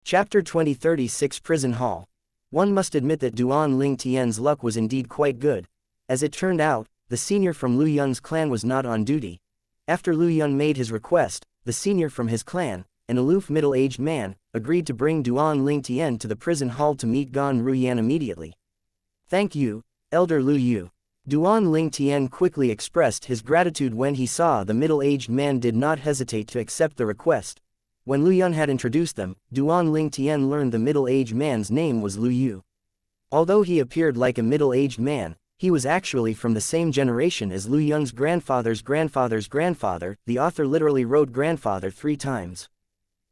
Chapter 2036 Prison Hall. One must admit that Duan Ling Tian's luck was indeed quite good. As it turned out, the senior from Lu Yun's clan was not on duty. After Lu Yun made his request, the senior from his clan, an aloof middle-aged man, agreed to bring Duan Ling Tian to the prison hall to meet Gan Ruyan immediately. "Thank you, Elder Lu Yu." Duan Ling Tian quickly expressed his gratitude when he saw the middle-aged man did not hesitate to accept the request. When Lu Yun had introduced them, Duan Ling Tian learned the middle-aged man's name was Lu Yu. Although he appeared like a middle-aged man, he was actually from the same generation as Lu Yun's grandfather's grandfather's grandfather. The author literally wrote grandfather 3 times.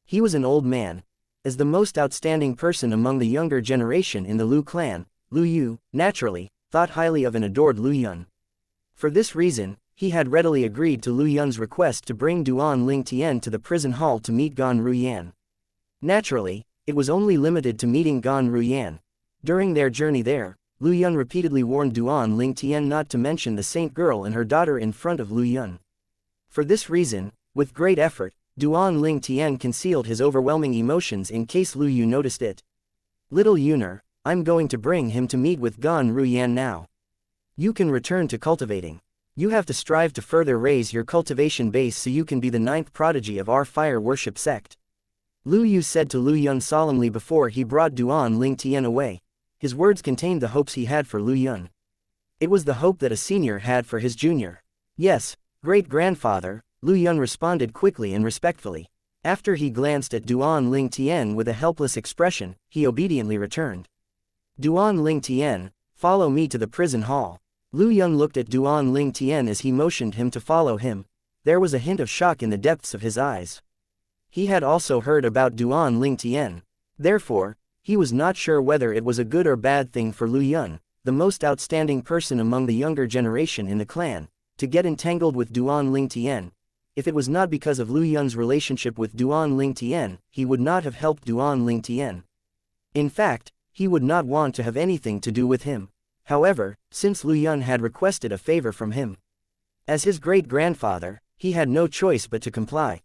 He was an old man. As the most outstanding person among the younger generation in the Lu clan, Lu Yu, naturally, thought highly of and adored Lu Yun. For this reason, he had readily agreed to Lu Yun's request to bring Duan Ling Tian to the prison hall to meet Gan Ruyan. Naturally, it was only limited to meeting Gan Ruyan. During their journey there, Lu Yun repeatedly warned Duan Ling Tian not to mention the saint girl and her daughter in front of Lu Yun. For this reason, with great effort, Duan Ling Tian concealed his overwhelming emotions in case Lu Yu noticed it. "Little Yuner, I'm going to bring him to meet with Gan Ruyan now. You can return to cultivating. You have to strive to further raise your cultivation base so you can be the 9th prodigy of our fire worship sect," Lu Yu said to Lu Yun solemnly before he brought Duan Ling Tian away. His words contained the hopes he had for Lu Yun. It was the hope that a senior had for his junior. "Yes, great-grandfather," Lu Yun responded quickly and respectfully. After he glanced at Duan Ling Tian with a helpless expression, he obediently returned. "Duan Ling Tian, follow me to the prison hall." Lu Yun looked at Duan Ling Tian as he motioned him to follow him. There was a hint of shock in the depths of his eyes. He had also heard about Duan Ling Tian. Therefore, he was not sure whether it was a good or bad thing for Lu Yun, the most outstanding person among the younger generation in the clan, to get entangled with Duan Ling Tian. If it was not because of Lu Yun's relationship with Duan Ling Tian, he would not have helped Duan Ling Tian. In fact, he would not want to have anything to do with him. However, since Lu Yun had requested a favor from him, as his great-grandfather, he had no choice but to comply.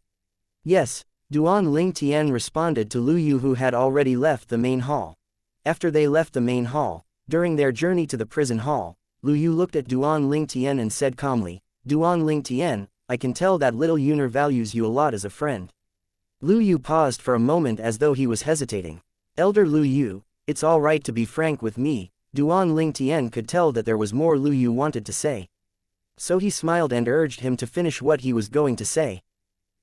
"Yes," Duan Ling Tian responded to Lu Yu, who had already left the main hall. After they left the main hall, during their journey to the prison hall, Lu Yu looked at Duan Ling Tian and said calmly, "Duan Ling Tian, I can tell that little Yuner values you a lot as a friend." Lu Yu paused for a moment as though he was hesitating. "Elder Lu Yu, it's all right to be frank with me." Duan Ling Tian could tell that there was more Lu Yu wanted to say. So he smiled and urged him to finish what he was going to say.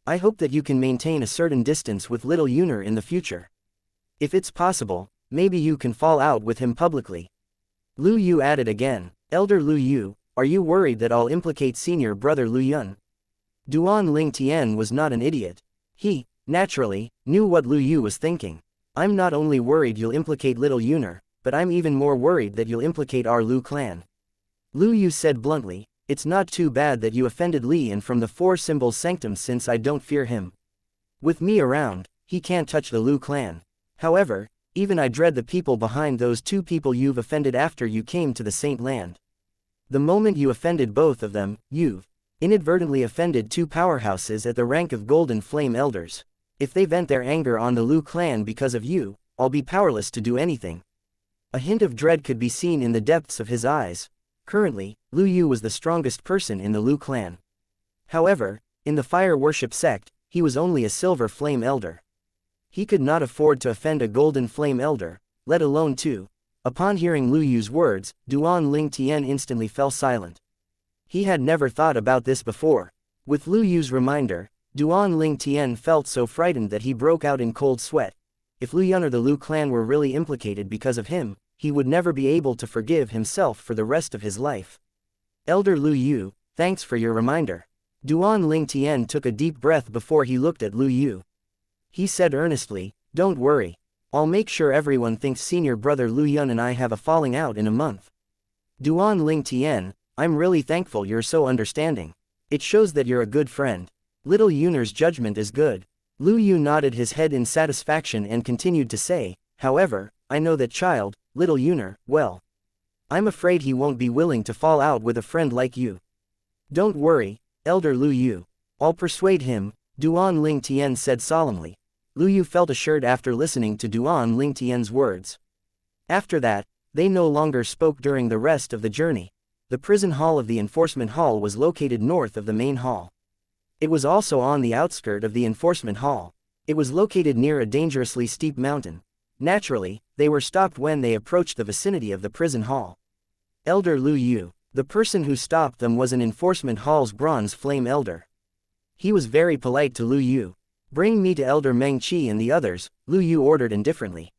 "I hope that you can maintain a certain distance with little Yuner in the future. If it's possible, maybe you can fall out with him publicly." Lu Yu added again, "Elder Lu Yu, are you worried that I'll implicate senior brother Lu Yun?" Duan Ling Tian was not an idiot. He, naturally, knew what Lu Yu was thinking. "I'm not only worried you'll implicate little Yuner, but I'm even more worried that you'll implicate our Lu clan." Lu Yu said bluntly, "It's not too bad that you offended Li and from the 4 symbols sanctum, since I don't fear him. With me around, he can't touch the Lu clan. However, even I dread the people behind those 2 people you've offended after you came to the Saint Land. The moment you offended both of them, you've inadvertently offended 2 powerhouses at the rank of Golden Flame Elders. If they vent their anger on the Lu clan because of you, I'll be powerless to do anything." A hint of dread could be seen in the depths of his eyes. Currently, Lu Yu was the strongest person in the Lu clan. However, in the fire worship sect, he was only a silver flame elder. He could not afford to offend a golden flame elder, let alone 2. Upon hearing Lu Yu's words, Duan Ling Tian instantly fell silent. He had never thought about this before. With Lu Yu's reminder, Duan Ling Tian felt so frightened that he broke out in cold sweat. If Lu Yun or the Lu clan were really implicated because of him, he would never be able to forgive himself for the rest of his life. "Elder Lu Yu, thanks for your reminder." Duan Ling Tian took a deep breath before he looked at Lu Yu. He said earnestly, "Don't worry. I'll make sure everyone thinks senior brother Lu Yun and I have a falling out in a month." "Duan Ling Tian, I'm really thankful you're so understanding. It shows that you're a good friend. Little Yuner's judgment is good." Lu Yu nodded his head in satisfaction and continued to say, "However, I know that child, little Yuner, well. I'm afraid he won't be willing to fall out with a friend like you." "Don't worry, Elder Lu Yu. I'll persuade him," Duan Ling Tian said solemnly. Lu Yu felt assured after listening to Duan Lingtian's words. After that, they no longer spoke during the rest of the journey. The prison hall of the enforcement hall was located north of the main hall. It was also on the outskirt of the enforcement hall. It was located near a dangerously steep mountain. Naturally, they were stopped when they approached the vicinity of the prison hall. Elder Lu Yu. The person who stopped them was an enforcement hall's bronze flame elder. He was very polite to Lu Yu. "Bring me to Elder Meng Qi and the others," Lu Yu ordered indifferently.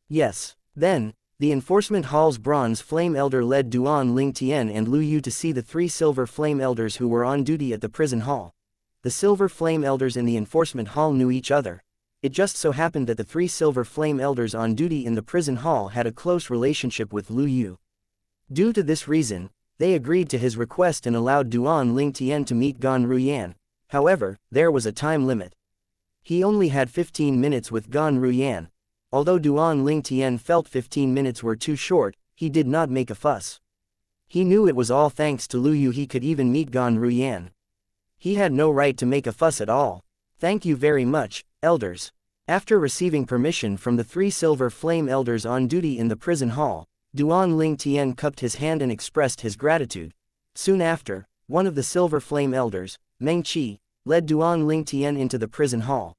Yes. Then, the enforcement hall's bronze flame elder led Duan Lingtian and Lu Yu to see the 3 silver flame elders who were on duty at the prison hall. The silver flame elders in the enforcement hall knew each other. It just so happened that the 3 silver flame elders on duty in the prison hall had a close relationship with Lu Yu. Due to this reason, they agreed to his request and allowed Duan Lingtian to meet Gan Ruyan. However, there was a time limit. He only had 15 minutes with Gan Ruyan. Although Duan Lingtian felt 15 minutes were too short, he did not make a fuss. He knew it was all thanks to Lu Yu he could even meet Gan Ruyan. He had no right to make a fuss at all. "Thank you very much, elders." After receiving permission from the 3 silver flame elders on duty in the prison hall, Duan Lingtian cupped his hand and expressed his gratitude. Soon after, one of the silver flame elders, Meng Qi, led Duan Lingtian into the prison hall.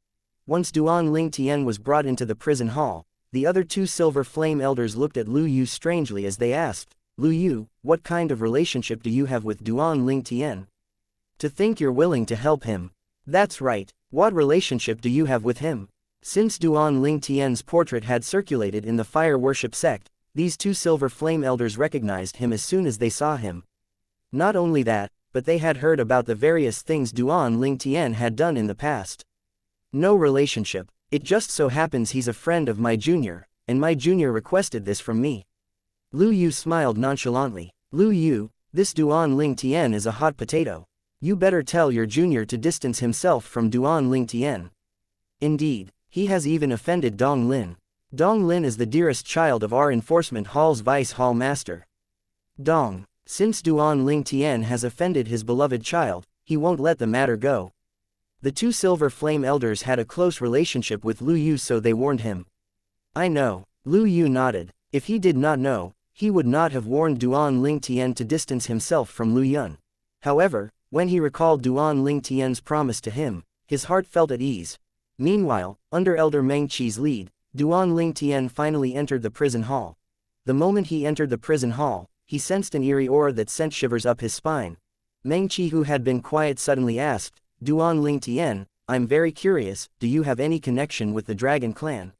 Once Duan Lingtian was brought into the prison hall, the other 2 silver flame elders looked at Lu Yu strangely as they asked, "Lu Yu, what kind of relationship do you have with Duan Lingtian? To think you're willing to help him." "That's right, what relationship do you have with him?" Since Duan Lingtian's portrait had circulated in the fire worship sect, these 2 silver flame elders recognized him as soon as they saw him. Not only that, but they had heard about the various things Duan Lingtian had done in the past. "No relationship, it just so happens he's a friend of my junior, and my junior requested this from me." Lu Yu smiled nonchalantly. "Lu Yu, this Duan Lingtian is a hot potato. You better tell your junior to distance himself from Duan Lingtian. Indeed, he has even offended Dong Lin. Dong Lin is the dearest child of our enforcement hall's vice hall master. Dong, since Duan Lingtian has offended his beloved child, he won't let the matter go." The 2 silver flame elders had a close relationship with Lu Yu, so they warned him. "I know." Lu Yu nodded. If he did not know, he would not have warned Duan Lingtian to distance himself from Lu Yun. However, when he recalled Duan Lingtian's promise to him, his heart felt at ease. Meanwhile, under Elder Meng Qi's lead, Duan Lingtian finally entered the prison hall. The moment he entered the prison hall, he sensed an eerie aura that sent shivers up his spine. Meng Qi, who had been quiet, suddenly asked, "Duan Lingtian, I'm very curious, do you have any connection with the dragon clan?"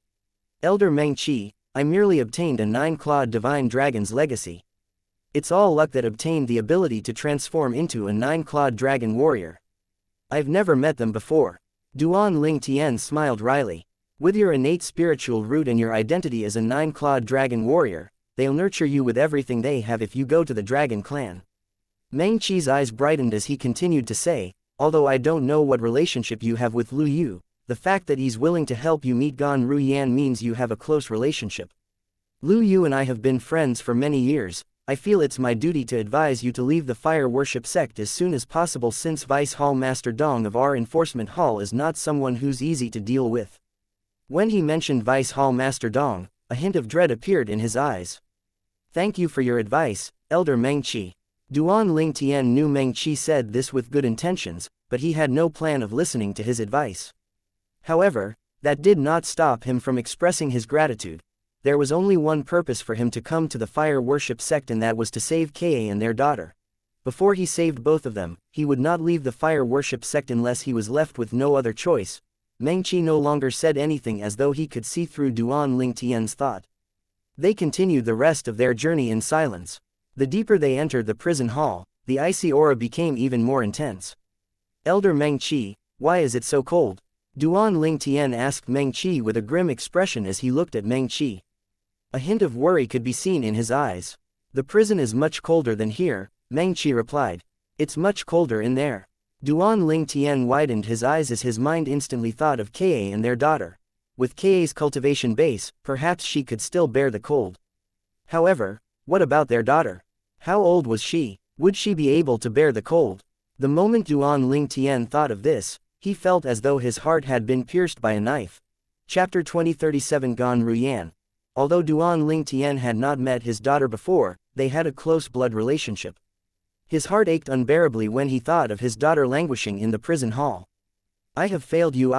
"Elder Meng Qi, I merely obtained a 9-clawed divine dragon's legacy. It's all luck that obtained the ability to transform into a 9-clawed dragon warrior. I've never met them before." Duan Lingtian smiled wryly. "With your innate spiritual root and your identity as a 9-clawed dragon warrior, they'll nurture you with everything they have if you go to the dragon clan." Meng Qi's eyes brightened as he continued to say, "Although I don't know what relationship you have with Lu Yu, the fact that he's willing to help you meet Gan Ruyan means you have a close relationship. Lu Yu and I have been friends for many years. I feel it's my duty to advise you to leave the fire worship sect as soon as possible, since Vice Hall Master Dong of our enforcement hall is not someone who's easy to deal with." When he mentioned Vice Hall Master Dong, a hint of dread appeared in his eyes. "Thank you for your advice, Elder Meng Qi." Duan Lingtian knew Meng Qi said this with good intentions, but he had no plan of listening to his advice. However, that did not stop him from expressing his gratitude. There was only one purpose for him to come to the fire worship sect, and that was to save Ka and their daughter. Before he saved both of them, he would not leave the fire worship sect unless he was left with no other choice. Meng Qi no longer said anything, as though he could see through Duan Lingtian's thought. They continued the rest of their journey in silence. The deeper they entered the prison hall, the icy aura became even more intense. "Elder Meng Qi, why is it so cold?" Duan Lingtian asked Meng Qi with a grim expression as he looked at Meng Qi. A hint of worry could be seen in his eyes. "The prison is much colder than here," Meng Qi replied. "It's much colder in there." Duan Lingtian widened his eyes as his mind instantly thought of Ka and their daughter. With Ka's cultivation base, perhaps she could still bear the cold. However, what about their daughter? How old was she? Would she be able to bear the cold? The moment Duan Lingtian thought of this, he felt as though his heart had been pierced by a knife. Chapter 2037 Gan Ruyan. Although Duan Ling Tian had not met his daughter before, they had a close blood relationship. His heart ached unbearably when he thought of his daughter languishing in the prison hall. I have failed you.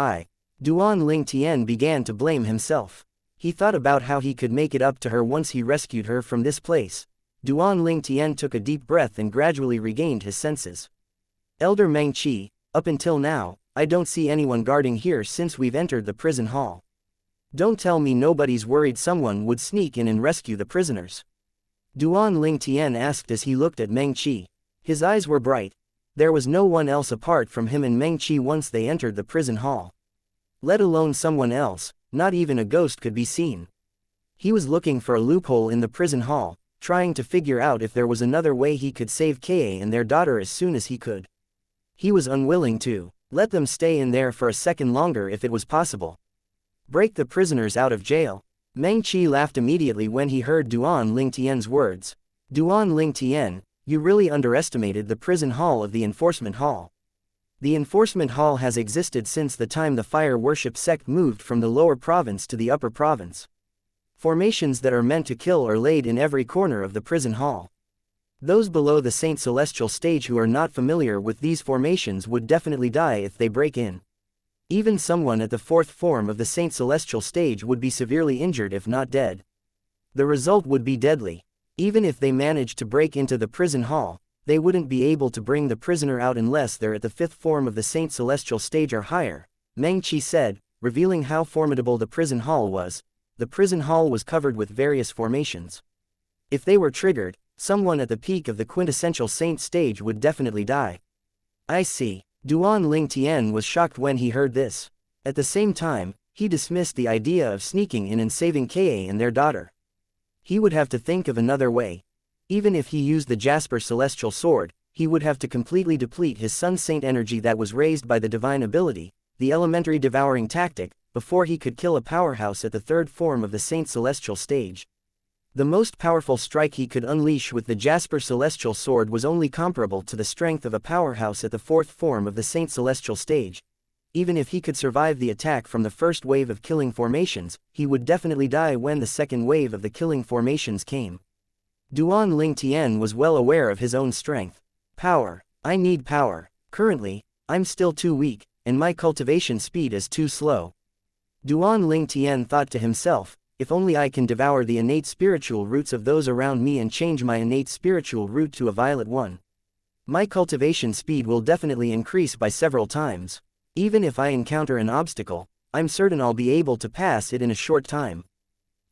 Duan Ling Tian began to blame himself. He thought about how he could make it up to her once he rescued her from this place. Duan Ling Tian took a deep breath and gradually regained his senses. Elder Meng Qi, up until now, I don't see anyone guarding here since we've entered the prison hall. Don't tell me nobody's worried someone would sneak in and rescue the prisoners. Duan Ling Tian asked as he looked at Meng Qi. His eyes were bright. There was no one else apart from him and Meng Qi once they entered the prison hall. Let alone someone else, not even a ghost could be seen. He was looking for a loophole in the prison hall, trying to figure out if there was another way he could save Ka and their daughter as soon as he could. He was unwilling to let them stay in there for a second longer if it was possible. Break the prisoners out of jail. Meng Qi laughed immediately when he heard Duan Ling Tian's words. Duan Ling Tian, you really underestimated the prison hall of the enforcement hall. The enforcement hall has existed since the time the fire worship sect moved from the lower province to the upper province. Formations that are meant to kill are laid in every corner of the prison hall. Those below the Saint Celestial stage who are not familiar with these formations would definitely die if they break in. Even someone at the fourth form of the Saint Celestial stage would be severely injured if not dead. The result would be deadly. Even if they managed to break into the prison hall, they wouldn't be able to bring the prisoner out unless they're at the fifth form of the Saint Celestial stage or higher, Meng Qi said, revealing how formidable the prison hall was. The prison hall was covered with various formations. If they were triggered, someone at the peak of the quintessential saint stage would definitely die. I see. Duan Ling Tian was shocked when he heard this. At the same time, he dismissed the idea of sneaking in and saving Ka and their daughter. He would have to think of another way. Even if he used the Jasper Celestial Sword, he would have to completely deplete his Sun Saint energy that was raised by the divine ability, the elementary devouring tactic, before he could kill a powerhouse at the third form of the Saint Celestial stage. The most powerful strike he could unleash with the Jasper Celestial Sword was only comparable to the strength of a powerhouse at the fourth form of the Saint Celestial stage. Even if he could survive the attack from the first wave of killing formations, he would definitely die when the second wave of the killing formations came. Duan Ling Tian was well aware of his own strength. Power. I need power. Currently, I'm still too weak, and my cultivation speed is too slow. Duan Ling Tian thought to himself, if only I can devour the innate spiritual roots of those around me and change my innate spiritual root to a violet one. My cultivation speed will definitely increase by several times. Even if I encounter an obstacle, I'm certain I'll be able to pass it in a short time.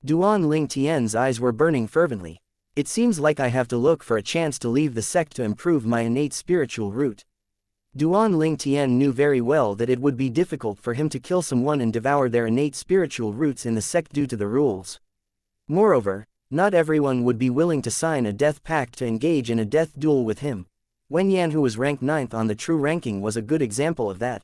Duan Ling Tian's eyes were burning fervently. It seems like I have to look for a chance to leave the sect to improve my innate spiritual root. Duan Ling Tian knew very well that it would be difficult for him to kill someone and devour their innate spiritual roots in the sect due to the rules. Moreover, not everyone would be willing to sign a death pact to engage in a death duel with him. Wen Yan, who was ranked 9th on the true ranking, was a good example of that.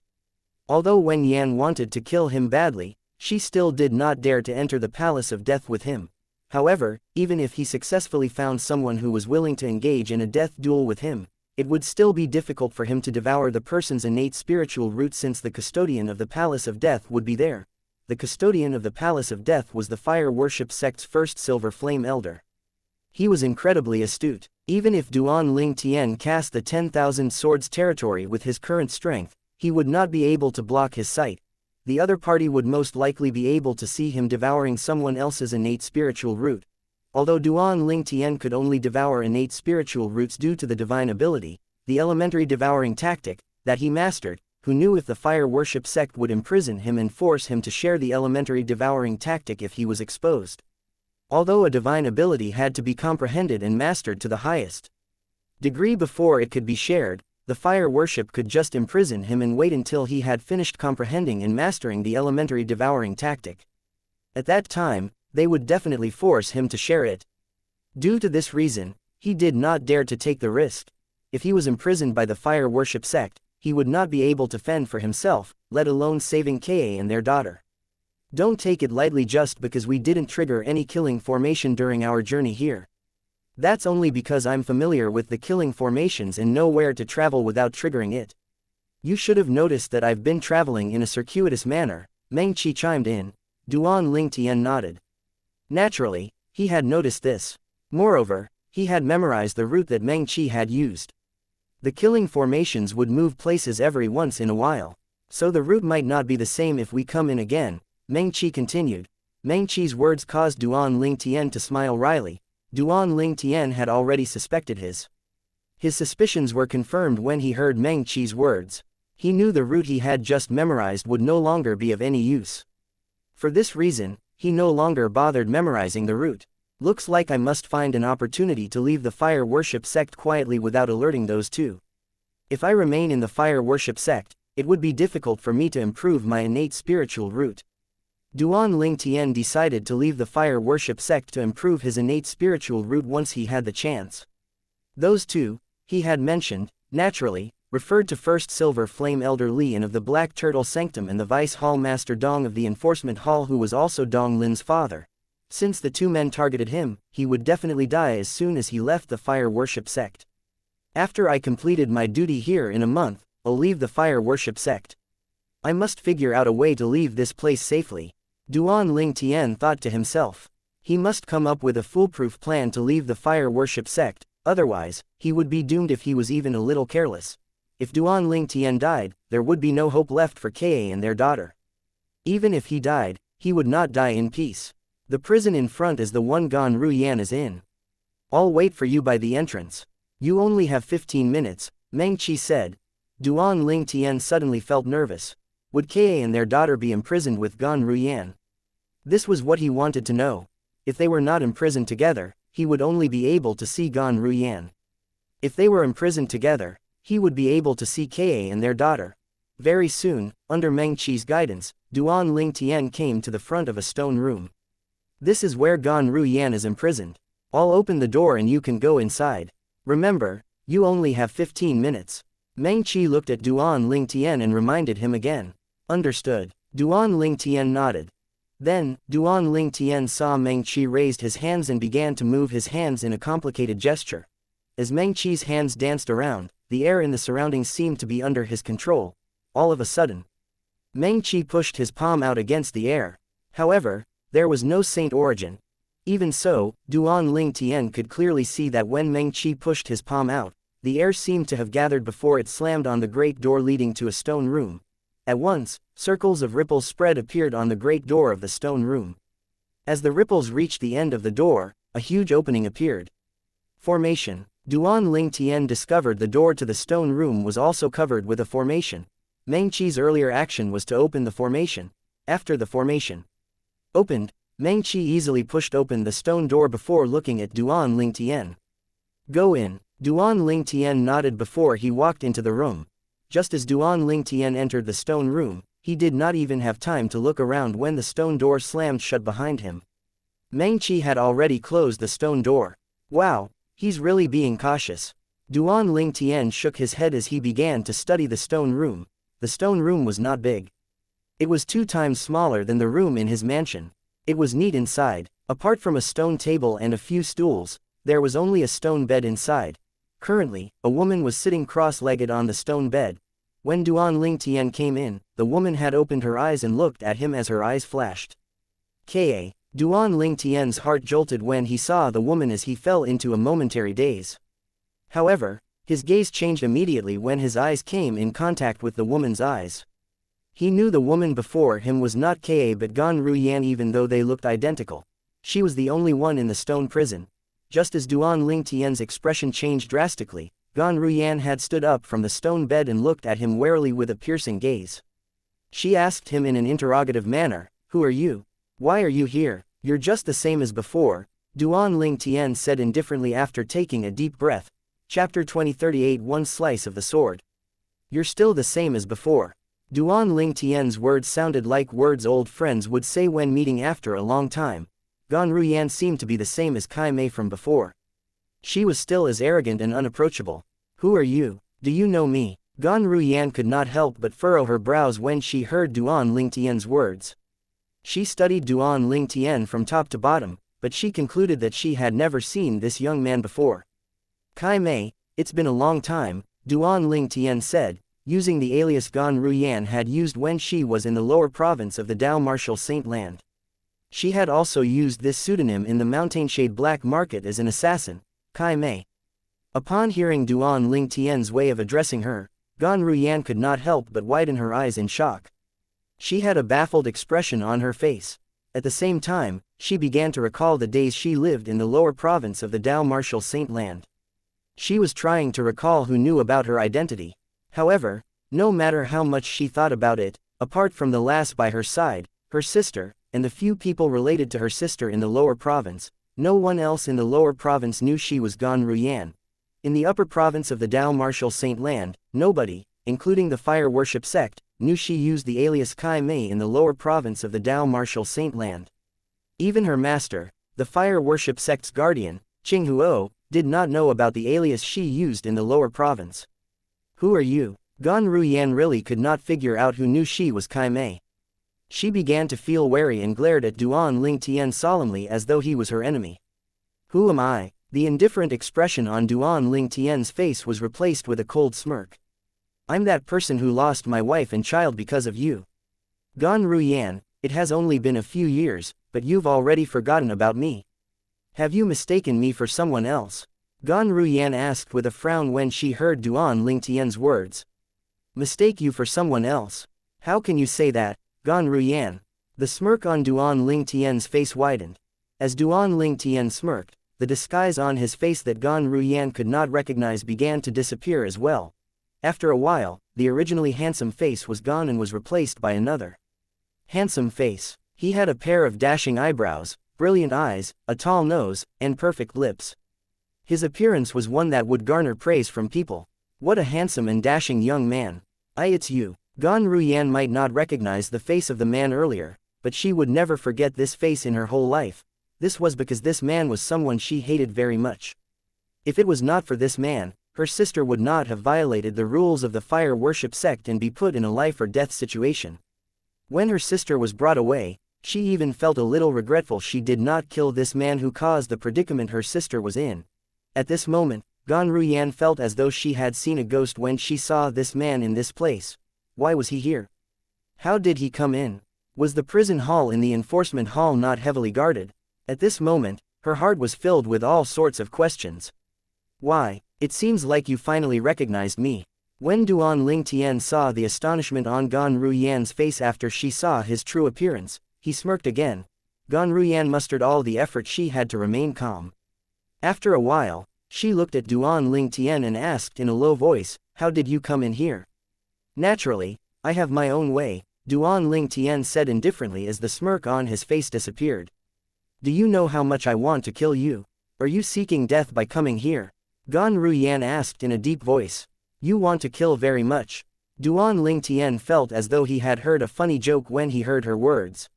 Although Wen Yan wanted to kill him badly, she still did not dare to enter the Palace of Death with him. However, even if he successfully found someone who was willing to engage in a death duel with him, it would still be difficult for him to devour the person's innate spiritual root since the custodian of the Palace of Death would be there. The custodian of the Palace of Death was the fire worship sect's first silver flame elder. He was incredibly astute. Even if Duan Ling Tian cast the 10,000 swords territory with his current strength, he would not be able to block his sight. The other party would most likely be able to see him devouring someone else's innate spiritual root. Although Duan Ling Tian could only devour innate spiritual roots due to the divine ability, the elementary devouring tactic, that he mastered, who knew if the fire worship sect would imprison him and force him to share the elementary devouring tactic if he was exposed. Although a divine ability had to be comprehended and mastered to the highest degree before it could be shared, the fire worship could just imprison him and wait until he had finished comprehending and mastering the elementary devouring tactic. At that time, they would definitely force him to share it. Due to this reason, he did not dare to take the risk. If he was imprisoned by the fire worship sect, he would not be able to fend for himself, let alone saving Ka and their daughter. Don't take it lightly just because we didn't trigger any killing formation during our journey here. That's only because I'm familiar with the killing formations and know where to travel without triggering it. You should have noticed that I've been traveling in a circuitous manner, Meng Qi chimed in. Duan Ling Tian nodded. Naturally, he had noticed this. Moreover, he had memorized the route that Meng Qi had used. The killing formations would move places every once in a while. So the route might not be the same if we come in again, Meng Qi continued. Meng Qi's words caused Duan Ling Tian to smile wryly. Duan Ling Tian had already suspected his suspicions were confirmed when he heard Meng Qi's words. He knew the route he had just memorized would no longer be of any use. For this reason, he no longer bothered memorizing the route. Looks like I must find an opportunity to leave the fire worship sect quietly without alerting those two. If I remain in the fire worship sect, it would be difficult for me to improve my innate spiritual root. Duan Ling Tian decided to leave the fire worship sect to improve his innate spiritual root once he had the chance. Those two, he had mentioned, naturally, referred to First Silver Flame Elder Lian of the Black Turtle Sanctum and the Vice Hall Master Dong of the Enforcement Hall, who was also Dong Lin's father. Since the two men targeted him, he would definitely die as soon as he left the fire worship sect. After I completed my duty here in a month, I'll leave the fire worship sect. I must figure out a way to leave this place safely. Duan Ling Tian thought to himself. He must come up with a foolproof plan to leave the fire worship sect, otherwise, he would be doomed if he was even a little careless. If Duan Ling Tian died, there would be no hope left for Ka and their daughter. Even if he died, he would not die in peace. The prison in front is the one Gan Ruyan is in. I'll wait for you by the entrance. You only have 15 minutes, Meng Qi said. Duan Ling Tian suddenly felt nervous. Would Ka and their daughter be imprisoned with Gan Ruyan? This was what he wanted to know. If they were not imprisoned together, he would only be able to see Gan Ruyan. If they were imprisoned together, he would be able to see Ka and their daughter. Very soon, under Meng Qi's guidance, Duan Ling Tian came to the front of a stone room. This is where Gan Ruyan is imprisoned. I'll open the door and you can go inside. Remember, you only have 15 minutes. Meng Qi looked at Duan Ling Tian and reminded him again. Understood. Duan Ling Tian nodded. Then, Duan Ling Tian saw Meng Qi raised his hands and began to move his hands in a complicated gesture. As Meng Qi's hands danced around, the air in the surroundings seemed to be under his control. All of a sudden, Meng Qi pushed his palm out against the air. However, there was no saint origin. Even so, Duan Ling Tian could clearly see that when Meng Qi pushed his palm out, the air seemed to have gathered before it slammed on the great door leading to a stone room. At once, circles of ripples spread appeared on the great door of the stone room. As the ripples reached the end of the door, a huge opening appeared. Formation. Duan Ling Tian discovered the door to the stone room was also covered with a formation. Meng Qi's earlier action was to open the formation. After the formation opened, Meng Qi easily pushed open the stone door before looking at Duan Ling Tian. Go in. Duan Ling Tian nodded before he walked into the room. Just as Duan Ling Tian entered the stone room, he did not even have time to look around when the stone door slammed shut behind him. Meng Qi had already closed the stone door. Wow, he's really being cautious. Duan Ling Tian shook his head as he began to study the stone room. The stone room was not big. It was 2 times smaller than the room in his mansion. It was neat inside. Apart from a stone table and a few stools, there was only a stone bed inside. Currently, a woman was sitting cross-legged on the stone bed. When Duan Ling Tian came in, the woman had opened her eyes and looked at him as her eyes flashed. Ka. Duan Ling Tian's heart jolted when he saw the woman as he fell into a momentary daze. However, his gaze changed immediately when his eyes came in contact with the woman's eyes. He knew the woman before him was not Ka but Gan Ruyan, even though they looked identical. She was the only one in the stone prison. Just as Duan Ling Tian's expression changed drastically, Gan Ruyan had stood up from the stone bed and looked at him warily with a piercing gaze. She asked him in an interrogative manner, "Who are you? Why are you here?" "You're just the same as before," Duan Ling Tian said indifferently after taking a deep breath. Chapter 2038 One Slice of the Sword. You're still the same as before. Duan Ling Tian's words sounded like words old friends would say when meeting after a long time. Gan Ruyan seemed to be the same as Kai Mei from before. She was still as arrogant and unapproachable. "Who are you? Do you know me?" Gan Ruyan could not help but furrow her brows when she heard Duan Ling Tian's words. She studied Duan Ling Tian from top to bottom, but she concluded that she had never seen this young man before. "Kai Mei, it's been a long time," Duan Ling Tian said, using the alias Gan Ruyan had used when she was in the lower province of the Dao Martial Saint Land. She had also used this pseudonym in the Mountainshade black market as an assassin, Kai Mei. Upon hearing Duan Ling Tian's way of addressing her, Gan Ruyan could not help but widen her eyes in shock. She had a baffled expression on her face. At the same time, she began to recall the days she lived in the lower province of the Dao Martial Saint Land. She was trying to recall who knew about her identity. However, no matter how much she thought about it, apart from the lass by her side, her sister, and the few people related to her sister in the lower province, no one else in the lower province knew she was Gan Ruyan. In the upper province of the Dao Martial Saint Land, nobody, including the fire worship sect, knew she used the alias Kai Mei in the lower province of the Dao Martial Saint Land. Even her master, the fire worship sect's guardian, Qing Huo, did not know about the alias she used in the lower province. Who are you? Gan Ruyan really could not figure out who knew she was Kai Mei. She began to feel wary and glared at Duan Ling Tian solemnly as though he was her enemy. Who am I? The indifferent expression on Duan Ling Tian's face was replaced with a cold smirk. I'm that person who lost my wife and child because of you. Gan Ruyan, it has only been a few years, but you've already forgotten about me. Have you mistaken me for someone else? Gan Ruyan asked with a frown when she heard Duan Ling Tian's words. Mistake you for someone else? How can you say that, Gan Ruyan? The smirk on Duan Ling Tian's face widened. As Duan Ling Tian smirked, the disguise on his face that Gan Ruyan could not recognize began to disappear as well. After a while, the originally handsome face was gone and was replaced by another handsome face. He had a pair of dashing eyebrows, brilliant eyes, a tall nose, and perfect lips. His appearance was one that would garner praise from people. What a handsome and dashing young man. It's you. Gan Ruyan might not recognize the face of the man earlier, but she would never forget this face in her whole life. This was because this man was someone she hated very much. If it was not for this man, her sister would not have violated the rules of the fire worship sect and be put in a life or death situation. When her sister was brought away, she even felt a little regretful she did not kill this man who caused the predicament her sister was in. At this moment, Gan Ruyan felt as though she had seen a ghost when she saw this man in this place. Why was he here? How did he come in? Was the prison hall in the enforcement hall not heavily guarded? At this moment, her heart was filled with all sorts of questions. Why, it seems like you finally recognized me. When Duan Ling Tian saw the astonishment on Gan Ruyan's face after she saw his true appearance, he smirked again. Gan Ruyan mustered all the effort she had to remain calm. After a while, she looked at Duan Ling Tian and asked in a low voice, how did you come in here? Naturally, I have my own way, Duan Ling Tian said indifferently as the smirk on his face disappeared. Do you know how much I want to kill you? Are you seeking death by coming here? Gan Ruyan asked in a deep voice. You want to kill very much. Duan Ling Tian felt as though he had heard a funny joke when he heard her words.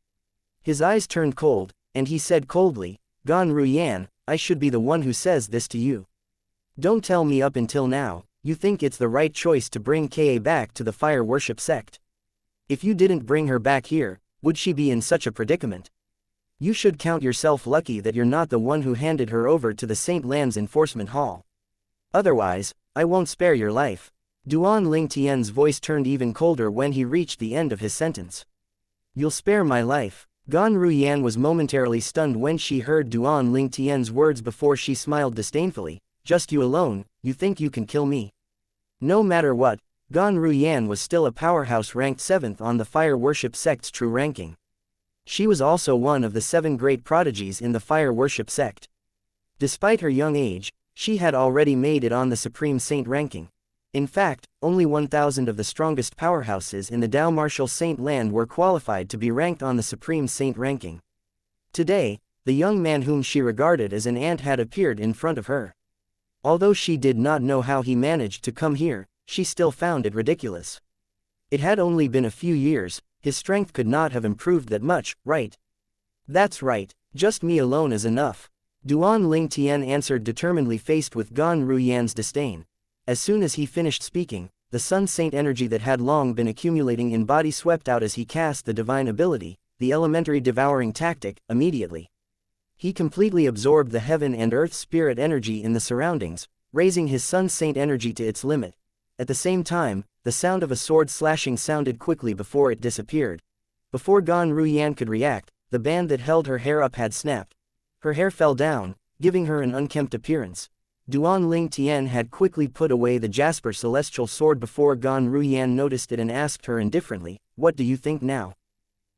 His eyes turned cold, and he said coldly, Gan Ruyan, I should be the one who says this to you. Don't tell me up until now, you think it's the right choice to bring Ka back to the fire worship sect. If you didn't bring her back here, would she be in such a predicament? You should count yourself lucky that you're not the one who handed her over to the Saint Land's enforcement hall. Otherwise, I won't spare your life. Duan Ling Tian's voice turned even colder when he reached the end of his sentence. You'll spare my life. Gan Ruyan was momentarily stunned when she heard Duan Ling Tian's words before she smiled disdainfully. Just you alone, you think you can kill me? No matter what, Gan Ruyan was still a powerhouse ranked 7th on the fire worship sect's true ranking. She was also one of the 7 great prodigies in the fire worship sect. Despite her young age, she had already made it on the Supreme Saint ranking. In fact, only 1,000 of the strongest powerhouses in the Dao Martial Saint Land were qualified to be ranked on the Supreme Saint ranking. Today, the young man whom she regarded as an ant had appeared in front of her. Although she did not know how he managed to come here, she still found it ridiculous. It had only been a few years, his strength could not have improved that much, right? That's right, just me alone is enough. Duan Ling Tian answered determinedly faced with Gan Ruyan's disdain. As soon as he finished speaking, the Sun Saint energy that had long been accumulating in body swept out as he cast the divine ability, the elementary devouring tactic, immediately. He completely absorbed the heaven and earth spirit energy in the surroundings, raising his Sun Saint energy to its limit. At the same time, the sound of a sword slashing sounded quickly before it disappeared. Before Gan Ruyan could react, the band that held her hair up had snapped. Her hair fell down, giving her an unkempt appearance. Duan Ling Tian had quickly put away the jasper celestial sword before Gan Ruyan noticed it and asked her indifferently, "What do you think now?"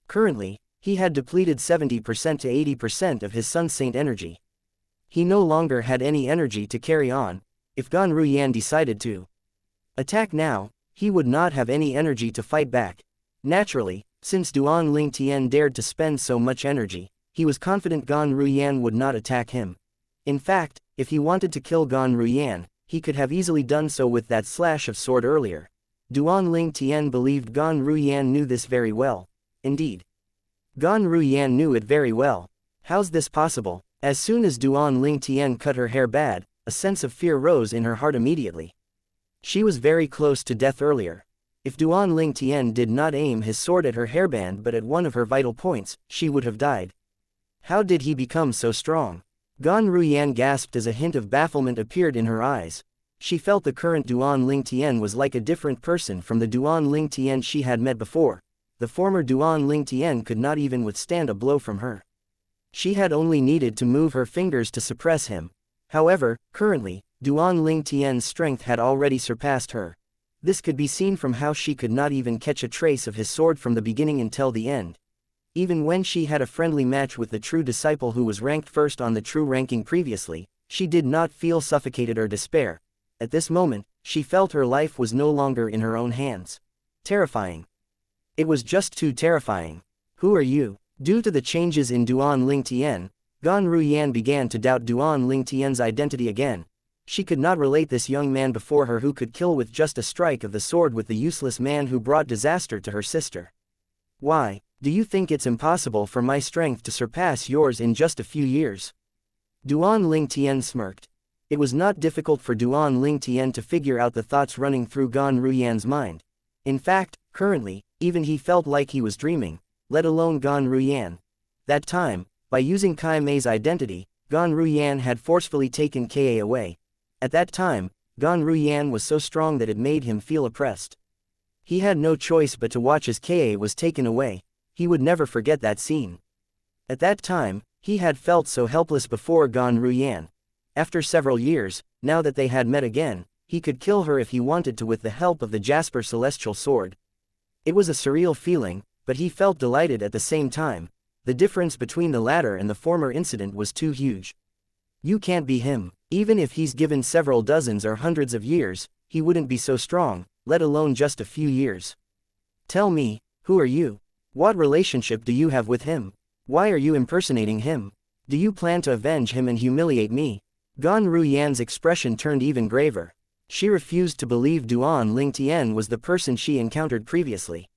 Currently, he had depleted 70% to 80% of his Sun Saint energy. He no longer had any energy to carry on. If Gan Ruyan decided to attack now, he would not have any energy to fight back. Naturally, since Duan Ling Tian dared to spend so much energy, he was confident Gan Ruyan would not attack him. In fact, if he wanted to kill Gan Ruyan, he could have easily done so with that slash of sword earlier. Duan Ling Tian believed Gan Ruyan knew this very well. Indeed, Gan Ruyan knew it very well. How's this possible? As soon as Duan Ling Tian cut her hair bad, a sense of fear rose in her heart immediately. She was very close to death earlier. If Duan Ling Tian did not aim his sword at her hairband but at one of her vital points, she would have died. How did he become so strong? Gan Ruyan gasped as a hint of bafflement appeared in her eyes. She felt the current Duan Ling Tian was like a different person from the Duan Ling Tian she had met before. The former Duan Ling Tian could not even withstand a blow from her. She had only needed to move her fingers to suppress him. However, currently, Duan Ling Tian's strength had already surpassed her. This could be seen from how she could not even catch a trace of his sword from the beginning until the end. Even when she had a friendly match with the true disciple who was ranked first on the true ranking previously, she did not feel suffocated or despair. At this moment, she felt her life was no longer in her own hands. Terrifying. It was just too terrifying. Who are you? Due to the changes in Duan Ling Tian, Gan Ruyan began to doubt Duan Ling Tian's identity again. She could not relate this young man before her who could kill with just a strike of the sword with the useless man who brought disaster to her sister. Why, do you think it's impossible for my strength to surpass yours in just a few years? Duan Ling Tian smirked. It was not difficult for Duan Ling Tian to figure out the thoughts running through Gan Ruyan's mind. In fact, currently, even he felt like he was dreaming, let alone Gan Ruyan. That time, by using Kai Mei's identity, Gan Ruyan had forcefully taken Ka away. At that time, Gan Ruyan was so strong that it made him feel oppressed. He had no choice but to watch as Ka was taken away. He would never forget that scene. At that time, he had felt so helpless before Gan Ruyan. After several years, now that they had met again, he could kill her if he wanted to with the help of the Jasper Celestial Sword. It was a surreal feeling, but he felt delighted at the same time. The difference between the latter and the former incident was too huge. You can't be him. Even if he's given several dozens or hundreds of years, he wouldn't be so strong, let alone just a few years. Tell me, who are you? What relationship do you have with him? Why are you impersonating him? Do you plan to avenge him and humiliate me? Gan Ruyan's expression turned even graver. She refused to believe Duan Ling Tian was the person she encountered previously.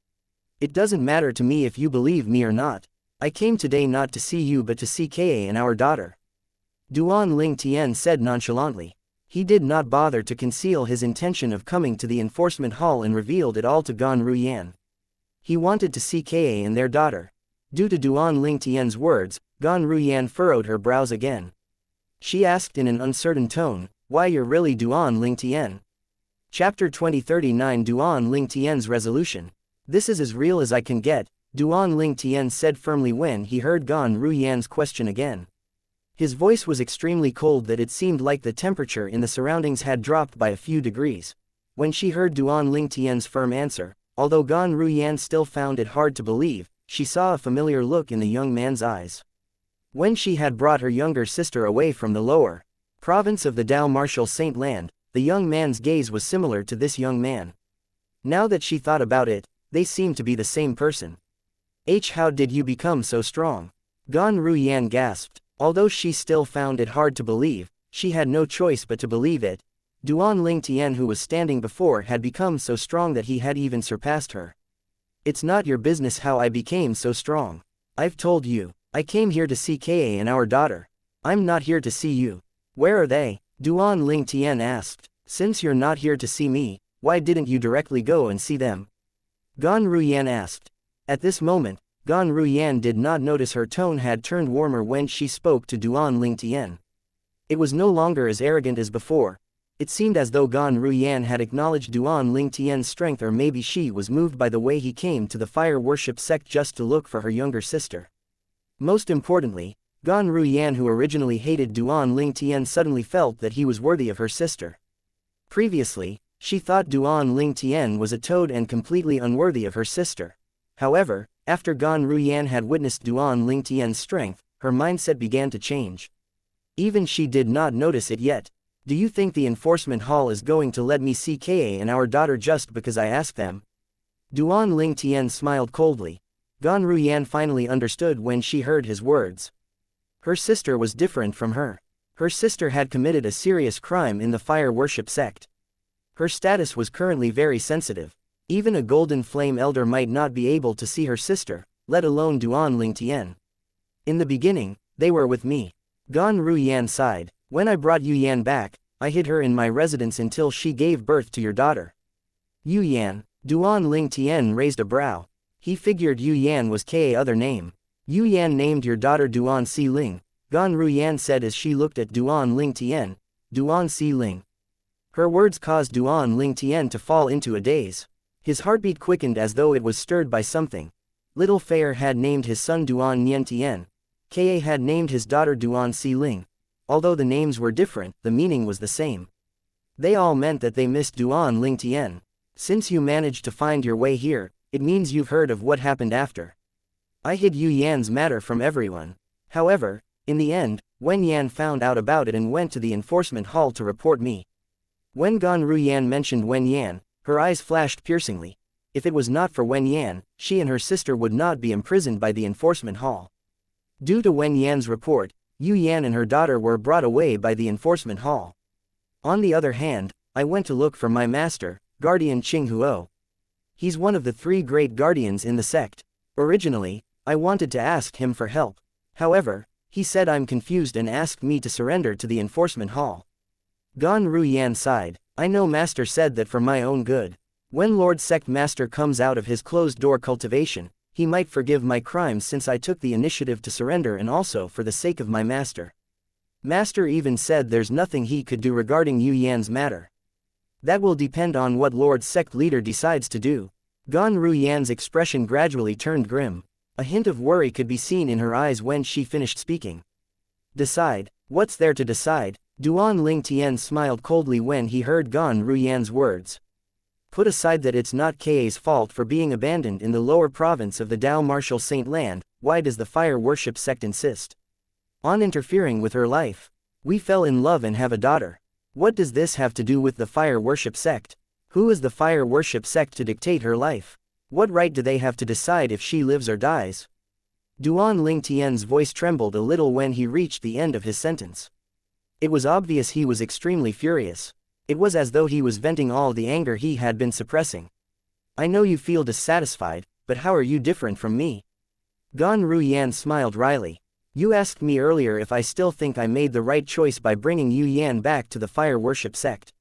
It doesn't matter to me if you believe me or not. I came today not to see you but to see Ka and our daughter. Duan Ling Tian said nonchalantly. He did not bother to conceal his intention of coming to the enforcement hall and revealed it all to Gan Ruyan. He wanted to see Ka and their daughter. Due to Duan Ling Tian's words, Gan Ruyan furrowed her brows again. She asked in an uncertain tone, "Why you're really Duan Ling Tian?" Chapter 2039 Duan Ling Tian's resolution. This is as real as I can get, Duan Ling Tian said firmly when he heard Gan Ruyan's question again. His voice was extremely cold that it seemed like the temperature in the surroundings had dropped by a few degrees. When she heard Duan Ling Tian's firm answer, although Gan Ruyan still found it hard to believe, she saw a familiar look in the young man's eyes. When she had brought her younger sister away from the lower province of the Dao Martial Saint Land, the young man's gaze was similar to this young man. Now that she thought about it, they seemed to be the same person. How did you become so strong? Gan Ruyan gasped. Although she still found it hard to believe, she had no choice but to believe it. Duan Ling Tian who was standing before had become so strong that he had even surpassed her. It's not your business how I became so strong. I've told you, I came here to see Ka and our daughter. I'm not here to see you. Where are they? Duan Ling Tian asked. Since you're not here to see me, why didn't you directly go and see them? Gan Ruyan asked. At this moment, Gan Ruyan did not notice her tone had turned warmer when she spoke to Duan Ling Tian. It was no longer as arrogant as before. It seemed as though Gan Ruyan had acknowledged Duan Ling Tian's strength, or maybe she was moved by the way he came to the fire worship sect just to look for her younger sister. Most importantly, Gan Ruyan, who originally hated Duan Ling Tian, suddenly felt that he was worthy of her sister. Previously, she thought Duan Ling Tian was a toad and completely unworthy of her sister. However, after Gan Ruyan had witnessed Duan Ling Tian's strength, her mindset began to change. Even she did not notice it yet. Do you think the enforcement hall is going to let me see Ka and our daughter just because I asked them? Duan Ling Tian smiled coldly. Gan Ruyan finally understood when she heard his words. Her sister was different from her. Her sister had committed a serious crime in the fire worship sect. Her status was currently very sensitive. Even a golden flame elder might not be able to see her sister, let alone Duan Ling Tian. In the beginning, they were with me. Gan Ruyan sighed. When I brought Yu Yan back, I hid her in my residence until she gave birth to your daughter. Yu Yan. Duan Ling Tian raised a brow. He figured Yu Yan was Ka's other name. Yu Yan named your daughter Duan Si Ling, Gan Ruyan said as she looked at Duan Ling Tian. Duan Si Ling. Her words caused Duan Ling Tian to fall into a daze. His heartbeat quickened as though it was stirred by something. Little Fair had named his son Duan Nian Tian. Ka had named his daughter Duan Si Ling. Although the names were different, the meaning was the same. They all meant that they missed Duan Ling Tian. Since you managed to find your way here, it means you've heard of what happened after. I hid Yu Yan's matter from everyone. However, in the end, Wen Yan found out about it and went to the enforcement hall to report me. When Gan Ruyan mentioned Wen Yan, her eyes flashed piercingly. If it was not for Wen Yan, she and her sister would not be imprisoned by the enforcement hall. Due to Wen Yan's report, Yu Yan and her daughter were brought away by the enforcement hall. On the other hand, I went to look for my master, Guardian Qing Huo. He's one of the 3 great guardians in the sect. Originally, I wanted to ask him for help. However, he said I'm confused and asked me to surrender to the enforcement hall. Gan Ruyan sighed. I know Master said that for my own good. When Lord Sect Master comes out of his closed-door cultivation, he might forgive my crimes since I took the initiative to surrender and also for the sake of my master. Master even said there's nothing he could do regarding Yu Yan's matter. That will depend on what Lord Sect leader decides to do. Gan Ruyan's expression gradually turned grim. A hint of worry could be seen in her eyes when she finished speaking. Decide? What's there to decide? Duan Ling Tian smiled coldly when he heard Gan Ruyan's words. Put aside that it's not Ka's fault for being abandoned in the lower province of the Dao Martial Saint Land, why does the fire worship sect insist on interfering with her life? We fell in love and have a daughter. What does this have to do with the fire worship sect? Who is the fire worship sect to dictate her life? What right do they have to decide if she lives or dies? Duan Ling Tian's voice trembled a little when he reached the end of his sentence. It was obvious he was extremely furious. It was as though he was venting all the anger he had been suppressing. I know you feel dissatisfied, but how are you different from me? Gan Ruyan smiled wryly. You asked me earlier if I still think I made the right choice by bringing Yu Yan back to the fire worship sect.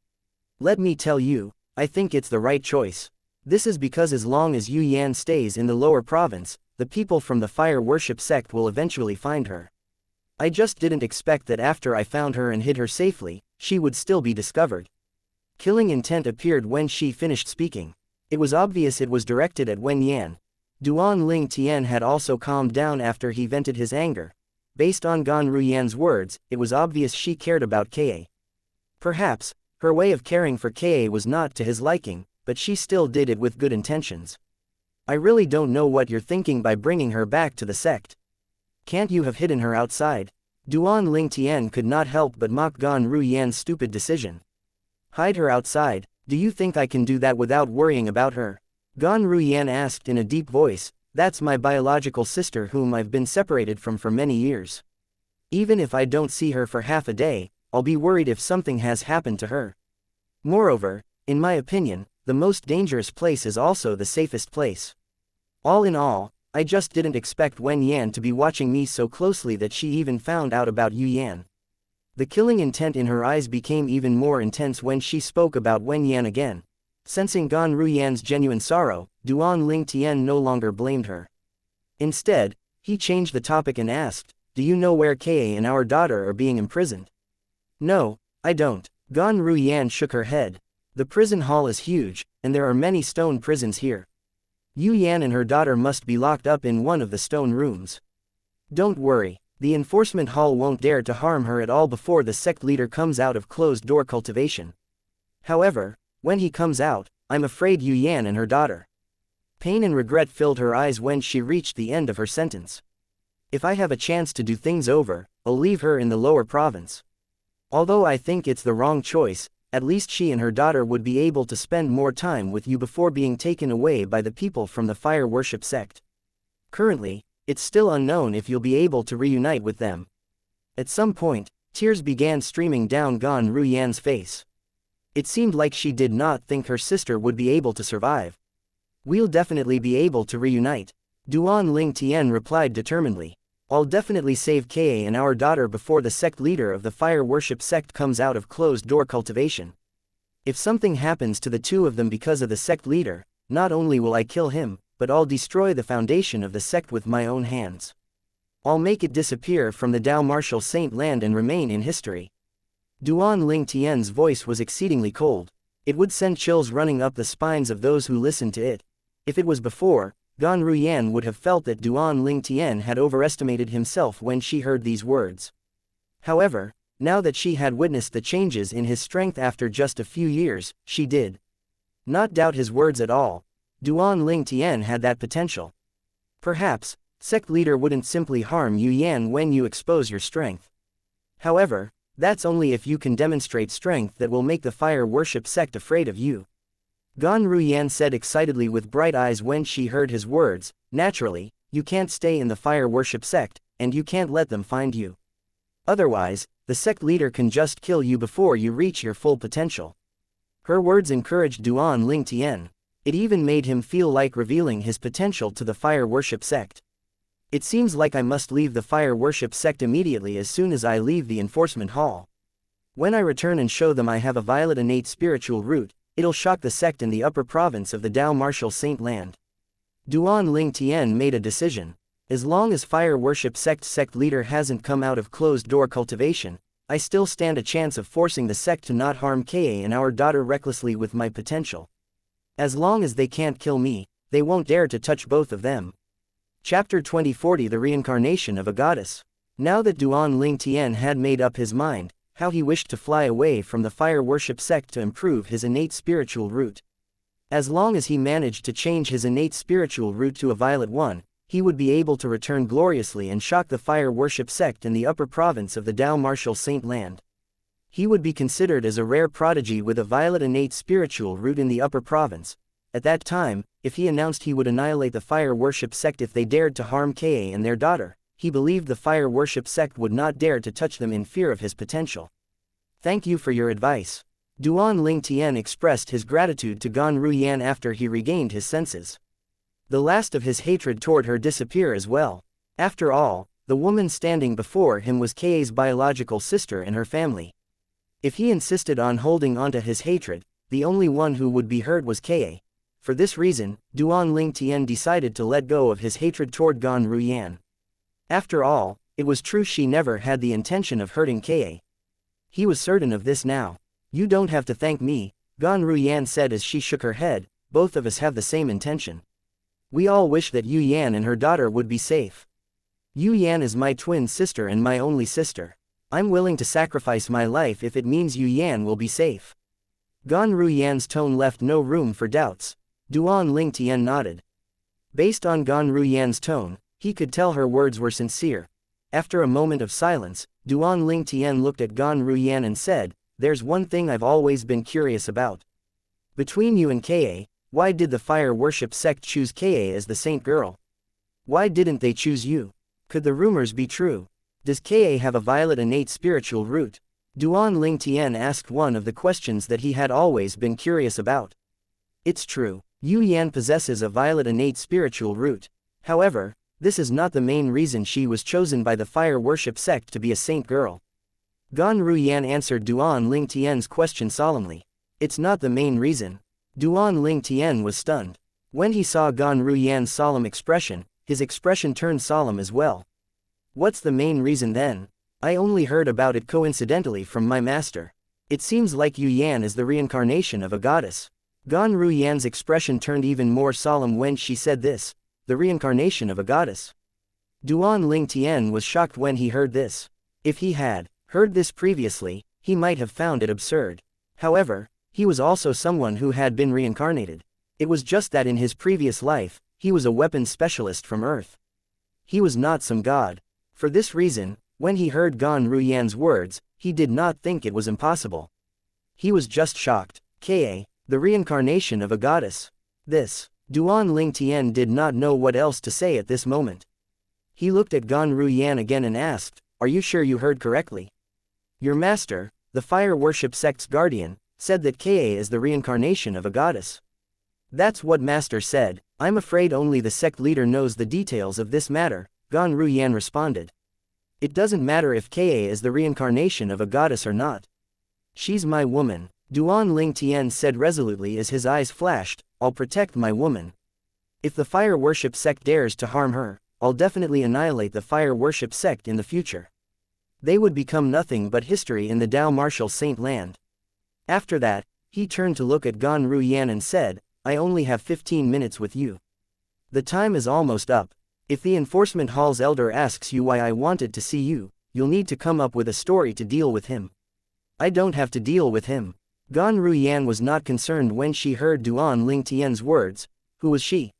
Let me tell you, I think it's the right choice. This is because as long as Yu Yan stays in the lower province, the people from the fire worship sect will eventually find her. I just didn't expect that after I found her and hid her safely, she would still be discovered. Killing intent appeared when she finished speaking. It was obvious it was directed at Wen Yan. Duan Ling Tian had also calmed down after he vented his anger. Based on Gan Ruyan's words, it was obvious she cared about Ka. Perhaps, her way of caring for Ka was not to his liking, but she still did it with good intentions. I really don't know what you're thinking by bringing her back to the sect. Can't you have hidden her outside? Duan Ling Tian could not help but mock Gan Ruyan's stupid decision. Hide her outside? Do you think I can do that without worrying about her? Gan Ruyan asked in a deep voice. That's my biological sister whom I've been separated from for many years. Even if I don't see her for half a day, I'll be worried if something has happened to her. Moreover, in my opinion, the most dangerous place is also the safest place. All in all, I just didn't expect Wen Yan to be watching me so closely that she even found out about Yu Yan. The killing intent in her eyes became even more intense when she spoke about Wen Yan again. Sensing Gan Ruyan's genuine sorrow, Duan Ling Tian no longer blamed her. Instead, he changed the topic and asked, do you know where Ka and our daughter are being imprisoned? No, I don't. Gan Ruyan shook her head. The prison hall is huge, and there are many stone prisons here. Yu Yan and her daughter must be locked up in one of the stone rooms. Don't worry, the enforcement hall won't dare to harm her at all before the sect leader comes out of closed-door cultivation. However, when he comes out, I'm afraid Yu Yan and her daughter. Pain and regret filled her eyes when she reached the end of her sentence. If I have a chance to do things over, I'll leave her in the lower province. Although I think it's the wrong choice, at least she and her daughter would be able to spend more time with you before being taken away by the people from the fire worship sect. Currently, it's still unknown if you'll be able to reunite with them. At some point, tears began streaming down Gan Ruyan's face. It seemed like she did not think her sister would be able to survive. We'll definitely be able to reunite, Duan Ling Tian replied determinedly. I'll definitely save Ka and our daughter before the sect leader of the fire worship sect comes out of closed-door cultivation. If something happens to the two of them because of the sect leader, not only will I kill him, but I'll destroy the foundation of the sect with my own hands. I'll make it disappear from the Dao Martial Saint land and remain in history. Duan Ling Tian's voice was exceedingly cold. It would send chills running up the spines of those who listened to it. If it was before, Gan Ruyan would have felt that Duan Ling Tian had overestimated himself when she heard these words. However, now that she had witnessed the changes in his strength after just a few years, she did not doubt his words at all. Duan Ling Tian had that potential. Perhaps, sect leader wouldn't simply harm Yu Yan when you expose your strength. However, that's only if you can demonstrate strength that will make the fire worship sect afraid of you. Gan Ruyan said excitedly with bright eyes when she heard his words. Naturally, you can't stay in the fire worship sect, and you can't let them find you. Otherwise, the sect leader can just kill you before you reach your full potential. Her words encouraged Duan Ling Tian. It even made him feel like revealing his potential to the fire worship sect. It seems like I must leave the fire worship sect immediately as soon as I leave the enforcement hall. When I return and show them I have a violet innate spiritual root, it'll shock the sect in the upper province of the Dao Martial Saint land. Duan Ling Tian made a decision. As long as fire worship sect leader hasn't come out of closed-door cultivation, I still stand a chance of forcing the sect to not harm Ka and our daughter recklessly with my potential. As long as they can't kill me, they won't dare to touch both of them. Chapter 2040 The Reincarnation of a Goddess. Now that Duan Ling Tian had made up his mind, how he wished to fly away from the fire worship sect to improve his innate spiritual root. As long as he managed to change his innate spiritual root to a violet one, he would be able to return gloriously and shock the fire worship sect in the upper province of the Dao Martial Saint land. He would be considered as a rare prodigy with a violet innate spiritual root in the upper province. At that time, if he announced he would annihilate the fire worship sect if they dared to harm Ka and their daughter, he believed the fire worship sect would not dare to touch them in fear of his potential. Thank you for your advice. Duan Ling Tian expressed his gratitude to Gan Ruyan after he regained his senses. The last of his hatred toward her disappeared as well. After all, the woman standing before him was Ka's biological sister and her family. If he insisted on holding onto his hatred, the only one who would be hurt was Ka. For this reason, Duan Ling Tian decided to let go of his hatred toward Gan Ruyan. After all, it was true she never had the intention of hurting Ka. He was certain of this now. You don't have to thank me, Gan Ruyan said as she shook her head. Both of us have the same intention. We all wish that Yu Yan and her daughter would be safe. Yu Yan is my twin sister and my only sister. I'm willing to sacrifice my life if it means Yu Yan will be safe. Gan Ruyan's tone left no room for doubts. Duan Ling Tian nodded. Based on Gan Ruyan's tone, he could tell her words were sincere. After a moment of silence, Duan Ling Tian looked at Gan Ruyan and said, "There's one thing I've always been curious about. Between you and Ka, why did the fire worship sect choose Ka as the saint girl? Why didn't they choose you? Could the rumors be true? Does Ka have a violet innate spiritual root?" Duan Ling Tian asked one of the questions that he had always been curious about. It's true, Yu Yan possesses a violet innate spiritual root. However, this is not the main reason she was chosen by the fire worship sect to be a saint girl. Gan Ruyan answered Duan Ling Tian's question solemnly. It's not the main reason. Duan Ling Tian was stunned. When he saw Gan Ruyan's solemn expression, his expression turned solemn as well. What's the main reason then? I only heard about it coincidentally from my master. It seems like Yu Yan is the reincarnation of a goddess. Gan Ruyan's expression turned even more solemn when she said this. The reincarnation of a goddess. Duan Ling Tian was shocked when he heard this. If he had heard this previously, he might have found it absurd. However, he was also someone who had been reincarnated. It was just that in his previous life, he was a weapons specialist from Earth. He was not some god. For this reason, when he heard Gan Ruyan's words, he did not think it was impossible. He was just shocked. Ka, the reincarnation of a goddess. This. Duan Ling Tian did not know what else to say at this moment. He looked at Gan Ruyan again and asked, "Are you sure you heard correctly? Your master, the fire worship sect's guardian, said that Ka is the reincarnation of a goddess." "That's what master said. I'm afraid only the sect leader knows the details of this matter," Gan Ruyan responded. "It doesn't matter if Ka is the reincarnation of a goddess or not. She's my woman," Duan Ling Tian said resolutely as his eyes flashed. "I'll protect my woman. If the fire worship sect dares to harm her, I'll definitely annihilate the fire worship sect in the future. They would become nothing but history in the Dao Martial Saint land." After that, he turned to look at Gan Ruyan and said, "I only have 15 minutes with you. The time is almost up. If the enforcement hall's elder asks you why I wanted to see you, you'll need to come up with a story to deal with him." "I don't have to deal with him." Gan Ruyan was not concerned when she heard Duan Ling Tian's words. Who was she?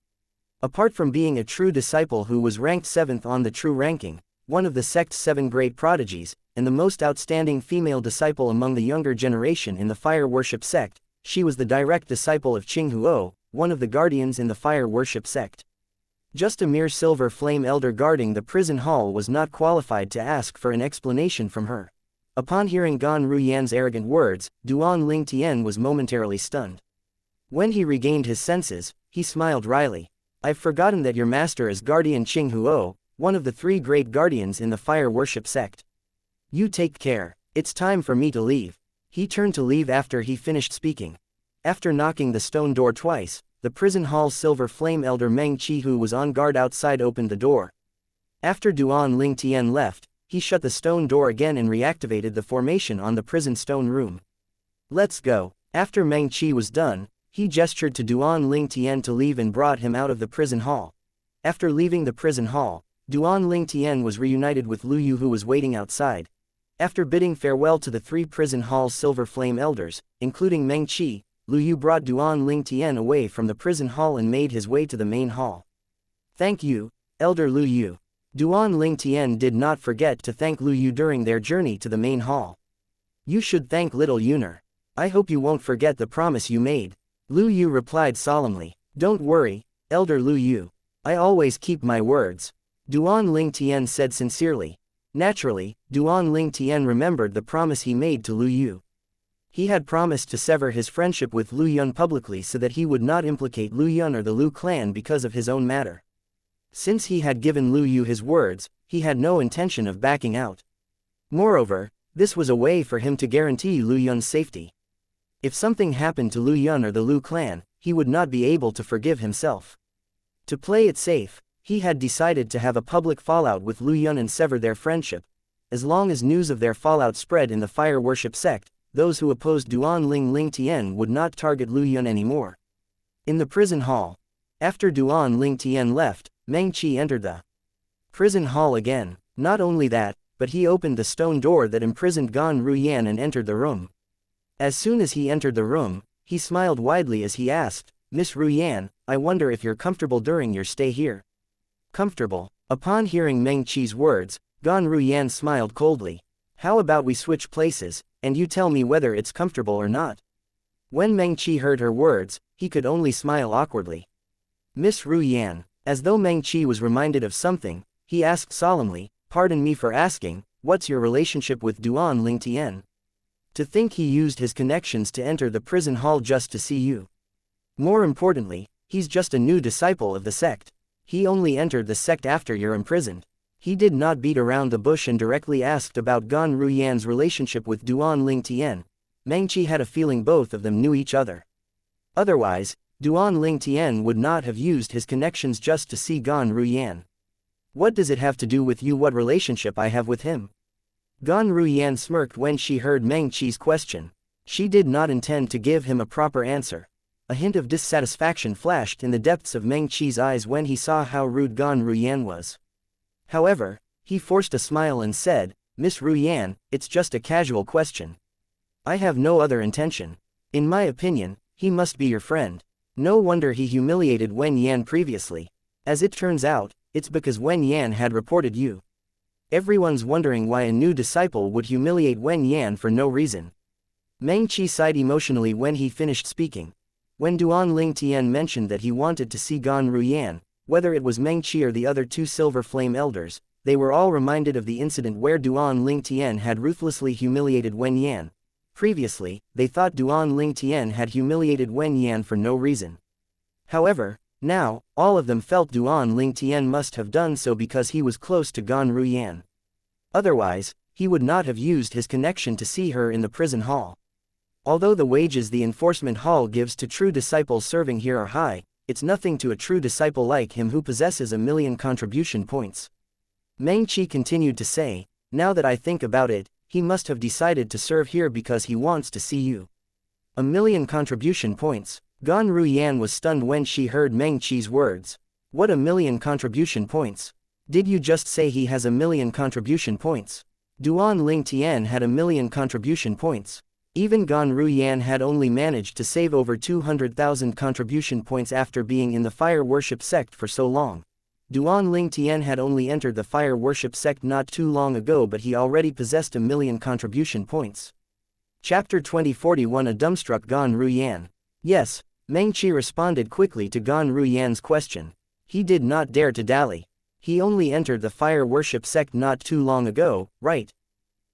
Apart from being a true disciple who was ranked 7th on the true ranking, one of the sect's 7 great prodigies, and the most outstanding female disciple among the younger generation in the fire worship sect, she was the direct disciple of Qing Huo, one of the guardians in the fire worship sect. Just a mere silver flame elder guarding the prison hall was not qualified to ask for an explanation from her. Upon hearing Gan Ruyan's arrogant words, Duan Ling Tian was momentarily stunned. When he regained his senses, he smiled wryly. "I've forgotten that your master is guardian Qing Huo, one of the 3 great guardians in the fire worship sect. You take care. It's time for me to leave." He turned to leave after he finished speaking. After knocking the stone door twice, the prison hall's silver flame elder Meng Qi, who was on guard outside, opened the door. After Duan Ling Tian left, he shut the stone door again and reactivated the formation on the prison stone room. "Let's go." After Meng Qi was done, he gestured to Duan Ling Tian to leave and brought him out of the prison hall. After leaving the prison hall, Duan Ling Tian was reunited with Lu Yu, who was waiting outside. After bidding farewell to the 3 prison hall's silver flame elders, including Meng Qi, Lu Yu brought Duan Ling Tian away from the prison hall and made his way to the main hall. "Thank you, Elder Lu Yu." Duan Ling Tian did not forget to thank Lu Yu during their journey to the main hall. "You should thank little Yuner. I hope you won't forget the promise you made." Lu Yu replied solemnly. "Don't worry, Elder Lu Yu. I always keep my words," Duan Ling Tian said sincerely. Naturally, Duan Ling Tian remembered the promise he made to Lu Yu. He had promised to sever his friendship with Lu Yun publicly so that he would not implicate Lu Yun or the Lu clan because of his own matter. Since he had given Lu Yu his words, he had no intention of backing out. Moreover, this was a way for him to guarantee Lu Yun's safety. If something happened to Lu Yun or the Lu clan, he would not be able to forgive himself. To play it safe, he had decided to have a public fallout with Lu Yun and sever their friendship. As long as news of their fallout spread in the fire worship sect, those who opposed Duan Ling Tian would not target Lu Yun anymore. In the prison hall. After Duan Ling Tian left, Meng Qi entered the prison hall again. Not only that, but he opened the stone door that imprisoned Gan Ruyan and entered the room. As soon as he entered the room, he smiled widely as he asked, "Miss Ruyan, I wonder if you're comfortable during your stay here." "Comfortable?" Upon hearing Meng Qi's words, Gan Ruyan smiled coldly. "How about we switch places, and you tell me whether it's comfortable or not?" When Meng Qi heard her words, he could only smile awkwardly. "Miss Ruyan," as though Meng Qi was reminded of something, he asked solemnly, "Pardon me for asking, what's your relationship with Duan Ling Tian? To think he used his connections to enter the prison hall just to see you. More importantly, he's just a new disciple of the sect. He only entered the sect after you're imprisoned." He did not beat around the bush and directly asked about Gan Ruyan's relationship with Duan Ling Tian. Meng Qi had a feeling both of them knew each other. Otherwise, Duan Ling Tian would not have used his connections just to see Gan Ruyan. "What does it have to do with you what relationship I have with him?" Gan Ruyan smirked when she heard Meng Qi's question. She did not intend to give him a proper answer. A hint of dissatisfaction flashed in the depths of Meng Qi's eyes when he saw how rude Gan Ruyan was. However, he forced a smile and said, "Miss Ru Yan, it's just a casual question. I have no other intention. In my opinion, he must be your friend. No wonder he humiliated Wen Yan previously. As it turns out, it's because Wen Yan had reported you. Everyone's wondering why a new disciple would humiliate Wen Yan for no reason." Meng Qi sighed emotionally when he finished speaking. When Duan Ling Tian mentioned that he wanted to see Gan Ru Yan, whether it was Meng Qi or the other two Silver Flame Elders, they were all reminded of the incident where Duan Ling Tian had ruthlessly humiliated Wen Yan. Previously, they thought Duan Ling Tian had humiliated Wen Yan for no reason. However, now, all of them felt Duan Ling Tian must have done so because he was close to Gan Ru Yan. Otherwise, he would not have used his connection to see her in the prison hall. Although the wages the enforcement hall gives to true disciples serving here are high, it's nothing to a true disciple like him who possesses 1,000,000 contribution points. Meng Qi continued to say, "Now that I think about it, he must have decided to serve here because he wants to see you." 1,000,000 contribution points. Gan Ru Yan was stunned when she heard Meng Qi's words. What 1,000,000 contribution points? Did you just say he has 1,000,000 contribution points? Duan Ling Tian had 1,000,000 contribution points. Even Gan Ru Yan had only managed to save over 200,000 contribution points after being in the fire worship sect for so long. Duan Ling Tian had only entered the fire worship sect not too long ago, but he already possessed 1,000,000 contribution points. Chapter 2041 A dumbstruck Gan Ru Yan. Yes, Meng Qi responded quickly to Gan Ru Yan's question. He did not dare to dally. He only entered the fire worship sect not too long ago, right?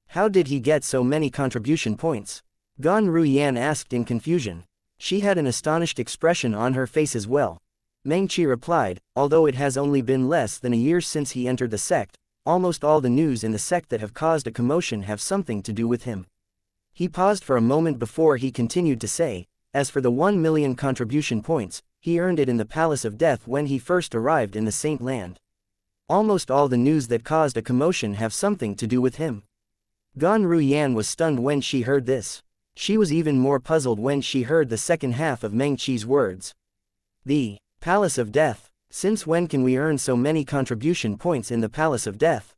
How did he get so many contribution points? Gan Ru Yan asked in confusion. She had an astonished expression on her face as well. Meng Qi replied, "Although it has only been less than a year since he entered the sect, almost all the news in the sect that have caused a commotion have something to do with him." He paused for a moment before he continued to say, "As for the 1,000,000 contribution points, he earned it in the Palace of Death when he first arrived in the Saint Land. Almost all the news that caused a commotion have something to do with him." Gan Ru Yan was stunned when she heard this. She was even more puzzled when she heard the second half of Meng Qi's words. The Palace of Death. Since when can we earn so many contribution points in the Palace of Death?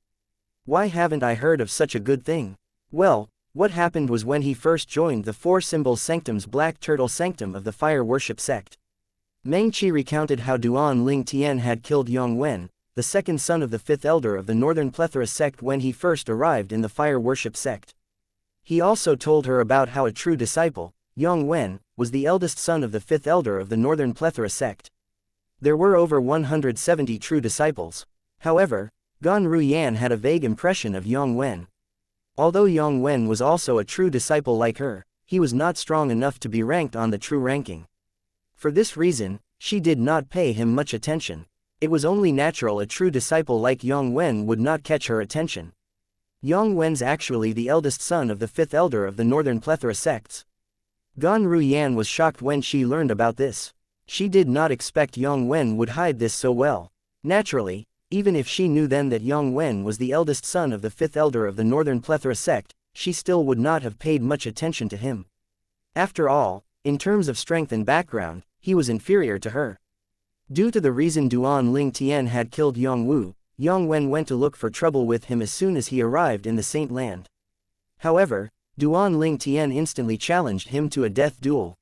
Why haven't I heard of such a good thing? Well, what happened was when he first joined the Four Symbols Sanctum's Black Turtle Sanctum of the Fire Worship Sect. Meng Qi recounted how Duan Ling Tian had killed Yong Wen, the second son of the fifth elder of the Northern Plethora sect when he first arrived in the Fire Worship sect. He also told her about how a true disciple, Yong Wen, was the eldest son of the fifth elder of the Northern Plethora sect. There were over 170 true disciples. However, Gan Ru Yan had a vague impression of Yong Wen. Although Yong Wen was also a true disciple like her, he was not strong enough to be ranked on the true ranking. For this reason, she did not pay him much attention. It was only natural a true disciple like Yong Wen would not catch her attention. Yong Wen's actually the eldest son of the fifth elder of the Northern Plethora sects. Gan Ru Yan was shocked when she learned about this. She did not expect Yong Wen would hide this so well. Naturally, even if she knew then that Yong Wen was the eldest son of the fifth elder of the Northern Plethora sect, she still would not have paid much attention to him. After all, in terms of strength and background, he was inferior to her. Due to the reason Duan Ling Tian had killed Yong Wu, Yong Wen went to look for trouble with him as soon as he arrived in the Saint Land. However, Duan Ling Tian instantly challenged him to a death duel.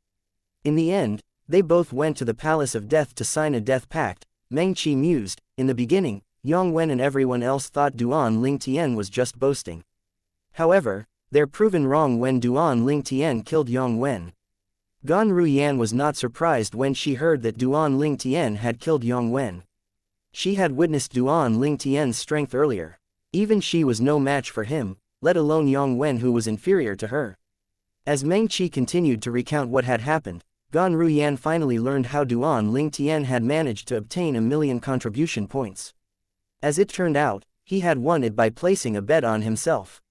In the end, they both went to the Palace of Death to sign a death pact. Meng Qi mused, in the beginning, Yong Wen and everyone else thought Duan Ling Tian was just boasting. However, they're proven wrong when Duan Ling Tian killed Yong Wen. Gan Ru Yan was not surprised when she heard that Duan Ling Tian had killed Yong Wen. She had witnessed Duan Ling Tian's strength earlier. Even she was no match for him, let alone Yong Wen who was inferior to her. As Meng Qi continued to recount what had happened, Gan Ru Yan finally learned how Duan Ling Tian had managed to obtain 1,000,000 contribution points. As it turned out, he had won it by placing a bet on himself.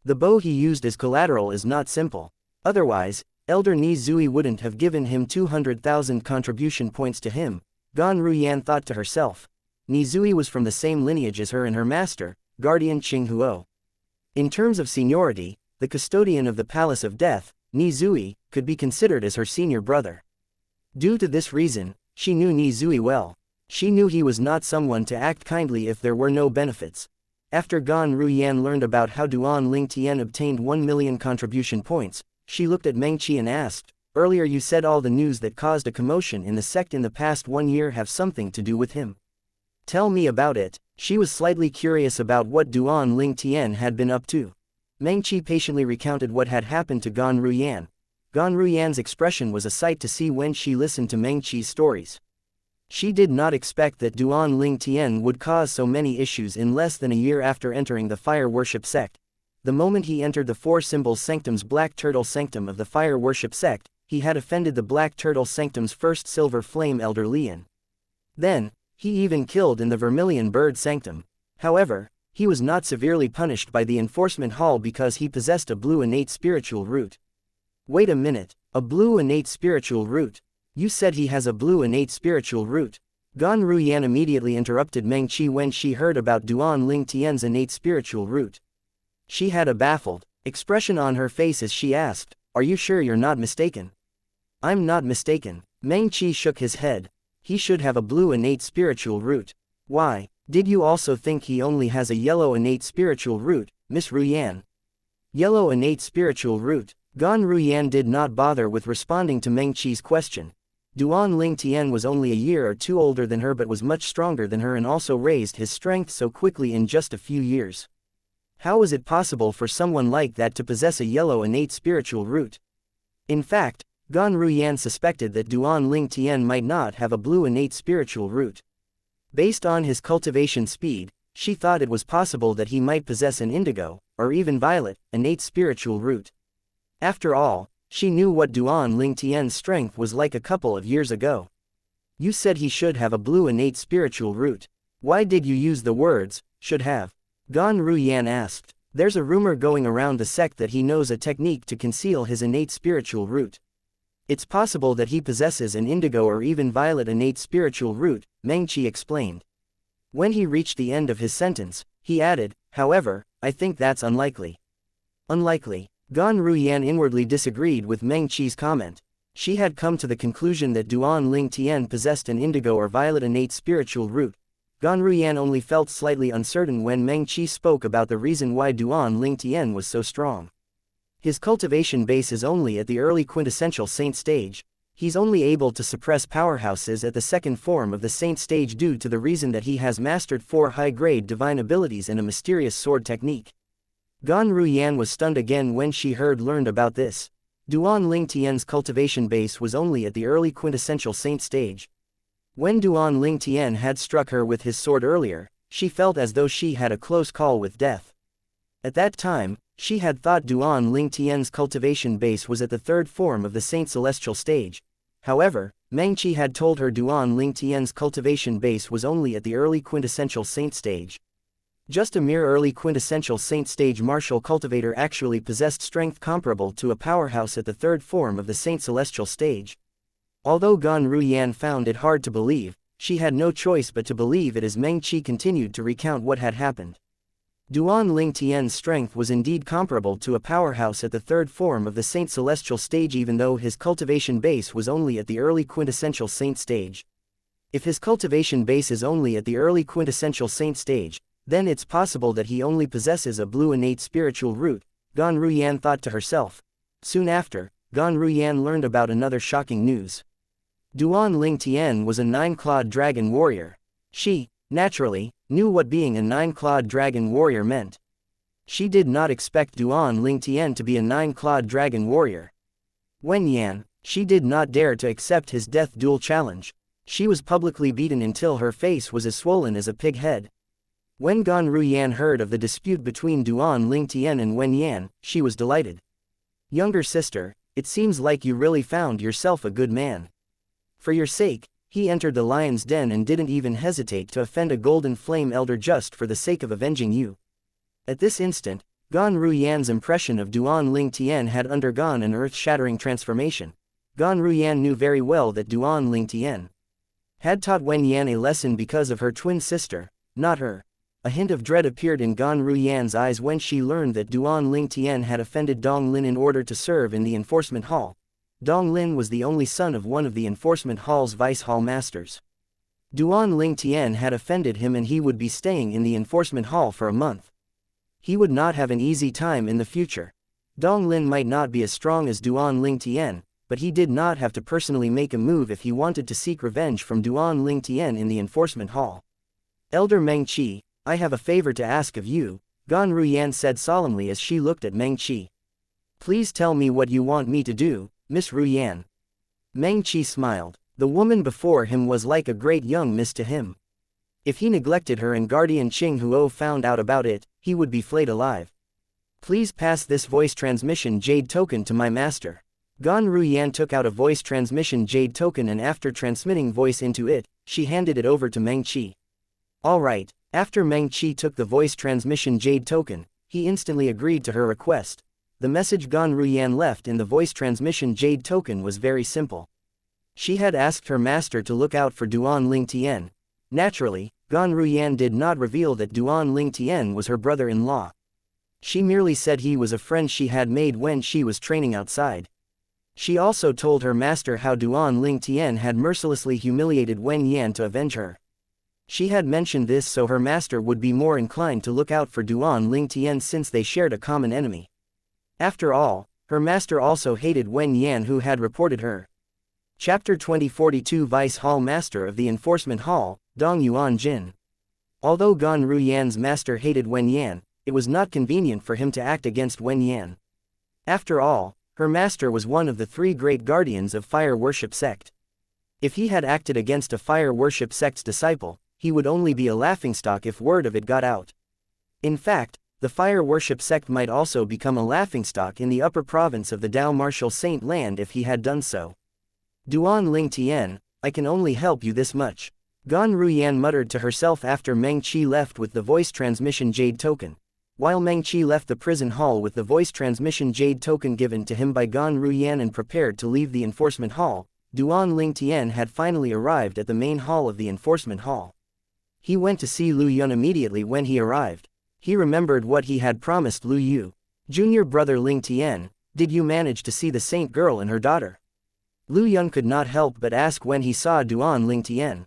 The bow he used as collateral is not simple. Otherwise, Elder Ni Zui wouldn't have given him 200,000 contribution points to him. Gan Ru Yan thought to herself. Ni Zui was from the same lineage as her and her master, Guardian Qing Huo. In terms of seniority, the custodian of the Palace of Death, Ni Zui, could be considered as her senior brother. Due to this reason, she knew Ni Zui well. She knew he was not someone to act kindly if there were no benefits. After Gan Ruyan learned about how Duan Ling Tian obtained 1 million contribution points, she looked at Meng Qi and asked, "Earlier you said all the news that caused a commotion in the sect in the past 1 year have something to do with him. Tell me about it." She was slightly curious about what Duan Ling Tian had been up to. Meng Qi patiently recounted what had happened to Gan Ruyan. Gan Ruyan's expression was a sight to see when she listened to Meng Qi's stories. She did not expect that Duan Ling Tian would cause so many issues in less than a year after entering the fire worship sect. The moment he entered the Four Symbols Sanctum's Black Turtle Sanctum of the fire worship sect, he had offended the Black Turtle Sanctum's first Silver Flame Elder Lian. Then, he even killed in the Vermilion Bird Sanctum. However, he was not severely punished by the Enforcement Hall because he possessed a blue innate spiritual root. Wait a minute, a blue innate spiritual root? You said he has a blue innate spiritual root. Gan Ruyan immediately interrupted Meng Qi when she heard about Duan Ling Tian's innate spiritual root. She had a baffled expression on her face as she asked, "Are you sure you're not mistaken?" "I'm not mistaken." Meng Qi shook his head. "He should have a blue innate spiritual root." "Why, did you also think he only has a yellow innate spiritual root, Miss Ruyan?" "Yellow innate spiritual root?" Gan Ruyan did not bother with responding to Meng Qi's question. Duan Ling Tian was only a year or two older than her but was much stronger than her and also raised his strength so quickly in just a few years. How was it possible for someone like that to possess a yellow innate spiritual root? In fact, Gan Ruyan suspected that Duan Ling Tian might not have a blue innate spiritual root. Based on his cultivation speed, she thought it was possible that he might possess an indigo, or even violet, innate spiritual root. After all, she knew what Duan Ling Tian's strength was like a couple of years ago. "You said he should have a blue innate spiritual root. Why did you use the words, should have?" Gan Ruyan asked. "There's a rumor going around the sect that he knows a technique to conceal his innate spiritual root. It's possible that he possesses an indigo or even violet innate spiritual root," Meng Qi explained. When he reached the end of his sentence, he added, "However, I think that's unlikely." Unlikely? Gan Ruyan inwardly disagreed with Meng Qi's comment. She had come to the conclusion that Duan Ling Tian possessed an indigo or violet innate spiritual root. Gan Ruyan only felt slightly uncertain when Meng Qi spoke about the reason why Duan Ling Tian was so strong. His cultivation base is only at the early quintessential saint stage. He's only able to suppress powerhouses at the second form of the saint stage due to the reason that he has mastered 4 high-grade divine abilities and a mysterious sword technique. Gan Ruyan was stunned again when she learned about this. Duan Ling Tian's cultivation base was only at the early quintessential saint stage. When Duan Ling Tian had struck her with his sword earlier, she felt as though she had a close call with death. At that time, she had thought Duan Ling Tian's cultivation base was at the third form of the Saint Celestial stage. However, Meng Qi had told her Duan Ling Tian's cultivation base was only at the early quintessential saint stage. Just a mere early quintessential saint stage martial cultivator actually possessed strength comparable to a powerhouse at the third form of the Saint Celestial stage. Although Gan Ruyan found it hard to believe, she had no choice but to believe it as Meng Qi continued to recount what had happened. Duan Ling Tian's strength was indeed comparable to a powerhouse at the third form of the Saint Celestial stage even though his cultivation base was only at the early quintessential saint stage. If his cultivation base is only at the early quintessential saint stage, then it's possible that he only possesses a blue innate spiritual root, Gan Ruyan thought to herself. Soon after, Gan Ruyan learned about another shocking news. Duan Ling Tian was a 9-clawed dragon warrior. She, naturally, knew what being a 9-clawed dragon warrior meant. She did not expect Duan Ling Tian to be a 9-clawed dragon warrior. Wen Yan, she did not dare to accept his death duel challenge. She was publicly beaten until her face was as swollen as a pig head. When Gan Ruyan heard of the dispute between Duan Ling Tian and Wen Yan, she was delighted. "Younger sister, it seems like you really found yourself a good man. For your sake, he entered the lion's den and didn't even hesitate to offend a golden flame elder just for the sake of avenging you." At this instant, Gan Ruyan's impression of Duan Ling Tian had undergone an earth-shattering transformation. Gan Ruyan knew very well that Duan Ling Tian had taught Wen Yan a lesson because of her twin sister, not her. A hint of dread appeared in Gan Ruyan's eyes when she learned that Duan Ling Tian had offended Dong Lin in order to serve in the Enforcement Hall. Dong Lin was the only son of one of the Enforcement Hall's Vice Hall Masters. Duan Ling Tian had offended him and he would be staying in the enforcement hall for a month. He would not have an easy time in the future. Dong Lin might not be as strong as Duan Ling Tian, but he did not have to personally make a move if he wanted to seek revenge from Duan Ling Tian in the enforcement hall. Elder Meng Qi, I have a favor to ask of you, Gan Ruyan said solemnly as she looked at Meng Qi. Please tell me what you want me to do, Miss Ruyan. Meng Qi smiled. The woman before him was like a great young miss to him. If he neglected her and guardian Qing Huo found out about it, he would be flayed alive. Please pass this voice transmission jade token to my master. Gan Ruyan took out a voice transmission jade token and after transmitting voice into it, she handed it over to Meng Qi. Alright, after Meng Qi took the voice transmission jade token, he instantly agreed to her request. The message Gan Ruyan left in the voice transmission jade token was very simple. She had asked her master to look out for Duan Ling Tian. Naturally, Gan Ruyan did not reveal that Duan Ling Tian was her brother-in-law. She merely said he was a friend she had made when she was training outside. She also told her master how Duan Ling Tian had mercilessly humiliated Wen Yan to avenge her. She had mentioned this so her master would be more inclined to look out for Duan Ling Tian since they shared a common enemy. After all, her master also hated Wen Yan who had reported her. Chapter 2042 Vice Hall Master of the Enforcement Hall, Dong Yuan Jin. Although Gan Ruyan's master hated Wen Yan, it was not convenient for him to act against Wen Yan. After all, her master was one of the three great guardians of fire worship sect. If he had acted against a fire worship sect's disciple, he would only be a laughingstock if word of it got out. In fact, the fire worship sect might also become a laughingstock in the upper province of the Dao Martial Saint Land if he had done so. Duan Ling Tian, I can only help you this much. Gan Ruyan muttered to herself after Meng Qi left with the voice transmission jade token. While Meng Qi left the prison hall with the voice transmission jade token given to him by Gan Ruyan and prepared to leave the enforcement hall, Duan Ling Tian had finally arrived at the main hall of the enforcement hall. He went to see Lu Yun immediately when he arrived. He remembered what he had promised Lu Yu. Junior brother Ling Tian, did you manage to see the saint girl and her daughter? Lu Yun could not help but ask when he saw Duan Ling Tian.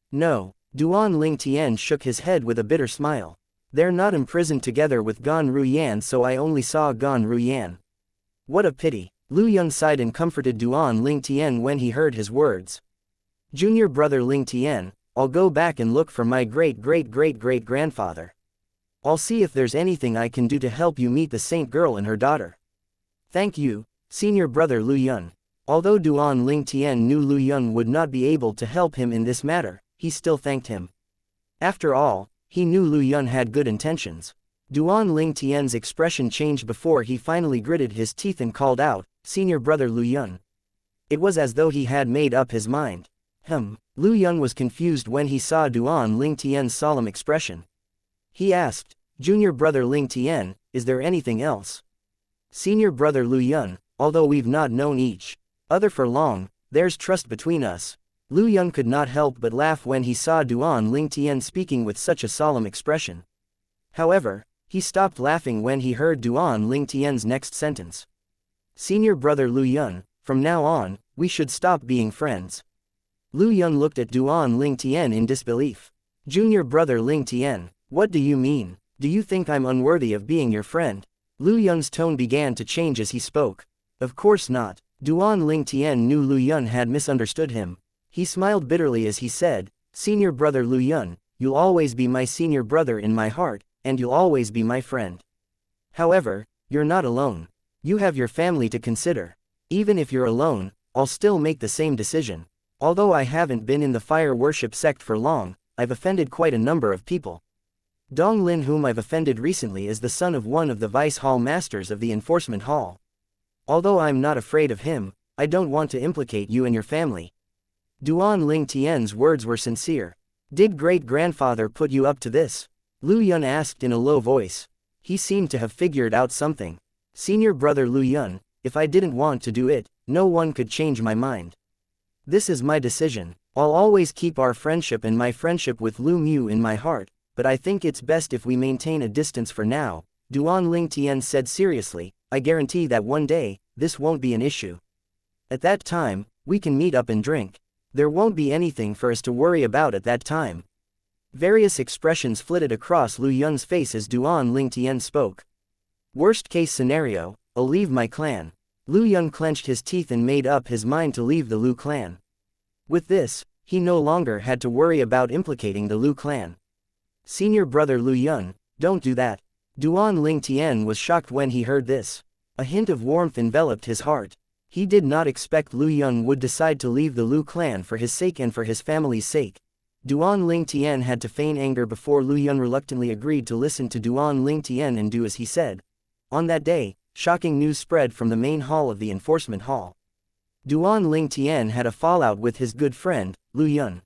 No, Duan Ling Tian shook his head with a bitter smile. They're not imprisoned together with Gan Ruyan so I only saw Gan Ruyan. What a pity. Lu Yun sighed and comforted Duan Ling Tian when he heard his words. Junior brother Ling Tian, I'll go back and look for my great-great-great-great-grandfather. I'll see if there's anything I can do to help you meet the saint girl and her daughter. Thank you, senior brother Lu Yun. Although Duan Ling Tian knew Lu Yun would not be able to help him in this matter, he still thanked him. After all, he knew Lu Yun had good intentions. Duan Ling Tian's expression changed before he finally gritted his teeth and called out, "Senior brother Lu Yun." It was as though he had made up his mind. Lu Yun was confused when he saw Duan Ling Tian's solemn expression. He asked, "Junior brother Ling Tian, is there anything else?" "Senior brother Lu Yun, although we've not known each other for long, there's trust between us." Lu Yun could not help but laugh when he saw Duan Ling Tian speaking with such a solemn expression. However, he stopped laughing when he heard Duan Ling Tian's next sentence. "Senior brother Lu Yun, from now on, we should stop being friends." Lu Yun looked at Duan Ling Tian in disbelief. "Junior brother Ling Tian, what do you mean? Do you think I'm unworthy of being your friend?" Lu Yun's tone began to change as he spoke. Of course not. Duan Ling Tian knew Lu Yun had misunderstood him. He smiled bitterly as he said, "Senior brother Lu Yun, you'll always be my senior brother in my heart, and you'll always be my friend. However, you're not alone. You have your family to consider. Even if you're alone, I'll still make the same decision. Although I haven't been in the fire worship sect for long, I've offended quite a number of people. Dong Lin whom I've offended recently is the son of one of the vice hall masters of the enforcement hall. Although I'm not afraid of him, I don't want to implicate you and your family." Duan Ling Tian's words were sincere. "Did great-grandfather put you up to this?" Lu Yun asked in a low voice. He seemed to have figured out something. "Senior brother Lu Yun, if I didn't want to do it, no one could change my mind. This is my decision. I'll always keep our friendship and my friendship with Lu Mu in my heart, but I think it's best if we maintain a distance for now," Duan Ling Tian said seriously. "I guarantee that one day, this won't be an issue. At that time, we can meet up and drink." There won't be anything for us to worry about at that time. Various expressions flitted across Lu Yun's face as Duan Ling Tian spoke. Worst case scenario, I'll leave my clan. Lu Yun clenched his teeth and made up his mind to leave the Lu clan. With this, he no longer had to worry about implicating the Lu clan. Senior brother Lu Yun, don't do that. Duan Ling Tian was shocked when he heard this. A hint of warmth enveloped his heart. He did not expect Lu Yun would decide to leave the Lu clan for his sake and for his family's sake. Duan Ling Tian had to feign anger before Lu Yun reluctantly agreed to listen to Duan Ling Tian and do as he said. On that day, shocking news spread from the main hall of the enforcement hall. Duan Ling Tian had a fallout with his good friend, Lu Yun.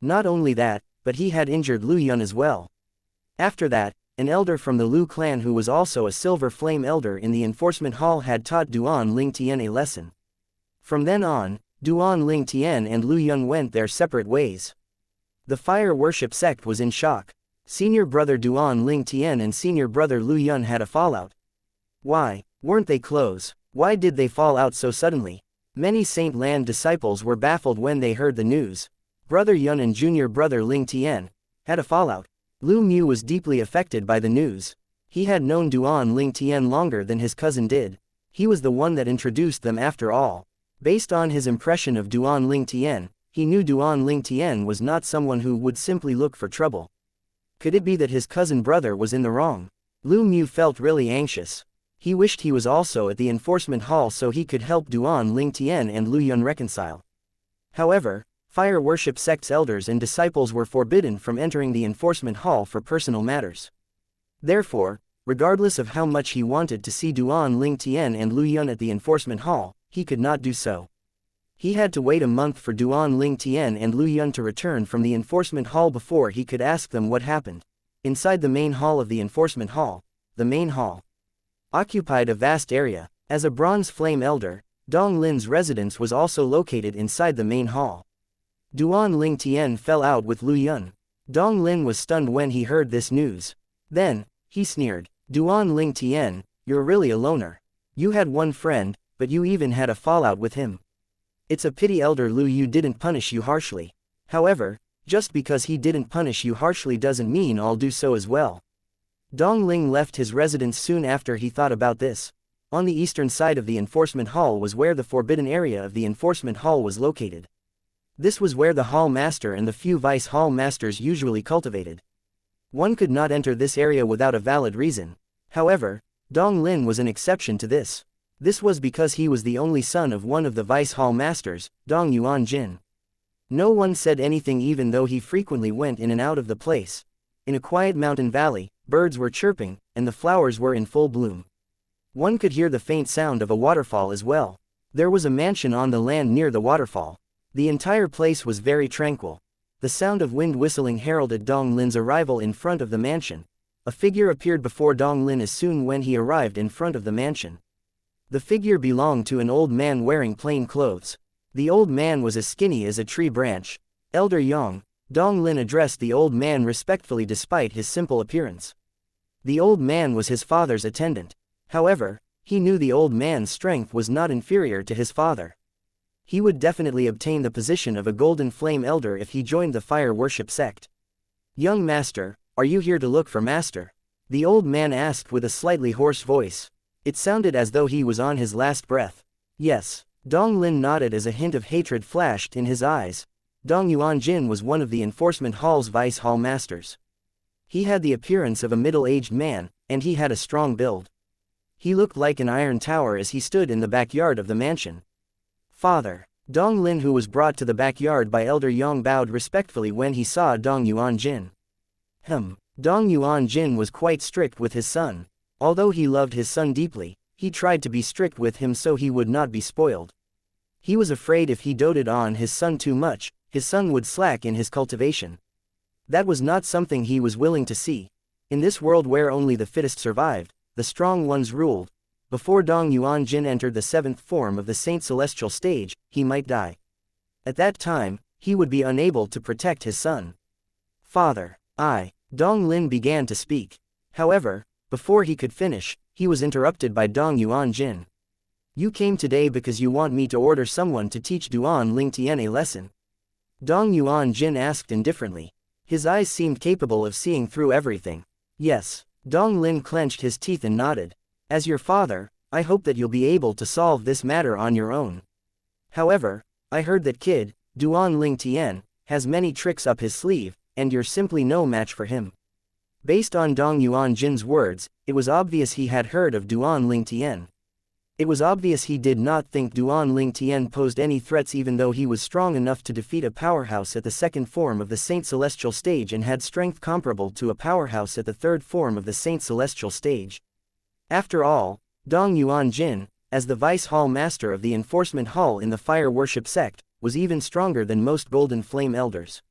Not only that, but he had injured Lu Yun as well. After that, an elder from the Lu clan who was also a silver flame elder in the enforcement hall had taught Duan Ling Tian a lesson. From then on, Duan Ling Tian and Lu Yun went their separate ways. The fire worship sect was in shock. Senior brother Duan Ling Tian and senior brother Lu Yun had a fallout. Why, weren't they close? Why did they fall out so suddenly? Many Saint Land disciples were baffled when they heard the news. Brother Yun and junior brother Ling Tian had a fallout. Lu Mu was deeply affected by the news. He had known Duan Ling Tian longer than his cousin did. He was the one that introduced them after all. Based on his impression of Duan Ling Tian, he knew Duan Ling Tian was not someone who would simply look for trouble. Could it be that his cousin brother was in the wrong? Lu Mu felt really anxious. He wished he was also at the enforcement hall so he could help Duan Ling Tian and Lu Yun reconcile. However, fire worship sect's elders and disciples were forbidden from entering the enforcement hall for personal matters. Therefore, regardless of how much he wanted to see Duan Ling Tian and Lu Yun at the enforcement hall, he could not do so. He had to wait a month for Duan Ling Tian and Lu Yun to return from the enforcement hall before he could ask them what happened. Inside the main hall of the enforcement hall, the main hall occupied a vast area. As a bronze flame elder, Dong Lin's residence was also located inside the main hall. Duan Ling Tian fell out with Lu Yun. Dong Lin was stunned when he heard this news. Then, he sneered. Duan Ling Tian, you're really a loner. You had one friend, but you even had a fallout with him. It's a pity Elder Lu Yu didn't punish you harshly. However, just because he didn't punish you harshly doesn't mean I'll do so as well. Dong Ling left his residence soon after he thought about this. On the eastern side of the enforcement hall was where the forbidden area of the enforcement hall was located. This was where the hall master and the few vice hall masters usually cultivated. One could not enter this area without a valid reason. However, Dong Lin was an exception to this. This was because he was the only son of one of the vice hall masters, Dong Yuan Jin. No one said anything even though he frequently went in and out of the place. In a quiet mountain valley, birds were chirping, and the flowers were in full bloom. One could hear the faint sound of a waterfall as well. There was a mansion on the land near the waterfall. The entire place was very tranquil. The sound of wind whistling heralded Dong Lin's arrival in front of the mansion. A figure appeared before Dong Lin as soon when he arrived in front of the mansion. The figure belonged to an old man wearing plain clothes. The old man was as skinny as a tree branch. Elder Yang, Dong Lin addressed the old man respectfully despite his simple appearance. The old man was his father's attendant. However, he knew the old man's strength was not inferior to his father. He would definitely obtain the position of a golden flame elder if he joined the fire worship sect. Young master, are you here to look for master? The old man asked with a slightly hoarse voice. It sounded as though he was on his last breath. Yes. Dong Lin nodded as a hint of hatred flashed in his eyes. Dong Yuan Jin was one of the enforcement hall's vice hall masters. He had the appearance of a middle-aged man, and he had a strong build. He looked like an iron tower as he stood in the backyard of the mansion. Father. Dong Lin, who was brought to the backyard by Elder Yang, bowed respectfully when he saw Dong Yuan Jin. Dong Yuan Jin was quite strict with his son. Although he loved his son deeply, he tried to be strict with him so he would not be spoiled. He was afraid if he doted on his son too much, his son would slack in his cultivation. That was not something he was willing to see. In this world where only the fittest survived, the strong ones ruled. Before Dong Yuan Jin entered the seventh form of the Saint Celestial stage, he might die. At that time, he would be unable to protect his son. Father. Dong Lin began to speak. However, before he could finish, he was interrupted by Dong Yuan Jin. You came today because you want me to order someone to teach Duan Ling Tian a lesson. Dong Yuan-jin asked indifferently. His eyes seemed capable of seeing through everything. Yes. Dong Lin clenched his teeth and nodded. As your father, I hope that you'll be able to solve this matter on your own. However, I heard that kid, Duan Ling Tian, has many tricks up his sleeve, and you're simply no match for him. Based on Dong Yuan-jin's words, it was obvious he had heard of Duan Ling Tian. It was obvious he did not think Duan Ling Tian posed any threats, even though he was strong enough to defeat a powerhouse at the second form of the Saint Celestial stage and had strength comparable to a powerhouse at the third form of the Saint Celestial stage. After all, Dong Yuan-jin, as the Vice Hall Master of the Enforcement Hall in the Fire Worship sect, was even stronger than most Golden Flame Elders.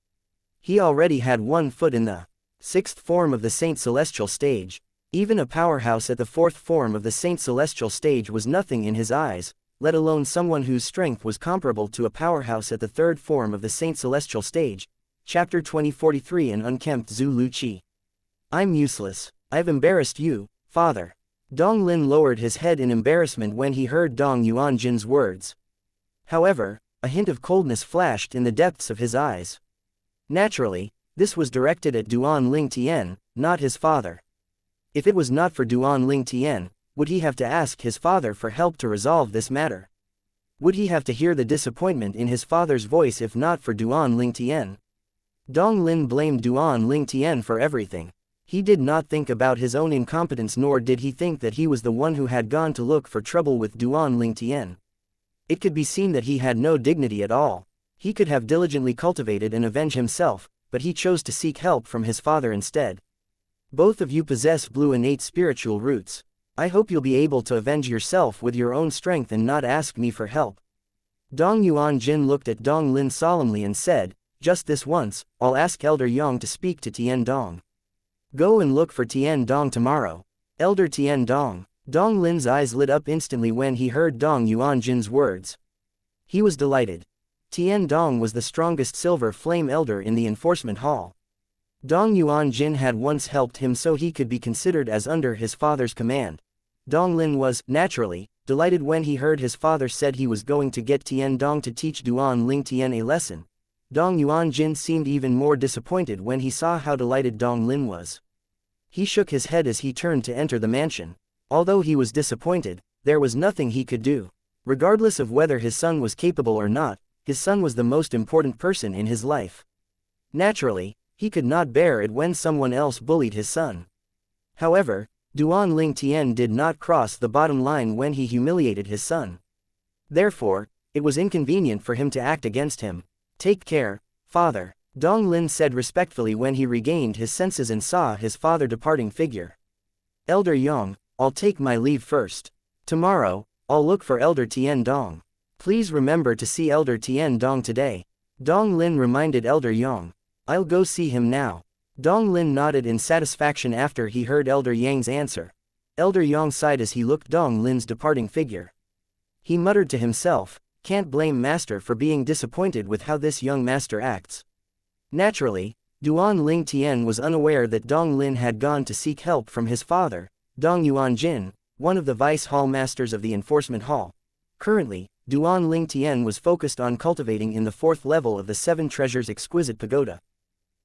He already had one foot in the sixth form of the Saint Celestial stage. Even a powerhouse at the fourth form of the Saint Celestial stage was nothing in his eyes, let alone someone whose strength was comparable to a powerhouse at the third form of the Saint Celestial stage. Chapter 2043. An unkempt Zhu Lu Qi. I'm useless. I've embarrassed you, father. Dong Lin lowered his head in embarrassment when he heard Dong Yuan-jin's words. However, a hint of coldness flashed in the depths of his eyes. Naturally, this was directed at Duan Ling Tian, not his father. If it was not for Duan Ling Tian, would he have to ask his father for help to resolve this matter? Would he have to hear the disappointment in his father's voice if not for Duan Ling Tian? Dong Lin blamed Duan Ling Tian for everything. He did not think about his own incompetence, nor did he think that he was the one who had gone to look for trouble with Duan Ling Tian. It could be seen that he had no dignity at all. He could have diligently cultivated and avenged himself, but he chose to seek help from his father instead. Both of you possess blue innate spiritual roots. I hope you'll be able to avenge yourself with your own strength and not ask me for help. Dong Yuan-jin looked at Dong Lin solemnly and said, just this once, I'll ask Elder Yang to speak to Tian Dong. Go and look for Tian Dong tomorrow. Elder Tian Dong. Dong Lin's eyes lit up instantly when he heard Dong Yuan-jin's words. He was delighted. Tian Dong was the strongest silver flame elder in the enforcement hall. Dong Yuan-jin had once helped him, so he could be considered as under his father's command. Dong Lin was, naturally, delighted when he heard his father said he was going to get Tian Dong to teach Duan Ling Tian a lesson. Dong Yuan-jin seemed even more disappointed when he saw how delighted Dong Lin was. He shook his head as he turned to enter the mansion. Although he was disappointed, there was nothing he could do. Regardless of whether his son was capable or not, his son was the most important person in his life. Naturally, he could not bear it when someone else bullied his son. However, Duan Ling Tian did not cross the bottom line when he humiliated his son. Therefore, it was inconvenient for him to act against him. Take care, father, Dong Lin said respectfully when he regained his senses and saw his father departing figure. Elder Yang, I'll take my leave first. Tomorrow, I'll look for Elder Tian Dong. Please remember to see Elder Tian Dong today. Dong Lin reminded Elder Yang. I'll go see him now. Dong Lin nodded in satisfaction after he heard Elder Yang's answer. Elder Yang sighed as he looked Dong Lin's departing figure. He muttered to himself, can't blame Master for being disappointed with how this young master acts. Naturally, Duan Ling Tian was unaware that Dong Lin had gone to seek help from his father, Dong Yuan-jin, one of the vice hall masters of the enforcement hall. Currently, Duan Ling Tian was focused on cultivating in the fourth level of the Seven Treasures Exquisite Pagoda.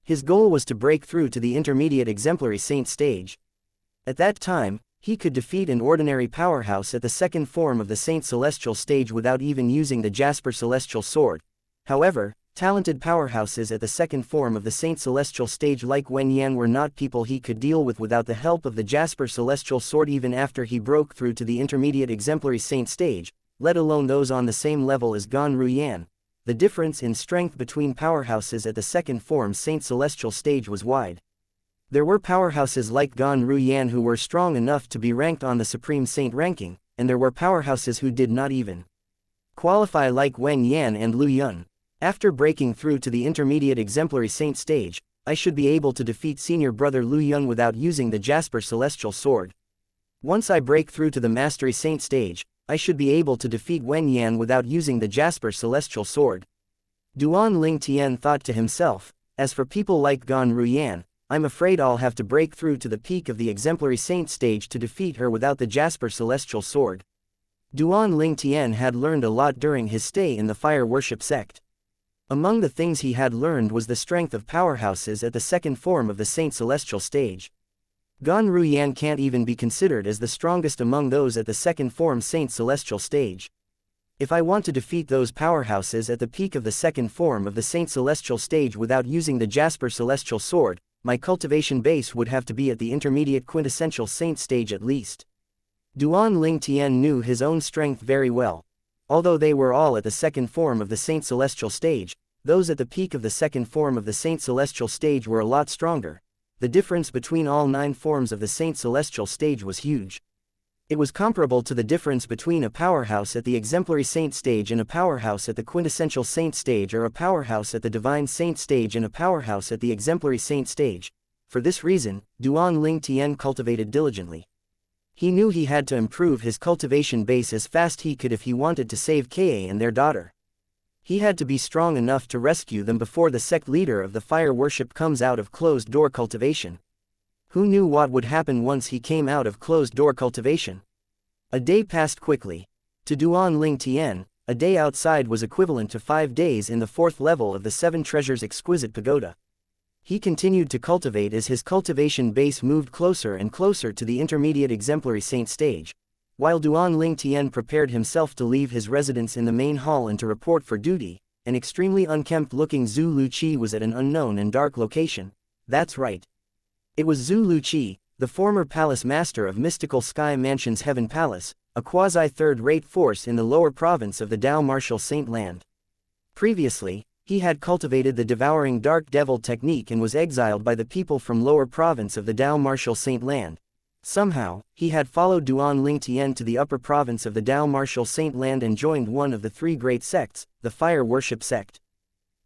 His goal was to break through to the intermediate exemplary saint stage. At that time, he could defeat an ordinary powerhouse at the second form of the Saint Celestial stage without even using the Jasper Celestial Sword. However, talented powerhouses at the second form of the Saint Celestial stage like Wen Yan were not people he could deal with without the help of the Jasper Celestial Sword even after he broke through to the intermediate exemplary saint stage, let alone those on the same level as Gan Ruyan. The difference in strength between powerhouses at the second form Saint Celestial stage was wide. There were powerhouses like Gan Ruyan who were strong enough to be ranked on the Supreme Saint ranking, and there were powerhouses who did not even qualify like Wen Yan and Lu Yun. After breaking through to the intermediate exemplary saint stage, I should be able to defeat senior brother Lu Yun without using the Jasper Celestial Sword. Once I break through to the mastery saint stage, I should be able to defeat Wen Yan without using the Jasper Celestial Sword. Duan Ling Tian thought to himself, as for people like Gan Ruyan, I'm afraid I'll have to break through to the peak of the exemplary saint stage to defeat her without the Jasper Celestial Sword. Duan Ling Tian had learned a lot during his stay in the fire worship sect. Among the things he had learned was the strength of powerhouses at the second form of the Saint Celestial stage. Gan Ruyan can't even be considered as the strongest among those at the second form Saint Celestial stage. If I want to defeat those powerhouses at the peak of the second form of the Saint Celestial stage without using the Jasper Celestial Sword, my cultivation base would have to be at the intermediate quintessential Saint stage at least. Duan Ling Tian knew his own strength very well. Although they were all at the second form of the Saint Celestial stage, those at the peak of the second form of the Saint Celestial stage were a lot stronger. The difference between all 9 forms of the Saint Celestial stage was huge. It was comparable to the difference between a powerhouse at the exemplary saint stage and a powerhouse at the quintessential saint stage, or a powerhouse at the divine saint stage and a powerhouse at the exemplary saint stage. For this reason, Duan Ling Tian cultivated diligently. He knew he had to improve his cultivation base as fast he could if he wanted to save Ka and their daughter. He had to be strong enough to rescue them before the sect leader of the fire worship comes out of closed-door cultivation. Who knew what would happen once he came out of closed-door cultivation? A day passed quickly. To Duan Ling Tian, a day outside was equivalent to 5 days in the 4th level of the 7 Treasures Exquisite Pagoda. He continued to cultivate as his cultivation base moved closer and closer to the intermediate exemplary saint stage. While Duan Ling Tian prepared himself to leave his residence in the main hall and to report for duty, an extremely unkempt-looking Zhu Luqi was at an unknown and dark location. That's right. It was Zhu Luqi, the former palace master of Mystical Sky Mansion's Heaven Palace, a quasi-third-rate force in the lower province of the Dao Martial Saint Land. Previously, he had cultivated the devouring Dark Devil technique and was exiled by the people from lower province of the Dao Martial Saint Land. Somehow, he had followed Duan Ling Tian to the upper province of the Dao Martial Saint Land and joined one of the 3 great sects, the Fire Worship sect.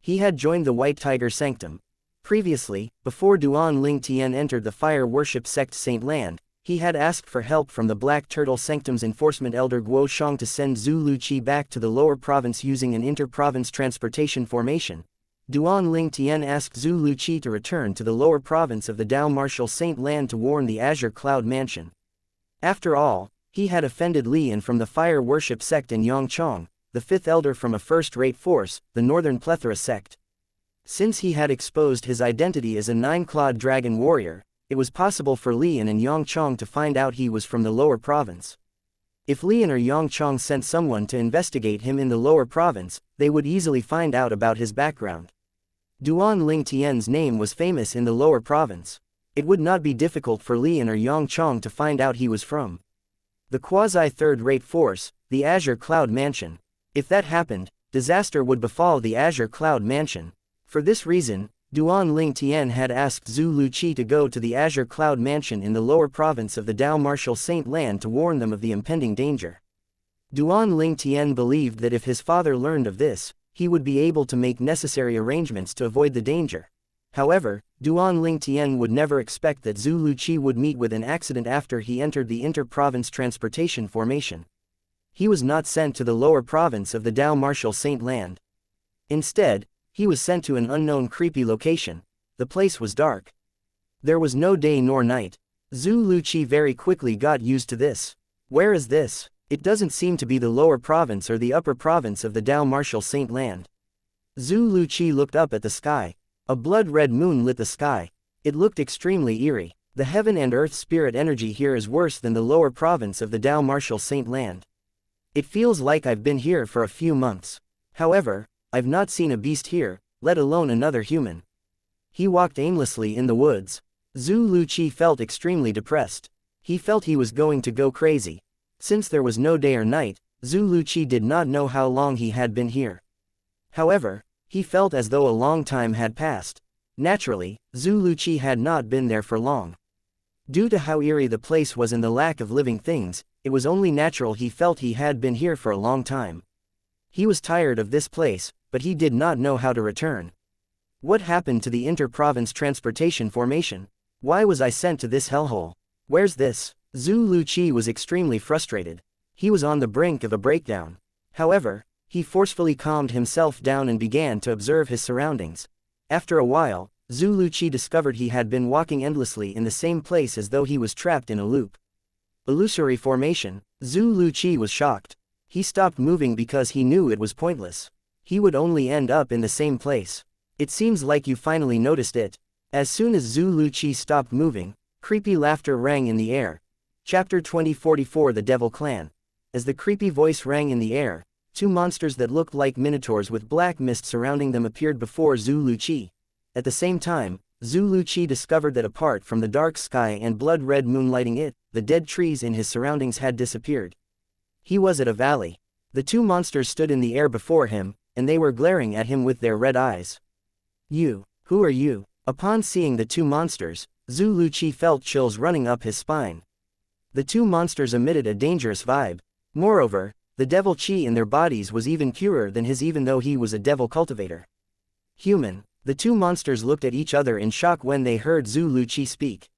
He had joined the White Tiger Sanctum. Previously, before Duan Ling Tian entered the Fire Worship sect Saint Land, he had asked for help from the Black Turtle Sanctum's enforcement elder Guo Shang to send Zhu Luqi back to the lower province using an inter-province transportation formation. Duan Ling Tian asked Zhu Luqi to return to the lower province of the Dao Martial Saint Land to warn the Azure Cloud Mansion. After all, he had offended Lian from the Fire Worship sect and Yang Chong, the 5th elder from a first-rate force, the Northern Plethora sect. Since he had exposed his identity as a 9-clawed dragon warrior, it was possible for Lian and Yang Chong to find out he was from the lower province. If Lian or Yang Chong sent someone to investigate him in the lower province, they would easily find out about his background. Duan Ling Tian's name was famous in the lower province. It would not be difficult for Lian or Yang Chong to find out he was from the quasi-third-rate force, the Azure Cloud Mansion. If that happened, disaster would befall the Azure Cloud Mansion. For this reason, Duan Ling Tian had asked Zhu Luqi to go to the Azure Cloud Mansion in the lower province of the Dao Martial Saint Land to warn them of the impending danger. Duan Ling Tian believed that if his father learned of this, he would be able to make necessary arrangements to avoid the danger. However, Duan Ling Tian would never expect that Zhu Luqi would meet with an accident after he entered the inter-province transportation formation. He was not sent to the lower province of the Dao Martial Saint Land. Instead, he was sent to an unknown creepy location. The place was dark. There was no day nor night. Zhu Luqi very quickly got used to this. Where is this? It doesn't seem to be the lower province or the upper province of the Dao Martial Saint Land. Zhu Luqi looked up at the sky. A blood-red moon lit the sky. It looked extremely eerie. The heaven and earth spirit energy here is worse than the lower province of the Dao Martial Saint Land. It feels like I've been here for a few months. However, I've not seen a beast here, let alone another human. He walked aimlessly in the woods. Zhu Luqi felt extremely depressed. He felt he was going to go crazy. Since there was no day or night, Zhu Luqi did not know how long he had been here. However, he felt as though a long time had passed. Naturally, Zhu Luqi had not been there for long. Due to how eerie the place was and the lack of living things, it was only natural he felt he had been here for a long time. He was tired of this place, but he did not know how to return. What happened to the inter-province transportation formation? Why was I sent to this hellhole? Where's this? Zhu Luqi was extremely frustrated. He was on the brink of a breakdown. However, he forcefully calmed himself down and began to observe his surroundings. After a while, Zhu Luqi discovered he had been walking endlessly in the same place as though he was trapped in a loop. Illusory formation. Zhu Luqi was shocked. He stopped moving because he knew it was pointless. he would only end up in the same place. It seems like you finally noticed it. As soon as Zhu Luqi stopped moving, creepy laughter rang in the air. Chapter 2044 The Devil Clan. As the creepy voice rang in the air, two monsters that looked like minotaurs with black mist surrounding them appeared before Zhu Luqi. At the same time, Zhu Luqi discovered that apart from the dark sky and blood-red moonlighting it, the dead trees in his surroundings had disappeared. He was at a valley. The two monsters stood in the air before him, and they were glaring at him with their red eyes. "You, who are you?" Upon seeing the two monsters, Zhu Luqi felt chills running up his spine. The two monsters emitted a dangerous vibe. Moreover, the devil chi in their bodies was even purer than his even though he was a devil cultivator. "Human." The two monsters looked at each other in shock when they heard Zhu Luqi speak.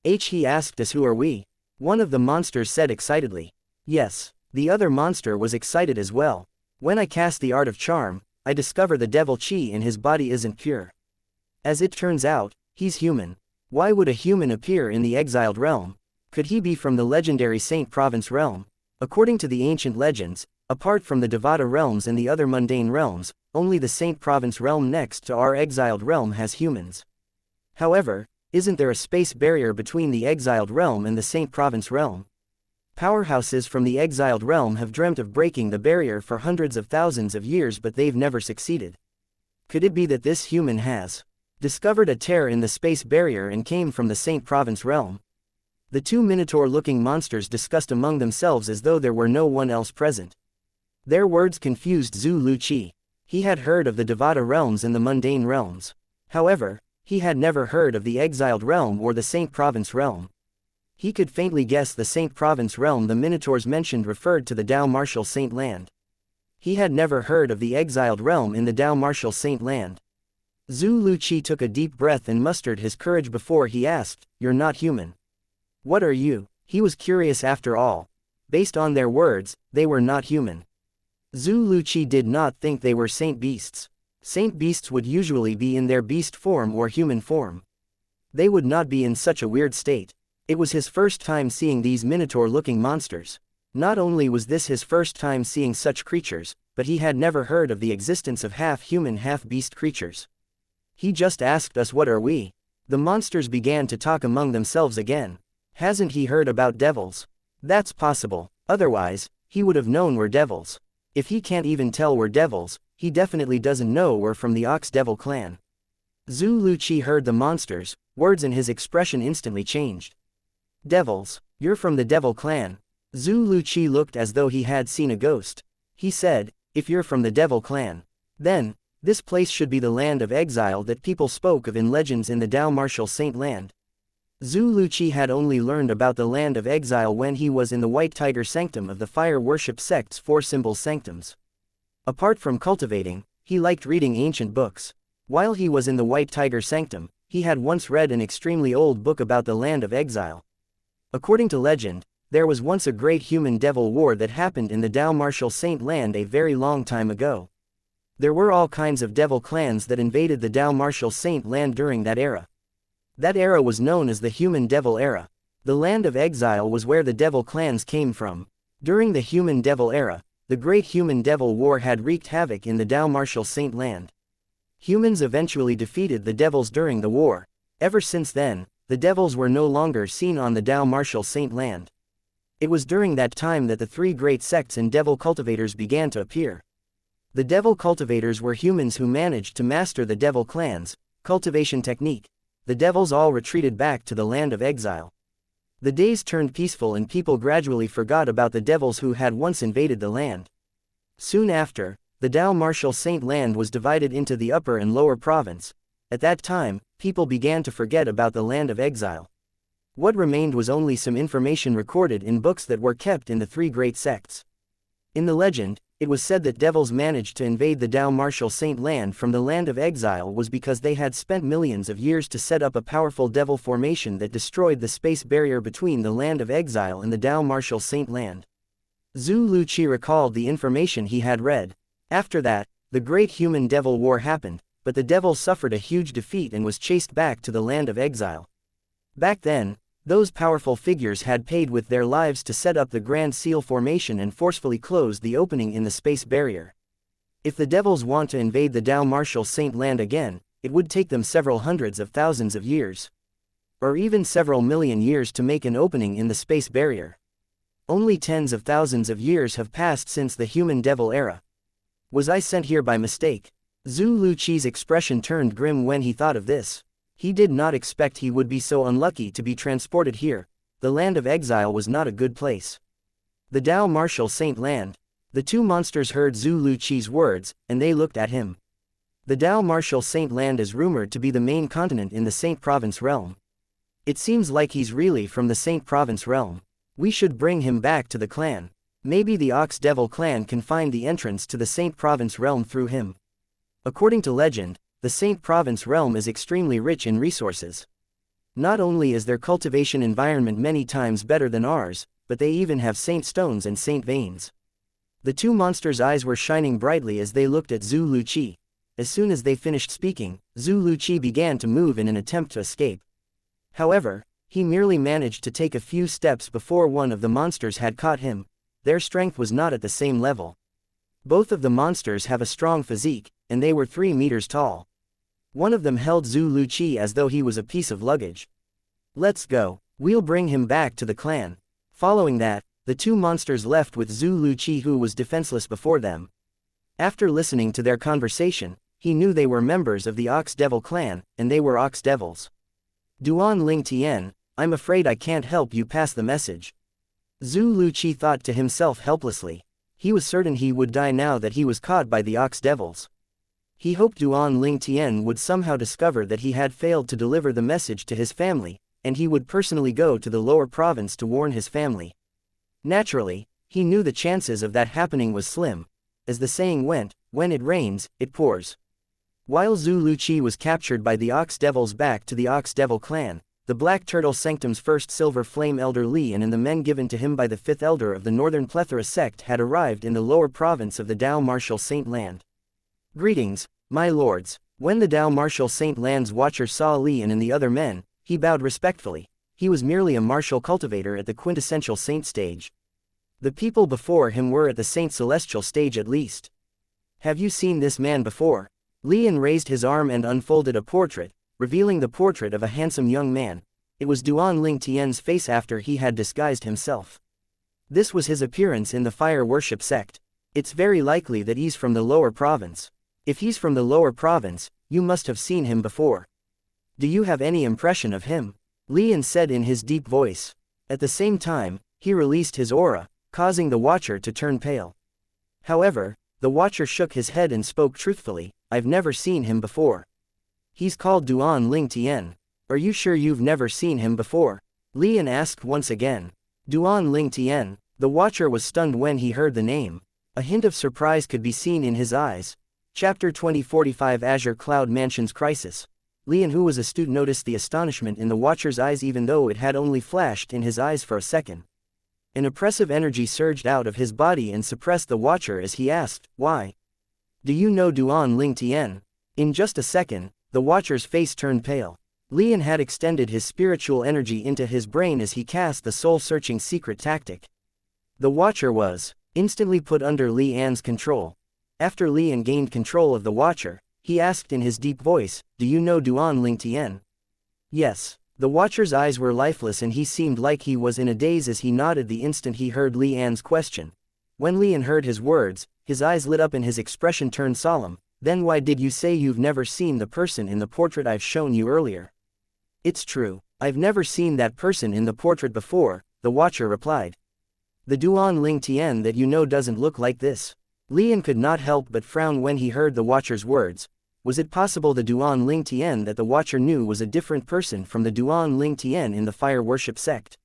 He asked us, "Who are we?" One of the monsters said excitedly. "Yes." The other monster was excited as well. "When I cast the art of charm, I discover the devil chi in his body isn't pure. As it turns out, he's human." Why would a human appear in the exiled realm? Could he be from the legendary Saint Province realm? According to the ancient legends, apart from the Devata realms and the other mundane realms, only the Saint Province realm next to our exiled realm has humans. However, isn't there a space barrier between the exiled realm and the Saint Province realm? Powerhouses from the exiled realm have dreamt of breaking the barrier for hundreds of thousands of years, but they've never succeeded. Could it be that this human has discovered a tear in the space barrier and came from the Saint Province realm? The two minotaur-looking monsters discussed among themselves as though there were no one else present. Their words confused Zhu Luqi. He had heard of the Devata realms and the mundane realms. However, he had never heard of the exiled realm or the Saint Province realm. He could faintly guess the Saint Province realm the minotaurs mentioned referred to the Dao Martial Saint Land. He had never heard of the exiled realm in the Dao Martial Saint Land. Zhu Luqi took a deep breath and mustered his courage before he asked, "You're not human. What are you?" He was curious after all. Based on their words, they were not human. Zhu Luqi did not think they were saint beasts. Saint beasts would usually be in their beast form or human form. They would not be in such a weird state. It was his first time seeing these minotaur-looking monsters. Not only was this his first time seeing such creatures, but he had never heard of the existence of half-human half-beast creatures. He just asked us, "What are we?" The monsters began to talk among themselves again. Hasn't he heard about devils? That's possible. Otherwise, he would have known we're devils. If he can't even tell we're devils, he definitely doesn't know we're from the Ox Devil clan. Zhu Luqi heard the monsters' words and his expression instantly changed. "Devils, you're from the Devil clan." Zhu Luqi looked as though he had seen a ghost. He said, "If you're from the Devil clan, then this place should be the land of exile that people spoke of in legends in the Dao Martial Saint Land." Zhu Luqi had only learned about the land of exile when he was in the White Tiger Sanctum of the Fire Worship Sect's Four Symbol Sanctums. Apart from cultivating, he liked reading ancient books. While he was in the White Tiger Sanctum, he had once read an extremely old book about the land of exile. According to legend, there was once a great human-devil war that happened in the Dao Martial Saint Land a very long time ago. There were all kinds of devil clans that invaded the Dao Martial Saint Land during that era. That era was known as the Human-Devil Era. The land of exile was where the devil clans came from. During the Human-Devil Era, the Great Human-Devil War had wreaked havoc in the Dao Martial Saint Land. Humans eventually defeated the devils during the war. Ever since then, the devils were no longer seen on the Dao Martial Saint Land. It was during that time that the three great sects and devil cultivators began to appear. The devil cultivators were humans who managed to master the devil clans' cultivation technique. The devils all retreated back to the land of exile. The days turned peaceful and people gradually forgot about the devils who had once invaded the land. Soon after, the Dao Martial Saint Land was divided into the upper and lower province. At that time, people began to forget about the land of exile. What remained was only some information recorded in books that were kept in the three great sects. In the legend, it was said that devils managed to invade the Dao Martial Saint Land from the land of exile was because they had spent millions of years to set up a powerful devil formation that destroyed the space barrier between the land of exile and the Dao Martial Saint Land. Zhu Luqi recalled the information he had read. After that, the Great Human Devil War happened, but the devil suffered a huge defeat and was chased back to the land of exile. Back then, those powerful figures had paid with their lives to set up the Grand Seal formation and forcefully close the opening in the space barrier. If the devils want to invade the Dao Martial Saint Land again, it would take them several hundreds of thousands of years. Or even several million years to make an opening in the space barrier. Only tens of thousands of years have passed since the human devil era. Was I sent here by mistake? Zhu Luqi's expression turned grim when he thought of this. He did not expect he would be so unlucky to be transported here. The land of exile was not a good place. The Dao Martial Saint Land. The two monsters heard Zhu Luqi's words, and they looked at him. The Dao Martial Saint Land is rumored to be the main continent in the Saint Province realm. It seems like he's really from the Saint Province realm. We should bring him back to the clan. Maybe the Ox Devil clan can find the entrance to the Saint Province realm through him. According to legend, the Saint Province realm is extremely rich in resources. Not only is their cultivation environment many times better than ours, but they even have saint stones and saint veins. The two monsters' eyes were shining brightly as they looked at Zhu Luqi. As soon as they finished speaking, Zhu Luqi began to move in an attempt to escape. However, he merely managed to take a few steps before one of the monsters had caught him. Their strength was not at the same level. Both of the monsters have a strong physique, and they were 3 meters tall. One of them held Zhu Luqi as though he was a piece of luggage. Let's go. We'll bring him back to the clan. Following that, the two monsters left with Zhu Luqi, who was defenseless before them. After listening to their conversation, he knew they were members of the Ox Devil clan, and they were Ox Devils. Duan Ling Tian, I'm afraid I can't help you pass the message. Zhu Luqi thought to himself helplessly. He was certain he would die now that he was caught by the Ox Devils. He hoped Duan Ling Tian would somehow discover that he had failed to deliver the message to his family, and he would personally go to the lower province to warn his family. Naturally, he knew the chances of that happening was slim. As the saying went, when it rains, it pours. While Zhu Luqi was captured by the Ox Devils back to the Ox Devil clan, the Black Turtle Sanctum's first Silver Flame Elder Lian and the men given to him by the 5th Elder of the Northern Plethora sect had arrived in the lower province of the Dao Martial Saint Land. Greetings, my lords. When the Dao Martial Saint Land's watcher saw Lian and the other men, he bowed respectfully. He was merely a martial cultivator at the quintessential saint stage. The people before him were at the Saint Celestial stage at least. Have you seen this man before? Lian raised his arm and unfolded a portrait, revealing the portrait of a handsome young man. It was Duan Ling Tian's face after he had disguised himself. This was his appearance in the fire worship sect. It's very likely that he's from the lower province. If he's from the lower province, you must have seen him before. Do you have any impression of him? Lian said in his deep voice. At the same time, he released his aura, causing the watcher to turn pale. However, the watcher shook his head and spoke truthfully. I've never seen him before. He's called Duan Ling Tian. Are you sure you've never seen him before? Lian asked once again. Duan Ling Tian. The watcher was stunned when he heard the name. A hint of surprise could be seen in his eyes. Chapter 2045 Azure Cloud Mansion's Crisis. Lian, who was astute, noticed the astonishment in the watcher's eyes even though it had only flashed in his eyes for a second. An oppressive energy surged out of his body and suppressed the watcher as he asked, why? Do you know Duan Ling Tian? In just a second, the watcher's face turned pale. Lian had extended his spiritual energy into his brain as he cast the soul-searching secret tactic. The watcher was instantly put under Lian's control. After Lian gained control of the watcher, he asked in his deep voice, do you know Duan Ling Tian? Yes. The watcher's eyes were lifeless and he seemed like he was in a daze as he nodded the instant he heard Lian's question. When Lian heard his words, his eyes lit up and his expression turned solemn. Then why did you say you've never seen the person in the portrait I've shown you earlier? It's true. I've never seen that person in the portrait before, the watcher replied. The Duan Ling Tian that you know doesn't look like this. Lian could not help but frown when he heard the watcher's words. Was it possible the Duan Ling Tian that the watcher knew was a different person from the Duan Ling Tian in the fire worship sect?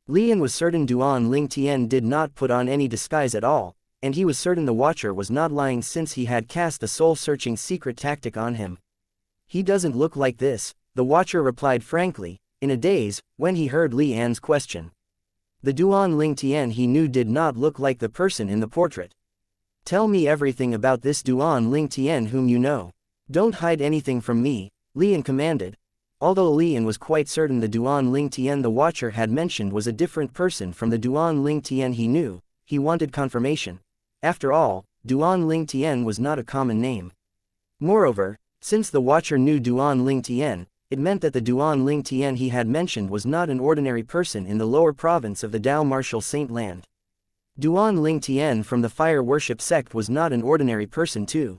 Lian was certain Duan Ling Tian did not put on any disguise at all, and he was certain the watcher was not lying since he had cast the soul-searching secret tactic on him. He doesn't look like this, the watcher replied frankly, in a daze, when he heard Lian's question. The Duan Ling Tian he knew did not look like the person in the portrait. Tell me everything about this Duan Ling Tian whom you know. Don't hide anything from me, Lian commanded. Although Lian was quite certain the Duan Ling Tian the watcher had mentioned was a different person from the Duan Ling Tian he knew, he wanted confirmation. After all, Duan Ling Tian was not a common name. Moreover, since the Watcher knew Duan Ling Tian, it meant that the Duan Ling Tian he had mentioned was not an ordinary person in the lower province of the Dao Martial Saint Land. Duan Ling Tian from the Fire Worship sect was not an ordinary person too.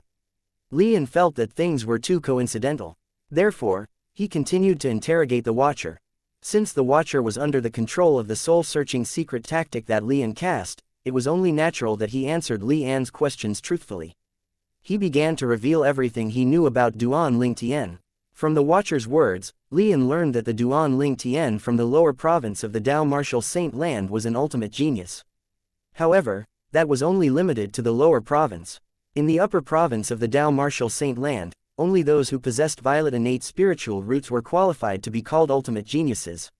Li Yan felt that things were too coincidental. Therefore, he continued to interrogate the Watcher. Since the Watcher was under the control of the soul-searching secret tactic that Li Yan cast, it was only natural that he answered Li Yan's questions truthfully. He began to reveal everything he knew about Duan Ling Tian. From the Watcher's words, Li Yan learned that the Duan Ling Tian from the lower province of the Dao Martial Saint Land was an ultimate genius. However, that was only limited to the lower province. In the upper province of the Dao Martial Saint Land, only those who possessed violet innate spiritual roots were qualified to be called ultimate geniuses.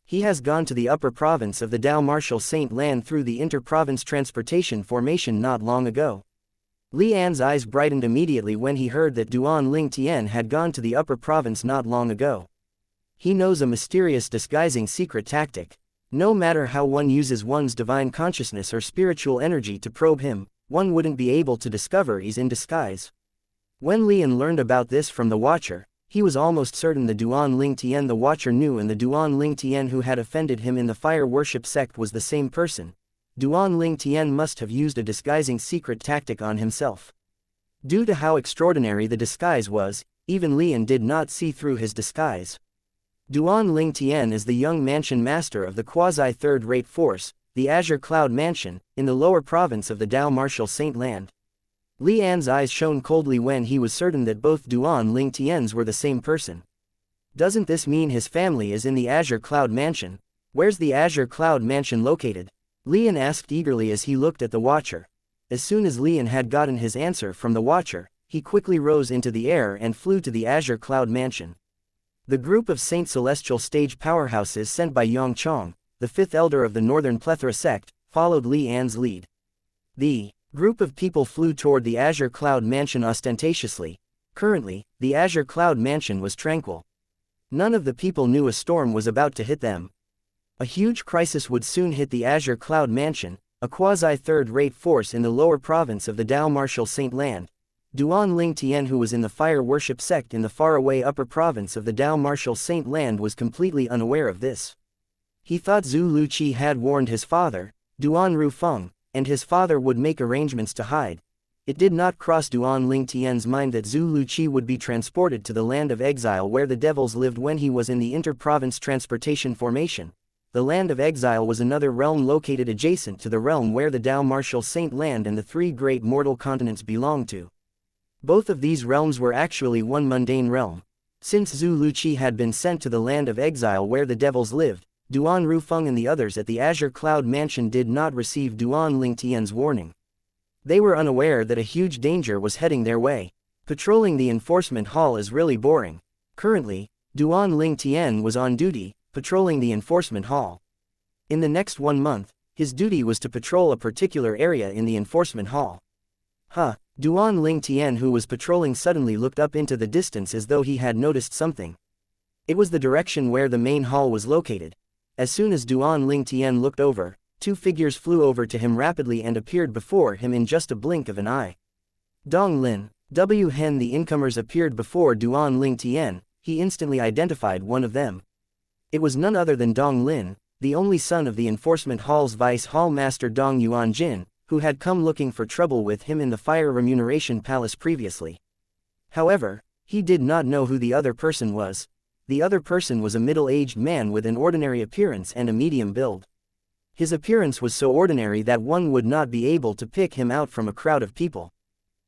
He has gone to the upper province of the Dao Martial Saint Land through the inter-province transportation formation not long ago. Li Yan's eyes brightened immediately when he heard that Duan Ling Tian had gone to the upper province not long ago. He knows a mysterious disguising secret tactic. No matter how one uses one's divine consciousness or spiritual energy to probe him, one wouldn't be able to discover he's in disguise. When Li Yan learned about this from the Watcher, he was almost certain the Duan Ling Tian the Watcher knew and the Duan Ling Tian who had offended him in the Fire Worship sect was the same person. Duan Ling Tian must have used a disguising secret tactic on himself. Due to how extraordinary the disguise was, even Li Yan did not see through his disguise. Duan Ling Tian is the young mansion master of the quasi-third-rate force, the Azure Cloud Mansion, in the lower province of the Dao Martial Saint Land. Li Yan's eyes shone coldly when he was certain that both Duan Ling Tians were the same person. Doesn't this mean his family is in the Azure Cloud Mansion? Where's the Azure Cloud Mansion located? Li Yan asked eagerly as he looked at the Watcher. As soon as Li Yan had gotten his answer from the Watcher, he quickly rose into the air and flew to the Azure Cloud Mansion. The group of Saint Celestial stage powerhouses sent by Yang Chong, the fifth elder of the Northern Plethora sect, followed Li Yan's lead. The group of people flew toward the Azure Cloud Mansion ostentatiously. Currently, the Azure Cloud Mansion was tranquil. None of the people knew a storm was about to hit them. A huge crisis would soon hit the Azure Cloud Mansion, a quasi-third-rate force in the lower province of the Dao Martial Saint Land. Duan Ling Tian, who was in the Fire Worship sect in the faraway upper province of the Dao Martial Saint Land, was completely unaware of this. He thought Zhu Luqi had warned his father, Duan Rufeng, and his father would make arrangements to hide. It did not cross Duan Ling Tian's mind that Zhu Luqi would be transported to the land of exile where the devils lived when he was in the inter-province transportation formation. The land of exile was another realm located adjacent to the realm where the Dao Martial Saint Land and the three great mortal continents belonged to. Both of these realms were actually one mundane realm. Since Zhu Luqi had been sent to the land of exile where the devils lived, Duan Rufeng and the others at the Azure Cloud Mansion did not receive Duan Ling Tian's warning. They were unaware that a huge danger was heading their way. Patrolling the enforcement hall is really boring. Currently, Duan Ling Tian was on duty, patrolling the enforcement hall. In the next 1 month, his duty was to patrol a particular area in the enforcement hall. Duan Ling Tian, who was patrolling, suddenly looked up into the distance as though he had noticed something. It was the direction where the main hall was located. As soon as Duan Ling Tian looked over, 2 figures flew over to him rapidly and appeared before him in just a blink of an eye. Dong Lin, W. Hen. The incomers appeared before Duan Ling Tian. He instantly identified one of them. It was none other than Dong Lin, the only son of the enforcement hall's vice hall master Dong Yuanjin, who had come looking for trouble with him in the Fire Remuneration Palace previously. However, he did not know who the other person was. The other person was a middle-aged man with an ordinary appearance and a medium build. His appearance was so ordinary that one would not be able to pick him out from a crowd of people.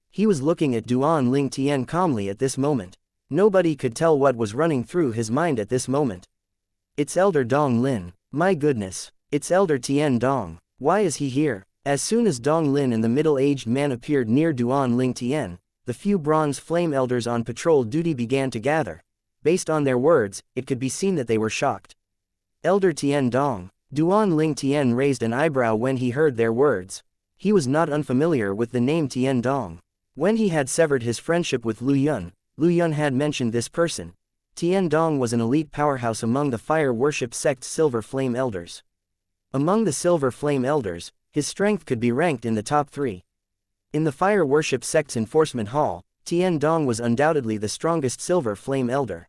He was looking at Duan Ling Tian calmly at this moment. Nobody could tell what was running through his mind at this moment. It's Elder Dong Lin. My goodness, it's Elder Tian Dong. Why is he here? As soon as Dong Lin and the middle-aged man appeared near Duan Ling Tian, the few bronze flame elders on patrol duty began to gather. Based on their words, it could be seen that they were shocked. Elder Tian Dong. Duan Ling Tian raised an eyebrow when he heard their words. He was not unfamiliar with the name Tian Dong. When he had severed his friendship with Lu Yun had mentioned this person. Tian Dong was an elite powerhouse among the Fire Worship sect's Silver Flame Elders. Among the Silver Flame Elders, his strength could be ranked in the top 3. In the fire worship sect's enforcement hall, Tian Dong was undoubtedly the strongest silver flame elder.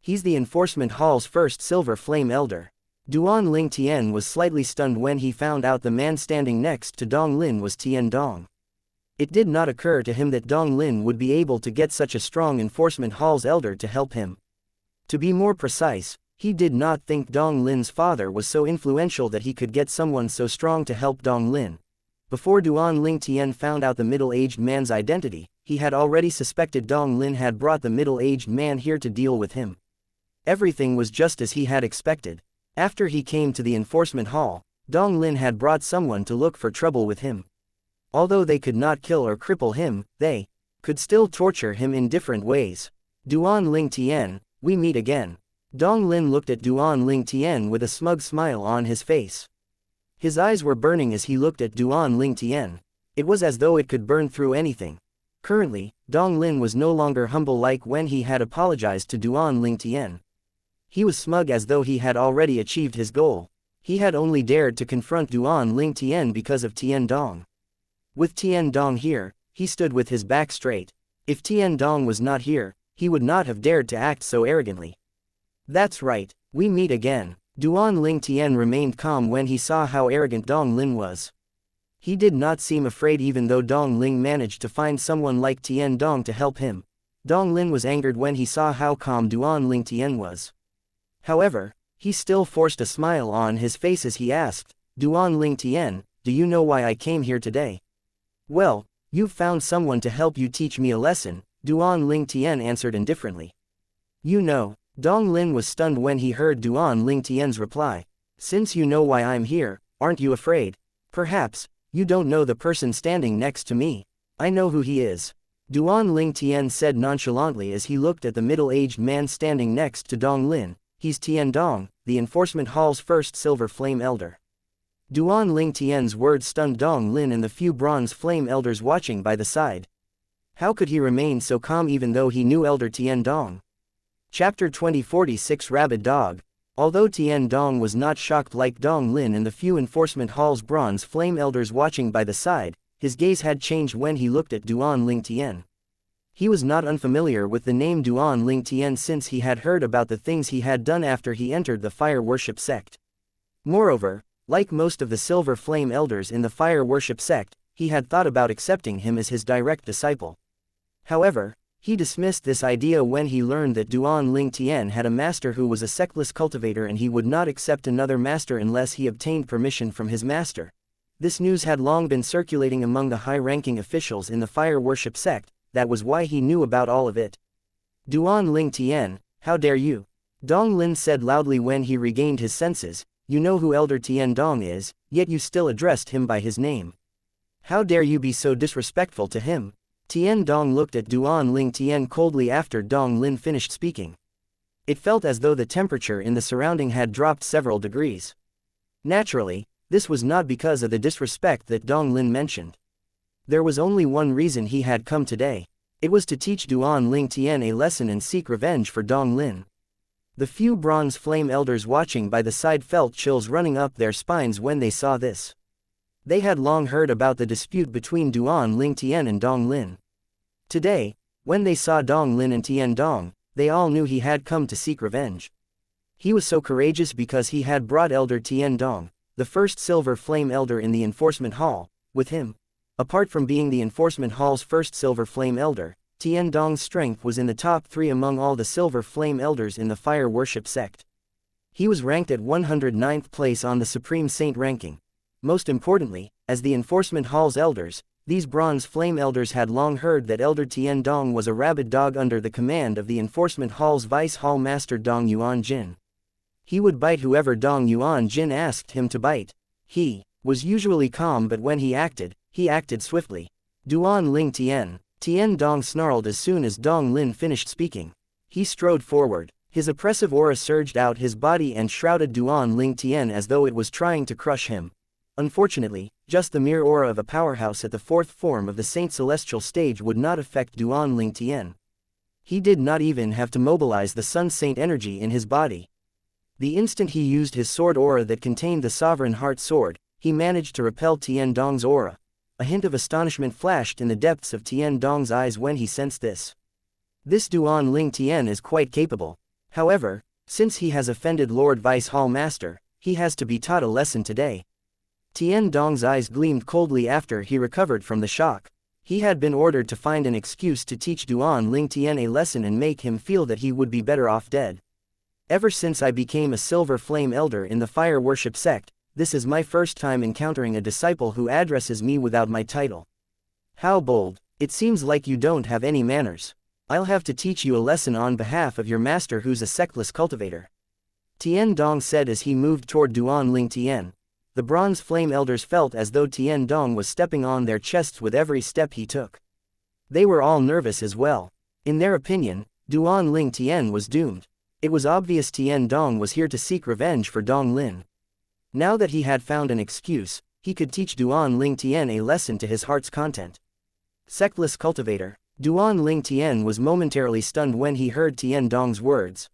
He's the enforcement hall's first silver flame elder. Duan Ling Tian was slightly stunned when he found out the man standing next to Dong Lin was Tian Dong. It did not occur to him that Dong Lin would be able to get such a strong enforcement hall's elder to help him. To be more precise, he did not think Dong Lin's father was so influential that he could get someone so strong to help Dong Lin. Before Duan Ling Tian found out the middle-aged man's identity, he had already suspected Dong Lin had brought the middle-aged man here to deal with him. Everything was just as he had expected. After he came to the enforcement hall, Dong Lin had brought someone to look for trouble with him. Although they could not kill or cripple him, they could still torture him in different ways. Duan Ling Tian, we meet again. Dong Lin looked at Duan Ling Tian with a smug smile on his face. His eyes were burning as he looked at Duan Ling Tian. It was as though it could burn through anything. Currently, Dong Lin was no longer humble like when he had apologized to Duan Ling Tian. He was smug as though he had already achieved his goal. He had only dared to confront Duan Ling Tian because of Tian Dong. With Tian Dong here, he stood with his back straight. If Tian Dong was not here, he would not have dared to act so arrogantly. That's right, we meet again. Duan Ling Tian remained calm when he saw how arrogant Dong Lin was. He did not seem afraid even though Dong Ling managed to find someone like Tian Dong to help him. Dong Lin was angered when he saw how calm Duan Ling Tian was. However, he still forced a smile on his face as he asked, Duan Ling Tian, do you know why I came here today? Well, you've found someone to help you teach me a lesson, Duan Ling Tian answered indifferently. You know, Dong Lin was stunned when he heard Duan Ling Tian's reply. Since you know why I'm here, aren't you afraid? Perhaps, you don't know the person standing next to me. I know who he is. Duan Ling Tian said nonchalantly as he looked at the middle-aged man standing next to Dong Lin. He's Tian Dong, the enforcement hall's first silver flame elder. Duan Ling Tian's words stunned Dong Lin and the few bronze flame elders watching by the side. How could he remain so calm even though he knew Elder Tian Dong? Chapter 2046 Rabid Dog. Although Tian Dong was not shocked like Dong Lin and the few enforcement hall's bronze flame elders watching by the side, his gaze had changed when he looked at Duan Ling Tian. He was not unfamiliar with the name Duan Ling Tian since he had heard about the things he had done after he entered the fire worship sect. Moreover, like most of the silver flame elders in the fire worship sect, he had thought about accepting him as his direct disciple. However, he dismissed this idea when he learned that Duan Ling Tian had a master who was a sectless cultivator and he would not accept another master unless he obtained permission from his master. This news had long been circulating among the high-ranking officials in the fire worship sect. That was why he knew about all of it. Duan Ling Tian, how dare you? Dong Lin said loudly when he regained his senses, you know who Elder Tian Dong is, yet you still addressed him by his name. How dare you be so disrespectful to him? Tian Dong looked at Duan Ling Tian coldly after Dong Lin finished speaking. It felt as though the temperature in the surrounding had dropped several degrees. Naturally, this was not because of the disrespect that Dong Lin mentioned. There was only one reason he had come today. It was to teach Duan Ling Tian a lesson and seek revenge for Dong Lin. The few bronze flame elders watching by the side felt chills running up their spines when they saw this. They had long heard about the dispute between Duan Ling Tian and Dong Lin. Today, when they saw Dong Lin and Tian Dong, they all knew he had come to seek revenge. He was so courageous because he had brought Elder Tian Dong, the first silver flame elder in the enforcement hall, with him. Apart from being the enforcement hall's first silver flame elder, Tian Dong's strength was in the top 3 among all the silver flame elders in the fire worship sect. He was ranked at 109th place on the Supreme Saint ranking. Most importantly, as the enforcement hall's elders, these bronze flame elders had long heard that Elder Tian Dong was a rabid dog under the command of the enforcement hall's vice hall master Dong Yuan Jin. He would bite whoever Dong Yuan Jin asked him to bite. He was usually calm, but when he acted swiftly. Duan Ling Tian. Tian Dong snarled as soon as Dong Lin finished speaking. He strode forward. His oppressive aura surged out his body and shrouded Duan Ling Tian as though it was trying to crush him. Unfortunately, just the mere aura of a powerhouse at the 4th form of the Saint Celestial stage would not affect Duan Ling Tian. He did not even have to mobilize the Sun Saint energy in his body. The instant he used his sword aura that contained the Sovereign Heart Sword, he managed to repel Tian Dong's aura. A hint of astonishment flashed in the depths of Tian Dong's eyes when he sensed this. This Duan Ling Tian is quite capable. However, since he has offended Lord Vice Hall Master, he has to be taught a lesson today. Tian Dong's eyes gleamed coldly after he recovered from the shock. He had been ordered to find an excuse to teach Duan Ling Tian a lesson and make him feel that he would be better off dead. Ever since I became a Silver Flame Elder in the Fire Worship sect, this is my first time encountering a disciple who addresses me without my title. How bold! It seems like you don't have any manners. I'll have to teach you a lesson on behalf of your master who's a sectless cultivator. Tian Dong said as he moved toward Duan Ling Tian. The Bronze Flame Elders felt as though Tian Dong was stepping on their chests with every step he took. They were all nervous as well. In their opinion, Duan Ling Tian was doomed. It was obvious Tian Dong was here to seek revenge for Dong Lin. Now that he had found an excuse, he could teach Duan Ling Tian a lesson to his heart's content. Sectless cultivator. Duan Ling Tian was momentarily stunned when he heard Tian Dong's words.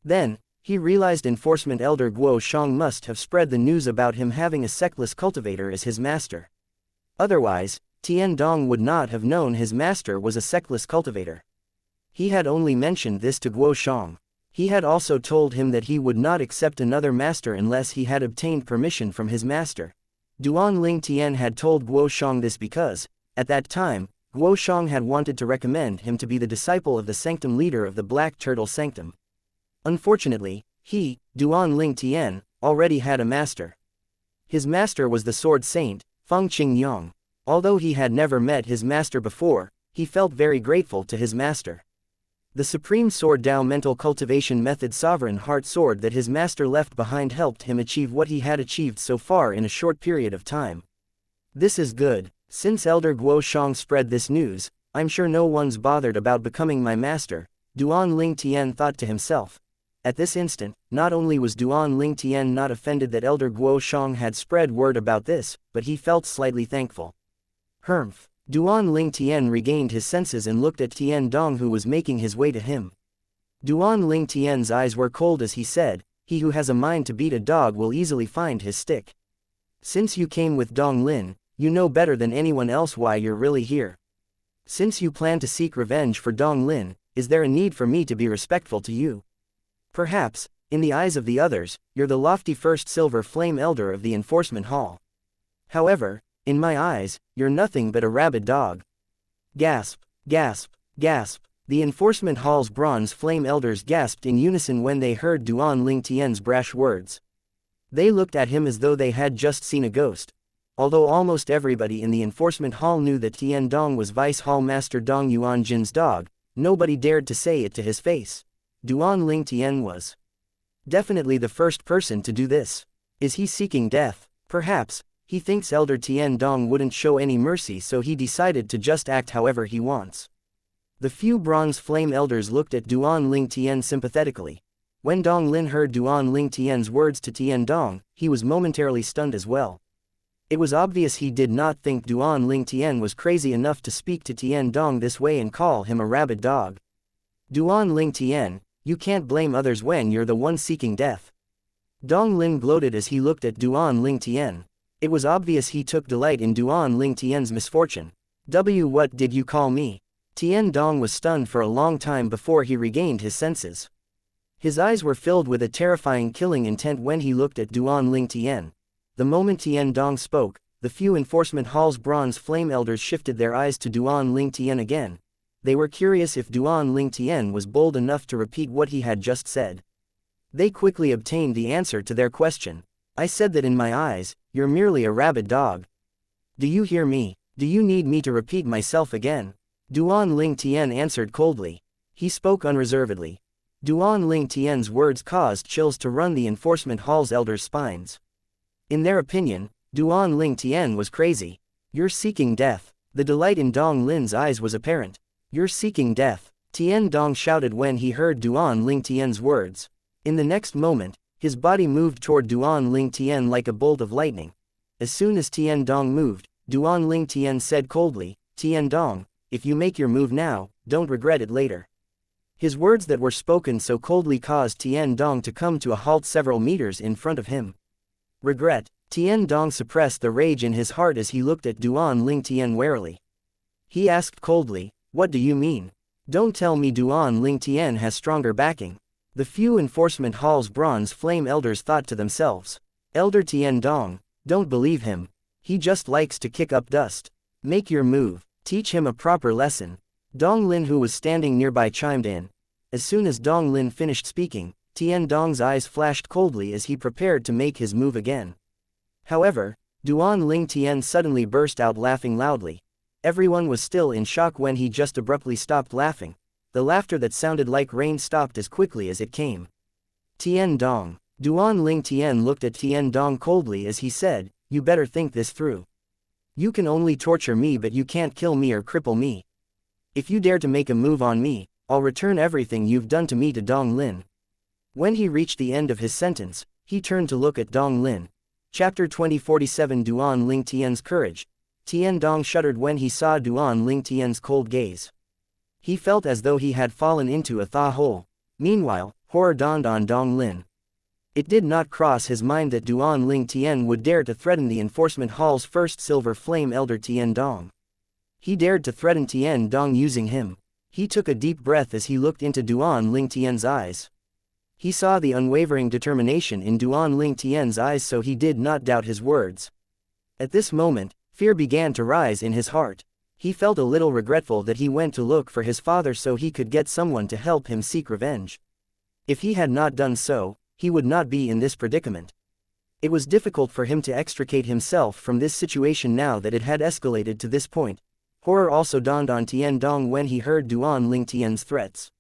Then, he realized Enforcement Elder Guo Shang must have spread the news about him having a sectless cultivator as his master. Otherwise, Tian Dong would not have known his master was a sectless cultivator. He had only mentioned this to Guo Shang. He had also told him that he would not accept another master unless he had obtained permission from his master. Duan Ling Tian had told Guo Shang this because, at that time, Guo Shang had wanted to recommend him to be the disciple of the sanctum leader of the Black Turtle Sanctum. Unfortunately, he, Duan Ling Tian, already had a master. His master was the Sword Saint, Feng Qingyang. Although he had never met his master before, he felt very grateful to his master. The Supreme Sword Dao Mental Cultivation Method Sovereign Heart Sword that his master left behind helped him achieve what he had achieved so far in a short period of time. This is good. Since Elder Guo Shang spread this news, I'm sure no one's bothered about becoming my master, Duan Ling Tian thought to himself. At this instant, not only was Duan Ling Tian not offended that Elder Guo Shang had spread word about this, but he felt slightly thankful. Humph! Duan Ling Tian regained his senses and looked at Tian Dong who was making his way to him. Duan Ling Tian's eyes were cold as he said, "He who has a mind to beat a dog will easily find his stick. Since you came with Dong Lin, you know better than anyone else why you're really here. Since you plan to seek revenge for Dong Lin, is there a need for me to be respectful to you? Perhaps, in the eyes of the others, you're the lofty first Silver Flame Elder of the Enforcement Hall. However, in my eyes, you're nothing but a rabid dog." Gasp, gasp, gasp. The Enforcement Hall's Bronze Flame Elders gasped in unison when they heard Duan Ling Tian's brash words. They looked at him as though they had just seen a ghost. Although almost everybody in the Enforcement Hall knew that Tian Dong was Vice Hall Master Dong Yuanjin's dog, nobody dared to say it to his face. Duan Ling Tian was definitely the first person to do this. Is he seeking death? Perhaps, he thinks Elder Tian Dong wouldn't show any mercy, so he decided to just act however he wants. The few Bronze Flame Elders looked at Duan Ling Tian sympathetically. When Dong Lin heard Duan Ling Tian's words to Tian Dong, he was momentarily stunned as well. It was obvious he did not think Duan Ling Tian was crazy enough to speak to Tian Dong this way and call him a rabid dog. Duan Ling Tian, you can't blame others when you're the one seeking death. Dong Lin gloated as he looked at Duan Ling Tian. It was obvious he took delight in Duan Ling Tian's misfortune. What did you call me? Tian Dong was stunned for a long time before he regained his senses. His eyes were filled with a terrifying killing intent when he looked at Duan Ling Tian. The moment Tian Dong spoke, the few Enforcement Hall's Bronze Flame Elders shifted their eyes to Duan Ling Tian again. They were curious if Duan Ling Tian was bold enough to repeat what he had just said. They quickly obtained the answer to their question. I said that in my eyes, you're merely a rabid dog. Do you hear me? Do you need me to repeat myself again? Duan Ling Tian answered coldly. He spoke unreservedly. Duan Ling Tian's words caused chills to run the Enforcement Hall's elders' spines. In their opinion, Duan Ling Tian was crazy. You're seeking death. The delight in Dong Lin's eyes was apparent. You're seeking death, Tian Dong shouted when he heard Duan Ling Tian's words. In the next moment, his body moved toward Duan Ling Tian like a bolt of lightning. As soon as Tian Dong moved, Duan Ling Tian said coldly, Tian Dong, if you make your move now, don't regret it later. His words that were spoken so coldly caused Tian Dong to come to a halt several meters in front of him. Regret? Tian Dong suppressed the rage in his heart as he looked at Duan Ling Tian warily. He asked coldly, "What do you mean? Don't tell me Duan Ling Tian has stronger backing." The few enforcement hall's bronze flame elders thought to themselves, "Elder Tian Dong, don't believe him. He just likes to kick up dust. Make your move, teach him a proper lesson." Dong Lin, who was standing nearby, chimed in. As soon as Dong Lin finished speaking, Tian Dong's eyes flashed coldly as he prepared to make his move again. However, Duan Ling Tian suddenly burst out laughing loudly. Everyone was still in shock when he just abruptly stopped laughing. The laughter that sounded like rain stopped as quickly as it came. "Tian Dong." Duan Ling Tian looked at Tian Dong coldly as he said, "You better think this through. You can only torture me, but you can't kill me or cripple me. If you dare to make a move on me, I'll return everything you've done to me to Dong Lin." When he reached the end of his sentence, he turned to look at Dong Lin. Chapter 2047 Duan Ling Tian's Courage. Tian Dong shuddered when he saw Duan Ling Tian's cold gaze. He felt as though he had fallen into a thaw hole. Meanwhile, horror dawned on Dong Lin. It did not cross his mind that Duan Ling Tian would dare to threaten the enforcement hall's first silver flame elder Tian Dong. He dared to threaten Tian Dong using him. He took a deep breath as he looked into Duan Ling Tian's eyes. He saw the unwavering determination in Duan Ling Tian's eyes, so he did not doubt his words. At this moment, fear began to rise in his heart. He felt a little regretful that he went to look for his father so he could get someone to help him seek revenge. If he had not done so, he would not be in this predicament. It was difficult for him to extricate himself from this situation now that it had escalated to this point. Horror also dawned on Tian Dong when he heard Duan Ling Tian's threats.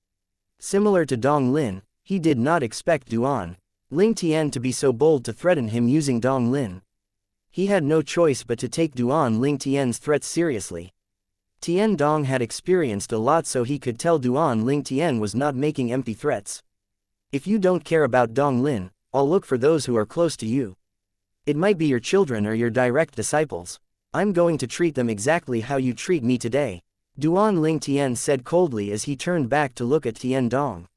Similar to Dong Lin, he did not expect Duan Ling Tian to be so bold to threaten him using Dong Lin. He had no choice but to take Duan Ling Tian's threats seriously. Tian Dong had experienced a lot, so he could tell Duan Ling Tian was not making empty threats. "If you don't care about Dong Lin, I'll look for those who are close to you. It might be your children or your direct disciples. I'm going to treat them exactly how you treat me today," Duan Ling Tian said coldly as he turned back to look at Tian Dong.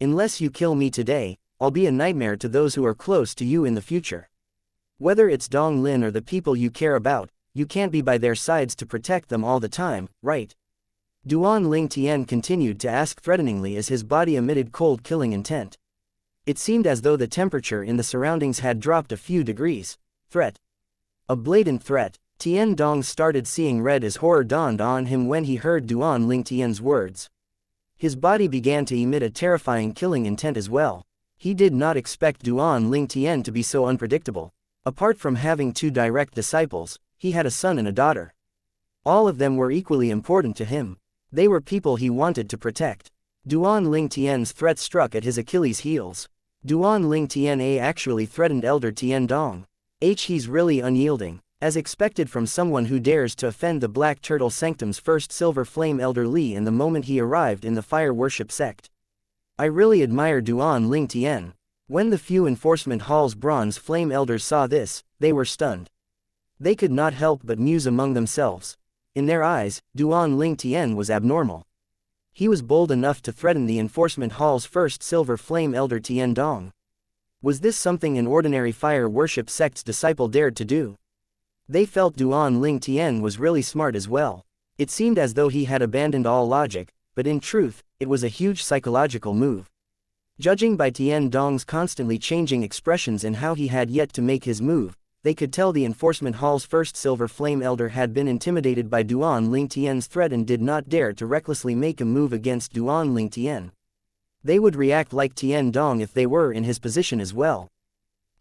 "Unless you kill me today, I'll be a nightmare to those who are close to you in the future. Whether it's Dong Lin or the people you care about, you can't be by their sides to protect them all the time, right?" Duan Ling Tian continued to ask threateningly as his body emitted cold, killing intent. It seemed as though the temperature in the surroundings had dropped a few degrees. Threat. A blatant threat. Tian Dong started seeing red as horror dawned on him when he heard Duan Ling Tian's words. His body began to emit a terrifying killing intent as well. He did not expect Duan Ling Tian to be so unpredictable. Apart from having two direct disciples, he had a son and a daughter. All of them were equally important to him. They were people he wanted to protect. Duan Ling Tian's threat struck at his Achilles' heels. Duan Ling Tian actually threatened Elder Tian Dong. He's really unyielding. As expected from someone who dares to offend the Black Turtle Sanctum's first Silver Flame Elder Li in the moment he arrived in the fire worship sect. I really admire Duan Ling Tian. When the few enforcement hall's bronze flame elders saw this, they were stunned. They could not help but muse among themselves. In their eyes, Duan Ling Tian was abnormal. He was bold enough to threaten the enforcement hall's first Silver Flame Elder Tian Dong. Was this something an ordinary fire worship sect's disciple dared to do? They felt Duan Ling Tian was really smart as well. It seemed as though he had abandoned all logic, but in truth, it was a huge psychological move. Judging by Tian Dong's constantly changing expressions and how he had yet to make his move, they could tell the enforcement hall's first Silver Flame Elder had been intimidated by Duan Ling Tian's threat and did not dare to recklessly make a move against Duan Ling Tian. They would react like Tian Dong if they were in his position as well.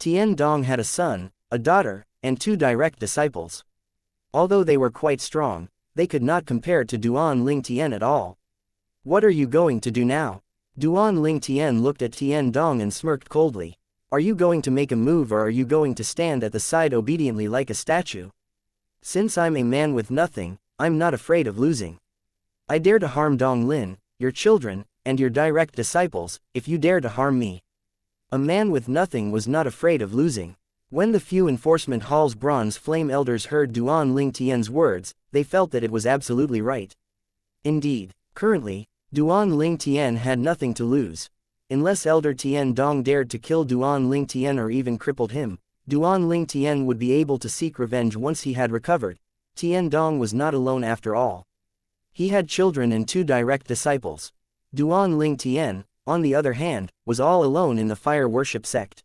Tian Dong had a son, a daughter, and two direct disciples. Although they were quite strong, they could not compare to Duan Ling Tian at all. "What are you going to do now?" Duan Ling Tian looked at Tian Dong and smirked coldly. "Are you going to make a move or are you going to stand at the side obediently like a statue? Since I'm a man with nothing, I'm not afraid of losing. I dare to harm Dong Lin, your children, and your direct disciples, if you dare to harm me." A man with nothing was not afraid of losing. When the few enforcement hall's bronze flame elders heard Duan Ling Tian's words, they felt that it was absolutely right. Indeed, currently, Duan Ling Tian had nothing to lose. Unless Elder Tian Dong dared to kill Duan Ling Tian or even crippled him, Duan Ling Tian would be able to seek revenge once he had recovered. Tian Dong was not alone after all. He had children and 2 direct disciples. Duan Ling Tian, on the other hand, was all alone in the fire worship sect.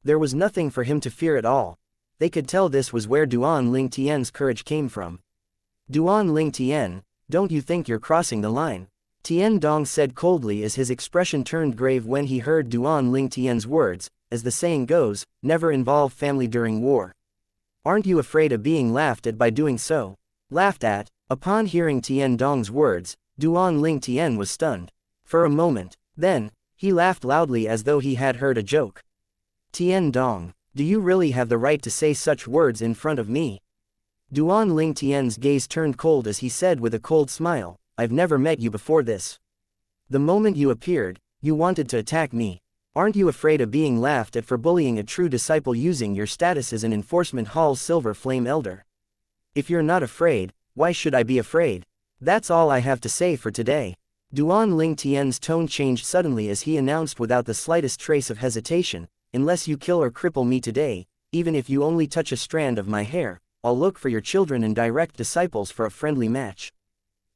There was nothing for him to fear at all. They could tell this was where Duan Ling Tian's courage came from. Duan Ling Tian, don't you think you're crossing the line? Tian Dong said coldly as his expression turned grave when he heard Duan Ling Tian's words. As the saying goes, never involve family during war. Aren't you afraid of being laughed at by doing so? Laughed at? Upon hearing Tian Dong's words, Duan Ling Tian was stunned. For a moment, then, he laughed loudly as though he had heard a joke. Tian Dong, do you really have the right to say such words in front of me? Duan Ling Tian's gaze turned cold as he said with a cold smile, I've never met you before this. The moment you appeared, you wanted to attack me. Aren't you afraid of being laughed at for bullying a true disciple using your status as an enforcement hall's silver flame elder? If you're not afraid, why should I be afraid? That's all I have to say for today. Duan Ling Tian's tone changed suddenly as he announced without the slightest trace of hesitation, unless you kill or cripple me today, even if you only touch a strand of my hair, I'll look for your children and direct disciples for a friendly match.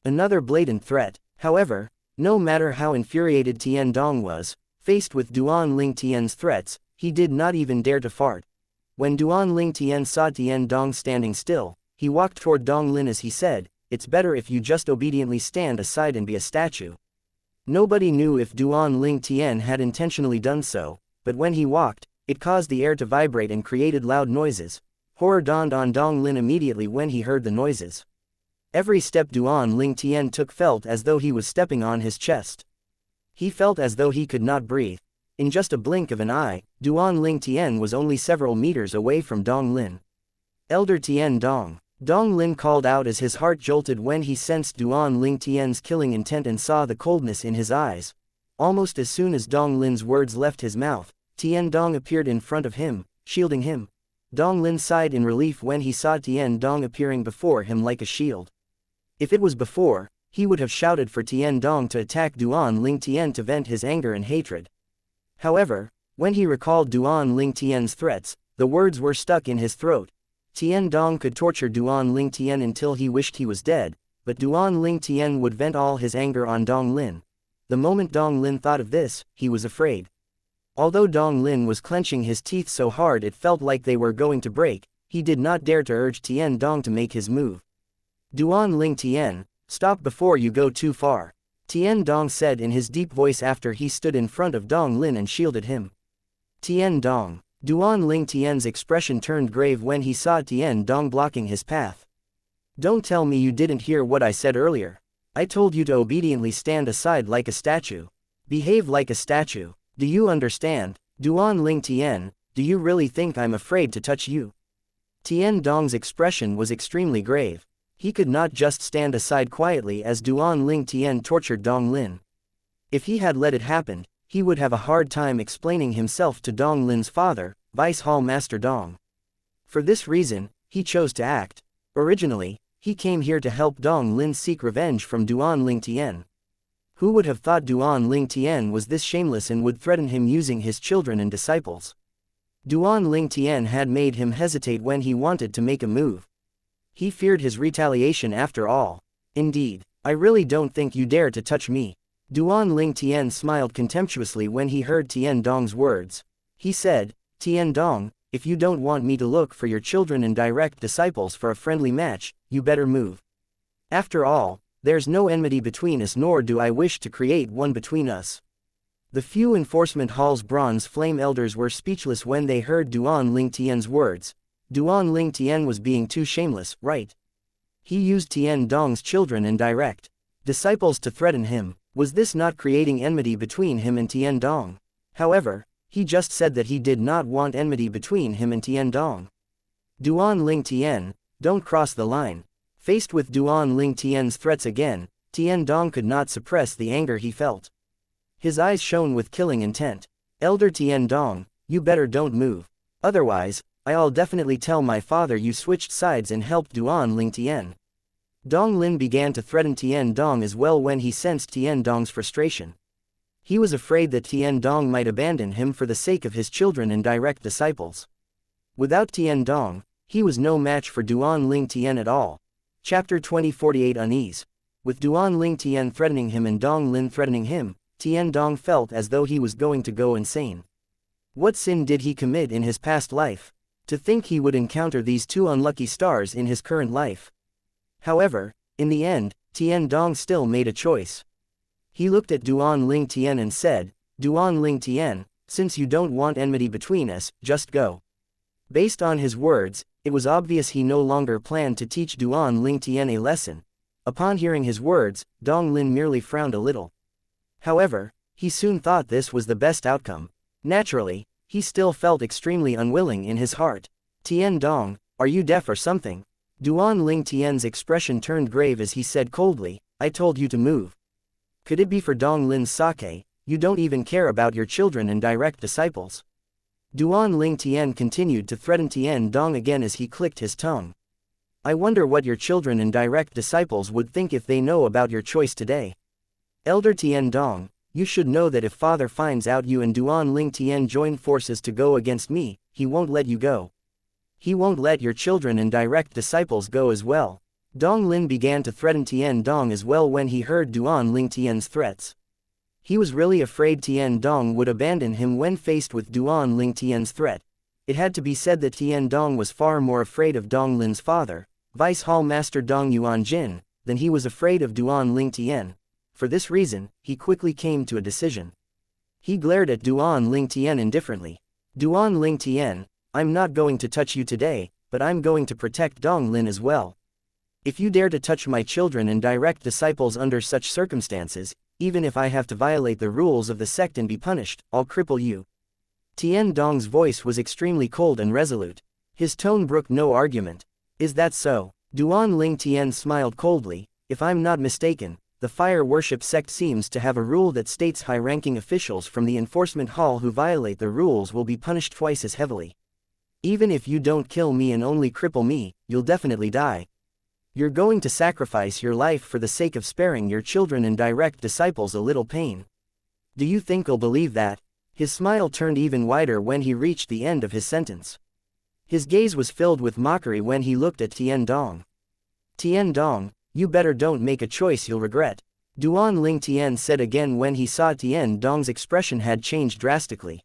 Another blatant threat. However, no matter how infuriated Tian Dong was, faced with Duan Ling Tian's threats, he did not even dare to fart. When Duan Ling Tian saw Tian Dong standing still, he walked toward Dong Lin as he said, it's better if you just obediently stand aside and be a statue. Nobody knew if Duan Ling Tian had intentionally done so, but when he walked, it caused the air to vibrate and created loud noises. Horror dawned on Dong Lin immediately when he heard the noises. Every step Duan Ling Tian took felt as though he was stepping on his chest. He felt as though he could not breathe. In just a blink of an eye, Duan Ling Tian was only several meters away from Dong Lin. Elder Tian Dong. Dong Lin called out as his heart jolted when he sensed Duan Ling Tian's killing intent and saw the coldness in his eyes. Almost as soon as Dong Lin's words left his mouth, Tian Dong appeared in front of him, shielding him. Dong Lin sighed in relief when he saw Tian Dong appearing before him like a shield. If it was before, he would have shouted for Tian Dong to attack Duan Ling Tian to vent his anger and hatred. However, when he recalled Duan Ling Tian's threats, the words were stuck in his throat. Tian Dong could torture Duan Ling Tian until he wished he was dead, but Duan Ling Tian would vent all his anger on Dong Lin. The moment Dong Lin thought of this, he was afraid. Although Dong Lin was clenching his teeth so hard it felt like they were going to break, he did not dare to urge Tian Dong to make his move. Duan Ling Tian, stop before you go too far, Tian Dong said in his deep voice after he stood in front of Dong Lin and shielded him. Tian Dong. Duan Ling Tian's expression turned grave when he saw Tian Dong blocking his path. Don't tell me you didn't hear what I said earlier. I told you to obediently stand aside like a statue. Behave like a statue. Do you understand? Duan Ling Tian, do you really think I'm afraid to touch you? Tian Dong's expression was extremely grave. He could not just stand aside quietly as Duan Ling Tian tortured Dong Lin. If he had let it happen, he would have a hard time explaining himself to Dong Lin's father, Vice Hall Master Dong. For this reason, he chose to act. Originally, he came here to help Dong Lin seek revenge from Duan Ling Tian. Who would have thought Duan Ling Tian was this shameless and would threaten him using his children and disciples? Duan Ling Tian had made him hesitate when he wanted to make a move. He feared his retaliation after all. Indeed, I really don't think you dare to touch me. Duan Ling Tian smiled contemptuously when he heard Tian Dong's words. He said, Tian Dong, if you don't want me to look for your children and direct disciples for a friendly match, you better move. After all, there's no enmity between us nor do I wish to create one between us. The few enforcement hall's bronze flame elders were speechless when they heard Duan Ling Tian's words. Duan Ling Tian was being too shameless, right? He used Tian Dong's children and direct disciples to threaten him. Was this not creating enmity between him and Tian Dong? However, he just said that he did not want enmity between him and Tian Dong. Duan Ling Tian, don't cross the line. Faced with Duan Ling Tian's threats again, Tian Dong could not suppress the anger he felt. His eyes shone with killing intent. Elder Tian Dong, you better don't move. Otherwise, I'll definitely tell my father you switched sides and helped Duan Ling Tian. Dong Lin began to threaten Tian Dong as well when he sensed Tian Dong's frustration. He was afraid that Tian Dong might abandon him for the sake of his children and direct disciples. Without Tian Dong, he was no match for Duan Ling Tian at all. Chapter 2048 Unease. With Duan Ling Tian threatening him and Dong Lin threatening him, Tian Dong felt as though he was going to go insane. What sin did he commit in his past life? To think he would encounter these two unlucky stars in his current life. However, in the end, Tian Dong still made a choice. He looked at Duan Ling Tian and said, "Duan Ling Tian, since you don't want enmity between us, just go." Based on his words, it was obvious he no longer planned to teach Duan Ling Tian a lesson. Upon hearing his words, Dong Lin merely frowned a little. However, he soon thought this was the best outcome. Naturally, he still felt extremely unwilling in his heart. "Tian Dong, are you deaf or something?" Duan Ling Tian's expression turned grave as he said coldly, "I told you to move." Could it be for Dong Lin's sake? You don't even care about your children and direct disciples. Duan Ling Tian continued to threaten Tian Dong again as he clicked his tongue. "I wonder what your children and direct disciples would think if they know about your choice today. Elder Tian Dong, you should know that if father finds out you and Duan Ling Tian join forces to go against me, he won't let you go. He won't let your children and direct disciples go as well." Dong Lin began to threaten Tian Dong as well when he heard Duan Ling Tian's threats. He was really afraid Tian Dong would abandon him when faced with Duan Ling Tian's threat. It had to be said that Tian Dong was far more afraid of Dong Lin's father, Vice Hall Master Dong Yuanjin, than he was afraid of Duan Ling Tian. For this reason, he quickly came to a decision. He glared at Duan Ling Tian indifferently. "Duan Ling Tian, I'm not going to touch you today, but I'm going to protect Dong Lin as well. If you dare to touch my children and direct disciples under such circumstances, even if I have to violate the rules of the sect and be punished, I'll cripple you." Tian Dong's voice was extremely cold and resolute. His tone brooked no argument. "Is that so?" Duan Ling Tian smiled coldly. "If I'm not mistaken, the fire worship sect seems to have a rule that states high-ranking officials from the enforcement hall who violate the rules will be punished twice as heavily. Even if you don't kill me and only cripple me, you'll definitely die. You're going to sacrifice your life for the sake of sparing your children and direct disciples a little pain. Do you think I'll believe that?" His smile turned even wider when he reached the end of his sentence. His gaze was filled with mockery when he looked at Tian Dong. "Tian Dong, you better don't make a choice you'll regret," Duan Ling Tian said again when he saw Tian Dong's expression had changed drastically.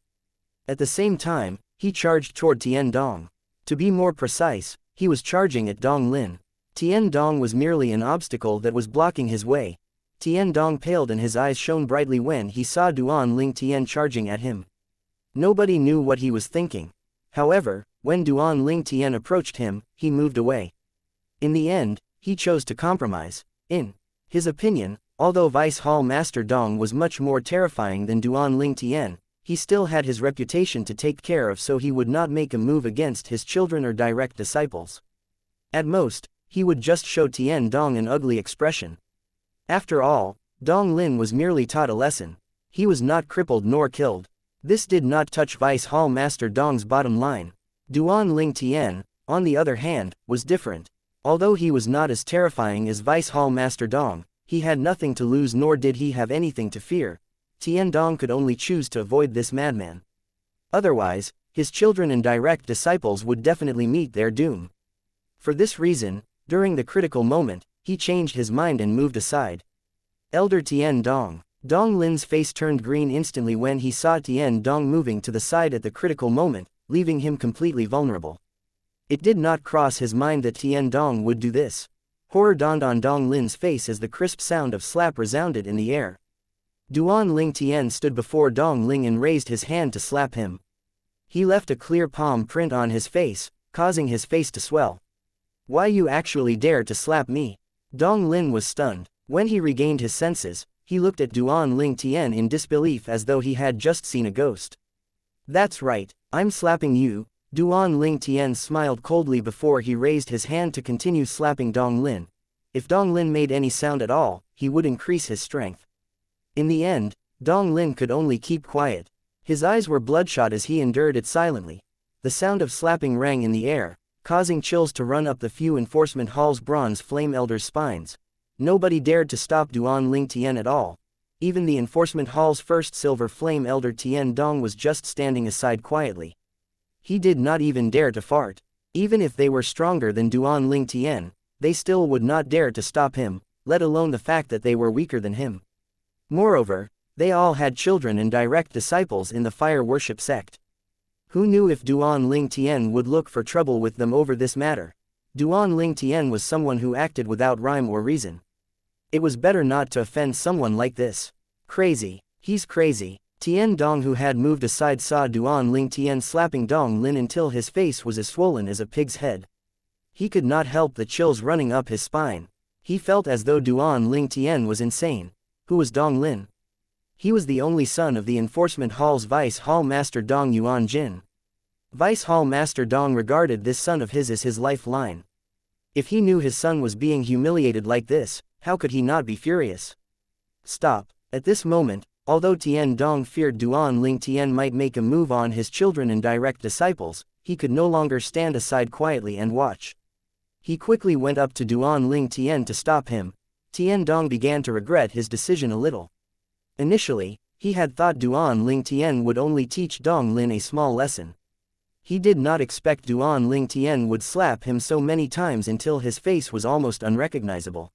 At the same time, he charged toward Tian Dong. To be more precise, he was charging at Dong Lin. Tian Dong was merely an obstacle that was blocking his way. Tian Dong paled and his eyes shone brightly when he saw Duan Ling Tian charging at him. Nobody knew what he was thinking. However, when Duan Ling Tian approached him, he moved away. In the end, he chose to compromise. In his opinion, although Vice Hall Master Dong was much more terrifying than Duan Ling Tian, he still had his reputation to take care of, so he would not make a move against his children or direct disciples. At most, he would just show Tian Dong an ugly expression. After all, Dong Lin was merely taught a lesson. He was not crippled nor killed. This did not touch Vice Hall Master Dong's bottom line. Duan Ling Tian, on the other hand, was different. Although he was not as terrifying as Vice Hall Master Dong, he had nothing to lose nor did he have anything to fear. Tian Dong could only choose to avoid this madman. Otherwise, his children and direct disciples would definitely meet their doom. For this reason, during the critical moment, he changed his mind and moved aside. "Elder Tian Dong." Dong Lin's face turned green instantly when he saw Tian Dong moving to the side at the critical moment, leaving him completely vulnerable. It did not cross his mind that Tian Dong would do this. Horror dawned on Dong Lin's face as the crisp sound of slap resounded in the air. Duan Ling Tian stood before Dong Ling and raised his hand to slap him. He left a clear palm print on his face, causing his face to swell. "Why you actually dare to slap me?" Dong Lin was stunned. When he regained his senses, he looked at Duan Ling Tian in disbelief as though he had just seen a ghost. "That's right, I'm slapping you." Duan Ling Tian smiled coldly before he raised his hand to continue slapping Dong Lin. If Dong Lin made any sound at all, he would increase his strength. In the end, Dong Lin could only keep quiet. His eyes were bloodshot as he endured it silently. The sound of slapping rang in the air, causing chills to run up the few enforcement hall's bronze flame elders' spines. Nobody dared to stop Duan Ling Tian at all. Even the enforcement hall's first silver flame elder Tian Dong was just standing aside quietly. He did not even dare to fart. Even if they were stronger than Duan Ling Tian, they still would not dare to stop him, let alone the fact that they were weaker than him. Moreover, they all had children and direct disciples in the fire worship sect. Who knew if Duan Ling Tian would look for trouble with them over this matter? Duan Ling Tian was someone who acted without rhyme or reason. It was better not to offend someone like this. Crazy. He's crazy. Tian Dong, who had moved aside, saw Duan Ling Tian slapping Dong Lin until his face was as swollen as a pig's head. He could not help the chills running up his spine. He felt as though Duan Ling Tian was insane. Who was Dong Lin? He was the only son of the Enforcement Hall's Vice Hall Master Dong Yuan Jin. Vice Hall Master Dong regarded this son of his as his lifeline. If he knew his son was being humiliated like this, how could he not be furious? Stop. At this moment, although Tian Dong feared Duan Ling Tian might make a move on his children and direct disciples, he could no longer stand aside quietly and watch. He quickly went up to Duan Ling Tian to stop him. Tian Dong began to regret his decision a little. Initially, he had thought Duan Ling Tian would only teach Dong Lin a small lesson. He did not expect Duan Ling Tian would slap him so many times until his face was almost unrecognizable.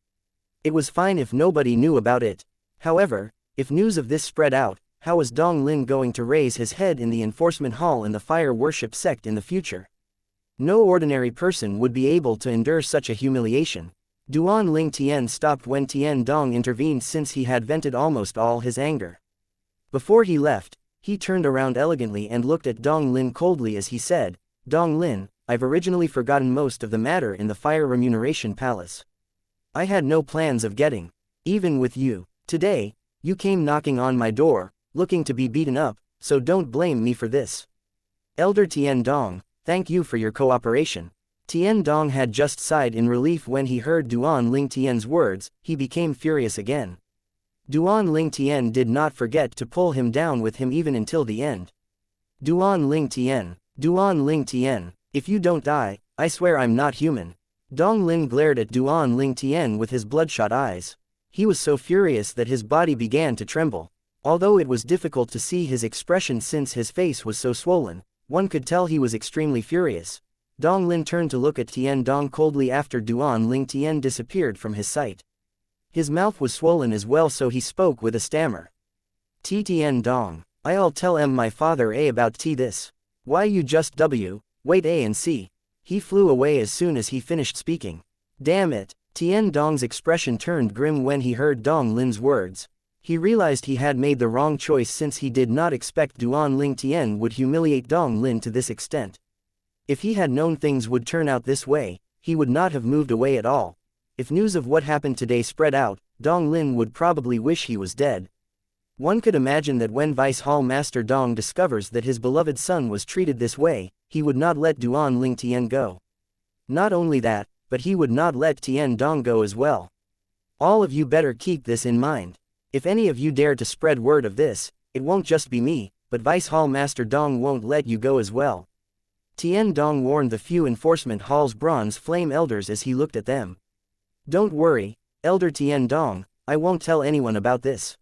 It was fine if nobody knew about it. However, if news of this spread out, how was Dong Lin going to raise his head in the enforcement hall in the fire worship sect in the future? No ordinary person would be able to endure such a humiliation. Duan Ling Tian stopped when Tian Dong intervened, since he had vented almost all his anger. Before he left, he turned around elegantly and looked at Dong Lin coldly as he said, "Dong Lin, I've originally forgotten most of the matter in the fire remuneration palace. I had no plans of getting even with you. Today, you came knocking on my door, looking to be beaten up, so don't blame me for this. Elder Tian Dong, thank you for your cooperation." Tian Dong had just sighed in relief when he heard Duan Ling Tian's words. He became furious again. Duan Ling Tian did not forget to pull him down with him even until the end. Duan Ling Tian, if you don't die, I swear I'm not human. Dong Lin glared at Duan Ling Tian with his bloodshot eyes. He was so furious that his body began to tremble. Although it was difficult to see his expression since his face was so swollen, one could tell he was extremely furious. Dong Lin turned to look at Tian Dong coldly after Duan Ling Tian disappeared from his sight. His mouth was swollen as well, so he spoke with a stammer. Tian Dong, I'll tell my father about this. Why you just wait and see. He flew away as soon as he finished speaking. Damn it. Tian Dong's expression turned grim when he heard Dong Lin's words. He realized he had made the wrong choice, since he did not expect Duan Ling Tian would humiliate Dong Lin to this extent. If he had known things would turn out this way, he would not have moved away at all. If news of what happened today spread out, Dong Lin would probably wish he was dead. One could imagine that when Vice Hall Master Dong discovers that his beloved son was treated this way, he would not let Duan Ling Tian go. Not only that, but he would not let Tian Dong go as well. All of you better keep this in mind. If any of you dare to spread word of this, it won't just be me, but Vice Hall Master Dong won't let you go as well. Tian Dong warned the few Enforcement Hall's Bronze Flame Elders as he looked at them. Don't worry, Elder Tian Dong, I won't tell anyone about this.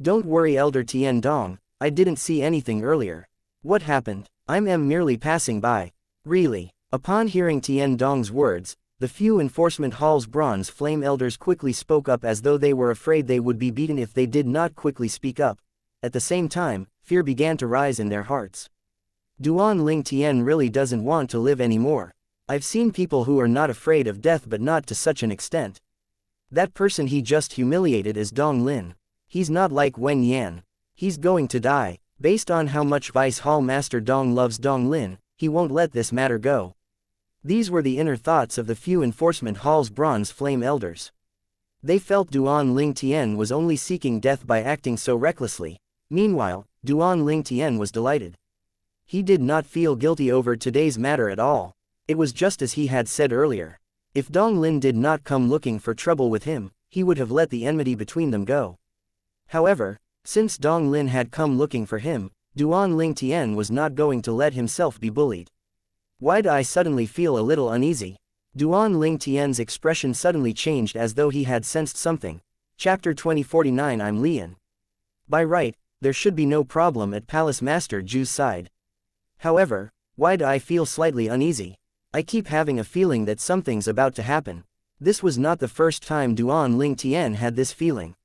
Don't worry, Elder Tian Dong, I didn't see anything earlier. What happened? I'm merely passing by. Really? Upon hearing Tian Dong's words, the few Enforcement Hall's Bronze Flame Elders quickly spoke up as though they were afraid they would be beaten if they did not quickly speak up. At the same time, fear began to rise in their hearts. Duan Ling Tian really doesn't want to live anymore. I've seen people who are not afraid of death, but not to such an extent. That person he just humiliated is Dong Lin. He's not like Wen Yan. He's going to die. Based on how much Vice Hall Master Dong loves Dong Lin, he won't let this matter go. These were the inner thoughts of the few Enforcement Hall's Bronze Flame Elders. They felt Duan Ling Tian was only seeking death by acting so recklessly. Meanwhile, Duan Ling Tian was delighted. He did not feel guilty over today's matter at all. It was just as he had said earlier. If Dong Lin did not come looking for trouble with him, he would have let the enmity between them go. However, since Dong Lin had come looking for him, Duan Ling Tian was not going to let himself be bullied. Why'd I suddenly feel a little uneasy? Duan Ling Tian's expression suddenly changed as though he had sensed something. Chapter 2049. I'm Lian. By right, there should be no problem at Palace Master Zhu's side. However, Why do I feel slightly uneasy? I keep having a feeling that something's about to happen. This was not the first time Duan Ling Tian had this feeling.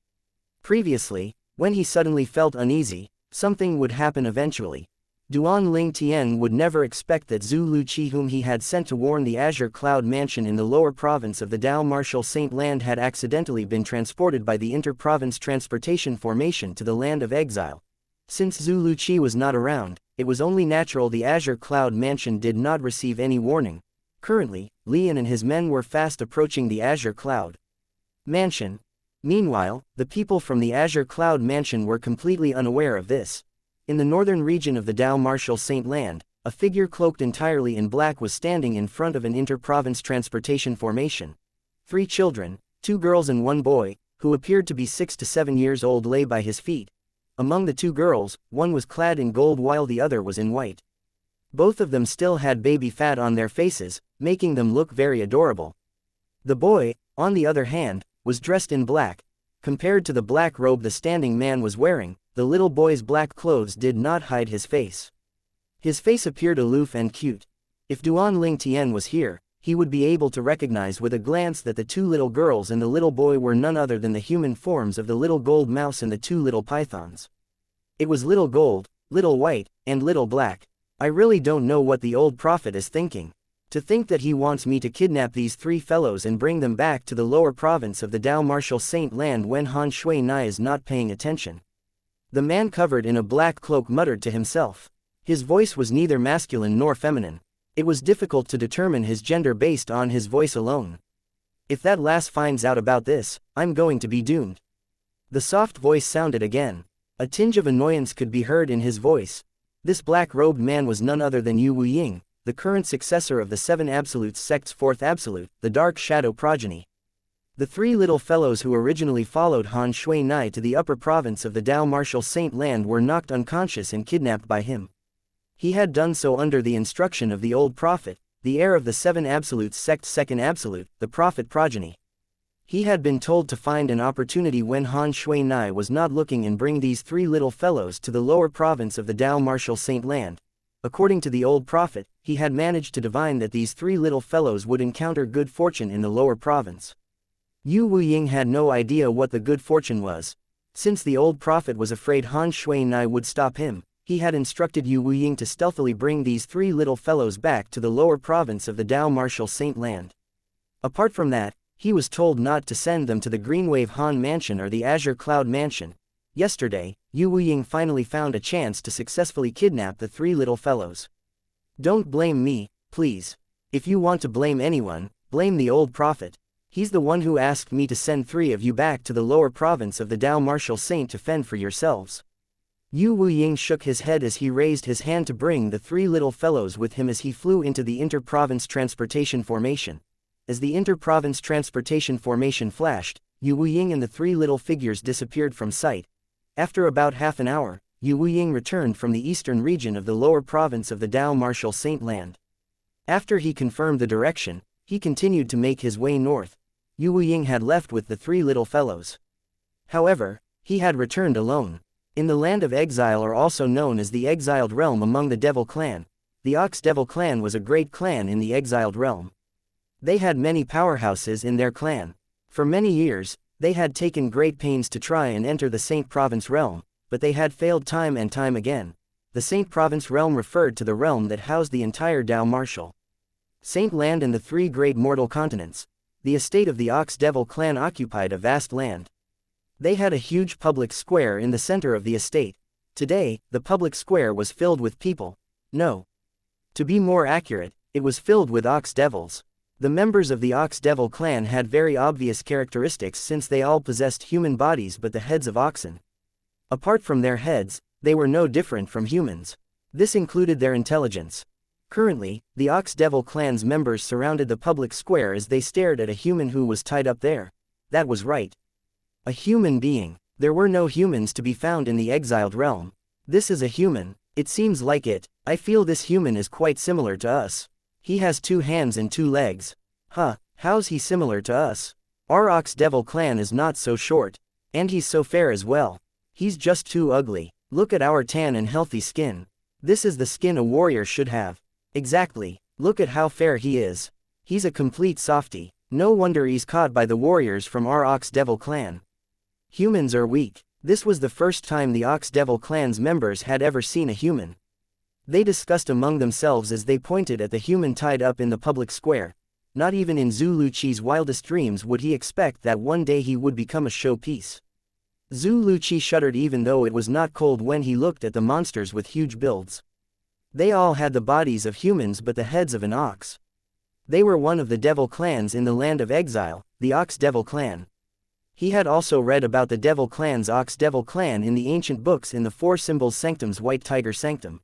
Previously, when he suddenly felt uneasy, something would happen eventually. Duan Ling Tian would never expect that Zhu Luqi, whom he had sent to warn the Azure Cloud Mansion in the lower province of the Dao Martial Saint Land, had accidentally been transported by the inter-province transportation formation to the Land of Exile. Since Zhu Luqi was not around, it was only natural the Azure Cloud Mansion did not receive any warning. Currently, Lian and his men were fast approaching the Azure Cloud Mansion. Meanwhile, the people from the Azure Cloud Mansion were completely unaware of this. In the northern region of the Dao Martial Saint Land, a figure cloaked entirely in black was standing in front of an inter-province transportation formation. 3 children, 2 girls and 1 boy, who appeared to be 6 to 7 years old, lay by his feet. Among the 2 girls, one was clad in gold while the other was in white. Both of them still had baby fat on their faces, making them look very adorable. The boy, on the other hand, was dressed in black. Compared to the black robe the standing man was wearing, the little boy's black clothes did not hide his face. His face appeared aloof and cute. If Duan Ling Tian was here, he would be able to recognize with a glance that the 2 little girls and the little boy were none other than the human forms of the little gold mouse and the 2 little pythons. It was little gold, little white, and little black. I really don't know what the old prophet is thinking. To think that he wants me to kidnap these 3 fellows and bring them back to the lower province of the Dao Martial Saint Land when Han Shui Nai is not paying attention. The man covered in a black cloak muttered to himself. His voice was neither masculine nor feminine. It was difficult to determine his gender based on his voice alone. If that lass finds out about this, I'm going to be doomed. The soft voice sounded again. A tinge of annoyance could be heard in his voice. This black-robed man was none other than Yu Wuying, the current successor of the 7 Absolutes sect's 4th Absolute, the Dark Shadow progeny. The 3 little fellows who originally followed Han Shui Nai to the upper province of the Dao Martial Saint Land were knocked unconscious and kidnapped by him. He had done so under the instruction of the old prophet, the heir of the 7 Absolutes sect's 2nd Absolute, the prophet progeny. He had been told to find an opportunity when Han Shui Nai was not looking and bring these 3 little fellows to the lower province of the Dao Martial Saint Land. According to the old prophet, he had managed to divine that these 3 little fellows would encounter good fortune in the lower province. Yu Wuying had no idea what the good fortune was. Since the old prophet was afraid Han Shui Nai would stop him, he had instructed Yu Wuying to stealthily bring these 3 little fellows back to the lower province of the Dao Martial Saint Land. Apart from that, he was told not to send them to the Greenwave Han Mansion or the Azure Cloud Mansion. Yesterday, Yu Wuying finally found a chance to successfully kidnap the 3 little fellows. Don't blame me, please. If you want to blame anyone, blame the old prophet. He's the one who asked me to send 3 of you back to the lower province of the Dao Martial Saint to fend for yourselves. Yu Wuying shook his head as he raised his hand to bring the 3 little fellows with him as he flew into the inter-province transportation formation. As the inter-province transportation formation flashed, Yu Wuying and the 3 little figures disappeared from sight. After about half an hour, Yu Wuying returned from the eastern region of the lower province of the Dao Martial Saint Land. After he confirmed the direction, he continued to make his way north. Yu Wuying had left with the 3 little fellows. However, he had returned alone. In the Land of Exile, or also known as the Exiled Realm among the Devil Clan, the Ox Devil Clan was a great clan in the Exiled Realm. They had many powerhouses in their clan. For many years, they had taken great pains to try and enter the Saint Province Realm, but they had failed time and time again. The Saint Province Realm referred to the realm that housed the entire Dao Martial Saint Land and the 3 great mortal continents. The estate of the Ox Devil Clan occupied a vast land. They had a huge public square in the center of the estate. Today, the public square was filled with people. No. To be more accurate, it was filled with ox devils. The members of the Ox Devil Clan had very obvious characteristics since they all possessed human bodies but the heads of oxen. Apart from their heads, they were no different from humans. This included their intelligence. Currently, the Ox Devil Clan's members surrounded the public square as they stared at a human who was tied up there. That was right. A human being. There were no humans to be found in the Exiled Realm. This is a human. It seems like it. I feel this human is quite similar to us. He has 2 hands and 2 legs. Huh, how's he similar to us? Our Ox Devil Clan is not so short. And he's so fair as well. He's just too ugly. Look at our tan and healthy skin. This is the skin a warrior should have. Exactly. Look at how fair he is. He's a complete softie. No wonder he's caught by the warriors from our Ox Devil clan. Humans are weak. This was the first time the Ox Devil clan's members had ever seen a human. They discussed among themselves as they pointed at the human tied up in the public square. Not even in Zhu Luqi's wildest dreams would he expect that one day he would become a showpiece. Zhu Luqi shuddered even though it was not cold when he looked at the monsters with huge builds. They all had the bodies of humans but the heads of an ox. They were one of the devil clans in the land of exile, the Ox Devil clan. He had also read about the devil clan's Ox Devil clan in the ancient books in the Four Symbols Sanctum's White Tiger Sanctum.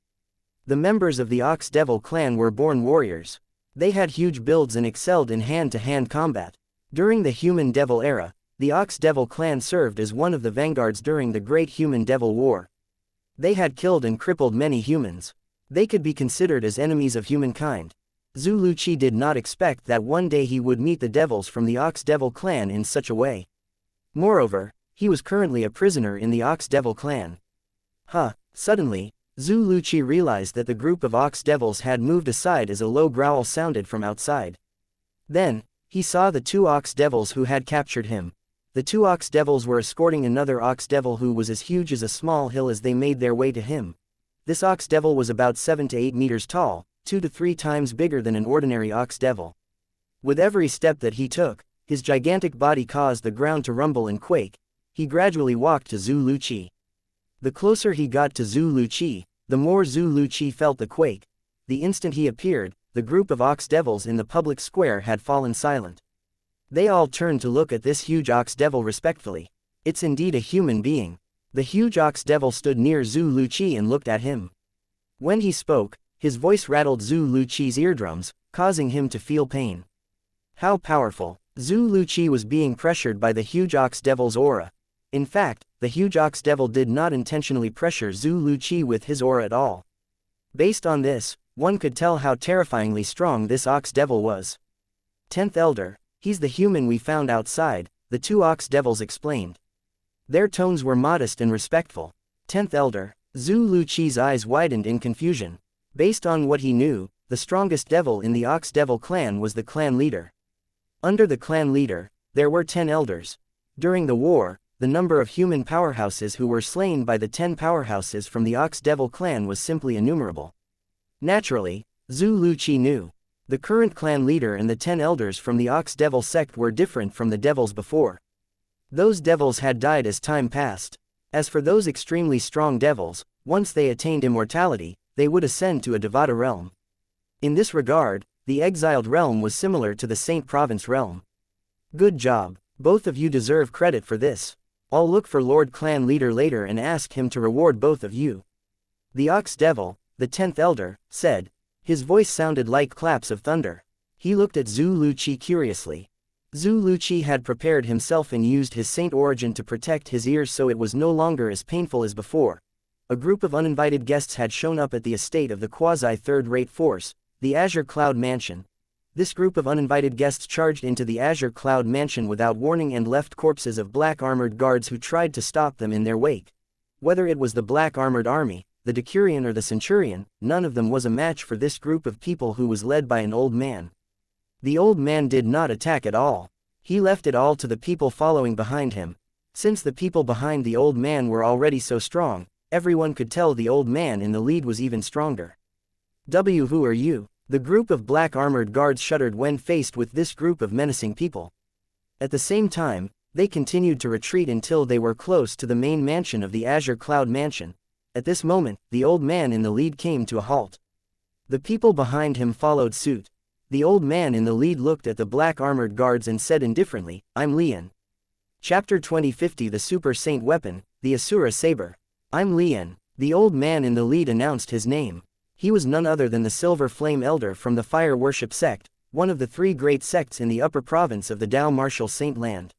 The members of the Ox Devil clan were born warriors. They had huge builds and excelled in hand-to-hand combat. During the Human Devil era, the Ox Devil clan served as one of the vanguards during the Great Human Devil War. They had killed and crippled many humans. They could be considered as enemies of humankind. Zhu Luqi did not expect that one day he would meet the devils from the Ox Devil clan in such a way. Moreover, he was currently a prisoner in the Ox Devil clan. Suddenly, Zhu Luqi realized that the group of Ox Devils had moved aside as a low growl sounded from outside. Then, he saw the two Ox Devils who had captured him. The two Ox Devils were escorting another Ox Devil who was as huge as a small hill as they made their way to him. This Ox Devil was about 7 to 8 meters tall, 2 to 3 times bigger than an ordinary Ox Devil. With every step that he took, his gigantic body caused the ground to rumble and quake. He gradually walked to Zhu Luqi. The closer he got to Zhu Luqi, the more Zhu Luqi felt the quake. The instant he appeared, the group of Ox Devils in the public square had fallen silent. They all turned to look at this huge Ox Devil respectfully. It's indeed a human being. The huge Ox Devil stood near Zhu Luqi and looked at him. When he spoke, his voice rattled Zhu Luqi's eardrums, causing him to feel pain. How powerful! Zhu Luqi was being pressured by the huge Ox Devil's aura. In fact, the huge Ox Devil did not intentionally pressure Zhu Luqi with his aura at all. Based on this, one could tell how terrifyingly strong this Ox Devil was. 10th Elder, he's the human we found outside, the two Ox Devils explained. Their tones were modest and respectful. 10th Elder, Zhu Luqi's eyes widened in confusion. Based on what he knew, the strongest devil in the Ox Devil clan was the clan leader. Under the clan leader, there were 10 elders. During the war, the number of human powerhouses who were slain by the 10 powerhouses from the Ox Devil clan was simply innumerable. Naturally, Zhu Luqi knew. The current clan leader and the 10 elders from the Ox Devil sect were different from the devils before. Those devils had died as time passed. As for those extremely strong devils, once they attained immortality, they would ascend to a Devata realm. In this regard, the exiled realm was similar to the Saint Province realm. Good job. Both of you deserve credit for this. I'll look for Lord Clan Leader later and ask him to reward both of you. The Ox Devil, the 10th Elder, said. His voice sounded like claps of thunder. He looked at Zhu Luqi curiously. Zhu Luqi had prepared himself and used his saint origin to protect his ears so it was no longer as painful as before. A group of uninvited guests had shown up at the estate of the quasi-third-rate force, the Azure Cloud Mansion. This group of uninvited guests charged into the Azure Cloud Mansion without warning and left corpses of black armored guards who tried to stop them in their wake. Whether it was the black armored army, the Decurion or the Centurion, none of them was a match for this group of people who was led by an old man. The old man did not attack at all. He left it all to the people following behind him. Since the people behind the old man were already so strong, everyone could tell the old man in the lead was even stronger. Who are you? The group of black armored guards shuddered when faced with this group of menacing people. At the same time, they continued to retreat until they were close to the main mansion of the Azure Cloud Mansion. At this moment, the old man in the lead came to a halt. The people behind him followed suit. The old man in the lead looked at the black armored guards and said indifferently, I'm Lian. Chapter 2050 The Super Saint Weapon, the Asura Saber. I'm Lian. The old man in the lead announced his name. He was none other than the Silver Flame Elder from the Fire Worship Sect, one of the 3 great sects in the upper province of the Dao Martial Saint Land.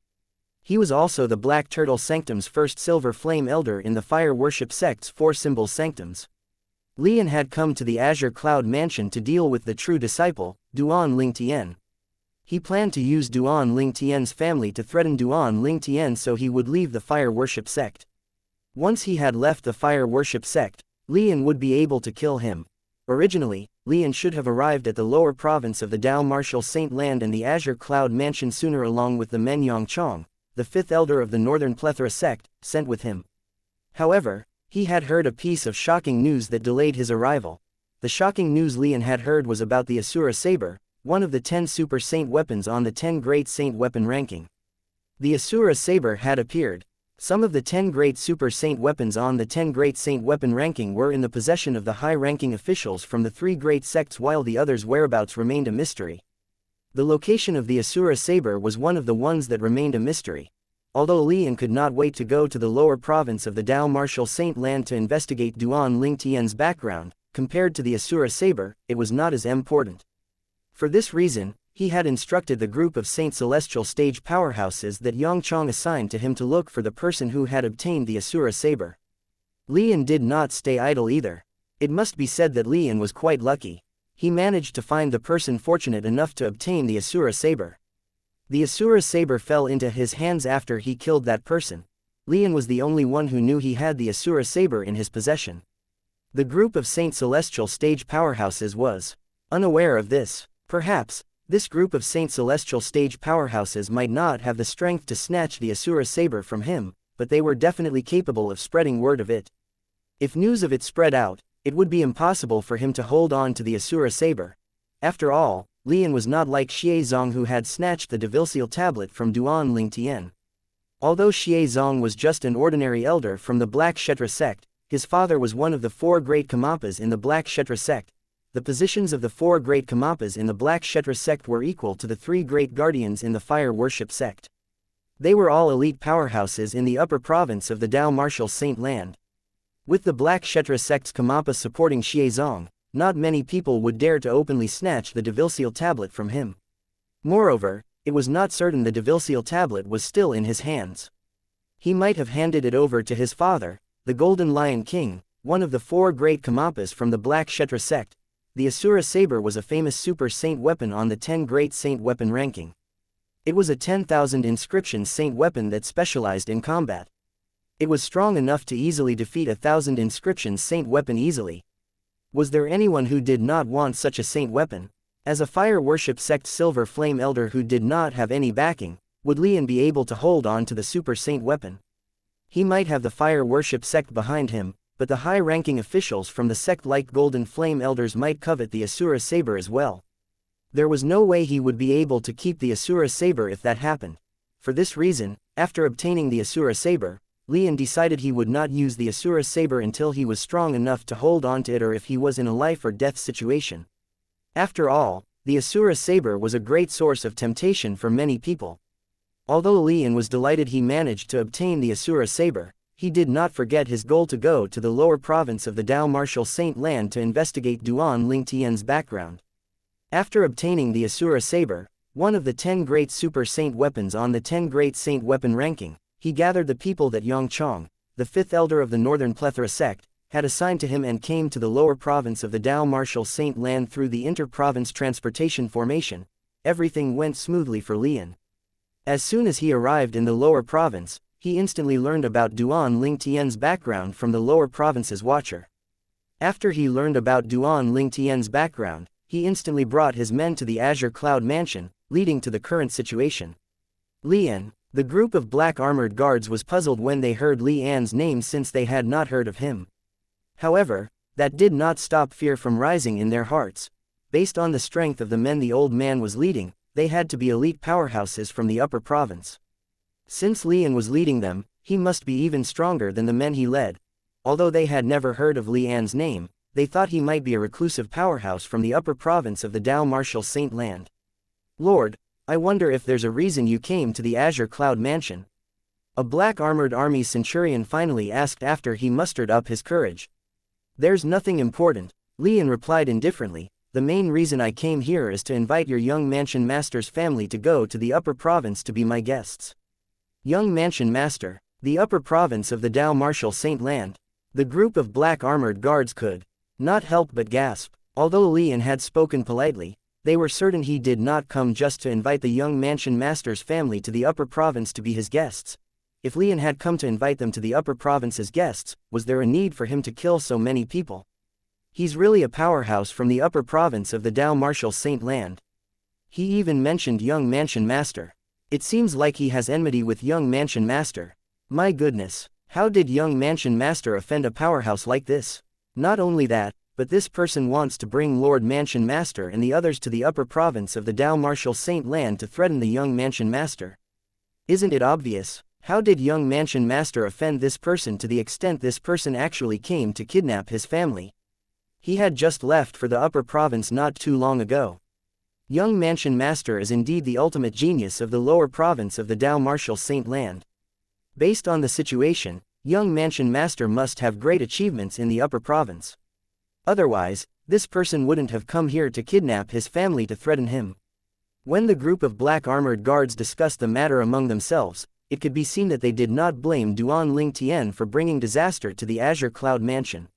He was also the Black Turtle Sanctum's first Silver Flame Elder in the Fire Worship Sect's 4 Symbols Sanctums. Lian had come to the Azure Cloud Mansion to deal with the true disciple, Duan Ling Tian. He planned to use Duan Ling Tian's family to threaten Duan Ling Tian so he would leave the Fire Worship Sect. Once he had left the Fire Worship Sect, Lian would be able to kill him. Originally, Lian should have arrived at the lower province of the Dao Martial Saint Land and the Azure Cloud Mansion sooner along with the men Yangchong, the fifth elder of the Northern Plethora sect, sent with him. However, he had heard a piece of shocking news that delayed his arrival. The shocking news Lian had heard was about the Asura Saber, one of the 10 Super Saint weapons on the 10 Great Saint weapon ranking. The Asura Saber had appeared. Some of the 10 Great Super Saint weapons on the 10 Great Saint weapon ranking were in the possession of the high-ranking officials from the 3 great sects, while the others' whereabouts remained a mystery. The location of the Asura Saber was one of the ones that remained a mystery. Although Lian could not wait to go to the lower province of the Dao Martial Saint Land to investigate Duan Ling Tian's background, compared to the Asura Saber, it was not as important. For this reason, he had instructed the group of Saint Celestial stage powerhouses that Yangchong assigned to him to look for the person who had obtained the Asura Saber. Lian did not stay idle either. It must be said that Lian was quite lucky. He managed to find the person fortunate enough to obtain the Asura Saber. The Asura Saber fell into his hands after he killed that person. Lian was the only one who knew he had the Asura Saber in his possession. The group of Saint Celestial stage powerhouses was unaware of this. Perhaps, this group of Saint Celestial stage powerhouses might not have the strength to snatch the Asura Saber from him, but they were definitely capable of spreading word of it. If news of it spread out, it would be impossible for him to hold on to the Asura Saber. After all, Lian was not like Xie Zong, who had snatched the devil-seal tablet from Duan Ling Tian. Although Xie Zong was just an ordinary elder from the Black Kshetra sect, his father was one of the 4 great Kamapas in the Black Kshetra sect. The positions of the 4 great Kamapas in the Black Kshetra sect were equal to the 3 great guardians in the Fire Worship sect. They were all elite powerhouses in the upper province of the Dao Martial Saint Land. With the Black Kshetra sect's Kamapa supporting Xie Zong, not many people would dare to openly snatch the devil-seal tablet from him. Moreover, it was not certain the devil-seal tablet was still in his hands. He might have handed it over to his father, the Golden Lion King, one of the 4 great Kamapas from the Black Kshetra sect. The Asura Saber was a famous Super Saint weapon on the 10 Great Saint weapon ranking. It was a 10,000 inscription saint weapon that specialized in combat. It was strong enough to easily defeat 1,000 inscription saint weapon easily. Was there anyone who did not want such a saint weapon? As a Fire Worship sect Silver Flame Elder who did not have any backing, would Lian be able to hold on to the Super Saint weapon? He might have the Fire Worship sect behind him, but the high-ranking officials from the sect like Golden Flame Elders might covet the Asura Saber as well. There was no way he would be able to keep the Asura Saber if that happened. For this reason, after obtaining the Asura Saber, Lian decided he would not use the Asura Saber until he was strong enough to hold on to it, or if he was in a life or death situation. After all, the Asura Saber was a great source of temptation for many people. Although Lian was delighted he managed to obtain the Asura Saber, he did not forget his goal to go to the lower province of the Dao Martial Saint Land to investigate Duan Ling Tian's background. After obtaining the Asura Saber, one of the 10 great Super Saint weapons on the 10 Great Saint weapon ranking, he gathered the people that Yangchong, the 5th elder of the Northern Plethora sect, had assigned to him and came to the lower province of the Dao Martial Saint Land through the inter-province transportation formation. Everything went smoothly for Lian. As soon as he arrived in the lower province, he instantly learned about Duan Ling Tian's background from the lower province's watcher. After he learned about Duan Ling Tian's background, he instantly brought his men to the Azure Cloud Mansion, leading to the current situation. Lian, the group of black armored guards, was puzzled when they heard Lian's name since they had not heard of him. However, that did not stop fear from rising in their hearts. Based on the strength of the men the old man was leading, they had to be elite powerhouses from the upper province. Since Lian was leading them, he must be even stronger than the men he led. Although they had never heard of Lian's name, they thought he might be a reclusive powerhouse from the upper province of the Dao Martial Saint Land. "Lord, I wonder if there's a reason you came to the Azure Cloud Mansion?" a black armored army centurion finally asked after he mustered up his courage. "There's nothing important," Lian replied indifferently. "The main reason I came here is to invite your young mansion master's family to go to the upper province to be my guests." Young Mansion Master, the upper province of the Dao Martial Saint Land. The group of black armored guards could not help but gasp. Although Lian had spoken politely, they were certain he did not come just to invite the young Mansion Master's family to the upper province to be his guests. If Lian had come to invite them to the upper province as guests, was there a need for him to kill so many people? He's really a powerhouse from the upper province of the Dao Martial Saint Land. He even mentioned young Mansion Master. It seems like he has enmity with young Mansion Master. My goodness, how did young Mansion Master offend a powerhouse like this? Not only that, but this person wants to bring Lord Mansion Master and the others to the upper province of the Dao Martial Saint Land to threaten the young Mansion Master. Isn't it obvious? How did young Mansion Master offend this person to the extent this person actually came to kidnap his family? He had just left for the upper province not too long ago. Young Mansion Master is indeed the ultimate genius of the lower province of the Dao Martial Saint Land. Based on the situation, young Mansion Master must have great achievements in the upper province. Otherwise, this person wouldn't have come here to kidnap his family to threaten him. When the group of black armored guards discussed the matter among themselves, it could be seen that they did not blame Duan Ling Tian for bringing disaster to the Azure Cloud Mansion.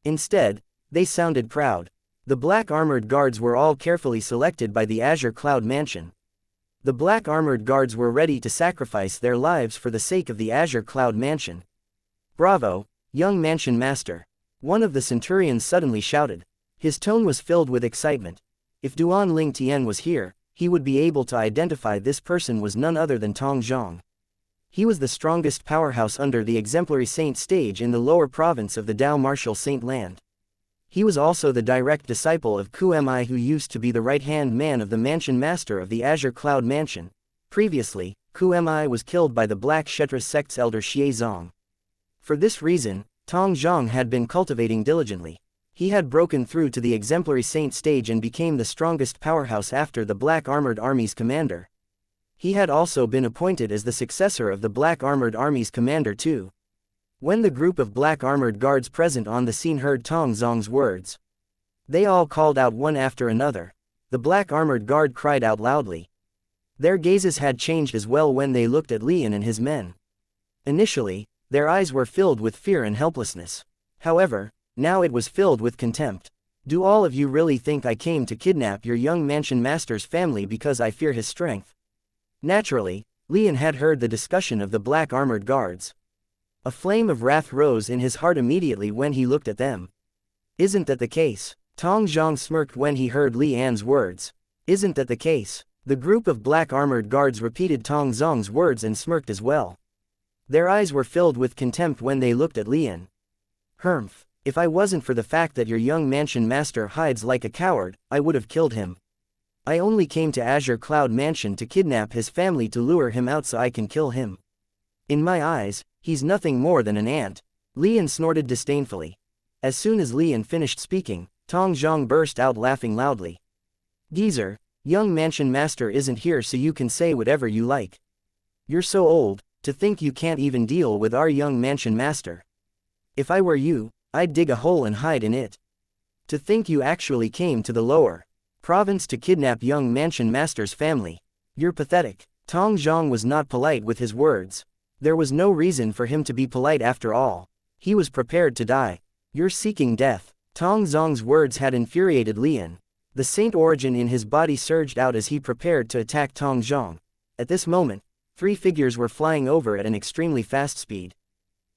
Instead, they sounded proud. The black armored guards were all carefully selected by the Azure Cloud Mansion. The black armored guards were ready to sacrifice their lives for the sake of the Azure Cloud Mansion. Bravo, young Mansion Master! One of the centurions suddenly shouted. His tone was filled with excitement. If Duan Ling Tian was here, he would be able to identify this person was none other than Tong Zhang. He was the strongest powerhouse under the exemplary saint stage in the lower province of the Dao Martial Saint Land. He was also the direct disciple of Ku Mi, who used to be the right-hand man of the Mansion Master of the Azure Cloud Mansion. Previously, Ku Mi was killed by the Black Kshetra sect's elder Xie Zong. For this reason, Tong Zhang had been cultivating diligently. He had broken through to the exemplary saint stage and became the strongest powerhouse after the Black Armored Army's commander. He had also been appointed as the successor of the Black Armored Army's commander too. When the group of black armored guards present on the scene heard Tong Zhang's words, they all called out one after another. The black armored guard cried out loudly. Their gazes had changed as well when they looked at Lian and his men. Initially, their eyes were filled with fear and helplessness. However, now it was filled with contempt. Do all of you really think I came to kidnap your young Mansion Master's family because I fear his strength? Naturally, Lian had heard the discussion of the black armored guards. A flame of wrath rose in his heart immediately when he looked at them. Isn't that the case? Tong Zhang smirked when he heard Li An's words. Isn't that the case? The group of black armored guards repeated Tong Zhang's words and smirked as well. Their eyes were filled with contempt when they looked at Lian. Humph, if I wasn't for the fact that your young Mansion Master hides like a coward, I would have killed him. I only came to Azure Cloud Mansion to kidnap his family to lure him out so I can kill him. In my eyes, he's nothing more than an ant. Lian snorted disdainfully. As soon as Lian finished speaking, Tong Zhang burst out laughing loudly. Geezer, young Mansion Master isn't here so you can say whatever you like. You're so old, to think you can't even deal with our young Mansion Master. If I were you, I'd dig a hole and hide in it. To think you actually came to the lower province to kidnap young Mansion Master's family. You're pathetic. Tong Zhang was not polite with his words. There was no reason for him to be polite after all. He was prepared to die. You're seeking death. Tong Zhang's words had infuriated Lian. The saint origin in his body surged out as he prepared to attack Tong Zhang. At this moment, three figures were flying over at an extremely fast speed.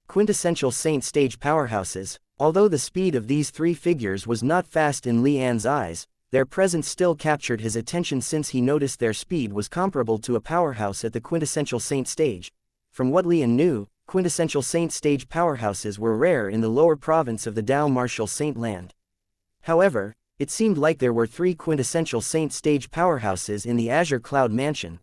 Quintessential saint stage powerhouses. Although the speed of these three figures was not fast in Li An's eyes, their presence still captured his attention since he noticed their speed was comparable to a powerhouse at the quintessential saint stage. From what Lian knew, quintessential saint stage powerhouses were rare in the lower province of the Dao Martial Saint Land. However, it seemed like there were three quintessential saint stage powerhouses in the Azure Cloud Mansion.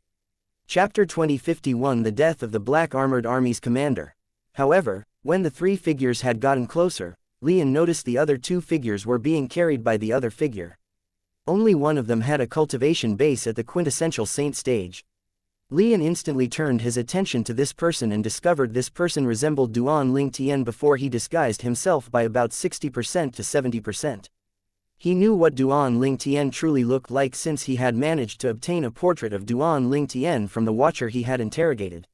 Chapter 2051 The Death of the Black Armored Army's Commander. However, when the three figures had gotten closer, Lian noticed the other two figures were being carried by the other figure. Only one of them had a cultivation base at the quintessential saint stage. Lian instantly turned his attention to this person and discovered this person resembled Duan Ling Tian before he disguised himself by about 60% to 70%. He knew what Duan Ling Tian truly looked like since he had managed to obtain a portrait of Duan Ling Tian from the watcher he had interrogated.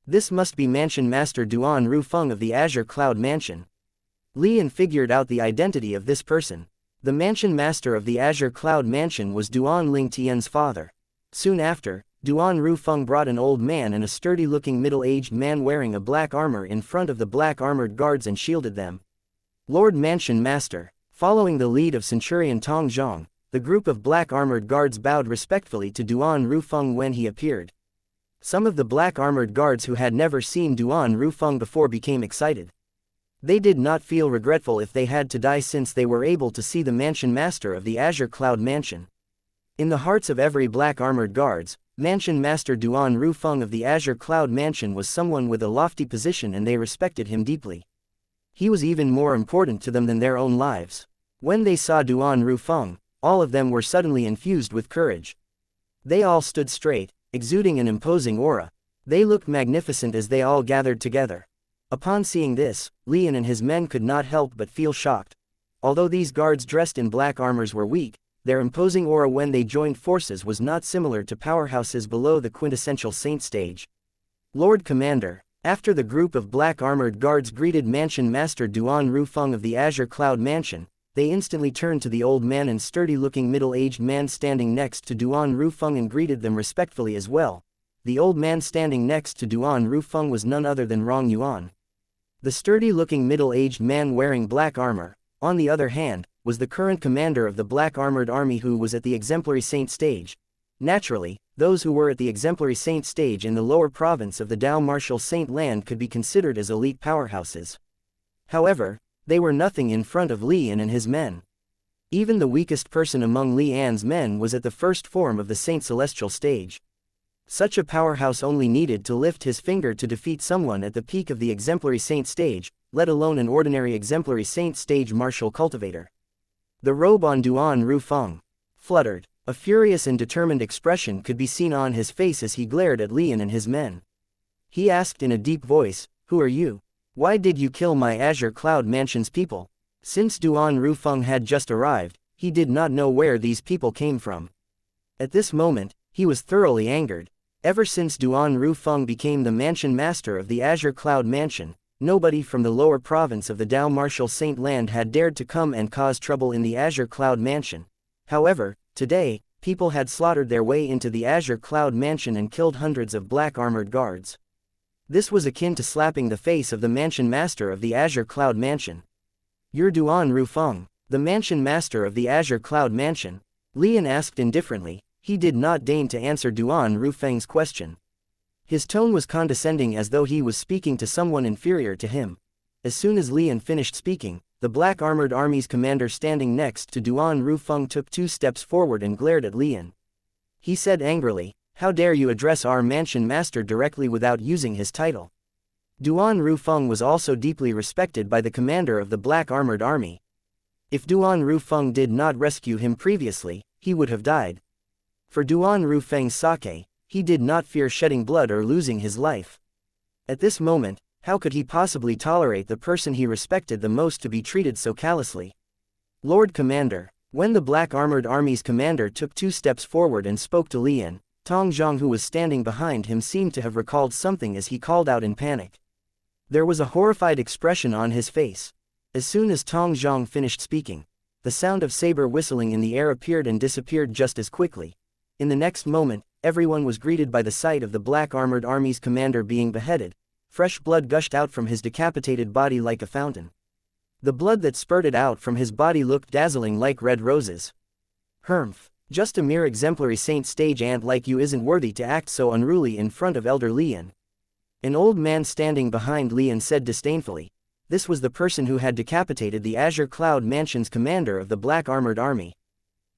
This must be Mansion Master Duan Rufeng of the Azure Cloud Mansion. Lian figured out the identity of this person. The Mansion Master of the Azure Cloud Mansion was Duan Ling Tian's father. Soon after, Duan Rufeng brought an old man and a sturdy-looking middle-aged man wearing a black armor in front of the black armored guards and shielded them. Lord Mansion Master, Following the lead of Centurion Tong Zhang, the group of black armored guards bowed respectfully to Duan Rufeng when he appeared. Some of the black armored guards who had never seen Duan Rufeng before became excited. They did not feel regretful if they had to die since they were able to see the mansion master of the Azure Cloud Mansion. In the hearts of every black armored guards, Mansion Master Duan Rufeng of the Azure Cloud Mansion was someone with a lofty position and they respected him deeply. He was even more important to them than their own lives. When they saw Duan Rufeng, all of them were suddenly infused with courage. They all stood straight, exuding an imposing aura. They looked magnificent as they all gathered together. Upon seeing this, Lian and his men could not help but feel shocked. Although these guards dressed in black armors were weak, their imposing aura when they joined forces was not similar to powerhouses below the quintessential saint stage. Lord Commander. After the group of black armored guards greeted Mansion Master Duan Rufeng of the Azure Cloud Mansion, they instantly turned to the old man and sturdy-looking middle-aged man standing next to Duan Rufeng and greeted them respectfully as well. The old man standing next to Duan Rufeng was none other than Rong Yuan. The sturdy-looking middle-aged man wearing black armor, on the other hand, was the current commander of the black armored army who was at the exemplary saint stage. Naturally, those who were at the exemplary saint stage in the lower province of the Dao Martial Saint Land could be considered as elite powerhouses. However, they were nothing in front of Lian and his men. Even the weakest person among Lian's men was at the first form of the Saint Celestial stage. Such a powerhouse only needed to lift his finger to defeat someone at the peak of the exemplary saint stage, let alone an ordinary exemplary saint stage martial cultivator. The robe on Duan Rufeng fluttered. A furious and determined expression could be seen on his face as he glared at Lian and his men. He asked in a deep voice, "Who are you? Why did you kill my Azure Cloud Mansion's people?" Since Duan Rufeng had just arrived, he did not know where these people came from. At this moment, he was thoroughly angered. Ever since Duan Rufeng became the mansion master of the Azure Cloud Mansion, nobody from the lower province of the Dao Martial Saint Land had dared to come and cause trouble in the Azure Cloud Mansion. However, today, people had slaughtered their way into the Azure Cloud Mansion and killed hundreds of black armored guards. This was akin to slapping the face of the mansion master of the Azure Cloud Mansion. "You're Duan Rufeng, the mansion master of the Azure Cloud Mansion?" Lian asked indifferently. He did not deign to answer Duan Rufeng's question. His tone was condescending as though he was speaking to someone inferior to him. As soon as Lian finished speaking, the black armored army's commander standing next to Duan Rufeng took 2 steps forward and glared at Lian. He said angrily, "How dare you address our mansion master directly without using his title?" Duan Rufeng was also deeply respected by the commander of the black armored army. If Duan Rufeng did not rescue him previously, he would have died. For Duan Rufeng's sake, he did not fear shedding blood or losing his life. At this moment, how could he possibly tolerate the person he respected the most to be treated so callously? "Lord Commander." When the black armored army's commander took 2 steps forward and spoke to Lian, Tong Zhang, who was standing behind him, seemed to have recalled something as he called out in panic. There was a horrified expression on his face. As soon as Tong Zhang finished speaking, the sound of saber whistling in the air appeared and disappeared just as quickly. In the next moment, everyone was greeted by the sight of the black armored army's commander being beheaded. Fresh blood gushed out from his decapitated body like a fountain. The blood that spurted out from his body looked dazzling like red roses. "Humph, just a mere exemplary saint stage ant like you isn't worthy to act so unruly in front of Elder Lian." An old man standing behind Lian said disdainfully. This was the person who had decapitated the Azure Cloud Mansion's commander of the black armored army.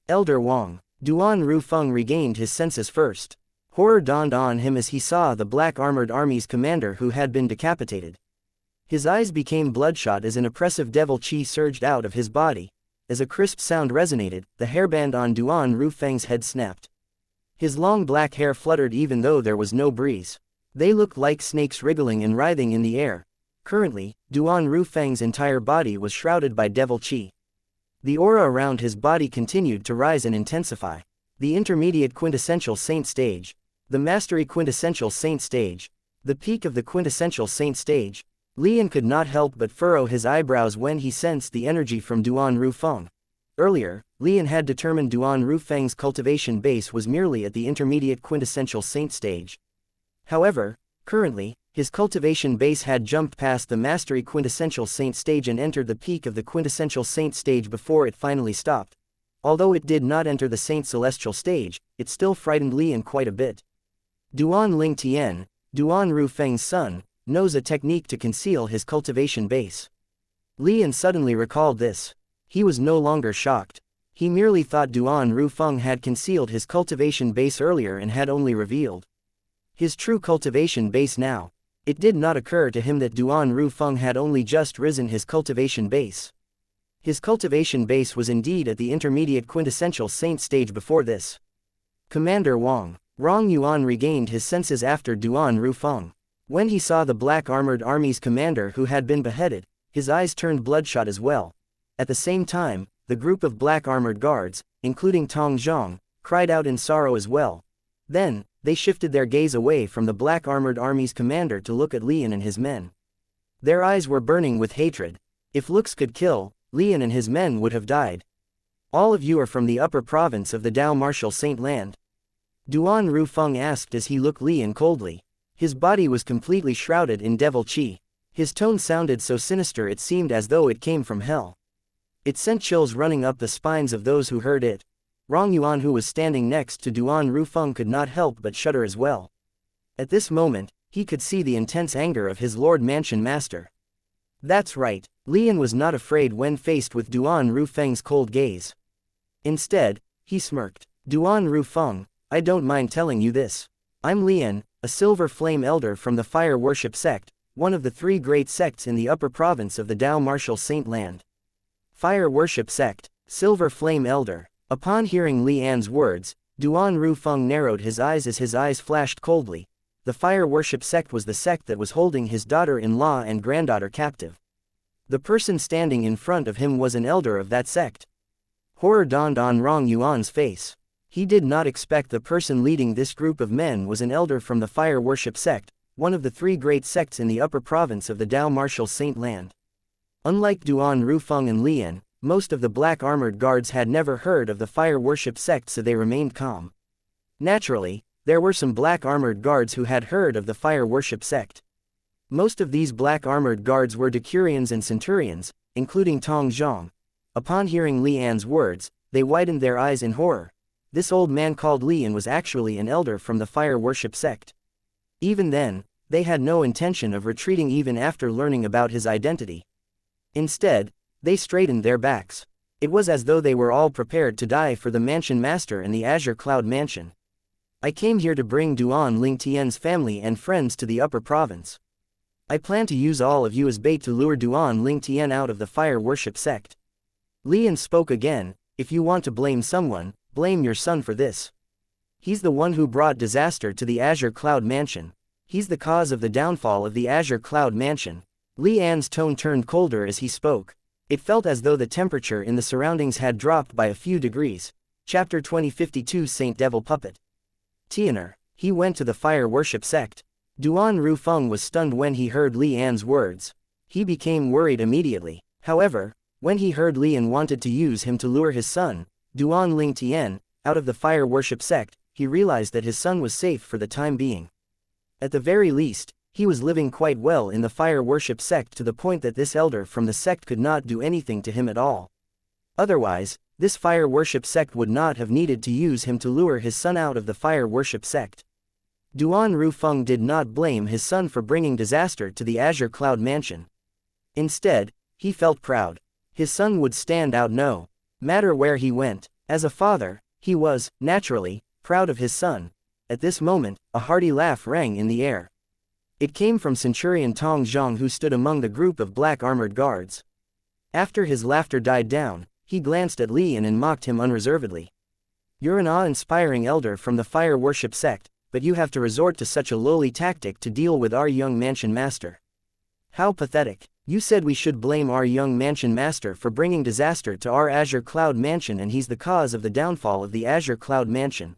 Elder Wang. Duan Rufeng regained his senses first. Horror dawned on him as he saw the black armored army's commander who had been decapitated. His eyes became bloodshot as an oppressive devil chi surged out of his body. As a crisp sound resonated, the hairband on Duan Rufeng's head snapped. His long black hair fluttered even though there was no breeze. They looked like snakes wriggling and writhing in the air. Currently, Duan Rufeng's entire body was shrouded by devil chi. The aura around his body continued to rise and intensify. The intermediate quintessential saint stage. The mastery quintessential saint stage. The peak of the quintessential saint stage. Lian could not help but furrow his eyebrows when he sensed the energy from Duan Rufeng. Earlier, Lian had determined Duan Rufeng's cultivation base was merely at the intermediate quintessential saint stage. However, Currently, his cultivation base had jumped past the mastery quintessential saint stage and entered the peak of the quintessential saint stage before it finally stopped. Although it did not enter the saint celestial stage, it still frightened Lian quite a bit. Duan Ling Tian, Duan Ru Feng's son, knows a technique to conceal his cultivation base. Lian suddenly recalled this. He was no longer shocked. He merely thought Duan Ru Feng had concealed his cultivation base earlier and had only revealed his true cultivation base now. It did not occur to him that Duan Ru Feng had only just risen his cultivation base. His cultivation base was indeed at the intermediate quintessential saint stage before this. Commander Wang. Rong Yuan regained his senses after Duan Ru Feng. When he saw the black armored army's commander who had been beheaded, his eyes turned bloodshot as well. At the same time, the group of black armored guards, including Tong Zhong, cried out in sorrow as well. Then, they shifted their gaze away from the black armored army's commander to look at Lian and his men. Their eyes were burning with hatred. If looks could kill, Lian and his men would have died. All of you are from the upper province of the Dao Martial Saint Land? Duan Ru Feng asked as he looked Lian coldly. His body was completely shrouded in devil qi. His tone sounded so sinister it seemed as though it came from hell. It sent chills running up the spines of those who heard it. Rong Yuan, who was standing next to Duan Ru Feng, could not help but shudder as well. At this moment, he could see the intense anger of his Lord Mansion Master. That's right, Lian was not afraid when faced with Duan Ru Feng's cold gaze. Instead, he smirked. Duan Ru Feng, I don't mind telling you this. I'm Lian, a silver flame elder from the fire worship sect, one of the 3 great sects in the upper province of the Dao Martial Saint Land. Fire worship sect, silver flame elder. Upon hearing Lian's words, Duan Ru Feng narrowed his eyes as his eyes flashed coldly. The fire worship sect was the sect that was holding his daughter-in-law and granddaughter captive. The person standing in front of him was an elder of that sect. Horror dawned on Rong Yuan's face. He did not expect the person leading this group of men was an elder from the fire worship sect, one of the 3 great sects in the upper province of the Dao Martial Saint Land. Unlike Duan Ru Feng and Lian, most of the black armored guards had never heard of the fire worship sect, so they remained calm. Naturally, there were some black armored guards who had heard of the fire worship sect. Most of these black armored guards were decurions and centurions, including Tong Zhong. Upon hearing Lian's words, they widened their eyes in horror. This old man called Lian was actually an elder from the fire worship sect. Even then, they had no intention of retreating even after learning about his identity. Instead, they straightened their backs. It was as though they were all prepared to die for the Mansion Master and the Azure Cloud Mansion. I came here to bring Duan Ling Tian's family and friends to the upper province. I plan to use all of you as bait to lure Duan Ling Tian out of the fire worship sect. Lian spoke again. If you want to blame someone, blame your son for this. He's the one who brought disaster to the Azure Cloud Mansion. He's the cause of the downfall of the Azure Cloud Mansion. Lian's tone turned colder as he spoke. It felt as though the temperature in the surroundings had dropped by a few degrees. Chapter 2052 Saint Devil Puppet. Tianer. He went to the fire worship sect. Duan Ru Feng was stunned when he heard Lian's words. He became worried immediately. However, when he heard Lian wanted to use him to lure his son, Duan Ling Tian, out of the fire worship sect, he realized that his son was safe for the time being. At the very least, he was living quite well in the fire worship sect to the point that this elder from the sect could not do anything to him at all. Otherwise, this fire worship sect would not have needed to use him to lure his son out of the fire worship sect. Duan Ru Feng did not blame his son for bringing disaster to the Azure Cloud Mansion. Instead, he felt proud. His son would stand out no matter where he went. As a father, he was, naturally, proud of his son. At this moment, a hearty laugh rang in the air. It came from Centurion Tong Zhong, who stood among the group of black armored guards. After his laughter died down, he glanced at Lian and mocked him unreservedly. You're an awe-inspiring elder from the fire worship sect, but you have to resort to such a lowly tactic to deal with our young Mansion Master. How pathetic. You said we should blame our young Mansion Master for bringing disaster to our Azure Cloud Mansion, and he's the cause of the downfall of the Azure Cloud Mansion.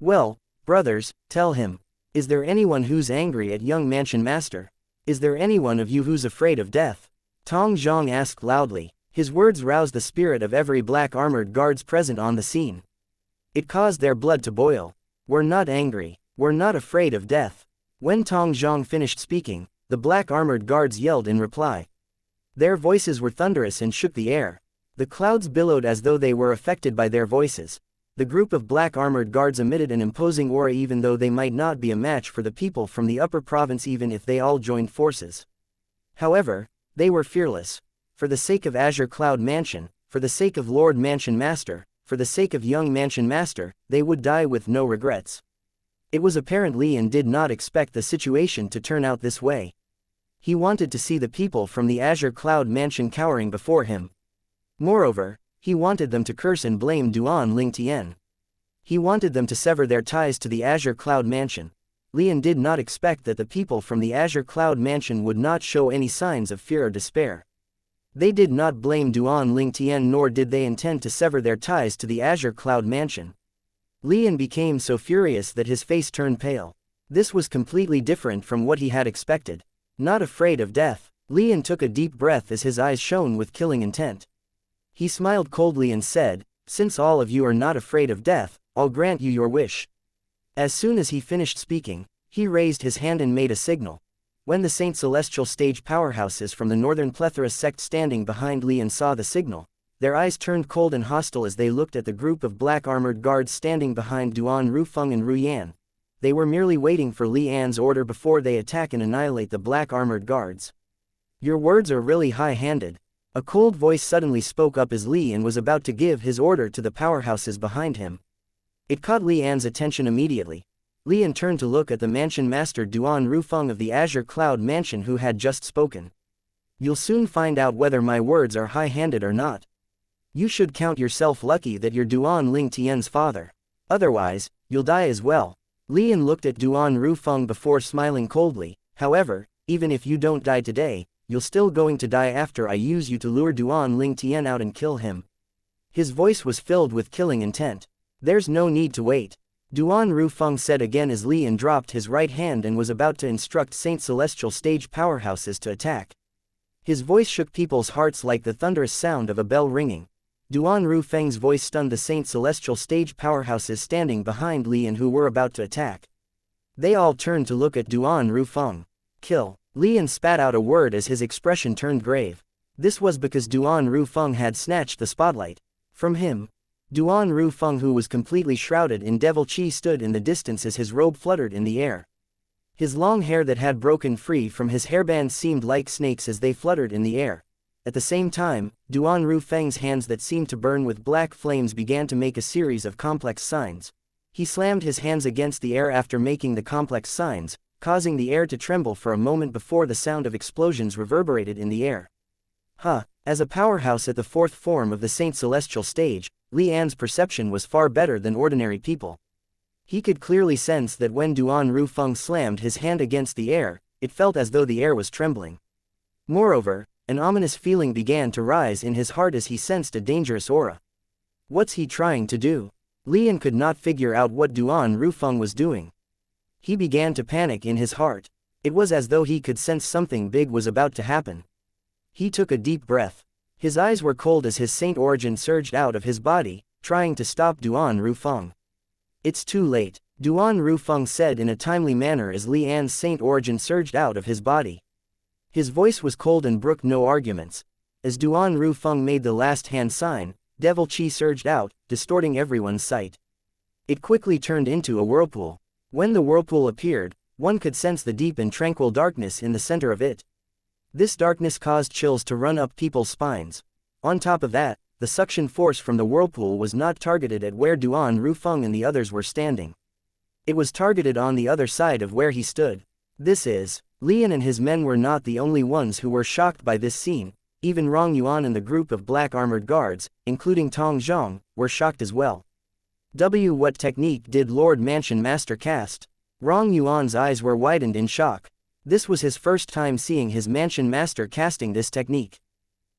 Well, brothers, tell him. Is there anyone who's angry at young Mansion Master? Is there anyone of you who's afraid of death? Tong Zhong asked loudly. His words roused the spirit of every black armored guards present on the scene. It caused their blood to boil. We're not angry. We're not afraid of death. When Tong Zhong finished speaking, the black armored guards yelled in reply. Their voices were thunderous and shook the air. The clouds billowed as though they were affected by their voices. The group of black armored guards emitted an imposing aura even though they might not be a match for the people from the upper province even if they all joined forces. However, they were fearless. For the sake of Azure Cloud Mansion, for the sake of Lord Mansion Master, for the sake of young Mansion Master, they would die with no regrets. It was apparent Lian did not expect the situation to turn out this way. He wanted to see the people from the Azure Cloud Mansion cowering before him. Moreover, he wanted them to curse and blame Duan Ling Tian. He wanted them to sever their ties to the Azure Cloud Mansion. Lian did not expect that the people from the Azure Cloud Mansion would not show any signs of fear or despair. They did not blame Duan Ling Tian nor did they intend to sever their ties to the Azure Cloud Mansion. Lian became so furious that his face turned pale. This was completely different from what he had expected. Not afraid of death, Lian took a deep breath as his eyes shone with killing intent. He smiled coldly and said, "Since all of you are not afraid of death, I'll grant you your wish." As soon as he finished speaking, he raised his hand and made a signal. When the Saint Celestial stage powerhouses from the Northern Plethora sect standing behind Lian saw the signal, their eyes turned cold and hostile as they looked at the group of black armored guards standing behind Duan Rufeng and Ru Yan. They were merely waiting for Li An's order before they attack and annihilate the black armored guards. "Your words are really high-handed." A cold voice suddenly spoke up as Li An was about to give his order to the powerhouses behind him. It caught Li An's attention immediately. Li An turned to look at the mansion master Duan Rufeng of the Azure Cloud Mansion who had just spoken. "You'll soon find out whether my words are high-handed or not. You should count yourself lucky that you're Duan Ling Tian's father. Otherwise, you'll die as well." Li An looked at Duan Rufeng before smiling coldly. "However, even if you don't die today, you're still going to die after I use you to lure Duan Ling Tian out and kill him." His voice was filled with killing intent. "There's no need to wait," Duan Rufeng said again as Li An dropped his right hand and was about to instruct Saint Celestial stage powerhouses to attack. His voice shook people's hearts like the thunderous sound of a bell ringing. Duan Rufeng's voice stunned the Saint Celestial stage powerhouses standing behind Li An who were about to attack. They all turned to look at Duan Rufeng. "Kill." Li An spat out a word as his expression turned grave. This was because Duan Rufeng had snatched the spotlight from him. Duan Rufeng, who was completely shrouded in devil chi, stood in the distance as his robe fluttered in the air. His long hair that had broken free from his hairbands seemed like snakes as they fluttered in the air. At the same time, Duan Rufeng's hands that seemed to burn with black flames began to make a series of complex signs. He slammed his hands against the air after making the complex signs, causing the air to tremble for a moment before the sound of explosions reverberated in the air. As a powerhouse at the fourth form of the Saint Celestial stage, Li An's perception was far better than ordinary people. He could clearly sense that when Duan Rufeng slammed his hand against the air, it felt as though the air was trembling. Moreover, an ominous feeling began to rise in his heart as he sensed a dangerous aura. What's he trying to do? Li An could not figure out what Duan Rufeng was doing. He began to panic in his heart. It was as though he could sense something big was about to happen. He took a deep breath. His eyes were cold as his saint origin surged out of his body, trying to stop Duan Rufeng. "It's too late," Duan Rufeng said in a timely manner as Li An's saint origin surged out of his body. His voice was cold and brooked no arguments. As Duan Rufeng made the last hand sign, devil chi surged out, distorting everyone's sight. It quickly turned into a whirlpool. When the whirlpool appeared, one could sense the deep and tranquil darkness in the center of it. This darkness caused chills to run up people's spines. On top of that, the suction force from the whirlpool was not targeted at where Duan Rufeng and the others were standing. It was targeted on the other side of where he stood. Li An and his men were not the only ones who were shocked by this scene. Even Rong Yuan and the group of black armored guards, including Tong Zhong, were shocked as well. What technique did Lord Mansion Master cast? Rong Yuan's eyes were widened in shock. This was his first time seeing his Mansion Master casting this technique.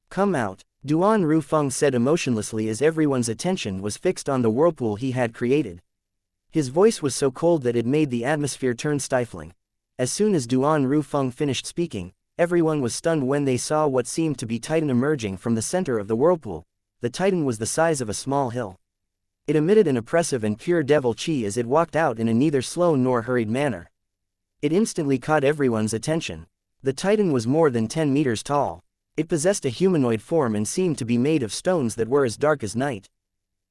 "Come out," Duan Rufeng said emotionlessly as everyone's attention was fixed on the whirlpool he had created. His voice was so cold that it made the atmosphere turn stifling. As soon as Duan Rufeng finished speaking, everyone was stunned when they saw what seemed to be Titan emerging from the center of the whirlpool. The Titan was the size of a small hill. It emitted an oppressive and pure devil chi as it walked out in a neither slow nor hurried manner. It instantly caught everyone's attention. The titan was more than 10 meters tall. It possessed a humanoid form and seemed to be made of stones that were as dark as night.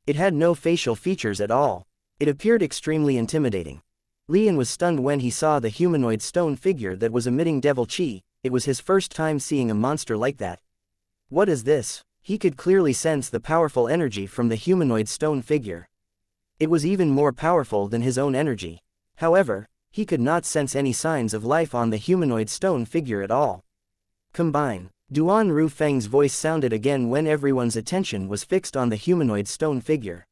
It had no facial features at all. It appeared extremely intimidating. Lian was stunned when he saw the humanoid stone figure that was emitting devil chi. It was his first time seeing a monster like that. What is this? He could clearly sense the powerful energy from the humanoid stone figure. It was even more powerful than his own energy. However, he could not sense any signs of life on the humanoid stone figure at all. Combine. Duan Rufeng's voice sounded again when everyone's attention was fixed on the humanoid stone figure.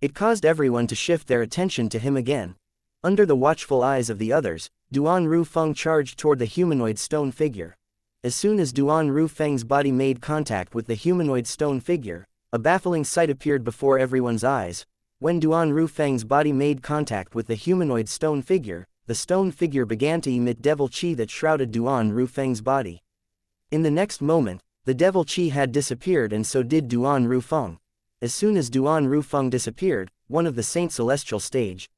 It caused everyone to shift their attention to him again. Under the watchful eyes of the others, Duan Rufeng charged toward the humanoid stone figure. As soon as Duan Rufeng's body made contact with the humanoid stone figure, a baffling sight appeared before everyone's eyes. When Duan Rufeng's body made contact with the humanoid stone figure, the stone figure began to emit devil chi that shrouded Duan Rufeng's body. In the next moment, the devil chi had disappeared and so did Duan Rufeng. As soon as Duan Rufeng disappeared, one of the Saint Celestial stage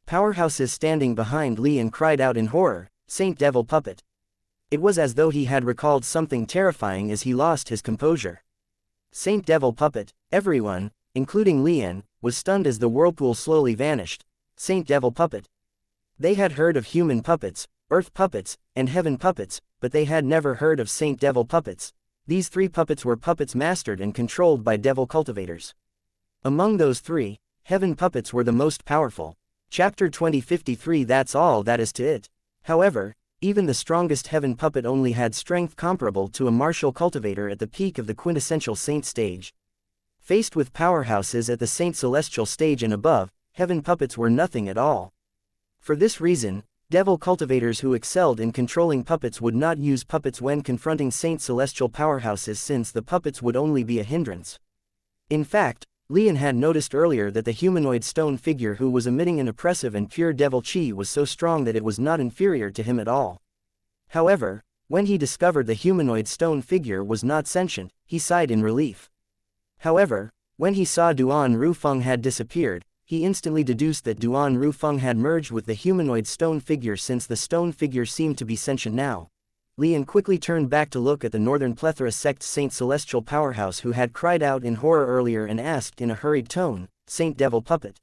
powerhouses standing behind Lian cried out in horror, "Saint Devil Puppet!" It was as though he had recalled something terrifying as he lost his composure. Saint Devil Puppet! Everyone, including Lian, was stunned as the whirlpool slowly vanished. Saint Devil Puppet! They had heard of human puppets, earth puppets, and heaven puppets, but they had never heard of Saint Devil Puppets. These three puppets were puppets mastered and controlled by devil cultivators. Among those three, heaven puppets were the most powerful. Chapter 2053. That's all that is to it. However, even the strongest heaven puppet only had strength comparable to a martial cultivator at the peak of the quintessential saint stage. Faced with powerhouses at the Saint Celestial stage and above, heaven puppets were nothing at all. For this reason, devil cultivators who excelled in controlling puppets would not use puppets when confronting Saint Celestial powerhouses since the puppets would only be a hindrance. In fact, Lian had noticed earlier that the humanoid stone figure who was emitting an oppressive and pure devil chi was so strong that it was not inferior to him at all. However, when he discovered the humanoid stone figure was not sentient, he sighed in relief. However, when he saw Duan Rufeng had disappeared, he instantly deduced that Duan Rufeng had merged with the humanoid stone figure since the stone figure seemed to be sentient now. Lian quickly turned back to look at the Northern Plethora sect's Saint Celestial powerhouse who had cried out in horror earlier and asked in a hurried tone, "Saint Devil Puppet?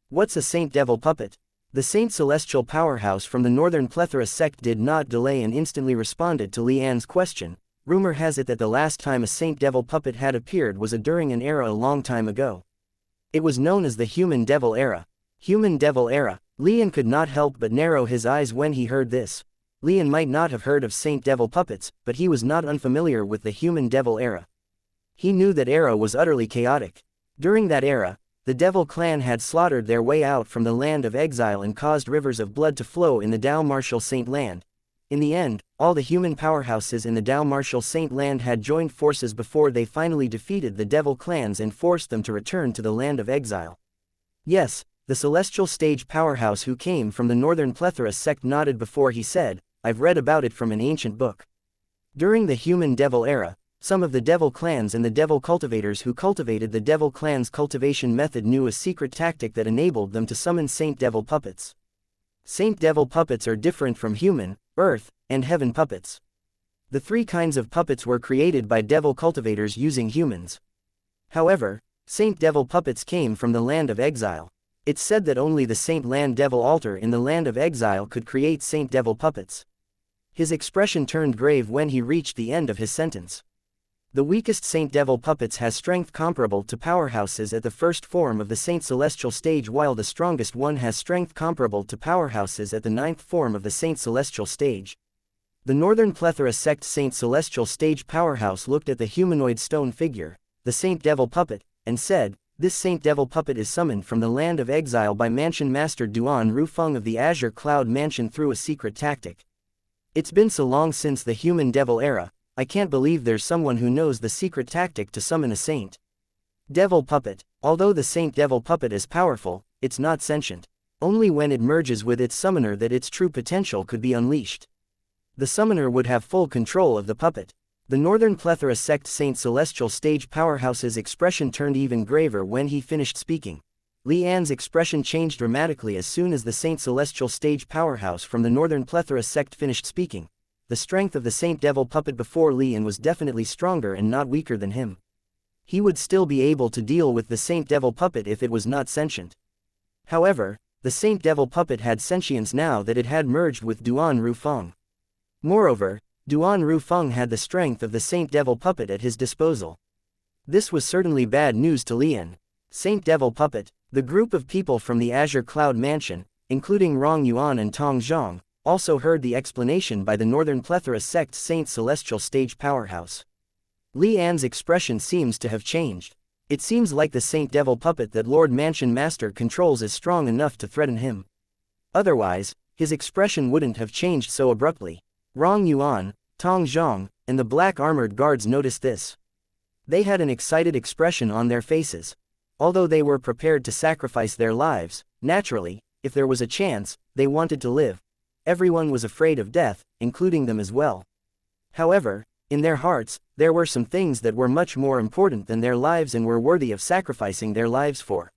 What's a Saint Devil Puppet?" The Saint Celestial powerhouse from the Northern Plethora sect did not delay and instantly responded to Lian's question. Rumor has it that the last time a Saint Devil Puppet had appeared was during an era a long time ago. It was known as the Human Devil Era. Human Devil Era. Lian could not help but narrow his eyes when he heard this. Lian might not have heard of Saint Devil Puppets, but he was not unfamiliar with the Human Devil Era. He knew that era was utterly chaotic. During that era, the Devil clan had slaughtered their way out from the land of exile and caused rivers of blood to flow in the Dao Martial Saint land. In the end, all the human powerhouses in the Dao Martial Saint land had joined forces before they finally defeated the Devil clans and forced them to return to the land of exile. Yes, the Celestial Stage powerhouse who came from the Northern Plethora sect nodded before he said, "I've read about it from an ancient book." During the Human Devil Era, some of the Devil clans and the Devil cultivators who cultivated the Devil clan's cultivation method knew a secret tactic that enabled them to summon Saint Devil Puppets. Saint Devil Puppets are different from human, earth, and heaven puppets. The three kinds of puppets were created by Devil cultivators using humans. However, Saint Devil Puppets came from the land of exile. It's said that only the Saint Land Devil altar in the land of exile could create Saint Devil Puppets. His expression turned grave when he reached the end of his sentence. The weakest Saint Devil Puppets has strength comparable to powerhouses at the first form of the Saint Celestial stage while the strongest one has strength comparable to powerhouses at the ninth form of the Saint Celestial stage. The Northern Plethora sect Saint Celestial stage powerhouse looked at the humanoid stone figure, the Saint Devil Puppet, and said, "This Saint Devil Puppet is summoned from the land of exile by Mansion Master Duan Rufeng of the Azure Cloud Mansion through a secret tactic. It's been so long since the Human Devil Era, I can't believe there's someone who knows the secret tactic to summon a Saint Devil Puppet. Although the Saint Devil Puppet is powerful, it's not sentient. Only when it merges with its summoner that its true potential could be unleashed. The summoner would have full control of the puppet." The Northern Plethora sect Saint Celestial stage powerhouse's expression turned even graver when he finished speaking. Li Yan's expression changed dramatically as soon as the Saint Celestial stage powerhouse from the Northern Plethora sect finished speaking. The strength of the Saint Devil puppet before Li Yan was definitely stronger and not weaker than him. He would still be able to deal with the Saint Devil puppet if it was not sentient. However, the Saint Devil puppet had sentience now that it had merged with Duan Rufeng. Moreover, Duan Rufeng had the strength of the Saint Devil puppet at his disposal. This was certainly bad news to Li Yan. Saint Devil puppet. The group of people from the Azure Cloud Mansion, including Rong Yuan and Tong Zhang, also heard the explanation by the Northern Plethora sect's Saint Celestial stage powerhouse. Li Yan's expression seems to have changed. It seems like the Saint Devil puppet that Lord Mansion Master controls is strong enough to threaten him. Otherwise, his expression wouldn't have changed so abruptly. Rong Yuan, Tong Zhang, and the black armored guards noticed this. They had an excited expression on their faces. Although they were prepared to sacrifice their lives, naturally, if there was a chance, they wanted to live. Everyone was afraid of death, including them as well. However, in their hearts, there were some things that were much more important than their lives and were worthy of sacrificing their lives for.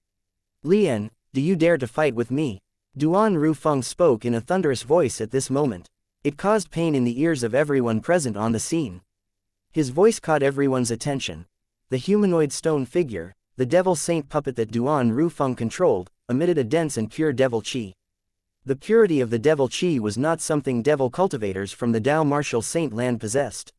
Li Yan, do you dare to fight with me? Duan Rufeng spoke in a thunderous voice at this moment. It caused pain in the ears of everyone present on the scene. His voice caught everyone's attention. The humanoid stone figure, the devil saint puppet that Duan Rufeng controlled, emitted a dense and pure devil qi. The purity of the devil qi was not something devil cultivators from the Dao martial saint land possessed.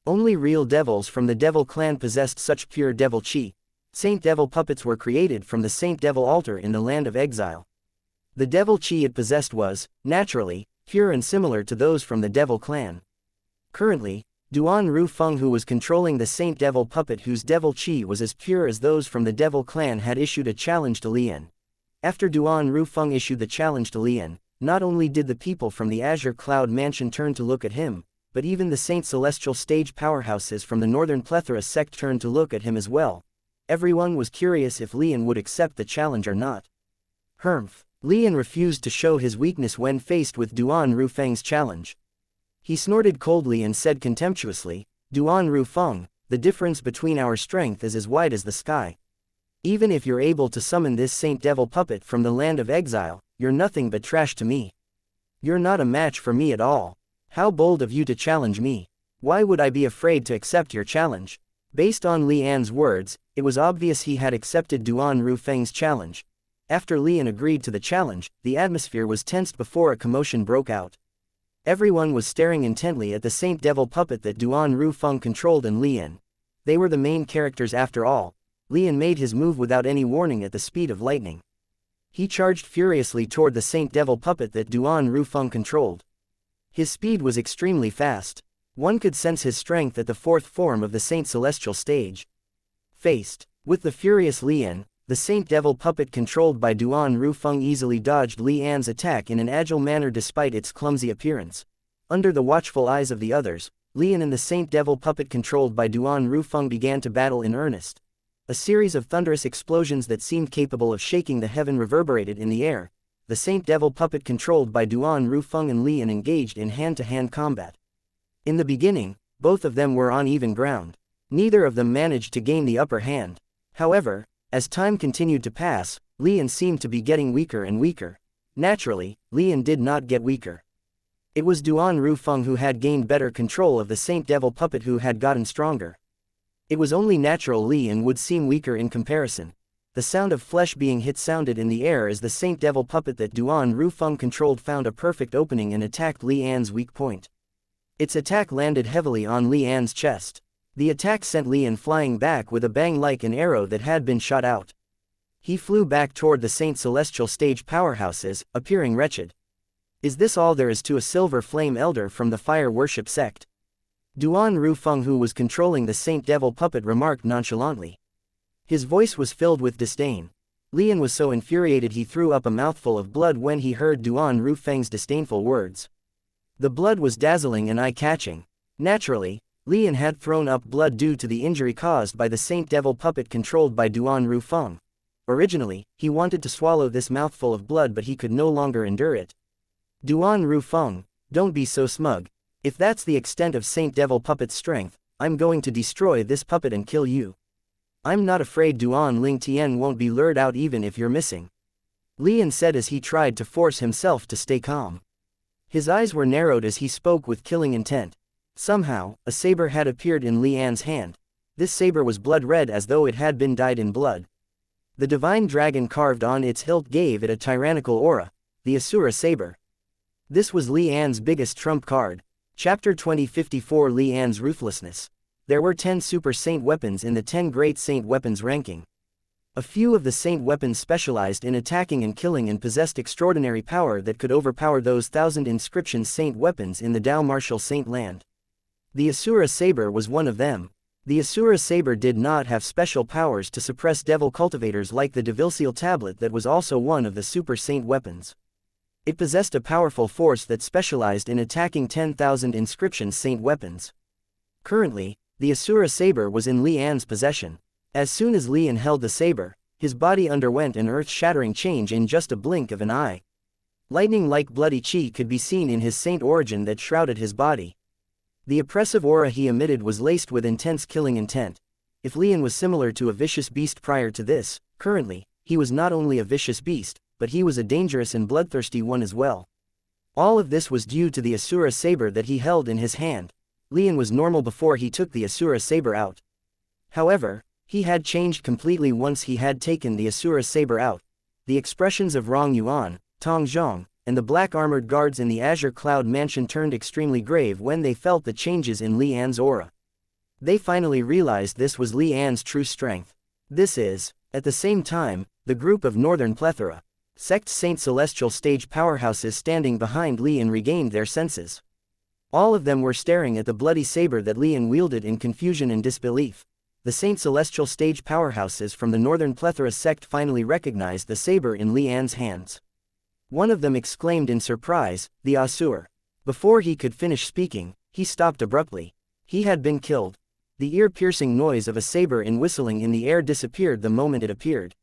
Only real devils from the devil clan possessed such pure devil qi. Saint devil puppets were created from the saint devil altar in the land of exile. The devil qi it possessed was, naturally, pure and similar to those from the devil clan. Currently, Duan Rufeng, who was controlling the Saint Devil puppet whose devil qi was as pure as those from the devil clan, had issued a challenge to Li Yan. After Duan Rufeng issued the challenge to Li Yan, not only did the people from the Azure Cloud Mansion turn to look at him, but even the Saint Celestial stage powerhouses from the Northern Plethora sect turned to look at him as well. Everyone was curious if Li Yan would accept the challenge or not. Humph. Li Yan refused to show his weakness when faced with Duan Rufeng's challenge. He snorted coldly and said contemptuously, Duan Rufeng, the difference between our strength is as wide as the sky. Even if you're able to summon this Saint Devil puppet from the land of exile, you're nothing but trash to me. You're not a match for me at all. How bold of you to challenge me. Why would I be afraid to accept your challenge? Based on Li Yan's words, it was obvious he had accepted Duan Rufeng's challenge. After Li Yan agreed to the challenge, the atmosphere was tensed before a commotion broke out. Everyone was staring intently at the Saint Devil puppet that Duan Rufeng controlled and Li Yan. They were the main characters after all. Li Yan made his move without any warning at the speed of lightning. He charged furiously toward the Saint Devil puppet that Duan Rufeng controlled. His speed was extremely fast. One could sense his strength at the fourth form of the Saint Celestial stage. Faced with the furious Li Yan, the Saint Devil puppet controlled by Duan Rufeng easily dodged Li Yan's attack in an agile manner despite its clumsy appearance. Under the watchful eyes of the others, Li Yan and the Saint Devil puppet controlled by Duan Rufeng began to battle in earnest. A series of thunderous explosions that seemed capable of shaking the heaven reverberated in the air. The Saint Devil puppet controlled by Duan Rufeng and Li Yan engaged in hand-to-hand combat. In the beginning, both of them were on even ground. Neither of them managed to gain the upper hand. However, as time continued to pass, Li Yan seemed to be getting weaker and weaker. Naturally, Li Yan did not get weaker. It was Duan Rufeng who had gained better control of the Saint Devil puppet who had gotten stronger. It was only natural Li Yan would seem weaker in comparison. The sound of flesh being hit sounded in the air as the Saint Devil puppet that Duan Rufeng controlled found a perfect opening and attacked Li Yan's weak point. Its attack landed heavily on Li Yan's chest. The attack sent Li Yan flying back with a bang like an arrow that had been shot out. He flew back toward the Saint Celestial stage powerhouses, appearing wretched. Is this all there is to a Silver Flame Elder from the Fire Worship sect? Duan Rufeng, who was controlling the Saint Devil puppet, remarked nonchalantly. His voice was filled with disdain. Li Yan was so infuriated he threw up a mouthful of blood when he heard Duan Rufeng's disdainful words. The blood was dazzling and eye-catching. Naturally, Li Yan had thrown up blood due to the injury caused by the Saint Devil puppet controlled by Duan Rufeng. Originally, he wanted to swallow this mouthful of blood, but he could no longer endure it. Duan Rufeng, don't be so smug. If that's the extent of Saint Devil puppet's strength, I'm going to destroy this puppet and kill you. I'm not afraid Duan Ling Tian won't be lured out even if you're missing. Lian said as he tried to force himself to stay calm. His eyes were narrowed as he spoke with killing intent. Somehow, a saber had appeared in Lian's hand. This saber was blood red as though it had been dyed in blood. The divine dragon carved on its hilt gave it a tyrannical aura, the Asura saber. This was Lian's biggest trump card. Chapter 2054 Lian's ruthlessness. There were 10 super saint weapons in the 10 great saint weapons ranking. A few of the saint weapons specialized in attacking and killing and possessed extraordinary power that could overpower those 1,000 inscription saint weapons in the Tao martial saint land. The Asura saber was one of them. The Asura saber did not have special powers to suppress devil cultivators like the Devilseal tablet that was also one of the super saint weapons. It possessed a powerful force that specialized in attacking 10,000 inscription saint weapons. Currently, the Asura saber was in Lian's possession. As soon as Lian held the saber, his body underwent an earth-shattering change in just a blink of an eye. Lightning-like bloody chi could be seen in his saint origin that shrouded his body. The oppressive aura he emitted was laced with intense killing intent. If Lian was similar to a vicious beast prior to this, currently, he was not only a vicious beast, but he was a dangerous and bloodthirsty one as well. All of this was due to the Asura saber that he held in his hand. Lian was normal before he took the Asura saber out. However, he had changed completely once he had taken the Asura saber out. The expressions of Rong Yuan, Tong Zhong, and the black-armored guards in the Azure Cloud Mansion turned extremely grave when they felt the changes in Lian's aura. They finally realized this was Lian's true strength. This is, at the same time, the group of Northern Plethora, sect Saint Celestial stage powerhouses standing behind Lian regained their senses. All of them were staring at the bloody saber that Lian wielded in confusion and disbelief. The Saint Celestial stage powerhouses from the Northern Plethora sect finally recognized the saber in Lian's hands. One of them exclaimed in surprise, "The Asur." Before he could finish speaking, he stopped abruptly. He had been killed. The ear-piercing noise of a saber in whistling in the air disappeared the moment it appeared.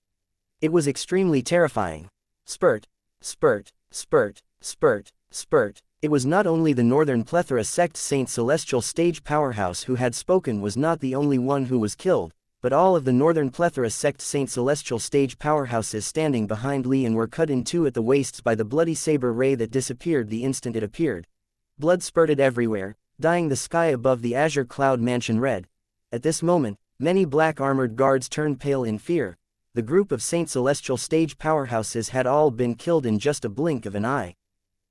It was extremely terrifying. Spurt, spurt, spurt, spurt, spurt. It was not only the Northern Plethora sect Saint Celestial stage powerhouse who had spoken was not the only one who was killed, but all of the Northern Plethora sect Saint Celestial stage powerhouses standing behind Lian were cut in two at the waists by the bloody saber ray that disappeared the instant it appeared. Blood spurted everywhere, dyeing the sky above the Azure Cloud Mansion red. At this moment, many black-armored guards turned pale in fear. The group of Saint Celestial stage powerhouses had all been killed in just a blink of an eye.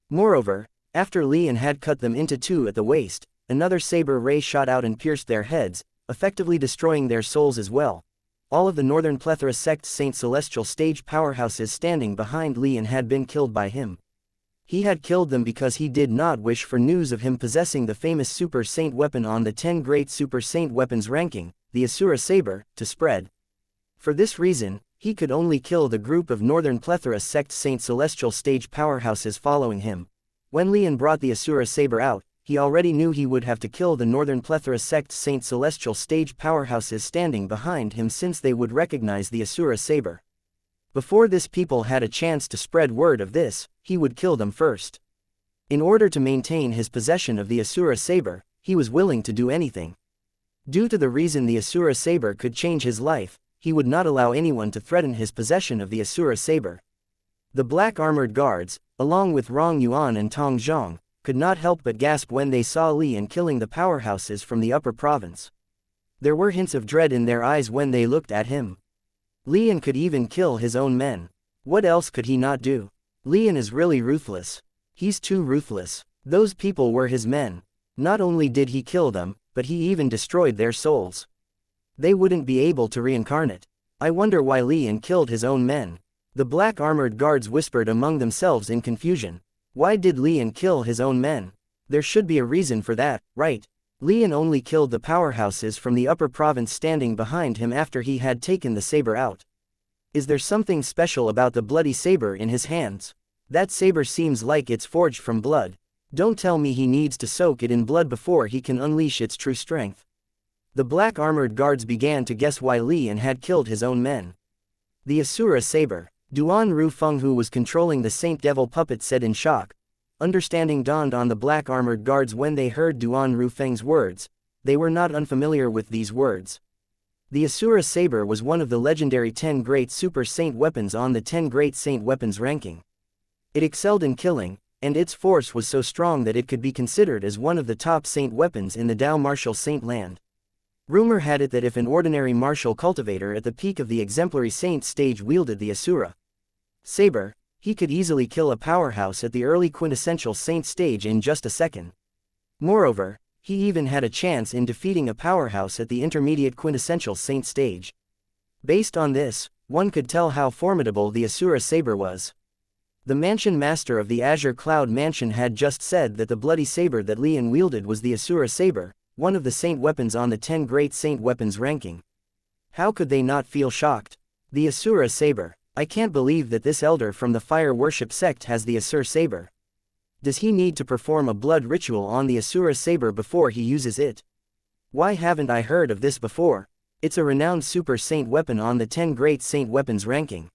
Moreover, after Lian had cut them into two at the waist, another saber ray shot out and pierced their heads, effectively destroying their souls as well. All of the Northern Plethora sect Saint Celestial stage powerhouses standing behind Lian had been killed by him. He had killed them because he did not wish for news of him possessing the famous Super Saint weapon on the 10 Great Super Saint Weapons ranking, the Asura Saber, to spread. For this reason, he could only kill the group of Northern Plethora sect Saint Celestial stage powerhouses following him. When Lian brought the Asura Saber out, he already knew he would have to kill the Northern Plethora sect Saint Celestial stage powerhouses standing behind him since they would recognize the Asura Saber. Before this people had a chance to spread word of this, he would kill them first. In order to maintain his possession of the Asura Saber, he was willing to do anything. Due to the reason the Asura Saber could change his life, he would not allow anyone to threaten his possession of the Asura Saber. The black-armored guards, along with Rong Yuan and Tong Zhong, could not help but gasp when they saw Lian killing the powerhouses from the upper province. There were hints of dread in their eyes when they looked at him. Lian could even kill his own men. What else could he not do? Lian is really ruthless. He's too ruthless. Those people were his men. Not only did he kill them, but he even destroyed their souls. They wouldn't be able to reincarnate. I wonder why Lian killed his own men. The black-armored guards whispered among themselves in confusion. Why did Lian kill his own men? There should be a reason for that, right? Lian only killed the powerhouses from the upper province standing behind him after he had taken the saber out. Is there something special about the bloody saber in his hands? That saber seems like it's forged from blood. Don't tell me he needs to soak it in blood before he can unleash its true strength. The black-armored guards began to guess why Lian had killed his own men. The Asura Saber. Duan Ru Feng, who was controlling the Saint Devil puppet, said in shock. Understanding dawned on the black-armored guards when they heard Duan Ru Feng's words. They were not unfamiliar with these words. The Asura saber was one of the legendary 10 great super saint weapons on the 10 great saint weapons ranking. It excelled in killing, and its force was so strong that it could be considered as one of the top saint weapons in the Dao martial saint land. Rumor had it that if an ordinary martial cultivator at the peak of the exemplary saint stage wielded the Asura saber, he could easily kill a powerhouse at the early quintessential saint stage in just a second. Moreover, he even had a chance in defeating a powerhouse at the intermediate quintessential saint stage. Based on this, one could tell how formidable the Asura saber was. The mansion master of the Azure Cloud Mansion had just said that the bloody saber that Lian wielded was the Asura saber, one of the saint weapons on the 10 great saint weapons ranking. How could they not feel shocked? The Asura saber. I can't believe that this elder from the fire worship sect has the Asura saber. Does he need to perform a blood ritual on the Asura saber before he uses it? Why haven't I heard of this before? It's a renowned super saint weapon on the 10 great saint weapons ranking.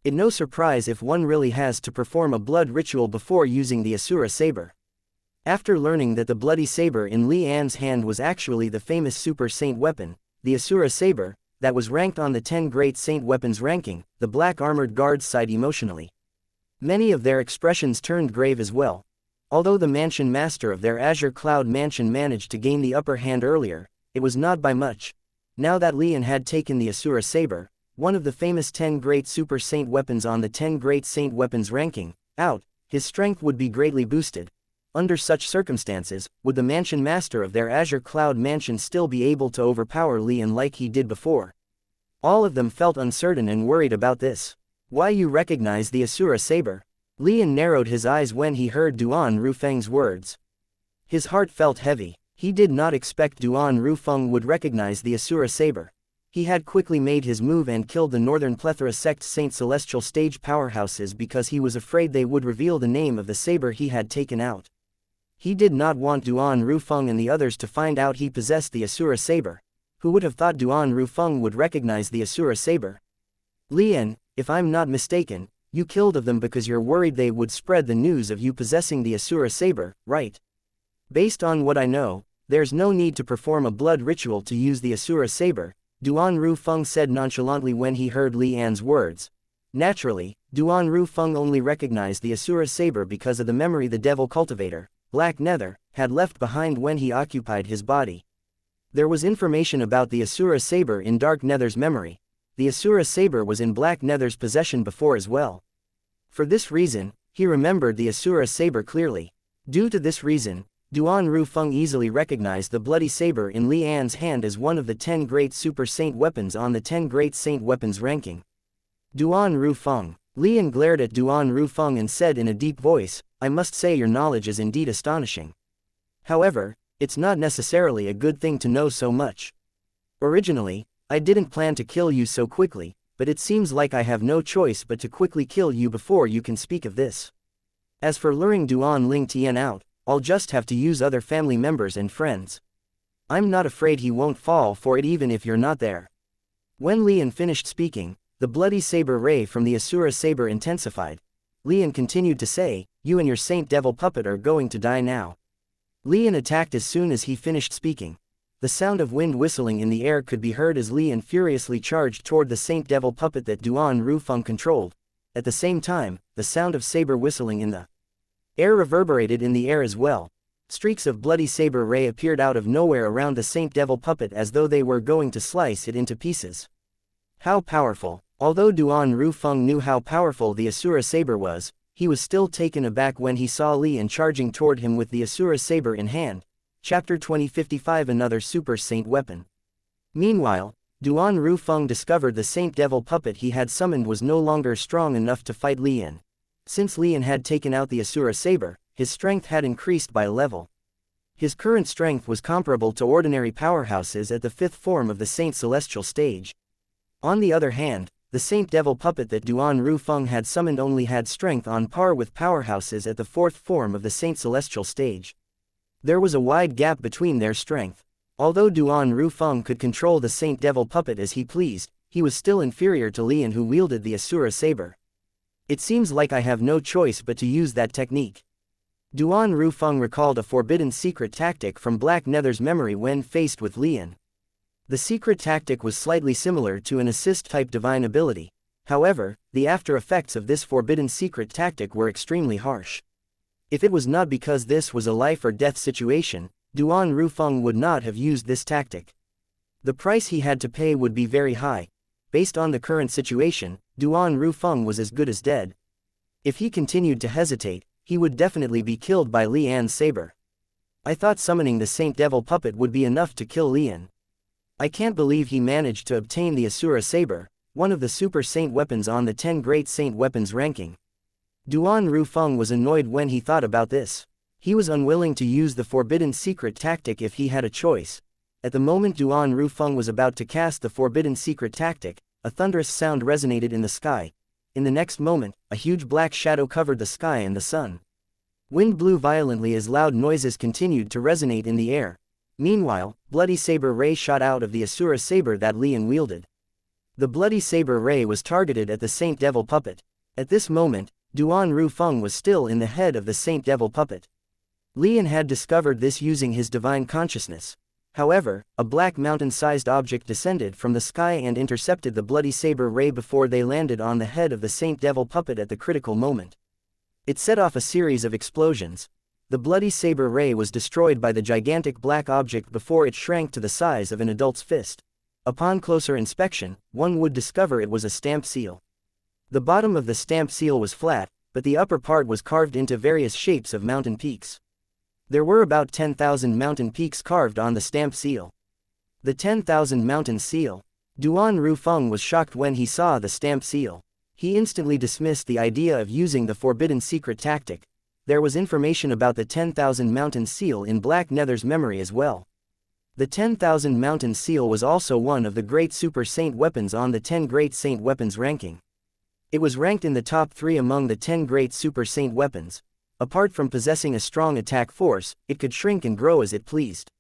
It's no surprise if one really has to perform a blood ritual before using the Asura saber. After learning that the bloody saber in Li An's hand was actually the famous super saint weapon, the Asura saber, that was ranked on the 10 great saint weapons ranking, the black armored guards sighed emotionally. Many of their expressions turned grave as well. Although the mansion master of their Azure Cloud Mansion managed to gain the upper hand earlier, it was not by much. Now that Lian had taken the Asura saber, one of the famous 10 great super saint weapons on the 10 great saint weapons ranking, out, his strength would be greatly boosted. Under such circumstances, would the mansion master of their Azure Cloud Mansion still be able to overpower Lian like he did before? All of them felt uncertain and worried about this. Why, you recognize the Asura saber? Lian narrowed his eyes when he heard Duan Rufeng's words. His heart felt heavy. He did not expect Duan Rufeng would recognize the Asura saber. He had quickly made his move and killed the Northern Plethora sect Saint Celestial stage powerhouses because he was afraid they would reveal the name of the saber he had taken out. He did not want Duan Rufeng and the others to find out he possessed the Asura saber. Who would have thought Duan Rufeng would recognize the Asura saber? Lian, if I'm not mistaken, you killed of them because you're worried they would spread the news of you possessing the Asura saber, right? Based on what I know, there's no need to perform a blood ritual to use the Asura saber, Duan Rufeng said nonchalantly when he heard Li An's words. Naturally, Duan Rufeng only recognized the Asura saber because of the memory the devil cultivator, Black Nether, had left behind when he occupied his body. There was information about the Asura saber in Dark Nether's memory. The Asura saber was in Black Nether's possession before as well. For this reason, he remembered the Asura saber clearly. Due to this reason, Duan Rufeng easily recognized the bloody saber in Li An's hand as one of the 10 great super saint weapons on the 10 great saint weapons ranking. Duan Rufeng. Lian glared at Duan Rufeng and said in a deep voice, I must say your knowledge is indeed astonishing. However, it's not necessarily a good thing to know so much. Originally, I didn't plan to kill you so quickly, but it seems like I have no choice but to quickly kill you before you can speak of this. As for luring Duan Ling Tian out, I'll just have to use other family members and friends. I'm not afraid he won't fall for it even if you're not there. When Lian finished speaking, the bloody saber ray from the Asura saber intensified. Lian continued to say, you and your Saint Devil puppet are going to die now. Lian attacked as soon as he finished speaking. The sound of wind whistling in the air could be heard as Lian furiously charged toward the Saint Devil puppet that Duan Rufeng controlled. At the same time, the sound of saber whistling in the air reverberated in the air as well. Streaks of bloody saber ray appeared out of nowhere around the Saint Devil puppet as though they were going to slice it into pieces. How powerful! Although Duan Rufeng knew how powerful the Asura saber was, he was still taken aback when he saw Lian charging toward him with the Asura saber in hand. Chapter 2055 Another Super Saint Weapon. Meanwhile, Duan Rufeng discovered the Saint Devil puppet he had summoned was no longer strong enough to fight Lian. Since Lian had taken out the Asura saber, his strength had increased by a level. His current strength was comparable to ordinary powerhouses at the 5th form of the Saint Celestial stage. On the other hand, the Saint Devil puppet that Duan Rufeng had summoned only had strength on par with powerhouses at the 4th form of the Saint Celestial stage. There was a wide gap between their strength. Although Duan Rufeng could control the Saint Devil puppet as he pleased, he was still inferior to Lian who wielded the Asura saber. It seems like I have no choice but to use that technique. Duan Rufeng recalled a forbidden secret tactic from Black Nether's memory when faced with Lian. The secret tactic was slightly similar to an assist-type divine ability. However, the after effects of this forbidden secret tactic were extremely harsh. If it was not because this was a life or death situation, Duan Rufeng would not have used this tactic. The price he had to pay would be very high. Based on the current situation, Duan Rufeng was as good as dead. If he continued to hesitate, he would definitely be killed by Li An's saber. I thought summoning the Saint Devil puppet would be enough to kill Li An. I can't believe he managed to obtain the Asura saber, one of the super saint weapons on the 10 great saint weapons ranking. Duan Rufeng was annoyed when he thought about this. He was unwilling to use the forbidden secret tactic if he had a choice. At the moment Duan Rufeng was about to cast the forbidden secret tactic, a thunderous sound resonated in the sky. In the next moment, a huge black shadow covered the sky and the sun. Wind blew violently as loud noises continued to resonate in the air. Meanwhile, bloody saber ray shot out of the Asura saber that Li An wielded. The bloody saber ray was targeted at the Saint Devil puppet. At this moment, Duan Rufeng was still in the head of the Saint Devil puppet. Li An had discovered this using his divine consciousness. However, a black mountain-sized object descended from the sky and intercepted the bloody saber ray before they landed on the head of the Saint Devil puppet at the critical moment. It set off a series of explosions. The bloody saber ray was destroyed by the gigantic black object before it shrank to the size of an adult's fist. Upon closer inspection, one would discover it was a stamped seal. The bottom of the stamped seal was flat, but the upper part was carved into various shapes of mountain peaks. There were about 10,000 mountain peaks carved on the stamped seal. The 10,000 mountain seal. Duan Rufeng was shocked when he saw the stamped seal. He instantly dismissed the idea of using the forbidden secret tactic. There was information about the 10,000 mountain seal in Black Nether's memory as well. The 10,000 mountain seal was also one of the great super saint weapons on the 10 great saint weapons ranking. It was ranked in the top 3 among the 10 great super saint weapons. Apart from possessing a strong attack force, it could shrink and grow as it pleased.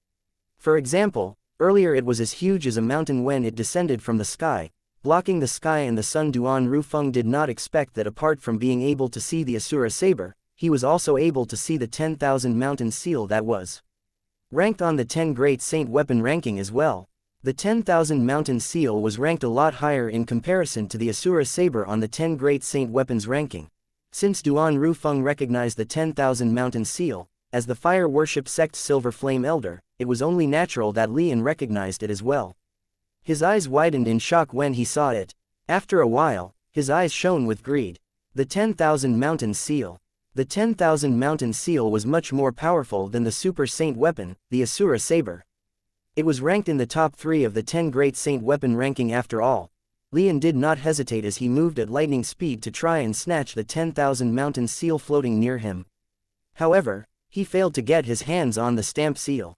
For example, earlier it was as huge as a mountain when it descended from the sky, blocking the sky and the sun. Duan Rufeng did not expect that apart from being able to see the Asura saber, he was also able to see the 10,000 mountain seal that was ranked on the 10 great saint weapon ranking as well. The 10,000 mountain seal was ranked a lot higher in comparison to the Asura saber on the 10 great saint weapons ranking. Since Duan Rufeng recognized the 10,000 mountain seal as the fire worship sect's silver flame elder, it was only natural that Li An recognized it as well. His eyes widened in shock when he saw it. After a while, his eyes shone with greed. The 10,000 mountain seal. The 10,000 mountain seal was much more powerful than the super saint weapon, the Asura saber. It was ranked in the top 3 of the 10 great saint weapon ranking after all. Li An did not hesitate as he moved at lightning speed to try and snatch the 10,000 mountain seal floating near him. However, he failed to get his hands on the stamped seal.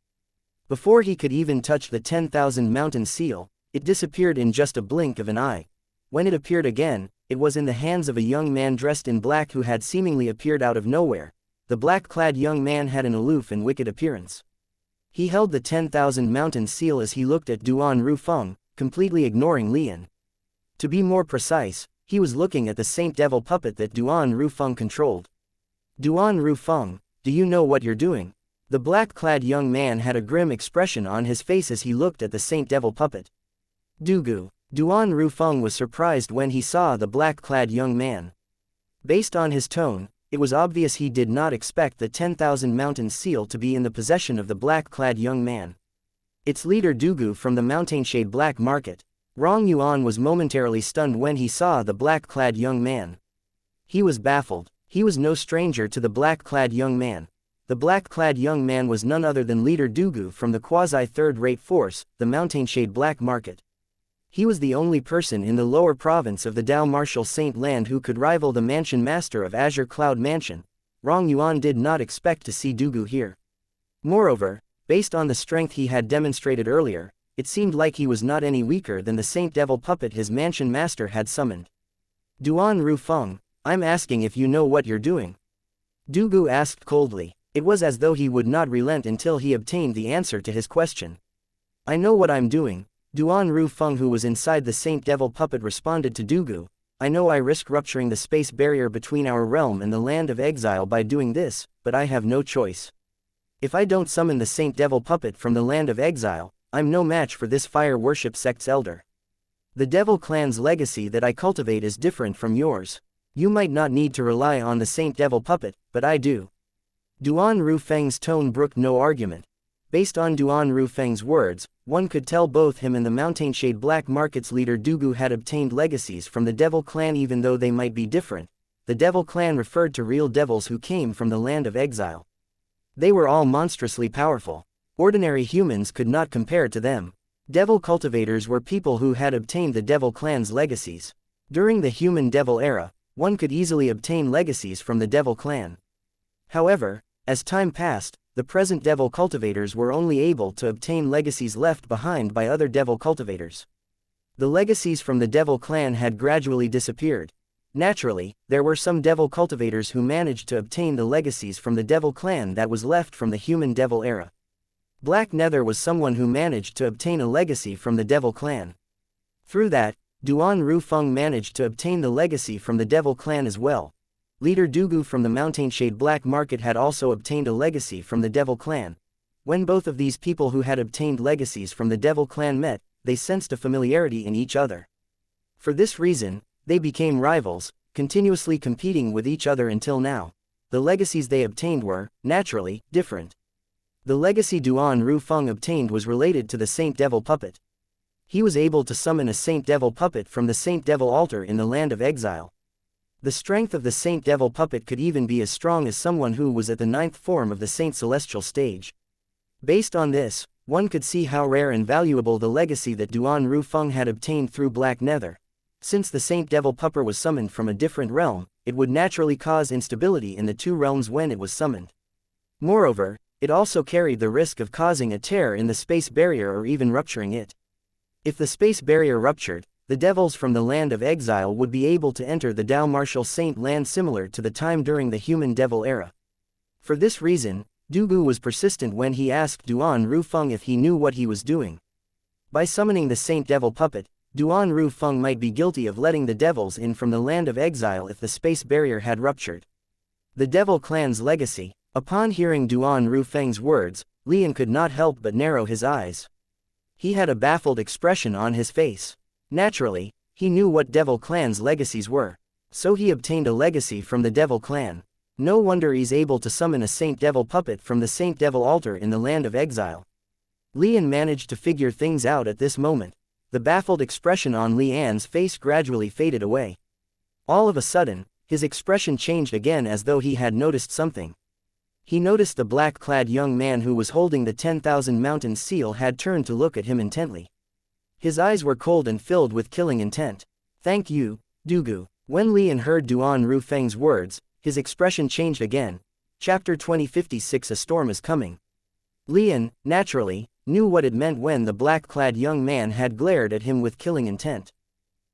Before he could even touch the 10,000 mountain seal, it disappeared in just a blink of an eye. When it appeared again, it was in the hands of a young man dressed in black who had seemingly appeared out of nowhere. The black-clad young man had an aloof and wicked appearance. He held the 10,000 mountain seal as he looked at Duan Rufeng, completely ignoring Li An. To be more precise, he was looking at the Saint Devil puppet that Duan Rufeng controlled. Duan Rufeng, do you know what you're doing? The black-clad young man had a grim expression on his face as he looked at the Saint Devil puppet. Dugu. Duan Rufeng was surprised when he saw the black-clad young man. Based on his tone, it was obvious he did not expect the 10,000 mountain seal to be in the possession of the black-clad young man. Its leader Dugu from the Mountainshade Black Market. Rong Yuan was momentarily stunned when he saw the black-clad young man. He was baffled. He was no stranger to the black-clad young man. The black-clad young man was none other than leader Dugu from the quasi-third-rate force, the Mountainshade Black Market. He was the only person in the lower province of the Dao Martial Saint Land who could rival the Mansion Master of Azure Cloud Mansion. Rong Yuan did not expect to see Dugu here. Moreover, based on the strength he had demonstrated earlier, it seemed like he was not any weaker than the Saint Devil puppet his Mansion Master had summoned. Duan Rufeng, I'm asking if you know what you're doing. Dugu asked coldly. It was as though he would not relent until he obtained the answer to his question. I know what I'm doing. Duan Rufeng, who was inside the Saint Devil puppet, responded to Dugu. I know I risk rupturing the space barrier between our realm and the land of exile by doing this, but I have no choice. If I don't summon the Saint Devil puppet from the land of exile, I'm no match for this fire worship sect's elder. The devil clan's legacy that I cultivate is different from yours. You might not need to rely on the Saint Devil puppet, but I do. Duan Rufeng's tone brooked no argument. Based on Duan Rufeng's words, one could tell both him and the Mountainshade Black Market's leader Dugu had obtained legacies from the Devil Clan even though they might be different. The Devil Clan referred to real devils who came from the land of exile. They were all monstrously powerful. Ordinary humans could not compare to them. Devil cultivators were people who had obtained the Devil Clan's legacies. During the Human Devil era, one could easily obtain legacies from the Devil Clan. However, as time passed, the present Devil cultivators were only able to obtain legacies left behind by other Devil cultivators. The legacies from the Devil Clan had gradually disappeared. Naturally, there were some Devil cultivators who managed to obtain the legacies from the Devil Clan that was left from the Human Devil era. Black Nether was someone who managed to obtain a legacy from the Devil Clan. Through that, Duan Rufeng managed to obtain the legacy from the Devil Clan as well. Leader Dugu from the Mountainshade Black Market had also obtained a legacy from the Devil Clan. When both of these people who had obtained legacies from the Devil Clan met, they sensed a familiarity in each other. For this reason, they became rivals, continuously competing with each other until now. The legacies they obtained were, naturally, different. The legacy Duan Rufeng obtained was related to the Saint Devil puppet. He was able to summon a Saint Devil puppet from the Saint Devil altar in the land of exile. The strength of the Saint Devil puppet could even be as strong as someone who was at the 9th form of the Saint Celestial stage. Based on this, one could see how rare and valuable the legacy that Duan Rufeng had obtained through Black Nether. Since the Saint Devil puppet was summoned from a different realm, it would naturally cause instability in the two realms when it was summoned. Moreover, it also carried the risk of causing a tear in the space barrier or even rupturing it. If the space barrier ruptured, the devils from the land of exile would be able to enter the Dao Martial Saint land similar to the time during the Human Devil era. For this reason, Dugu was persistent when he asked Duan Rufeng if he knew what he was doing. By summoning the Saint Devil puppet, Duan Rufeng might be guilty of letting the devils in from the land of exile if the space barrier had ruptured. The Devil Clan's legacy. Upon hearing Duan Rufeng's words, Lian could not help but narrow his eyes. He had a baffled expression on his face. Naturally, he knew what Devil Clan's legacies were. So he obtained a legacy from the Devil Clan. No wonder he's able to summon a Saint Devil puppet from the Saint Devil altar in the land of exile. Lian managed to figure things out at this moment. The baffled expression on Lian's face gradually faded away. All of a sudden, his expression changed again as though he had noticed something. He noticed the black-clad young man who was holding the 10,000 mountain seal had turned to look at him intently. His eyes were cold and filled with killing intent. Thank you, Dugu. When Lian heard Duan Rufeng's words, his expression changed again. Chapter 2056 A Storm is Coming. Lian, naturally, knew what it meant when the black-clad young man had glared at him with killing intent.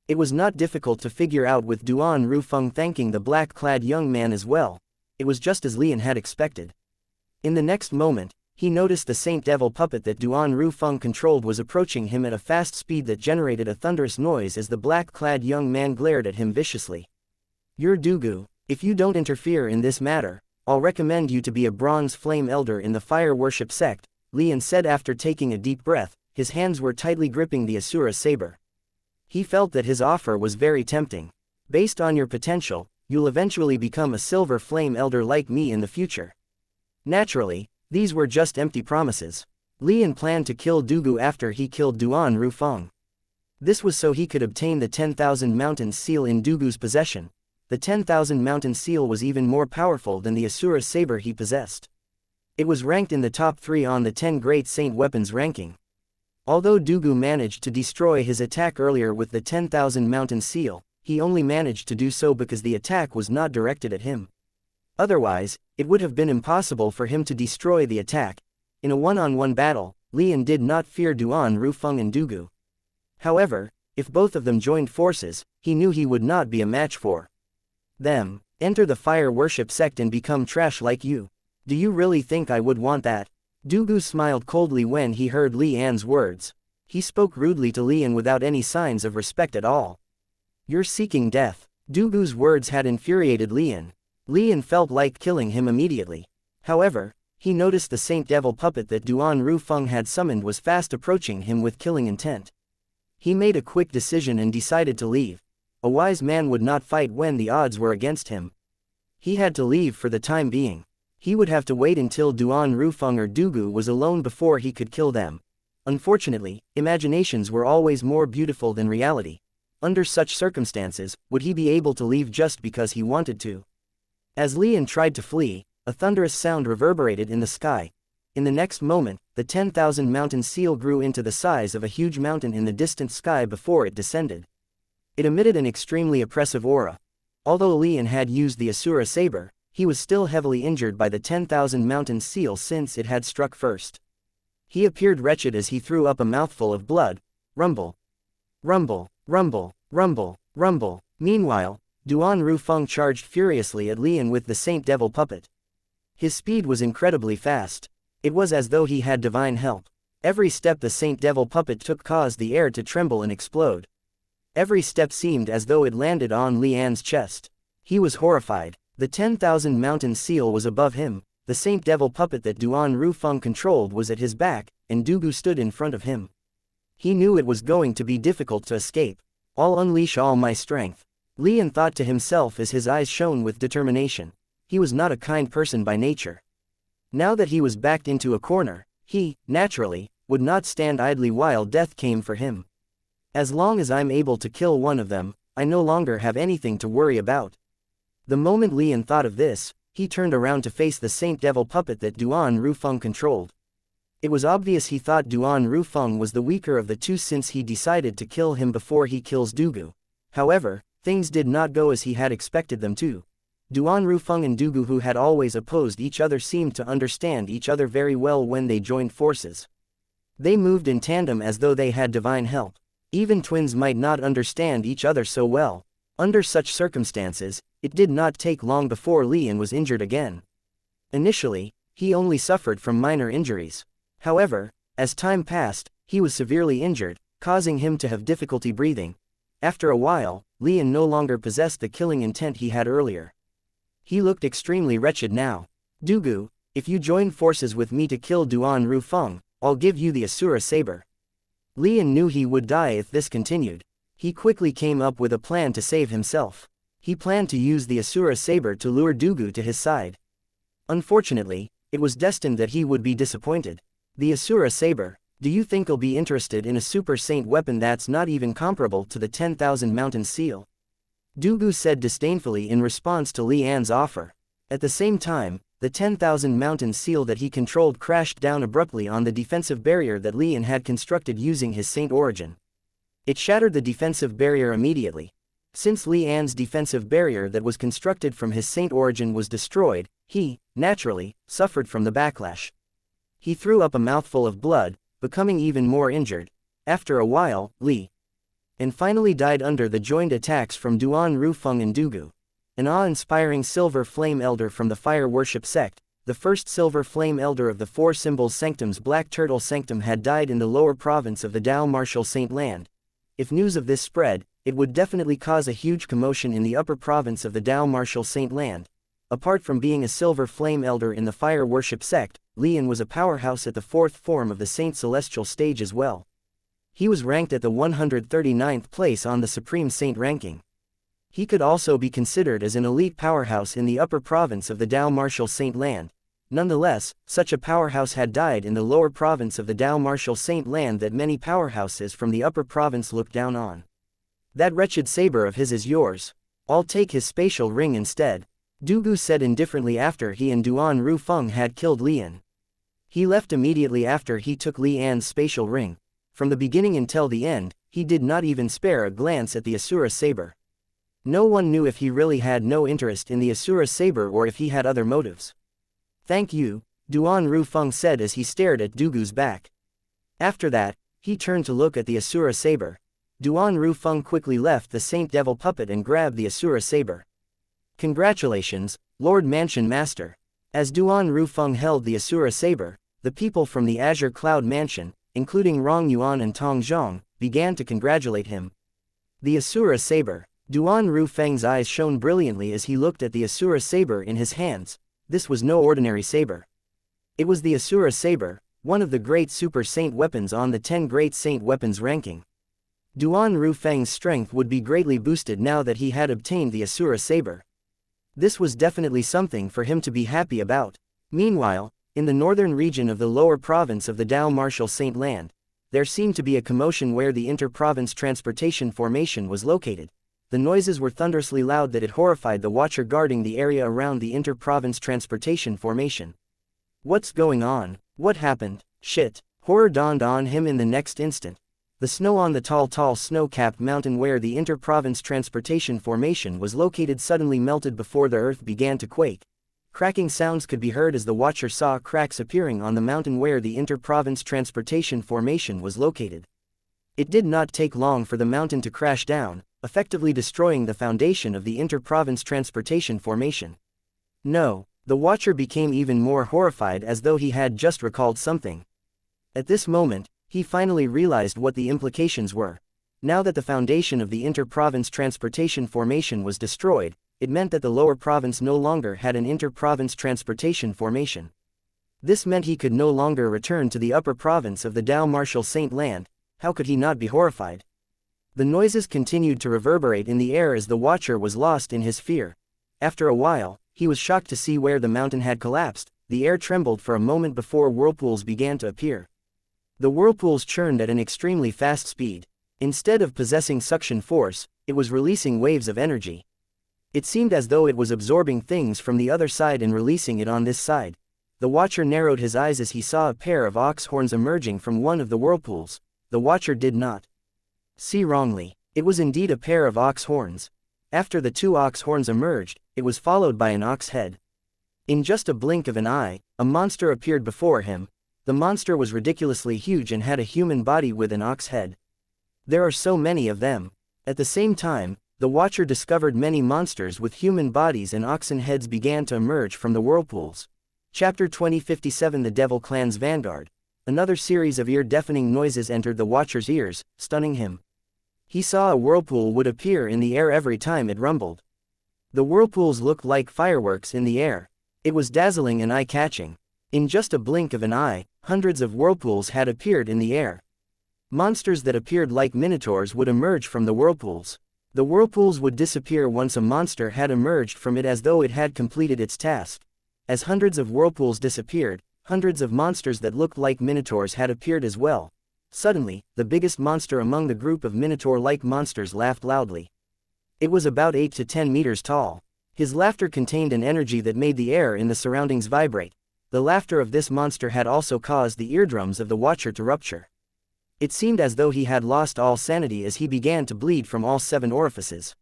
It was not difficult to figure out with Duan Rufeng thanking the black-clad young man as well. It was just as Lian had expected. In the next moment, he noticed the Saint Devil puppet that Duan Rufeng controlled was approaching him at a fast speed that generated a thunderous noise as the black-clad young man glared at him viciously. You're Dugu. If you don't interfere in this matter, I'll recommend you to be a bronze flame elder in the fire worship sect, Lian said after taking a deep breath. His hands were tightly gripping the Asura saber. He felt that his offer was very tempting. Based on your potential, you'll eventually become a silver flame elder like me in the future. Naturally, these were just empty promises. Lian planned to kill Dugu after he killed Duan Rufeng. This was so he could obtain the 10,000 mountain seal in Dugu's possession. The 10,000 mountain seal was even more powerful than the Asura saber he possessed. It was ranked in the top 3 on the 10 great saint weapons ranking. Although Dugu managed to destroy his attack earlier with the 10,000 mountain seal, he only managed to do so because the attack was not directed at him. Otherwise, it would have been impossible for him to destroy the attack. In a one-on-one battle, Lian did not fear Duan Rufeng and Dugu. However, if both of them joined forces, he knew he would not be a match for them. Enter the fire worship sect and become trash like you. Do you really think I would want that? Dugu smiled coldly when he heard Lian's words. He spoke rudely to Lian without any signs of respect at all. You're seeking death. Dugu's words had infuriated Lian. Lian felt like killing him immediately. However, He noticed the Saint Devil puppet that Duan Rufeng had summoned was fast approaching him with killing intent. He made a quick decision and decided to leave. A wise man would not fight when the odds were against him. He had to leave for the time being. He would have to wait until Duan Rufeng or Dugu was alone before he could kill them. Unfortunately, imaginations were always more beautiful than reality. Under such circumstances, would he be able to leave just because he wanted to? As Lian tried to flee, a thunderous sound reverberated in the sky. In the next moment, the 10,000 mountain seal grew into the size of a huge mountain in the distant sky before it descended. It emitted an extremely oppressive aura. Although Lian had used the Asura saber, he was still heavily injured by the 10,000 mountain seal since it had struck first. He appeared wretched as he threw up a mouthful of blood. Rumble. Rumble, rumble, rumble, rumble. Meanwhile, Duan Rufeng charged furiously at Lian with the Saint Devil puppet. His speed was incredibly fast. It was as though he had divine help. Every step the Saint Devil puppet took caused the air to tremble and explode. Every step seemed as though it landed on Lian's chest. He was horrified. The 10,000 mountain seal was above him, the Saint Devil puppet that Duan Rufeng controlled was at his back, and Dugu stood in front of him. He knew it was going to be difficult to escape. I'll unleash all my strength, Lian thought to himself as his eyes shone with determination. He was not a kind person by nature. Now that he was backed into a corner, he, naturally, would not stand idly while death came for him. As long as I'm able to kill one of them, I no longer have anything to worry about. The moment Lian thought of this, he turned around to face the Saint Devil puppet that Duan Rufeng controlled. It was obvious he thought Duan Rufeng was the weaker of the two since he decided to kill him before he kills Dugu. However, things did not go as he had expected them to. Duan Rufeng and Dugu, who had always opposed each other, seemed to understand each other very well when they joined forces. They moved in tandem as though they had divine help. Even twins might not understand each other so well. Under such circumstances, it did not take long before Lian was injured again. Initially, he only suffered from minor injuries. However, as time passed, he was severely injured, causing him to have difficulty breathing. After a while, Lian no longer possessed the killing intent he had earlier. He looked extremely wretched now. Dugu, if you join forces with me to kill Duan Rufeng, I'll give you the Asura saber. Lian knew he would die if this continued. He quickly came up with a plan to save himself. He planned to use the Asura saber to lure Dugu to his side. Unfortunately, it was destined that he would be disappointed. The Asura saber, do you think he'll be interested in a super saint weapon that's not even comparable to the 10,000 mountain seal? Dugu said disdainfully in response to Lian's offer. At the same time, the 10,000 mountain seal that he controlled crashed down abruptly on the defensive barrier that Lian had constructed using his saint origin. It shattered the defensive barrier immediately. Since Lian's defensive barrier that was constructed from his saint origin was destroyed, he, naturally, suffered from the backlash. He threw up a mouthful of blood, becoming even more injured. After a while, and finally died under the joined attacks from Duan Rufeng and Dugu. An awe-inspiring silver flame elder from the fire worship sect, the first silver flame elder of the four symbols sanctums Black Turtle Sanctum, had died in the lower province of the Dao Martial Saint Land. If news of this spread, it would definitely cause a huge commotion in the upper province of the Dao Martial Saint Land. Apart from being a silver flame elder in the fire worship sect, Lian was a powerhouse at the fourth form of the Saint Celestial stage as well. He was ranked at the 139th place on the Supreme Saint ranking. He could also be considered as an elite powerhouse in the upper province of the Dao Martial Saint Land. Nonetheless, such a powerhouse had died in the lower province of the Dao Martial Saint Land that many powerhouses from the upper province looked down on. That wretched saber of his is yours. I'll take his spatial ring instead, Dugu said indifferently after he and Duan Rufeng had killed Lian. He left immediately after he took Lian's spatial ring. From the beginning until the end, he did not even spare a glance at the Asura saber. No one knew if he really had no interest in the Asura saber or if he had other motives. Thank you, Duan Rufeng said as he stared at Dugu's back. After that, he turned to look at the Asura saber. Duan Rufeng quickly left the Saint Devil puppet and grabbed the Asura saber. Congratulations, Lord Mansion Master. As Duan Rufeng held the Asura saber, the people from the Azure Cloud Mansion, including Rong Yuan and Tong Zhong, began to congratulate him. The Asura saber. Duan Rufeng's eyes shone brilliantly as he looked at the Asura saber in his hands. This was no ordinary saber. It was the Asura saber, one of the great super saint weapons on the 10 great saint weapons ranking. Duan Rufeng's strength would be greatly boosted now that he had obtained the Asura saber. This was definitely something for him to be happy about. Meanwhile, in the northern region of the lower province of the Dao Martial Saint Land, there seemed to be a commotion where the inter-province transportation formation was located. The noises were thunderously loud that it horrified the watcher guarding the area around the inter-province transportation formation. What's going on? What happened? Shit. Horror dawned on him in the next instant. The snow on the tall snow-capped mountain where the inter-province transportation formation was located suddenly melted before the earth began to quake. Cracking sounds could be heard as the watcher saw cracks appearing on the mountain where the inter-province transportation formation was located. It did not take long for the mountain to crash down, effectively destroying the foundation of the inter-province transportation formation. No, the watcher became even more horrified as though he had just recalled something. At this moment, he finally realized what the implications were. Now that the foundation of the inter-province transportation formation was destroyed, it meant that the lower province no longer had an inter-province transportation formation. This meant he could no longer return to the upper province of the Dao Martial Saint Land. How could he not be horrified? The noises continued to reverberate in the air as the watcher was lost in his fear. After a while, he was shocked to see where the mountain had collapsed. The air trembled for a moment before whirlpools began to appear. The whirlpools churned at an extremely fast speed. Instead of possessing suction force, it was releasing waves of energy. It seemed as though it was absorbing things from the other side and releasing it on this side. The watcher narrowed his eyes as he saw a pair of ox horns emerging from one of the whirlpools. The watcher did not see wrongly. It was indeed a pair of ox horns. After the 2 ox horns emerged, it was followed by an ox head. In just a blink of an eye, a monster appeared before him. The monster was ridiculously huge and had a human body with an ox head. There are so many of them. At the same time, the watcher discovered many monsters with human bodies and oxen heads began to emerge from the whirlpools. Chapter 2057 The Devil Clan's Vanguard. Another series of ear-deafening noises entered the watcher's ears, stunning him. He saw a whirlpool would appear in the air every time it rumbled. The whirlpools looked like fireworks in the air. It was dazzling and eye-catching. In just a blink of an eye, hundreds of whirlpools had appeared in the air. Monsters that appeared like minotaurs would emerge from the whirlpools. The whirlpools would disappear once a monster had emerged from it as though it had completed its task. As hundreds of whirlpools disappeared, hundreds of monsters that looked like minotaurs had appeared as well. Suddenly, the biggest monster among the group of minotaur-like monsters laughed loudly. It was about 8 to 10 meters tall. His laughter contained an energy that made the air in the surroundings vibrate. The laughter of this monster had also caused the eardrums of the watcher to rupture. It seemed as though he had lost all sanity as he began to bleed from all 7 orifices.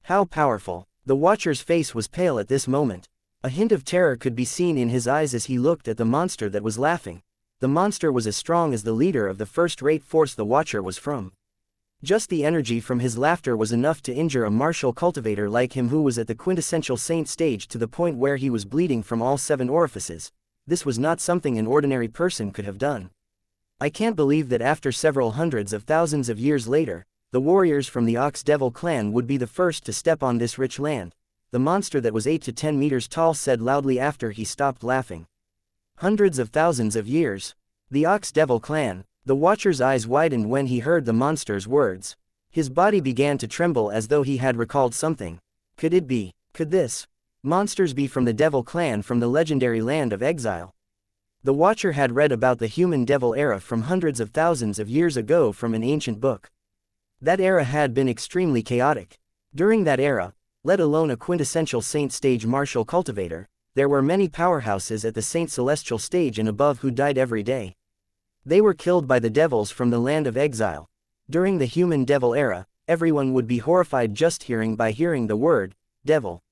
How powerful! The watcher's face was pale at this moment. A hint of terror could be seen in his eyes as he looked at the monster that was laughing. The monster was as strong as the leader of the first-rate force the watcher was from. Just the energy from his laughter was enough to injure a martial cultivator like him who was at the quintessential saint stage to the point where he was bleeding from all 7 orifices. This was not something an ordinary person could have done. I can't believe that after several hundreds of thousands of years later, the warriors from the Ox Devil clan would be the first to step on this rich land. The monster that was 8 to 10 meters tall said loudly after he stopped laughing. Hundreds of thousands of years. The Ox Devil clan. The watcher's eyes widened when he heard the monster's words. His body began to tremble as though he had recalled something. Could it be? Could this monsters be from the Devil clan from the legendary land of exile? The watcher had read about the human devil era from hundreds of thousands of years ago from an ancient book. That era had been extremely chaotic. During that era, let alone a quintessential saint stage martial cultivator, there were many powerhouses at the saint celestial stage and above who died every day. They were killed by the devils from the land of exile. During the human devil era, everyone would be horrified just by hearing the word devil.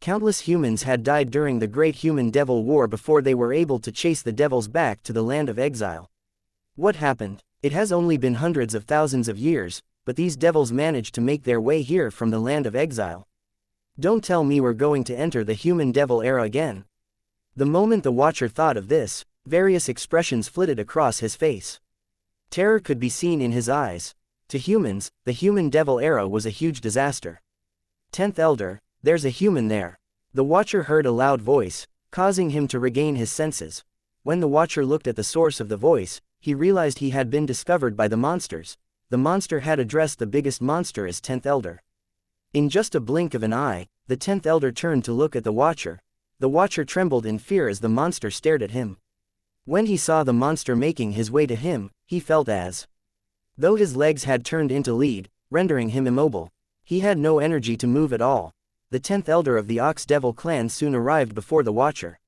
Countless humans had died during the Great Human Devil War before they were able to chase the devils back to the land of exile. What happened? It has only been hundreds of thousands of years, but these devils managed to make their way here from the land of exile. Don't tell me we're going to enter the human devil era again. The moment the watcher thought of this, various expressions flitted across his face. Terror could be seen in his eyes. To humans, the human devil era was a huge disaster. 10th Elder, there's a human there. The watcher heard a loud voice, causing him to regain his senses. When the Watcher looked at the source of the voice, he realized he had been discovered by the monsters. The monster had addressed the biggest monster as 10th Elder. In just a blink of an eye, the 10th Elder turned to look at the Watcher. The Watcher trembled in fear as the monster stared at him. When he saw the monster making his way to him, he felt as though his legs had turned into lead, rendering him immobile. He had no energy to move at all. The 10th Elder of the Ox Devil clan soon arrived before the Watcher.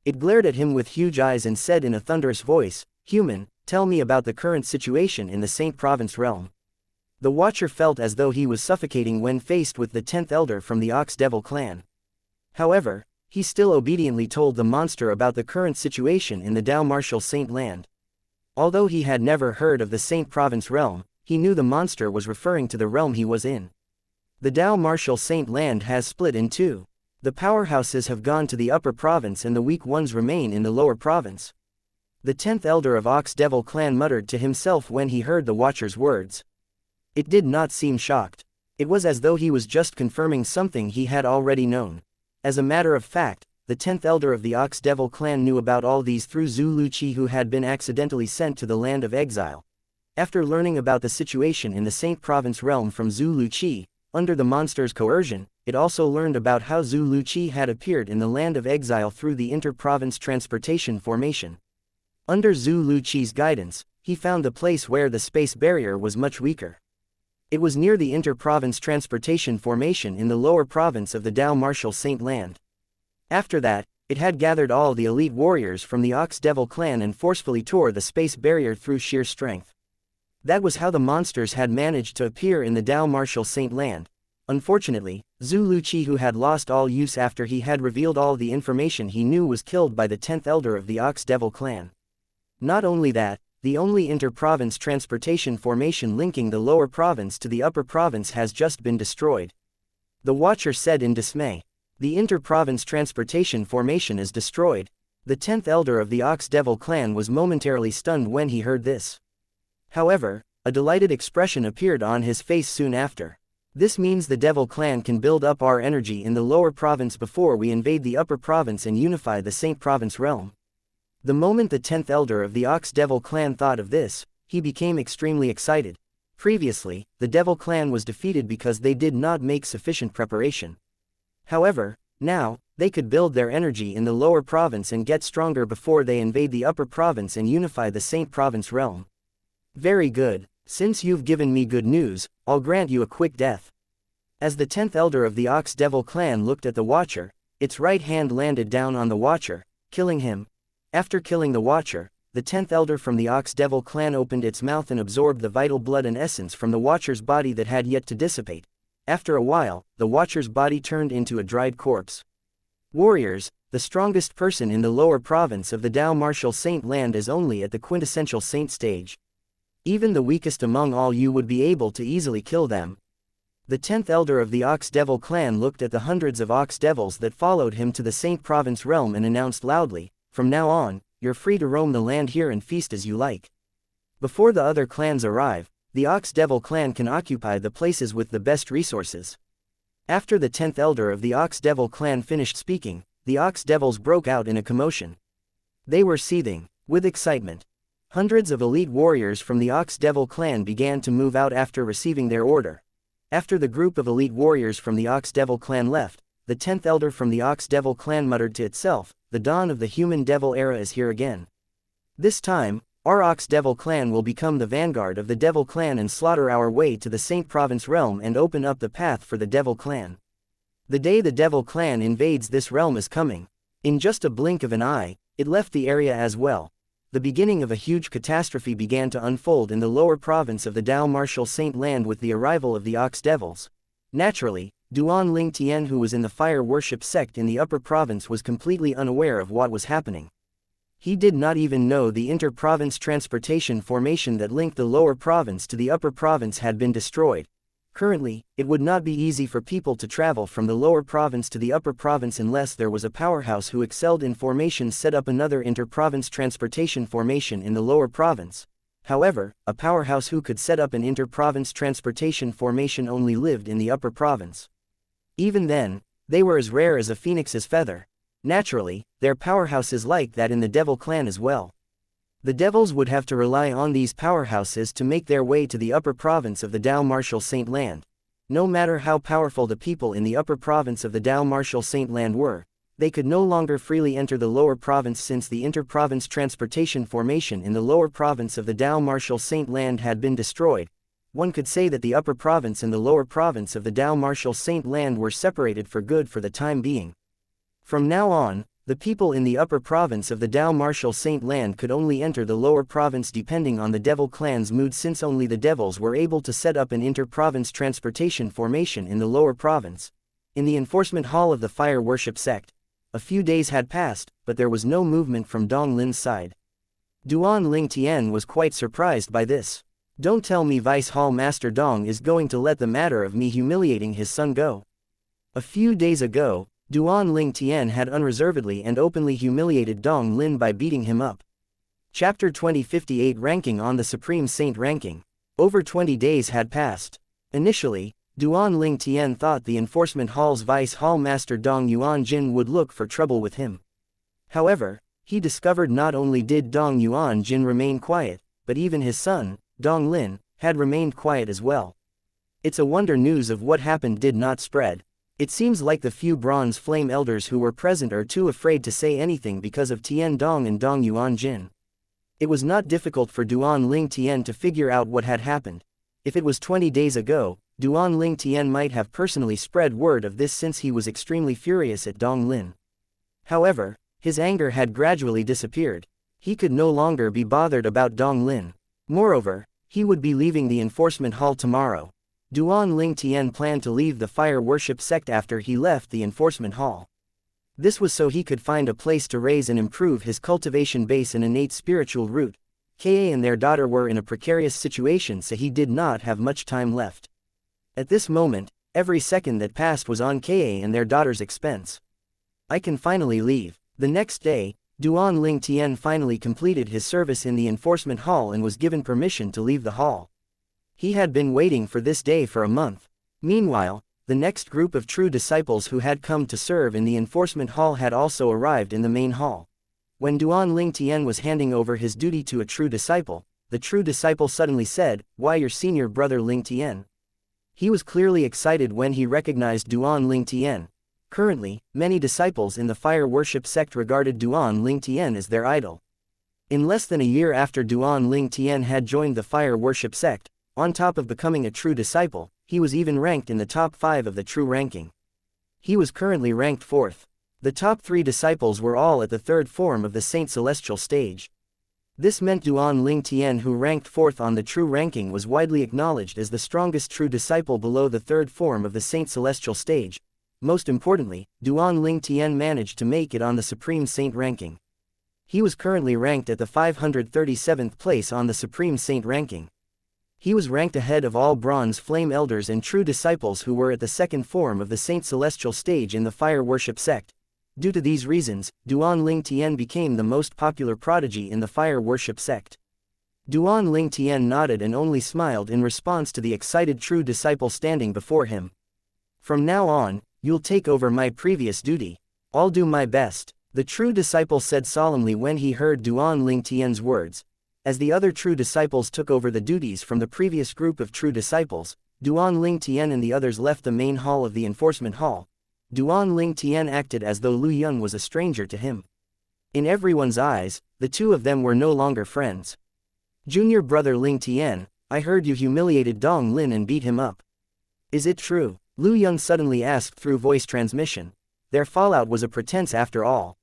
It glared at him with huge eyes and said in a thunderous voice, "Human, tell me about the current situation in the Saint Province realm." The Watcher felt as though he was suffocating when faced with the 10th Elder from the Ox Devil clan. However, he still obediently told the monster about the current situation in the Dao Martial Saint land. Although he had never heard of the Saint Province realm, he knew the monster was referring to the realm he was in. The Dao Martial Saint land has split in two. The powerhouses have gone to the upper province and the weak ones remain in the lower province. The 10th Elder of Ox Devil clan muttered to himself when he heard the Watcher's words. It did not seem shocked. It was as though he was just confirming something he had already known. As a matter of fact, the 10th Elder of the Ox Devil clan knew about all these through Zhu Luqi, who had been accidentally sent to the land of exile. After learning about the situation in the Saint Province realm from Zhu Luqi, under the monster's coercion, it also learned about how Zhu Luqi had appeared in the land of exile through the inter-province transportation formation. Under Zhu Luqi's guidance, he found the place where the space barrier was much weaker. It was near the inter-province transportation formation in the lower province of the Dao Martial Saint land. After that, it had gathered all the elite warriors from the Ox Devil clan and forcefully tore the space barrier through sheer strength. That was how the monsters had managed to appear in the Dao Martial Saint land. Unfortunately, Zhu Luqi, who had lost all use after he had revealed all the information he knew, was killed by the 10th Elder of the Ox Devil clan. Not only that, the only inter-province transportation formation linking the lower province to the upper province has just been destroyed. The Watcher said in dismay. The inter-province transportation formation is destroyed. The 10th Elder of the Ox Devil clan was momentarily stunned when he heard this. However, a delighted expression appeared on his face soon after. This means the Devil clan can build up our energy in the lower province before we invade the upper province and unify the Saint Province realm. The moment the 10th Elder of the Ox Devil clan thought of this, he became extremely excited. Previously, the Devil clan was defeated because they did not make sufficient preparation. However, now, they could build their energy in the lower province and get stronger before they invade the upper province and unify the Saint Province realm. Very good. Since you've given me good news, I'll grant you a quick death. As the 10th Elder of the Ox Devil clan looked at the Watcher, its right hand landed down on the Watcher, killing him. After killing the Watcher, the 10th Elder from the Ox Devil clan opened its mouth and absorbed the vital blood and essence from the Watcher's body that had yet to dissipate. After a while, the Watcher's body turned into a dried corpse. Warriors, the strongest person in the lower province of the Dao Martial Saint land is only at the quintessential saint stage. Even the weakest among all you would be able to easily kill them. The 10th Elder of the Ox Devil clan looked at the hundreds of Ox Devils that followed him to the Saint Province realm and announced loudly, "From now on, you're free to roam the land here and feast as you like." Before the other clans arrive, the Ox Devil clan can occupy the places with the best resources. After the 10th Elder of the Ox Devil clan finished speaking, the Ox Devils broke out in a commotion. They were seething with excitement. Hundreds of elite warriors from the Ox Devil clan began to move out after receiving their order. After the group of elite warriors from the Ox Devil clan left, the 10th Elder from the Ox Devil clan muttered to itself, "The dawn of the human devil era is here again. This time, our Ox Devil clan will become the vanguard of the Devil clan and slaughter our way to the Saint Province realm and open up the path for the Devil clan. The day the Devil clan invades this realm is coming." In just a blink of an eye, it left the area as well. The beginning of a huge catastrophe began to unfold in the lower province of the Dao Martial Saint land with the arrival of the Ox Devils. Naturally, Duan Ling Tian, who was in the fire worship sect in the upper province, was completely unaware of what was happening. He did not even know the inter-province transportation formation that linked the lower province to the upper province had been destroyed. Currently, it would not be easy for people to travel from the lower province to the upper province unless there was a powerhouse who excelled in formation set up another inter-province transportation formation in the lower province. However, a powerhouse who could set up an inter-province transportation formation only lived in the upper province. Even then, they were as rare as a phoenix's feather. Naturally, their powerhouse is like that in the Devil clan as well. The devils would have to rely on these powerhouses to make their way to the upper province of the Dao Martial Saint Land. No matter how powerful the people in the upper province of the Dao Martial Saint Land were, they could no longer freely enter the lower province since the inter-province transportation formation in the lower province of the Dao Martial Saint Land had been destroyed. One could say that the upper province and the lower province of the Dao Martial Saint Land were separated for good for the time being. From now on, the people in the upper province of the Dao Martial Saint Land could only enter the lower province depending on the Devil clan's mood, since only the devils were able to set up an inter-province transportation formation in the lower province. In the enforcement hall of the Fire Worship sect, a few days had passed, but there was no movement from Dong Lin's side. Duan Ling Tian was quite surprised by this. Don't tell me Vice Hall Master Dong is going to let the matter of me humiliating his son go. A few days ago, Duan Ling Tian had unreservedly and openly humiliated Dong Lin by beating him up. Chapter 2058 Ranking on the Supreme Saint Ranking. Over 20 days had passed. Initially, Duan Ling Tian thought the enforcement hall's Vice Hall Master Dong Yuan Jin would look for trouble with him. However, he discovered not only did Dong Yuan Jin remain quiet, but even his son, Dong Lin, had remained quiet as well. It's a wonder news of what happened did not spread. It seems like the few bronze flame elders who were present are too afraid to say anything because of Tian Dong and Dong Yuan Jin. It was not difficult for Duan Ling Tian to figure out what had happened. If it was 20 days ago, Duan Ling Tian might have personally spread word of this since he was extremely furious at Dong Lin. However, his anger had gradually disappeared. He could no longer be bothered about Dong Lin. Moreover, he would be leaving the enforcement hall tomorrow. Duan Ling Tian planned to leave the Fire Worship sect after he left the enforcement hall. This was so he could find a place to raise and improve his cultivation base and innate spiritual root. Ka and their daughter were in a precarious situation, so he did not have much time left. At this moment, every second that passed was on Ka and their daughter's expense. I can finally leave. The next day, Duan Ling Tian finally completed his service in the enforcement hall and was given permission to leave the hall. He had been waiting for this day for a month. Meanwhile, the next group of true disciples who had come to serve in the enforcement hall had also arrived in the main hall. When Duan Ling Tian was handing over his duty to a true disciple, the true disciple suddenly said, "Why, your senior brother Ling Tian?" He was clearly excited when he recognized Duan Ling Tian. Currently, many disciples in the Fire Worship sect regarded Duan Ling Tian as their idol. In less than a year after Duan Ling Tian had joined the Fire Worship sect, on top of becoming a true disciple, he was even ranked in the top 5 of the true ranking. He was currently ranked 4th. The top 3 disciples were all at the 3rd form of the Saint Celestial stage. This meant Duan Ling Tian, who ranked 4th on the true ranking, was widely acknowledged as the strongest true disciple below the 3rd form of the Saint Celestial stage. Most importantly, Duan Ling Tian managed to make it on the Supreme Saint ranking. He was currently ranked at the 537th place on the Supreme Saint ranking. He was ranked ahead of all bronze flame elders and true disciples who were at the 2nd form of the Saint Celestial stage in the Fire Worship sect. Due to these reasons, Duan Ling Tian became the most popular prodigy in the Fire Worship sect. Duan Ling Tian nodded and only smiled in response to the excited true disciple standing before him. "From now on, you'll take over my previous duty. I'll do my best," the true disciple said solemnly when he heard Duan Ling Tian's words. As the other true disciples took over the duties from the previous group of true disciples, Duan Ling Tian and the others left the main hall of the enforcement hall. Duan Ling Tian acted as though Lu Yun was a stranger to him. In everyone's eyes, the two of them were no longer friends. "Junior brother Ling Tian, I heard you humiliated Dong Lin and beat him up. Is it true?" Lu Yun suddenly asked through voice transmission. Their fallout was a pretense after all.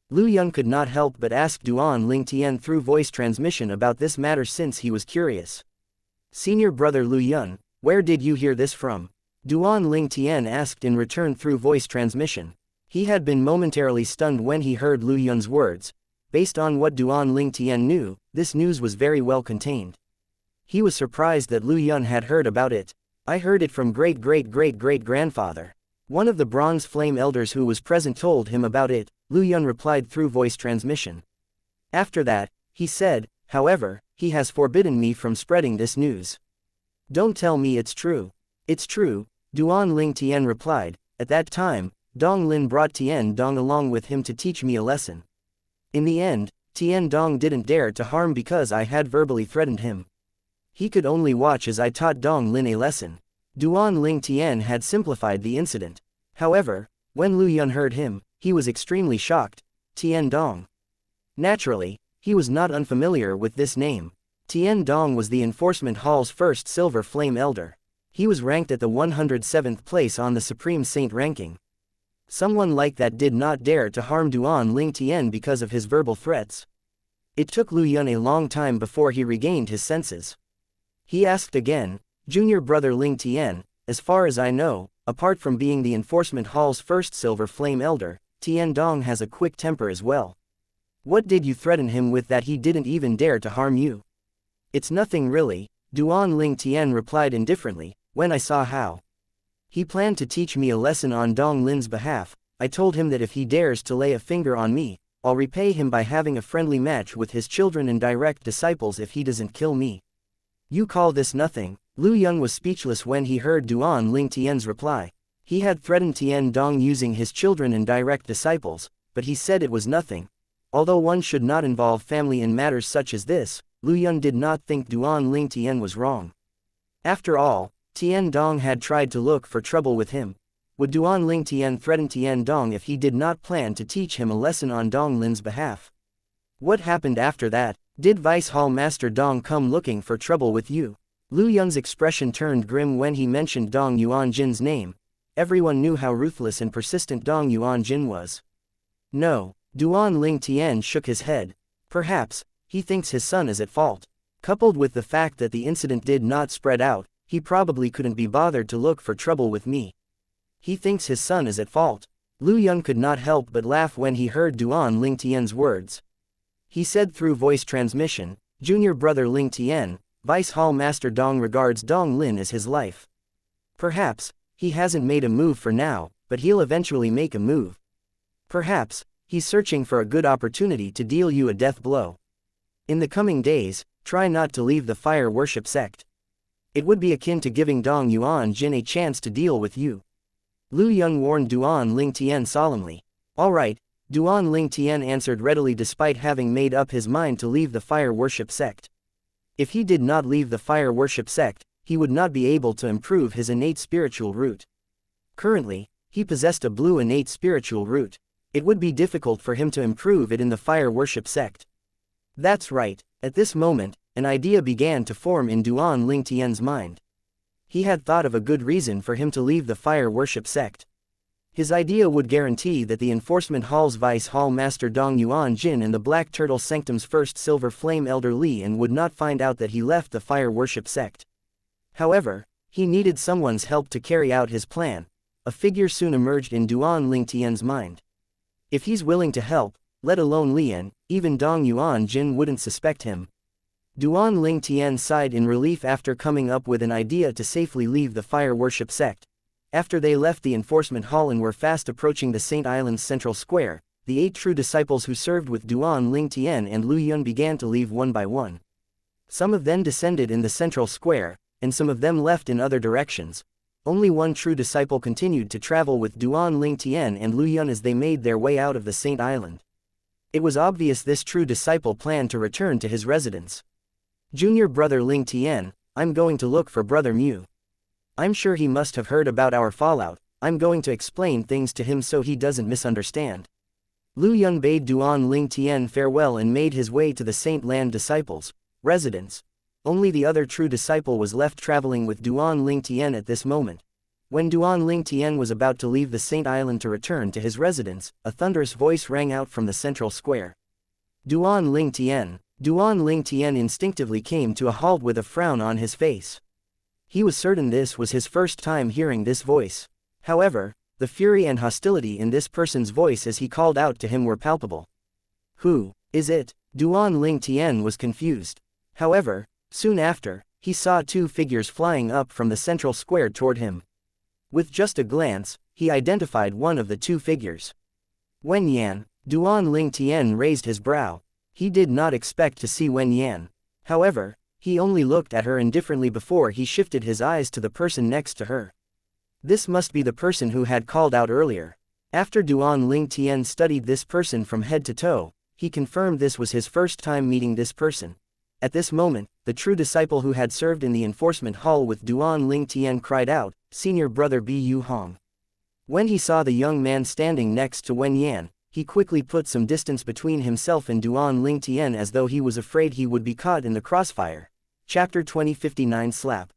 Lu Yun could not help but ask Duan Ling Tian through voice transmission about this matter since he was curious. "Senior brother Lu Yun, where did you hear this from?" Duan Ling Tian asked in return through voice transmission. He had been momentarily stunned when he heard Lu Yun's words. Based on what Duan Ling Tian knew, this news was very well contained. He was surprised that Lu Yun had heard about it. "I heard it from great-great-great-great-grandfather." One of the bronze flame elders who was present told him about it. Lu Yun replied through voice transmission. After that, he said, "However, he has forbidden me from spreading this news." "Don't tell me it's true." "It's true," Duan Ling Tian replied. At that time, Dong Lin brought Tian Dong along with him to teach me a lesson. In the end, Tian Dong didn't dare to harm because I had verbally threatened him. He could only watch as I taught Dong Lin a lesson. Duan Ling Tian had simplified the incident. However, when Lu Yun heard him, he was extremely shocked. Tian Dong. Naturally, he was not unfamiliar with this name. Tian Dong was the Enforcement Hall's first Silver Flame Elder. He was ranked at the 107th place on the Supreme Saint ranking. Someone like that did not dare to harm Duan Ling Tian because of his verbal threats. It took Lu Yun a long time before he regained his senses. He asked again, "Junior brother Ling Tian, as far as I know, apart from being the Enforcement Hall's first Silver Flame Elder, Tian Dong has a quick temper as well. What did you threaten him with that he didn't even dare to harm you?" "It's nothing really," Duan Ling Tian replied indifferently. "When I saw how he planned to teach me a lesson on Dong Lin's behalf, I told him that if he dares to lay a finger on me, I'll repay him by having a friendly match with his children and direct disciples if he doesn't kill me." "You call this nothing?" Lu Yun was speechless when he heard Duan Ling Tian's reply. He had threatened Tian Dong using his children and direct disciples, but he said it was nothing. Although one should not involve family in matters such as this, Lu Yun did not think Duan Ling Tian was wrong. After all, Tian Dong had tried to look for trouble with him. Would Duan Ling Tian threaten Tian Dong if he did not plan to teach him a lesson on Dong Lin's behalf? What happened after that? Did Vice Hall Master Dong come looking for trouble with you? Lu Yun's expression turned grim when he mentioned Dong Yuanjin's name. Everyone knew how ruthless and persistent Dong Yuanjin was. No, Duan Ling Tian shook his head. Perhaps, he thinks his son is at fault. Coupled with the fact that the incident did not spread out, he probably couldn't be bothered to look for trouble with me. He thinks his son is at fault. Lu Yun could not help but laugh when he heard Duan Ling Tian's words. He said through voice transmission, "Junior brother Ling Tian, Vice Hall Master Dong regards Dong Lin as his life. Perhaps, he hasn't made a move for now, but he'll eventually make a move. Perhaps, he's searching for a good opportunity to deal you a death blow. In the coming days, try not to leave the fire worship sect. It would be akin to giving Dong Yuanjin a chance to deal with you." Lu Yun warned Duan Ling Tian solemnly. "All right," Duan Ling Tian answered readily despite having made up his mind to leave the fire worship sect. If he did not leave the fire worship sect, he would not be able to improve his innate spiritual root. Currently, he possessed a blue innate spiritual root. It would be difficult for him to improve it in the fire worship sect. That's right, at this moment, an idea began to form in Duan Ling Tian's mind. He had thought of a good reason for him to leave the fire worship sect. His idea would guarantee that the Enforcement Hall's Vice Hall Master Dong Yuanjin and the Black Turtle Sanctum's first Silver Flame Elder Li An would not find out that he left the fire worship sect. However, he needed someone's help to carry out his plan. A figure soon emerged in Duan Ling Tian's mind. If he's willing to help, let alone Li An, even Dong Yuanjin wouldn't suspect him. Duan Ling Tian sighed in relief after coming up with an idea to safely leave the fire worship sect. After they left the enforcement hall and were fast approaching the Saint Island's central square, the 8 true disciples who served with Duan Ling Tian and Lu Yun began to leave one by one. Some of them descended in the central square, and some of them left in other directions. Only one true disciple continued to travel with Duan Ling Tian and Lu Yun as they made their way out of the Saint Island. It was obvious this true disciple planned to return to his residence. "Junior brother Ling Tian, I'm going to look for brother Mu. I'm sure he must have heard about our fallout. I'm going to explain things to him so he doesn't misunderstand." Lu Yun bade Duan Ling Tian farewell and made his way to the Saint Land disciples' residence. Only the other true disciple was left traveling with Duan Ling Tian at this moment. When Duan Ling Tian was about to leave the Saint Island to return to his residence, a thunderous voice rang out from the central square. "Duan Ling Tian." Duan Ling Tian instinctively came to a halt with a frown on his face. He was certain this was his first time hearing this voice. However, the fury and hostility in this person's voice as he called out to him were palpable. "Who is it?" Duan Ling Tian was confused. However, soon after, he saw 2 figures flying up from the central square toward him. With just a glance, he identified one of the 2 figures. Wen Yan. Duan Ling Tian raised his brow. He did not expect to see Wen Yan. However, he only looked at her indifferently before he shifted his eyes to the person next to her. This must be the person who had called out earlier. After Duan Ling Tian studied this person from head to toe, he confirmed this was his first time meeting this person. At this moment, the true disciple who had served in the enforcement hall with Duan Ling Tian cried out, "Senior brother Bu Hong." When he saw the young man standing next to Wen Yan, he quickly put some distance between himself and Duan Ling Tian as though he was afraid he would be caught in the crossfire. Chapter 2059 Slap.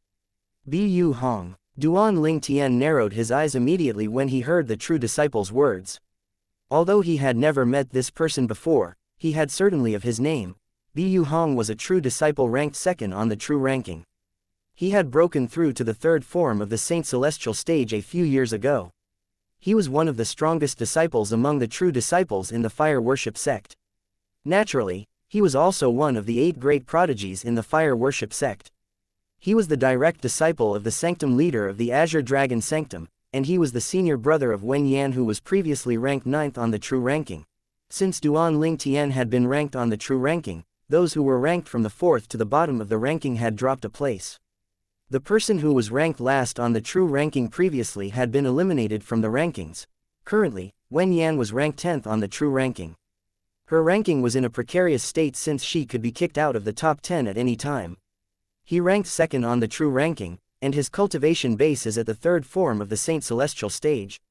Bu Hong. Duan Ling Tian narrowed his eyes immediately when he heard the true disciple's words. Although he had never met this person before, he had certainly of his name. Bu Hong was a true disciple ranked second on the true ranking. He had broken through to the third form of the Saint Celestial stage a few years ago. He was one of the strongest disciples among the true disciples in the fire worship sect. Naturally, he was also one of the 8 great prodigies in the fire worship sect. He was the direct disciple of the sanctum leader of the Azure Dragon Sanctum, and he was the senior brother of Wen Yan, who was previously ranked 9th on the true ranking. Since Duan Ling Tian had been ranked on the true ranking, those who were ranked from the 4th to the bottom of the ranking had dropped a place. The person who was ranked last on the true ranking previously had been eliminated from the rankings. Currently, Wen Yan was ranked 10th on the true ranking. Her ranking was in a precarious state since she could be kicked out of the top 10 at any time. He ranked 2nd on the true ranking, and his cultivation base is at the 3rd form of the Saint Celestial stage.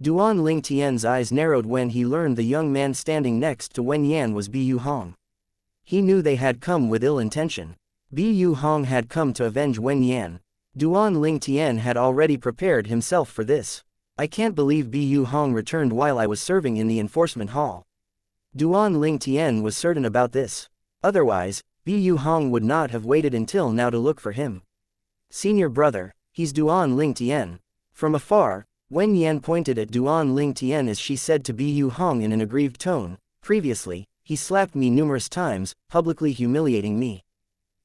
Duan Ling Tian's eyes narrowed when he learned the young man standing next to Wen Yan was Bu Hong. He knew they had come with ill intention. Bu Hong had come to avenge Wen Yan. Duan Ling Tian had already prepared himself for this. "I can't believe Bu Hong returned while I was serving in the enforcement hall." Duan Ling Tian was certain about this. Otherwise, Bu Hong would not have waited until now to look for him. "Senior brother, he's Duan Ling Tian." From afar, Wen Yan pointed at Duan Ling Tian as she said to Bu Hong in an aggrieved tone, "Previously, he slapped me numerous times, publicly humiliating me.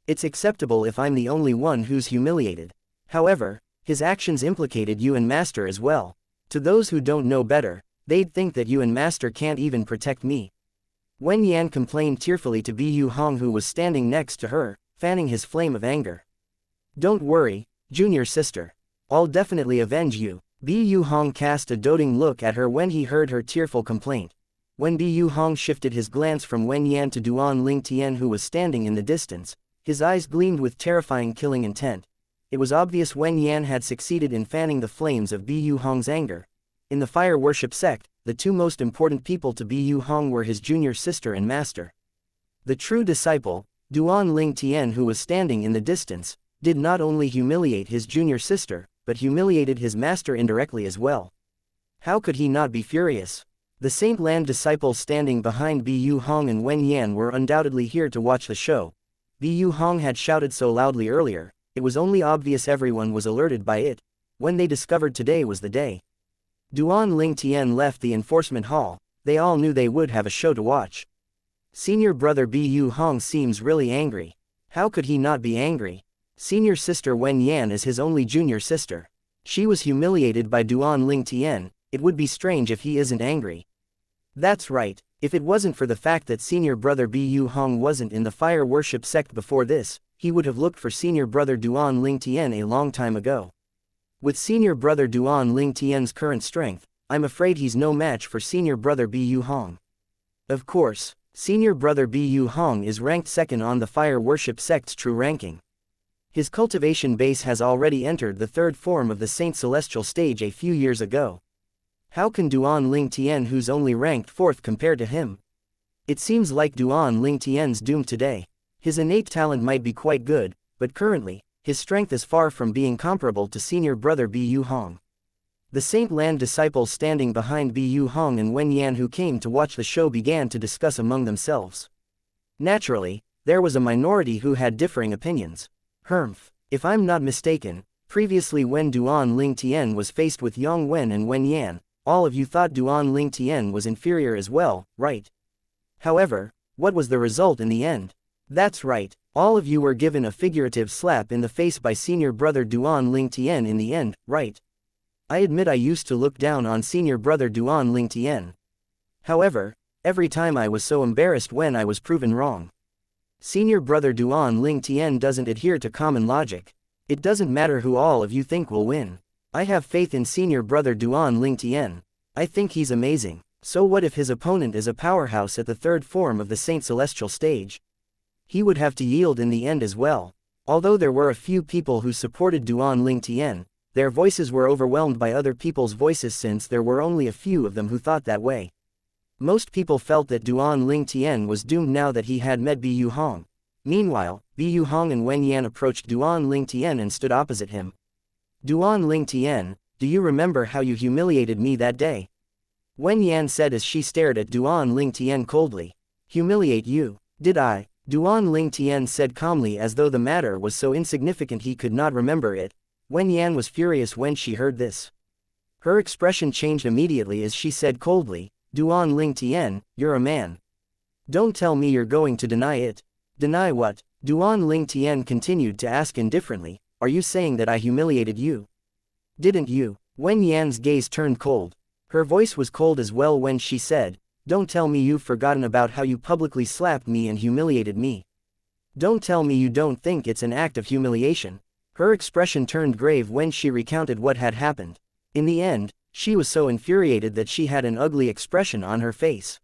It's acceptable if I'm the only one who's humiliated. However, his actions implicated you and Master as well. To those who don't know better, they'd think that you and Master can't even protect me." Wen Yan complained tearfully to Bu Hong, who was standing next to her, fanning his flame of anger. "Don't worry, junior sister. I'll definitely avenge you." Bu Hong cast a doting look at her when he heard her tearful complaint. When Bu Hong shifted his glance from Wen Yan to Duan Ling Tian, who was standing in the distance, his eyes gleamed with terrifying killing intent. It was obvious Wen Yan had succeeded in fanning the flames of Bu Hong's anger. In the fire worship sect, the 2 most important people to Bu Hong were his junior sister and master. The true disciple, Duan Ling Tian, who was standing in the distance, did not only humiliate his junior sister, but humiliated his master indirectly as well. How could he not be furious? The Saint Land disciples standing behind Bu Hong and Wen Yan were undoubtedly here to watch the show. Bu Hong had shouted so loudly earlier, it was only obvious everyone was alerted by it, when they discovered today was the day. Duan Ling Tian left the enforcement hall. They all knew they would have a show to watch. Senior brother Bu Hong seems really angry. How could he not be angry? Senior sister Wen Yan is his only junior sister. She was humiliated by Duan Ling Tian. It would be strange if he isn't angry. That's right, if it wasn't for the fact that senior brother Bu Hong wasn't in the fire worship sect before this, he would have looked for senior brother Duan Ling Tian a long time ago. With senior brother Duan Ling Tian's current strength, I'm afraid he's no match for senior brother Bu Hong. Of course, senior brother Bu Hong is ranked 2nd on the fire worship sect's true ranking. His cultivation base has already entered the 3rd form of the Saint Celestial stage a few years ago. How can Duan Ling Tian, who's only ranked 4th, compare to him? It seems like Duan Ling Tian's doomed today. His innate talent might be quite good, but currently, his strength is far from being comparable to senior brother Bu Hong. The Saint Land disciples standing behind Bu Hong and Wen Yan, who came to watch the show, began to discuss among themselves. Naturally, there was a minority who had differing opinions. If I'm not mistaken, previously when Duan Ling Tian was faced with Yang Wen and Wen Yan, all of you thought Duan Ling Tian was inferior as well, right? However, what was the result in the end? That's right, all of you were given a figurative slap in the face by senior brother Duan Ling Tian in the end, right? I admit I used to look down on senior brother Duan Ling Tian. However, every time I was so embarrassed when I was proven wrong. Senior brother Duan Ling Tian doesn't adhere to common logic. It doesn't matter who all of you think will win. I have faith in senior brother Duan Ling Tian. I think he's amazing. So what if his opponent is a powerhouse at the third form of the Saint Celestial stage? He would have to yield in the end as well. Although there were a few people who supported Duan Ling Tian, their voices were overwhelmed by other people's voices since there were only a few of them who thought that way. Most people felt that Duan Ling Tian was doomed now that he had met Bu Hong. Meanwhile, Bu Hong and Wen Yan approached Duan Ling Tian and stood opposite him. Duan Ling Tian, do you remember how you humiliated me that day? Wen Yan said as she stared at Duan Ling Tian coldly. Humiliate you? Did I? Duan Ling Tian said calmly as though the matter was so insignificant he could not remember it. Wen Yan was furious when she heard this. Her expression changed immediately as she said coldly, Duan Ling Tian, you're a man. Don't tell me you're going to deny it. Deny what? Duan Ling Tian continued to ask indifferently, are you saying that I humiliated you? Didn't you? Wen Yan's gaze turned cold. Her voice was cold as well when she said, don't tell me you've forgotten about how you publicly slapped me and humiliated me. Don't tell me you don't think it's an act of humiliation. Her expression turned grave when she recounted what had happened. In the end, she was so infuriated that she had an ugly expression on her face.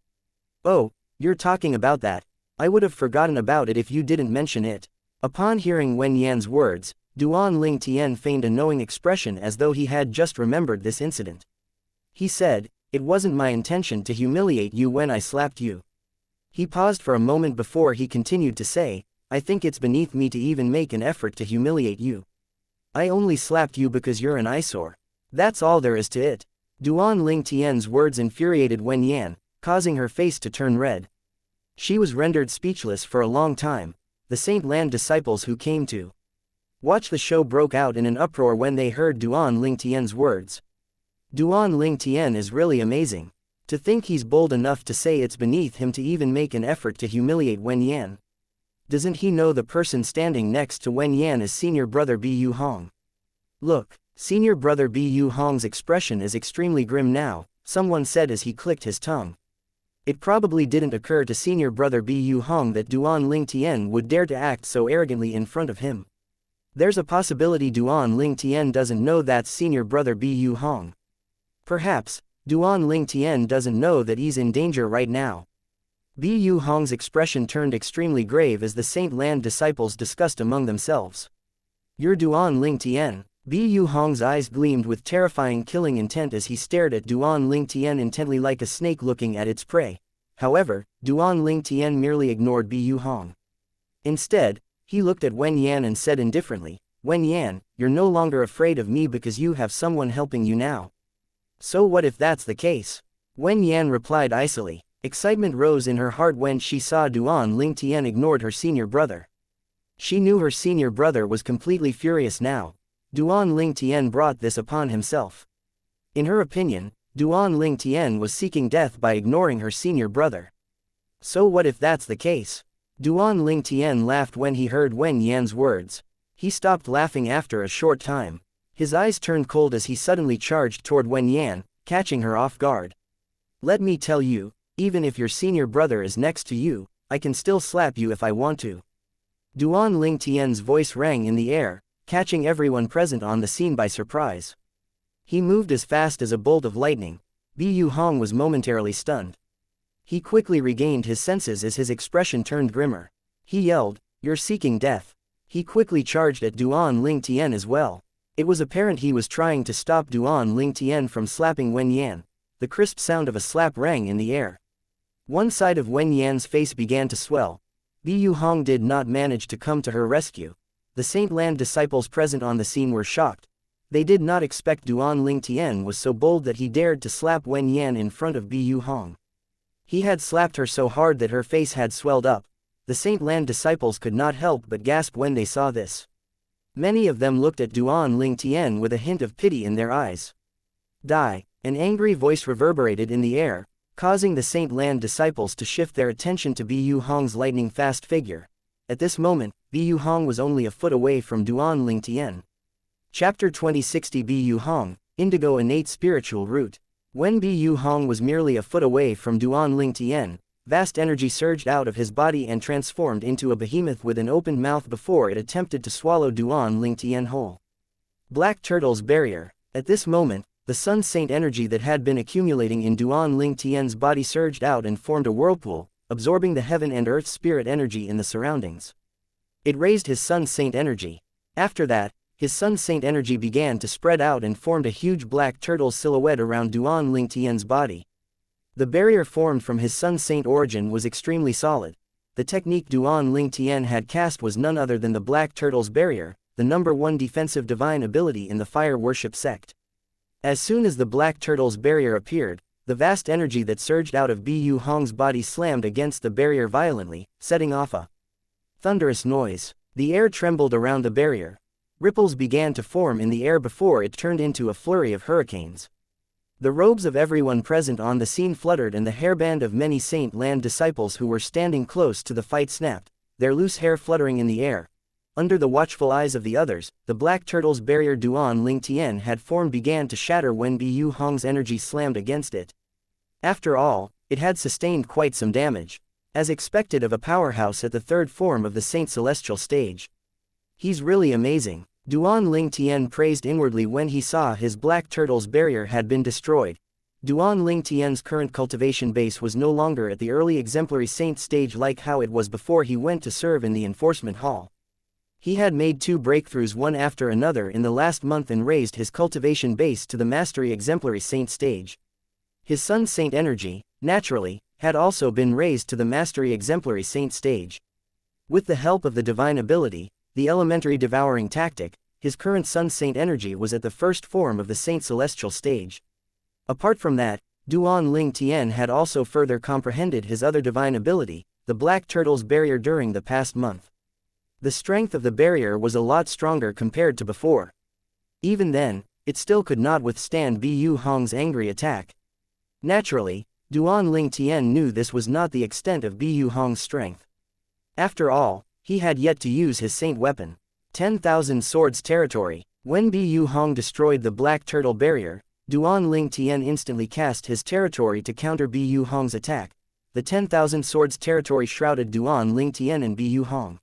Oh, you're talking about that. I would have forgotten about it if you didn't mention it. Upon hearing Wen Yan's words, Duan Ling Tian feigned a knowing expression as though he had just remembered this incident. He said, it wasn't my intention to humiliate you when I slapped you. He paused for a moment before he continued to say, I think it's beneath me to even make an effort to humiliate you. I only slapped you because you're an eyesore. That's all there is to it. Duan Ling Tian's words infuriated Wen Yan, causing her face to turn red. She was rendered speechless for a long time. The Saint Land disciples who came to watch the show broke out in an uproar when they heard Duan Ling Tian's words. Duan Ling Tian is really amazing. To think he's bold enough to say it's beneath him to even make an effort to humiliate Wen Yan. Doesn't he know the person standing next to Wen Yan is senior brother Bu Hong? Look, senior brother Bu Hong's expression is extremely grim now, someone said as he clicked his tongue. It probably didn't occur to senior brother Bu Hong that Duan Ling Tian would dare to act so arrogantly in front of him. There's a possibility Duan Ling Tian doesn't know that's senior brother Bu Hong. Perhaps, Duan Ling Tian doesn't know that he's in danger right now. Bu Hong's expression turned extremely grave as the Saint Land disciples discussed among themselves. You're Duan Ling Tian. Bu Hong's eyes gleamed with terrifying killing intent as he stared at Duan Ling Tian intently like a snake looking at its prey. However, Duan Ling Tian merely ignored Bu Hong. Instead, he looked at Wen Yan and said indifferently, Wen Yan, you're no longer afraid of me because you have someone helping you now. So what if that's the case? Wen Yan replied icily. Excitement rose in her heart when she saw Duan Ling Tian ignored her senior brother. She knew her senior brother was completely furious now. Duan Ling Tian brought this upon himself. In her opinion, Duan Ling Tian was seeking death by ignoring her senior brother. So what if that's the case? Duan Ling Tian laughed when he heard Wen Yan's words. He stopped laughing after a short time. His eyes turned cold as he suddenly charged toward Wen Yan, catching her off guard. Let me tell you, even if your senior brother is next to you, I can still slap you if I want to. Duan Ling Tian's voice rang in the air, catching everyone present on the scene by surprise. He moved as fast as a bolt of lightning. Bu Hong was momentarily stunned. He quickly regained his senses as his expression turned grimmer. He yelled, you're seeking death. He quickly charged at Duan Ling Tian as well. It was apparent he was trying to stop Duan Ling Tian from slapping Wen Yan. The crisp sound of a slap rang in the air. One side of Wen Yan's face began to swell. Bu Hong did not manage to come to her rescue. The Saint Land disciples present on the scene were shocked. They did not expect Duan Ling Tian was so bold that he dared to slap Wen Yan in front of Bu Hong. He had slapped her so hard that her face had swelled up. The Saint Land disciples could not help but gasp when they saw this. Many of them looked at Duan Ling Tian with a hint of pity in their eyes. Die! An angry voice reverberated in the air, causing the Saint Land disciples to shift their attention to Bu Hong's lightning-fast figure. At this moment, Bu Hong was only a foot away from Duan Ling Tian. Chapter 2060 Bu Hong, Indigo Innate Spiritual Root. When Bu Hong was merely a foot away from Duan Ling Tian, vast energy surged out of his body and transformed into a behemoth with an open mouth before it attempted to swallow Duan Ling Tian whole. Black Turtle's Barrier. At this moment, the Sun Saint energy that had been accumulating in Duan Ling Tian's body surged out and formed a whirlpool, absorbing the heaven and earth spirit energy in the surroundings. It raised his Sun Saint energy. After that, his Sun Saint energy began to spread out and formed a huge black turtle silhouette around Duan Ling Tian's body. The barrier formed from his Sun Saint origin was extremely solid. The technique Duan Ling Tian had cast was none other than the Black Turtle's Barrier, the #1 defensive divine ability in the fire worship sect. As soon as the Black Turtle's Barrier appeared, the vast energy that surged out of Bu Hong's body slammed against the barrier violently, setting off a thunderous noise. The air trembled around the barrier. Ripples began to form in the air before it turned into a flurry of hurricanes. The robes of everyone present on the scene fluttered and the hairband of many Saint Land disciples who were standing close to the fight snapped, their loose hair fluttering in the air. Under the watchful eyes of the others, the Black Turtle's barrier Duan Ling Tian had formed began to shatter when Bu Hong's energy slammed against it. After all, it had sustained quite some damage, as expected of a powerhouse at the third form of the Saint Celestial stage. He's really amazing, Duan Ling Tian praised inwardly when he saw his Black Turtle's barrier had been destroyed. Duan Ling Tian's current cultivation base was no longer at the early exemplary saint stage like how it was before he went to serve in the enforcement hall. He had made 2 breakthroughs one after another in the last month and raised his cultivation base to the mastery exemplary saint stage. His Sun Saint energy, naturally, had also been raised to the mastery exemplary saint stage. With the help of the divine ability, the elementary devouring tactic, his current Sun Saint energy was at the first form of the Saint Celestial stage. Apart from that, Duan Ling Tian had also further comprehended his other divine ability, the Black Turtle's Barrier during the past month. The strength of the barrier was a lot stronger compared to before. Even then, it still could not withstand Bu Hong's angry attack. Naturally, Duan Ling Tian knew this was not the extent of Bu Hong's strength. After all, he had yet to use his saint weapon, 10,000 Swords territory. When Bu Hong destroyed the Black Turtle barrier, Duan Ling Tian instantly cast his territory to counter Bu Hong's attack. The 10,000 Swords territory shrouded Duan Ling Tian and Bu Hong.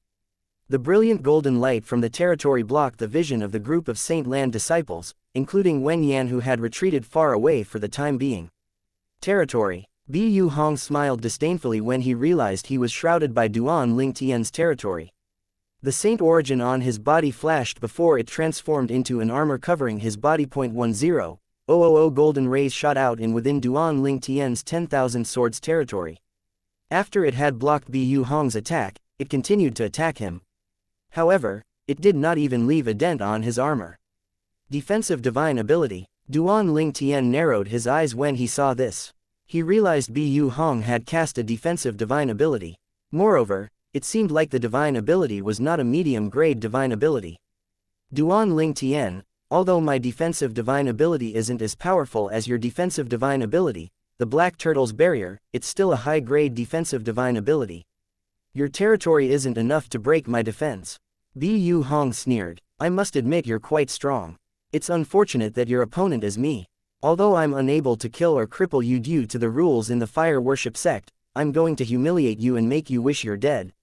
The brilliant golden light from the territory blocked the vision of the group of Saint Land disciples, including Wen Yan who had retreated far away for the time being. Territory. Bu Hong smiled disdainfully when he realized he was shrouded by Duan Ling Tian's territory. The saint origin on his body flashed before it transformed into an armor covering his body. 10,000 golden rays shot out in within Duan Ling Tian's 10,000 Swords territory. After it had blocked Bu Hong's attack, it continued to attack him. However, it did not even leave a dent on his armor. Defensive divine ability. Duan Ling Tian narrowed his eyes when he saw this. He realized Bu Hong had cast a defensive divine ability. Moreover, it seemed like the divine ability was not a medium-grade divine ability. Duan Ling Tian, although my defensive divine ability isn't as powerful as your defensive divine ability, the Black Turtle's Barrier, it's still a high-grade defensive divine ability. Your territory isn't enough to break my defense. Bu Hong sneered. I must admit you're quite strong. It's unfortunate that your opponent is me. Although I'm unable to kill or cripple you due to the rules in the fire worship sect, I'm going to humiliate you and make you wish you're dead.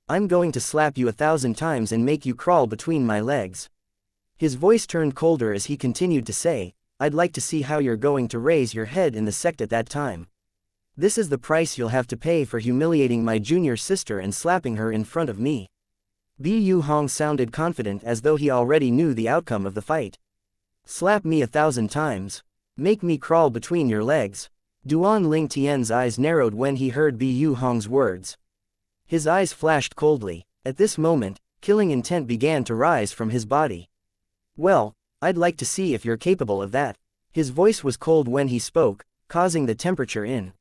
I'm going to slap you 1,000 times and make you crawl between my legs. His voice turned colder as he continued to say, I'd like to see how you're going to raise your head in the sect at that time. This is the price you'll have to pay for humiliating my junior sister and slapping her in front of me. Bu Hong sounded confident as though he already knew the outcome of the fight. Slap me 1,000 times. Make me crawl between your legs. Duan Ling Tian's eyes narrowed when he heard Bu Hong's words. His eyes flashed coldly. At this moment, killing intent began to rise from his body. Well, I'd like to see if you're capable of that. His voice was cold when he spoke, causing the temperature in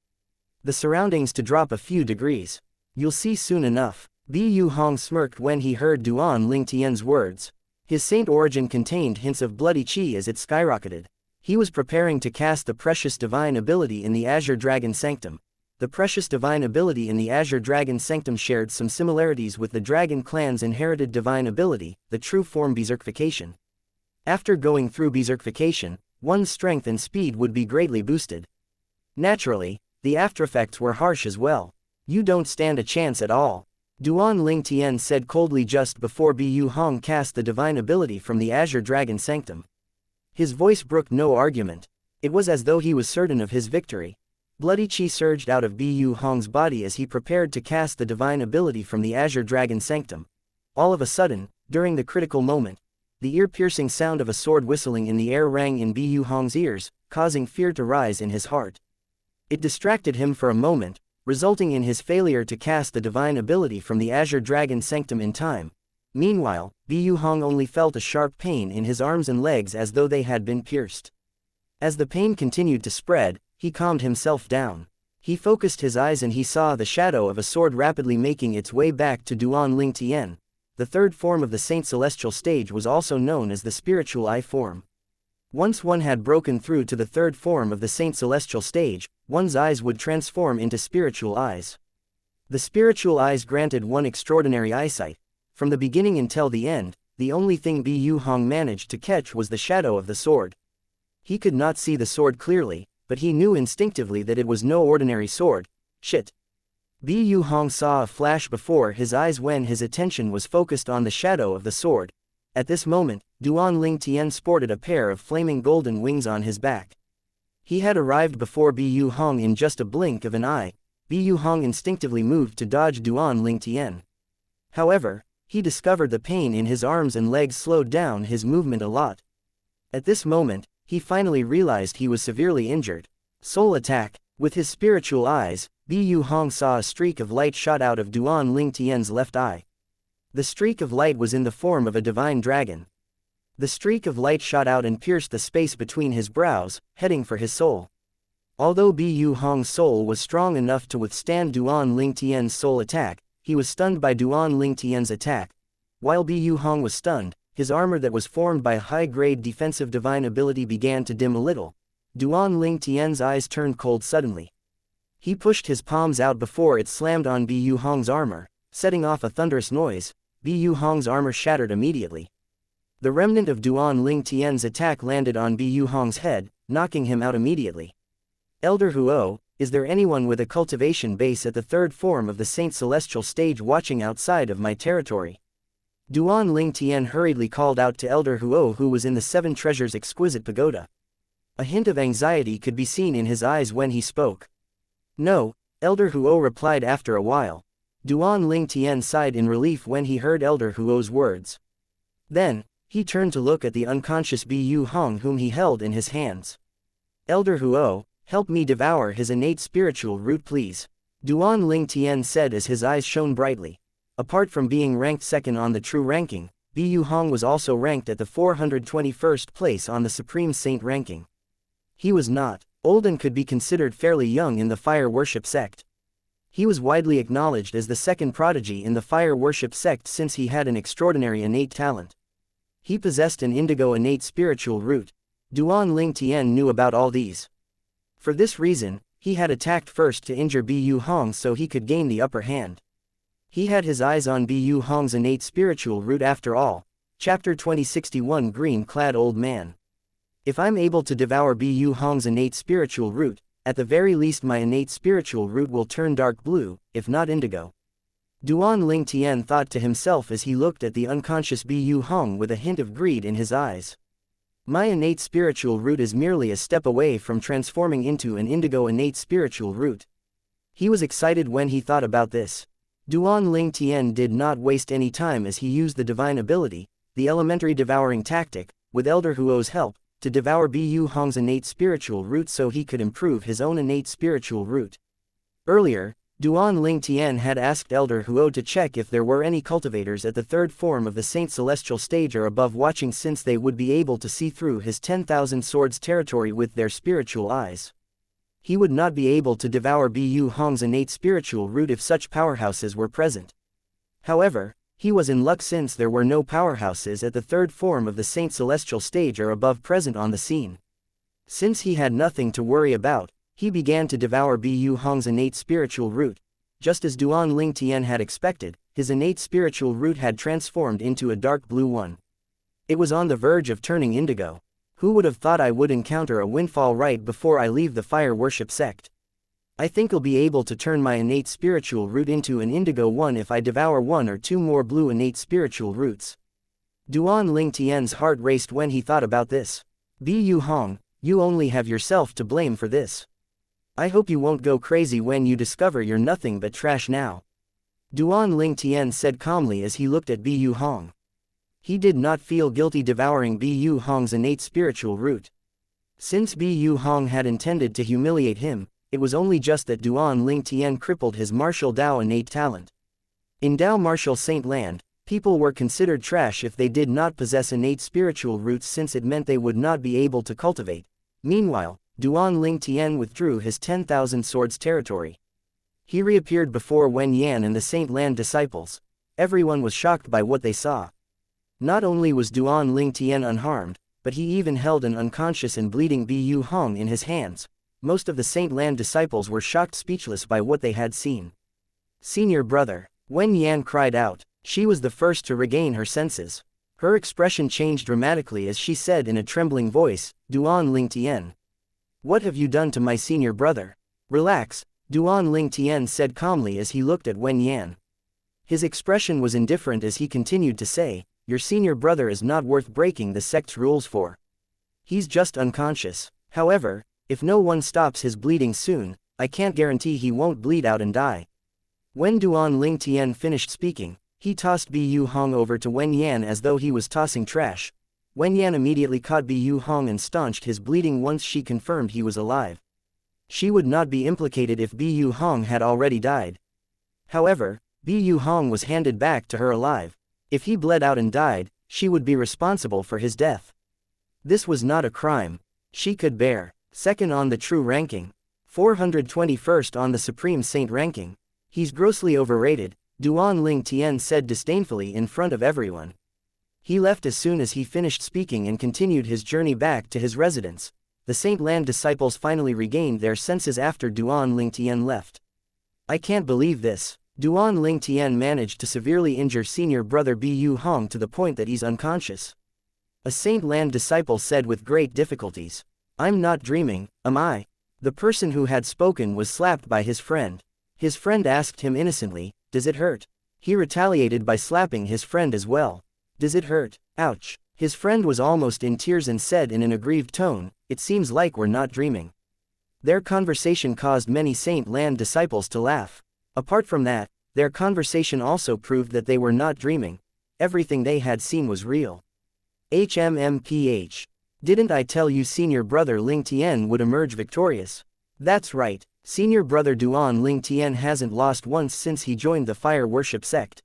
the surroundings to drop a few degrees. You'll see soon enough. Bu Hong smirked when he heard Duan Ling Tian's words. His saint origin contained hints of bloody chi as it skyrocketed. He was preparing to cast the precious divine ability in the Azure Dragon Sanctum. The precious divine ability in the Azure Dragon Sanctum shared some similarities with the Dragon Clan's inherited divine ability, the true form Berserkification. After going through Berserkification, one's strength and speed would be greatly boosted. Naturally, the aftereffects were harsh as well. You don't stand a chance at all. Duan Ling Tian said coldly just before Bu Hong cast the divine ability from the Azure Dragon Sanctum. His voice brooked no argument. It was as though he was certain of his victory. Bloody chi surged out of Bu Hong's body as he prepared to cast the divine ability from the Azure Dragon Sanctum. All of a sudden, during the critical moment, the ear-piercing sound of a sword whistling in the air rang in Bu Hong's ears, causing fear to rise in his heart. It distracted him for a moment, resulting in his failure to cast the divine ability from the Azure Dragon Sanctum in time. Meanwhile, Bu Hong only felt a sharp pain in his arms and legs as though they had been pierced. As the pain continued to spread, he calmed himself down. He focused his eyes and he saw the shadow of a sword rapidly making its way back to Duan Ling Tian. The third form of the Saint Celestial stage was also known as the spiritual eye form. Once one had broken through to the third form of the Saint Celestial stage, one's eyes would transform into spiritual eyes. The spiritual eyes granted one extraordinary eyesight. From the beginning until the end, the only thing Bu Hong managed to catch was the shadow of the sword. He could not see the sword clearly, but he knew instinctively that it was no ordinary sword. Shit. Bu Hong saw a flash before his eyes when his attention was focused on the shadow of the sword. At this moment, Duan Ling Tian sported a pair of flaming golden wings on his back. He had arrived before Bu Hong in just a blink of an eye. Bu Hong instinctively moved to dodge Duan Ling Tian. However, he discovered the pain in his arms and legs slowed down his movement a lot. At this moment, he finally realized he was severely injured. Soul attack. With his spiritual eyes, Bu Hong saw a streak of light shot out of Duan Ling Tian's left eye. The streak of light was in the form of a divine dragon. The streak of light shot out and pierced the space between his brows, heading for his soul. Although Bu Hong's soul was strong enough to withstand Duan Ling Tian's soul attack, he was stunned by Duan Ling Tian's attack. While Bu Hong was stunned, his armor that was formed by high-grade defensive divine ability began to dim a little. Duan Ling Tian's eyes turned cold suddenly. He pushed his palms out before it slammed on Bu Hong's armor, setting off a thunderous noise. Bu Hong's armor shattered immediately. The remnant of Duan Ling Tian's attack landed on Bu Hong's head, knocking him out immediately. Elder Huo, is there anyone with a cultivation base at the third form of the Saint Celestial stage watching outside of my territory? Duan Ling Tian hurriedly called out to Elder Huo, who was in the Seven Treasures Exquisite Pagoda. A hint of anxiety could be seen in his eyes when he spoke. No, Elder Huo replied after a while. Duan Ling Tian sighed in relief when he heard Elder Huo's words. Then, he turned to look at the unconscious Bu Hong whom he held in his hands. Elder Huo, help me devour his innate spiritual root please. Duan Ling Tian said as his eyes shone brightly. Apart from being ranked second on the true ranking, Bu Hong was also ranked at the 421st place on the Supreme Saint ranking. He was not old and could be considered fairly young in the fire worship sect. He was widely acknowledged as the second prodigy in the fire worship sect since he had an extraordinary innate talent. He possessed an indigo innate spiritual root. Duan Ling Tian knew about all these. For this reason, he had attacked first to injure Bu Hong so he could gain the upper hand. He had his eyes on Bu Hong's innate spiritual root after all. Chapter 2061 Green-clad old man. If I'm able to devour Bu Hong's innate spiritual root, at the very least my innate spiritual root will turn dark blue, if not indigo. Duan Ling Tian thought to himself as he looked at the unconscious Bu Hong with a hint of greed in his eyes. My innate spiritual root is merely a step away from transforming into an indigo innate spiritual root. He was excited when he thought about this. Duan Ling Tian did not waste any time as he used the divine ability, the elementary devouring tactic, with Elder Huo's help, to devour Bu Hong's innate spiritual root so he could improve his own innate spiritual root. Earlier, Duan Ling Tian had asked Elder Huo to check if there were any cultivators at the third form of the Saint Celestial stage or above watching, since they would be able to see through his 10,000 swords territory with their spiritual eyes. He would not be able to devour Bu Hong's innate spiritual root if such powerhouses were present. However, he was in luck since there were no powerhouses at the third form of the Saint Celestial stage or above present on the scene. Since he had nothing to worry about, he began to devour Bu Hong's innate spiritual root. Just as Duan Ling Tian had expected, his innate spiritual root had transformed into a dark blue one. It was on the verge of turning indigo. Who would have thought I would encounter a windfall right before I leave the fire worship sect? I think I'll be able to turn my innate spiritual root into an indigo one if I devour one or two more blue innate spiritual roots. Duan Ling Tian's heart raced when he thought about this. Bu Hong, you only have yourself to blame for this. I hope you won't go crazy when you discover you're nothing but trash now. Duan Ling Tian said calmly as he looked at Bu Hong. He did not feel guilty devouring Bu Hong's innate spiritual root. Since Bu Hong had intended to humiliate him, it was only just that Duan Ling Tian crippled his martial Dao innate talent. In Dao martial Saint Land, people were considered trash if they did not possess innate spiritual roots, since it meant they would not be able to cultivate. Meanwhile, Duan Ling Tian withdrew his 10,000 swords territory. He reappeared before Wen Yan and the Saint Land disciples. Everyone was shocked by what they saw. Not only was Duan Ling Tian unharmed, but he even held an unconscious and bleeding Bu Hong in his hands. Most of the Saint Land disciples were shocked speechless by what they had seen. Senior brother, Wen Yan cried out. She was the first to regain her senses. Her expression changed dramatically as she said in a trembling voice, Duan Ling Tian. What have you done to my senior brother? Relax, Duan Ling Tian said calmly as he looked at Wen Yan. His expression was indifferent as he continued to say, your senior brother is not worth breaking the sect's rules for. He's just unconscious. However, if no one stops his bleeding soon, I can't guarantee he won't bleed out and die. When Duan Ling Tian finished speaking, he tossed Bu Hong over to Wen Yan as though he was tossing trash. Wen Yan immediately caught Bu Hong and staunched his bleeding once she confirmed he was alive. She would not be implicated if Bu Hong had already died. However, Bu Hong was handed back to her alive. If he bled out and died, she would be responsible for his death. This was not a crime. She could bear. Second on the true ranking. 421st on the Supreme Saint ranking. He's grossly overrated, Duan Ling Tian said disdainfully in front of everyone. He left as soon as he finished speaking and continued his journey back to his residence. The Saint Land disciples finally regained their senses after Duan Ling Tian left. I can't believe this. Duan Ling Tian managed to severely injure senior brother Bu Hong to the point that he's unconscious. A Saint Land disciple said with great difficulties. I'm not dreaming, am I? The person who had spoken was slapped by his friend. His friend asked him innocently, does it hurt? He retaliated by slapping his friend as well. Does it hurt? Ouch. His friend was almost in tears and said in an aggrieved tone, it seems like we're not dreaming. Their conversation caused many Saint Land disciples to laugh. Apart from that, their conversation also proved that they were not dreaming. Everything they had seen was real. HMMPH. Didn't I tell you senior brother Ling Tian would emerge victorious? That's right, senior brother Duan Ling Tian hasn't lost once since he joined the fire worship sect.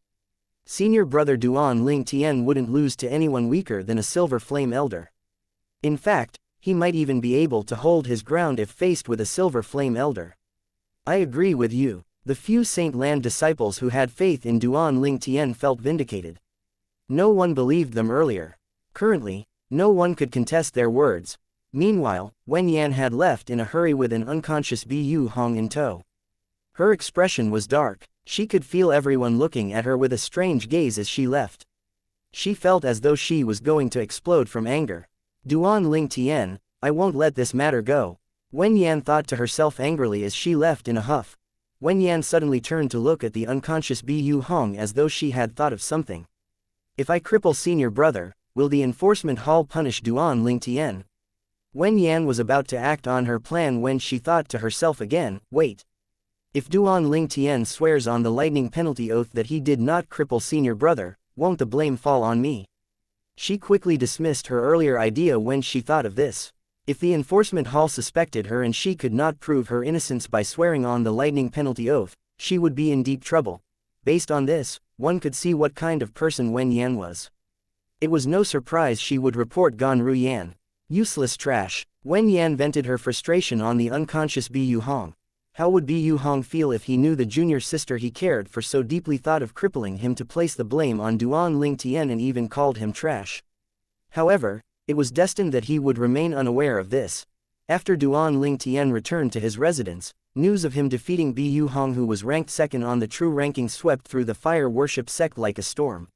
Senior brother Duan Ling Tian wouldn't lose to anyone weaker than a silver flame elder. In fact, he might even be able to hold his ground if faced with a silver flame elder. I agree with you. The few Saint Land disciples who had faith in Duan Ling Tian felt vindicated. No one believed them earlier. Currently, no one could contest their words. Meanwhile, Wen Yan had left in a hurry with an unconscious Bu Hong in tow. Her expression was dark. She could feel everyone looking at her with a strange gaze as she left. She felt as though she was going to explode from anger. Duan Ling Tian, I won't let this matter go. Wen Yan thought to herself angrily as she left in a huff. Wen Yan suddenly turned to look at the unconscious Bu Hong as though she had thought of something. If I cripple senior brother, will the enforcement hall punish Duan Ling Tian? Wen Yan was about to act on her plan when she thought to herself again, wait. If Duan Ling Tian swears on the lightning penalty oath that he did not cripple senior brother, won't the blame fall on me? She quickly dismissed her earlier idea when she thought of this. If the enforcement hall suspected her and she could not prove her innocence by swearing on the lightning penalty oath, she would be in deep trouble. Based on this, one could see what kind of person Wen Yan was. It was no surprise she would report Gan Ru Yan. Useless trash. Wen Yan vented her frustration on the unconscious Bu Hong. How would Bu Hong feel if he knew the junior sister he cared for so deeply thought of crippling him to place the blame on Duan Ling Tian and even called him trash? However, it was destined that he would remain unaware of this. After Duan Ling Tian returned to his residence, news of him defeating Bu Hong, who was ranked second on the true ranking, swept through the fire worship sect like a storm.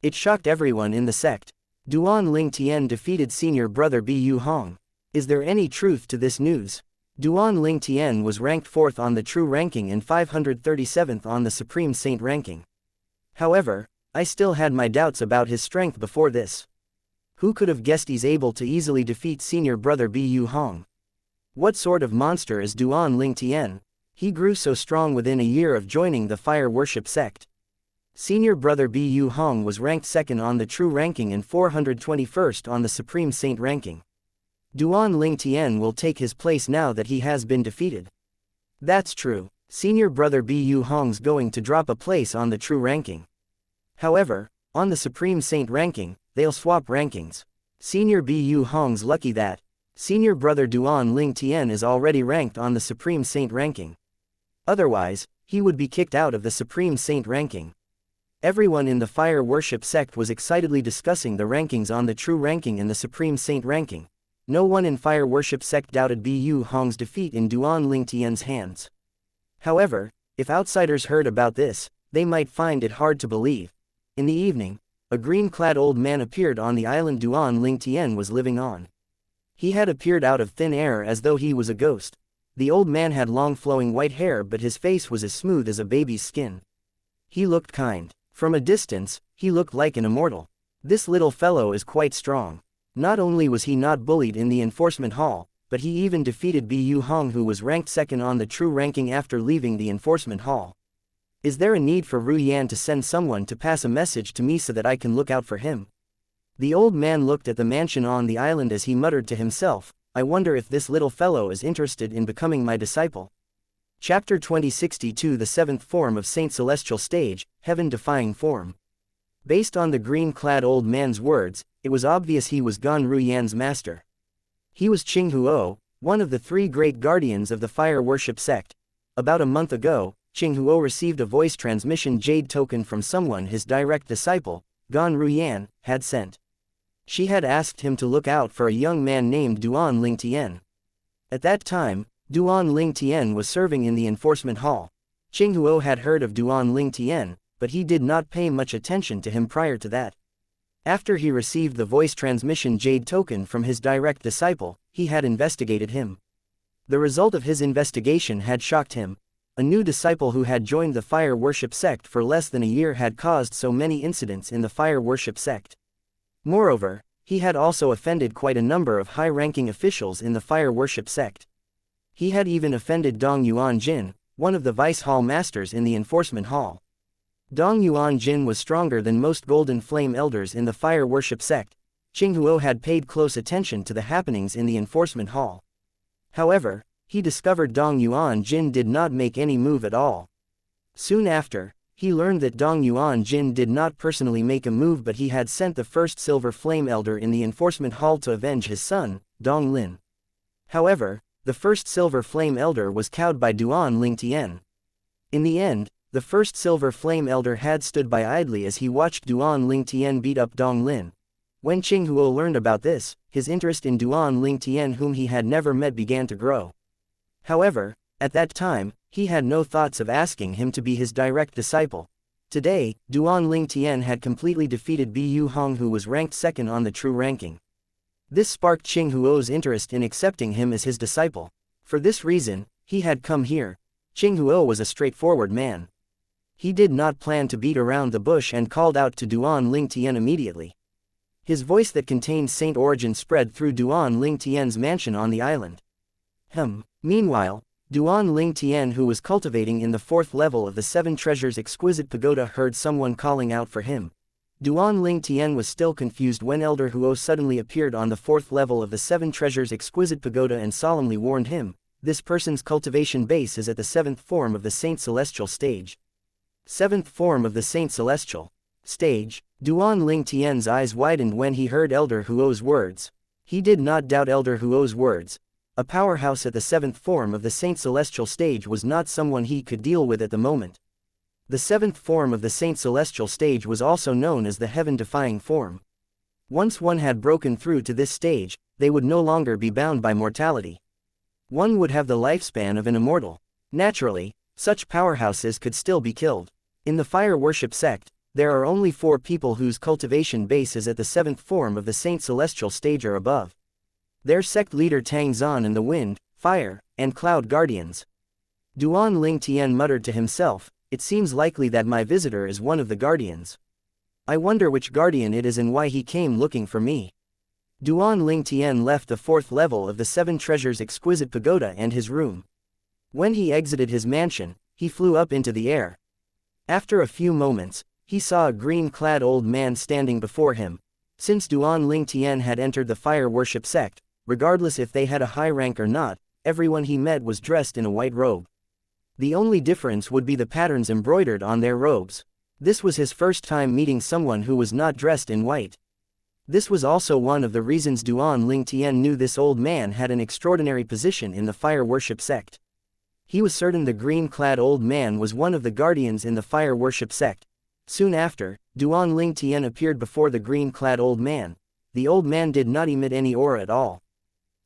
It shocked everyone in the sect. Duan Ling Tian defeated senior brother Bu Hong. Is there any truth to this news? Duan Ling Tian was ranked 4th on the true ranking and 537th on the Supreme Saint ranking. However, I still had my doubts about his strength before this. Who could have guessed he's able to easily defeat senior brother Bu Hong? What sort of monster is Duan Ling Tian? He grew so strong within a year of joining the fire worship sect. Senior brother Bu Hong was ranked second on the true ranking and 421st on the supreme saint ranking. Duan Ling Tian will take his place now that he has been defeated. That's true. Senior brother Bu Hong's going to drop a place on the true ranking. However, on the supreme saint ranking, they'll swap rankings. Senior Bu Hong's lucky that senior brother Duan Ling Tian is already ranked on the supreme saint ranking. Otherwise, he would be kicked out of the supreme saint ranking. Everyone in the fire worship sect was excitedly discussing the rankings on the true ranking and the supreme saint ranking. No one in fire worship sect doubted Bu Hong's defeat in Duan Ling Tian's hands. However, if outsiders heard about this, they might find it hard to believe. In the evening, a green-clad old man appeared on the island Duan Ling Tian was living on. He had appeared out of thin air as though he was a ghost. The old man had long flowing white hair, but his face was as smooth as a baby's skin. He looked kind. From a distance, he looked like an immortal. This little fellow is quite strong. Not only was he not bullied in the enforcement hall, but he even defeated Bu Hong, who was ranked second on the true ranking after leaving the enforcement hall. Is there a need for Ru Yan to send someone to pass a message to me so that I can look out for him? The old man looked at the mansion on the island as he muttered to himself, I wonder if this little fellow is interested in becoming my disciple. Chapter 2062 The seventh form of Saint Celestial Stage, Heaven-defying form. Based on the green-clad old man's words, it was obvious he was Gan Ru Yan's master. He was Qing Huo, one of the three great guardians of the fire worship sect. About a month ago, Qing Huo received a voice transmission jade token from someone his direct disciple, Gan Ru Yan, had sent. She had asked him to look out for a young man named Duan Ling Tian. At that time, Duan Ling Tian was serving in the enforcement hall. Qing Huo had heard of Duan Ling Tian, but he did not pay much attention to him prior to that. After he received the voice transmission jade token from his direct disciple, he had investigated him. The result of his investigation had shocked him. A new disciple who had joined the fire worship sect for less than a year had caused so many incidents in the fire worship sect. Moreover, he had also offended quite a number of high-ranking officials in the fire worship sect. He had even offended Dong Yuan Jin, one of the vice hall masters in the enforcement hall. Dong Yuan Jin was stronger than most golden flame elders in the fire worship sect. Qing Huo had paid close attention to the happenings in the enforcement hall. However, he discovered Dong Yuan Jin did not make any move at all. Soon after, he learned that Dong Yuan Jin did not personally make a move, but he had sent the first silver flame elder in the enforcement hall to avenge his son, Dong Lin. However, the first silver flame elder was cowed by Duan Ling Tian. In the end, the first silver flame elder had stood by idly as he watched Duan Ling Tian beat up Dong Lin. When Qing Huo learned about this, his interest in Duan Ling Tian, whom he had never met, began to grow. However, at that time, he had no thoughts of asking him to be his direct disciple. Today, Duan Ling Tian had completely defeated Bu Hong, who was ranked second on the true ranking. This sparked Qing Huo's interest in accepting him as his disciple. For this reason, he had come here. Qing Huo was a straightforward man. He did not plan to beat around the bush and called out to Duan Ling Tian immediately. His voice that contained saint origin spread through Duan Ling Tian's mansion on the island. Meanwhile, Duan Ling Tian, who was cultivating in the fourth level of the Seven Treasures Exquisite Pagoda, heard someone calling out for him. Duan Ling Tian was still confused when Elder Huo suddenly appeared on the fourth level of the Seven Treasures Exquisite Pagoda and solemnly warned him, this person's cultivation base is at the seventh form of the Saint Celestial Stage. Seventh form of the Saint Celestial Stage. Duan Ling Tian's eyes widened when he heard Elder Huo's words. He did not doubt Elder Huo's words. A powerhouse at the seventh form of the Saint Celestial Stage was not someone he could deal with at the moment. The seventh form of the Saint Celestial Stage was also known as the heaven-defying form. Once one had broken through to this stage, they would no longer be bound by mortality. One would have the lifespan of an immortal. Naturally, such powerhouses could still be killed. In the fire worship sect, there are only 4 people whose cultivation base is at the seventh form of the Saint Celestial Stage or above. Their sect leader Tang Zan and the Wind, Fire, and Cloud Guardians. Duan Ling Tian muttered to himself, it seems likely that my visitor is one of the guardians. I wonder which guardian it is and why he came looking for me. Duan Ling Tian left the 4th level of the 7 Treasures exquisite pagoda and his room. When he exited his mansion, he flew up into the air. After a few moments, he saw a green-clad old man standing before him. Since Duan Ling Tian had entered the fire worship sect, regardless if they had a high rank or not, everyone he met was dressed in a white robe. The only difference would be the patterns embroidered on their robes. This was his first time meeting someone who was not dressed in white. This was also one of the reasons Duan Ling Tian knew this old man had an extraordinary position in the fire worship sect. He was certain the green-clad old man was one of the guardians in the fire worship sect. Soon after, Duan Ling Tian appeared before the green-clad old man. The old man did not emit any aura at all.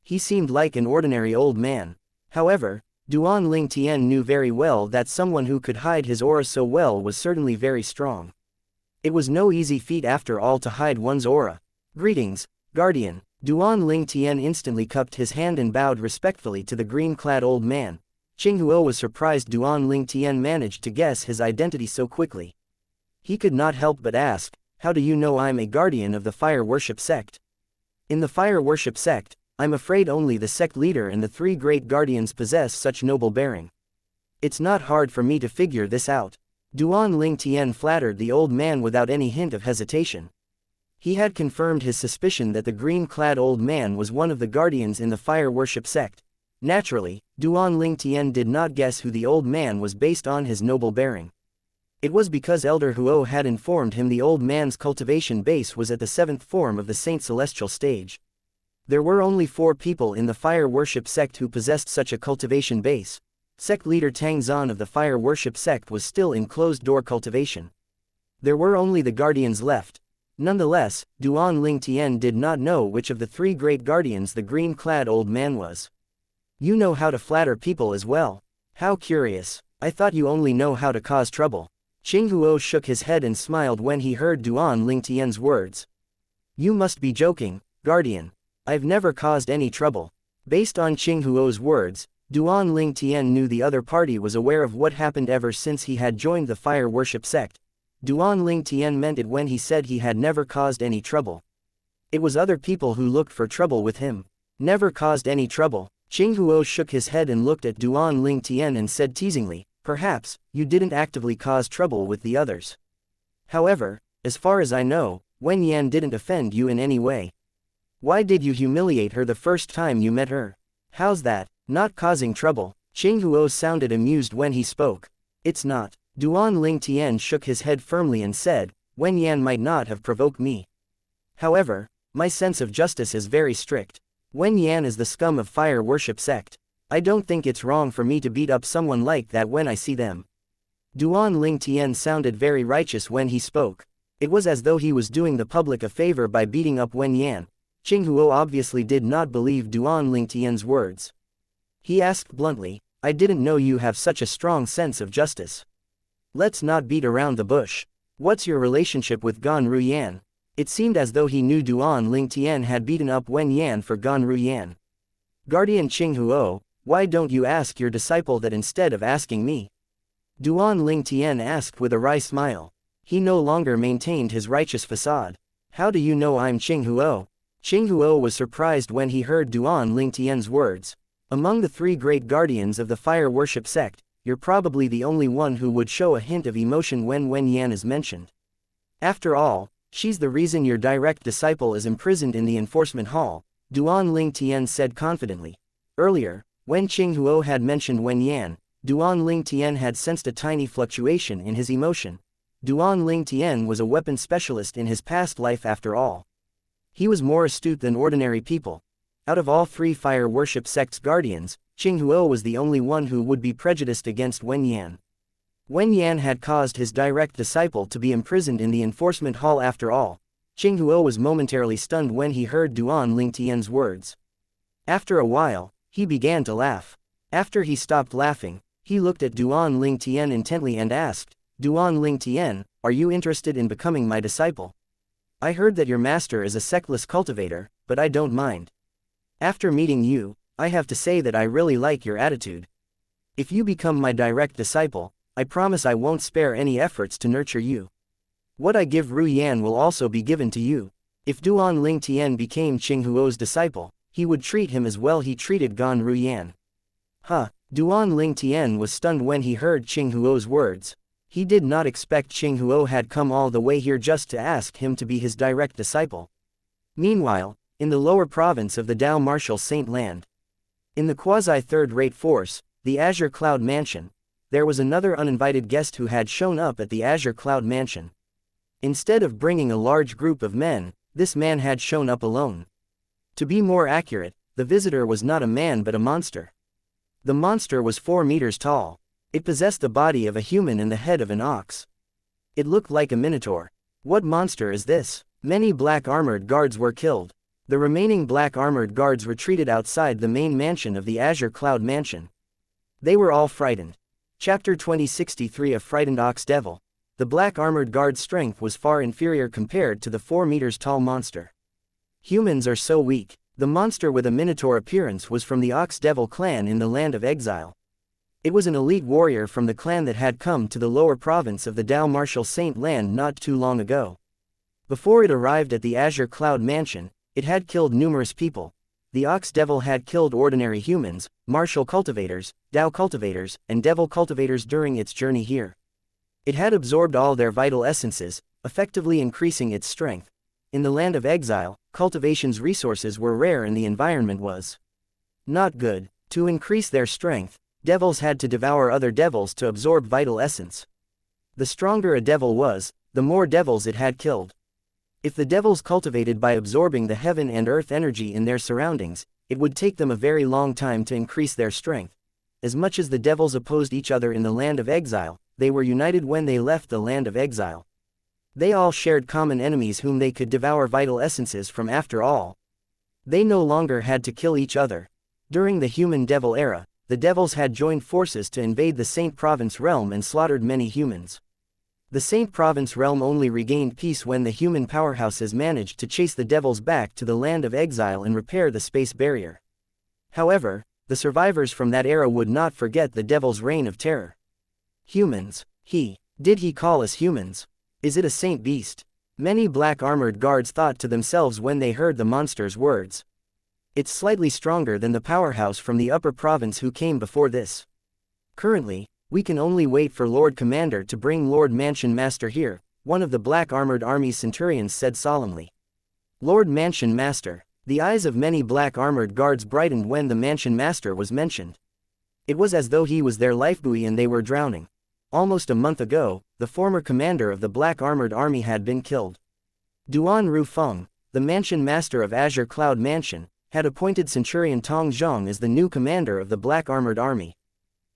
He seemed like an ordinary old man. However, Duan Ling Tian knew very well that someone who could hide his aura so well was certainly very strong. It was no easy feat after all to hide one's aura. "Greetings, Guardian." Duan Ling Tian instantly cupped his hand and bowed respectfully to the green-clad old man. Qinghuo was surprised Duan Ling Tian managed to guess his identity so quickly. He could not help but ask, "How do you know I'm a guardian of the fire worship sect?" "In the fire worship sect, I'm afraid only the sect leader and the 3 great guardians possess such noble bearing. It's not hard for me to figure this out." Duan Ling Tian flattered the old man without any hint of hesitation. He had confirmed his suspicion that the green-clad old man was one of the guardians in the fire worship sect. Naturally, Duan Ling Tian did not guess who the old man was based on his noble bearing. It was because Elder Huo had informed him the old man's cultivation base was at the 7th form of the Saint Celestial stage. There were only 4 people in the fire worship sect who possessed such a cultivation base. Sect leader Tang Zan of the fire worship sect was still in closed-door cultivation. There were only the guardians left. Nonetheless, Duan Ling Tian did not know which of the 3 great guardians the green-clad old man was. "You know how to flatter people as well. How curious. I thought you only know how to cause trouble." Qinghuo shook his head and smiled when he heard Duan Ling Tian's words. "You must be joking, Guardian. I've never caused any trouble." Based on Qinghuo's words, Duan Ling Tian knew the other party was aware of what happened ever since he had joined the fire worship sect. Duan Ling Tian meant it when he said he had never caused any trouble. It was other people who looked for trouble with him. "Never caused any trouble." Qinghuo shook his head and looked at Duan Ling Tian and said teasingly, "Perhaps, you didn't actively cause trouble with the others. However, as far as I know, Wen Yan didn't offend you in any way. Why did you humiliate her the first time you met her? How's that, not causing trouble?" Qinghuo sounded amused when he spoke. "It's not." Duan Ling Tian shook his head firmly and said, "Wen Yan might not have provoked me. However, my sense of justice is very strict. Wen Yan is the scum of fire worship sect. I don't think it's wrong for me to beat up someone like that when I see them." Duan Ling Tian sounded very righteous when he spoke. It was as though he was doing the public a favor by beating up Wen Yan. Qinghuo obviously did not believe Duan Ling Tian's words. He asked bluntly, "I didn't know you have such a strong sense of justice. Let's not beat around the bush. What's your relationship with Gan Ruyan?" It seemed as though he knew Duan Ling Tian had beaten up Wen Yan for Gan Ruyan. "Guardian Qinghuo, why don't you ask your disciple that instead of asking me?" Duan Ling Tian asked with a wry smile. He no longer maintained his righteous facade. "How do you know I'm Qinghuo?" Qinghuo was surprised when he heard Duan Ling Tian's words. "Among the 3 great guardians of the fire worship sect, you're probably the only one who would show a hint of emotion when Wen Yan is mentioned. After all, she's the reason your direct disciple is imprisoned in the enforcement hall," Duan Ling Tian said confidently. Earlier, when Qinghuo had mentioned Wen Yan, Duan Ling Tian had sensed a tiny fluctuation in his emotion. Duan Ling Tian was a weapon specialist in his past life after all. He was more astute than ordinary people. Out of all 3 fire worship sect's guardians, Qinghuo was the only one who would be prejudiced against Wen Yan. Wen Yan had caused his direct disciple to be imprisoned in the enforcement hall after all. Qinghuo was momentarily stunned when he heard Duan Ling Tian's words. After a while, he began to laugh. After he stopped laughing, he looked at Duan Ling Tian intently and asked, "Duan Ling Tian, are you interested in becoming my disciple? I heard that your master is a sectless cultivator, but I don't mind. After meeting you, I have to say that I really like your attitude. If you become my direct disciple, I promise I won't spare any efforts to nurture you. What I give Ru Yan will also be given to you." If Duan Ling Tian became Qing Huo's disciple, he would treat him as well he treated Gan Ruyan. Duan Ling Tian was stunned when he heard Qing Huo's words. He did not expect Qing Huo had come all the way here just to ask him to be his direct disciple. Meanwhile, in the lower province of the Dao Martial Saint Land, in the quasi-third-rate force, the Azure Cloud Mansion, there was another uninvited guest who had shown up at the Azure Cloud Mansion. Instead of bringing a large group of men, this man had shown up alone. To be more accurate, the visitor was not a man but a monster. The monster was 4 meters tall. It possessed the body of a human and the head of an ox. It looked like a minotaur. What monster is this? Many black armored guards were killed. The remaining black armored guards retreated outside the main mansion of the Azure Cloud Mansion. They were all frightened. Chapter 2063 A Frightened Ox Devil. The black armored guard's strength was far inferior compared to the 4 meters tall monster. Humans are so weak. The monster with a minotaur appearance was from the Ox Devil clan in the Land of Exile. It was an elite warrior from the clan that had come to the lower province of the Dao Martial Saint Land not too long ago. Before it arrived at the Azure Cloud Mansion, it had killed numerous people. The Ox Devil had killed ordinary humans, martial cultivators, Dao cultivators, and devil cultivators during its journey here. It had absorbed all their vital essences, effectively increasing its strength. In the Land of Exile, cultivation's resources were rare and the environment was not good. To increase their strength, devils had to devour other devils to absorb vital essence. The stronger a devil was, the more devils it had killed. If the devils cultivated by absorbing the heaven and earth energy in their surroundings, it would take them a very long time to increase their strength. As much as the devils opposed each other in the Land of Exile, they were united when they left the Land of Exile. They all shared common enemies whom they could devour vital essences from after all. They no longer had to kill each other. During the human-devil era, the devils had joined forces to invade the Saint Province realm and slaughtered many humans. The Saint Province realm only regained peace when the human powerhouses managed to chase the devils back to the Land of Exile and repair the space barrier. However, the survivors from that era would not forget the devil's reign of terror. Humans. Did he call us humans? Is it a saint beast? Many black armored guards thought to themselves when they heard the monster's words. It's slightly stronger than the powerhouse from the upper province who came before this. Currently, we can only wait for Lord Commander to bring Lord Mansion Master here, one of the black armored army's centurions said solemnly. Lord Mansion Master. The eyes of many black armored guards brightened when the Mansion Master was mentioned. It was as though he was their lifebuoy and they were drowning. Almost a month ago, the former commander of the Black Armored Army had been killed. Duan Rufeng, the Mansion Master of Azure Cloud Mansion, had appointed Centurion Tong Zhang as the new commander of the Black Armored Army.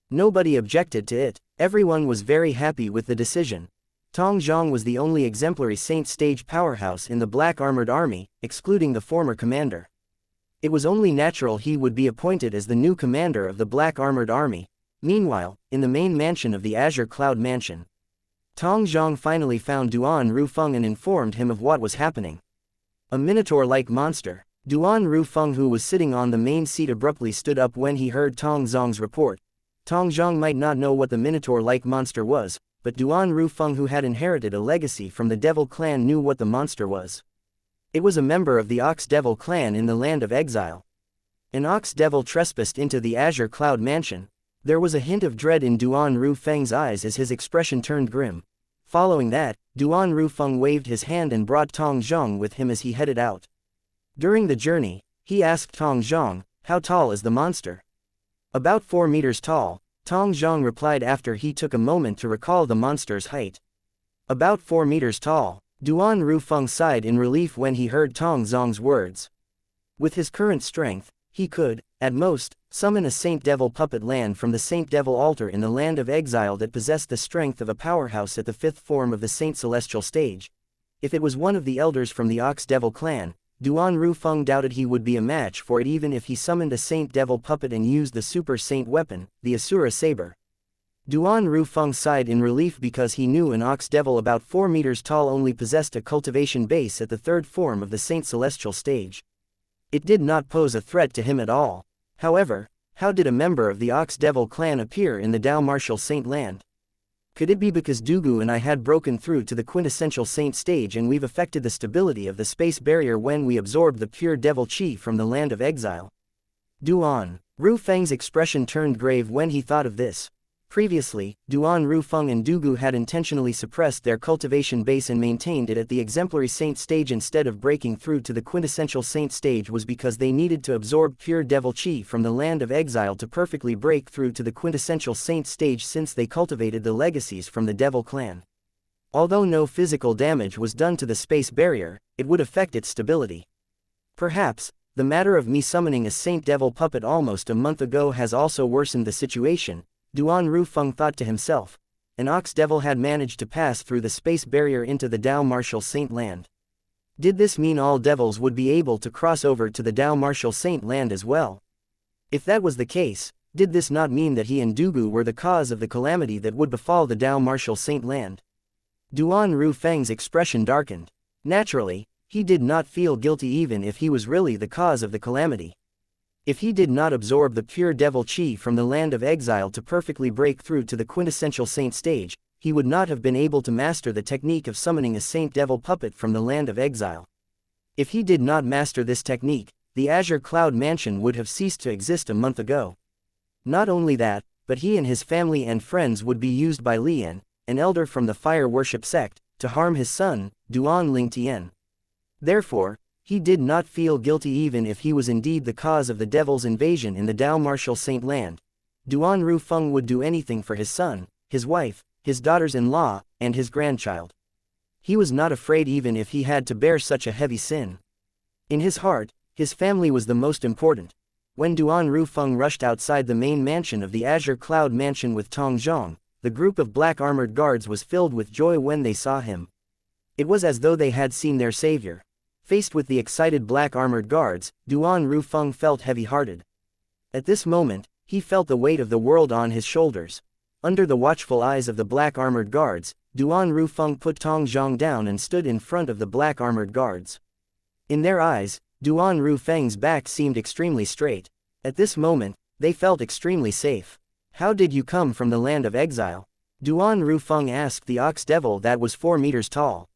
Nobody objected to it. Everyone was very happy with the decision. Tong Zhang was the only exemplary Saint Stage powerhouse in the Black Armored Army, excluding the former commander. It was only natural he would be appointed as the new commander of the Black Armored Army. Meanwhile, in the main mansion of the Azure Cloud Mansion, Tong Zhang finally found Duan Rufeng and informed him of what was happening. A minotaur-like monster. Duan Rufeng, who was sitting on the main seat, abruptly stood up when he heard Tong Zhang's report. Tong Zhang might not know what the minotaur-like monster was, but Duan Rufeng, who had inherited a legacy from the Devil clan, knew what the monster was. It was a member of the Ox Devil clan in the Land of Exile. An Ox Devil trespassed into the Azure Cloud Mansion. There was a hint of dread in Duan Rufeng's eyes as his expression turned grim. Following that, Duan Rufeng waved his hand and brought Tong Zhang with him as he headed out. During the journey, he asked Tong Zhang, "How tall is the monster?" "About 4 meters tall," Tong Zhang replied after he took a moment to recall the monster's height. "About 4 meters tall." Duan Rufeng sighed in relief when he heard Tong Zhang's words. With his current strength, he could, at most, summon a Saint Devil puppet land from the Saint Devil altar in the Land of Exile that possessed the strength of a powerhouse at the 5th form of the Saint Celestial stage. If it was one of the elders from the Ox Devil clan, Duan Rufeng doubted he would be a match for it even if he summoned a Saint Devil puppet and used the Super Saint weapon, the Asura Saber. Duan Rufeng sighed in relief because he knew an Ox Devil about 4 meters tall only possessed a cultivation base at the 3rd form of the Saint Celestial stage. It did not pose a threat to him at all. However, how did a member of the Ox Devil clan appear in the Dao Martial Saint Land? Could it be because Dugu and I had broken through to the quintessential saint stage and we've affected the stability of the space barrier when we absorbed the pure devil chi from the land of exile? Duan Ru Feng's expression turned grave when he thought of this. Previously, Duan Ru Feng and Dugu had intentionally suppressed their cultivation base and maintained it at the exemplary saint stage instead of breaking through to the quintessential saint stage was because they needed to absorb pure devil chi from the land of exile to perfectly break through to the quintessential saint stage since they cultivated the legacies from the devil clan. Although no physical damage was done to the space barrier, it would affect its stability. Perhaps, the matter of me summoning a saint devil puppet almost a month ago has also worsened the situation, Duan Ru Feng thought to himself. An ox devil had managed to pass through the space barrier into the Dao Martial Saint land. Did this mean all devils would be able to cross over to the Dao Martial Saint land as well? If that was the case, did this not mean that he and Dugu were the cause of the calamity that would befall the Dao Martial Saint land? Duan Ru Feng's expression darkened. Naturally, he did not feel guilty even if he was really the cause of the calamity. If he did not absorb the pure devil chi from the land of exile to perfectly break through to the quintessential saint stage, he would not have been able to master the technique of summoning a saint devil puppet from the land of exile. If he did not master this technique, the Azure Cloud Mansion would have ceased to exist a month ago. Not only that, but he and his family and friends would be used by Lian, an elder from the fire worship sect, to harm his son, Duan Lingtian. Therefore, he did not feel guilty even if he was indeed the cause of the devil's invasion in the Dao Martial Saint land. Duan Ru Feng would do anything for his son, his wife, his daughters-in-law, and his grandchild. He was not afraid even if he had to bear such a heavy sin. In his heart, his family was the most important. When Duan Ru Feng rushed outside the main mansion of the Azure Cloud Mansion with Tong Zhong, the group of black armored guards was filled with joy when they saw him. It was as though they had seen their savior. Faced with the excited black armored guards, Duan Ru Feng felt heavy-hearted. At this moment, he felt the weight of the world on his shoulders. Under the watchful eyes of the black armored guards, Duan Ru Feng put Tong Zhong down and stood in front of the black armored guards. In their eyes, Duan Ru Feng's back seemed extremely straight. At this moment, they felt extremely safe. How did you come from the land of exile? Duan Ru Feng asked the ox devil that was 4 meters tall.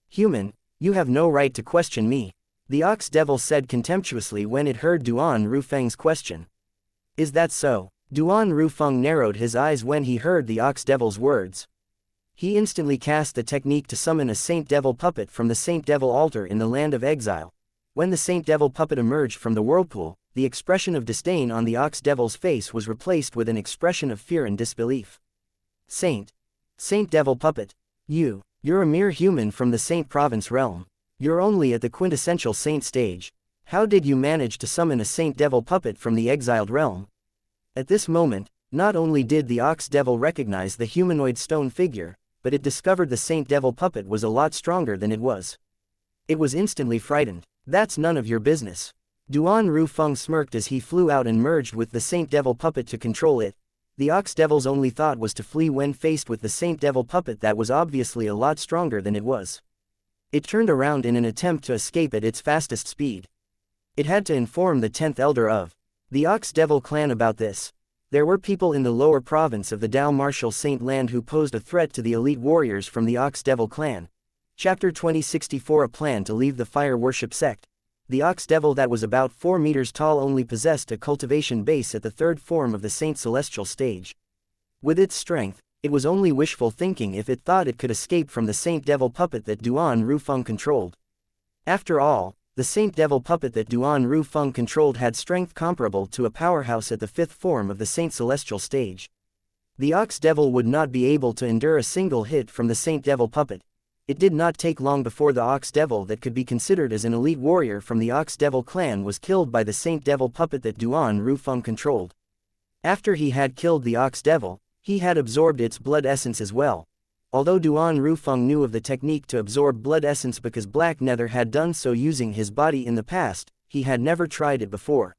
Human, you have no right to question me, the ox devil said contemptuously when it heard Duan Ru Feng's question. Is that so? Duan Ru Feng narrowed his eyes when he heard the ox devil's words. He instantly cast the technique to summon a saint devil puppet from the saint devil altar in the land of exile. When the saint devil puppet emerged from the whirlpool, the expression of disdain on the ox devil's face was replaced with an expression of fear and disbelief. Saint devil puppet. You're a mere human from the Saint Province realm. You're only at the quintessential saint stage. How did you manage to summon a saint devil puppet from the exiled realm? At this moment, not only did the ox devil recognize the humanoid stone figure, but it discovered the saint devil puppet was a lot stronger than it was. It was instantly frightened. That's none of your business. Duan Ru Feng smirked as he flew out and merged with the saint devil puppet to control it. The ox devil's only thought was to flee when faced with the saint devil puppet that was obviously a lot stronger than it was. It turned around in an attempt to escape at its fastest speed. It had to inform the 10th elder of the ox devil clan about this. There were people in the lower province of the Dao Martial Saint land who posed a threat to the elite warriors from the ox devil clan. Chapter 2064 A plan to leave the fire worship sect. The ox devil that was about 4 meters tall only possessed a cultivation base at the 3rd form of the Saint Celestial stage. With its strength, it was only wishful thinking if it thought it could escape from the Saint Devil puppet that Duan Ru Feng controlled. After all, the Saint Devil puppet that Duan Ru Feng controlled had strength comparable to a powerhouse at the 5th form of the Saint Celestial stage. The ox devil would not be able to endure a single hit from the Saint Devil puppet. It did not take long before the ox devil that could be considered as an elite warrior from the ox devil clan was killed by the saint devil puppet that Duan Ru Feng controlled. After he had killed the ox devil, he had absorbed its blood essence as well. Although Duan Ru Feng knew of the technique to absorb blood essence because Black Nether had done so using his body in the past, he had never tried it before.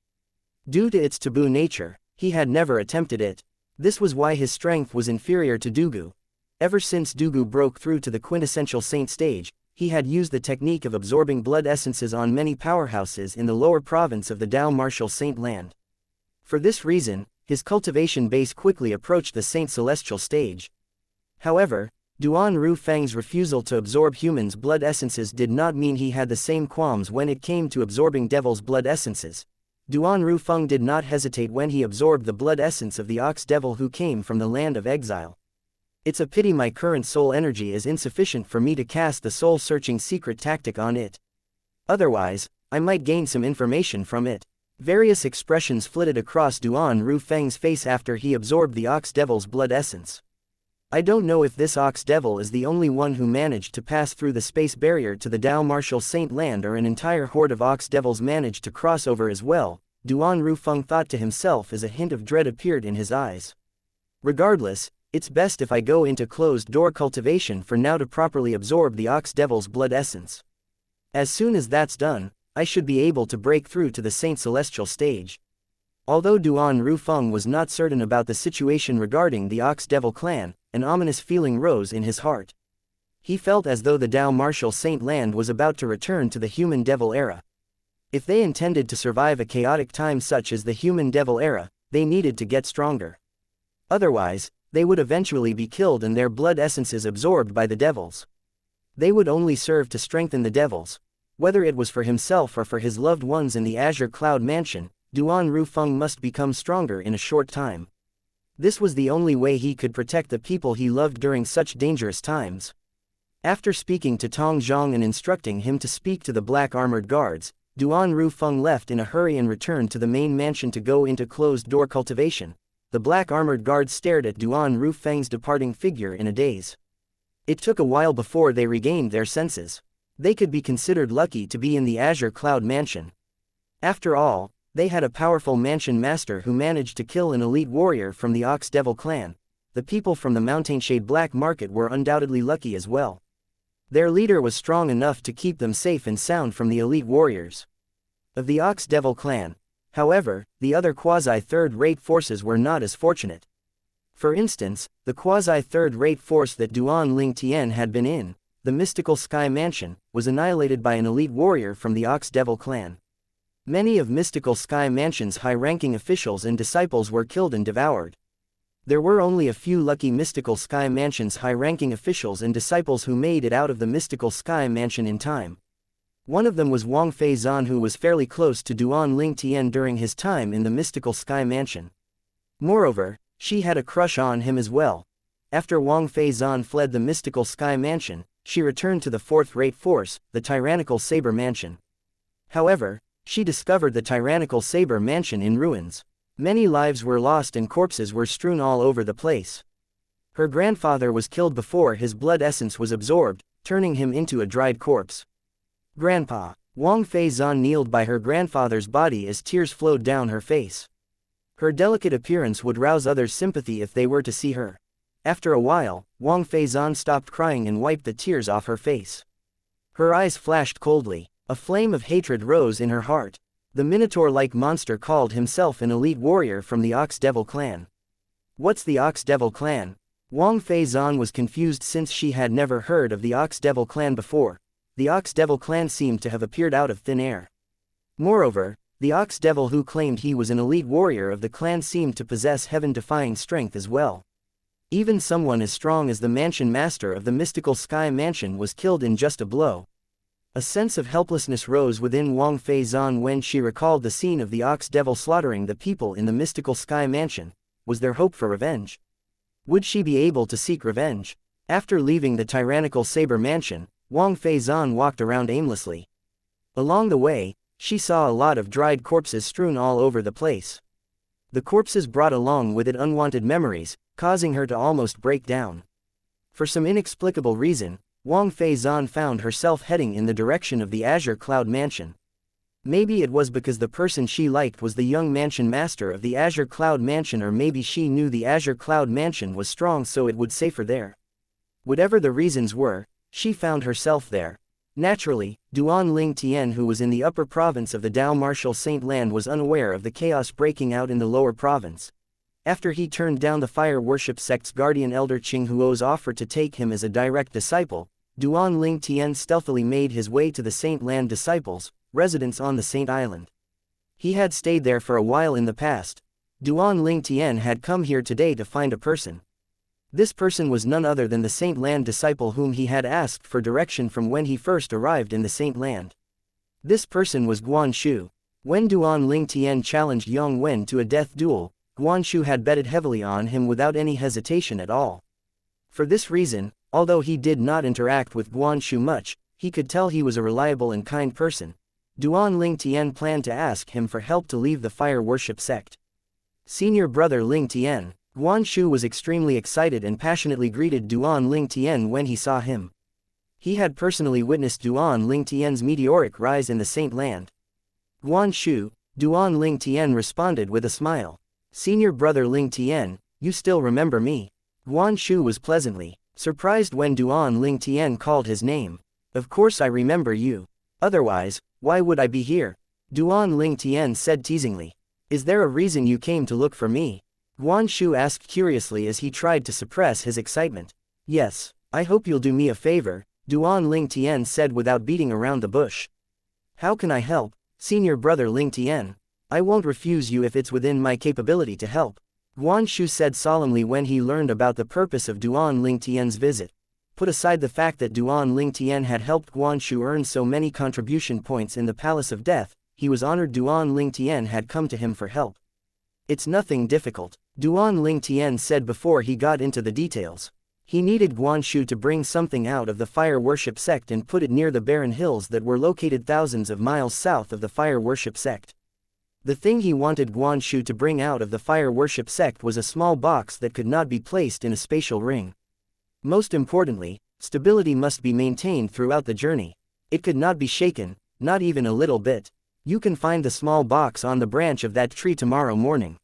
Due to its taboo nature, he had never attempted it. This was why his strength was inferior to Dugu. Ever since Dugu broke through to the quintessential saint stage, he had used the technique of absorbing blood essences on many powerhouses in the lower province of the Dao Martial Saint land. For this reason, his cultivation base quickly approached the Saint Celestial stage. However, Duan Ru Feng's refusal to absorb humans' blood essences did not mean he had the same qualms when it came to absorbing devils' blood essences. Duan Ru Feng did not hesitate when he absorbed the blood essence of the ox devil who came from the land of exile. It's a pity my current soul energy is insufficient for me to cast the soul-searching secret tactic on it. Otherwise, I might gain some information from it. Various expressions flitted across Duan Ru Feng's face after he absorbed the ox devil's blood essence. I don't know if this ox devil is the only one who managed to pass through the space barrier to the Dao Martial Saint Land, or an entire horde of ox devils managed to cross over as well, Duan Ru Feng thought to himself as a hint of dread appeared in his eyes. Regardless, it's best if I go into closed-door cultivation for now to properly absorb the ox devil's blood essence. As soon as that's done, I should be able to break through to the Saint Celestial stage. Although Duan Ru Feng was not certain about the situation regarding the Ox Devil clan, an ominous feeling rose in his heart. He felt as though the Dao Martial Saint Land was about to return to the human devil era. If they intended to survive a chaotic time such as the human devil era, they needed to get stronger. Otherwise, they would eventually be killed and their blood essences absorbed by the devils. They would only serve to strengthen the devils. Whether it was for himself or for his loved ones in the Azure Cloud Mansion, Duan Ru Feng must become stronger in a short time. This was the only way he could protect the people he loved during such dangerous times. After speaking to Tong Zhang and instructing him to speak to the black armored guards, Duan Ru Feng left in a hurry and returned to the main mansion to go into closed-door cultivation. The black armored guards stared at Duan Ru Feng's departing figure in a daze. It took a while before they regained their senses. They could be considered lucky to be in the Azure Cloud Mansion. After all, they had a powerful mansion master who managed to kill an elite warrior from the Ox Devil clan. The people from the Mountainshade Black Market were undoubtedly lucky as well. Their leader was strong enough to keep them safe and sound from the elite warriors of the Ox Devil clan. However, the other quasi-third-rate forces were not as fortunate. For instance, the quasi-third-rate force that Duan Ling Tian had been in, the Mystical Sky Mansion, was annihilated by an elite warrior from the Ox Devil clan. Many of Mystical Sky Mansion's high-ranking officials and disciples were killed and devoured. There were only a few lucky Mystical Sky Mansion's high-ranking officials and disciples who made it out of the Mystical Sky Mansion in time. One of them was Wang Feizan, who was fairly close to Duan Ling Tian during his time in the Mystical Sky Mansion. Moreover, she had a crush on him as well. After Wang Feizan fled the Mystical Sky Mansion, she returned to the fourth-rate force, the Tyrannical Saber Mansion. However, she discovered the Tyrannical Saber Mansion in ruins. Many lives were lost and corpses were strewn all over the place. Her grandfather was killed before his blood essence was absorbed, turning him into a dried corpse. Grandpa. Wang Feizan kneeled by her grandfather's body as tears flowed down her face. Her delicate appearance would rouse others' sympathy if they were to see her. After a while, Wang Feizan stopped crying and wiped the tears off her face. Her eyes flashed coldly. A flame of hatred rose in her heart. The Minotaur-like monster called himself an elite warrior from the Ox Devil clan. What's the Ox Devil clan? Wang Feizan was confused since she had never heard of the Ox Devil clan before. The Ox Devil clan seemed to have appeared out of thin air. Moreover, the Ox Devil who claimed he was an elite warrior of the clan seemed to possess heaven-defying strength as well. Even someone as strong as the mansion master of the Mystical Sky Mansion was killed in just a blow. A sense of helplessness rose within Wang Feizan when she recalled the scene of the Ox Devil slaughtering the people in the Mystical Sky Mansion. Was there hope for revenge? Would she be able to seek revenge? After leaving the Tyrannical Saber Mansion, Wang Feizan walked around aimlessly. Along the way, she saw a lot of dried corpses strewn all over the place. The corpses brought along with it unwanted memories, causing her to almost break down. For some inexplicable reason, Wang Feizan found herself heading in the direction of the Azure Cloud Mansion. Maybe it was because the person she liked was the young mansion master of the Azure Cloud Mansion, or maybe she knew the Azure Cloud Mansion was strong so it would save her there. Whatever the reasons were, she found herself there. Naturally, Duan Ling Tian, who was in the upper province of the Dao Martial Saint Land, was unaware of the chaos breaking out in the lower province. After he turned down the fire worship sect's guardian elder Qing Huo's offer to take him as a direct disciple, Duan Ling Tian stealthily made his way to the Saint Land Disciples, residence on the Saint Island. He had stayed there for a while in the past. Duan Ling Tian had come here today to find a person. This person was none other than the Saint Land disciple whom he had asked for direction from when he first arrived in the Saint Land. This person was Guan Shu. When Duan Ling Tian challenged Yang Wen to a death duel, Guan Shu had betted heavily on him without any hesitation at all. For this reason, although he did not interact with Guan Shu much, he could tell he was a reliable and kind person. Duan Ling Tian planned to ask him for help to leave the fire worship sect. Senior brother Ling Tian. Guan Shu was extremely excited and passionately greeted Duan Ling Tian when he saw him. He had personally witnessed Duan Ling Tian's meteoric rise in the Saint Land. Guan Shu, Duan Ling Tian responded with a smile. Senior brother Ling Tian, you still remember me? Guan Shu was pleasantly surprised when Duan Ling Tian called his name. Of course I remember you. Otherwise, why would I be here? Duan Ling Tian said teasingly. Is there a reason you came to look for me? Guan Shu asked curiously as he tried to suppress his excitement. Yes, I hope you'll do me a favor, Duan Ling Tian said without beating around the bush. How can I help, senior brother Ling Tian? I won't refuse you if it's within my capability to help, Guan Shu said solemnly when he learned about the purpose of Duan Ling Tian's visit. Put aside the fact that Duan Ling Tian had helped Guan Shu earn so many contribution points in the Palace of Death, he was honored Duan Ling Tian had come to him for help. It's nothing difficult, Duan Ling Tian said before he got into the details. He needed Guan Shu to bring something out of the fire worship sect and put it near the barren hills that were located thousands of miles south of the fire worship sect. The thing he wanted Guan Shu to bring out of the fire worship sect was a small box that could not be placed in a spatial ring. Most importantly, stability must be maintained throughout the journey. It could not be shaken, not even a little bit. You can find the small box on the branch of that tree tomorrow morning.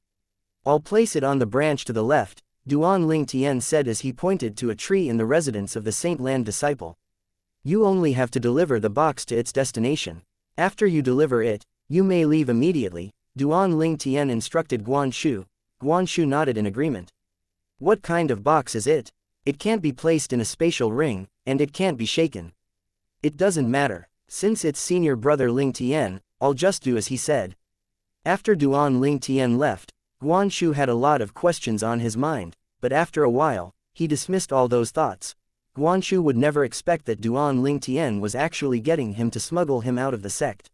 I'll place it on the branch to the left, Duan Ling Tian said as he pointed to a tree in the residence of the Saint Land disciple. You only have to deliver the box to its destination. After you deliver it, you may leave immediately, Duan Ling Tian instructed Guan Shu. Guan Shu nodded in agreement. What kind of box is it? It can't be placed in a spatial ring, and it can't be shaken. It doesn't matter. Since it's senior brother Ling Tian, I'll just do as he said. After Duan Ling Tian left, Guan Shu had a lot of questions on his mind, but after a while, he dismissed all those thoughts. Guan Shu would never expect that Duan Ling Tian was actually getting him to smuggle him out of the sect.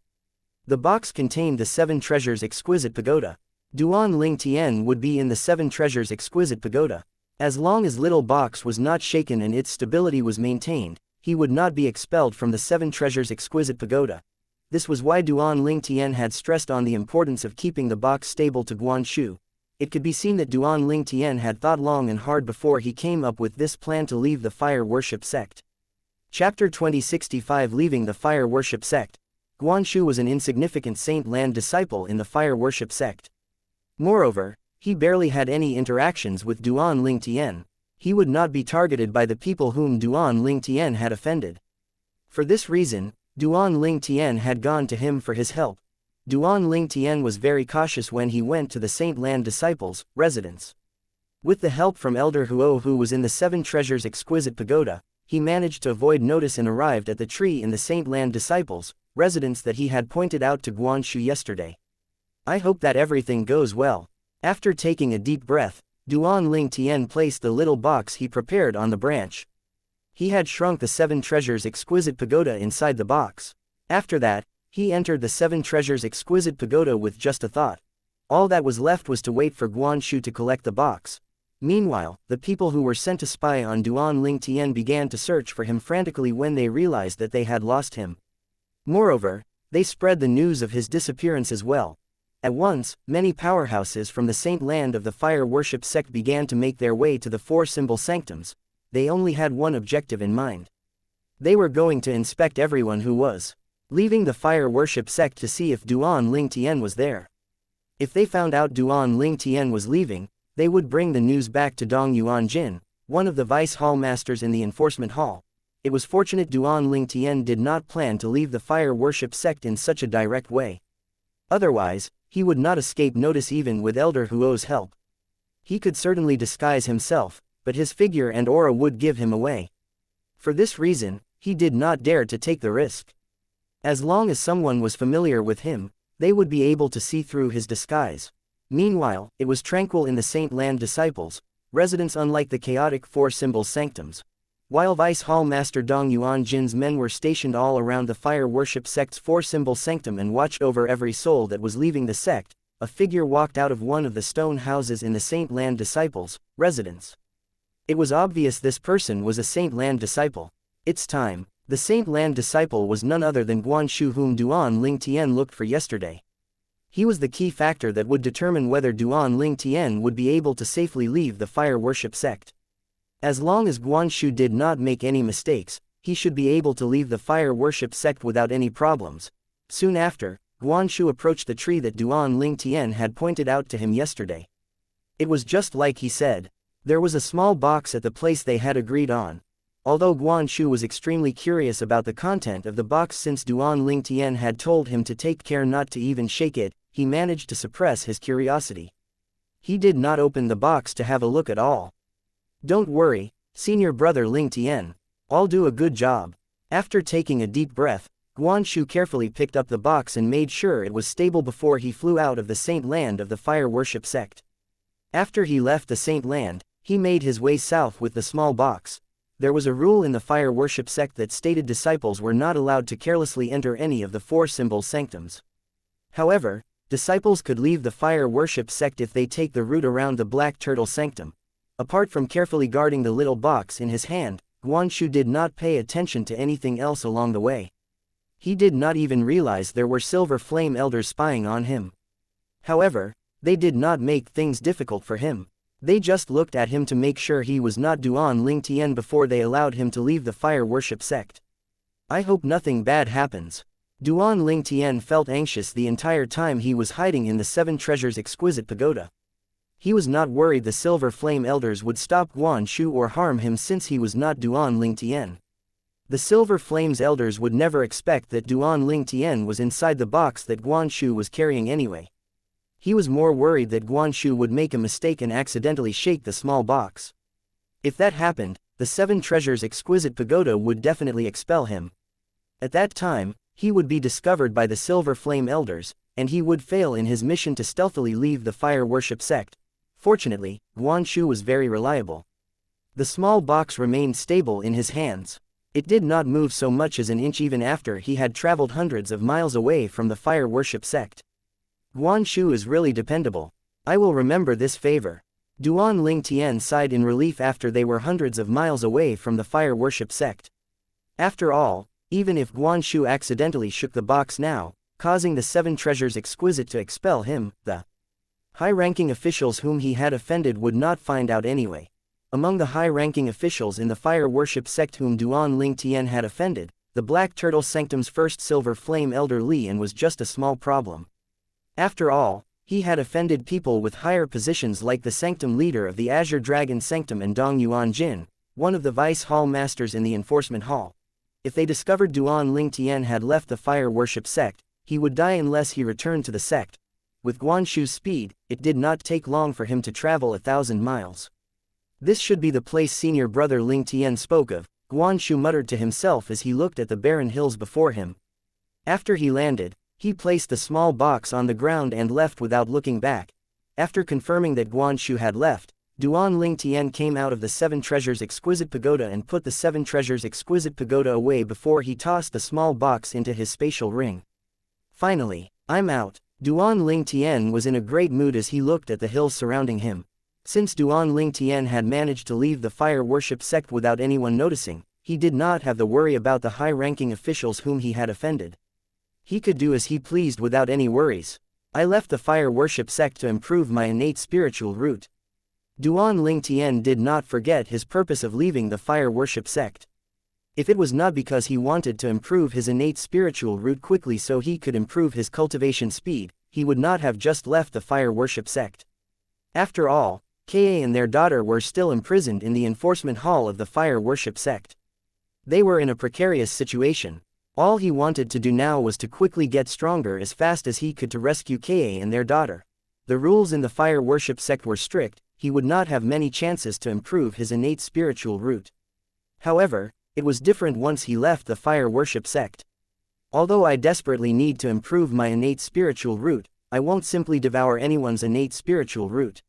The box contained the 7 treasures exquisite pagoda. Duan Ling Tian would be in the 7 treasures exquisite pagoda. As long as little box was not shaken and its stability was maintained, he would not be expelled from the 7 treasures exquisite pagoda. This was why Duan Ling Tian had stressed on the importance of keeping the box stable to Guan Shu. It could be seen that Duan Ling Tian had thought long and hard before he came up with this plan to leave the fire worship sect. Chapter 2065 Leaving the fire worship sect. Guan Shu was an insignificant Saint Land disciple in the fire worship sect. Moreover, he barely had any interactions with Duan Ling Tian. He would not be targeted by the people whom Duan Ling Tian had offended. For this reason, Duan Ling Tian had gone to him for his help. Duan Ling Tian was very cautious when he went to the Saint Land disciples' residence. With the help from Elder Huo, who was in the 7 treasures exquisite pagoda, he managed to avoid notice and arrived at the tree in the Saint Land disciples' residence that he had pointed out to Guan Shu yesterday. I hope that everything goes well. After taking a deep breath, Duan Ling Tian placed the little box he prepared on the branch. He had shrunk the 7 treasures exquisite pagoda inside the box. After that, he entered the 7 treasures exquisite pagoda with just a thought. All that was left was to wait for Guan Shu to collect the box. Meanwhile, the people who were sent to spy on Duan Ling Tian began to search for him frantically when they realized that they had lost him. Moreover, they spread the news of his disappearance as well. At once, many powerhouses from the Saint Land of the fire worship sect began to make their way to the 4 symbol sanctums. They only had one objective in mind. They were going to inspect everyone who was leaving the fire worship sect to see if Duan Ling Tian was there. If they found out Duan Ling Tian was leaving, they would bring the news back to Dong Yuan Jin, one of the vice hall masters in the enforcement hall. It was fortunate Duan Ling Tian did not plan to leave the fire worship sect in such a direct way. Otherwise, he would not escape notice even with Elder Huo's help. He could certainly disguise himself, but his figure and aura would give him away. For this reason, he did not dare to take the risk. As long as someone was familiar with him, they would be able to see through his disguise. Meanwhile, it was tranquil in the Saint Land disciples' residents unlike the chaotic four-symbol sanctums. While Vice Hall Master Dong Yuanjin's men were stationed all around the fire worship sect's four-symbol sanctum and watched over every soul that was leaving the sect, a figure walked out of one of the stone houses in the Saint Land Disciples' residence. It was obvious this person was a Saint Land disciple. It's time. The Saint Land disciple was none other than Guanshu, whom Duan Ling Tian looked for yesterday. He was the key factor that would determine whether Duan Ling Tian would be able to safely leave the fire worship sect. As long as Guanshu did not make any mistakes, he should be able to leave the fire worship sect without any problems. Soon after, Guanshu approached the tree that Duan Ling Tian had pointed out to him yesterday. It was just like he said. There was a small box at the place they had agreed on. Although Guanshu was extremely curious about the content of the box since Duan Ling Tian had told him to take care not to even shake it, he managed to suppress his curiosity. He did not open the box to have a look at all. Don't worry, senior brother Ling Tian. I'll do a good job. After taking a deep breath, Guanshu carefully picked up the box and made sure it was stable before he flew out of the Saint Land of the fire worship sect. After he left the Saint Land, he made his way south with the small box. There was a rule in the fire worship sect that stated disciples were not allowed to carelessly enter any of the four-symbol sanctums. However, disciples could leave the fire worship sect if they take the route around the Black Turtle Sanctum. Apart from carefully guarding the little box in his hand, Guanshu did not pay attention to anything else along the way. He did not even realize there were Silver Flame Elders spying on him. However, they did not make things difficult for him. They just looked at him to make sure he was not Duan Ling Tian before they allowed him to leave the fire worship sect. I hope nothing bad happens. Duan Ling Tian felt anxious the entire time he was hiding in the Seven Treasures' exquisite pagoda. He was not worried the Silver Flame Elders would stop Guanshu or harm him since he was not Duan Ling Tian. The Silver Flame's Elders would never expect that Duan Ling Tian was inside the box that Guanshu was carrying anyway. He was more worried that Guanshu would make a mistake and accidentally shake the small box. If that happened, the Seven Treasures' exquisite pagoda would definitely expel him. At that time, he would be discovered by the Silver Flame Elders, and he would fail in his mission to stealthily leave the fire worship sect. Fortunately, Guanshu was very reliable. The small box remained stable in his hands. It did not move so much as an inch even after he had traveled hundreds of miles away from the fire worship sect. Guanshu is really dependable. I will remember this favor. Duan Ling Tian sighed in relief after they were hundreds of miles away from the fire worship sect. After all, even if Guanshu accidentally shook the box now, causing the Seven Treasures' exquisite to expel him, the high-ranking officials whom he had offended would not find out anyway. Among the high-ranking officials in the fire worship sect whom Duan Ling Tian had offended, the Black Turtle Sanctum's first Silver Flame Elder Lian was just a small problem. After all, he had offended people with higher positions like the Sanctum leader of the Azure Dragon Sanctum and Dong Yuanjin, one of the Vice Hall Masters in the Enforcement Hall. If they discovered Duan Ling Tian had left the fire worship sect, he would die unless he returned to the sect. With Guanshu's speed, it did not take long for him to travel 1,000 miles. This should be the place senior brother Ling Tian spoke of, Guanshu muttered to himself as he looked at the barren hills before him. After he landed, he placed the small box on the ground and left without looking back. After confirming that Guanshu had left, Duan Ling Tian came out of the Seven Treasures' exquisite pagoda and put the Seven Treasures' exquisite pagoda away before he tossed the small box into his spatial ring. Finally, I'm out. Duan Ling Tian was in a great mood as he looked at the hills surrounding him. Since Duan Ling Tian had managed to leave the fire worship sect without anyone noticing, he did not have the worry about the high-ranking officials whom he had offended. He could do as he pleased without any worries. I left the fire worship sect to improve my innate spiritual root. Duan Ling Tian did not forget his purpose of leaving the fire worship sect. If it was not because he wanted to improve his innate spiritual root quickly so he could improve his cultivation speed, he would not have just left the fire worship sect. After all, Ka and their daughter were still imprisoned in the enforcement hall of the fire worship sect. They were in a precarious situation. All he wanted to do now was to quickly get stronger as fast as he could to rescue Ka and their daughter. The rules in the fire worship sect were strict, he would not have many chances to improve his innate spiritual root. However, it was different once he left the fire worship sect. Although I desperately need to improve my innate spiritual root, I won't simply devour anyone's innate spiritual root.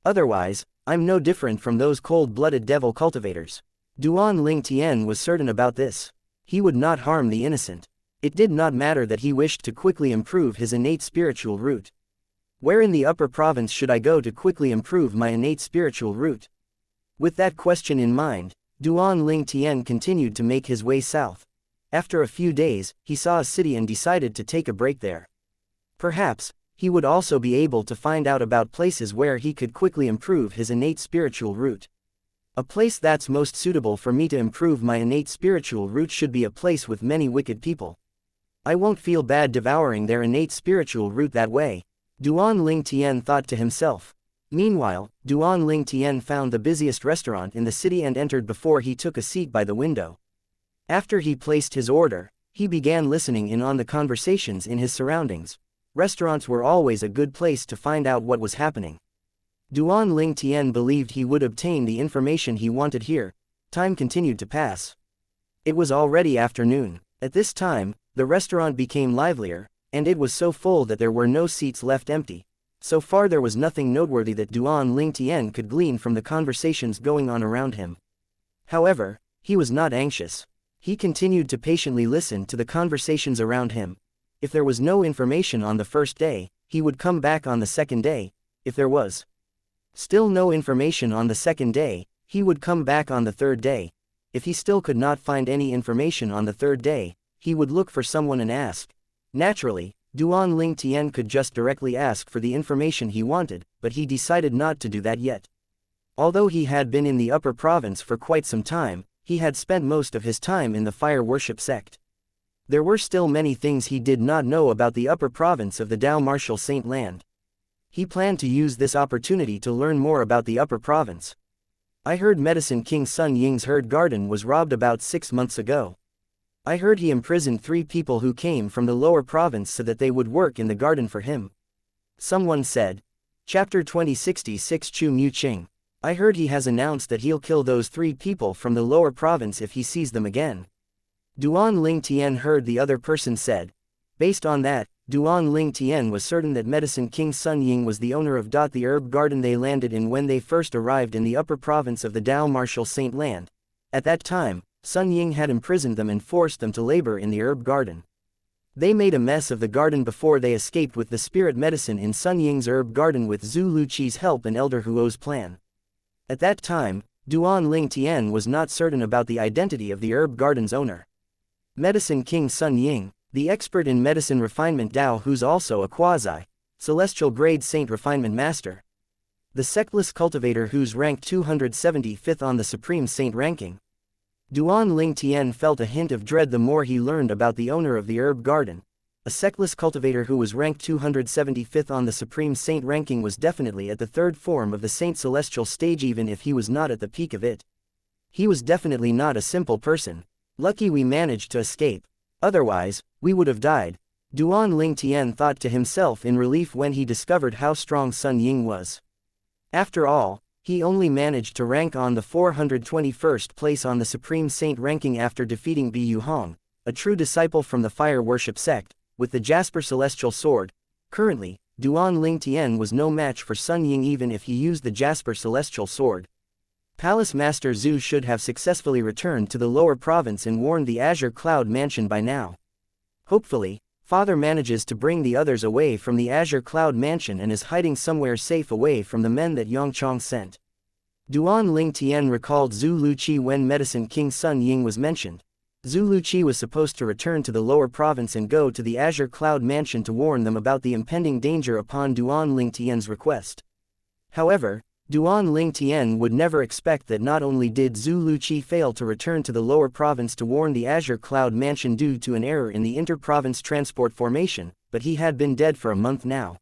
Otherwise, I'm no different from those cold-blooded devil cultivators. Duan Ling Tian was certain about this. He would not harm the innocent. It did not matter that he wished to quickly improve his innate spiritual root. Where in the upper province should I go to quickly improve my innate spiritual root? With that question in mind, Duan Ling Tian continued to make his way south. After a few days, he saw a city and decided to take a break there. Perhaps, he would also be able to find out about places where he could quickly improve his innate spiritual root. A place that's most suitable for me to improve my innate spiritual root should be a place with many wicked people. I won't feel bad devouring their innate spiritual root that way, Duan Ling Tian thought to himself. Meanwhile, Duan Ling Tian found the busiest restaurant in the city and entered before he took a seat by the window. After he placed his order, he began listening in on the conversations in his surroundings. Restaurants were always a good place to find out what was happening. Duan Ling Tian believed he would obtain the information he wanted here. Time continued to pass. It was already afternoon. At this time, the restaurant became livelier, and it was so full that there were no seats left empty. So far there was nothing noteworthy that Duan Ling Tian could glean from the conversations going on around him. However, he was not anxious. He continued to patiently listen to the conversations around him. If there was no information on the first day, he would come back on the second day. If there was still no information on the second day, he would come back on the third day. If he still could not find any information on the third day, he would look for someone and ask. Naturally, Duan Ling Tian could just directly ask for the information he wanted, but he decided not to do that yet. Although he had been in the upper province for quite some time, he had spent most of his time in the fire worship sect. There were still many things he did not know about the upper province of the Dao Martial Saint Land. He planned to use this opportunity to learn more about the upper province. I heard Medicine King Sun Ying's herb garden was robbed about 6 months ago. I heard he imprisoned 3 people who came from the lower province so that they would work in the garden for him. Someone said. Chapter 2066 Chu Mu Qing. I heard he has announced that he'll kill those 3 people from the lower province if he sees them again. Duan Ling Tian heard the other person said. Based on that, Duan Ling Tian was certain that Medicine King Sun Ying was the owner of the herb garden they landed in when they first arrived in the upper province of the Dao Martial Saint Land. At that time, Sun Ying had imprisoned them and forced them to labor in the herb garden. They made a mess of the garden before they escaped with the spirit medicine in Sun Ying's herb garden with Zhu Luqi's help and Elder Huo's plan. At that time, Duan Ling Tian was not certain about the identity of the herb garden's owner. Medicine King Sun Ying, the expert in medicine refinement Dao, who's also a quasi-celestial grade saint refinement master. The sectless cultivator who's ranked 275th on the supreme saint ranking. Duan Ling Tian felt a hint of dread the more he learned about the owner of the herb garden. A sectless cultivator who was ranked 275th on the supreme saint ranking was definitely at the 3rd form of the saint celestial stage even if he was not at the peak of it. He was definitely not a simple person. Lucky we managed to escape. Otherwise, we would have died. Duan Ling Tian thought to himself in relief when he discovered how strong Sun Ying was. After all, he only managed to rank on the 421st place on the Supreme Saint ranking after defeating Bi Yuhong, a true disciple from the Fire Worship sect, with the Jasper Celestial Sword. Currently, Duan Ling Tian was no match for Sun Ying even if he used the Jasper Celestial Sword. Palace Master Zhu should have successfully returned to the lower province and warned the Azure Cloud Mansion by now. Hopefully, Father manages to bring the others away from the Azure Cloud Mansion and is hiding somewhere safe away from the men that Yongchong sent. Duan Ling Tian recalled Zhu Luqi when Medicine King Sun Ying was mentioned. Zhu Luqi was supposed to return to the lower province and go to the Azure Cloud Mansion to warn them about the impending danger upon Duan Ling Tian's request. However, Duan Ling Tian would never expect that not only did Zhu Luqi fail to return to the lower province to warn the Azure Cloud Mansion due to an error in the inter-province transport formation, but he had been dead for a month now.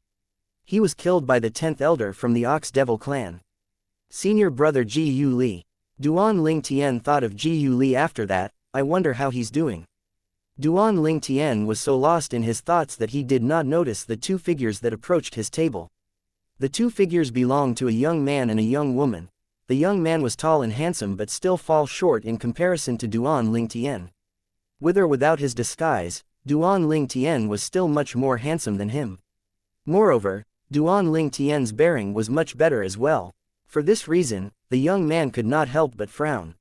He was killed by the 10th elder from the Ox Devil clan. Senior brother Ji Yu Li. Duan Ling Tian thought of Ji Yu Li after that. I wonder how he's doing. Duan Ling Tian was so lost in his thoughts that he did not notice the 2 figures that approached his table. The 2 figures belonged to a young man and a young woman. The young man was tall and handsome but still fall short in comparison to Duan Ling Tian. With or without his disguise, Duan Ling Tian was still much more handsome than him. Moreover, Duan Ling Tian's bearing was much better as well. For this reason, the young man could not help but frown.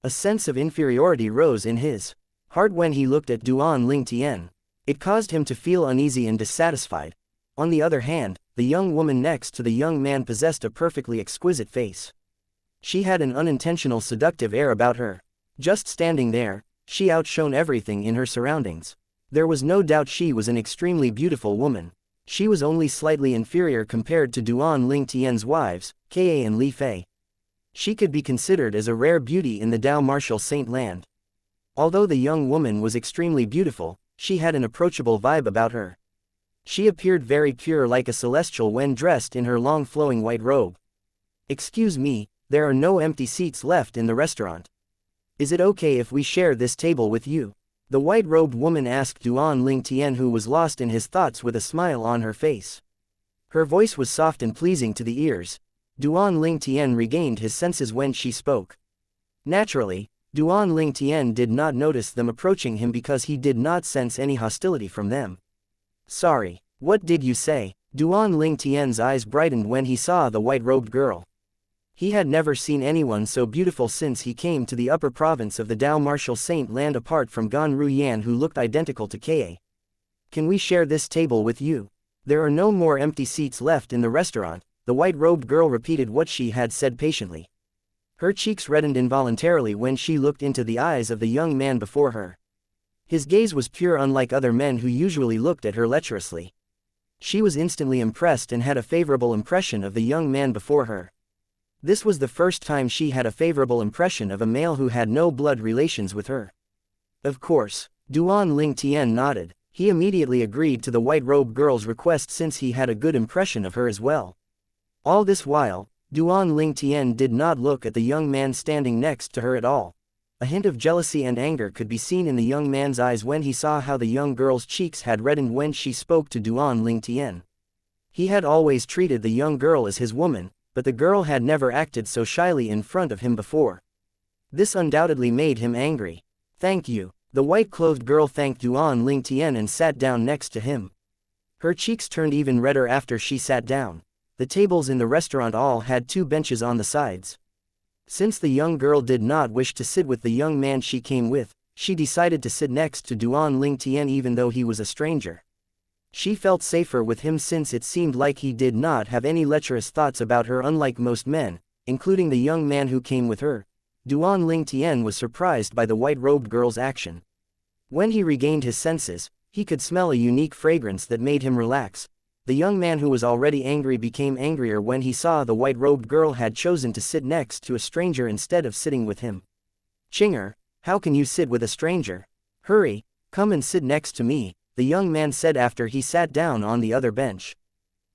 A sense of inferiority rose in his heart when he looked at Duan Ling Tian. It caused him to feel uneasy and dissatisfied. On the other hand, the young woman next to the young man possessed a perfectly exquisite face. She had an unintentional seductive air about her. Just standing there, she outshone everything in her surroundings. There was no doubt she was an extremely beautiful woman. She was only slightly inferior compared to Duan Ling Tian's wives, Ka and Li Fei. She could be considered as a rare beauty in the Dao martial saint land. Although the young woman was extremely beautiful, she had an approachable vibe about her. She appeared very pure like a celestial when dressed in her long flowing white robe. "Excuse me, there are no empty seats left in the restaurant. Is it okay if we share this table with you?" The white-robed woman asked Duan Ling Tian, who was lost in his thoughts with a smile on her face. Her voice was soft and pleasing to the ears. Duan Ling Tian regained his senses when she spoke. Naturally, Duan Ling Tian did not notice them approaching him because he did not sense any hostility from them. "Sorry, what did you say?" Duan Ling Tian's eyes brightened when he saw the white-robed girl. He had never seen anyone so beautiful since he came to the upper province of the Dao martial saint land apart from Gan Ruyan, who looked identical to Ka. "Can we share this table with you? There are no more empty seats left in the restaurant," the white-robed girl repeated what she had said patiently. Her cheeks reddened involuntarily when she looked into the eyes of the young man before her. His gaze was pure, unlike other men who usually looked at her lecherously. She was instantly impressed and had a favorable impression of the young man before her. This was the first time she had a favorable impression of a male who had no blood relations with her. Of course, Duan Ling Tian nodded. He immediately agreed to the white-robed girl's request since he had a good impression of her as well. All this while, Duan Ling Tian did not look at the young man standing next to her at all. A hint of jealousy and anger could be seen in the young man's eyes when he saw how the young girl's cheeks had reddened when she spoke to Duan Ling Tian. He had always treated the young girl as his woman, but the girl had never acted so shyly in front of him before. This undoubtedly made him angry. "Thank you." The white-clothed girl thanked Duan Ling Tian and sat down next to him. Her cheeks turned even redder after she sat down. The tables in the restaurant all had 2 benches on the sides. Since the young girl did not wish to sit with the young man she came with, she decided to sit next to Duan Ling Tian even though he was a stranger. She felt safer with him since it seemed like he did not have any lecherous thoughts about her, unlike most men, including the young man who came with her. Duan Ling Tian was surprised by the white-robed girl's action. When he regained his senses, he could smell a unique fragrance that made him relax. The young man who was already angry became angrier when he saw the white-robed girl had chosen to sit next to a stranger instead of sitting with him. "Chinger, how can you sit with a stranger? Hurry, come and sit next to me," the young man said after he sat down on the other bench.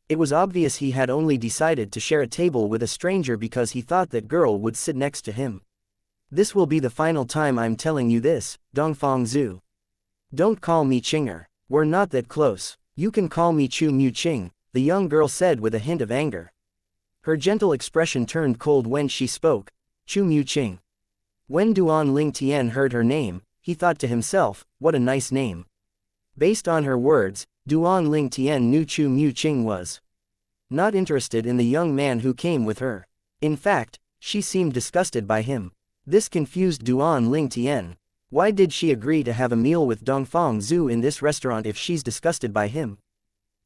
It was obvious he had only decided to share a table with a stranger because he thought that girl would sit next to him. "This will be the final time I'm telling you this, Dongfang Zhu. Don't call me Chinger. We're not that close. You can call me Chu Mu Ching," the young girl said with a hint of anger. Her gentle expression turned cold when she spoke. Chu Mu Ching. When Duan Ling Tian heard her name, he thought to himself, what a nice name. Based on her words, Duan Ling Tian knew Chu Mu Ching was not interested in the young man who came with her. In fact, she seemed disgusted by him. This confused Duan Ling Tian. Why did she agree to have a meal with Dongfang Zhu in this restaurant if she's disgusted by him?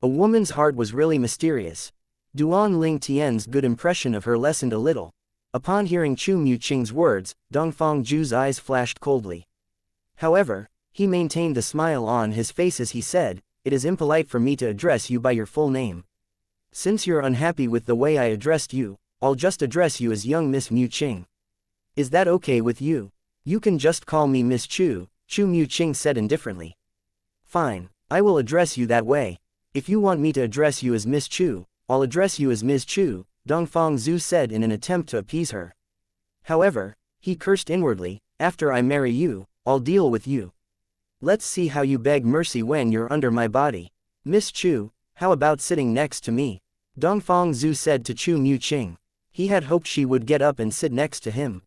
A woman's heart was really mysterious. Duan Ling Tian's good impression of her lessened a little. Upon hearing Chu Mu Ching's words, Dongfang Zhu's eyes flashed coldly. However, he maintained the smile on his face as he said, "It is impolite for me to address you by your full name. Since you're unhappy with the way I addressed you, I'll just address you as young Miss Mu Ching. Is that okay with you? You can just call me Miss Chu," Chu Mu Ching said indifferently. "Fine, I will address you that way. If you want me to address you as Miss Chu, I'll address you as Ms. Chu," Dongfang Zhu said in an attempt to appease her. However, he cursed inwardly, "After I marry you, I'll deal with you. Let's see how you beg mercy when you're under my body. Miss Chu, how about sitting next to me?" Dongfang Zhu said to Chu Mu Ching. He had hoped she would get up and sit next to him.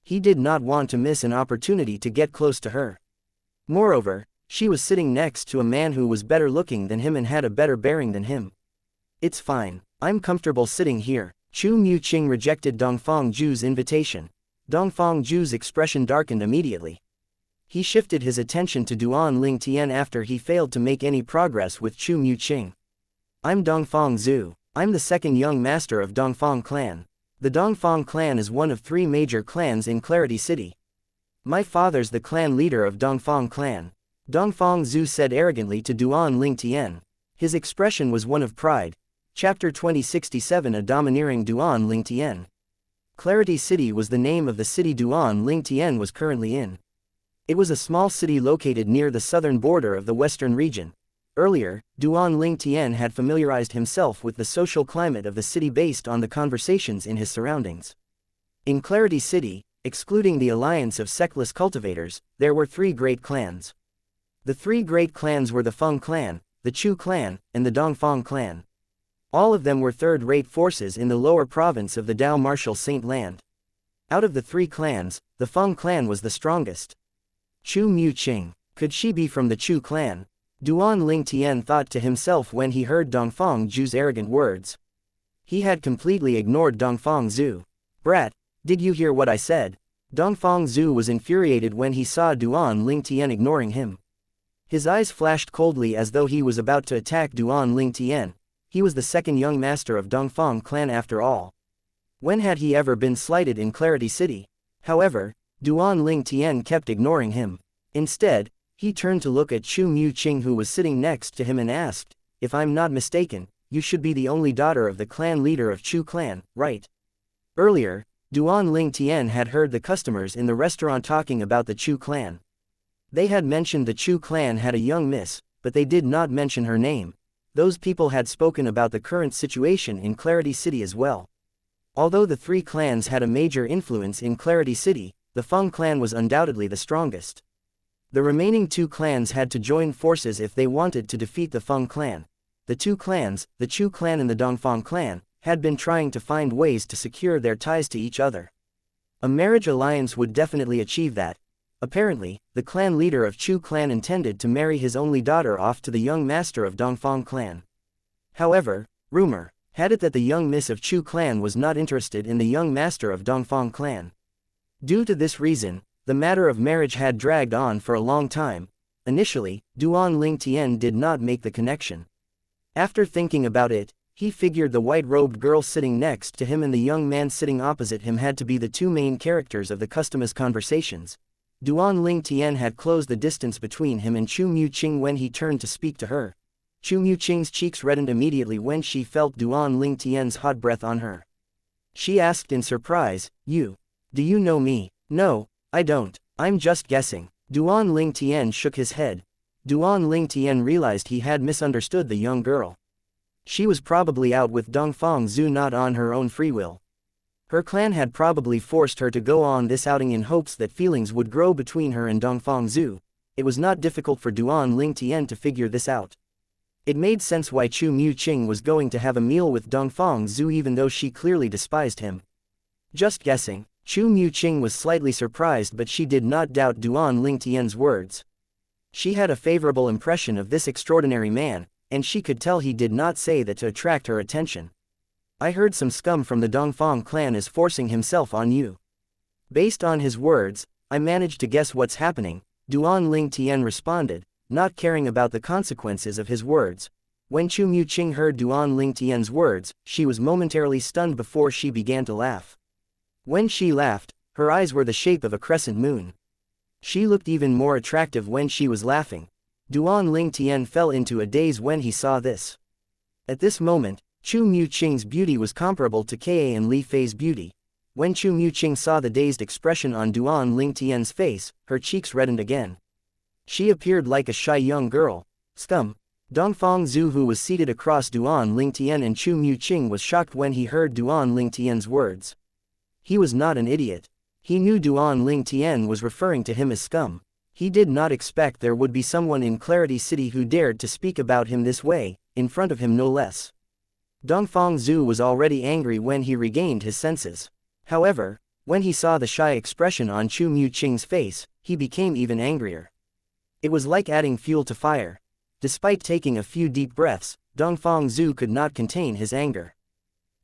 He did not want to miss an opportunity to get close to her. Moreover, she was sitting next to a man who was better looking than him and had a better bearing than him. "It's fine, I'm comfortable sitting here," Chu Mu-ching rejected Dongfang Zhu's invitation. Dongfang Zhu's expression darkened immediately. He shifted his attention to Duan Ling Tian after he failed to make any progress with Chu Mu-ching. I'm Dongfang Zhu. I'm the second young master of Dongfang clan. The Dongfang clan is one of 3 major clans in Clarity City. My father's the clan leader of Dongfang clan. Dongfang Zhu said arrogantly to Duan Ling Tian. His expression was one of pride. Chapter 2067. A domineering Duan Ling Tian. Clarity City was the name of the city Duan Ling Tian was currently in. It was a small city located near the southern border of the western region. Earlier, Duan Ling Tian had familiarized himself with the social climate of the city based on the conversations in his surroundings. In Clarity City, excluding the alliance of sectless cultivators, there were 3 great clans. The 3 great clans were the Feng clan, the Chu clan, and the Dongfang clan. All of them were third-rate forces in the lower province of the Dao Martial Saint Land. Out of the 3 clans, the Feng clan was the strongest. Chu Mu-ching. Could she be from the Chu clan? Duan Ling Tian thought to himself when he heard Dongfang Zhu's arrogant words. He had completely ignored Dongfang Zhu. Brat, did you hear what I said? Dongfang Zhu was infuriated when he saw Duan Ling Tian ignoring him. His eyes flashed coldly as though he was about to attack Duan Ling Tian. He was the second young master of Dongfang clan after all. When had he ever been slighted in Clarity City? However, Duan Ling Tian kept ignoring him. Instead, he turned to look at Chu Mu-ching, who was sitting next to him, and asked, "If I'm not mistaken, you should be the only daughter of the clan leader of Chu clan, right?" Earlier, Duan Ling Tian had heard the customers in the restaurant talking about the Chu clan. They had mentioned the Chu clan had a young miss, but they did not mention her name. Those people had spoken about the current situation in Clarity City as well. Although the 3 clans had a major influence in Clarity City, the Feng clan was undoubtedly the strongest. The remaining 2 clans had to join forces if they wanted to defeat the Feng clan. The 2 clans, the Chu clan and the Dongfang clan, had been trying to find ways to secure their ties to each other. A marriage alliance would definitely achieve that. Apparently, the clan leader of Chu clan intended to marry his only daughter off to the young master of Dongfang clan. However, rumor had it that the young miss of Chu clan was not interested in the young master of Dongfang clan. Due to this reason, the matter of marriage had dragged on for a long time. Initially, Duan Ling Tian did not make the connection. After thinking about it, he figured the white-robed girl sitting next to him and the young man sitting opposite him had to be the 2 main characters of the customers' conversations. Duan Ling Tian had closed the distance between him and Chu Mu-ching when he turned to speak to her. Chu Mu-ching's cheeks reddened immediately when she felt Duan Ling Tian's hot breath on her. She asked in surprise, Do you know me? No, I don't. I'm just guessing. Duan Ling Tian shook his head. Duan Ling Tian realized he had misunderstood the young girl. She was probably out with Dongfang Zhu, not on her own free will. Her clan had probably forced her to go on this outing in hopes that feelings would grow between her and Dongfang Zhu. It was not difficult for Duan Ling Tian to figure this out. It made sense why Chu Mu-ching was going to have a meal with Dongfang Zhu even though she clearly despised him. Just guessing. Chu Mu-ching was slightly surprised, but she did not doubt Duan Ling Tian's words. She had a favorable impression of this extraordinary man, and she could tell he did not say that to attract her attention. I heard some scum from the Dongfang clan is forcing himself on you. Based on his words, I managed to guess what's happening, Duan Ling Tian responded, not caring about the consequences of his words. When Chu Mu-ching heard Duan Ling Tian's words, she was momentarily stunned before she began to laugh. When she laughed, her eyes were the shape of a crescent moon. She looked even more attractive when she was laughing. Duan Ling Tian fell into a daze when he saw this. At this moment, Chu Mu-ching's beauty was comparable to Ka and Li Fei's beauty. When Chu Mu-ching saw the dazed expression on Duan Ling Tian's face, her cheeks reddened again. She appeared like a shy young girl. Scum. Dongfang Zhu, who was seated across Duan Ling Tian and Chu Mu-ching, was shocked when he heard Duan Ling Tian's words. He was not an idiot. He knew Duan Ling Tian was referring to him as scum. He did not expect there would be someone in Clarity City who dared to speak about him this way, in front of him no less. Dongfang Zhu was already angry when he regained his senses. However, when he saw the shy expression on Chu Mu-ching's face, he became even angrier. It was like adding fuel to fire. Despite taking a few deep breaths, Dongfang Zhu could not contain his anger.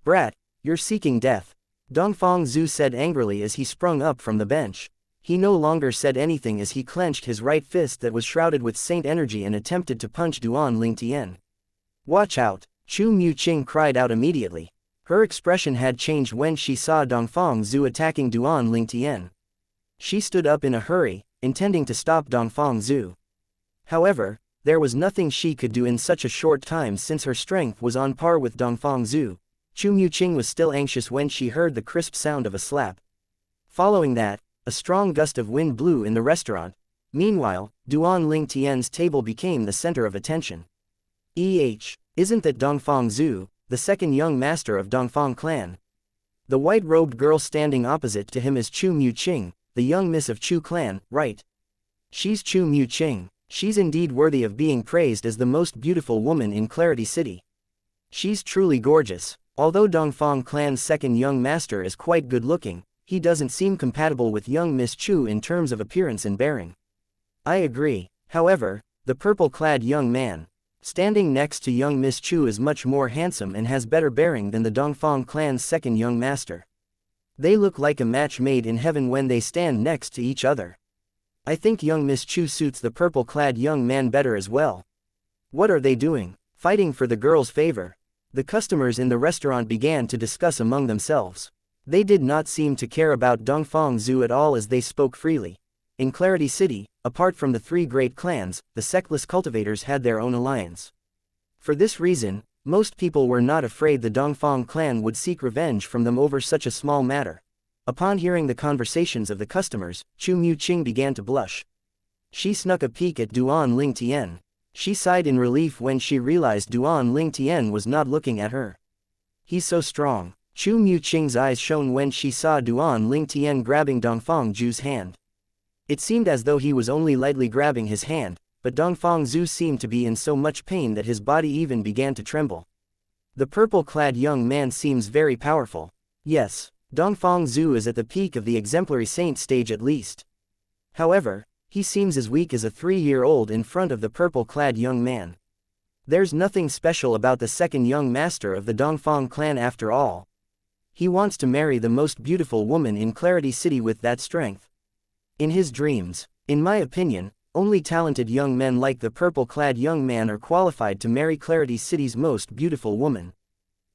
Brat, You're seeking death. Dongfang Zhu said angrily as he sprung up from the bench. He no longer said anything as he clenched his right fist that was shrouded with saint energy and attempted to punch Duan Lingtian. Watch out! Chu Muqing cried out immediately. Her expression had changed when she saw Dongfang Zhu attacking Duan Lingtian. She stood up in a hurry, intending to stop Dongfang Zhu. However, there was nothing she could do in such a short time since her strength was on par with Dongfang Zhu. Chu Muqing was still anxious when she heard the crisp sound of a slap. Following that, a strong gust of wind blew in the restaurant. Meanwhile, Duan Lingtian's table became the center of attention. Isn't that Dongfang Zhu, the second young master of Dongfang clan? The white-robed girl standing opposite to him is Chu Muqing, the young miss of Chu clan, right? She's Chu Muqing. She's indeed worthy of being praised as the most beautiful woman in Clarity City. She's truly gorgeous. Although Dongfang clan's second young master is quite good-looking, he doesn't seem compatible with young Miss Chu in terms of appearance and bearing. I agree. However, the purple-clad young man standing next to young Miss Chu is much more handsome and has better bearing than the Dongfang clan's second young master. They look like a match made in heaven when they stand next to each other. I think young Miss Chu suits the purple-clad young man better as well. What are they doing? Fighting for the girl's favor? The customers in the restaurant began to discuss among themselves. They did not seem to care about Dongfang Zhu at all as they spoke freely. In Clarity City, apart from the three great clans, the sectless cultivators had their own alliance. For this reason, most people were not afraid the Dongfang clan would seek revenge from them over such a small matter. Upon hearing the conversations of the customers, Chu Muqing began to blush. She snuck a peek at Duan Lingtian. She sighed in relief when she realized Duan Lingtian was not looking at her. He's so strong. Chu Muqing's eyes shone when she saw Duan Lingtian grabbing Dongfang Zhu's hand. It seemed as though he was only lightly grabbing his hand, but Dongfang Zhu seemed to be in so much pain that his body even began to tremble. The purple-clad young man seems very powerful. Yes, Dongfang Zhu is at the peak of the exemplary saint stage at least. However, he seems as weak as a 3-year-old in front of the purple-clad young man. There's nothing special about the second young master of the Dongfang clan after all. He wants to marry the most beautiful woman in Clarity City with that strength. In his dreams, in my opinion, only talented young men like the purple-clad young man are qualified to marry Clarity City's most beautiful woman.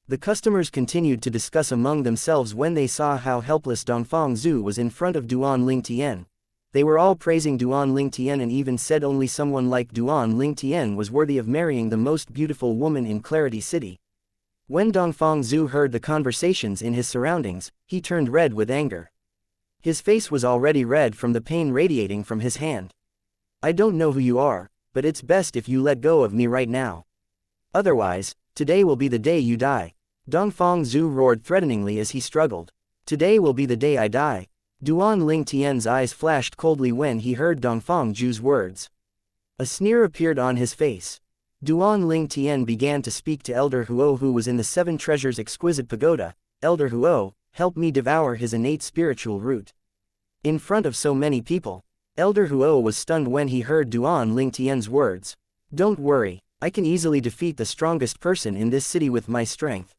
The customers continued to discuss among themselves when they saw how helpless Dongfang Zhu was in front of Duan Lingtian. They were all praising Duan Lingtian and even said only someone like Duan Lingtian was worthy of marrying the most beautiful woman in Clarity City. When Dongfang Zhu heard the conversations in his surroundings, he turned red with anger. His face was already red from the pain radiating from his hand. I don't know who you are, but it's best if you let go of me right now. Otherwise, today will be the day you die. Dongfang Zhu roared threateningly as he struggled. Today will be the day I die. Duan Lingtian's eyes flashed coldly when he heard Dongfang Zhu's words. A sneer appeared on his face. Duan Lingtian began to speak to Elder Huo, who was in the Seven Treasures Exquisite Pagoda. Elder Huo, help me devour his innate spiritual root. In front of so many people, Elder Huo was stunned when he heard Duan Lingtian's words. Don't worry, I can easily defeat the strongest person in this city with my strength.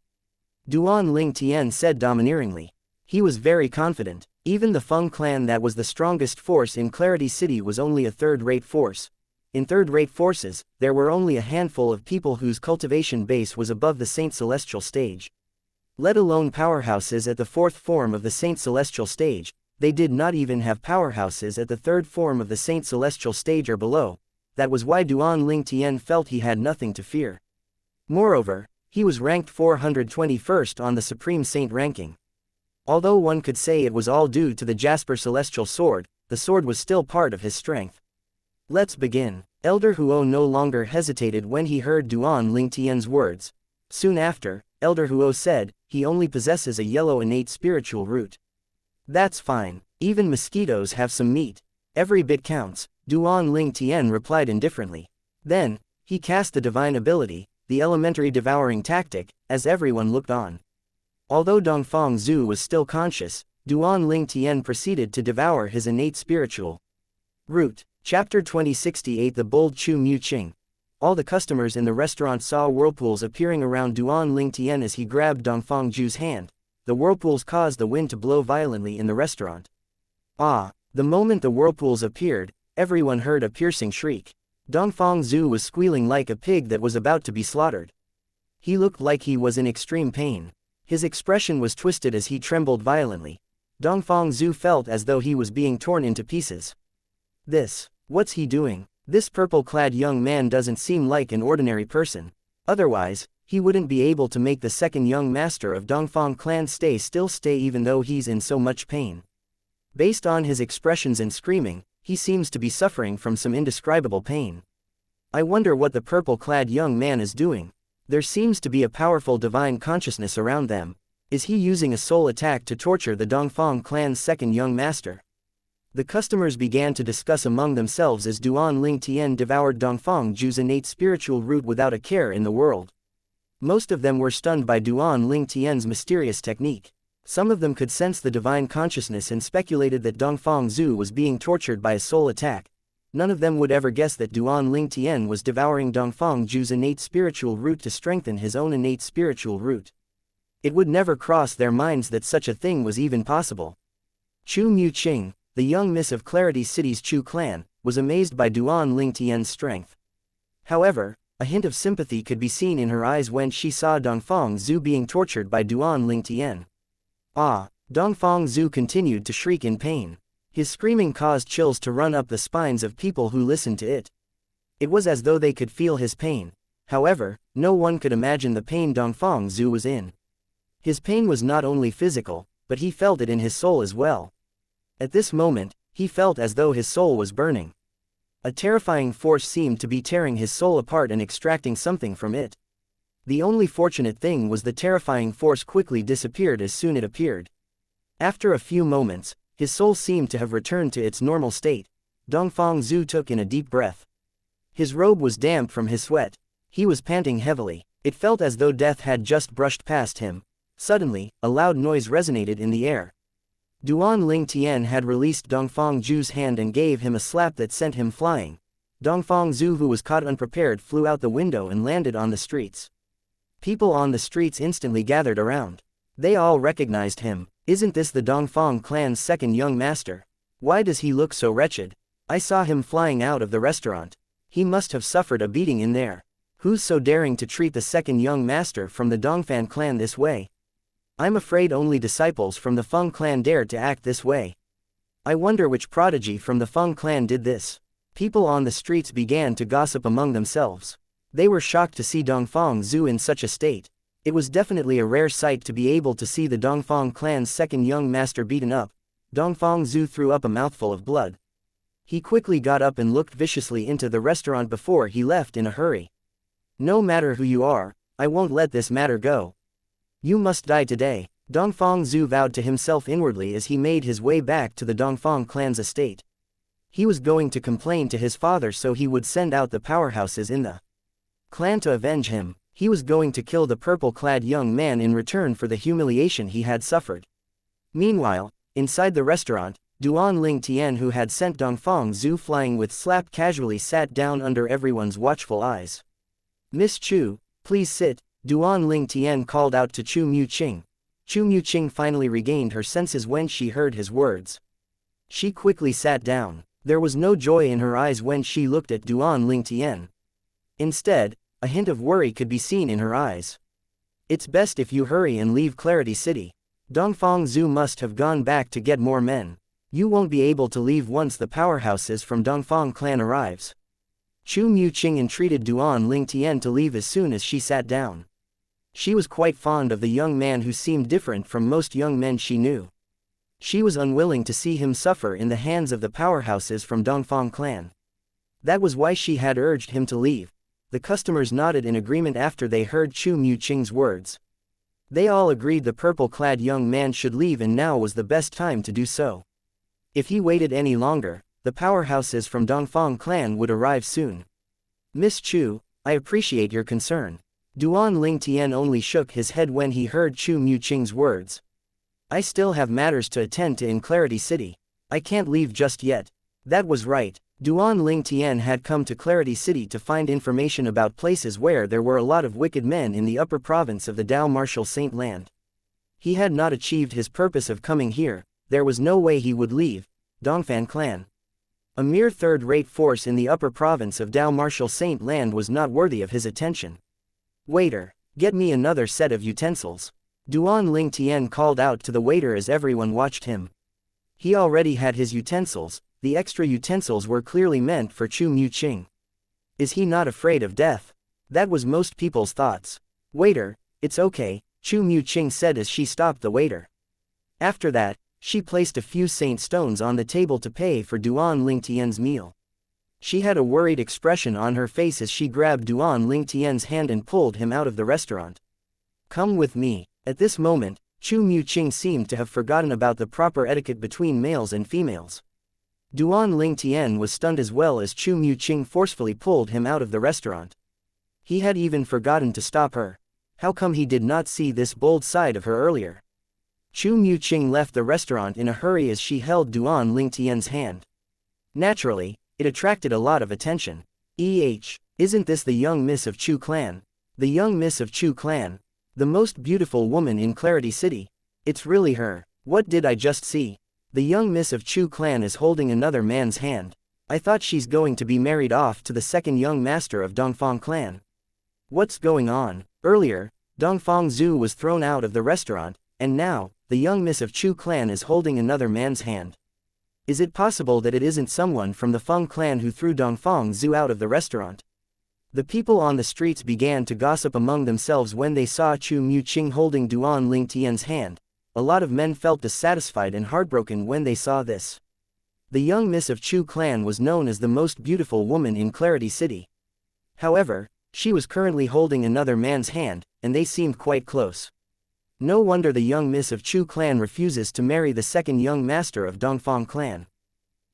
Duan Lingtian said domineeringly. He was very confident. Even the Feng clan that was the strongest force in Clarity City was only a third-rate force. In third-rate forces, there were only a handful of people whose cultivation base was above the Saint Celestial stage. Let alone powerhouses at the fourth form of the Saint Celestial stage, they did not even have powerhouses at the third form of the Saint Celestial stage or below. That was why Duan Lingtian felt he had nothing to fear. Moreover, he was ranked 421st on the Supreme Saint ranking. Although one could say it was all due to the Jasper Celestial Sword, the sword was still part of his strength. Let's begin. Elder Huo no longer hesitated when he heard Duan Lingtian's words. Soon after, Elder Huo said, he only possesses a yellow innate spiritual root. That's fine. Even mosquitoes have some meat. Every bit counts, Duan Lingtian replied indifferently. Then, he cast the divine ability, the elementary devouring tactic, as everyone looked on. Although Dongfang Zhu was still conscious, Duan Lingtian proceeded to devour his innate spiritual root. Chapter 2068. The bold Chu Muqing. All the customers in the restaurant saw whirlpools appearing around Duan Lingtian as he grabbed Dongfang Zhu's hand, the whirlpools caused the wind to blow violently in the restaurant. Ah! The moment the whirlpools appeared, everyone heard a piercing shriek. Dongfang Zhu was squealing like a pig that was about to be slaughtered. He looked like he was in extreme pain. His expression was twisted as he trembled violently. Dongfang Zhu felt as though he was being torn into pieces. What's he doing? This purple-clad young man doesn't seem like an ordinary person. Otherwise, he wouldn't be able to make the second young master of Dongfang clan stay even though he's in so much pain. Based on his expressions and screaming, he seems to be suffering from some indescribable pain. I wonder what the purple-clad young man is doing. There seems to be a powerful divine consciousness around them. Is he using a soul attack to torture the Dongfang clan's second young master? The customers began to discuss among themselves as Duan Ling Tian devoured Dongfang Zhu's innate spiritual root without a care in the world. Most of them were stunned by Duan Ling Tian's mysterious technique. Some of them could sense the divine consciousness and speculated that Dongfang Zhu was being tortured by a soul attack. None of them would ever guess that Duan Ling Tian was devouring Dongfang Zhu's innate spiritual root to strengthen his own innate spiritual root. It would never cross their minds that such a thing was even possible. Chu Muqing, the young miss of Clarity City's Chu clan, was amazed by Duan Ling Tian's strength. However, a hint of sympathy could be seen in her eyes when she saw Dongfang Zhu being tortured by Duan Ling Tian. Ah! Dongfang Zhu continued to shriek in pain. His screaming caused chills to run up the spines of people who listened to it. It was as though they could feel his pain. However, no one could imagine the pain Dongfang Zhu was in. His pain was not only physical, but he felt it in his soul as well. At this moment, he felt as though his soul was burning. A terrifying force seemed to be tearing his soul apart and extracting something from it. The only fortunate thing was the terrifying force quickly disappeared as soon as it appeared. After a few moments, his soul seemed to have returned to its normal state. Dongfang Zhu took in a deep breath. His robe was damp from his sweat. He was panting heavily. It felt as though death had just brushed past him. Suddenly, a loud noise resonated in the air. Duan Ling Tian had released Dongfang Zhu's hand and gave him a slap that sent him flying. Dongfang Zhu, who was caught unprepared, flew out the window and landed on the streets. People on the streets instantly gathered around. They all recognized him. Isn't this the Dongfang clan's second young master? Why does he look so wretched? I saw him flying out of the restaurant. He must have suffered a beating in there. Who's so daring to treat the second young master from the Dongfan clan this way? I'm afraid only disciples from the Feng clan dared to act this way. I wonder which prodigy from the Feng clan did this. People on the streets began to gossip among themselves. They were shocked to see Dongfang Zhu in such a state. It was definitely a rare sight to be able to see the Dongfang clan's second young master beaten up. Dongfang Zhu threw up a mouthful of blood. He quickly got up and looked viciously into the restaurant before he left in a hurry. No matter who you are, I won't let this matter go. You must die today, Dongfang Zhu vowed to himself inwardly as he made his way back to the Dongfang clan's estate. He was going to complain to his father so he would send out the powerhouses in the clan to avenge him. He was going to kill the purple-clad young man in return for the humiliation he had suffered. Meanwhile, inside the restaurant, Duan Ling Tian, who had sent Dongfang Zhu flying with slap, casually sat down under everyone's watchful eyes. Miss Chu, please sit, Duan Ling Tian called out to Chu Muqing. Chu Muqing finally regained her senses when she heard his words. She quickly sat down. There was no joy in her eyes when she looked at Duan Ling Tian. Instead, a hint of worry could be seen in her eyes. It's best if you hurry and leave Clarity City. Dongfang Zhu must have gone back to get more men. You won't be able to leave once the powerhouses from Dongfang clan arrives. Chu Muqing entreated Duan Ling Tian to leave as soon as she sat down. She was quite fond of the young man who seemed different from most young men she knew. She was unwilling to see him suffer in the hands of the powerhouses from Dongfang clan. That was why she had urged him to leave. The customers nodded in agreement after they heard Chu Muqing's words. They all agreed the purple-clad young man should leave, and now was the best time to do so. If he waited any longer, the powerhouses from Dongfang clan would arrive soon. Miss Chu, I appreciate your concern. Duan Ling Tian only shook his head when he heard Chu Muqing's words. I still have matters to attend to in Clarity City. I can't leave just yet. That was right. Duan Ling Tian had come to Clarity City to find information about places where there were a lot of wicked men in the upper province of the Dao Martial Saint Land. He had not achieved his purpose of coming here, there was no way he would leave Dongfan clan. A mere third-rate force in the upper province of Dao Martial Saint Land was not worthy of his attention. Waiter, get me another set of utensils. Duan Ling Tian called out to the waiter as everyone watched him. He already had his utensils, the extra utensils were clearly meant for Chu Mu-ching. Is he not afraid of death? That was most people's thoughts. Waiter, it's okay, Chu Mu-ching said as she stopped the waiter. After that, she placed a few saint stones on the table to pay for Duan Ling Tian's meal. She had a worried expression on her face as she grabbed Duan Ling Tian's hand and pulled him out of the restaurant. Come with me. At this moment, Chu Mu-ching seemed to have forgotten about the proper etiquette between males and females. Duan Ling Tian was stunned as well as Chu Mu-ching forcefully pulled him out of the restaurant. He had even forgotten to stop her. How come he did not see this bold side of her earlier? Chu Mu-ching left the restaurant in a hurry as she held Duan Ling Tian's hand. Naturally, it attracted a lot of attention. Isn't this the young miss of Chu clan? The young miss of Chu clan. The most beautiful woman in Clarity City. It's really her. What did I just see? The young miss of Chu clan is holding another man's hand. I thought she's going to be married off to the second young master of Dongfang clan. What's going on? Earlier, Dongfang Zhu was thrown out of the restaurant, and now, the young miss of Chu clan is holding another man's hand. Is it possible that it isn't someone from the Feng clan who threw Dongfang Zhu out of the restaurant? The people on the streets began to gossip among themselves when they saw Chu Mu-ching holding Duan Ling Tian's hand. A lot of men felt dissatisfied and heartbroken when they saw this. The young miss of Chu clan was known as the most beautiful woman in Clarity City. However, she was currently holding another man's hand, and they seemed quite close. No wonder the young miss of Chu clan refuses to marry the second young master of Dongfang clan.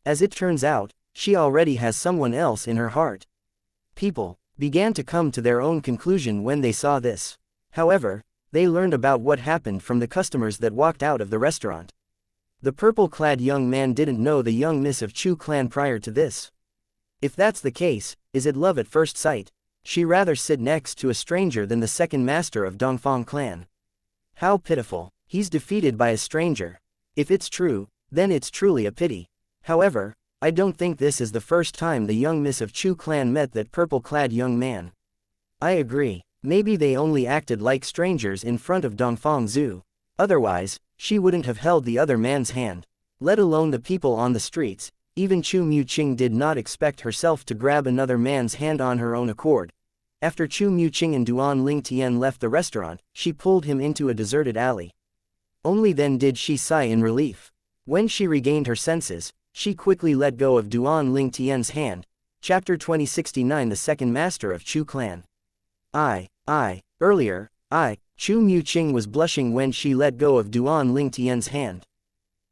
As it turns out, she already has someone else in her heart. People began to come to their own conclusion when they saw this. However, they learned about what happened from the customers that walked out of the restaurant. The purple-clad young man didn't know the young miss of Chu clan prior to this. If that's the case, is it love at first sight? She'd rather sit next to a stranger than the second master of Dongfang clan. How pitiful. He's defeated by a stranger. If it's true, then it's truly a pity. However, I don't think this is the first time the young miss of Chu clan met that purple-clad young man. I agree. Maybe they only acted like strangers in front of Dongfang Zhu. Otherwise, she wouldn't have held the other man's hand. Let alone the people on the streets, even Chu Mu-ching did not expect herself to grab another man's hand on her own accord. After Chu Mu-ching and Duan Ling Tian left the restaurant, she pulled him into a deserted alley. Only then did she sigh in relief. When she regained her senses, she quickly let go of Duan Ling Tian's hand. Chapter 2069 The Second Master of Chu Clan. Earlier, Chu Mu-ching was blushing when she let go of Duan Ling Tian's hand.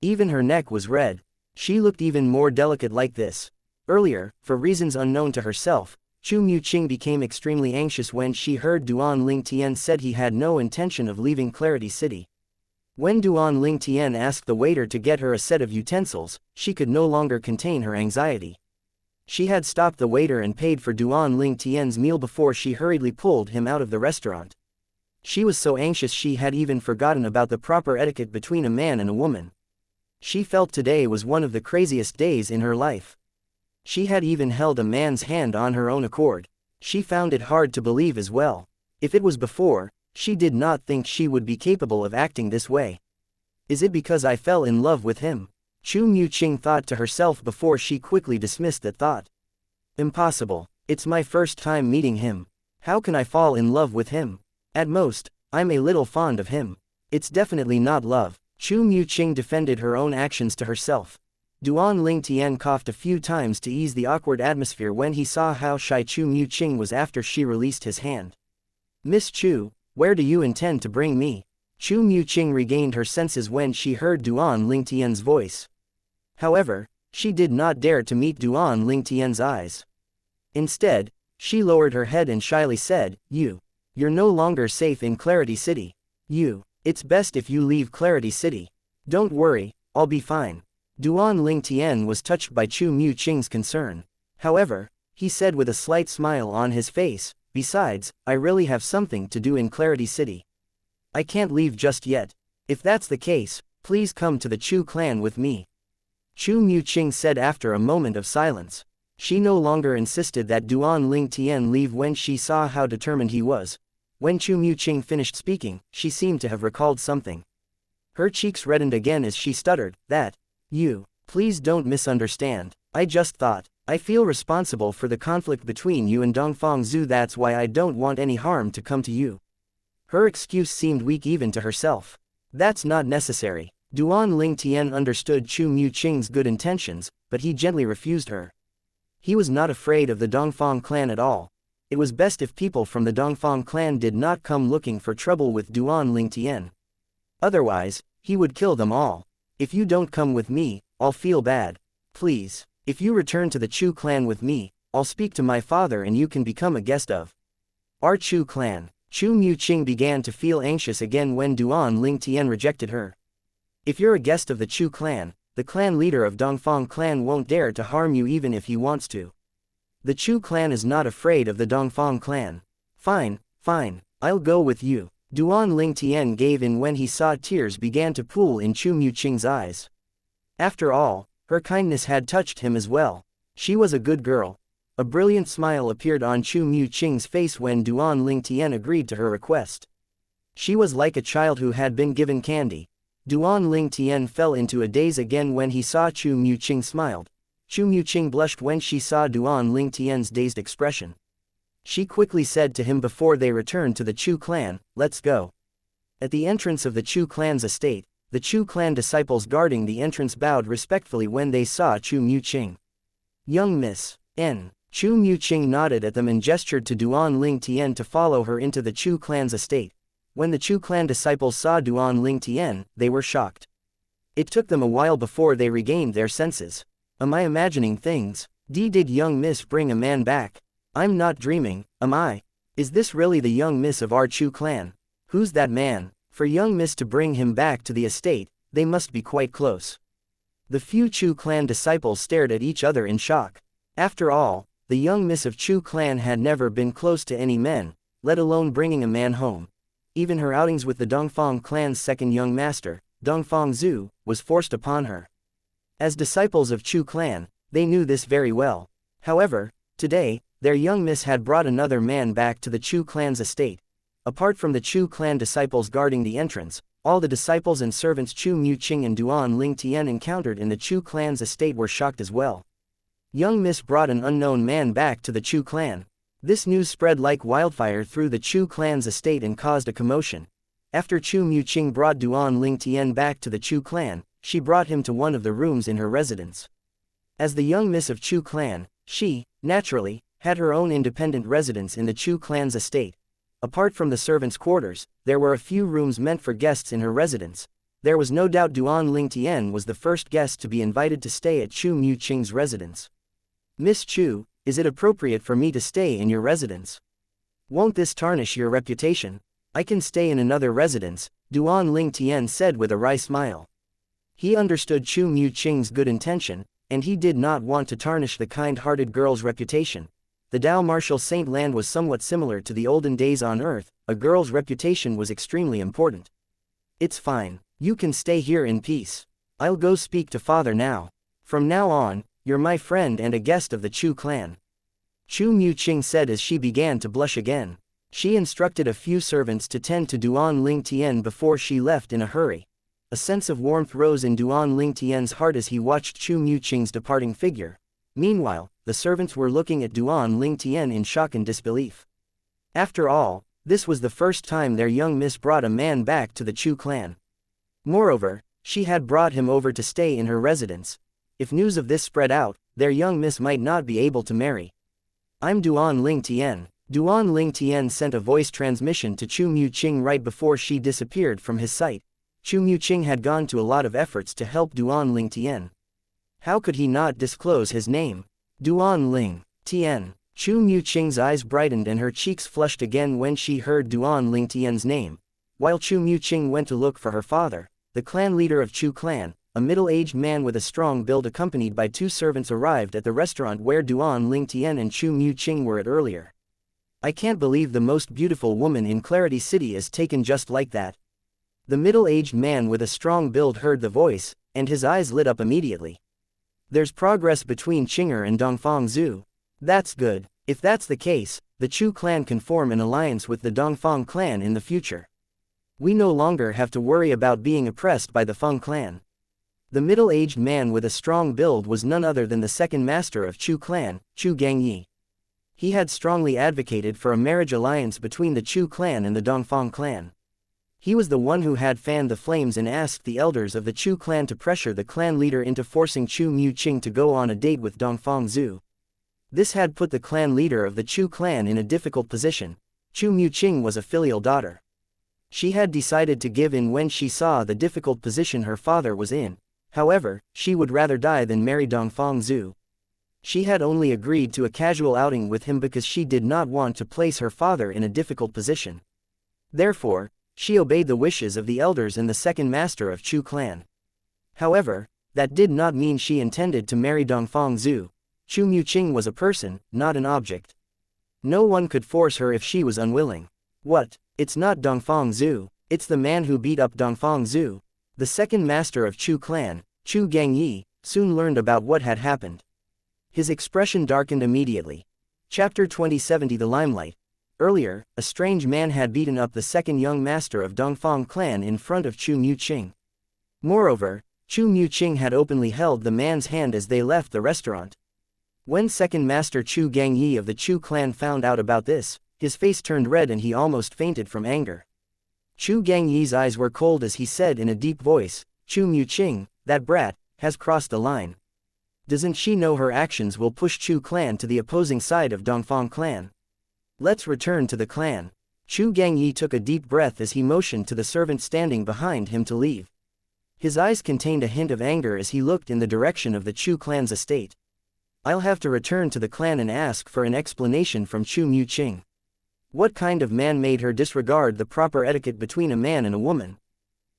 Even her neck was red. She looked even more delicate like this. Earlier, for reasons unknown to herself, Chu Mu-ching became extremely anxious when she heard Duan Ling Tian said he had no intention of leaving Clarity City. When Duan Ling Tian asked the waiter to get her a set of utensils, she could no longer contain her anxiety. She had stopped the waiter and paid for Duan Ling Tian's meal before she hurriedly pulled him out of the restaurant. She was so anxious she had even forgotten about the proper etiquette between a man and a woman. She felt today was one of the craziest days in her life. She had even held a man's hand on her own accord. She found it hard to believe as well. If it was before, she did not think she would be capable of acting this way. Is it because I fell in love with him? Chu Mu-ching thought to herself before she quickly dismissed that thought. Impossible. It's my first time meeting him. How can I fall in love with him? At most, I'm a little fond of him. It's definitely not love. Chu Mu-ching defended her own actions to herself. Duan Ling Tian coughed a few times to ease the awkward atmosphere when he saw how shy Chu Mu-ching was after she released his hand. Miss Chu, where do you intend to bring me? Chu Mu-ching regained her senses when she heard Duan Ling Tian's voice. However, she did not dare to meet Duan Ling Tian's eyes. Instead, she lowered her head and shyly said, You're no longer safe in Clarity City. It's best if you leave Clarity City. Don't worry, I'll be fine. Duan Ling Tian was touched by Chu Mu-ching's concern. However, he said with a slight smile on his face, besides, I really have something to do in Clarity City. I can't leave just yet. If that's the case, please come to the Chu clan with me. Chu Muqing said after a moment of silence. She no longer insisted that Duan Ling Tian leave when she saw how determined he was. When Chu Muqing finished speaking, she seemed to have recalled something. Her cheeks reddened again as she stuttered, please don't misunderstand. I just thought, I feel responsible for the conflict between you and Dongfang Zhu, that's why I don't want any harm to come to you. Her excuse seemed weak even to herself. That's not necessary. Duan Ling Tian understood Chu Muqing's good intentions, but he gently refused her. He was not afraid of the Dongfang clan at all. It was best if people from the Dongfang clan did not come looking for trouble with Duan Ling Tian. Otherwise, he would kill them all. If you don't come with me, I'll feel bad. Please, if you return to the Chu clan with me, I'll speak to my father and you can become a guest of our Chu clan. Chu Muqing began to feel anxious again when Duan Ling Tian rejected her. If you're a guest of the Chu clan, the clan leader of Dongfang clan won't dare to harm you even if he wants to. The Chu clan is not afraid of the Dongfang clan. Fine, I'll go with you. Duan Ling Tian gave in when he saw tears began to pool in Chu Muqing's eyes. After all, her kindness had touched him as well. She was a good girl. A brilliant smile appeared on Chu Muqing's face when Duan Ling Tian agreed to her request. She was like a child who had been given candy. Duan Ling Tian fell into a daze again when he saw Chu Muqing smiled. Chu Muqing blushed when she saw Duan Ling Tian's dazed expression. She quickly said to him before they returned to the Chu clan, "Let's go." At the entrance of the Chu clan's estate, the Chu clan disciples guarding the entrance bowed respectfully when they saw Chu Muqing. "Young Miss N." Chu Muqing nodded at them and gestured to Duan Ling Tian to follow her into the Chu clan's estate. When the Chu clan disciples saw Duan Ling Tian, they were shocked. It took them a while before they regained their senses. Am I imagining things? Did young miss bring a man back? I'm not dreaming, am I? Is this really the young miss of our Chu clan? Who's that man? For young miss to bring him back to the estate, they must be quite close. The few Chu clan disciples stared at each other in shock. After all, the young miss of Chu clan had never been close to any men, let alone bringing a man home. Even her outings with the Dongfang clan's second young master, Dongfang Zhu, was forced upon her. As disciples of Chu clan, they knew this very well. However, today, their young miss had brought another man back to the Chu clan's estate. Apart from the Chu clan disciples guarding the entrance, all the disciples and servants Chu Muqing and Duan Ling Tian encountered in the Chu clan's estate were shocked as well. Young miss brought an unknown man back to the Chu clan. This news spread like wildfire through the Chu clan's estate and caused a commotion. After Chu Muqing brought Duan Ling Tian back to the Chu clan, she brought him to one of the rooms in her residence. As the young miss of Chu clan, she, naturally, had her own independent residence in the Chu clan's estate. Apart from the servants' quarters, there were a few rooms meant for guests in her residence. There was no doubt Duan Ling Tian was the first guest to be invited to stay at Chu Muqing's residence. "Miss Chu, is it appropriate for me to stay in your residence? Won't this tarnish your reputation? I can stay in another residence," Duan Ling Tian said with a wry smile. He understood Chu Muqing's good intention, and he did not want to tarnish the kind-hearted girl's reputation. The Dao martial Saint Land was somewhat similar to the olden days on Earth. A girl's reputation was extremely important. "It's fine, you can stay here in peace. I'll go speak to father now. From now on, you're my friend and a guest of the Chu clan," Chu Muqing said as she began to blush again. She instructed a few servants to tend to Duan Ling Tian before she left in a hurry. A sense of warmth rose in Duan Ling Tian's heart as he watched Chu Muqing's departing figure. Meanwhile, the servants were looking at Duan Ling Tian in shock and disbelief. After all, this was the first time their young miss brought a man back to the Chu clan. Moreover, she had brought him over to stay in her residence. If news of this spread out, their young miss might not be able to marry. "I'm Duan Ling Tian." Duan Ling Tian sent a voice transmission to Chu Muqing right before she disappeared from his sight. Chu Muqing had gone to a lot of efforts to help Duan Ling Tian. How could he not disclose his name? Duan Ling Tian. Chu Muqing's eyes brightened and her cheeks flushed again when she heard Duan Ling Tian's name. While Chu Muqing went to look for her father, the clan leader of Chu clan, a middle-aged man with a strong build accompanied by two servants arrived at the restaurant where Duan Ling Tian and Chu Muqing were at earlier. "I can't believe the most beautiful woman in Clarity City is taken just like that. The middle-aged man with a strong build heard the voice, and his eyes lit up immediately. There's progress between Qinger and Dongfang Zhu. That's good. If that's the case, the Chu clan can form an alliance with the Dongfang clan in the future. We no longer have to worry about being oppressed by the Feng clan. The middle-aged man with a strong build was none other than the second master of Chu clan, Chu Gangyi. He had strongly advocated for a marriage alliance between the Chu clan and the Dongfang clan. He was the one who had fanned the flames and asked the elders of the Chu clan to pressure the clan leader into forcing Chu Muqing to go on a date with Dongfang Zhu. This had put the clan leader of the Chu clan in a difficult position. Chu Muqing was a filial daughter. She had decided to give in when she saw the difficult position her father was in. However, she would rather die than marry Dongfang Zhu. She had only agreed to a casual outing with him because she did not want to place her father in a difficult position. Therefore, she obeyed the wishes of the elders and the second master of Chu clan. However, that did not mean she intended to marry Dongfang Zhu. Chu Muqing was a person, not an object. No one could force her if she was unwilling. What? It's not Dongfang Zhu, it's the man who beat up Dongfang Zhu. The second master of Chu clan, Chu Gangyi, soon learned about what had happened. His expression darkened immediately. Chapter 2070 The Limelight. Earlier, a strange man had beaten up the second young master of Dongfang clan in front of Chu Muqing. Moreover, Chu Muqing had openly held the man's hand as they left the restaurant. When second master Chu Gangyi of the Chu clan found out about this, his face turned red and he almost fainted from anger. Chu Gangyi's eyes were cold as he said in a deep voice, "Chu Muqing, that brat, has crossed the line. Doesn't she know her actions will push Chu clan to the opposing side of Dongfang clan? Let's return to the clan." Chu Gangyi took a deep breath as he motioned to the servant standing behind him to leave. His eyes contained a hint of anger as he looked in the direction of the Chu clan's estate. "I'll have to return to the clan and ask for an explanation from Chu Muqing. What kind of man made her disregard the proper etiquette between a man and a woman?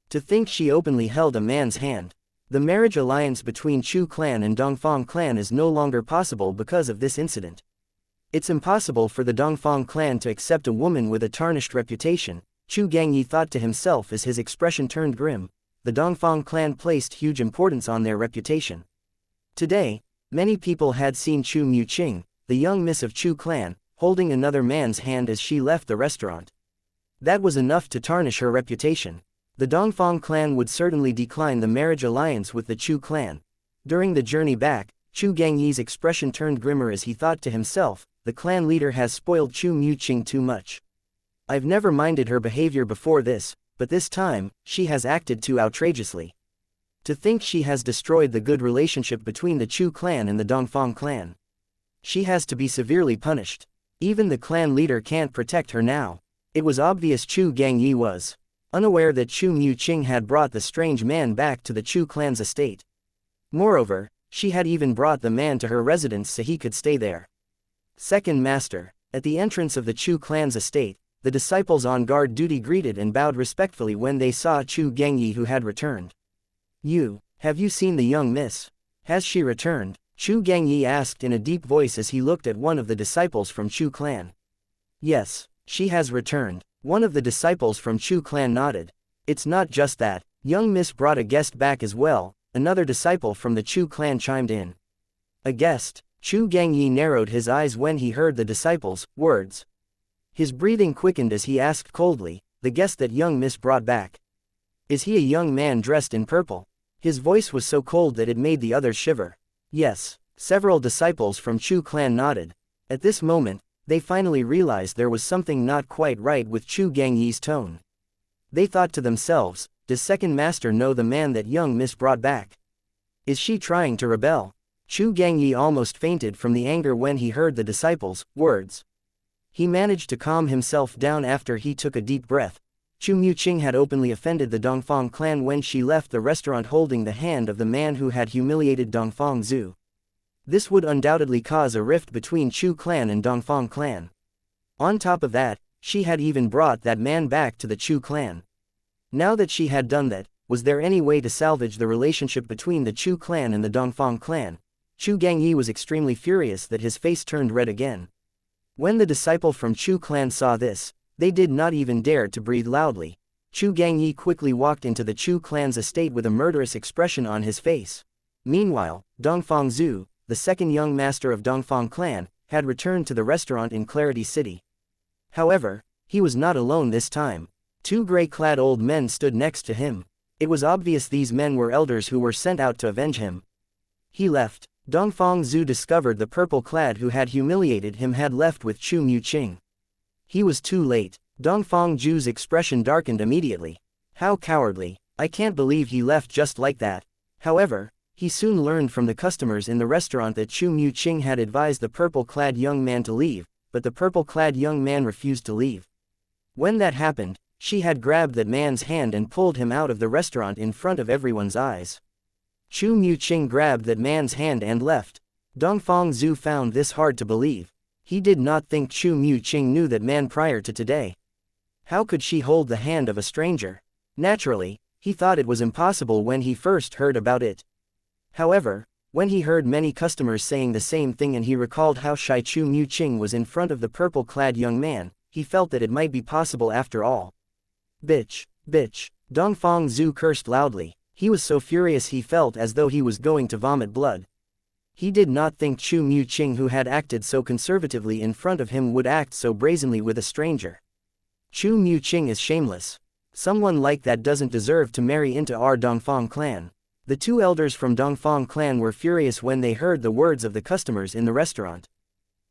To think she openly held a man's hand. The marriage alliance between Chu clan and Dongfang clan is no longer possible because of this incident. It's impossible for the Dongfang clan to accept a woman with a tarnished reputation," Chu Gangyi thought to himself as his expression turned grim. The Dongfang clan placed huge importance on their reputation. Today, many people had seen Chu Muqing, the young miss of Chu clan, holding another man's hand as she left the restaurant. That was enough to tarnish her reputation. The Dongfang clan would certainly decline the marriage alliance with the Chu clan. During the journey back, Chu Gangyi's expression turned grimmer as he thought to himself, "The clan leader has spoiled Chu Muqing too much. I've never minded her behavior before this, but this time, she has acted too outrageously. To think she has destroyed the good relationship between the Chu clan and the Dongfang clan. She has to be severely punished. Even the clan leader can't protect her now." It was obvious Chu Gangyi was unaware that Chu Muqing had brought the strange man back to the Chu clan's estate. Moreover, she had even brought the man to her residence so he could stay there. Second master. At the entrance of the Chu clan's estate, the disciples on guard duty greeted and bowed respectfully when they saw Chu Gangyi who had returned. Have you seen the young miss? Has she returned?" Chu Gangyi asked in a deep voice as he looked at one of the disciples from Chu clan. "Yes, she has returned." One of the disciples from Chu clan nodded. "It's not just that, young miss brought a guest back as well," another disciple from the Chu clan chimed in. "A guest?" Chu Gangyi narrowed his eyes when he heard the disciples' words. His breathing quickened as he asked coldly, "The guest that young miss brought back? Is he a young man dressed in purple?" His voice was so cold that it made the others shiver. "Yes." Several disciples from Chu clan nodded. At this moment, they finally realized there was something not quite right with Chu Gangyi's tone. They thought to themselves, "Does second master know the man that young miss brought back? Is she trying to rebel?" Chu Gangyi almost fainted from the anger when he heard the disciples' words. He managed to calm himself down after he took a deep breath. Chu Muqing had openly offended the Dongfang clan when she left the restaurant holding the hand of the man who had humiliated Dongfang Zhu. This would undoubtedly cause a rift between Chu clan and Dongfang clan. On top of that, she had even brought that man back to the Chu clan. Now that she had done that, was there any way to salvage the relationship between the Chu clan and the Dongfang clan? Chu Gangyi was extremely furious that his face turned red again. When the disciple from Chu clan saw this, they did not even dare to breathe loudly. Chu Gangyi quickly walked into the Chu clan's estate with a murderous expression on his face. Meanwhile, Dongfang Zhu, the second young master of Dongfang clan, had returned to the restaurant in Clarity City. However, he was not alone this time. Two gray-clad old men stood next to him. It was obvious these men were elders who were sent out to avenge him. He left. Dongfang Zhu discovered the purple-clad who had humiliated him had left with Chu Muqing. He was too late. Dongfang Zhu's expression darkened immediately. How cowardly! I can't believe he left just like that. However, he soon learned from the customers in the restaurant that Chu Muqing had advised the purple-clad young man to leave, but the purple-clad young man refused to leave. When that happened, she had grabbed that man's hand and pulled him out of the restaurant in front of everyone's eyes. Chu Muqing grabbed that man's hand and left. Dongfang Zhu found this hard to believe. He did not think Chu Muqing knew that man prior to today. How could she hold the hand of a stranger? Naturally, he thought it was impossible when he first heard about it. However, when he heard many customers saying the same thing and he recalled how shy Chu Muqing was in front of the purple-clad young man, he felt that it might be possible after all. Bitch, bitch, Dongfang Zhu cursed loudly. He was so furious he felt as though he was going to vomit blood. He did not think Chu Muqing, who had acted so conservatively in front of him, would act so brazenly with a stranger. Chu Muqing is shameless. Someone like that doesn't deserve to marry into our Dongfang clan. The two elders from Dongfang clan were furious when they heard the words of the customers in the restaurant.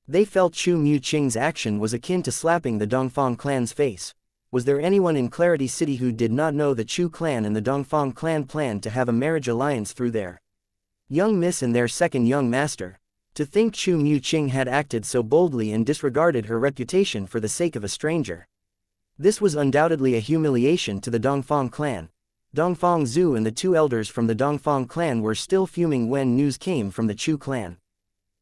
They felt Chu Muqing's action was akin to slapping the Dongfang clan's face. Was there anyone in Clarity City who did not know the Chu clan and the Dongfang clan planned to have a marriage alliance through their young miss and their second young master? To think Chu Muqing had acted so boldly and disregarded her reputation for the sake of a stranger. This was undoubtedly a humiliation to the Dongfang clan. Dongfang Zhu and the two elders from the Dongfang clan were still fuming when news came from the Chu clan.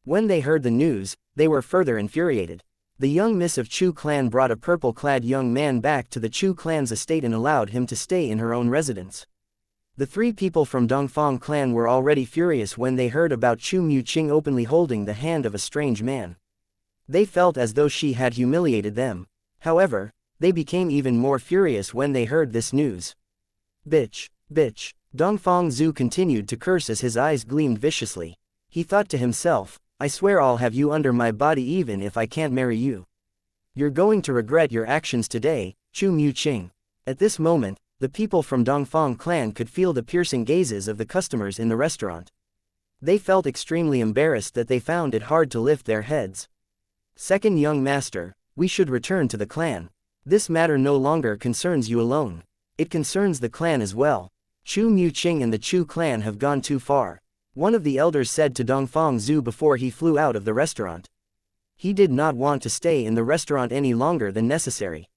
When they heard the news, they were further infuriated. The young miss of Chu clan brought a purple-clad young man back to the Chu clan's estate and allowed him to stay in her own residence. The three people from Dongfang clan were already furious when they heard about Chu Muqing openly holding the hand of a strange man. They felt as though she had humiliated them. However, they became even more furious when they heard this news. Bitch, bitch, Dongfang Zhu continued to curse as his eyes gleamed viciously. He thought to himself, I swear I'll have you under my body even if I can't marry you. You're going to regret your actions today, Chu Muqing. At this moment, the people from Dongfang clan could feel the piercing gazes of the customers in the restaurant. They felt extremely embarrassed that they found it hard to lift their heads. Second young master, we should return to the clan. This matter no longer concerns you alone. It concerns the clan as well. Chu Muqing and the Chu clan have gone too far. One of the elders said to Dongfang Zhu before he flew out of the restaurant. He did not want to stay in the restaurant any longer than necessary.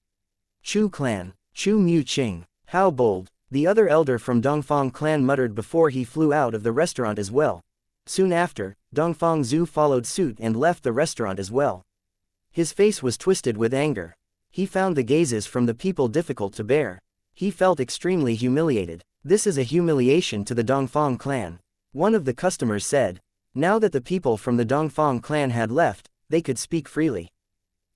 Chu clan, Chu Muqing, how bold, the other elder from Dongfang clan muttered before he flew out of the restaurant as well. Soon after, Dongfang Zhu followed suit and left the restaurant as well. His face was twisted with anger. He found the gazes from the people difficult to bear. He felt extremely humiliated. This is a humiliation to the Dongfang clan. One of the customers said. Now that the people from the Dongfang clan had left, they could speak freely.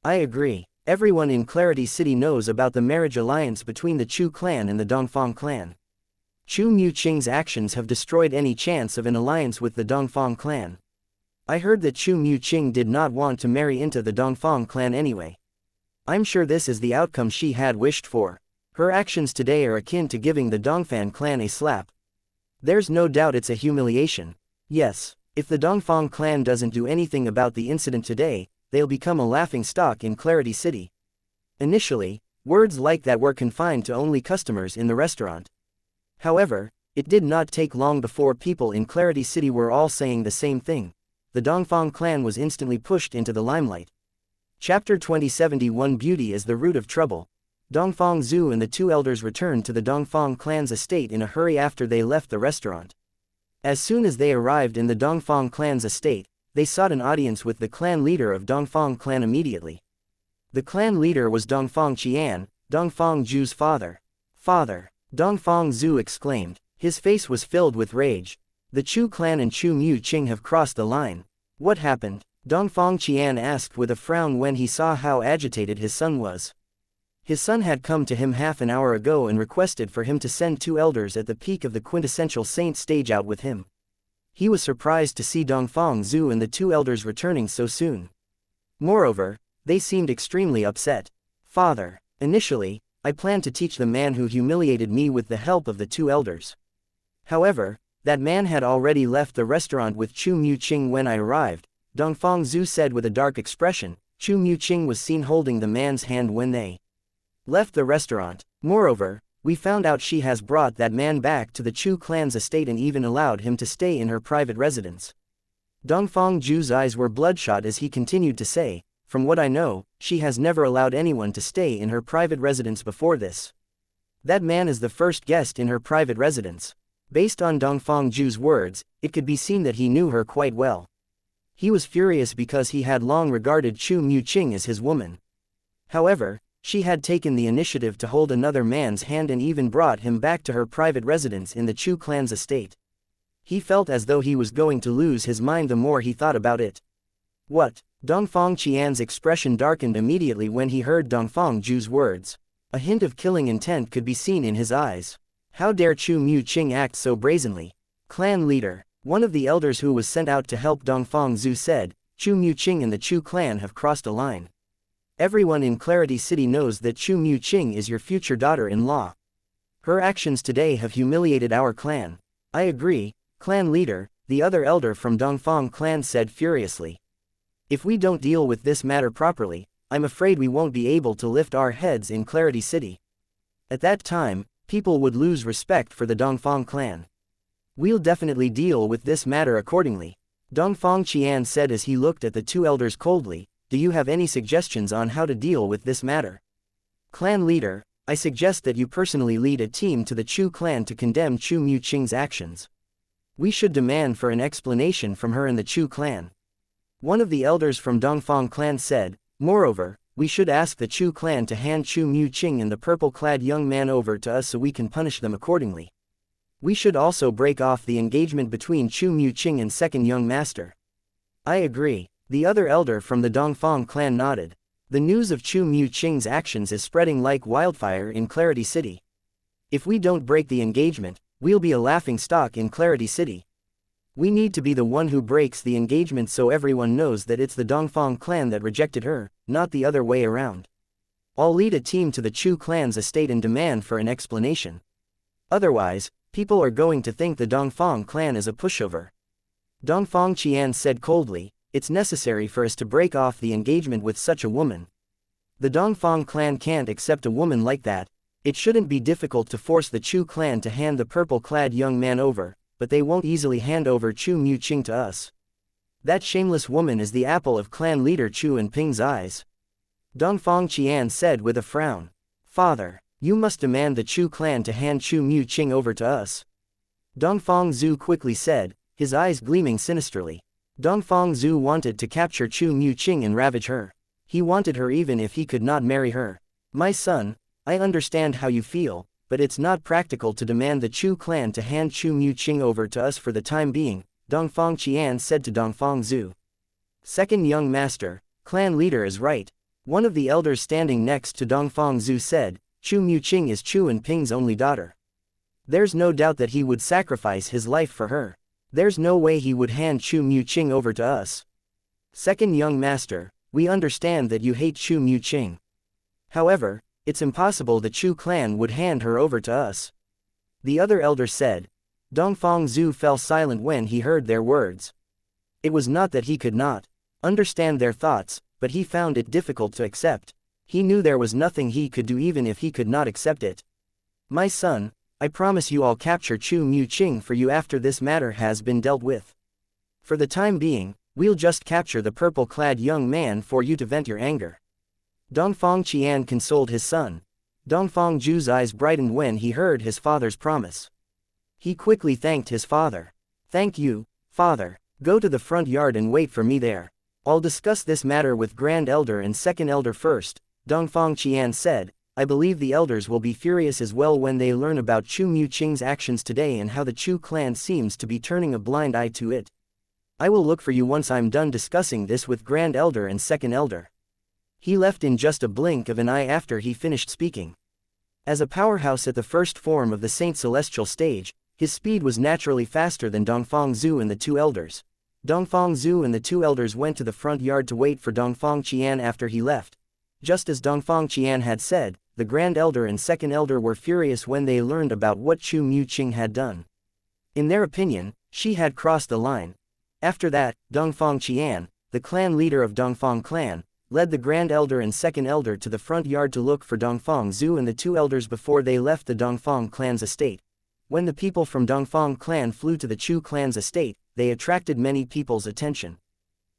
I agree. Everyone in Clarity City knows about the marriage alliance between the Chu clan and the Dongfang clan. Chu Muqing's actions have destroyed any chance of an alliance with the Dongfang clan. I heard that Chu Muqing did not want to marry into the Dongfang clan anyway. I'm sure this is the outcome she had wished for. Her actions today are akin to giving the Dongfang clan a slap. There's no doubt it's a humiliation. Yes, if the Dongfang clan doesn't do anything about the incident today, they'll become a laughingstock in Clarity City. Initially, words like that were confined to only customers in the restaurant. However, it did not take long before people in Clarity City were all saying the same thing. The Dongfang clan was instantly pushed into the limelight. Chapter 2071 Beauty is the root of trouble. Dongfang Zhu and the two elders returned to the Dongfang clan's estate in a hurry after they left the restaurant. As soon as they arrived in the Dongfang clan's estate, they sought an audience with the clan leader of Dongfang clan immediately. The clan leader was Dongfang Qian, Dongfang Zhu's father. Father! Dongfang Zhu exclaimed. His face was filled with rage. The Chu clan and Chu Muqing have crossed the line. What happened? Dongfang Qian asked with a frown when he saw how agitated his son was. His son had come to him half an hour ago and requested for him to send 2 elders at the peak of the quintessential saint stage out with him. He was surprised to see Dongfang Zhu and the 2 elders returning so soon. Moreover, they seemed extremely upset. Father, initially, I planned to teach the man who humiliated me with the help of the 2 elders. However, that man had already left the restaurant with Chu Muqing when I arrived, Dongfang Zhu said with a dark expression. Chu Muqing was seen holding the man's hand when they left the restaurant. Moreover, we found out she has brought that man back to the Chu clan's estate and even allowed him to stay in her private residence. Dongfang Zhu's eyes were bloodshot as he continued to say, from what I know, she has never allowed anyone to stay in her private residence before this. That man is the first guest in her private residence. Based on Dongfang Zhu's words, it could be seen that he knew her quite well. He was furious because he had long regarded Chu Muqing as his woman. However, she had taken the initiative to hold another man's hand and even brought him back to her private residence in the Chu clan's estate. He felt as though he was going to lose his mind the more he thought about it. What? Dongfang Qian's expression darkened immediately when he heard Dongfang Zhu's words. A hint of killing intent could be seen in his eyes. How dare Chu Muqing act so brazenly? Clan leader, one of the elders who was sent out to help Dongfang Zhu said, Chu Muqing and the Chu clan have crossed a line. Everyone in Clarity City knows that Chu Muqing is your future daughter-in-law. Her actions today have humiliated our clan. I agree, clan leader, the other elder from Dongfang clan said furiously. If we don't deal with this matter properly, I'm afraid we won't be able to lift our heads in Clarity City. At that time, people would lose respect for the Dongfang clan. We'll definitely deal with this matter accordingly, Dongfang Qian said as he looked at the 2 elders coldly. Do you have any suggestions on how to deal with this matter? Clan leader, I suggest that you personally lead a team to the Chu clan to condemn Chu Muqing's actions. We should demand for an explanation from her and the Chu clan. One of the elders from Dongfang clan said. Moreover, we should ask the Chu clan to hand Chu Muqing and the purple-clad young man over to us so we can punish them accordingly. We should also break off the engagement between Chu Muqing and second young master. I agree. The other elder from the Dongfang clan nodded. The news of Chu Muqing's actions is spreading like wildfire in Clarity City. If we don't break the engagement, we'll be a laughing stock in Clarity City. We need to be the one who breaks the engagement so everyone knows that it's the Dongfang clan that rejected her, not the other way around. I'll lead a team to the Chu clan's estate and demand for an explanation. Otherwise, people are going to think the Dongfang clan is a pushover. Dongfang Qian said coldly. It's necessary for us to break off the engagement with such a woman. The Dongfang clan can't accept a woman like that. It shouldn't be difficult to force the Chu clan to hand the purple-clad young man over, but they won't easily hand over Chu Muqing to us. That shameless woman is the apple of clan leader Chu and Ping's eyes. Dongfang Qian said with a frown. Father, you must demand the Chu clan to hand Chu Muqing over to us. Dongfang Zhu quickly said, his eyes gleaming sinisterly. Dongfang Zhu wanted to capture Chu Muqing and ravage her. He wanted her even if he could not marry her. My son, I understand how you feel, but it's not practical to demand the Chu clan to hand Chu Muqing over to us for the time being, Dongfang Qian said to Dongfang Zhu. Second young master, clan leader is right. One of the elders standing next to Dongfang Zhu said, Chu Muqing is Chu and Ping's only daughter. There's no doubt that he would sacrifice his life for her. There's no way he would hand Chu Muqing over to us. Second young master, we understand that you hate Chu Muqing. However, it's impossible the Chu clan would hand her over to us. The other elder said. Dongfang Zhu fell silent when he heard their words. It was not that he could not understand their thoughts, but he found it difficult to accept. He knew there was nothing he could do even if he could not accept it. My son, I promise you I'll capture Chu Muqing for you after this matter has been dealt with. For the time being, we'll just capture the purple-clad young man for you to vent your anger. Dongfang Qian consoled his son. Dongfang Zhu's eyes brightened when he heard his father's promise. He quickly thanked his father. Thank you, father. Go to the front yard and wait for me there. I'll discuss this matter with Grand Elder and Second Elder first, Dongfang Qian said. I believe the elders will be furious as well when they learn about Chu Muqing's actions today and how the Chu clan seems to be turning a blind eye to it. I will look for you once I'm done discussing this with Grand Elder and Second Elder. He left in just a blink of an eye after he finished speaking. As a powerhouse at the first form of the Saint Celestial stage, his speed was naturally faster than Dongfang Zhu and the two elders. Dongfang Zhu and the two elders went to the front yard to wait for Dongfang Qian after he left. Just as Dongfang Qian had said, the Grand Elder and Second Elder were furious when they learned about what Chu Muqing had done. In their opinion, she had crossed the line. After that, Dongfang Qian, the clan leader of Dongfang clan, led the Grand Elder and Second Elder to the front yard to look for Dongfang Zhu and the two elders before they left the Dongfang clan's estate. When the people from Dongfang clan flew to the Chu clan's estate, they attracted many people's attention.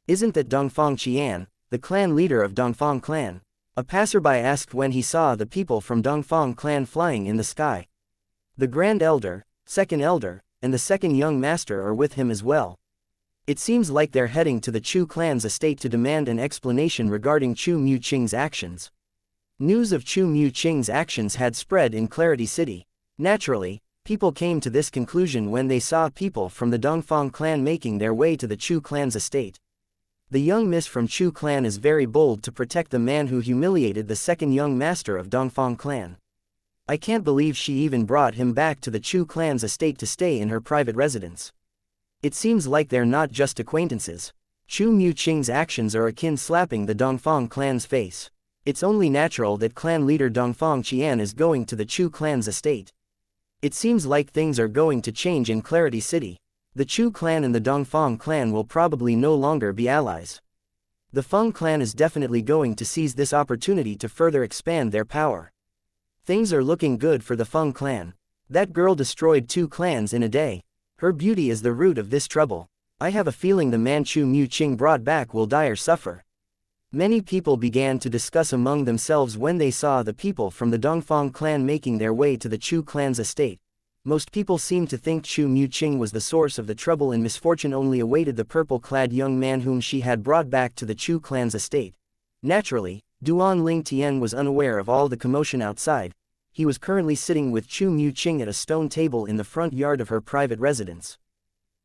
Isn't that Dongfang Qian, the clan leader of Dongfang clan? A passerby asked when he saw the people from Dongfang clan flying in the sky. The Grand Elder, Second Elder, and the second young master are with him as well. It seems like they're heading to the Chu clan's estate to demand an explanation regarding Chu Muqing's actions. News of Chu Muqing's actions had spread in Clarity City. Naturally, people came to this conclusion when they saw people from the Dongfang clan making their way to the Chu clan's estate. The young miss from Chu clan is very bold to protect the man who humiliated the second young master of Dongfang clan. I can't believe she even brought him back to the Chu clan's estate to stay in her private residence. It seems like they're not just acquaintances. Chu Muqing's actions are akin slapping the Dongfang clan's face. It's only natural that clan leader Dongfang Qian is going to the Chu clan's estate. It seems like things are going to change in Clarity City. The Chu clan and the Dongfang clan will probably no longer be allies. The Feng clan is definitely going to seize this opportunity to further expand their power. Things are looking good for the Feng clan. That girl destroyed 2 clans in a day. Her beauty is the root of this trouble. I have a feeling the man Chu Muqing brought back will die or suffer. Many people began to discuss among themselves when they saw the people from the Dongfang clan making their way to the Chu clan's estate. Most people seemed to think Chu Muqing was the source of the trouble and misfortune only awaited the purple-clad young man whom she had brought back to the Chu clan's estate. Naturally, Duan Ling Tian was unaware of all the commotion outside. He was currently sitting with Chu Muqing at a stone table in the front yard of her private residence.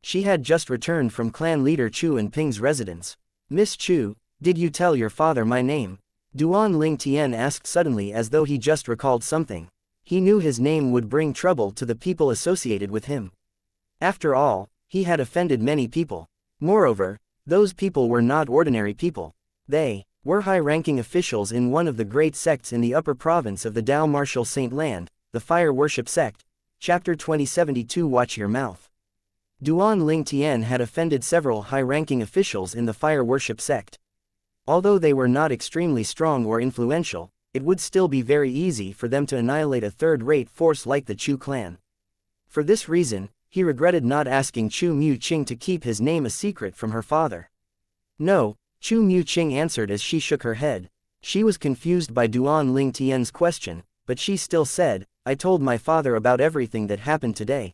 She had just returned from clan leader Chu and Ping's residence. "Miss Chu, did you tell your father my name?" Duan Ling Tian asked suddenly as though he just recalled something. He knew his name would bring trouble to the people associated with him. After all, he had offended many people. Moreover, those people were not ordinary people. They were high-ranking officials in one of the great sects in the upper province of the Dao Martial Saint Land, the Fire Worship Sect. Chapter 2072. Watch your mouth. Duan Ling Tian had offended several high-ranking officials in the Fire Worship Sect. Although they were not extremely strong or influential, it would still be very easy for them to annihilate a third-rate force like the Chu clan. For this reason, he regretted not asking Chu Muqing to keep his name a secret from her father. "No," Chu Muqing answered as she shook her head. She was confused by Duan Ling Tian's question, but she still said, "I told my father about everything that happened today.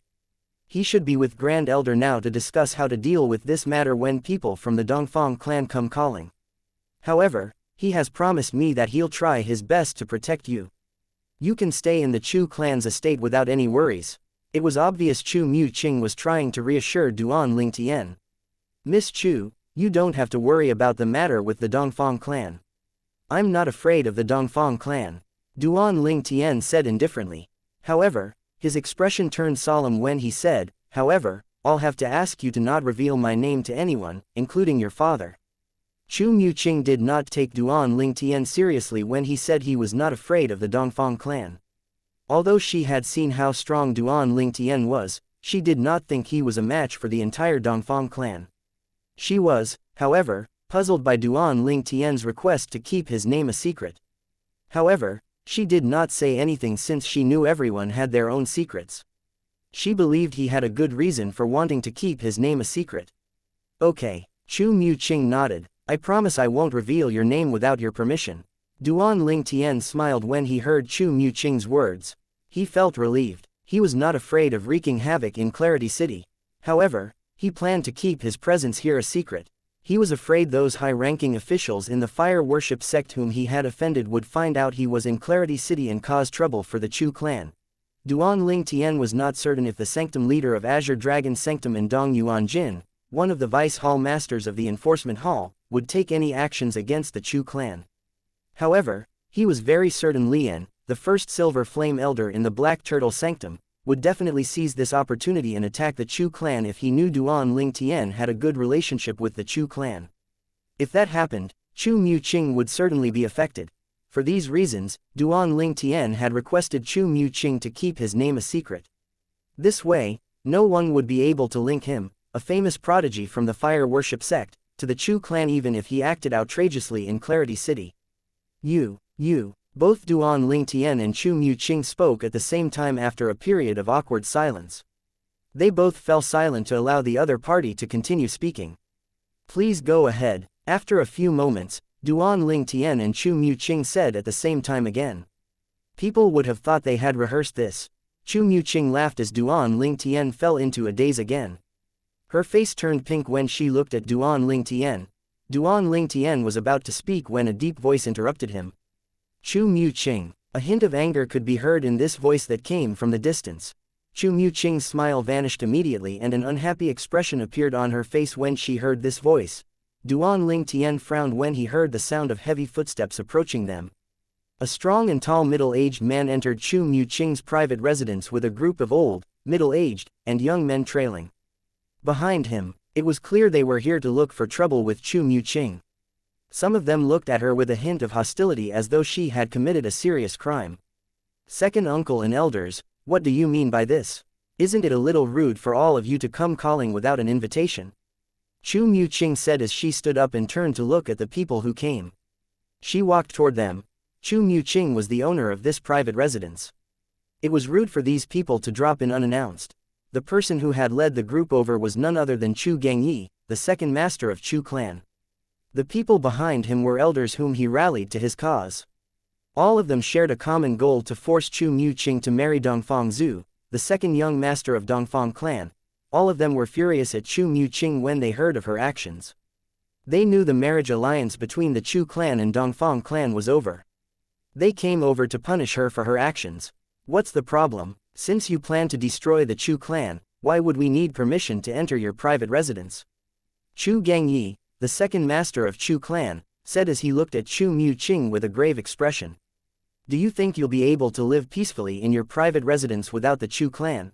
He should be with Grand Elder now to discuss how to deal with this matter when people from the Dongfang clan come calling. However, he has promised me that he'll try his best to protect you. You can stay in the Chu clan's estate without any worries." It was obvious Chu Muqing was trying to reassure Duan Ling Tian. "Miss Chu, you don't have to worry about the matter with the Dongfang clan." "I'm not afraid of the Dongfang clan," Duan Ling Tian said indifferently. However, his expression turned solemn when he said, "However, I'll have to ask you to not reveal my name to anyone, including your father." Chu Muqing did not take Duan Ling Tian seriously when he said he was not afraid of the Dongfang clan. Although she had seen how strong Duan Ling Tian was, she did not think he was a match for the entire Dongfang clan. She was, however, puzzled by Duan Ling Tian's request to keep his name a secret. However, she did not say anything since she knew everyone had their own secrets. She believed he had a good reason for wanting to keep his name a secret. "Okay," Chu Muqing nodded. "I promise I won't reveal your name without your permission." Duan Ling Tian smiled when he heard Chu Muqing's words. He felt relieved. He was not afraid of wreaking havoc in Clarity City. However, he planned to keep his presence here a secret. He was afraid those high-ranking officials in the Fire Worship Sect whom he had offended would find out he was in Clarity City and cause trouble for the Chu clan. Duan Ling Tian was not certain if the Sanctum leader of Azure Dragon Sanctum and Dong Yuan Jin, one of the Vice Hall Masters of the Enforcement Hall, would take any actions against the Chu clan. However, he was very certain Lian, the first Silver Flame Elder in the Black Turtle Sanctum, would definitely seize this opportunity and attack the Chu clan if he knew Duan Ling Tian had a good relationship with the Chu clan. If that happened, Chu Mu Qing would certainly be affected. For these reasons, Duan Ling Tian had requested Chu Mu Qing to keep his name a secret. This way, no one would be able to link him, a famous prodigy from the fire worship sect, to the Chu clan even if he acted outrageously in Clarity City. Both Duan Ling Tian and Chu Mu Qing spoke at the same time after a period of awkward silence. They both fell silent to allow the other party to continue speaking. Please go ahead. After a few moments, Duan Ling Tian and Chu Mu Qing said at the same time again. People would have thought they had rehearsed this. Chu Mu Qing laughed as Duan Ling Tian fell into a daze again. Her face turned pink when she looked at Duan Ling Tian. Duan Ling Tian was about to speak when a deep voice interrupted him. Chu Mu Qing. A hint of anger could be heard in this voice that came from the distance. Chu Mu Qing's smile vanished immediately and an unhappy expression appeared on her face when she heard this voice. Duan Ling Tian frowned when he heard the sound of heavy footsteps approaching them. A strong and tall middle-aged man entered Chu Mu Qing's private residence with a group of old, middle-aged, and young men trailing behind him. It was clear they were here to look for trouble with Chu Mu Qing. Some of them looked at her with a hint of hostility as though she had committed a serious crime. Second uncle and elders, what do you mean by this? Isn't it a little rude for all of you to come calling without an invitation? Chu Mu Qing said as she stood up and turned to look at the people who came. She walked toward them. Chu Mu Qing was the owner of this private residence. It was rude for these people to drop in unannounced. The person who had led the group over was none other than Chu Gangyi, the second master of Chu clan. The people behind him were elders whom he rallied to his cause. All of them shared a common goal to force Chu Mu Qing to marry Dongfang Zhu, the second young master of Dongfang clan. All of them were furious at Chu Mu Qing when they heard of her actions. They knew the marriage alliance between the Chu clan and Dongfang clan was over. They came over to punish her for her actions. What's the problem? Since you plan to destroy the Chu clan, why would we need permission to enter your private residence? Chu Gangyi, the second master of Chu clan, said as he looked at Chu Mu Qing with a grave expression. Do you think you'll be able to live peacefully in your private residence without the Chu clan?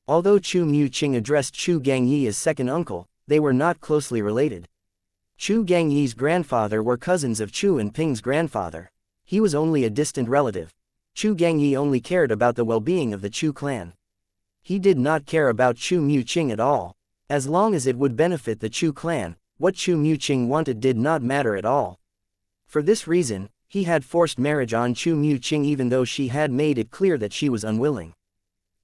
Although Chu Mu Qing addressed Chu Gangyi as second uncle, they were not closely related. Chu Gangyi's grandfather were cousins of Chu and Ping's grandfather. He was only a distant relative. Chu Gangyi only cared about the well-being of the Chu clan. He did not care about Chu Mu Qing at all. As long as it would benefit the Chu clan, what Chu Mu Qing wanted did not matter at all. For this reason, he had forced marriage on Chu Mu Qing even though she had made it clear that she was unwilling.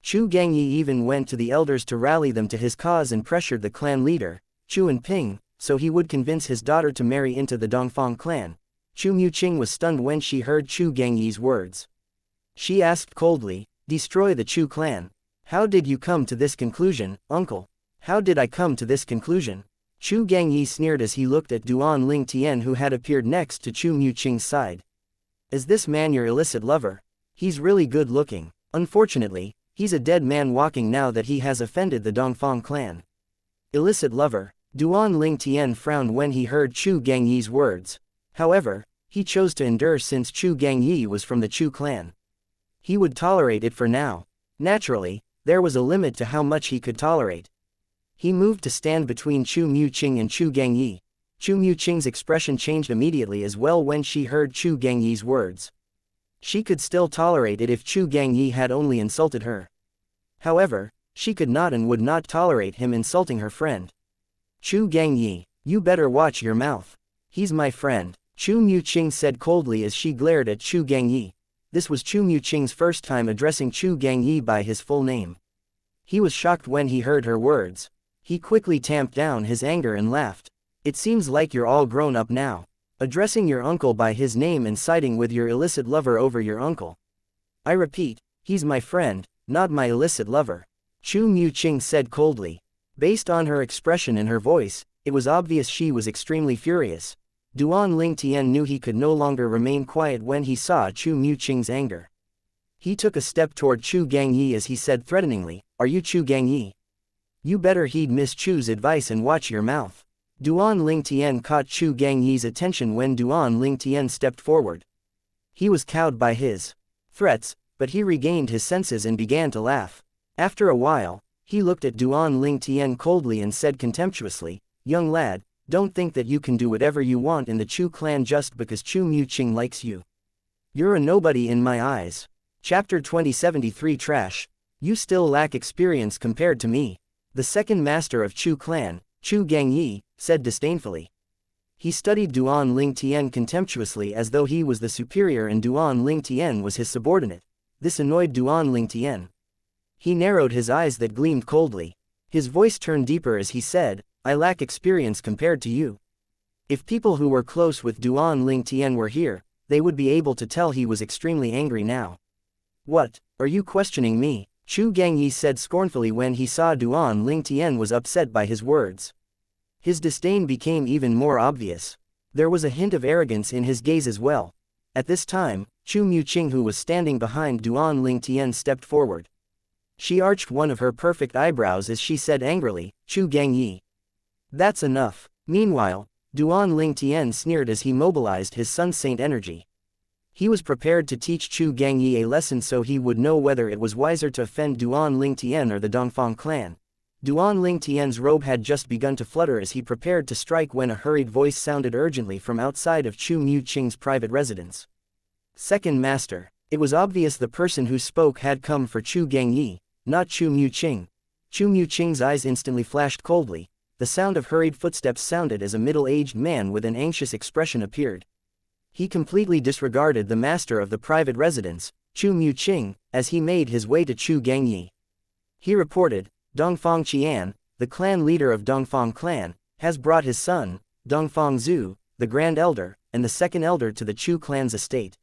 Chu Gangyi even went to the elders to rally them to his cause and pressured the clan leader, Chu and Ping, so he would convince his daughter to marry into the Dongfang clan. Chu Mu Qing was stunned when she heard Chu Gangyi's words. She asked coldly, "Destroy the Chu clan? How did you come to this conclusion, uncle?" "How did I come to this conclusion?" Chu Gangyi sneered as he looked at Duan Ling Tian who had appeared next to Chu Mu Qing's side. "Is this man your illicit lover? He's really good looking. Unfortunately, he's a dead man walking now that he has offended the Dongfang clan." Illicit lover. Duan Ling Tian frowned when he heard Chu Gangyi's words. However, he chose to endure since Chu Gangyi was from the Chu clan. He would tolerate it for now. Naturally, there was a limit to how much he could tolerate. He moved to stand between Chu Mu Qing and Chu Gangyi. Chu Mu Qing's expression changed immediately as well when she heard Chu Gangyi's words. She could still tolerate it if Chu Gangyi had only insulted her. However, she could not and would not tolerate him insulting her friend. "Chu Gangyi, you better watch your mouth. He's my friend," Chu Mu Qing said coldly as she glared at Chu Gangyi. This was Chu Mu Qing's first time addressing Chu Gangyi by his full name. He was shocked when he heard her words. He quickly tamped down his anger and laughed. "It seems like you're all grown up now. Addressing your uncle by his name and siding with your illicit lover over your uncle. I repeat, he's my friend, not my illicit lover," Chu Mu Qing said coldly. Based on her expression and her voice, it was obvious she was extremely furious. Duan Ling Tian knew he could no longer remain quiet when he saw Chu Mu Qing's anger. He took a step toward Chu Gangyi as he said threateningly, "Are you Chu Gangyi? You better heed Miss Chu's advice and watch your mouth. Duan Lingtian caught Chu Gangyi's attention when Duan Lingtian stepped forward. He was cowed by his threats, but he regained his senses and began to laugh. After a while, he looked at Duan Lingtian coldly and said contemptuously, "Young lad, don't think that you can do whatever you want in the Chu clan just because Chu Muqing likes you. You're a nobody in my eyes." Chapter 2073 Trash. You still lack experience compared to me. The second master of Chu clan, Chu Gangyi, said disdainfully. He studied Duan Lingtian contemptuously as though he was the superior and Duan Lingtian was his subordinate. This annoyed Duan Lingtian. He narrowed his eyes that gleamed coldly. His voice turned deeper as he said, "I lack experience compared to you." If people who were close with Duan Lingtian were here, they would be able to tell he was extremely angry now. "What, are you questioning me?" Chu Gangyi said scornfully when he saw Duan Lingtian was upset by his words. His disdain became even more obvious. There was a hint of arrogance in his gaze as well. At this time, Chu Muqing, who was standing behind Duan Lingtian, stepped forward. She arched one of her perfect eyebrows as she said angrily, "Chu Gangyi. That's enough." Meanwhile, Duan Lingtian sneered as he mobilized his Sun Saint energy. He was prepared to teach Chu Gangyi a lesson so he would know whether it was wiser to offend Duan Lingtian or the Dongfang clan. Duan Lingtian's robe had just begun to flutter as he prepared to strike when a hurried voice sounded urgently from outside of Chu Muqing's private residence. "Second master." It was obvious the person who spoke had come for Chu Gangyi, not Chu Muqing. Chu Muqing's eyes instantly flashed coldly. The sound of hurried footsteps sounded as a middle-aged man with an anxious expression appeared. He completely disregarded the master of the private residence, Chu Muqing, as he made his way to Chu Gangyi. He reported, "Dongfang Qian, the clan leader of Dongfang clan, has brought his son, Dongfang Zhu, the grand elder, and the second elder to the Chu clan's estate.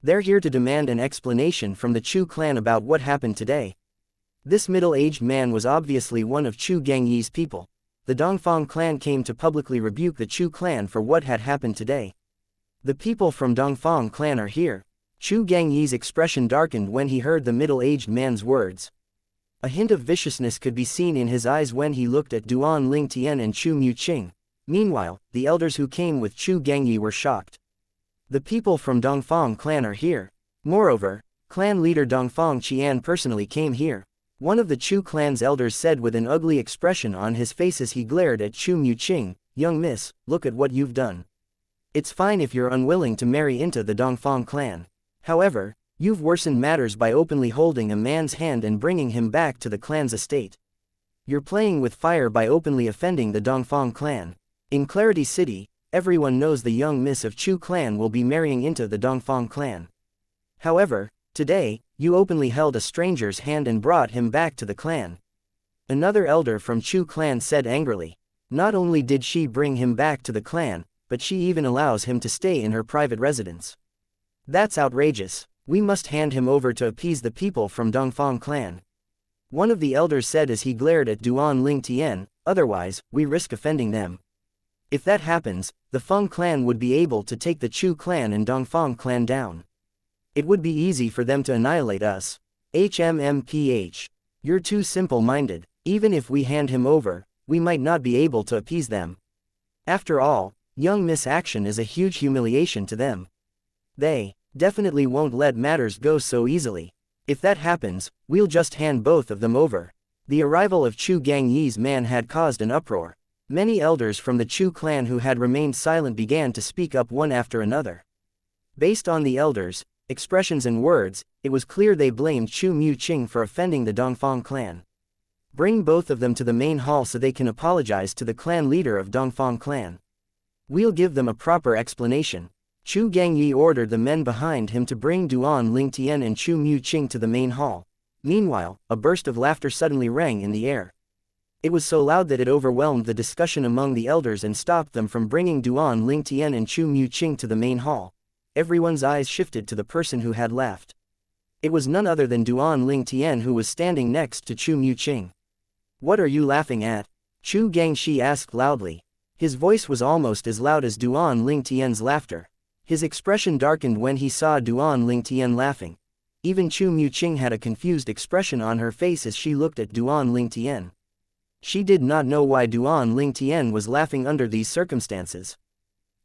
They're here to demand an explanation from the Chu clan about what happened today." This middle-aged man was obviously one of Chu Gangyi's people. The Dongfang clan came to publicly rebuke the Chu clan for what had happened today. "The people from Dongfang clan are here." Chu Gangyi's expression darkened when he heard the middle-aged man's words. A hint of viciousness could be seen in his eyes when he looked at Duan Lingtian and Chu Muqing. Meanwhile, the elders who came with Chu Gangyi were shocked. "The people from Dongfang clan are here. Moreover, clan leader Dongfang Qian personally came here," one of the Chu clan's elders said with an ugly expression on his face as he glared at Chu Muqing. "Young miss, look at what you've done. It's fine if you're unwilling to marry into the Dongfang clan. However, you've worsened matters by openly holding a man's hand and bringing him back to the clan's estate. You're playing with fire by openly offending the Dongfang clan. In Clarity City, everyone knows the young miss of Chu clan will be marrying into the Dongfang clan. However, today, you openly held a stranger's hand and brought him back to the clan." Another elder from Chu clan said angrily. "Not only did she bring him back to the clan, but she even allows him to stay in her private residence. That's outrageous. We must hand him over to appease the people from Dongfang clan," one of the elders said as he glared at Duan Lingtian, "otherwise, we risk offending them. If that happens, the Feng clan would be able to take the Chu clan and Dongfang clan down. It would be easy for them to annihilate us. HMMPH. You're too simple-minded. Even if we hand him over, we might not be able to appease them. After all, young miss action is a huge humiliation to them. They definitely won't let matters go so easily. If that happens, we'll just hand both of them over." The arrival of Chu Gangyi's man had caused an uproar. Many elders from the Chu clan who had remained silent began to speak up one after another. Based on the elders' expressions and words, it was clear they blamed Chu Muqing for offending the Dongfang clan. "Bring both of them to the main hall so they can apologize to the clan leader of Dongfang clan. We'll give them a proper explanation." Chu Gangyi ordered the men behind him to bring Duan Lingtian and Chu Muqing to the main hall. Meanwhile, a burst of laughter suddenly rang in the air. It was so loud that it overwhelmed the discussion among the elders and stopped them from bringing Duan Lingtian and Chu Muqing to the main hall. Everyone's eyes shifted to the person who had laughed. It was none other than Duan Lingtian, who was standing next to Chu Muqing. "What are you laughing at?" Chu Gangxi asked loudly. His voice was almost as loud as Duan Lingtian's laughter. His expression darkened when he saw Duan Lingtian laughing. Even Chu Muqing had a confused expression on her face as she looked at Duan Lingtian. She did not know why Duan Ling Tian was laughing under these circumstances.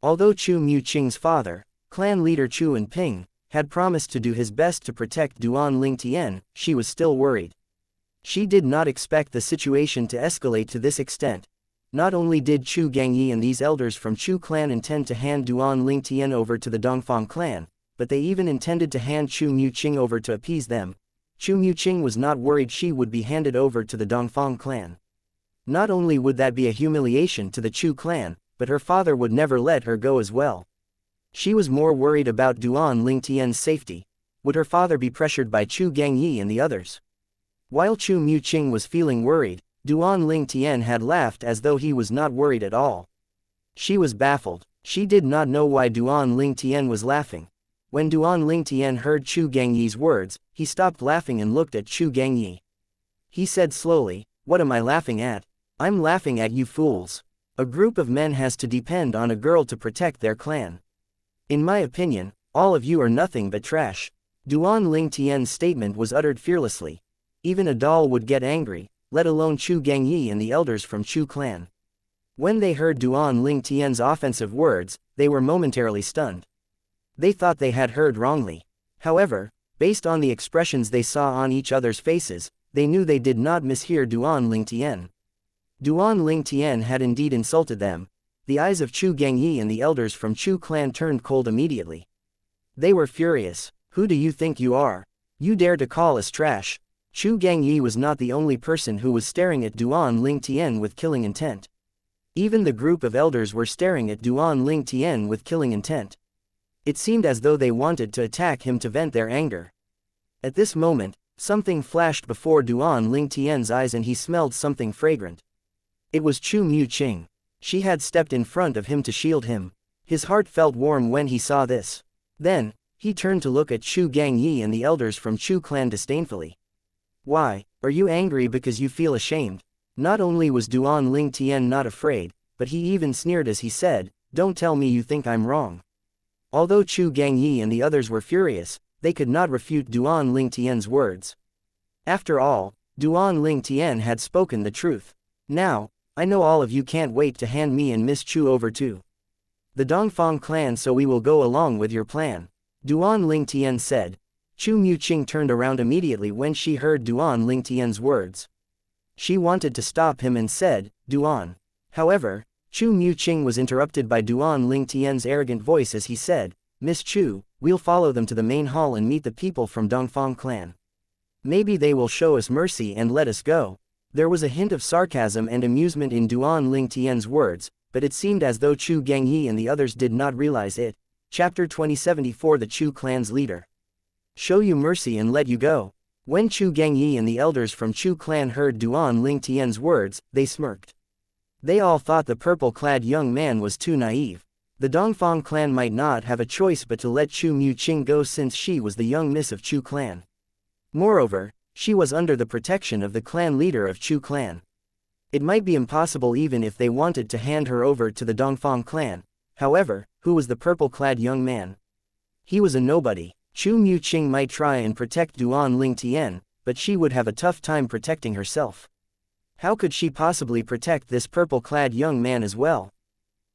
Although Chu Mu-ching's father, clan leader Chu and Ping, had promised to do his best to protect Duan Ling Tian, she was still worried. She did not expect the situation to escalate to this extent. Not only did Chu Gangyi and these elders from Chu clan intend to hand Duan Ling Tian over to the Dongfang clan, but they even intended to hand Chu Mu-ching over to appease them. Chu Mu-ching was not worried she would be handed over to the Dongfang clan. Not only would that be a humiliation to the Chu clan, but her father would never let her go as well. She was more worried about Duan Ling Tian's safety. Would her father be pressured by Chu Gangyi and the others? While Chu Mu-ching was feeling worried, Duan Ling Tian had laughed as though he was not worried at all. She was baffled. She did not know why Duan Ling Tian was laughing. When Duan Ling Tian heard Chu Gangyi's words, he stopped laughing and looked at Chu Gangyi. He said slowly, "What am I laughing at? I'm laughing at you fools. A group of men has to depend on a girl to protect their clan. In my opinion, all of you are nothing but trash." Duan Ling Tian's statement was uttered fearlessly. Even a doll would get angry, let alone Chu Gangyi and the elders from Chu clan. When they heard Duan Ling Tian's offensive words, they were momentarily stunned. They thought they had heard wrongly. However, based on the expressions they saw on each other's faces, they knew they did not mishear Duan Ling Tian. Duan Ling Tian had indeed insulted them. The eyes of Chu Gangyi and the elders from Chu clan turned cold immediately. They were furious. "Who do you think you are? You dare to call us trash?" Chu Gangyi was not the only person who was staring at Duan Ling Tian with killing intent. Even the group of elders were staring at Duan Ling Tian with killing intent. It seemed as though they wanted to attack him to vent their anger. At this moment, something flashed before Duan Ling Tian's eyes and he smelled something fragrant. It was Chu Mu-ching. She had stepped in front of him to shield him. His heart felt warm when he saw this. Then, he turned to look at Chu Gangyi and the elders from Chu clan disdainfully. "Why, are you angry because you feel ashamed?" Not only was Duan Ling Tian not afraid, but he even sneered as he said, "Don't tell me you think I'm wrong." Although Chu Gangyi and the others were furious, they could not refute Duan Ling Tian's words. After all, Duan Ling Tian had spoken the truth. "Now, I know all of you can't wait to hand me and Miss Chu over to the Dongfang clan, so we will go along with your plan," Duan Ling Tian said. Chu Mu-ching turned around immediately when she heard Duan Ling Tian's words. She wanted to stop him and said, "Duan." However, Chu Mu-ching was interrupted by Duan Ling Tian's arrogant voice as he said, "Miss Chu, we'll follow them to the main hall and meet the people from Dongfang clan. Maybe they will show us mercy and let us go." There was a hint of sarcasm and amusement in Duan Ling Tian's words, but it seemed as though Chu Gangyi and the others did not realize it. Chapter 2074 The Chu clan's leader. "Show you mercy and let you go." When Chu Gangyi and the elders from Chu clan heard Duan Ling Tian's words, they smirked. They all thought the purple-clad young man was too naive. The Dongfang clan might not have a choice but to let Chu Mu-ching go since she was the young miss of Chu clan. Moreover, she was under the protection of the clan leader of Chu clan. It might be impossible even if they wanted to hand her over to the Dongfang clan. However, who was the purple-clad young man? He was a nobody. Chu Mu-ching might try and protect Duan Ling Tian, but she would have a tough time protecting herself. How could she possibly protect this purple-clad young man as well?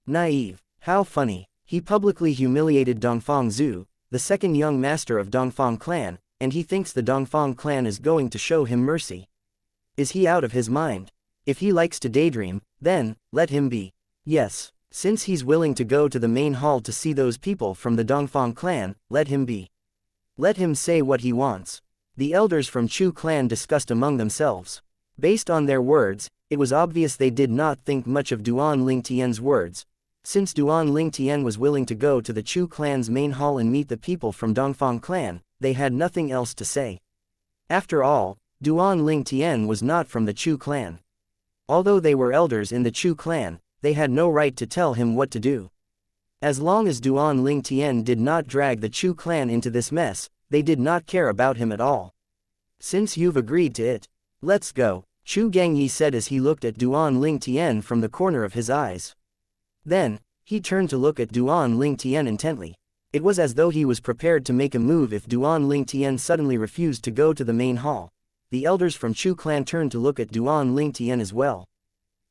Naive. How funny. He publicly humiliated Dongfang Zhu, the second young master of Dongfang clan, and he thinks the Dongfang clan is going to show him mercy. Is he out of his mind? If he likes to daydream, then, let him be. Yes, since he's willing to go to the main hall to see those people from the Dongfang clan, let him be. Let him say what he wants. The elders from Chu clan discussed among themselves. Based on their words, it was obvious they did not think much of Duan Ling Tian's words. Since Duan Ling Tian was willing to go to the Chu clan's main hall and meet the people from Dongfang clan, they had nothing else to say. After all, Duan Ling Tian was not from the Chu clan. Although they were elders in the Chu clan, they had no right to tell him what to do. As long as Duan Ling Tian did not drag the Chu clan into this mess, they did not care about him at all. "Since you've agreed to it, let's go," Chu Gangyi said as he looked at Duan Ling Tian from the corner of his eyes. Then, he turned to look at Duan Ling Tian intently. It was as though he was prepared to make a move if Duan Ling Tian suddenly refused to go to the main hall. The elders from Chu clan turned to look at Duan Ling Tian as well.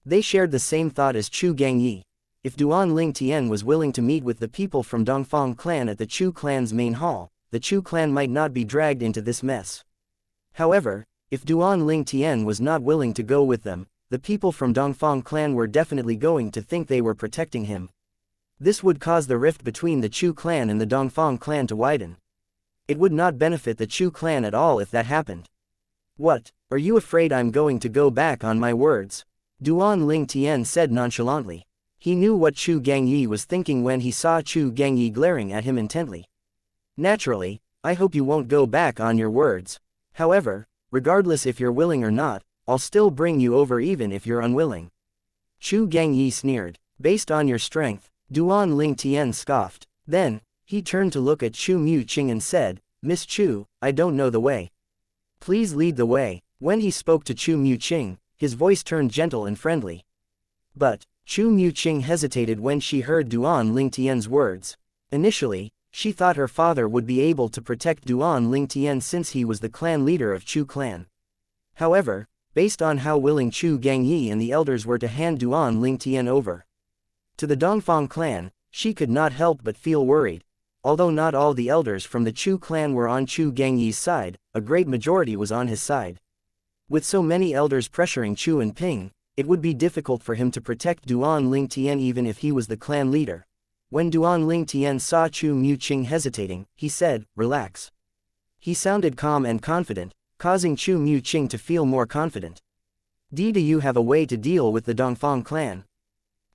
They shared the same thought as Chu Gangyi. If Duan Ling Tian was willing to meet with the people from Dongfang clan at the Chu clan's main hall, the Chu clan might not be dragged into this mess. However, if Duan Ling Tian was not willing to go with them, the people from Dongfang clan were definitely going to think they were protecting him. This would cause the rift between the Chu clan and the Dongfang clan to widen. It would not benefit the Chu clan at all if that happened. What, are you afraid I'm going to go back on my words? Duan Ling Tian said nonchalantly. He knew what Chu Gangyi was thinking when he saw Chu Gangyi glaring at him intently. Naturally, I hope you won't go back on your words. However, regardless if you're willing or not, I'll still bring you over even if you're unwilling. Chu Gangyi sneered. Based on your strength, Duan Ling Tian scoffed. Then, he turned to look at Chu Mu-ching and said, Miss Chu, I don't know the way. Please lead the way. When he spoke to Chu Mu-ching, his voice turned gentle and friendly. But, Chu Mu-ching hesitated when she heard Duan Ling Tian's words. Initially, she thought her father would be able to protect Duan Ling Tian since he was the clan leader of Chu clan. However, based on how willing Chu Gangyi and the elders were to hand Duan Ling Tian over to the Dongfang clan, she could not help but feel worried. Although not all the elders from the Chu clan were on Chu Gangyi's side, a great majority was on his side. With so many elders pressuring Chu and Ping, it would be difficult for him to protect Duan Ling Tian even if he was the clan leader. When Duan Ling Tian saw Chu Mu-ching hesitating, he said, Relax. He sounded calm and confident, causing Chu Mu-ching to feel more confident. Do you have a way to deal with the Dongfang clan?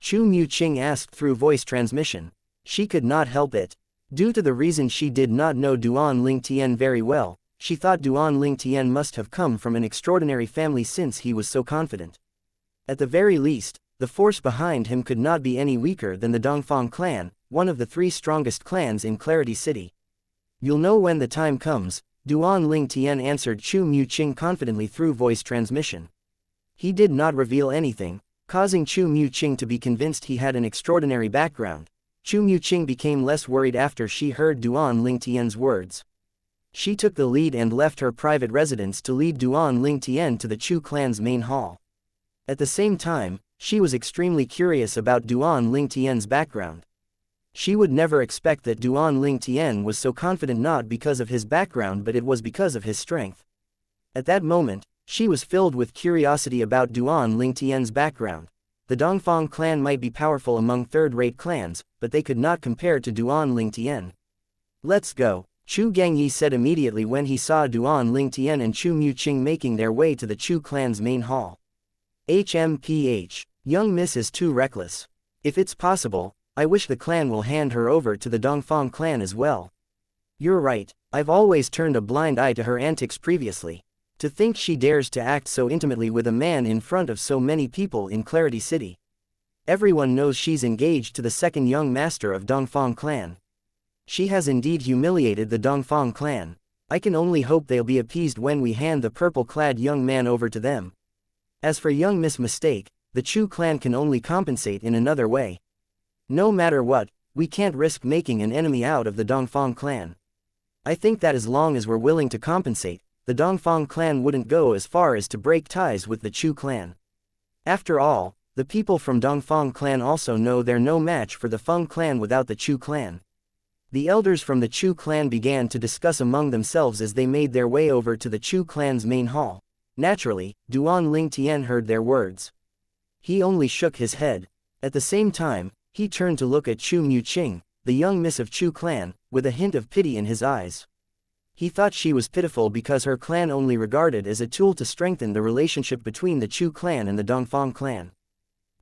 Chu Mu-ching asked through voice transmission. She could not help it. Due to the reason she did not know Duan Ling Tian very well, she thought Duan Ling Tian must have come from an extraordinary family since he was so confident. At the very least, the force behind him could not be any weaker than the Dongfang clan, one of the 3 strongest clans in Clarity City. You'll know when the time comes, Duan Ling Tian answered Chu Mu-ching confidently through voice transmission. He did not reveal anything, causing Chu Mu-ching to be convinced he had an extraordinary background. Chu Mu-ching became less worried after she heard Duan Ling Tian's words. She took the lead and left her private residence to lead Duan Ling Tian to the Chu clan's main hall. At the same time, she was extremely curious about Duan Ling Tian's background. She would never expect that Duan Ling Tian was so confident not because of his background but it was because of his strength. At that moment, she was filled with curiosity about Duan Ling Tian's background. The Dongfang clan might be powerful among third-rate clans, but they could not compare to Duan Ling Tian. Let's go, Chu Gangyi said immediately when he saw Duan Ling Tian and Chu Mu-ching making their way to the Chu clan's main hall. HMPH. Young Miss is too reckless. If it's possible, I wish the clan will hand her over to the Dongfang clan as well. You're right, I've always turned a blind eye to her antics previously. To think she dares to act so intimately with a man in front of so many people in Clarity City. Everyone knows she's engaged to the second young master of Dongfang clan. She has indeed humiliated the Dongfang clan. I can only hope they'll be appeased when we hand the purple-clad young man over to them. As for young Miss Mistake, the Chu clan can only compensate in another way. No matter what, we can't risk making an enemy out of the Dongfang clan. I think that as long as we're willing to compensate, the Dongfang clan wouldn't go as far as to break ties with the Chu clan. After all, the people from Dongfang clan also know they're no match for the Feng clan without the Chu clan. The elders from the Chu clan began to discuss among themselves as they made their way over to the Chu clan's main hall. Naturally, Duan Ling Tian heard their words. He only shook his head. At the same time, he turned to look at Chu Mu-ching, the young miss of Chu clan, with a hint of pity in his eyes. He thought she was pitiful because her clan only regarded as a tool to strengthen the relationship between the Chu clan and the Dongfang clan.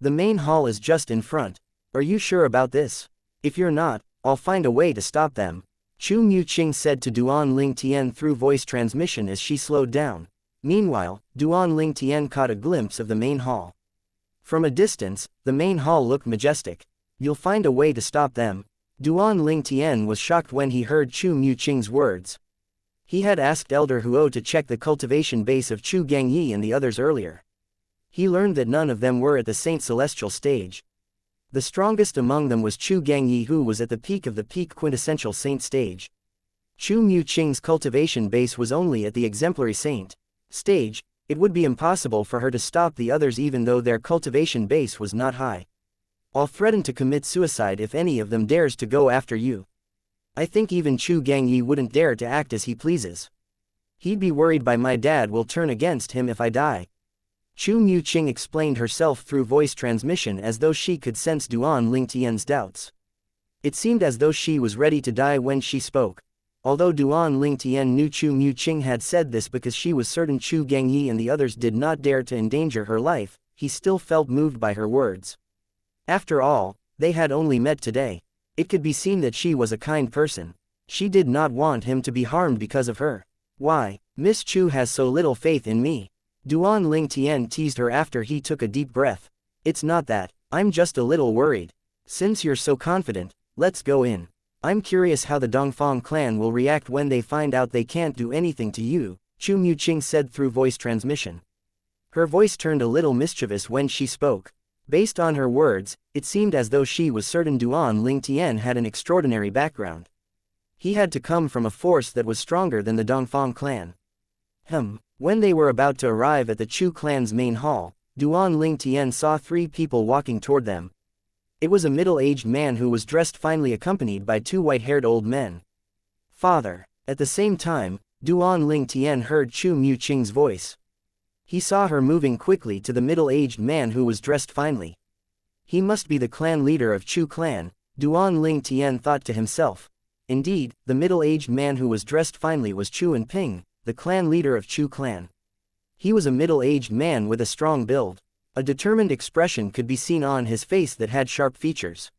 The main hall is just in front. Are you sure about this? If you're not, I'll find a way to stop them. Chu Mu-ching said to Duan Ling Tian through voice transmission as she slowed down. Meanwhile, Duan Ling Tian caught a glimpse of the main hall. From a distance, the main hall looked majestic. You'll find a way to stop them. Duan Ling Tian was shocked when he heard Chu Mu-ching's words. He had asked Elder Huo to check the cultivation base of Chu Gangyi and the others earlier. He learned that none of them were at the Saint Celestial stage. The strongest among them was Chu Gangyi, who was at the peak of the peak quintessential saint stage. Chu Mu-ching's cultivation base was only at the exemplary saint stage, It would be impossible for her to stop the others even though their cultivation base was not high. I'll threaten to commit suicide if any of them dares to go after you. I think even Chu Gangyi wouldn't dare to act as he pleases. He'd be worried my dad will turn against him if I die. Chu Muqing explained herself through voice transmission as though she could sense Duan Lingtian's doubts. It seemed as though she was ready to die when she spoke. Although Duan Lingtian knew Chu Muqing had said this because she was certain Chu Gangyi and the others did not dare to endanger her life, he still felt moved by her words. After all, they had only met today. It could be seen that she was a kind person. She did not want him to be harmed because of her. Why, Miss Chu has so little faith in me? Duan Lingtian teased her after he took a deep breath. It's not that, I'm just a little worried. Since you're so confident, let's go in. I'm curious how the Dongfang clan will react when they find out they can't do anything to you, Chu Muqing said through voice transmission. Her voice turned a little mischievous when she spoke. Based on her words, it seemed as though she was certain Duan Lingtian had an extraordinary background. He had to come from a force that was stronger than the Dongfang clan. When they were about to arrive at the Chu clan's main hall, Duan Lingtian saw 3 people walking toward them. It was a middle-aged man who was dressed finely accompanied by 2 white-haired old men. Father. At the same time, Duan Lingtian heard Chu Muqing's voice. He saw her moving quickly to the middle-aged man who was dressed finely. He must be the clan leader of Chu clan, Duan Lingtian thought to himself. Indeed, the middle-aged man who was dressed finely was Chu Enping, the clan leader of Chu clan. He was a middle-aged man with a strong build. A determined expression could be seen on his face that had sharp features.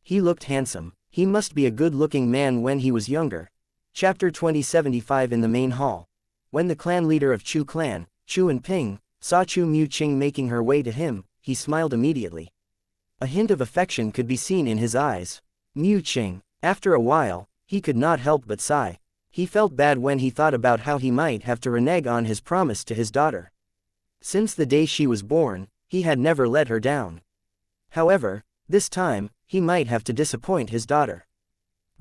He looked handsome. He must be a good-looking man when he was younger. Chapter 2075 in the main hall. When the clan leader of Chu clan, Chu Enping, saw Chu Muqing making her way to him, he smiled immediately. A hint of affection could be seen in his eyes. Muqing. After a while, he could not help but sigh. He felt bad when he thought about how he might have to renege on his promise to his daughter. Since the day she was born, he had never let her down. However, this time, he might have to disappoint his daughter.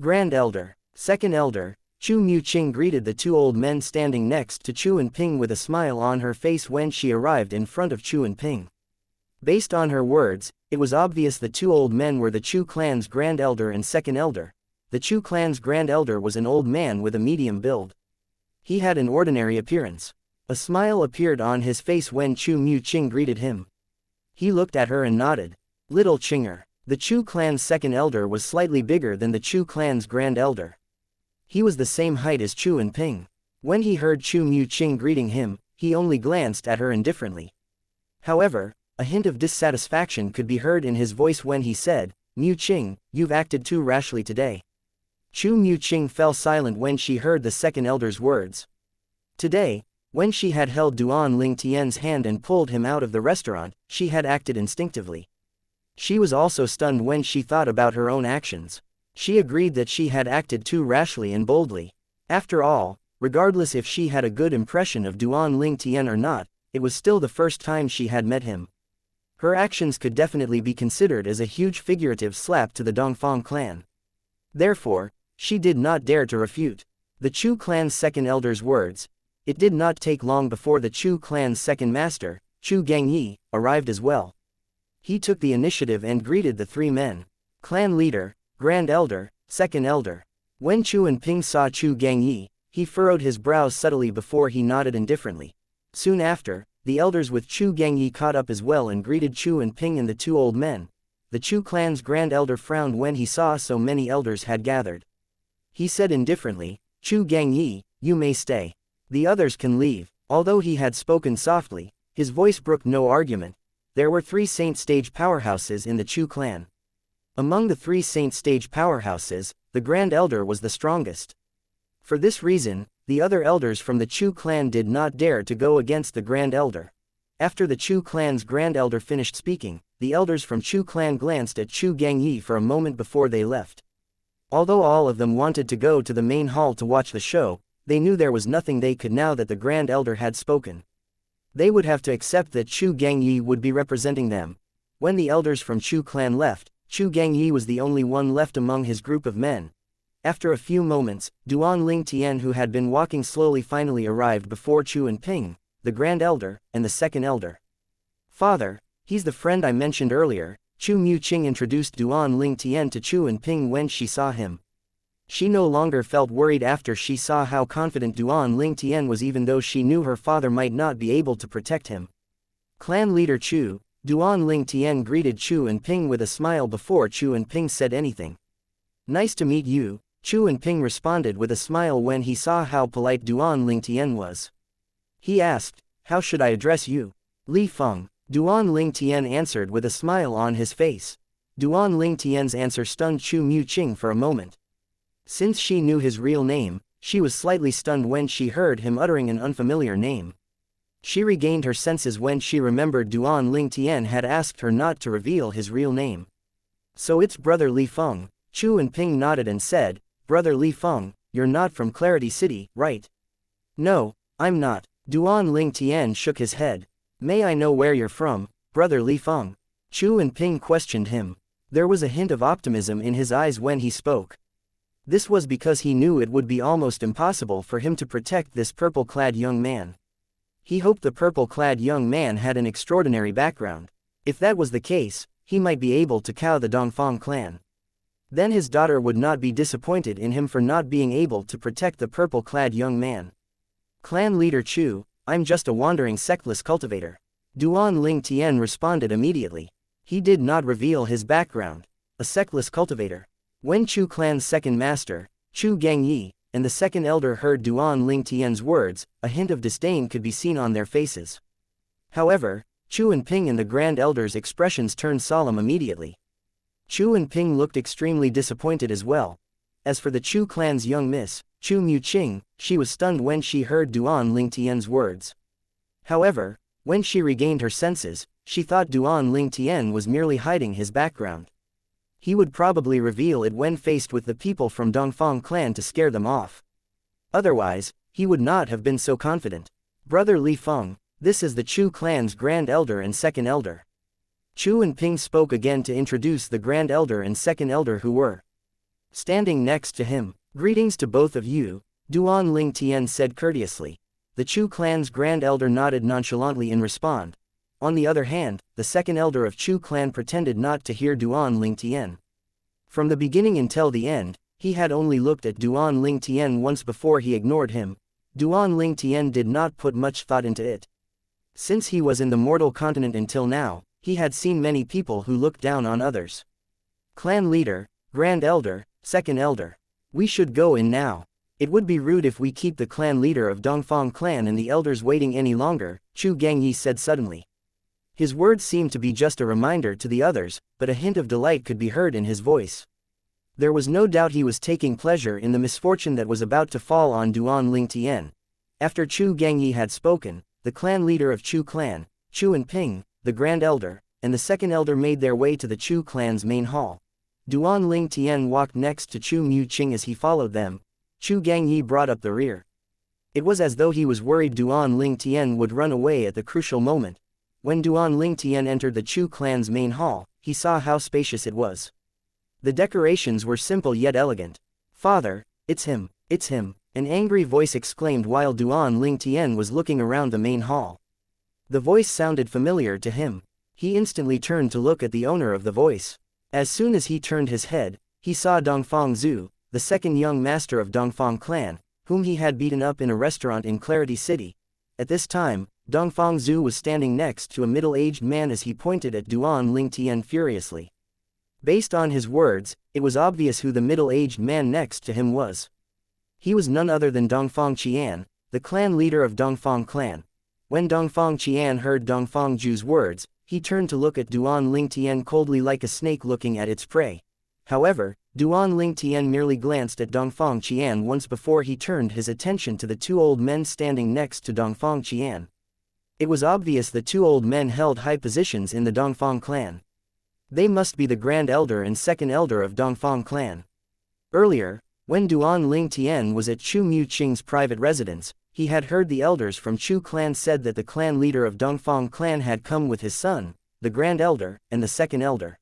Grand Elder, Second Elder, Chu Muqing greeted the 2 old men standing next to Chu Enping with a smile on her face when she arrived in front of Chu Enping. Based on her words, it was obvious the 2 old men were the Chu clan's Grand Elder and Second Elder. The Chu clan's Grand Elder was an old man with a medium build. He had an ordinary appearance. A smile appeared on his face when Chu Muqing greeted him. He looked at her and nodded. Little Chinger. The Chu clan's Second Elder was slightly bigger than the Chu clan's Grand Elder. He was the same height as Chu Enping. When he heard Chu Muqing greeting him, he only glanced at her indifferently. However, a hint of dissatisfaction could be heard in his voice when he said, Muqing, you've acted too rashly today. Chu Muqing fell silent when she heard the Second Elder's words. Today, when she had held Duan Lingtian's hand and pulled him out of the restaurant, she had acted instinctively. She was also stunned when she thought about her own actions. She agreed that she had acted too rashly and boldly. After all, regardless if she had a good impression of Duan Lingtian or not, it was still the first time she had met him. Her actions could definitely be considered as a huge figurative slap to the Dongfang clan. Therefore, she did not dare to refute the Chu clan's Second Elder's words. It did not take long before the Chu clan's second master, Chu Gangyi, arrived as well. He took the initiative and greeted the 3 men. Clan leader, Grand Elder, Second Elder. When Chu Enping saw Chu Gangyi, he furrowed his brows subtly before he nodded indifferently. Soon after, the elders with Chu Gangyi caught up as well and greeted Chu Enping and the 2 old men. The Chu clan's Grand Elder frowned when he saw so many elders had gathered. He said indifferently, Chu Gangyi, you may stay. The others can leave. Although he had spoken softly, his voice brooked no argument. There were 3 Saint stage powerhouses in the Chu clan. Among the 3 Saint stage powerhouses, the Grand Elder was the strongest. For this reason, the other elders from the Chu clan did not dare to go against the Grand Elder. After the Chu clan's Grand Elder finished speaking, the elders from Chu clan glanced at Chu Gangyi for a moment before they left. Although all of them wanted to go to the main hall to watch the show, they knew there was nothing they could now that the Grand Elder had spoken. They would have to accept that Chu Gangyi would be representing them. When the elders from Chu clan left, Chu Gangyi was the only one left among his group of men. After a few moments, Duan Lingtian, who had been walking slowly, finally arrived before Chu Enping. the Grand Elder, and the Second Elder. Father, he's the friend I mentioned earlier. Chu Muqing introduced Duan Ling Tian to Chu Enping when she saw him. She no longer felt worried after she saw how confident Duan Ling Tian was, even though she knew her father might not be able to protect him. Clan leader Chu, Duan Ling Tian greeted Chu Enping with a smile before Chu Enping said anything. Nice to meet you, Chu Enping responded with a smile when he saw how polite Duan Ling Tian was. He asked, how should I address you? Li Feng. Duan Ling Tian answered with a smile on his face. Duan Ling Tian's answer stunned Chu Muqing for a moment. Since she knew his real name, she was slightly stunned when she heard him uttering an unfamiliar name. She regained her senses when she remembered Duan Ling Tian had asked her not to reveal his real name. So it's Brother Li Feng. Chu Enping nodded and said, Brother Li Feng, you're not from Clarity City, right? No, I'm not. Duan Ling Tian shook his head. May I know where you're from, Brother Li Feng? Chu Enping questioned him. There was a hint of optimism in his eyes when he spoke. This was because he knew it would be almost impossible for him to protect this purple-clad young man. He hoped the purple-clad young man had an extraordinary background. If that was the case, he might be able to cow the Dongfang clan. Then his daughter would not be disappointed in him for not being able to protect the purple-clad young man. Clan leader Chu, I'm just a wandering sectless cultivator. Duan Ling Tian responded immediately. He did not reveal his background. A sectless cultivator. When Chu clan's second master, Chu Gangyi, and the second elder heard Duan Ling Tian's words, a hint of disdain could be seen on their faces. However, Chu Enping and the Grand Elder's expressions turned solemn immediately. Chu Enping looked extremely disappointed as well. As for the Chu clan's young miss, Chu Muqing, she was stunned when she heard Duan Ling Tian's words. However, when she regained her senses, she thought Duan Ling Tian was merely hiding his background. He would probably reveal it when faced with the people from Dongfang clan to scare them off. Otherwise, he would not have been so confident. Brother Li Feng, this is the Chu clan's Grand Elder and Second Elder. Chu Enping spoke again to introduce the Grand Elder and Second Elder who were standing next to him. Greetings to both of you, Duan Ling Tian said courteously. The Chu clan's Grand Elder nodded nonchalantly in response. On the other hand, the Second Elder of Chu clan pretended not to hear Duan Ling Tian. From the beginning until the end, he had only looked at Duan Ling Tian once before he ignored him. Duan Ling Tian did not put much thought into it. Since he was in the mortal continent until now, he had seen many people who looked down on others. Clan leader, Grand Elder, Second Elder. We should go in now. It would be rude if we keep the clan leader of Dongfang clan and the elders waiting any longer, Chu Gangyi said suddenly. His words seemed to be just a reminder to the others, but a hint of delight could be heard in his voice. There was no doubt he was taking pleasure in the misfortune that was about to fall on Duan Ling Tian. After Chu Gangyi had spoken, the clan leader of Chu clan, Chu Enping, the Grand Elder, and the Second Elder made their way to the Chu clan's main hall. Duan Ling Tian walked next to Chu Muqing as he followed them. Chu Gangyi brought up the rear. It was as though he was worried Duan Ling Tian would run away at the crucial moment. When Duan Ling Tian entered the Chu clan's main hall, he saw how spacious it was. The decorations were simple yet elegant. Father, it's him, an angry voice exclaimed while Duan Ling Tian was looking around the main hall. The voice sounded familiar to him. He instantly turned to look at the owner of the voice. As soon as he turned his head, he saw Dongfang Zhu, the second young master of Dongfang clan, whom he had beaten up in a restaurant in Clarity City. At this time, Dongfang Zhu was standing next to a middle-aged man as he pointed at Duan Ling Tian furiously. Based on his words, it was obvious who the middle-aged man next to him was. He was none other than Dongfang Qian, the clan leader of Dongfang clan. When Dongfang Qian heard Dongfang Zhu's words, he turned to look at Duan Ling Tian coldly like a snake looking at its prey. However, Duan Ling Tian merely glanced at Dongfang Qian once before he turned his attention to the two old men standing next to Dongfang Qian. It was obvious the two old men held high positions in the Dongfang clan. They must be the Grand Elder and Second Elder of Dongfang clan. Earlier, when Duan Ling Tian was at Chu Muqing's private residence, he had heard the elders from Chu clan said that the clan leader of Dongfang clan had come with his son, the Grand Elder, and the Second Elder.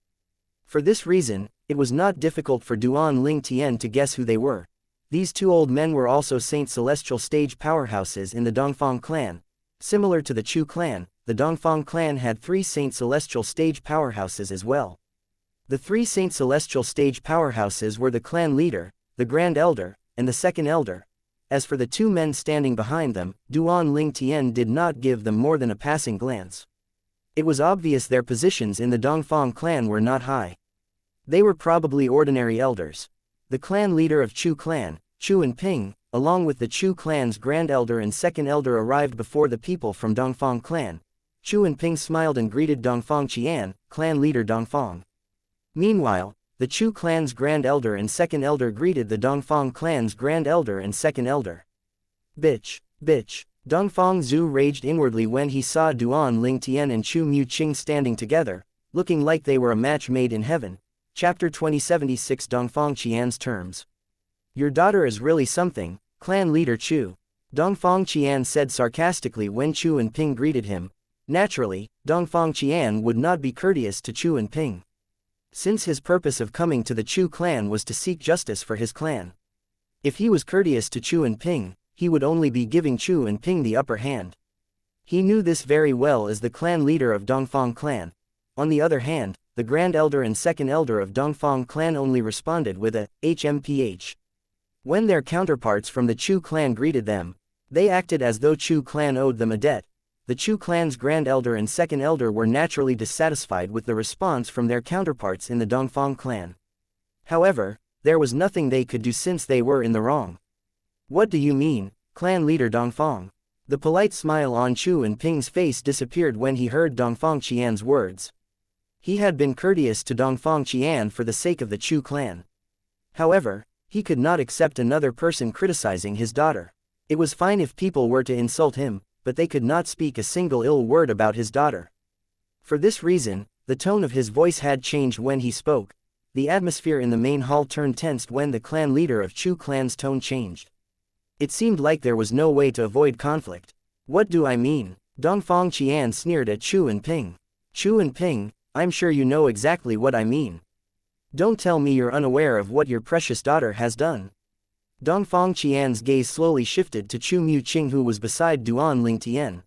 For this reason, it was not difficult for Duan Ling Tian to guess who they were. These two old men were also Saint Celestial stage powerhouses in the Dongfang clan. Similar to the Chu clan, the Dongfang clan had 3 Saint Celestial stage powerhouses as well. The 3 Saint Celestial stage powerhouses were the clan leader, the Grand Elder, and the Second Elder. As for the 2 men standing behind them, Duan Ling Tian did not give them more than a passing glance. It was obvious their positions in the Dongfang clan were not high. They were probably ordinary elders. The clan leader of Chu clan, Chu and Ping, along with the Chu clan's Grand Elder and Second Elder arrived before the people from Dongfang clan. Chu and Ping smiled and greeted Dongfang Qian, clan leader Dongfang. Meanwhile, the Chu clan's Grand Elder and Second Elder greeted the Dongfang clan's Grand Elder and Second Elder. Bitch, bitch. Dongfang Zhu raged inwardly when he saw Duan Ling Tian and Chu Mu Qing standing together, looking like they were a match made in heaven. Chapter 2076 Dongfang Qian's terms. Your daughter is really something, clan leader Chu. Dongfang Qian said sarcastically when Chu and Ping greeted him. Naturally, Dongfang Qian would not be courteous to Chu and Ping, since his purpose of coming to the Chu clan was to seek justice for his clan. If he was courteous to Chu and Ping, he would only be giving Chu and Ping the upper hand. He knew this very well as the clan leader of Dongfang clan. On the other hand, the Grand Elder and Second Elder of Dongfang clan only responded with a HMPH. When their counterparts from the Chu clan greeted them, they acted as though Chu clan owed them a debt. The Chu clan's Grand Elder and Second Elder were naturally dissatisfied with the response from their counterparts in the Dongfang clan. However, there was nothing they could do since they were in the wrong. What do you mean, clan leader Dongfang? The polite smile on Chu and Ping's face disappeared when he heard Dongfang Qian's words. He had been courteous to Dongfang Qian for the sake of the Chu clan. However, he could not accept another person criticizing his daughter. It was fine if people were to insult him, but they could not speak a single ill word about his daughter. For this reason, the tone of his voice had changed when he spoke. The atmosphere in the main hall turned tense when the clan leader of Chu clan's tone changed. It seemed like there was no way to avoid conflict. What do I mean? Dongfang Qian sneered at Chu and Ping. Chu and Ping, I'm sure you know exactly what I mean. Don't tell me you're unaware of what your precious daughter has done. Dongfang Qian's gaze slowly shifted to Chu Mu Qing, who was beside Duan Ling Tian.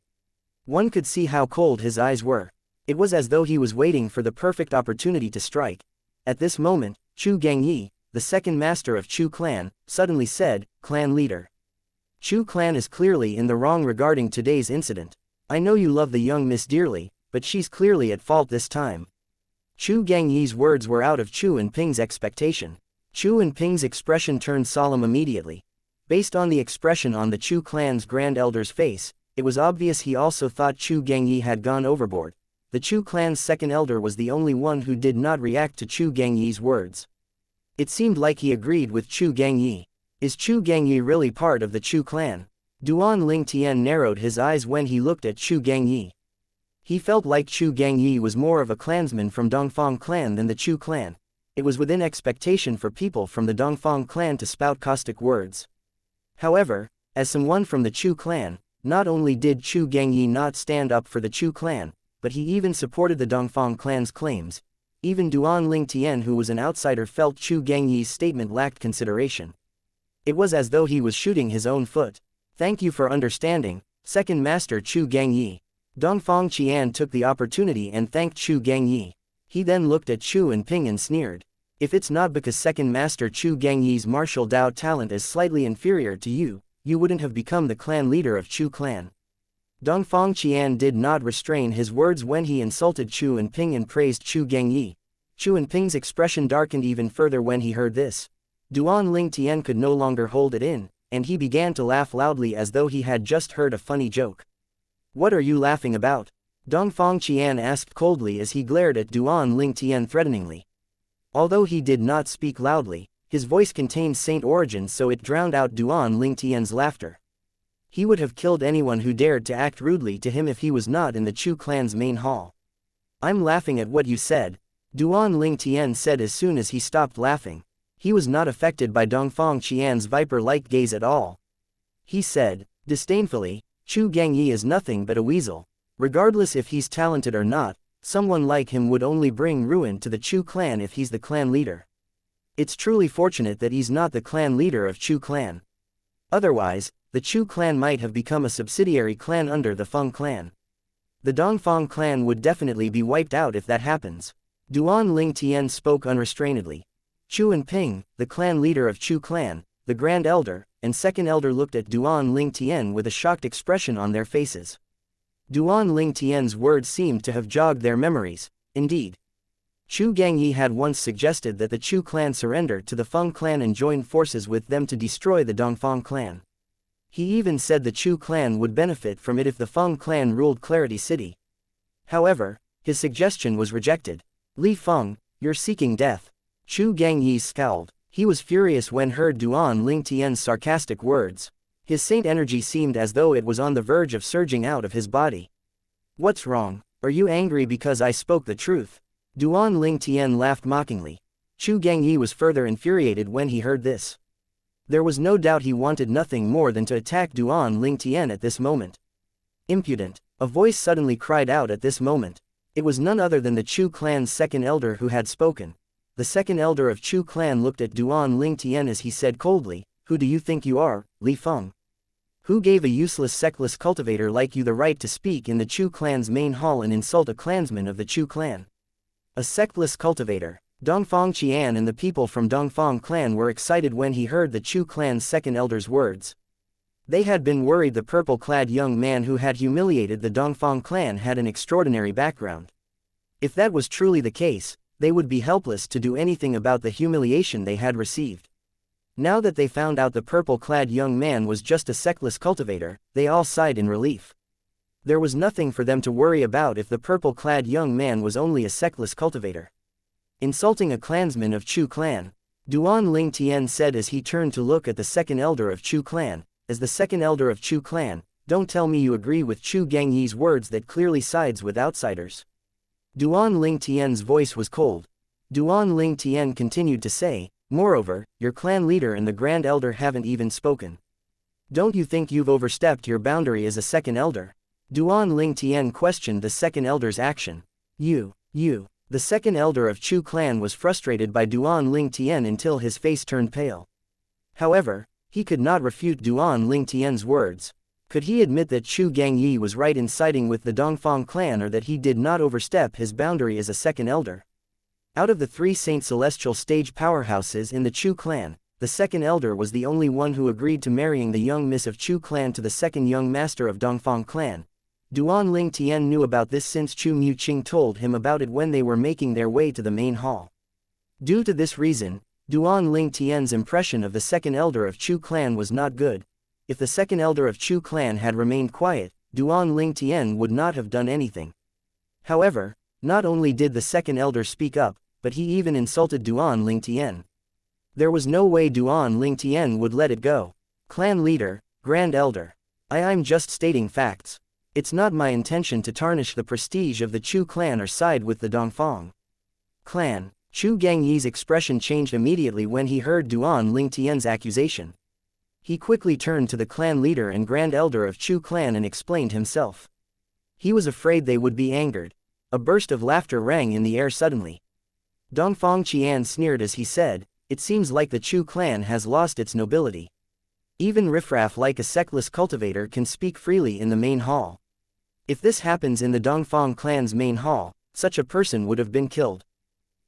One could see how cold his eyes were. It was as though he was waiting for the perfect opportunity to strike. At this moment, Chu Gangyi, the second master of Chu clan, suddenly said, "Clan leader. Chu clan is clearly in the wrong regarding today's incident. I know you love the young miss dearly, but she's clearly at fault this time." Chu Gangyi's words were out of Chu and Ping's expectation. Chu and Ping's expression turned solemn immediately. Based on the expression on the Chu clan's Grand Elder's face, it was obvious he also thought Chu Gangyi had gone overboard. The Chu clan's Second Elder was the only one who did not react to Chu Gangyi's words. It seemed like he agreed with Chu Gangyi. Is Chu Gangyi really part of the Chu clan? Duan Ling Tian narrowed his eyes when he looked at Chu Gangyi. He felt like Chu Gangyi was more of a clansman from Dongfang clan than the Chu clan. It was within expectation for people from the Dongfang clan to spout caustic words. However, as someone from the Chu clan, not only did Chu Gangyi not stand up for the Chu clan, but he even supported the Dongfang clan's claims. Even Duan Ling Tian, who was an outsider, felt Chu Gangyi's statement lacked consideration. It was as though he was shooting his own foot. Thank you for understanding, Second Master Chu Gangyi. Dongfang Qian took the opportunity and thanked Chu Gangyi. He then looked at Chu and Ping and sneered. If it's not because Second Master Chu Gangyi's martial Dao talent is slightly inferior to you, you wouldn't have become the clan leader of Chu clan. Dongfang Qian did not restrain his words when he insulted Chu and Ping and praised Chu Gangyi. Chu and Ping's expression darkened even further when he heard this. Duan Ling Tian could no longer hold it in, and he began to laugh loudly as though he had just heard a funny joke. What are you laughing about? Dongfang Qian asked coldly as he glared at Duan Ling Tian threateningly. Although he did not speak loudly, his voice contained saint origins, so it drowned out Duan Ling Tian's laughter. He would have killed anyone who dared to act rudely to him if he was not in the Chu clan's main hall. I'm laughing at what you said, Duan Ling Tian said as soon as he stopped laughing. He was not affected by Dongfang Qian's viper-like gaze at all. He said, disdainfully, Chu Gangyi is nothing but a weasel. Regardless if he's talented or not, someone like him would only bring ruin to the Chu clan if he's the clan leader. It's truly fortunate that he's not the clan leader of Chu clan. Otherwise, the Chu clan might have become a subsidiary clan under the Feng clan. The Dongfang clan would definitely be wiped out if that happens. Duan Ling Tian spoke unrestrainedly. Chu and Ping, the clan leader of Chu clan, the Grand Elder, and Second Elder looked at Duan Ling Tian with a shocked expression on their faces. Duan Ling Tian's words seemed to have jogged their memories. Indeed, Chu Gangyi had once suggested that the Chu clan surrender to the Feng clan and join forces with them to destroy the Dongfang clan. He even said the Chu clan would benefit from it if the Feng clan ruled Clarity City. However, his suggestion was rejected. Li Feng, you're seeking death. Chu Gangyi scowled. He was furious when heard Duan Ling Tian's sarcastic words. His saint energy seemed as though it was on the verge of surging out of his body. What's wrong? Are you angry because I spoke the truth? Duan Ling Tian laughed mockingly. Chu Gangyi was further infuriated when he heard this. There was no doubt he wanted nothing more than to attack Duan Ling Tian at this moment. Impudent! A voice suddenly cried out at this moment. It was none other than the Chu clan's second elder who had spoken. The second elder of Chu clan looked at Duan Ling Tian as he said coldly, "Who do you think you are, Li Feng? Who gave a useless sectless cultivator like you the right to speak in the Chu clan's main hall and insult a clansman of the Chu clan? A sectless cultivator." Dongfang Qian and the people from Dongfang clan were excited when he heard the Chu clan's second elder's words. They had been worried the purple-clad young man who had humiliated the Dongfang clan had an extraordinary background. If that was truly the case, they would be helpless to do anything about the humiliation they had received. Now that they found out the purple-clad young man was just a sectless cultivator, they all sighed in relief. There was nothing for them to worry about if the purple-clad young man was only a sectless cultivator. Insulting a clansman of Chu clan, Duan Ling Tian said as he turned to look at the second elder of Chu clan. As the second elder of Chu clan, don't tell me you agree with Chu Gangyi's words that clearly sides with outsiders. Duan Ling Tian's voice was cold. Duan Ling Tian continued to say, moreover, your clan leader and the Grand Elder haven't even spoken. Don't you think you've overstepped your boundary as a second elder? Duan Ling Tian questioned the second elder's action. You. The second elder of Chu clan was frustrated by Duan Ling Tian until his face turned pale. However, he could not refute Duan Ling Tian's words. Could he admit that Chu Gangyi was right in siding with the Dongfang clan or that he did not overstep his boundary as a second elder? Out of the 3 Saint Celestial stage powerhouses in the Chu clan, the second elder was the only one who agreed to marrying the young miss of Chu clan to the second young master of Dongfang clan. Duan Ling Tian knew about this since Chu Muqing told him about it when they were making their way to the main hall. Due to this reason, Duan Ling Tian's impression of the second elder of Chu clan was not good. If the second elder of Chu clan had remained quiet, Duan Ling Tian would not have done anything. However, not only did the second elder speak up, but he even insulted Duan Ling Tian. There was no way Duan Ling Tian would let it go. Clan leader, Grand Elder. I'm just stating facts. It's not my intention to tarnish the prestige of the Chu clan or side with the Dongfang clan. Chu Gangyi's expression changed immediately when he heard Duan Ling Tian's accusation. He quickly turned to the clan leader and Grand Elder of Chu clan and explained himself. He was afraid they would be angered. A burst of laughter rang in the air suddenly. Dongfang Qian sneered as he said, "It seems like the Chu clan has lost its nobility. Even riffraff like a sectless cultivator can speak freely in the main hall. If this happens in the Dongfang clan's main hall, such a person would have been killed."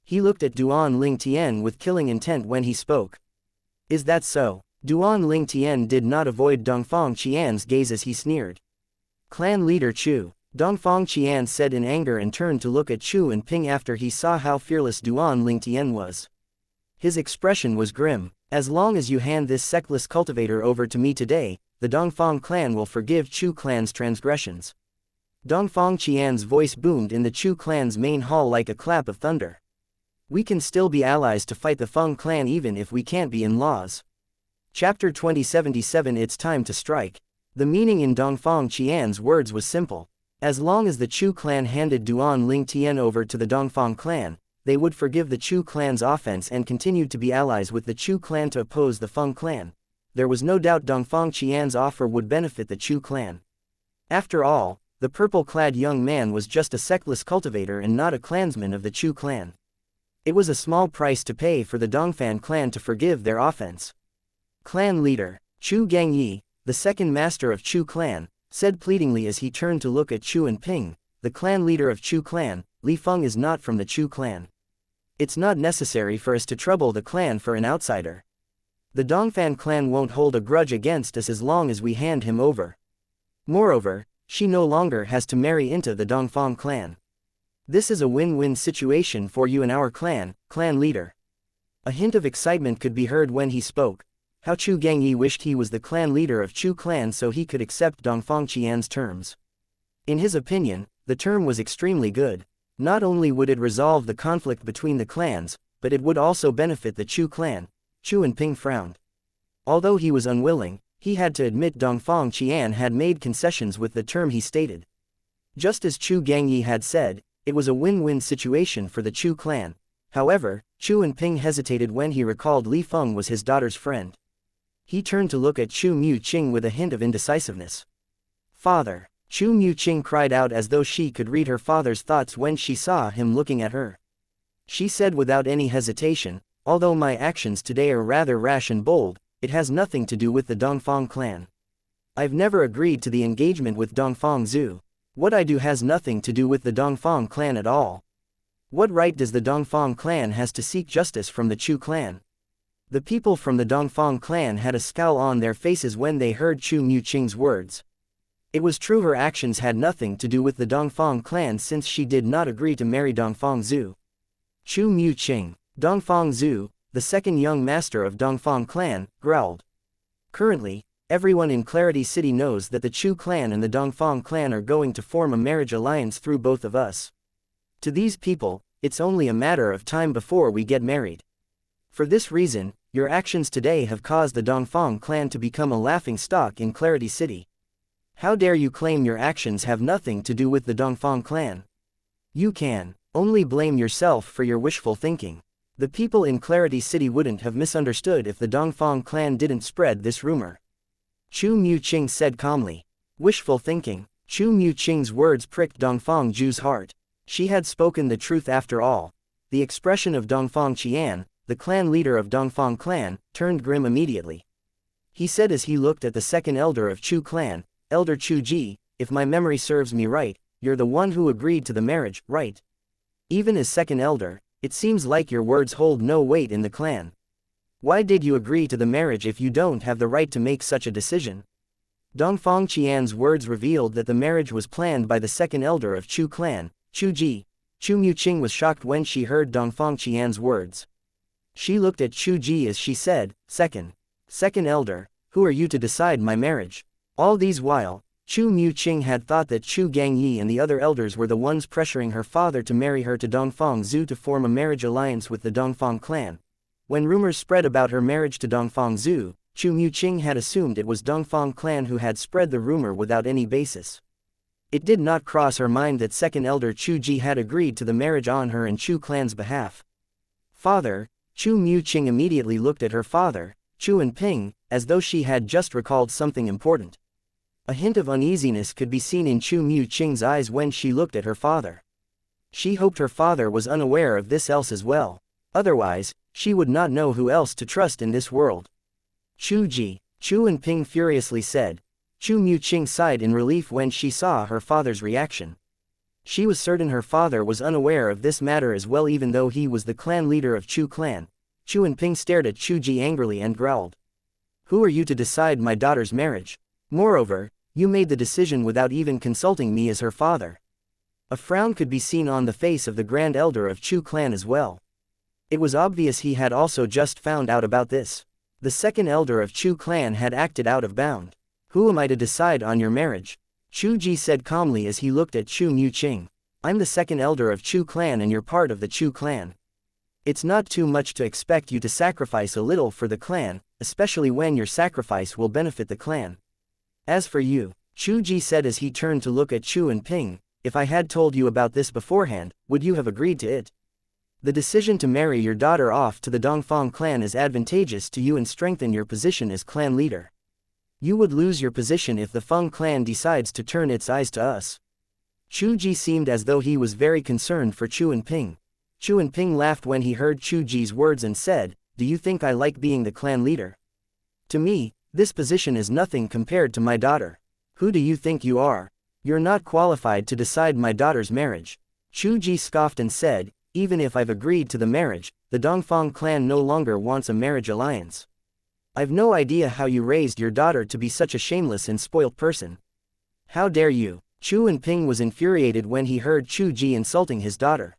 He looked at Duan Ling Tian with killing intent when he spoke. Is that so? Duan Ling Tian did not avoid Dongfang Qian's gaze as he sneered. Clan leader Chu, Dongfang Qian said in anger and turned to look at Chu and Ping after he saw how fearless Duan Ling Tian was. His expression was grim. As long as you hand this sectless cultivator over to me today, the Dongfang clan will forgive Chu clan's transgressions. Dongfang Qian's voice boomed in the Chu clan's main hall like a clap of thunder. We can still be allies to fight the Feng clan even if we can't be in-laws. Chapter 2077. It's time to strike. The meaning in Dongfang Qian's words was simple. As long as the Chu clan handed Duan Ling Tian over to the Dongfang clan, they would forgive the Chu clan's offense and continued to be allies with the Chu clan to oppose the Feng clan. There was no doubt Dongfang Qian's offer would benefit the Chu clan. After all, the purple-clad young man was just a sectless cultivator and not a clansman of the Chu clan. It was a small price to pay for the Dongfan clan to forgive their offense. Clan leader, Chu Gangyi, the second master of Chu clan, said pleadingly as he turned to look at Chu and Ping, the clan leader of Chu clan. Li Feng is not from the Chu clan. It's not necessary for us to trouble the clan for an outsider. The Dongfan clan won't hold a grudge against us as long as we hand him over. Moreover, she no longer has to marry into the Dongfang clan. This is a win-win situation for you and our clan, clan leader. A hint of excitement could be heard when he spoke. How Chu Gangyi wished he was the clan leader of Chu clan so he could accept Dongfang Qian's terms. In his opinion, the term was extremely good. Not only would it resolve the conflict between the clans, but it would also benefit the Chu clan. Chu and Ping frowned. Although he was unwilling, he had to admit Dongfang Qian had made concessions with the term he stated. Just as Chu Gangyi had said, it was a win-win situation for the Chu clan. However, Chu and Ping hesitated when he recalled Li Feng was his daughter's friend. He turned to look at Chu Mu-ching with a hint of indecisiveness. "Father." Chu Mu-ching cried out as though she could read her father's thoughts when she saw him looking at her. She said without any hesitation, "Although my actions today are rather rash and bold, it has nothing to do with the Dongfang clan. I've never agreed to the engagement with Dongfang Zhu. What I do has nothing to do with the Dongfang clan at all. What right does the Dongfang clan has to seek justice from the Chu clan?" The people from the Dongfang clan had a scowl on their faces when they heard Chu Mu-ching's words. It was true her actions had nothing to do with the Dongfang clan since she did not agree to marry Dongfang Zhu. Chu Mu-ching, Dongfang Zhu, the second young master of Dongfang clan, growled. Currently, everyone in Clarity City knows that the Chu clan and the Dongfang clan are going to form a marriage alliance through both of us. To these people, it's only a matter of time before we get married. For this reason, your actions today have caused the Dongfang clan to become a laughing stock in Clarity City. How dare you claim your actions have nothing to do with the Dongfang clan? You can only blame yourself for your wishful thinking. The people in Clarity City wouldn't have misunderstood if the Dongfang clan didn't spread this rumor. Chu Mu-ching said calmly. Wishful thinking. Chu Mu-ching's words pricked Dongfang Zhu's heart. She had spoken the truth after all. The expression of Dongfang Qian, the clan leader of Dongfang clan, turned grim immediately. He said as he looked at the second elder of Chu clan, Elder Chu Ji, "If my memory serves me right, you're the one who agreed to the marriage, right? Even as second elder, it seems like your words hold no weight in the clan. Why did you agree to the marriage if you don't have the right to make such a decision?" Dongfang Qian's words revealed that the marriage was planned by the second elder of Chu clan, Chu Ji. Chu Mu-ching was shocked when she heard Dongfang Qian's words. She looked at Chu Ji as she said, Second elder, who are you to decide my marriage?" All these while, Chu Mu-ching had thought that Chu Gangyi and the other elders were the ones pressuring her father to marry her to Dongfang Zhu to form a marriage alliance with the Dongfang clan. When rumors spread about her marriage to Dongfang Zhu, Chu Mu-ching had assumed it was Dongfang clan who had spread the rumor without any basis. It did not cross her mind that second elder Chu Ji had agreed to the marriage on her and Chu clan's behalf. "Father," Chu Mu-ching immediately looked at her father, Chu and Ping, as though she had just recalled something important. A hint of uneasiness could be seen in Chu Mu-ching's eyes when she looked at her father. She hoped her father was unaware of this else as well. Otherwise, she would not know who else to trust in this world. "Chu Ji," Chu and Ping furiously said. Chu Mu-ching sighed in relief when she saw her father's reaction. She was certain her father was unaware of this matter as well even though he was the clan leader of Chu clan. Chu and Ping stared at Chu Ji angrily and growled. "Who are you to decide my daughter's marriage? Moreover, you made the decision without even consulting me as her father." A frown could be seen on the face of the grand elder of Chu clan as well. It was obvious he had also just found out about this. The second elder of Chu clan had acted out of bound. "Who am I to decide on your marriage?" Chu Ji said calmly as he looked at Chu Mu-ching. "I'm the second elder of Chu clan and you're part of the Chu clan. It's not too much to expect you to sacrifice a little for the clan, especially when your sacrifice will benefit the clan. As for you," Chu Ji said as he turned to look at Chu and Ping, "if I had told you about this beforehand, would you have agreed to it? The decision to marry your daughter off to the Dongfang clan is advantageous to you and strengthen your position as clan leader. You would lose your position if the Feng clan decides to turn its eyes to us." Chu Ji seemed as though he was very concerned for Chu and Ping. Chu and Ping laughed when he heard Chu Ji's words and said, "Do you think I like being the clan leader? To me, This position is nothing compared to my daughter. Who do you think you are? You're not qualified to decide my daughter's marriage. Chu Ji scoffed and said, even if I've agreed to the marriage, the Dongfang clan no longer wants a marriage alliance. I've no idea how you raised your daughter to be such a shameless and spoilt person. How dare you? Chu Enping was infuriated when he heard Chu Ji insulting his daughter.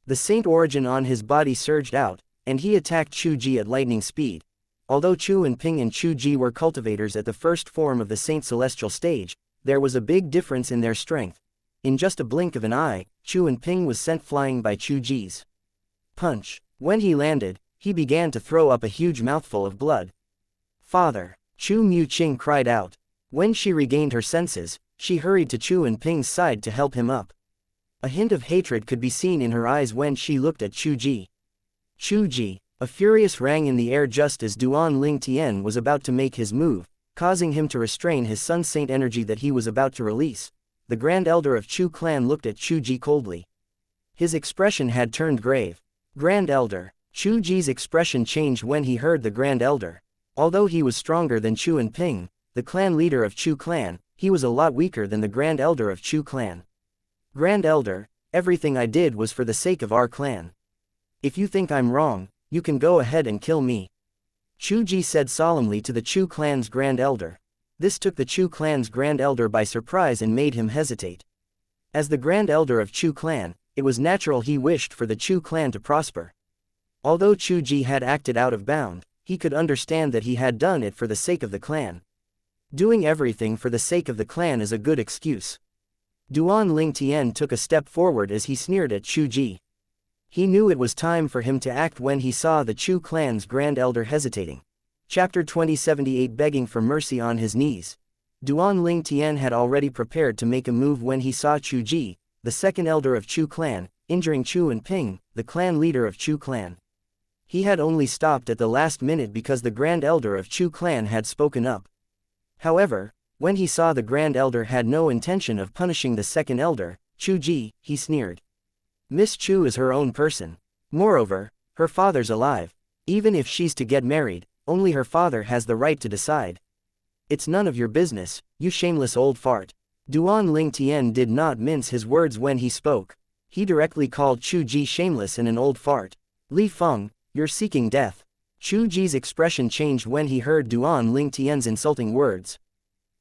The saint origin on his body surged out, and he attacked Chu Ji at lightning speed. Although Chu Enping and Chu Ji were cultivators at the first form of the Saint Celestial stage, there was a big difference in their strength. In just a blink of an eye, Chu Enping was sent flying by Chu Ji's punch. When he landed, he began to throw up a huge mouthful of blood. Father! Chu Mu-ching cried out. When she regained her senses, she hurried to Chu Enping's side to help him up. A hint of hatred could be seen in her eyes when she looked at Chu Ji. Chu Ji! A furious rang in the air just as Duan Ling Tian was about to make his move, causing him to restrain his sun saint energy that he was about to release. The Grand Elder of Chu clan looked at Chu Ji coldly. His expression had turned grave. Grand Elder. Chu Ji's expression changed when he heard the Grand Elder. Although he was stronger than Chu Enping, the clan leader of Chu clan, he was a lot weaker than the Grand Elder of Chu clan. Grand Elder, everything I did was for the sake of our clan. If you think I'm wrong, you can go ahead and kill me. Chu Ji said solemnly to the Chu clan's Grand Elder. This took the Chu clan's Grand Elder by surprise and made him hesitate. As the Grand Elder of Chu clan, it was natural he wished for the Chu clan to prosper. Although Chu Ji had acted out of bound, he could understand that he had done it for the sake of the clan. Doing everything for the sake of the clan is a good excuse. Duan Ling Tian took a step forward as he sneered at Chu Ji. He knew it was time for him to act when he saw the Chu clan's Grand Elder hesitating. Chapter 2078 Begging for mercy on his knees. Duan Ling Tian had already prepared to make a move when he saw Chu Ji, the second elder of Chu clan, injuring Chu Enping, the clan leader of Chu clan. He had only stopped at the last minute because the Grand Elder of Chu clan had spoken up. However, when he saw the Grand Elder had no intention of punishing the second elder, Chu Ji, he sneered. Miss Chu is her own person. Moreover, her father's alive. Even if she's to get married, only her father has the right to decide. It's none of your business, you shameless old fart. Duan Ling Tian did not mince his words when he spoke. He directly called Chu Ji shameless and an old fart. Li Feng, you're seeking death. Chu Ji's expression changed when he heard Duan Ling Tian's insulting words.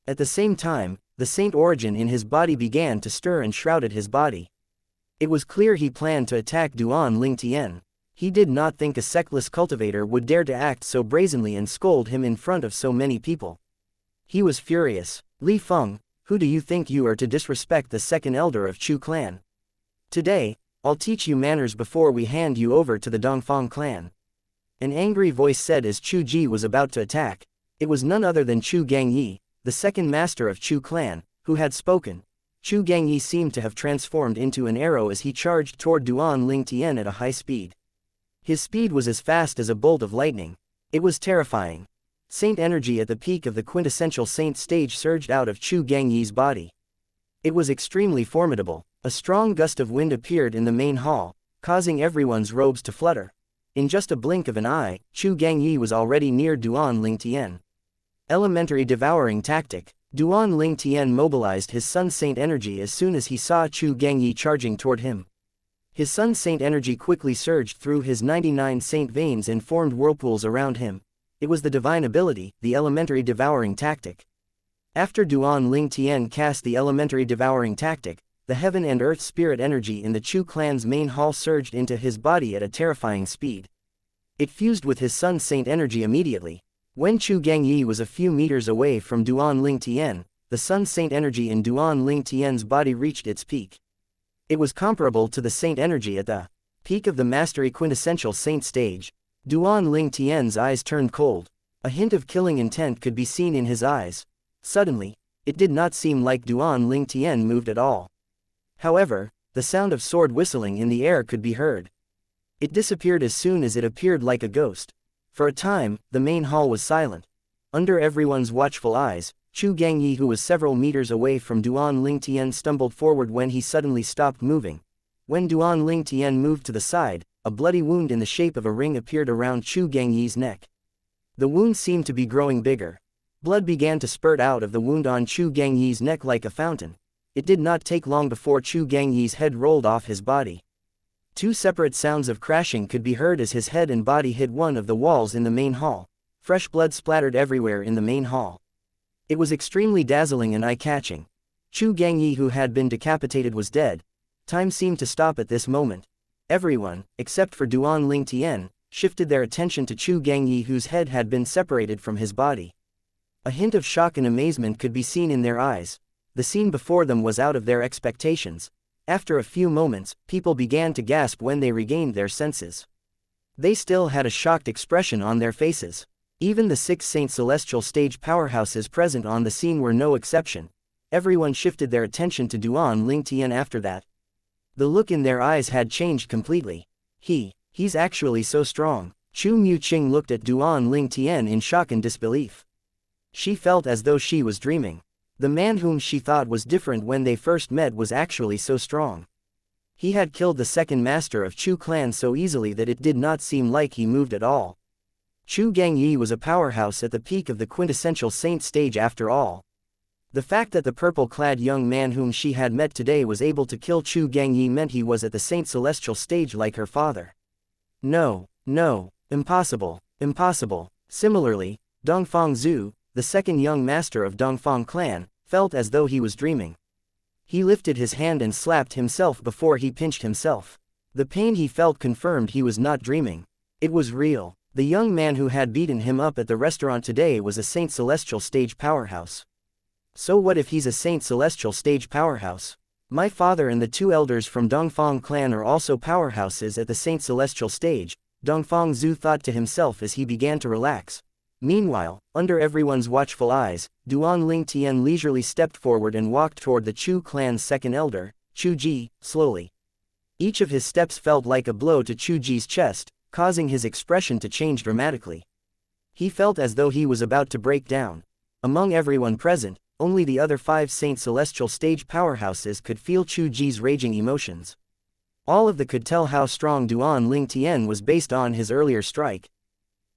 At the same time, the saint origin in his body began to stir and shrouded his body. It was clear he planned to attack Duan Ling Tian. He did not think a sectless cultivator would dare to act so brazenly and scold him in front of so many people. He was furious. Li Feng, who do you think you are to disrespect the second elder of Chu clan? Today, I'll teach you manners before we hand you over to the Dongfang clan. An angry voice said as Chu Ji was about to attack. It was none other than Chu Gangyi, the second master of Chu clan, who had spoken. Chu Gangyi seemed to have transformed into an arrow as he charged toward Duan Ling Tian at a high speed. His speed was as fast as a bolt of lightning. It was terrifying. Saint energy at the peak of the quintessential saint stage surged out of Chu Gangyi's body. It was extremely formidable. A strong gust of wind appeared in the main hall, causing everyone's robes to flutter. In just a blink of an eye, Chu Gangyi was already near Duan Ling Tian. Elementary devouring tactic. Duan Ling Tian mobilized his Sun Saint energy as soon as he saw Chu Gangyi charging toward him. His Sun Saint energy quickly surged through his 99 saint veins and formed whirlpools around him. It was the divine ability, the elementary devouring tactic. After Duan Ling Tian cast the elementary devouring tactic, the heaven and earth spirit energy in the Chu clan's main hall surged into his body at a terrifying speed. It fused with his Sun Saint energy immediately. When Chu Gangyi was a few meters away from Duan Ling Tian, the Sun Saint energy in Duan Ling Tian's body reached its peak. It was comparable to the saint energy at the peak of the mastery quintessential saint stage. Duan Ling Tian's eyes turned cold. A hint of killing intent could be seen in his eyes. Suddenly, it did not seem like Duan Ling Tian moved at all. However, the sound of sword whistling in the air could be heard. It disappeared as soon as it appeared like a ghost. For a time, the main hall was silent. Under everyone's watchful eyes, Chu Gangyi, who was several meters away from Duan Ling Tian, stumbled forward when he suddenly stopped moving. When Duan Ling Tian moved to the side, a bloody wound in the shape of a ring appeared around Chu Gangyi's neck. The wound seemed to be growing bigger. Blood began to spurt out of the wound on Chu Gangyi's neck like a fountain. It did not take long before Chu Gangyi's head rolled off his body. Two separate sounds of crashing could be heard as his head and body hit one of the walls in the main hall. Fresh blood splattered everywhere in the main hall. It was extremely dazzling and eye-catching. Chu Gangyi, who had been decapitated, was dead. Time seemed to stop at this moment. Everyone, except for Duan Ling Tian, shifted their attention to Chu Gangyi, whose head had been separated from his body. A hint of shock and amazement could be seen in their eyes. The scene before them was out of their expectations. After a few moments, people began to gasp when they regained their senses. They still had a shocked expression on their faces. Even the 6 Saint Celestial stage powerhouses present on the scene were no exception. Everyone shifted their attention to Duan Ling Tian after that. The look in their eyes had changed completely. He's actually so strong. Chu Muqing looked at Duan Ling Tian in shock and disbelief. She felt as though she was dreaming. The man whom she thought was different when they first met was actually so strong. He had killed the second master of Chu clan so easily that it did not seem like he moved at all. Chu Gangyi was a powerhouse at the peak of the quintessential saint stage after all. The fact that the purple-clad young man whom she had met today was able to kill Chu Gangyi meant he was at the saint celestial stage like her father. No, impossible. Similarly, Dongfang Zhu, the second young master of Dongfang clan, felt as though he was dreaming. He lifted his hand and slapped himself before he pinched himself. The pain he felt confirmed he was not dreaming. It was real. The young man who had beaten him up at the restaurant today was a Saint Celestial stage powerhouse. So what if he's a Saint Celestial stage powerhouse? My father and the 2 elders from Dongfang clan are also powerhouses at the Saint Celestial stage, Dongfang Zhu thought to himself as he began to relax. Meanwhile, under everyone's watchful eyes, Duan Ling Tian leisurely stepped forward and walked toward the Chu clan's second elder, Chu Ji, slowly. Each of his steps felt like a blow to Chu Ji's chest, causing his expression to change dramatically. He felt as though he was about to break down. Among everyone present, only the other 5 Saint Celestial stage powerhouses could feel Chu Ji's raging emotions. All of them could tell how strong Duan Ling Tian was based on his earlier strike.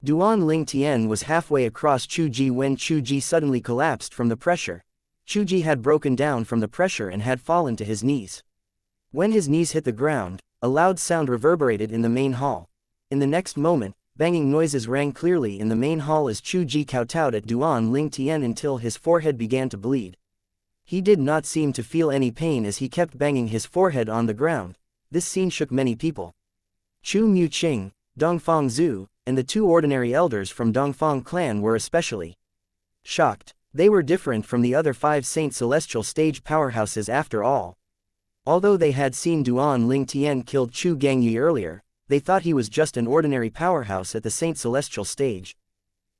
Duan Ling Tian was halfway across Chu Ji when Chu Ji suddenly collapsed from the pressure. Chu Ji had broken down from the pressure and had fallen to his knees. When his knees hit the ground, a loud sound reverberated in the main hall. In the next moment, banging noises rang clearly in the main hall as Chu Ji kowtowed at Duan Ling Tian until his forehead began to bleed. He did not seem to feel any pain as he kept banging his forehead on the ground. This scene shook many people. Chu Muqing, Dongfang Zhu, and the 2 ordinary elders from Dongfang clan were especially shocked. They were different from the other 5 Saint Celestial stage powerhouses after all. Although they had seen Duan Ling Tian kill Chu Gangyi earlier, they thought he was just an ordinary powerhouse at the Saint Celestial stage.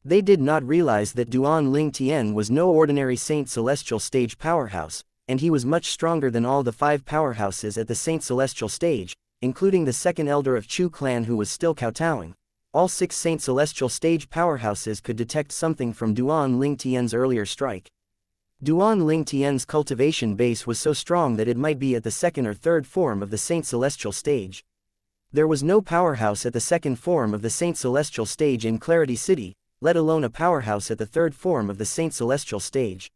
They did not realize that Duan Ling Tian was no ordinary Saint Celestial stage powerhouse, and he was much stronger than all the 5 powerhouses at the Saint Celestial stage, including the second elder of Chu clan who was still kowtowing. All 6 Saint Celestial stage powerhouses could detect something from Duan Ling Tian's earlier strike. Duan Ling Tian's cultivation base was so strong that it might be at the second or third form of the Saint Celestial stage. There was no powerhouse at the second form of the Saint Celestial stage in Clarity City, let alone a powerhouse at the third form of the Saint Celestial stage.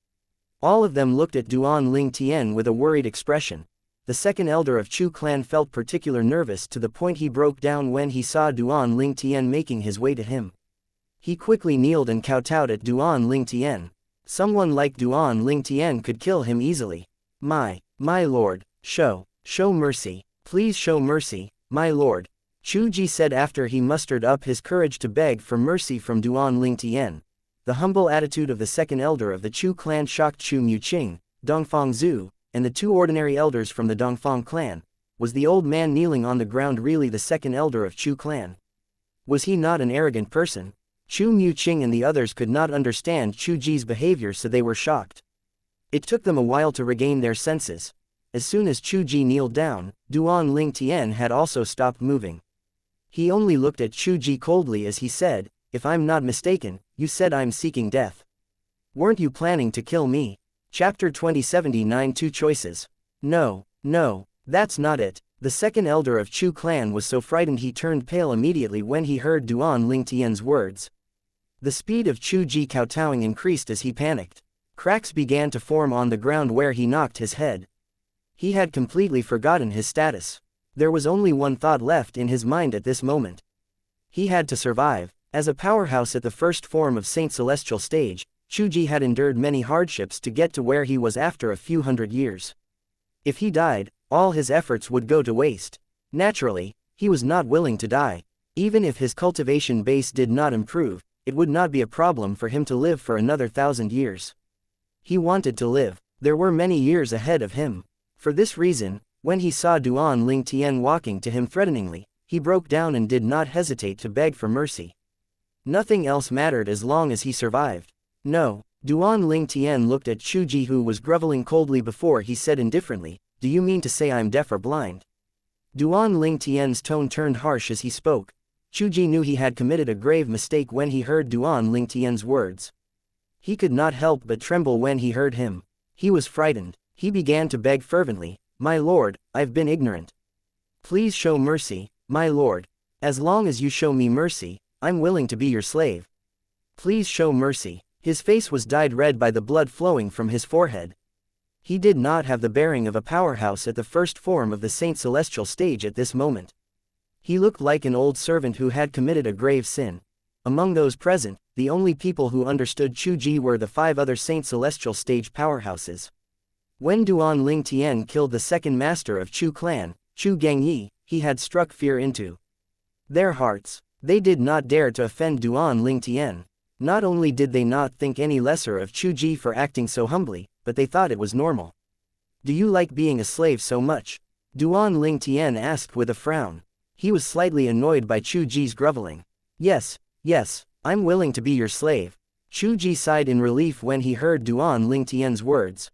All of them looked at Duan Ling Tian with a worried expression. The second elder of Chu clan felt particularly nervous to the point he broke down when he saw Duan Ling Tian making his way to him. He quickly kneeled and kowtowed at Duan Ling Tian. Someone like Duan Ling Tian could kill him easily. My lord, show mercy. Please show mercy, my lord. Chu Ji said after he mustered up his courage to beg for mercy from Duan Ling Tian. The humble attitude of the second elder of the Chu clan shocked Chu Muqing, Dongfang Zhu, and the 2 ordinary elders from the Dongfang clan. Was the old man kneeling on the ground really the second elder of Chu clan? Was he not an arrogant person? Chu Muqing and the others could not understand Chu Ji's behavior, so they were shocked. It took them a while to regain their senses. As soon as Chu Ji kneeled down, Duan Ling Tian had also stopped moving. He only looked at Chu Ji coldly as he said, "If I'm not mistaken, you said I'm seeking death. Weren't you planning to kill me?" Chapter 2079 2 Choices. No, that's not it. The second elder of Chu clan was so frightened he turned pale immediately when he heard Duan Ling Tian's words. The speed of Chu Ji kowtowing increased as he panicked. Cracks began to form on the ground where he knocked his head. He had completely forgotten his status. There was only one thought left in his mind at this moment. He had to survive. As a powerhouse at the first form of Saint Celestial stage, Chu Ji had endured many hardships to get to where he was after a few hundred years. If he died, all his efforts would go to waste. Naturally, he was not willing to die. Even if his cultivation base did not improve, it would not be a problem for him to live for another 1,000 years. He wanted to live. There were many years ahead of him. For this reason, when he saw Duan Ling Tian walking to him threateningly, he broke down and did not hesitate to beg for mercy. Nothing else mattered as long as he survived. No, Duan Ling Tian looked at Chu Ji, who was groveling coldly before he said indifferently, "Do you mean to say I'm deaf or blind?" Duan Ling Tian's tone turned harsh as he spoke. Chu Ji knew he had committed a grave mistake when he heard Duan Ling Tian's words. He could not help but tremble when he heard him. He was frightened. He began to beg fervently, "My lord, I've been ignorant. Please show mercy, my lord. As long as you show me mercy, I'm willing to be your slave. Please show mercy." His face was dyed red by the blood flowing from his forehead. He did not have the bearing of a powerhouse at the first form of the Saint Celestial stage at this moment. He looked like an old servant who had committed a grave sin. Among those present, the only people who understood Chu Ji were the 5 other Saint Celestial stage powerhouses. When Duan Ling Tian killed the second master of Chu clan, Chu Gangyi, he had struck fear into their hearts. They did not dare to offend Duan Ling Tian. Not only did they not think any lesser of Chu Ji for acting so humbly, but they thought it was normal. "Do you like being a slave so much?" Duan Ling Tian asked with a frown. He was slightly annoyed by Chu Ji's groveling. Yes, I'm willing to be your slave." Chu Ji sighed in relief when he heard Duan Ling Tian's words.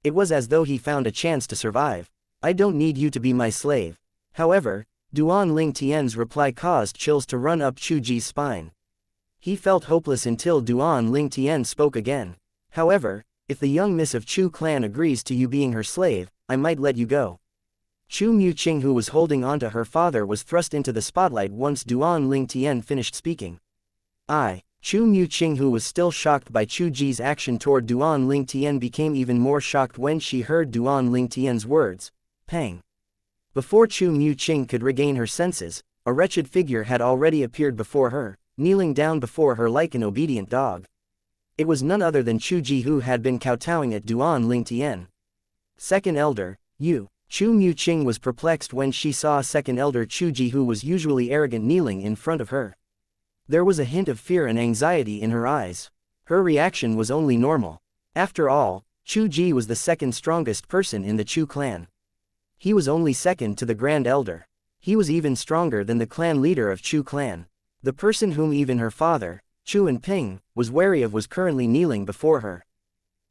It was as though he found a chance to survive. "I don't need you to be my slave." However, Duan Ling Tian's reply caused chills to run up Chu Ji's spine. He felt hopeless until Duan Ling Tian spoke again. "However, if the young miss of Chu clan agrees to you being her slave, I might let you go." Chu Muqing, who was holding onto her father, was thrust into the spotlight once Duan Ling Tian finished speaking. Chu Muqing, who was still shocked by Chu Ji's action toward Duan Ling Tian, became even more shocked when she heard Duan Ling Tian's words. Pang. Before Chu Muqing could regain her senses, a wretched figure had already appeared before her, kneeling down before her like an obedient dog. It was none other than Chu Ji, who had been kowtowing at Duan Ling Tian. "Second elder, you." Chu Muqing was perplexed when she saw second elder Chu Ji, who was usually arrogant, kneeling in front of her. There was a hint of fear and anxiety in her eyes. Her reaction was only normal. After all, Chu Ji was the second strongest person in the Chu clan. He was only second to the Grand Elder. He was even stronger than the clan leader of Chu clan. The person whom even her father, Chu Enping, was wary of was currently kneeling before her.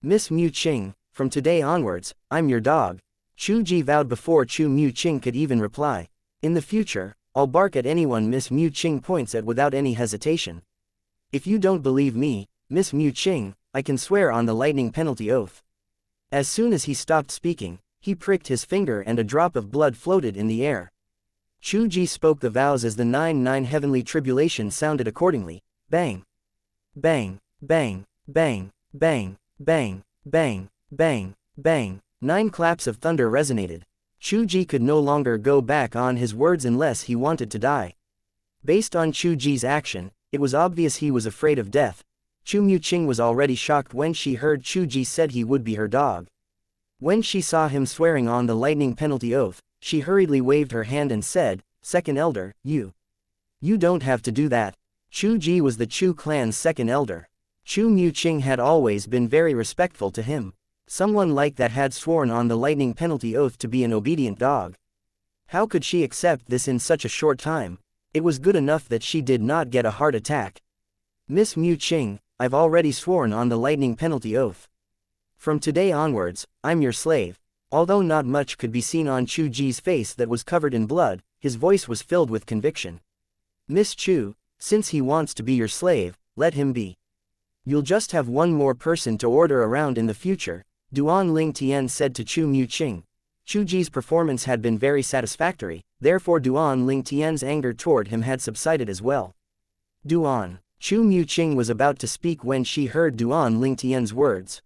"Miss Muqing, from today onwards, I'm your dog." Chu Ji vowed before Chu Muqing could even reply. "In the future, I'll bark at anyone Miss Muqing points at without any hesitation. If you don't believe me, Miss Muqing, I can swear on the lightning penalty oath." As soon as he stopped speaking, he pricked his finger and a drop of blood floated in the air. Chu Ji spoke the vows as the 9 heavenly tribulations sounded accordingly. Bang! Bang! Bang! Bang! Bang! Bang! Bang! Bang! Bang! 9 claps of thunder resonated. Chu Ji could no longer go back on his words unless he wanted to die. Based on Chu Ji's action, it was obvious he was afraid of death. Chu Muqing was already shocked when she heard Chu Ji said he would be her dog. When she saw him swearing on the lightning penalty oath, she hurriedly waved her hand and said, "Second elder, you don't have to do that." Chu Ji was the Chu clan's second elder. Chu Muqing had always been very respectful to him. Someone like that had sworn on the lightning penalty oath to be an obedient dog. How could she accept this in such a short time? It was good enough that she did not get a heart attack. "Miss Muqing, I've already sworn on the lightning penalty oath. From today onwards, I'm your slave." Although not much could be seen on Chu Ji's face that was covered in blood, his voice was filled with conviction. "Miss Chu, since he wants to be your slave, let him be. You'll just have one more person to order around in the future," Duan Ling Tian said to Chu Muqing. Chu Ji's performance had been very satisfactory, therefore Duan Ling Tian's anger toward him had subsided as well. "Duan." Chu Muqing was about to speak when she heard Duan Lingtian's words.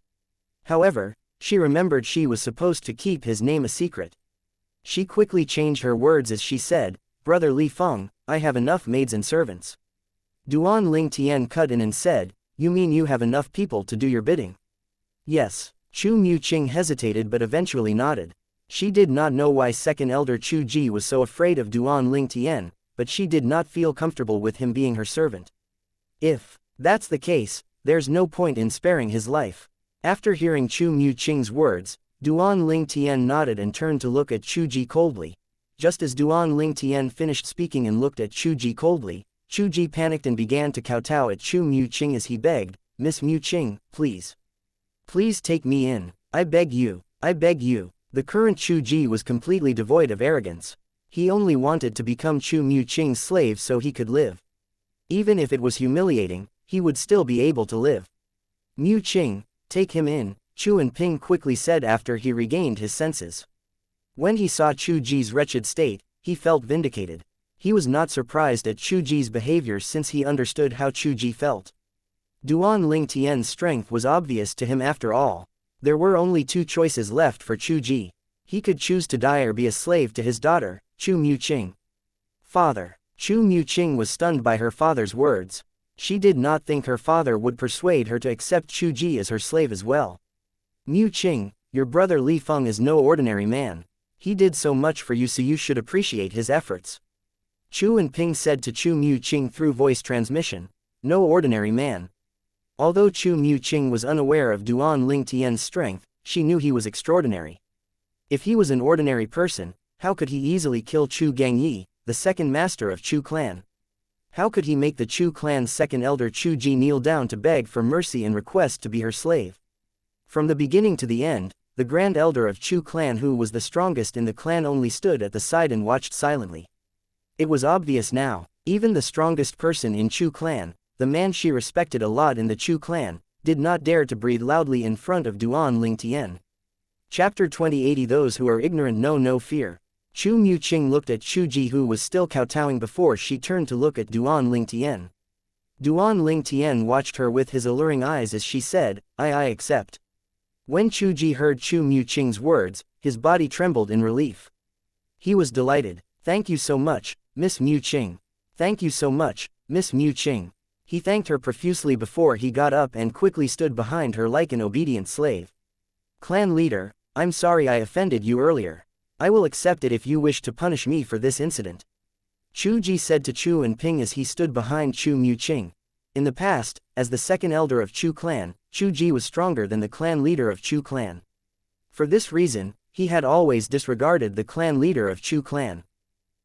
However, she remembered she was supposed to keep his name a secret. She quickly changed her words as she said, "Brother Li Feng, I have enough maids and servants." Duan Lingtian cut in and said, "You mean you have enough people to do your bidding?" "Yes." Chu Muqing hesitated but eventually nodded. She did not know why second elder Chu Ji was so afraid of Duan Lingtian, but she did not feel comfortable with him being her servant. If that's the case, there's no point in sparing his life. After hearing Chu Muqing's words, Duan Lingtian nodded and turned to look at Chu Ji coldly. Just as Duan Lingtian finished speaking and looked at Chu Ji coldly, Chu Ji panicked and began to kowtow at Chu Muqing as he begged, "Miss Muqing, please. Please take me in. I beg you, I beg you." The current Chu Ji was completely devoid of arrogance. He only wanted to become Chu Muqing's slave so he could live. Even if it was humiliating, he would still be able to live. "Muqing, take him in," Chu Enping quickly said after he regained his senses. When he saw Chu Ji's wretched state, he felt vindicated. He was not surprised at Chu Ji's behavior since he understood how Chu Ji felt. Duan Lingtian's strength was obvious to him after all. There were only two choices left for Chu Ji. He could choose to die or be a slave to his daughter, Chu Muqing. Father. Chu Muqing was stunned by her father's words. She did not think her father would persuade her to accept Chu Ji as her slave as well. "Muqing, your brother Li Feng is no ordinary man. He did so much for you, so you should appreciate his efforts." Chu Enping said to Chu Muqing through voice transmission. No ordinary man. Although Chu Muqing was unaware of Duan Lingtian's strength, she knew he was extraordinary. If he was an ordinary person, how could he easily kill Chu Gangyi, the second master of Chu clan? How could he make the Chu clan's second elder Chu Ji kneel down to beg for mercy and request to be her slave? From the beginning to the end, the grand elder of Chu clan, who was the strongest in the clan, only stood at the side and watched silently. It was obvious now, even the strongest person in Chu clan, the man she respected a lot in the Chu clan, did not dare to breathe loudly in front of Duan Lingtian. Chapter 2080. Those who are ignorant know no fear. Chu Muqing looked at Chu Ji, who was still kowtowing before she turned to look at Duan Lingtian. Duan Lingtian watched her with his alluring eyes as she said, I accept." When Chu Ji heard Chu Muqing's words, his body trembled in relief. He was delighted. "Thank you so much, Miss Muqing. Thank you so much, Miss Muqing." He thanked her profusely before he got up and quickly stood behind her like an obedient slave. "Clan leader, I'm sorry I offended you earlier. I will accept it if you wish to punish me for this incident," Chu Ji said to Chu Enping as he stood behind Chu Muqing. In the past, as the second elder of Chu clan, Chu Ji was stronger than the clan leader of Chu clan. For this reason, he had always disregarded the clan leader of Chu clan.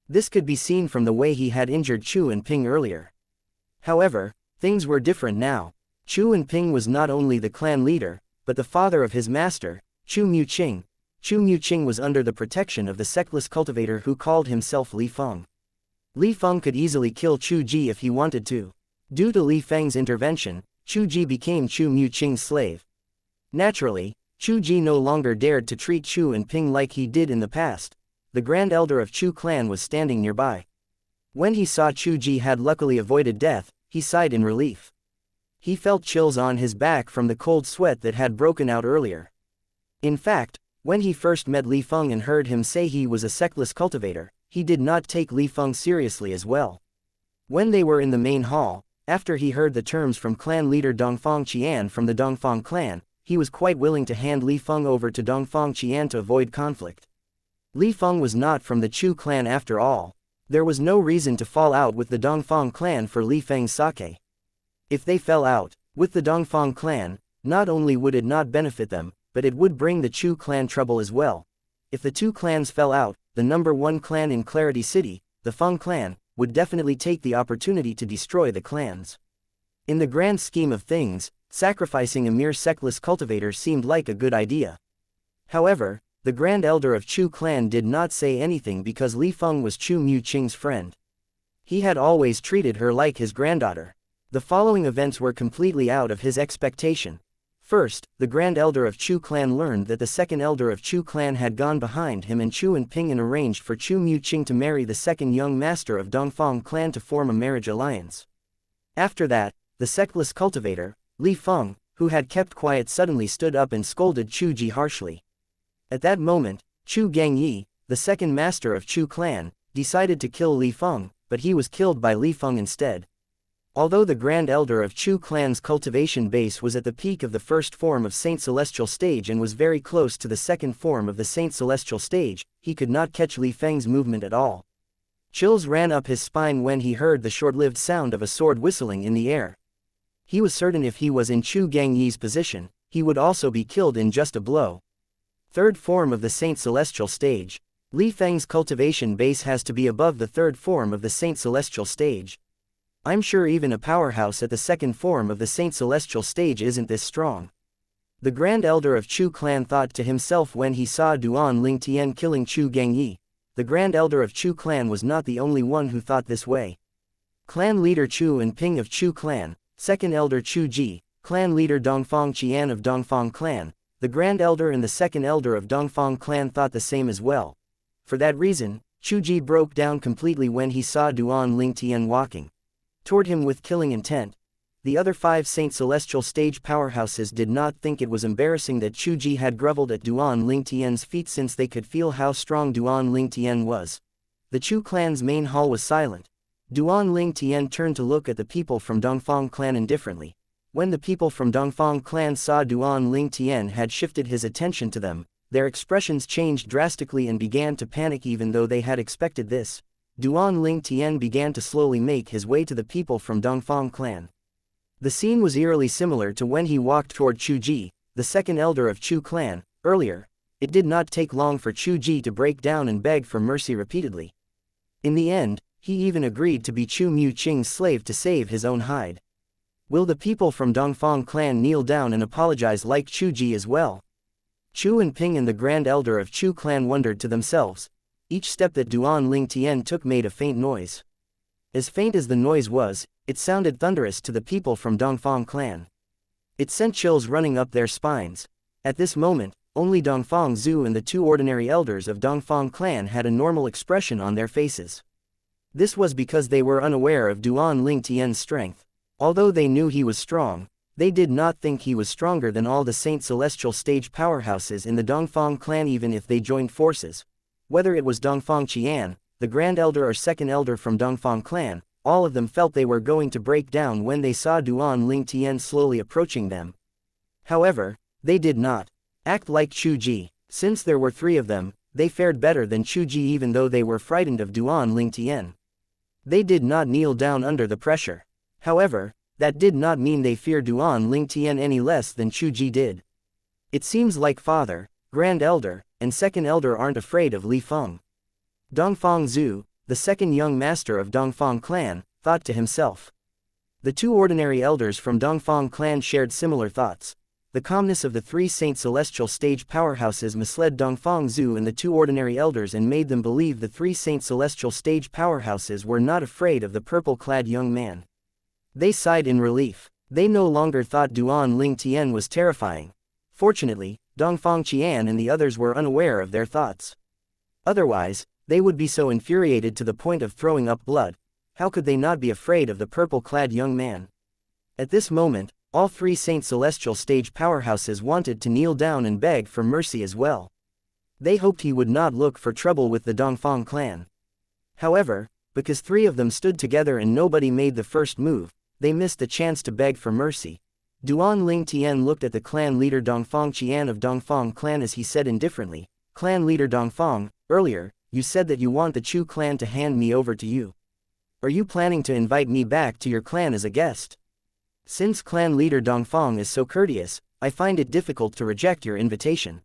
This could be seen from the way he had injured Chu Enping earlier. However, things were different now. Chu Enping was not only the clan leader, but the father of his master, Chu Muqing. Chu Muqing was under the protection of the sectless cultivator who called himself Li Feng. Li Feng could easily kill Chu Ji if he wanted to. Due to Li Feng's intervention, Chu Ji became Chu Muqing's slave. Naturally, Chu Ji no longer dared to treat Chu Enping like he did in the past. The grand elder of Chu clan was standing nearby. When he saw Chu Ji had luckily avoided death, he sighed in relief. He felt chills on his back from the cold sweat that had broken out earlier. In fact, when he first met Li Feng and heard him say he was a sectless cultivator, he did not take Li Feng seriously as well. When they were in the main hall, after he heard the terms from clan leader Dongfang Qian from the Dongfang clan, he was quite willing to hand Li Feng over to Dongfang Qian to avoid conflict. Li Feng was not from the Chu clan after all. There was no reason to fall out with the Dongfang clan for Li Feng's sake. If they fell out with the Dongfang clan, not only would it not benefit them, but it would bring the Chu clan trouble as well. If the two clans fell out, the number one clan in Clarity City, the Feng clan, would definitely take the opportunity to destroy the clans. In the grand scheme of things, sacrificing a mere sectless cultivator seemed like a good idea. However, the grand elder of Chu clan did not say anything because Li Feng was Chu Muqing's friend. He had always treated her like his granddaughter. The following events were completely out of his expectation. First, the grand elder of Chu clan learned that the second elder of Chu clan had gone behind him and Chu Enping arranged for Chu Muqing to marry the second young master of Dongfang clan to form a marriage alliance. After that, the sectless cultivator, Li Feng, who had kept quiet suddenly stood up and scolded Chu Ji harshly. At that moment, Chu Gangyi, the second master of Chu clan, decided to kill Li Feng, but he was killed by Li Feng instead. Although the Grand Elder of Chu clan's cultivation base was at the peak of the first form of Saint Celestial stage and was very close to the second form of the Saint Celestial stage, he could not catch Li Feng's movement at all. Chills ran up his spine when he heard the short-lived sound of a sword whistling in the air. He was certain if he was in Chu Gangyi's position, he would also be killed in just a blow. Third form of the Saint Celestial stage. Li Feng's cultivation base has to be above the third form of the Saint Celestial stage. I'm sure even a powerhouse at the second form of the Saint Celestial stage isn't this strong. The Grand Elder of Chu clan thought to himself when he saw Duan Lingtian killing Chu Gangyi. The Grand Elder of Chu clan was not the only one who thought this way. Clan leader Chu and Ping of Chu clan, second elder Chu Ji, clan leader Dongfang Qian of Dongfang clan, the Grand Elder and the second elder of Dongfang clan thought the same as well. For that reason, Chu Ji broke down completely when he saw Duan Lingtian walking toward him with killing intent. The other 5 Saint Celestial stage powerhouses did not think it was embarrassing that Chu Ji had groveled at Duan Lingtian's feet since they could feel how strong Duan Lingtian was. The Chu clan's main hall was silent. Duan Lingtian turned to look at the people from Dongfang clan indifferently. When the people from Dongfang clan saw Duan Lingtian had shifted his attention to them, their expressions changed drastically and began to panic even though they had expected this. Duan Lingtian began to slowly make his way to the people from Dongfang clan. The scene was eerily similar to when he walked toward Chu Ji, the second elder of Chu clan, earlier. It did not take long for Chu Ji to break down and beg for mercy repeatedly. In the end, he even agreed to be Chu Mu Qing's slave to save his own hide. Will the people from Dongfang clan kneel down and apologize like Chu Ji as well? Chu and Ping and the Grand Elder of Chu clan wondered to themselves. Each step that Duan Lingtian took made a faint noise. As faint as the noise was, it sounded thunderous to the people from Dongfang clan. It sent chills running up their spines. At this moment, only Dongfang Zhu and the 2 ordinary elders of Dongfang clan had a normal expression on their faces. This was because they were unaware of Duan Lingtian's strength. Although they knew he was strong, they did not think he was stronger than all the Saint Celestial stage powerhouses in the Dongfang clan even if they joined forces. Whether it was Dongfang Qian, the Grand Elder or second elder from Dongfang clan, all of them felt they were going to break down when they saw Duan Lingtian slowly approaching them. However, they did not act like Chu Ji. Since there were 3 of them, they fared better than Chu Ji even though they were frightened of Duan Lingtian. They did not kneel down under the pressure. However, that did not mean they feared Duan Lingtian any less than Chu Ji did. It seems like Father, Grand Elder, and second elder aren't afraid of Li Feng. Dongfang Zhu, the second young master of Dongfang clan, thought to himself. The 2 ordinary elders from Dongfang clan shared similar thoughts. The calmness of the 3 Saint Celestial stage powerhouses misled Dongfang Zhu and the 2 ordinary elders and made them believe the 3 Saint Celestial stage powerhouses were not afraid of the purple-clad young man. They sighed in relief. They no longer thought Duan Lingtian was terrifying. Fortunately, Dongfang Qian and the others were unaware of their thoughts. Otherwise, they would be so infuriated to the point of throwing up blood. How could they not be afraid of the purple-clad young man? At this moment, all 3 Saint Celestial stage powerhouses wanted to kneel down and beg for mercy as well. They hoped he would not look for trouble with the Dongfang clan. However, because 3 of them stood together and nobody made the first move, they missed the chance to beg for mercy. Duan Lingtian looked at the clan leader Dongfang Qian of Dongfang clan as he said indifferently, "Clan leader Dongfang, earlier, you said that you want the Chu clan to hand me over to you. Are you planning to invite me back to your clan as a guest? Since clan leader Dongfang is so courteous, I find it difficult to reject your invitation.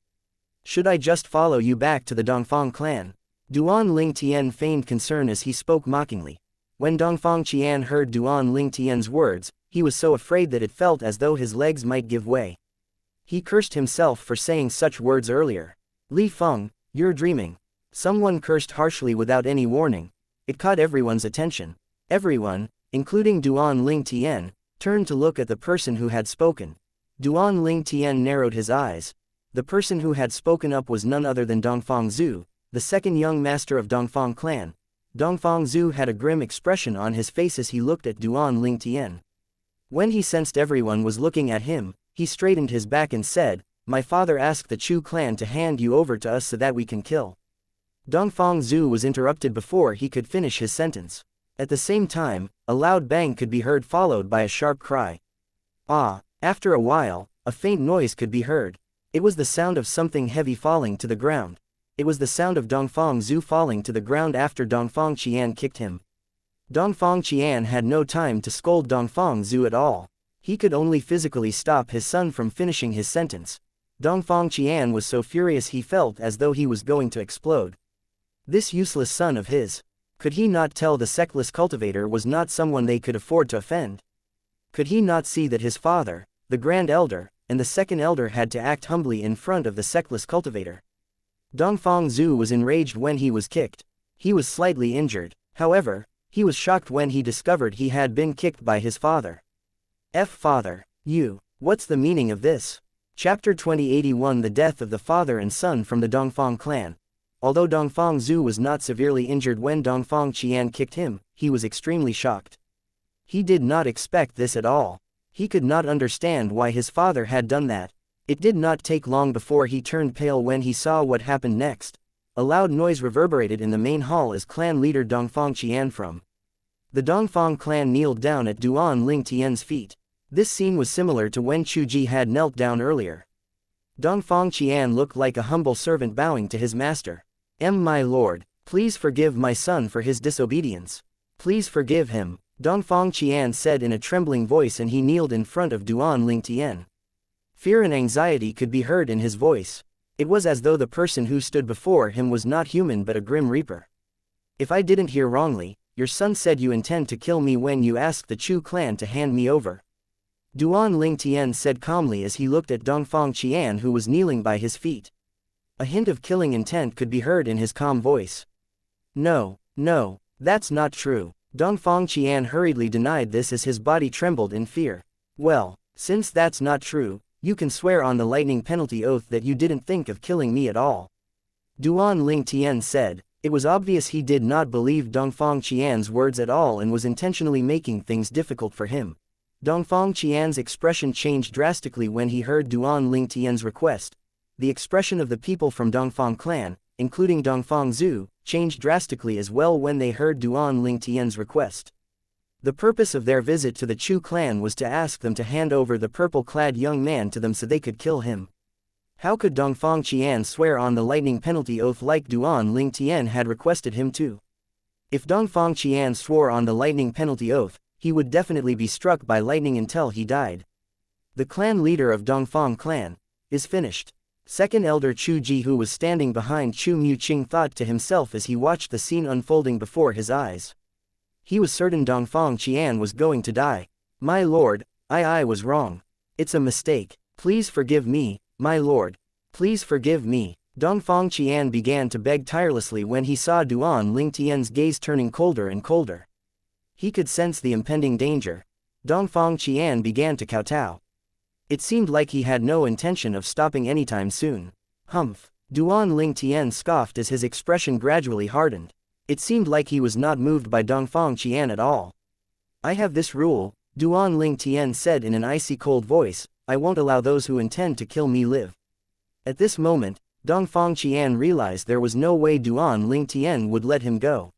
Should I just follow you back to the Dongfang clan?" Duan Lingtian feigned concern as he spoke mockingly. When Dongfang Qian heard Duan Lingtian's words, he was so afraid that it felt as though his legs might give way. He cursed himself for saying such words earlier. "Li Feng, you're dreaming." Someone cursed harshly without any warning. It caught everyone's attention. Everyone, including Duan Lingtian, turned to look at the person who had spoken. Duan Lingtian narrowed his eyes. The person who had spoken up was none other than Dongfang Zhu, the second young master of Dongfang clan. Dongfang Zhu had a grim expression on his face as he looked at Duan Lingtian. When he sensed everyone was looking at him, he straightened his back and said, "My father asked the Chu clan to hand you over to us so that we can kill." Dongfang Zhu was interrupted before he could finish his sentence. At the same time, a loud bang could be heard followed by a sharp cry. Ah! After a while, a faint noise could be heard. It was the sound of something heavy falling to the ground. It was the sound of Dongfang Zhu falling to the ground after Dongfang Qian kicked him. Dongfang Qian had no time to scold Dongfang Zhu at all. He could only physically stop his son from finishing his sentence. Dongfang Qian was so furious he felt as though he was going to explode. This useless son of his. Could he not tell the sectless cultivator was not someone they could afford to offend? Could he not see that his father, the Grand Elder, and the Second Elder had to act humbly in front of the sectless cultivator? Dongfang Zhu was enraged when he was kicked. He was slightly injured. However, he was shocked when he discovered he had been kicked by his father. Father, you, what's the meaning of this? Chapter 2081 The death of the father and son from the Dongfang clan. Although Dongfang Zhu was not severely injured when Dongfang Qian kicked him, he was extremely shocked. He did not expect this at all. He could not understand why his father had done that. It did not take long before he turned pale when he saw what happened next. A loud noise reverberated in the main hall as clan leader Dongfang Qian from the Dongfang clan kneeled down at Duan Ling Tian's feet. This scene was similar to when Chu Ji had knelt down earlier. Dongfang Qian looked like a humble servant bowing to his master. My lord, please forgive my son for his disobedience. Please forgive him, Dongfang Qian said in a trembling voice, and he kneeled in front of Duan Ling Tian. Fear and anxiety could be heard in his voice. It was as though the person who stood before him was not human but a grim reaper. If I didn't hear wrongly, your son said you intend to kill me when you asked the Chu clan to hand me over. Duan Ling Tian said calmly as he looked at Dongfang Qian, who was kneeling by his feet. A hint of killing intent could be heard in his calm voice. No, that's not true. Dongfang Qian hurriedly denied this as his body trembled in fear. Well, since that's not true, you can swear on the lightning penalty oath that you didn't think of killing me at all. Duan Ling Tian said. It was obvious he did not believe Dongfang Qian's words at all and was intentionally making things difficult for him. Dongfang Qian's expression changed drastically when he heard Duan Ling Tian's request. The expression of the people from Dongfang clan, including Dongfang Zhu, changed drastically as well when they heard Duan Ling Tian's request. The purpose of their visit to the Chu clan was to ask them to hand over the purple-clad young man to them so they could kill him. How could Dongfang Qian swear on the lightning penalty oath like Duan Ling Tian had requested him to? If Dongfang Qian swore on the lightning penalty oath, he would definitely be struck by lightning until he died. The clan leader of Dongfang clan is finished. Second Elder Chu Ji, who was standing behind Chu Muqing, thought to himself as he watched the scene unfolding before his eyes. He was certain Dongfang Qian was going to die. My lord, I was wrong. It's a mistake. Please forgive me, my lord. Please forgive me. Dongfang Qian began to beg tirelessly when he saw Duan Ling Tian's gaze turning colder and colder. He could sense the impending danger. Dongfang Qian began to kowtow. It seemed like he had no intention of stopping anytime soon. Humph. Duan Ling Tian scoffed as his expression gradually hardened. It seemed like he was not moved by Dongfang Qian at all. I have this rule, Duan Ling Tian said in an icy cold voice, I won't allow those who intend to kill me live. At this moment, Dongfang Qian realized there was no way Duan Ling Tian would let him go.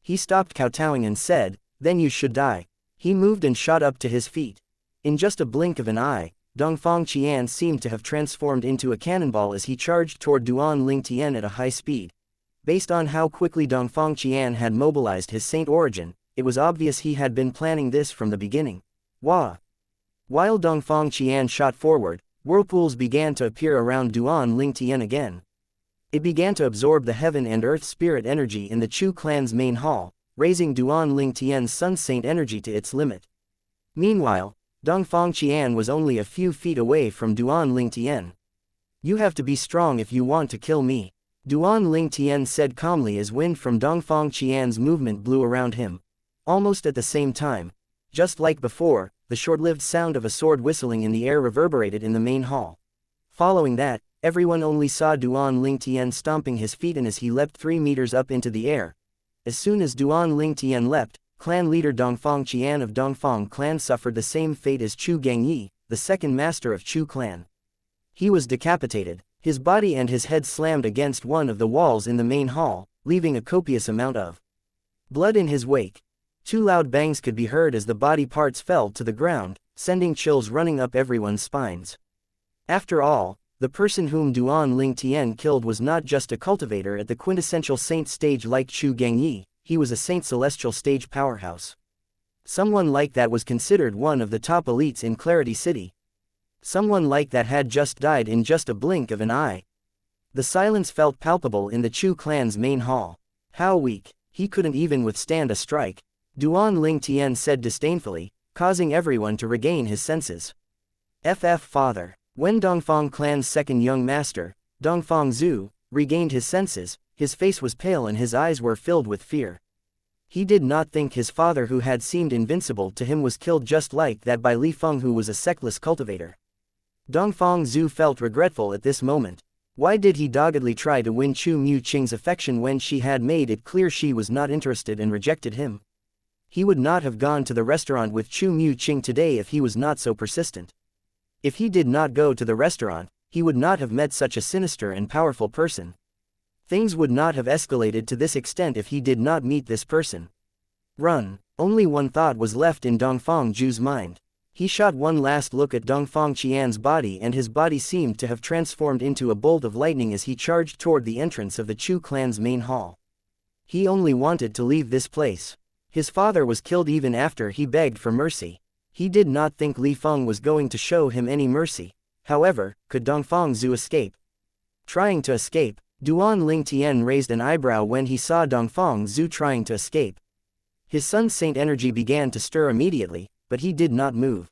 He stopped kowtowing and said, then you should die. He moved and shot up to his feet. In just a blink of an eye, Dongfang Qian seemed to have transformed into a cannonball as he charged toward Duan Ling Tian at a high speed. Based on how quickly Dongfang Qian had mobilized his saint origin, it was obvious he had been planning this from the beginning. Wah! While Dongfang Qian shot forward, whirlpools began to appear around Duan Ling Tian again. It began to absorb the heaven and earth spirit energy in the Chu clan's main hall, raising Duan Ling Tian's sun saint energy to its limit. Meanwhile, Dongfang Qian was only a few feet away from Duan Ling Tian. You have to be strong if you want to kill me, Duan Ling Tian said calmly as wind from Dongfang Qian's movement blew around him. Almost at the same time, just like before, the short-lived sound of a sword whistling in the air reverberated in the main hall. Following that, everyone only saw Duan Ling Tian stomping his feet and as he leapt 3 meters up into the air. As soon as Duan Ling Tian leapt, clan leader Dongfang Qian of Dongfang clan suffered the same fate as Chu Gangyi, the second master of Chu clan. He was decapitated, his body and his head slammed against one of the walls in the main hall, leaving a copious amount of blood in his wake. Two loud bangs could be heard as the body parts fell to the ground, sending chills running up everyone's spines. After all, the person whom Duan Ling Tian killed was not just a cultivator at the quintessential saint stage like Chu Gangyi, he was a saint celestial stage powerhouse. Someone like that was considered one of the top elites in Clarity City. Someone like that had just died in just a blink of an eye. The silence felt palpable in the Chu clan's main hall. How weak, he couldn't even withstand a strike, Duan Ling Tian said disdainfully, causing everyone to regain his senses. Father. When Dongfang clan's second young master, Dongfang Zhu, regained his senses, his face was pale and his eyes were filled with fear. He did not think his father who had seemed invincible to him was killed just like that by Li Feng who was a sectless cultivator. Dongfang Zhu felt regretful at this moment. Why did he doggedly try to win Chu Mu Qing's affection when she had made it clear she was not interested and rejected him? He would not have gone to the restaurant with Chu Mu Qing today if he was not so persistent. If he did not go to the restaurant, he would not have met such a sinister and powerful person. Things would not have escalated to this extent if he did not meet this person. Run. Only one thought was left in Dongfang Zhu's mind. He shot one last look at Dongfang Qian's body and his body seemed to have transformed into a bolt of lightning as he charged toward the entrance of the Chu clan's main hall. He only wanted to leave this place. His father was killed even after he begged for mercy. He did not think Li Feng was going to show him any mercy. However, could Dongfang Zhu escape? Trying to escape, Duan Ling Tian raised an eyebrow when he saw Dongfang Zhu trying to escape. His son's saint energy began to stir immediately, but he did not move.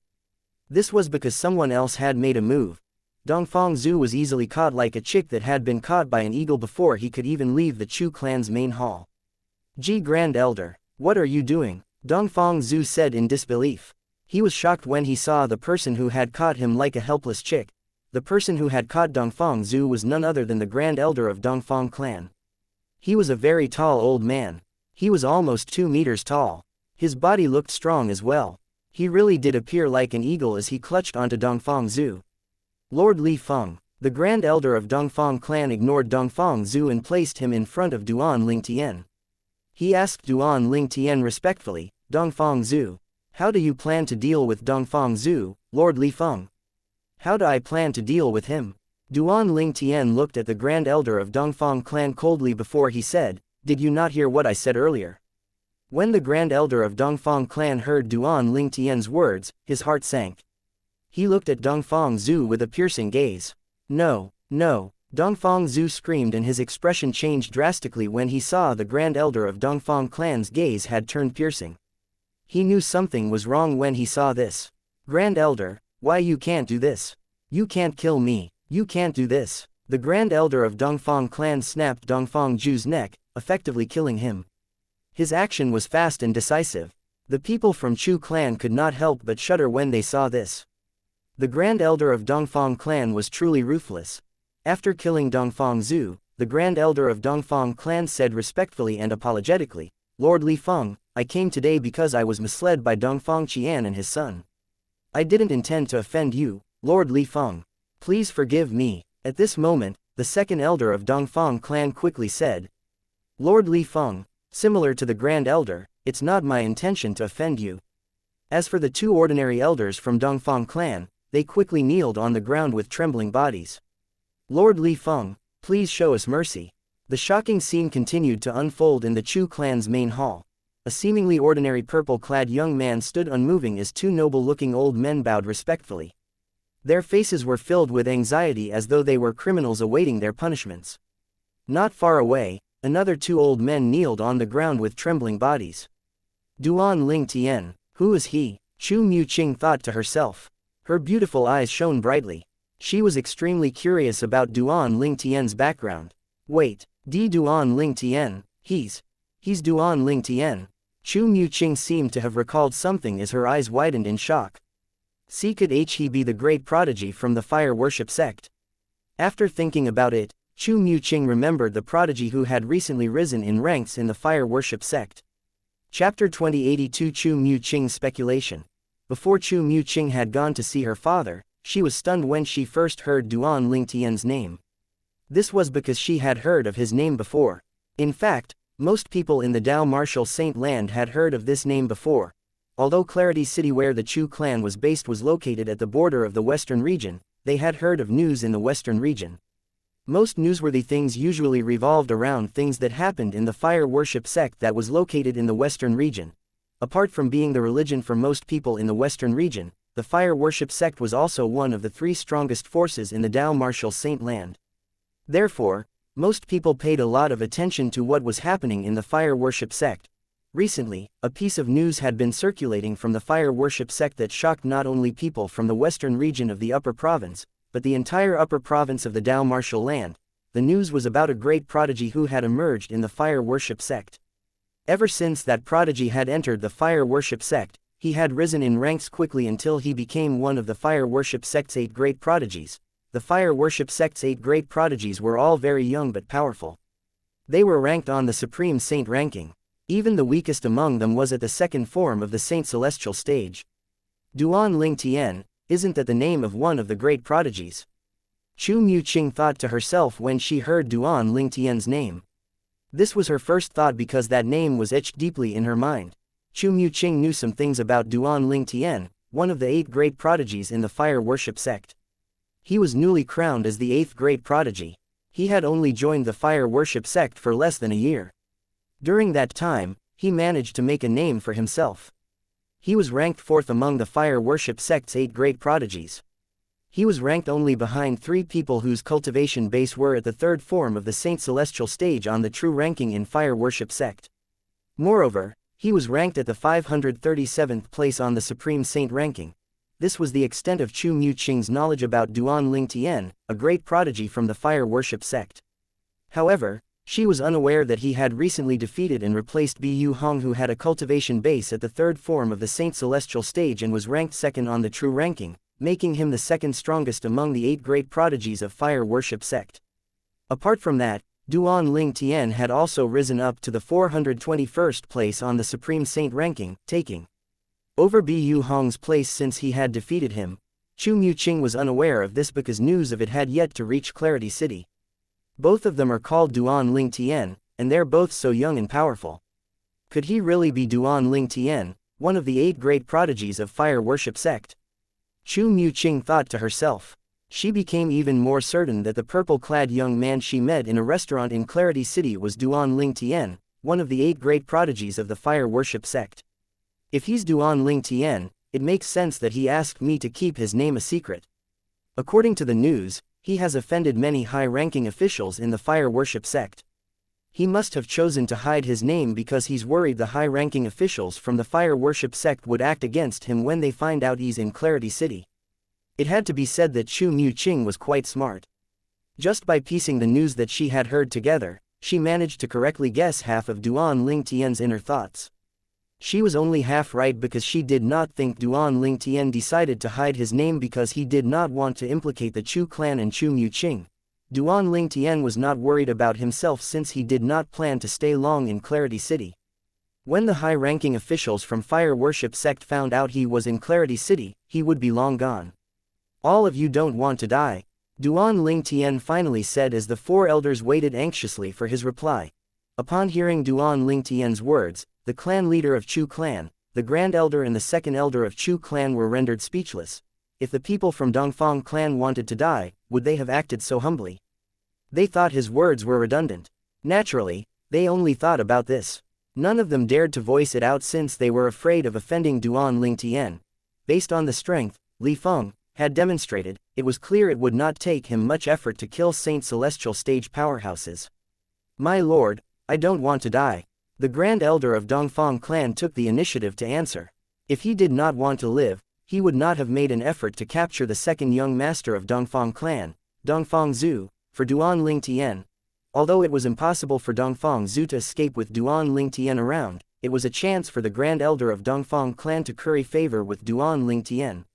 This was because someone else had made a move. Dongfang Zhu was easily caught like a chick that had been caught by an eagle before he could even leave the Chu clan's main hall. Ji Grand Elder, what are you doing? Dongfang Zhu said in disbelief. He was shocked when he saw the person who had caught him like a helpless chick. The person who had caught Dongfang Zhu was none other than the Grand Elder of Dongfang clan. He was a very tall old man. He was almost 2 meters tall. His body looked strong as well. He really did appear like an eagle as he clutched onto Dongfang Zhu. Lord Li Feng, the Grand Elder of Dongfang clan ignored Dongfang Zhu and placed him in front of Duan Ling Tian. He asked Duan Ling Tian respectfully, Dongfang Zhu, how do you plan to deal with Dongfang Zhu, Lord Li Feng? How do I plan to deal with him? Duan Ling Tian looked at the Grand Elder of Dongfang clan coldly before he said, did you not hear what I said earlier? When the Grand Elder of Dongfang clan heard Duan Ling Tian's words, his heart sank. He looked at Dongfang Zhu with a piercing gaze. No, no, Dongfang Zhu screamed and his expression changed drastically when he saw the Grand Elder of Dongfang clan's gaze had turned piercing. He knew something was wrong when he saw this. Grand Elder, why you can't do this? You can't kill me, you can't do this. The Grand Elder of Dongfang clan snapped Dongfang Zhu's neck, effectively killing him. His action was fast and decisive. The people from Chu clan could not help but shudder when they saw this. The Grand Elder of Dongfang clan was truly ruthless. After killing Dongfang Zhu, the Grand Elder of Dongfang clan said respectfully and apologetically, Lord Li Feng, I came today because I was misled by Dongfang Qian and his son. I didn't intend to offend you, Lord Li Feng. Please forgive me. At this moment, the second elder of Dongfang clan quickly said, Lord Li Feng, similar to the Grand Elder, it's not my intention to offend you. As for the 2 ordinary elders from Dongfang clan, they quickly kneeled on the ground with trembling bodies. Lord Li Feng, please show us mercy. The shocking scene continued to unfold in the Chu clan's main hall. A seemingly ordinary purple-clad young man stood unmoving as 2 noble-looking old men bowed respectfully. Their faces were filled with anxiety as though they were criminals awaiting their punishments. Not far away, another 2 old men kneeled on the ground with trembling bodies. Duan Ling Tian, who is he? Chu Mu Qing thought to herself. Her beautiful eyes shone brightly. She was extremely curious about Duan Ling Tian's background. Wait, Duan Ling Tian, he's Duan Ling Tian. Chu Mu Qing seemed to have recalled something as her eyes widened in shock. Could he be the great prodigy from the fire worship sect? After thinking about it, Chu Mu Qing remembered the prodigy who had recently risen in ranks in the fire worship sect. Chapter 2082 Chu Mu-Ching's speculation. Before Chu Mu-Ching had gone to see her father, she was stunned when she first heard Duan Lingtian's name. This was because she had heard of his name before. In fact, most people in the Dao Martial Saint Land had heard of this name before. Although Clarity City where the Chu clan was based was located at the border of the Western region, they had heard of news in the Western region. Most newsworthy things usually revolved around things that happened in the fire worship sect that was located in the Western region. Apart from being the religion for most people in the Western region, the fire worship sect was also one of the three strongest forces in the Dao Martial Saint Land. Therefore, most people paid a lot of attention to what was happening in the fire worship sect. Recently, a piece of news had been circulating from the fire worship sect that shocked not only people from the western region of the Upper Province, but the entire Upper Province of the Dao Martial Land. The news was about a great prodigy who had emerged in the fire worship sect. Ever since that prodigy had entered the fire worship sect, he had risen in ranks quickly until he became one of the fire worship sect's 8 great prodigies. The fire worship sect's 8 great prodigies were all very young but powerful. They were ranked on the Supreme Saint ranking. Even the weakest among them was at the second form of the Saint Celestial stage. Duan Lingtian, isn't that the name of one of the great prodigies? Chu Mu-Ching thought to herself when she heard Duan Lingtian's name. This was her first thought because that name was etched deeply in her mind. Chu Mu-Ching knew some things about Duan Lingtian, one of the 8 great prodigies in the fire worship sect. He was newly crowned as the 8th great prodigy. He had only joined the fire worship sect for less than a year. During that time, he managed to make a name for himself. He was ranked 4th among the fire worship sect's 8 great prodigies. He was ranked only behind 3 people whose cultivation base were at the 3rd form of the Saint Celestial stage on the true ranking in fire worship sect. Moreover, he was ranked at the 537th place on the Supreme Saint ranking. This was the extent of Chu Mu-Ching's knowledge about Duan Lingtian, a great prodigy from the fire worship sect. However, she was unaware that he had recently defeated and replaced Bu Hong, who had a cultivation base at the 3rd form of the Saint Celestial stage and was ranked 2nd on the true ranking, making him the 2nd strongest among the 8 great prodigies of fire worship sect. Apart from that, Duan Lingtian had also risen up to the 421st place on the Supreme Saint ranking, taking over Bu Hong's place since he had defeated him. Chu Mu-Ching was unaware of this because news of it had yet to reach Clarity City. Both of them are called Duan Lingtian, and they're both so young and powerful. Could he really be Duan Lingtian, one of the 8 great prodigies of fire worship sect? Chu Mu-Ching thought to herself. She became even more certain that the purple-clad young man she met in a restaurant in Clarity City was Duan Lingtian, one of the 8 great prodigies of the fire worship sect. If he's Duan Lingtian, it makes sense that he asked me to keep his name a secret. According to the news, he has offended many high-ranking officials in the fire worship sect. He must have chosen to hide his name because he's worried the high-ranking officials from the fire worship sect would act against him when they find out he's in Clarity City. It had to be said that Chu Mu-Ching was quite smart. Just by piecing the news that she had heard together, she managed to correctly guess half of Duan Lingtian's inner thoughts. She was only half right because she did not think Duan Lingtian decided to hide his name because he did not want to implicate the Chu clan and Chu Mu-Ching. Duan Lingtian was not worried about himself since he did not plan to stay long in Clarity City. When the high-ranking officials from fire worship sect found out he was in Clarity City, he would be long gone. All of you don't want to die, Duan Lingtian finally said as the 4 elders waited anxiously for his reply. Upon hearing Duan Lingtian's words, the clan leader of Chu clan, the grand elder and the 2nd elder of Chu clan were rendered speechless. If the people from Dongfang clan wanted to die, would they have acted so humbly? They thought his words were redundant. Naturally, they only thought about this. None of them dared to voice it out since they were afraid of offending Duan Lingtian. Based on the strength Li Feng had demonstrated, it was clear it would not take him much effort to kill Saint Celestial stage powerhouses. My lord, I don't want to die. The Grand Elder of Dongfang clan took the initiative to answer. If he did not want to live, he would not have made an effort to capture the 2nd young master of Dongfang clan, Dongfang Zhu, for Duan Lingtian. Although it was impossible for Dongfang Zhu to escape with Duan Lingtian around, it was a chance for the Grand Elder of Dongfang clan to curry favor with Duan Lingtian.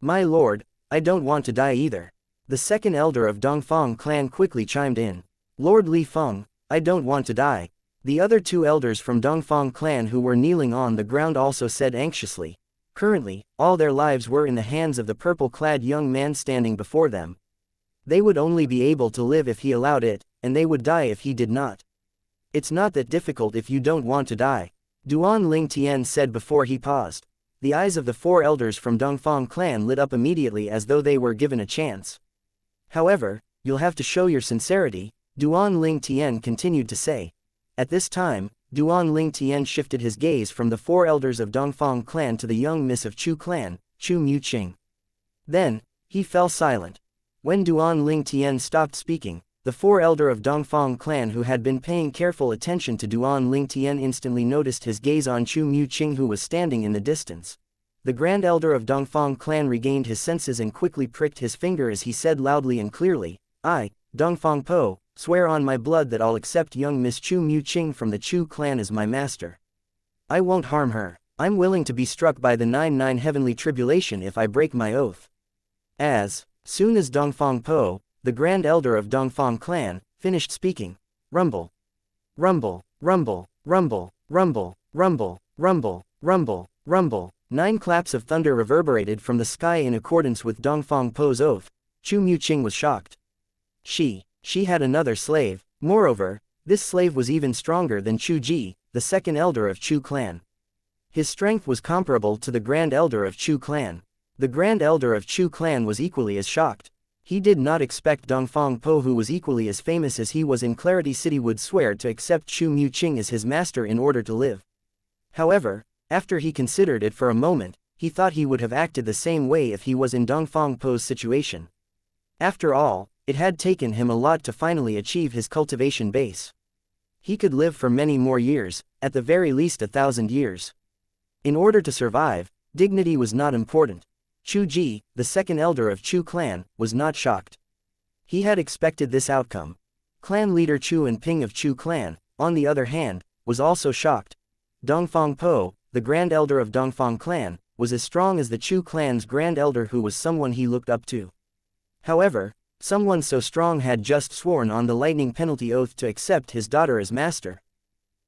My lord, I don't want to die either. The 2nd Elder of Dongfang clan quickly chimed in. Lord Li Feng, I don't want to die. The other two elders from Dongfang clan who were kneeling on the ground also said anxiously. Currently, all their lives were in the hands of the purple-clad young man standing before them. They would only be able to live if he allowed it, and they would die if he did not. It's not that difficult if you don't want to die, Duan Ling Tian said before he paused. The eyes of the four elders from Dongfang clan lit up immediately as though they were given a chance. However, you'll have to show your sincerity, Duan Ling Tian continued to say. At this time, Duan Ling Tian shifted his gaze from the four elders of Dongfang clan to the young miss of Chu clan, Chu Muqing. Then, he fell silent. When Duan Ling Tian stopped speaking, the four elder of Dongfang clan who had been paying careful attention to Duan Ling Tian instantly noticed his gaze on Chu Muqing who was standing in the distance. The grand elder of Dongfang clan regained his senses and quickly pricked his finger as he said loudly and clearly, I, Dongfang Po, swear on my blood that I'll accept young Miss Chu Muqing from the Chu clan as my master. I won't harm her. I'm willing to be struck by the 99 heavenly tribulation if I break my oath. As soon as Dongfang Po, the grand elder of Dongfang clan, finished speaking, rumble, rumble, rumble, rumble, rumble, rumble, rumble, rumble, rumble, 9 claps of thunder reverberated from the sky in accordance with Dongfang Po's oath. Chu Muqing was shocked. She had another slave. Moreover, this slave was even stronger than Chu Ji, the second elder of Chu clan. His strength was comparable to the grand elder of Chu clan. The grand elder of Chu clan was equally as shocked. He did not expect Dongfang Po, who was equally as famous as he was in Clarity City, would swear to accept Chu Muqing as his master in order to live. However, after he considered it for a moment, he thought he would have acted the same way if he was in Dongfang Po's situation. After all, it had taken him a lot to finally achieve his cultivation base. He could live for many more years, at the very least 1,000 years. In order to survive, dignity was not important. Chu Ji, the second elder of Chu clan, was not shocked. He had expected this outcome. Clan leader Chu and Ping of Chu clan, on the other hand, was also shocked. Dongfang Po, the grand elder of Dongfang clan, was as strong as the Chu clan's grand elder, who was someone he looked up to. However, someone so strong had just sworn on the lightning penalty oath to accept his daughter as master.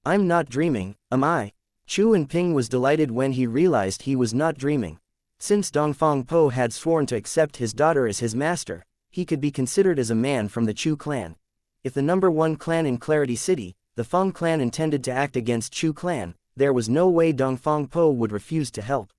I'm not dreaming, am I? Chu and Ping was delighted when he realized he was not dreaming. Since Dongfang Po had sworn to accept his daughter as his master, he could be considered as a man from the Chu clan. If the number 1 clan in Clarity City, the Feng clan, intended to act against Chu clan, there was no way Dongfang Po would refuse to help.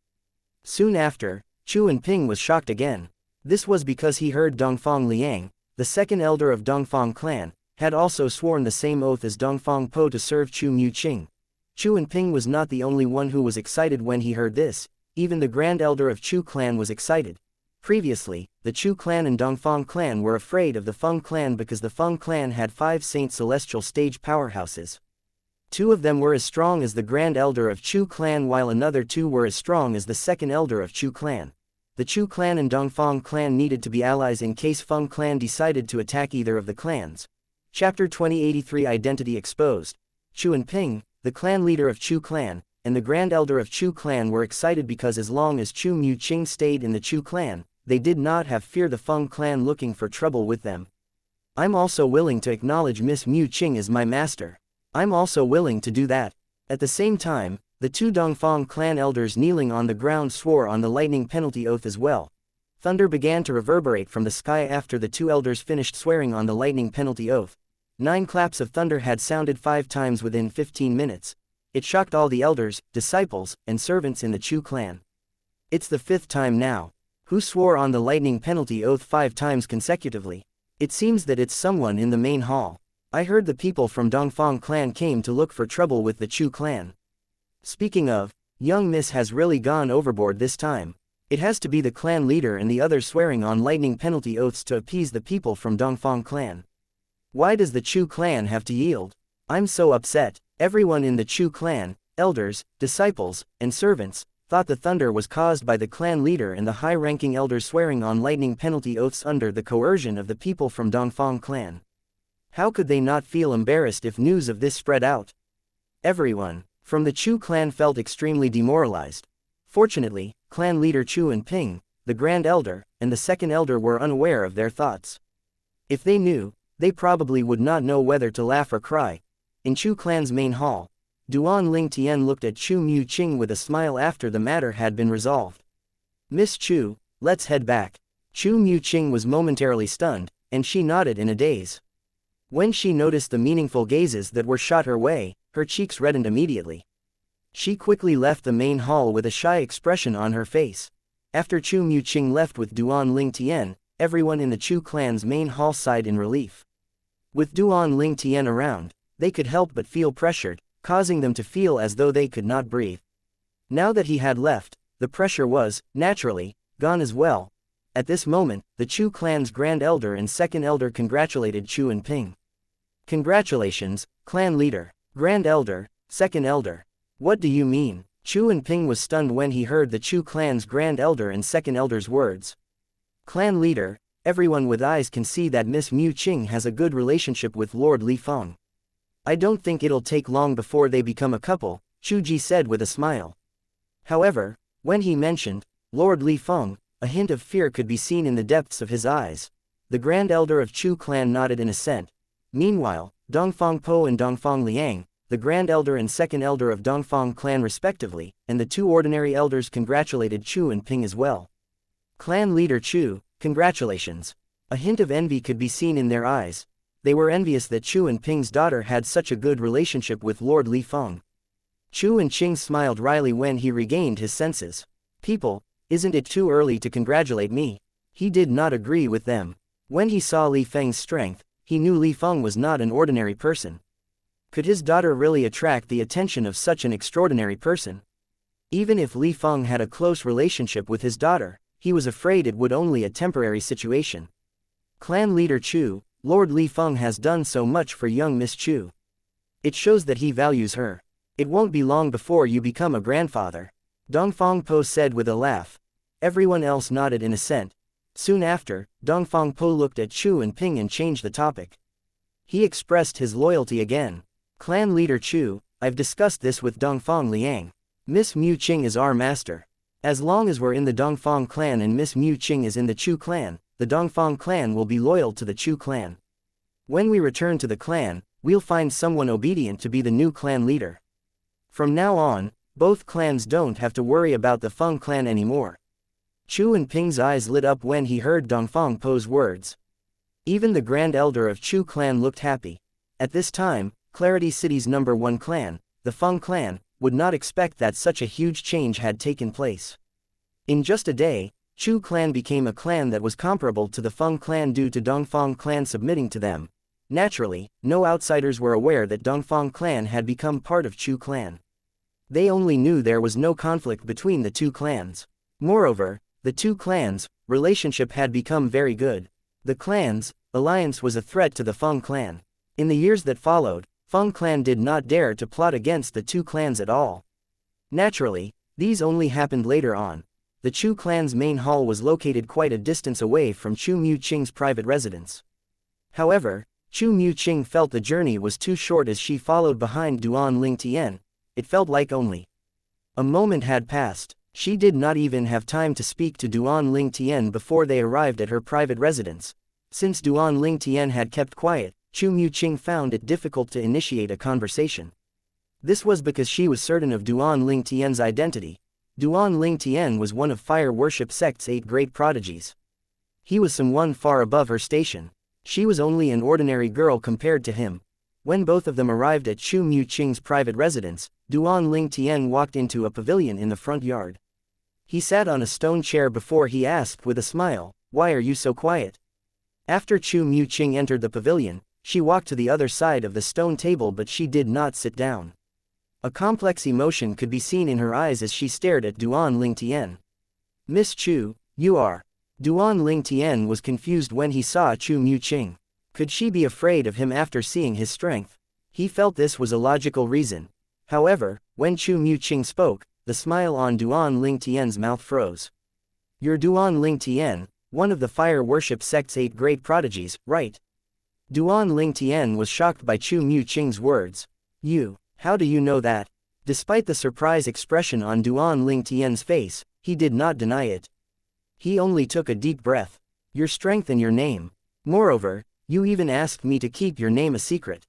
Soon after, Chu and Ping was shocked again. This was because he heard Dongfang Liang, the second elder of Dongfang clan, had also sworn the same oath as Dongfang Po to serve Chu Muqing. Chu and Ping was not the only one who was excited when he heard this. Even the grand elder of Chu clan was excited. Previously, the Chu clan and Dongfang clan were afraid of the Feng clan because the Feng clan had 5 Saint Celestial stage powerhouses. 2 of them were as strong as the grand elder of Chu clan, while another 2 were as strong as the second elder of Chu clan. The Chu clan and Dongfang clan needed to be allies in case Feng clan decided to attack either of the clans. Chapter 2083 Identity Exposed. Chu and Ping, the clan leader of Chu clan, and the grand elder of Chu clan were excited because as long as Chu Muqing stayed in the Chu clan, they did not have fear the Feng clan looking for trouble with them. I'm also willing to acknowledge Miss Muqing as my master. I'm also willing to do that. At the same time, the 2 Dongfang clan elders kneeling on the ground swore on the lightning penalty oath as well. Thunder began to reverberate from the sky after the 2 elders finished swearing on the lightning penalty oath. 9 claps of thunder had sounded 5 times within 15 minutes. It shocked all the elders, disciples, and servants in the Chu clan. It's the 5th time now. Who swore on the lightning penalty oath 5 times consecutively? It seems that it's someone in the main hall. I heard the people from Dongfang clan came to look for trouble with the Chu clan. Speaking of, young Miss has really gone overboard this time. It has to be the clan leader and the others swearing on lightning penalty oaths to appease the people from Dongfang clan. Why does the Chu clan have to yield? I'm so upset. Everyone in the Chu clan, elders, disciples, and servants, thought the thunder was caused by the clan leader and the high-ranking elders swearing on lightning penalty oaths under the coercion of the people from Dongfang clan. How could they not feel embarrassed if news of this spread out? Everyone from the Chu clan felt extremely demoralized. Fortunately, clan leader Chu and Ping, the grand elder, and the second elder were unaware of their thoughts. If they knew, they probably would not know whether to laugh or cry. In Chu clan's main hall, Duan Ling Tian looked at Chu Mu Qing with a smile after the matter had been resolved. Miss Chu, let's head back. Chu Mu Qing was momentarily stunned, and she nodded in a daze. When she noticed the meaningful gazes that were shot her way, her cheeks reddened immediately. She quickly left the main hall with a shy expression on her face. After Chu Mu Qing left with Duan Ling Tian, everyone in the Chu clan's main hall sighed in relief. With Duan Ling Tian around, they could help but feel pressured, causing them to feel as though they could not breathe. Now that he had left, the pressure was, naturally, gone as well. At this moment, the Chu clan's Grand Elder and Second Elder congratulated Chu and Ping. Congratulations, Clan Leader. Grand Elder, Second Elder. What do you mean? Chu and Ping was stunned when he heard the Chu clan's Grand Elder and Second Elder's words. Clan Leader, everyone with eyes can see that Miss Mu Qing has a good relationship with Lord Li Feng. I don't think it'll take long before they become a couple, Chu Ji said with a smile. However, when he mentioned Lord Li Feng, a hint of fear could be seen in the depths of his eyes. The Grand Elder of Chu clan nodded in assent. Meanwhile, Dongfang Po and Dongfang Liang, the Grand Elder and Second Elder of Dongfang clan respectively, and the two ordinary elders congratulated Chu and Ping as well. Clan Leader Chu, congratulations. A hint of envy could be seen in their eyes. They were envious that Chu and Ping's daughter had such a good relationship with Lord Li Feng. Chu and Qing smiled wryly when he regained his senses. People, isn't it too early to congratulate me? He did not agree with them. When he saw Li Feng's strength, he knew Li Feng was not an ordinary person. Could his daughter really attract the attention of such an extraordinary person? Even if Li Feng had a close relationship with his daughter, he was afraid it would only a temporary situation. Clan Leader Chu, Lord Li Feng has done so much for young Miss Chu. It shows that he values her. It won't be long before you become a grandfather. Dongfang Po said with a laugh. Everyone else nodded in assent. Soon after, Dongfang Po looked at Chu and Ping and changed the topic. He expressed his loyalty again. Clan Leader Chu, I've discussed this with Dongfang Liang. Miss Mu Qing is our master. As long as we're in the Dongfang clan and Miss Mu Qing is in the Chu clan, the Dongfang clan will be loyal to the Chu clan. When we return to the clan, we'll find someone obedient to be the new clan leader. From now on, both clans don't have to worry about the Feng clan anymore. Chu and Ping's eyes lit up when he heard Dongfang Po's words. Even the Grand Elder of Chu clan looked happy. At this time, Clarity City's #1 clan, the Feng clan, would not expect that such a huge change had taken place. In just a day, Chu clan became a clan that was comparable to the Feng clan due to Dongfang clan submitting to them. Naturally, no outsiders were aware that Dongfang clan had become part of Chu clan. They only knew there was no conflict between the two clans. Moreover, the two clans' relationship had become very good. The clans' alliance was a threat to the Feng clan. In the years that followed, Feng clan did not dare to plot against the two clans at all. Naturally, these only happened later on. The Chu clan's main hall was located quite a distance away from Chu Mu Qing's private residence. However, Chu Mu Qing felt the journey was too short as she followed behind Duan Ling Tian. It felt like only a moment had passed. She did not even have time to speak to Duan Ling Tian before they arrived at her private residence. Since Duan Ling Tian had kept quiet, Chu Mu Qing found it difficult to initiate a conversation. This was because she was certain of Duan Ling Tian's identity. Duan Ling Tian was one of fire worship sect's 8 great prodigies. He was someone far above her station. She was only an ordinary girl compared to him. When both of them arrived at Chu Mu Qing's private residence, Duan Ling Tian walked into a pavilion in the front yard. He sat on a stone chair before he asked with a smile, "Why are you so quiet?" After Chu Mu Qing entered the pavilion, she walked to the other side of the stone table but she did not sit down. A complex emotion could be seen in her eyes as she stared at Duan Ling Tian. "Miss Chu, you are..." Duan Ling Tian was confused when he saw Chu Mu Qing. Could she be afraid of him after seeing his strength? He felt this was a logical reason. However, when Chu Mu Qing spoke, the smile on Duan Ling Tian's mouth froze. "You're Duan Ling Tian, one of the fire worship sect's 8 great prodigies, right?" Duan Ling Tian was shocked by Chu Mu Qing's words. "You, how do you know that?" Despite the surprise expression on Duan Ling Tian's face, he did not deny it. He only took a deep breath. "Your strength and your name. Moreover, you even asked me to keep your name a secret."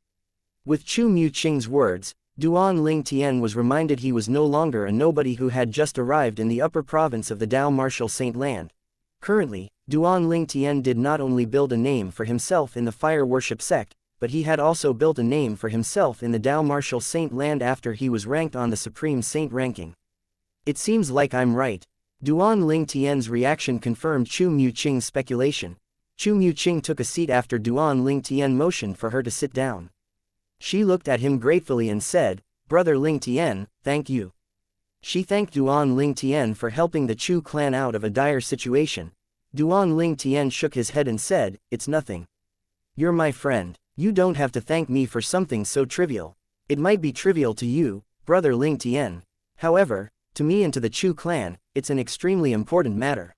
With Chu Mu-ching's words, Duan Ling Tian was reminded he was no longer a nobody who had just arrived in the upper province of the Dao Martial Saint Land. Currently, Duan Ling Tian did not only build a name for himself in the fire worship sect, but he had also built a name for himself in the Dao Martial Saint Land after he was ranked on the Supreme Saint ranking. It seems like I'm right. Duan Ling Tian's reaction confirmed Chu Mu-ching's speculation. Chu Mu-ching took a seat after Duan Ling Tian motioned for her to sit down. She looked at him gratefully and said, "Brother Ling Tian, thank you." She thanked Duan Ling Tian for helping the Chu clan out of a dire situation. Duan Ling Tian shook his head and said, "It's nothing. You're my friend. You don't have to thank me for something so trivial. It might be trivial to you, Brother Ling Tian. However, to me and to the Chu clan, it's an extremely important matter."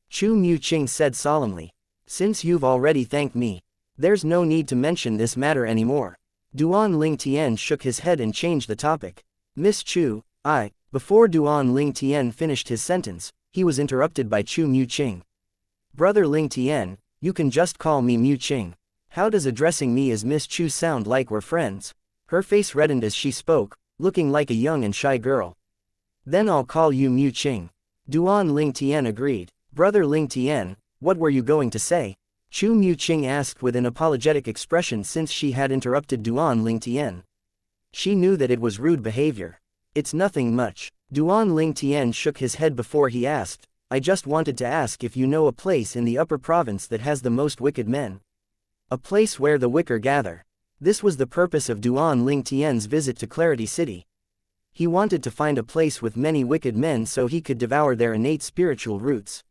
Chu Mu-ching said solemnly, "Since you've already thanked me, there's no need to mention this matter anymore." Duan Ling Tian shook his head and changed the topic. "Miss Chu, Before Duan Ling Tian finished his sentence, he was interrupted by Chu Mu-ching. "Brother Ling Tian, you can just call me Mu-ching. How does addressing me as Miss Chu sound like we're friends?" Her face reddened as she spoke, looking like a young and shy girl. "Then I'll call you Mu-ching." Duan Ling Tian agreed. "Brother Ling Tian, what were you going to say?" Chu Mu-ching asked with an apologetic expression since she had interrupted Duan Ling Tian. She knew that it was rude behavior. "It's nothing much." Duan Ling Tian shook his head before he asked, "I just wanted to ask if you know a place in the upper province that has the most wicked men. A place where the wicked gather." This was the purpose of Duan Ling Tian's visit to Clarity City. He wanted to find a place with many wicked men so he could devour their innate spiritual roots.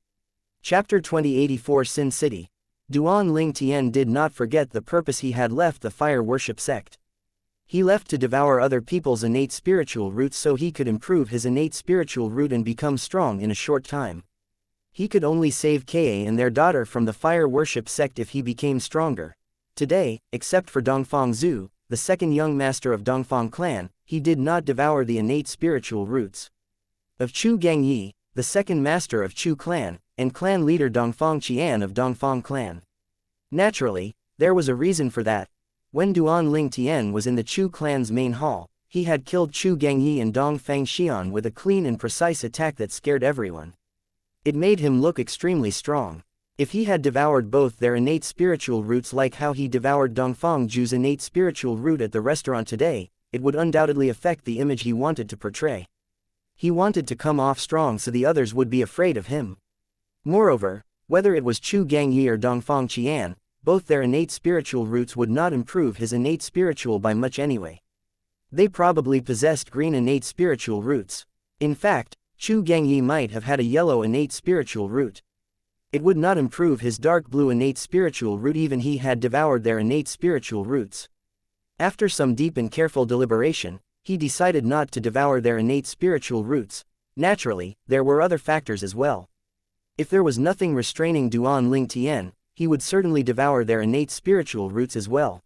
Chapter 2084 Sin City. Duan Ling Tian did not forget the purpose he had left the fire worship sect. He left to devour other people's innate spiritual roots so he could improve his innate spiritual root and become strong in a short time. He could only save Ka and their daughter from the fire worship sect if he became stronger. Today, except for Dongfang Zhu, the second young master of Dongfang clan, he did not devour the innate spiritual roots of Chu Gangyi, the second master of Chu clan, and clan leader Dongfang Qian of Dongfang clan. Naturally, there was a reason for that. When Duan Ling Tian was in the Chu clan's main hall, he had killed Chu Gangyi and Dongfang Xian with a clean and precise attack that scared everyone. It made him look extremely strong. If he had devoured both their innate spiritual roots like how he devoured Dongfang Zhu's innate spiritual root at the restaurant today, it would undoubtedly affect the image he wanted to portray. He wanted to come off strong so the others would be afraid of him. Moreover, whether it was Chu Gangyi or Dongfang Qian, both their innate spiritual roots would not improve his innate spiritual by much anyway. They probably possessed green innate spiritual roots. In fact, Chu Gangyi might have had a yellow innate spiritual root. It would not improve his dark blue innate spiritual root even he had devoured their innate spiritual roots. After some deep and careful deliberation, he decided not to devour their innate spiritual roots. Naturally, there were other factors as well. If there was nothing restraining Duan Ling Tian, he would certainly devour their innate spiritual roots as well.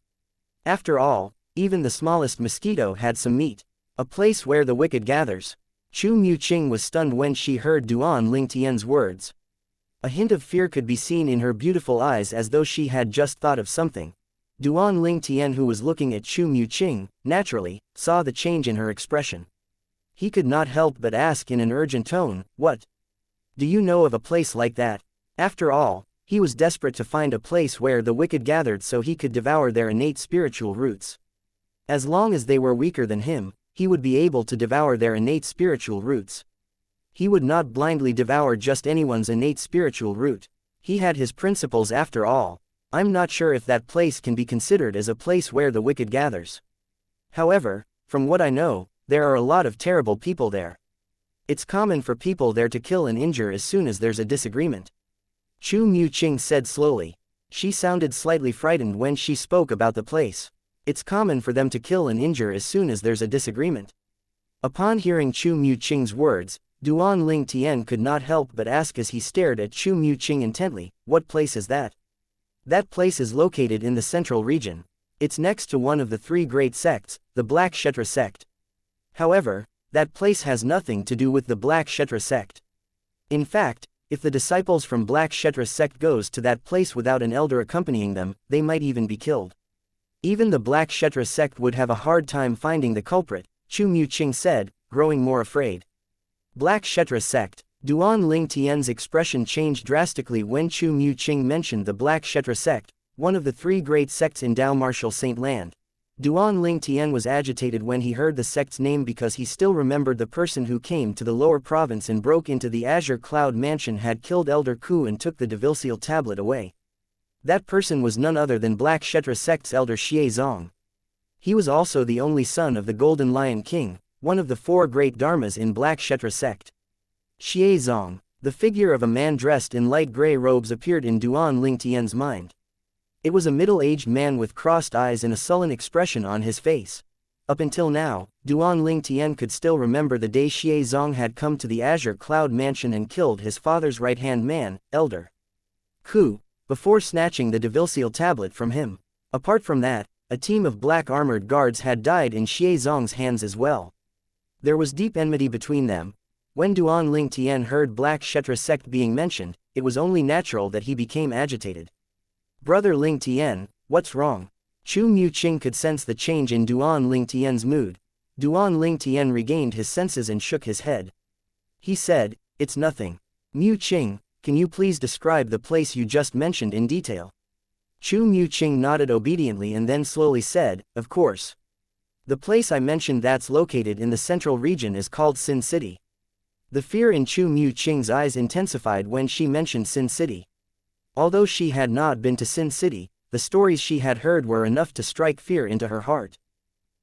After all, even the smallest mosquito had some meat. A place where the wicked gathers. Chu Mu-ching was stunned when she heard Duan Ling Tian's words. A hint of fear could be seen in her beautiful eyes as though she had just thought of something. Duan Ling Tian, who was looking at Chu Mu-ching, naturally, saw the change in her expression. He could not help but ask in an urgent tone, "What? Do you know of a place like that?" After all, he was desperate to find a place where the wicked gathered so he could devour their innate spiritual roots. As long as they were weaker than him, he would be able to devour their innate spiritual roots. He would not blindly devour just anyone's innate spiritual root. He had his principles after all. I'm not sure if that place can be considered as a place where the wicked gathers. However, from what I know, there are a lot of terrible people there. It's common for people there to kill and injure as soon as there's a disagreement. Chu Mu-ching said slowly. She sounded slightly frightened when she spoke about the place. It's common for them to kill and injure as soon as there's a disagreement. Upon hearing Chu Mu-ching's words, Duan Ling Tian could not help but ask as he stared at Chu Mu-ching intently, "What place is that?" "That place is located in the central region. It's next to one of the three great sects, the Black Kshetra sect. However, that place has nothing to do with the Black Kshetra sect. In fact, if the disciples from Black Kshetra sect goes to that place without an elder accompanying them, they might even be killed. Even the Black Kshetra sect would have a hard time finding the culprit, Chu Mu-ching said, growing more afraid. Black Kshetra sect. Duan Ling Tian's expression changed drastically when Chu Mu-ching mentioned the Black Kshetra sect, one of the three great sects in Dao Martial Saint Land. Duan Ling Tian was agitated when he heard the sect's name because he still remembered the person who came to the lower province and broke into the Azure Cloud Mansion had killed Elder Ku and took the devil tablet away. That person was none other than Black Kshetra sect's elder Xie Zong. He was also the only son of the Golden Lion King, one of the four great dharmas in Black Kshetra sect. Xie Zong, the figure of a man dressed in light gray robes, appeared in Duan Ling Tian's mind. It was a middle-aged man with crossed eyes and a sullen expression on his face. Up until now, Duan Ling Tian could still remember the day Xie Zong had come to the Azure Cloud Mansion and killed his father's right-hand man, Elder Ku, before snatching the devil tablet from him. Apart from that, a team of black armored guards had died in Xie Zong's hands as well. There was deep enmity between them. When Duan Ling Tian heard Black Kshetra sect being mentioned, it was only natural that he became agitated. Brother Ling Tian, what's wrong? Chu Mu-ching could sense the change in Duan Ling Tian's mood. Duan Ling Tian regained his senses and shook his head. He said, "It's nothing. Mu-ching, can you please describe the place you just mentioned in detail?" Chu Mu-ching nodded obediently and then slowly said, "Of course. The place I mentioned that's located in the central region is called Sin City." The fear in Chu Mu-ching's eyes intensified when she mentioned Sin City. Although she had not been to Sin City, the stories she had heard were enough to strike fear into her heart.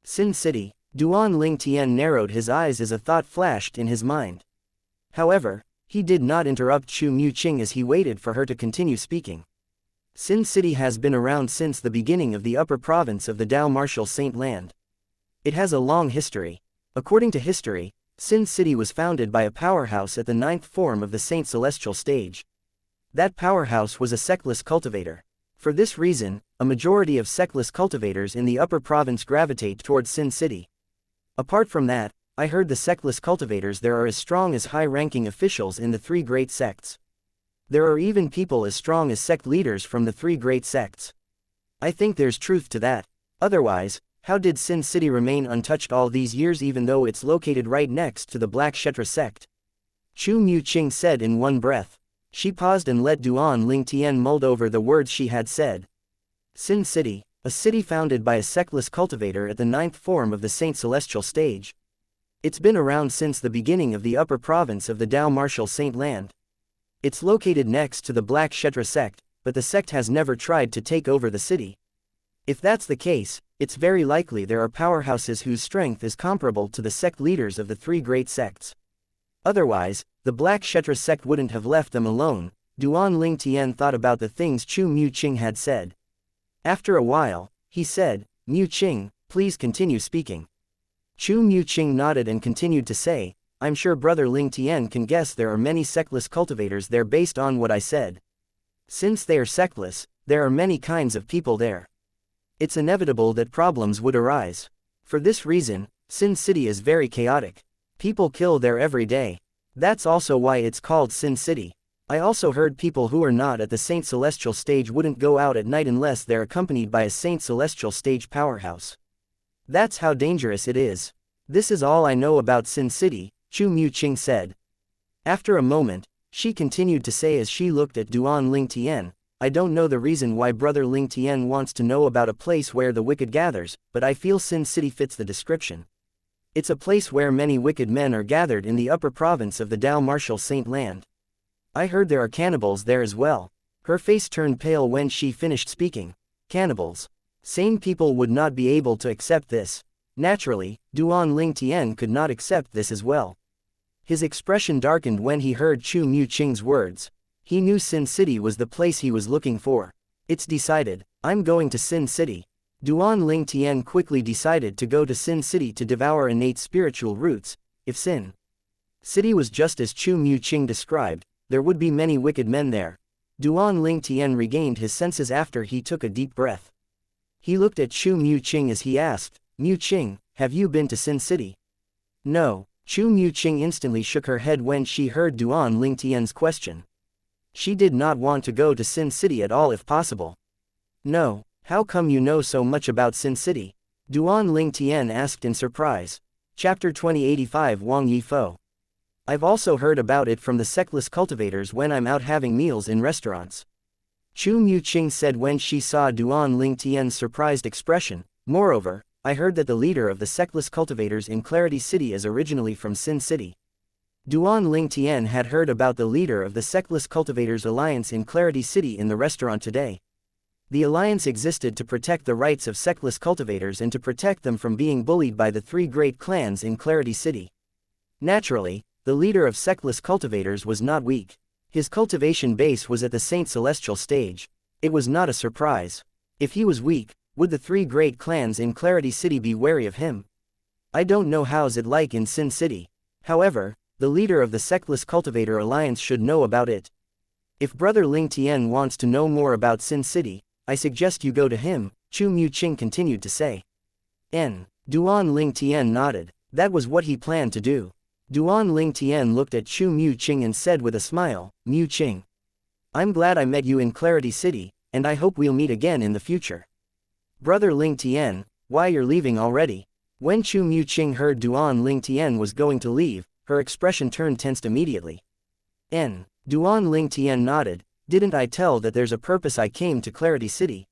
Sin City. Duan Ling Tian narrowed his eyes as a thought flashed in his mind. However, he did not interrupt Chu Mu-ching as he waited for her to continue speaking. Sin City has been around since the beginning of the upper province of the Dao Martial Saint Land. It has a long history. According to history, Sin City was founded by a powerhouse at the ninth form of the Saint Celestial stage. That powerhouse was a sectless cultivator. For this reason, a majority of sectless cultivators in the upper province gravitate towards Sin City. Apart from that, I heard the sectless cultivators there are as strong as high-ranking officials in the three great sects. There are even people as strong as sect leaders from the three great sects. I think there's truth to that. Otherwise, how did Sin City remain untouched all these years even though it's located right next to the Black Kshetra sect? Chu Mu-ching said in one breath. She paused and let Duan Ling Tian mull over the words she had said. Sin City, a city founded by a sectless cultivator at the ninth form of the Saint Celestial stage. It's been around since the beginning of the upper province of the Dao Martial Saint Land. It's located next to the Black Kshetra sect, but the sect has never tried to take over the city. If that's the case, it's very likely there are powerhouses whose strength is comparable to the sect leaders of the three great sects. Otherwise, the Black Kshetra sect wouldn't have left them alone. Duan Ling Tian thought about the things Chu Mu-ching had said. After a while, he said, "Mu-ching, please continue speaking." Chu Mu-ching nodded and continued to say, "I'm sure Brother Ling Tian can guess there are many sectless cultivators there based on what I said. Since they are sectless, there are many kinds of people there. It's inevitable that problems would arise. For this reason, Sin City is very chaotic. People kill there every day. That's also why it's called Sin City. I also heard people who are not at the Saint Celestial stage wouldn't go out at night unless they're accompanied by a Saint Celestial stage powerhouse. That's how dangerous it is. This is all I know about Sin City," Chu Mu-ching said. After a moment, she continued to say as she looked at Duan Ling Tian, "I don't know the reason why Brother Ling Tian wants to know about a place where the wicked gathers, but I feel Sin City fits the description. It's a place where many wicked men are gathered in the upper province of the Dao Martial Saint Land. I heard there are cannibals there as well." Her face turned pale when she finished speaking. Cannibals. Sane people would not be able to accept this. Naturally, Duan Ling Tian could not accept this as well. His expression darkened when he heard Chu Mu-ching's words. He knew Sin City was the place he was looking for. "It's decided. I'm going to Sin City." Duan Ling Tian quickly decided to go to Sin City to devour innate spiritual roots. If Sin City was just as Chu Mu-ching described, there would be many wicked men there. Duan Ling Tian regained his senses after he took a deep breath. He looked at Chu Mu-ching as he asked, "Mu-ching, have you been to Sin City?" "No." Chu Mu-ching instantly shook her head when she heard Duan Ling Tian's question. She did not want to go to Sin City at all if possible. "No. How come you know so much about Sin City? Duan Ling Tian asked in surprise. Chapter 2085 Wang Yi Fo. I've also heard about it from the sectless cultivators when I'm out having meals in restaurants. Chu Mu-ching said when she saw Duan Ling Tian's surprised expression. Moreover, I heard that the leader of the sectless cultivators in Clarity City is originally from Sin City. Duan Ling Tian had heard about the leader of the sectless cultivators alliance in Clarity City in the restaurant today. The alliance existed to protect the rights of sectless cultivators and to protect them from being bullied by the three great clans in Clarity City. Naturally, the leader of sectless cultivators was not weak. His cultivation base was at the Saint Celestial stage. It was not a surprise. If he was weak, would the three great clans in Clarity City be wary of him? I don't know how's it like in Sin City. However, the leader of the sectless cultivator alliance should know about it. If Brother Ling Tian wants to know more about Sin City, I suggest you go to him, Chu Mu-ching continued to say. Duan Ling Tian nodded. That was what he planned to do. Duan Ling Tian looked at Chu Mu-ching and said with a smile, Mu-ching, I'm glad I met you in Clarity City, and I hope we'll meet again in the future. Brother Ling Tian, why you're leaving already? When Chu Mu-ching heard Duan Ling Tian was going to leave, her expression turned tense immediately. Duan Ling Tian nodded. Didn't I tell that there's a purpose I came to Clarity City?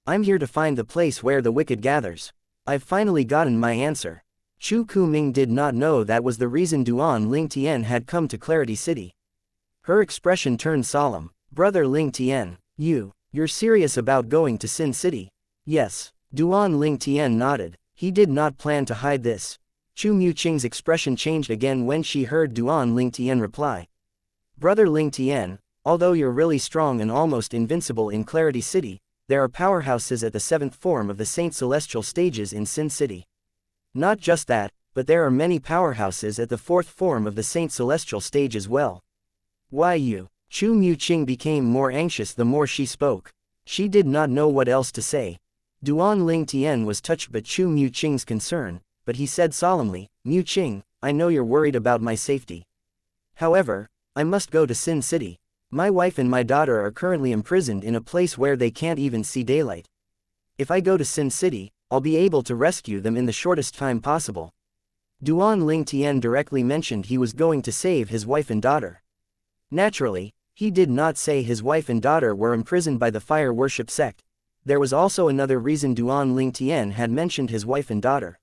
I'm here to find the place where the wicked gathers. I've finally gotten my answer. Chu Kuming did not know that was the reason Duan Ling Tian had come to Clarity City. Her expression turned solemn. Brother Ling Tian, you're serious about going to Sin City? Yes. Duan Ling Tian nodded. He did not plan to hide this. Chu Mu-ching's expression changed again when she heard Duan Ling Tian reply. Brother Ling Tian, although you're really strong and almost invincible in Clarity City, there are powerhouses at the 7th form of the Saint Celestial stages in Sin City. Not just that, but there are many powerhouses at the 4th form of the Saint Celestial stage as well. Why you? Chu Mu-ching became more anxious the more she spoke. She did not know what else to say. Duan Ling Tian was touched by Chu Mu-ching's concern, but he said solemnly, Mu-ching, I know you're worried about my safety. However, I must go to Sin City. My wife and my daughter are currently imprisoned in a place where they can't even see daylight. If I go to Sin City, I'll be able to rescue them in the shortest time possible. Duan Ling Tian directly mentioned he was going to save his wife and daughter. Naturally, he did not say his wife and daughter were imprisoned by the fire worship sect. There was also another reason Duan Ling Tian had mentioned his wife and daughter.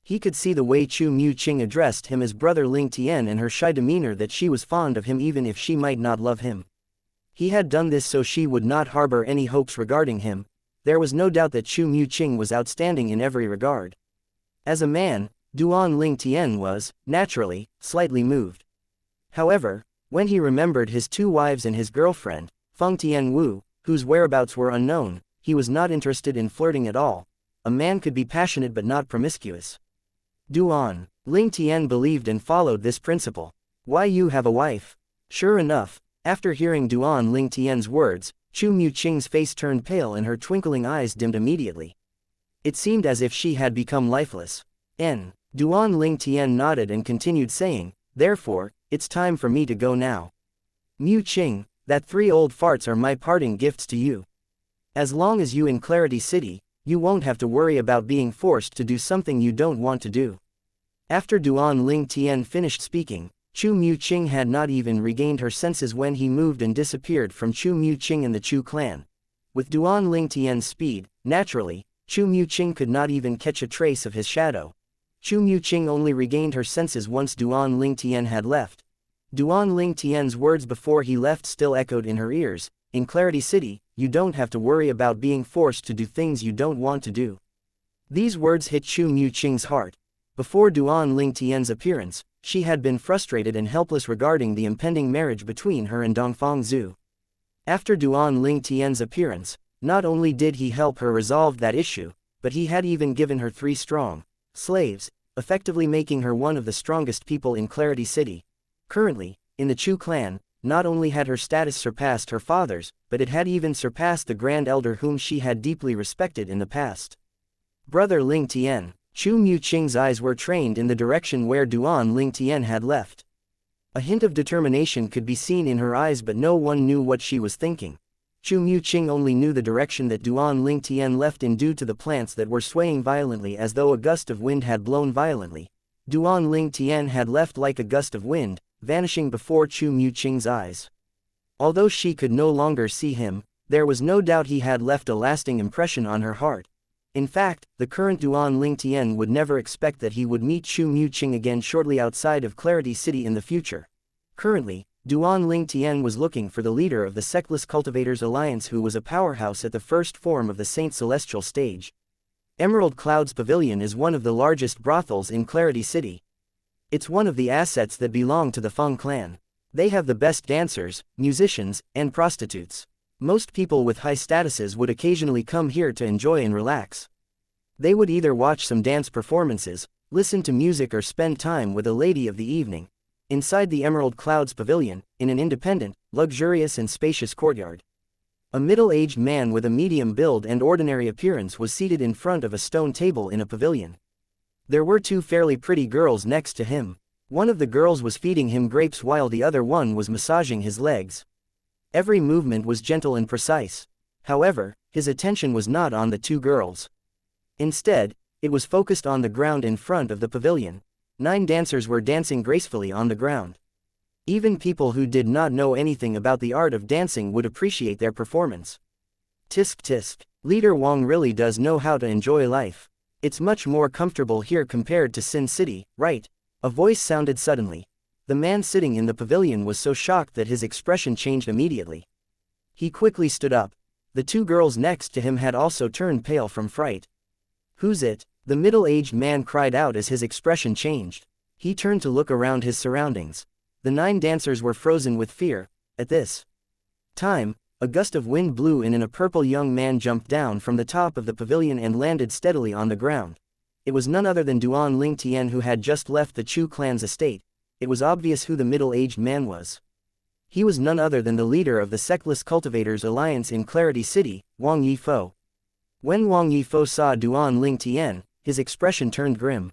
He could see the way Chu Mu-ching addressed him as Brother Ling Tian and her shy demeanor that she was fond of him even if she might not love him. He had done this so she would not harbor any hopes regarding him. There was no doubt that Chu Mu-ching was outstanding in every regard. As a man, Duan Ling Tian was, naturally, slightly moved. However, when he remembered his two wives and his girlfriend, Feng Tianwu, whose whereabouts were unknown, he was not interested in flirting at all. A man could be passionate but not promiscuous. Duan Ling Tian believed and followed this principle. Why you have a wife? Sure enough, after hearing Duan Ling Tian's words, Chu Mu-ching's face turned pale and her twinkling eyes dimmed immediately. It seemed as if she had become lifeless. Duan Ling Tian nodded and continued saying, therefore, it's time for me to go now. Mu-ching, that 3 old farts are my parting gifts to you. As long as you in Clarity City, you won't have to worry about being forced to do something you don't want to do. After Duan Ling Tian finished speaking, Chu Mu-ching had not even regained her senses when he moved and disappeared from Chu Mu-ching and the Chu clan. With Duan Ling Tian's speed, naturally, Chu Mu-ching could not even catch a trace of his shadow. Chu Mu-ching only regained her senses once Duan Ling Tian had left. Duan Ling Tian's words before he left still echoed in her ears. In Clarity City, you don't have to worry about being forced to do things you don't want to do. These words hit Chu Mu-ching's heart. Before Duan Ling Tian's appearance, she had been frustrated and helpless regarding the impending marriage between her and Dongfang Zhu. After Duan Ling Tian's appearance, not only did he help her resolve that issue, but he had even given her 3 strong slaves, effectively making her one of the strongest people in Clarity City. Currently, in the Chu clan, not only had her status surpassed her father's, but it had even surpassed the Grand Elder whom she had deeply respected in the past. Brother Ling Tian. Chu Mu-ching's eyes were trained in the direction where Duan Ling Tian had left. A hint of determination could be seen in her eyes but no one knew what she was thinking. Chu Mu-ching only knew the direction that Duan Ling Tian left in due to the plants that were swaying violently as though a gust of wind had blown violently. Duan Ling Tian had left like a gust of wind, vanishing before Chu Mu-ching's eyes. Although she could no longer see him, there was no doubt he had left a lasting impression on her heart. In fact, the current Duan Ling Tian would never expect that he would meet Chu Mu-ching again shortly outside of Clarity City in the future. Currently, Duan Ling Tian was looking for the leader of the Sectless Cultivators Alliance, who was a powerhouse at the first form of the Saint Celestial stage. Emerald Cloud's Pavilion is one of the largest brothels in Clarity City. It's one of the assets that belong to the Feng clan. They have the best dancers, musicians, and prostitutes. Most people with high statuses would occasionally come here to enjoy and relax. They would either watch some dance performances, listen to music, or spend time with a lady of the evening. Inside the Emerald Cloud's Pavilion, in an independent, luxurious and spacious courtyard, a middle-aged man with a medium build and ordinary appearance was seated in front of a stone table in a pavilion. There were two fairly pretty girls next to him. One of the girls was feeding him grapes while the other one was massaging his legs. Every movement was gentle and precise. However, his attention was not on the two girls. Instead, it was focused on the ground in front of the pavilion. 9 dancers were dancing gracefully on the ground. Even people who did not know anything about the art of dancing would appreciate their performance. Tisk tisk. Leader Wang really does know how to enjoy life. It's much more comfortable here compared to Sin City, right? A voice sounded suddenly. The man sitting in the pavilion was so shocked that his expression changed immediately. He quickly stood up. The two girls next to him had also turned pale from fright. Who's it? The middle-aged man cried out as his expression changed. He turned to look around his surroundings. The 9 dancers were frozen with fear. At this time, a gust of wind blew in and a purple young man jumped down from the top of the pavilion and landed steadily on the ground. It was none other than Duan Ling Tian, who had just left the Chu clan's estate. It was obvious who the middle-aged man was. He was none other than the leader of the Sectless Cultivators Alliance in Clarity City, Wang Yifo. When Wang Yifo saw Duan Ling Tian, his expression turned grim.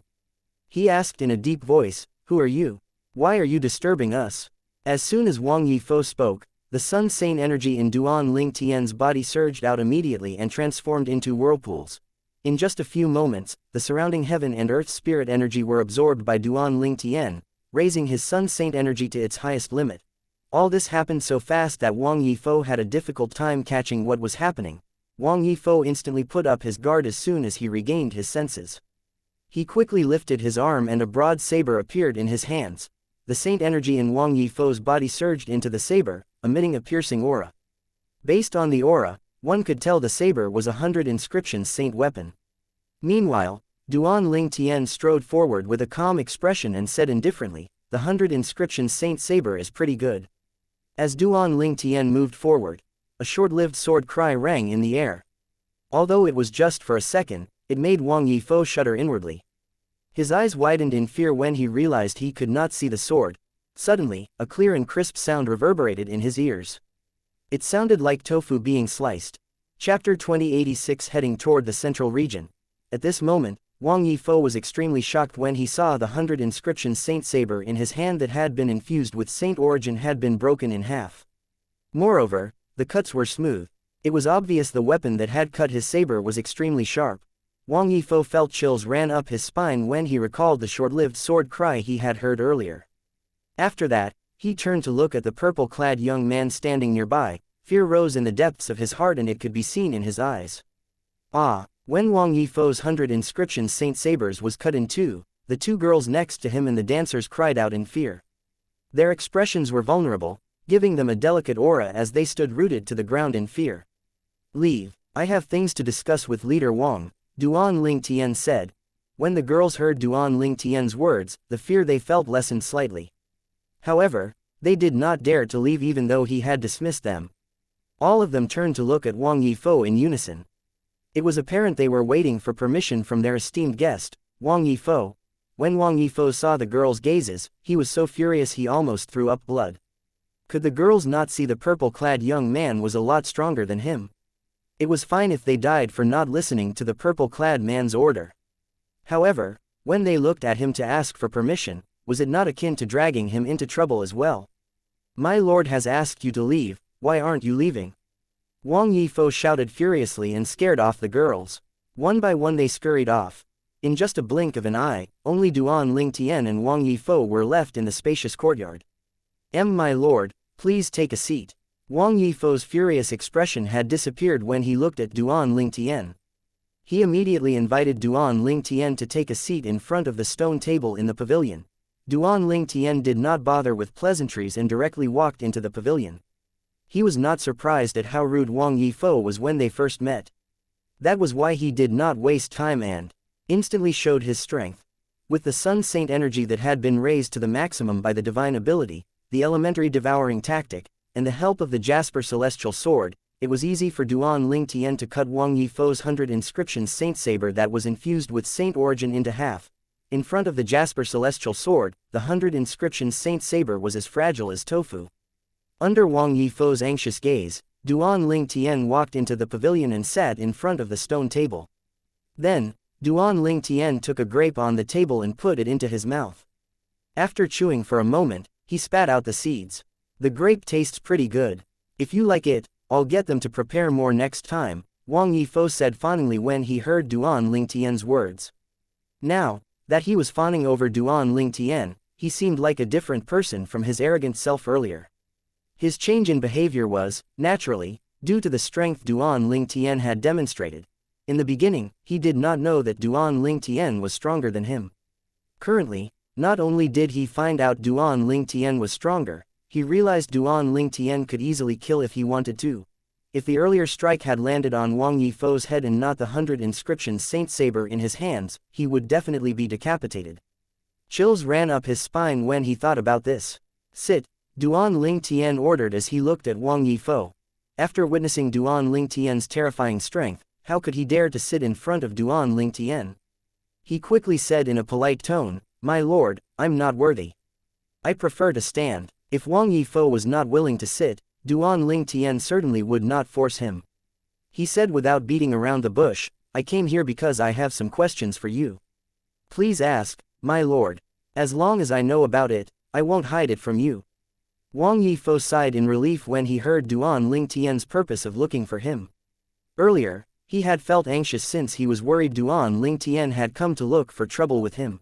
He asked in a deep voice, "Who are you? Why are you disturbing us?" As soon as Wang Yifo spoke, the Sun Saint energy in Duan Ling Tian's body surged out immediately and transformed into whirlpools. In just a few moments, the surrounding heaven and earth spirit energy were absorbed by Duan Ling Tian, raising his Sun Saint energy to its highest limit. All this happened so fast that Wang Yifo had a difficult time catching what was happening. Wang Yifo instantly put up his guard as soon as he regained his senses. He quickly lifted his arm and a broad saber appeared in his hands. The saint energy in Wang Yifo's body surged into the saber, emitting a piercing aura. Based on the aura, one could tell the saber was 100 inscriptions saint weapon. Meanwhile, Duan Ling Tian strode forward with a calm expression and said indifferently, "The 100 inscriptions saint saber is pretty good." As Duan Ling Tian moved forward, a short-lived sword cry rang in the air. Although it was just for a second, it made Wang Yifo shudder inwardly. His eyes widened in fear when he realized he could not see the sword. Suddenly, a clear and crisp sound reverberated in his ears. It sounded like tofu being sliced. Chapter 2086. Heading toward the central region. At this moment, Wang Yifo was extremely shocked when he saw the 100 inscription saint saber in his hand that had been infused with saint origin had been broken in half. Moreover, the cuts were smooth. It was obvious the weapon that had cut his saber was extremely sharp. Wang Yifo felt chills ran up his spine when he recalled the short-lived sword cry he had heard earlier. After that, he turned to look at the purple-clad young man standing nearby. Fear rose in the depths of his heart and it could be seen in his eyes. When Wang Yifo's 100 inscription saint sabers was cut in two, the two girls next to him and the dancers cried out in fear. Their expressions were vulnerable, giving them a delicate aura as they stood rooted to the ground in fear. "Leave, I have things to discuss with Leader Wang," Duan Ling Tian said. When the girls heard Duan Ling Tian's words, the fear they felt lessened slightly. However, they did not dare to leave even though he had dismissed them. All of them turned to look at Wang Yifo in unison. It was apparent they were waiting for permission from their esteemed guest, Wang Yifo. When Wang Yifo saw the girls' gazes, he was so furious he almost threw up blood. Could the girls not see the purple-clad young man was a lot stronger than him? It was fine if they died for not listening to the purple-clad man's order. However, when they looked at him to ask for permission, was it not akin to dragging him into trouble as well? "My lord has asked you to leave, why aren't you leaving?" Wang Yifo shouted furiously and scared off the girls. One by one they scurried off. In just a blink of an eye, only Duan Lingtian and Wang Yifo were left in the spacious courtyard. My lord, please take a seat. Wang Yifo's furious expression had disappeared when he looked at Duan Lingtian. He immediately invited Duan Lingtian to take a seat in front of the stone table in the pavilion. Duan Lingtian did not bother with pleasantries and directly walked into the pavilion. He was not surprised at how rude Wang Yifo was when they first met. That was why he did not waste time and instantly showed his strength. With the Sun Saint energy that had been raised to the maximum by the divine ability, the elementary devouring tactic, and the help of the Jasper Celestial Sword, it was easy for Duan Lingtian to cut Wang Yifo's 100 inscriptions Saint Saber that was infused with Saint Origin into half. In front of the Jasper Celestial Sword, the 100 inscriptions Saint Saber was as fragile as tofu. Under Wang Yifo's anxious gaze, Duan Lingtian walked into the pavilion and sat in front of the stone table. Then, Duan Lingtian took a grape on the table and put it into his mouth. After chewing for a moment, he spat out the seeds. The grape tastes pretty good. If you like it, I'll get them to prepare more next time, Wang Yifo said fawningly when he heard Duan Lingtian's words. Now that he was fawning over Duan Lingtian, he seemed like a different person from his arrogant self earlier. His change in behavior was, naturally, due to the strength Duan Lingtian had demonstrated. In the beginning, he did not know that Duan Lingtian was stronger than him. Currently, not only did he find out Duan Lingtian was stronger, he realized Duan Lingtian could easily kill if he wanted to. If the earlier strike had landed on Wang Yifo's head and not the 100 inscriptions Saint Saber in his hands, he would definitely be decapitated. Chills ran up his spine when he thought about this. Sit, Duan Lingtian ordered as he looked at Wang Yifo. After witnessing Duan Lingtian's terrifying strength, how could he dare to sit in front of Duan Lingtian? He quickly said in a polite tone, "My lord, I'm not worthy. I prefer to stand." If Wang Yifo was not willing to sit, Duan Lingtian certainly would not force him. He said without beating around the bush, "I came here because I have some questions for you. Please ask, my lord. As long as I know about it, I won't hide it from you." Wang Yifo sighed in relief when he heard Duan Lingtian's purpose of looking for him. Earlier, he had felt anxious since he was worried Duan Lingtian had come to look for trouble with him.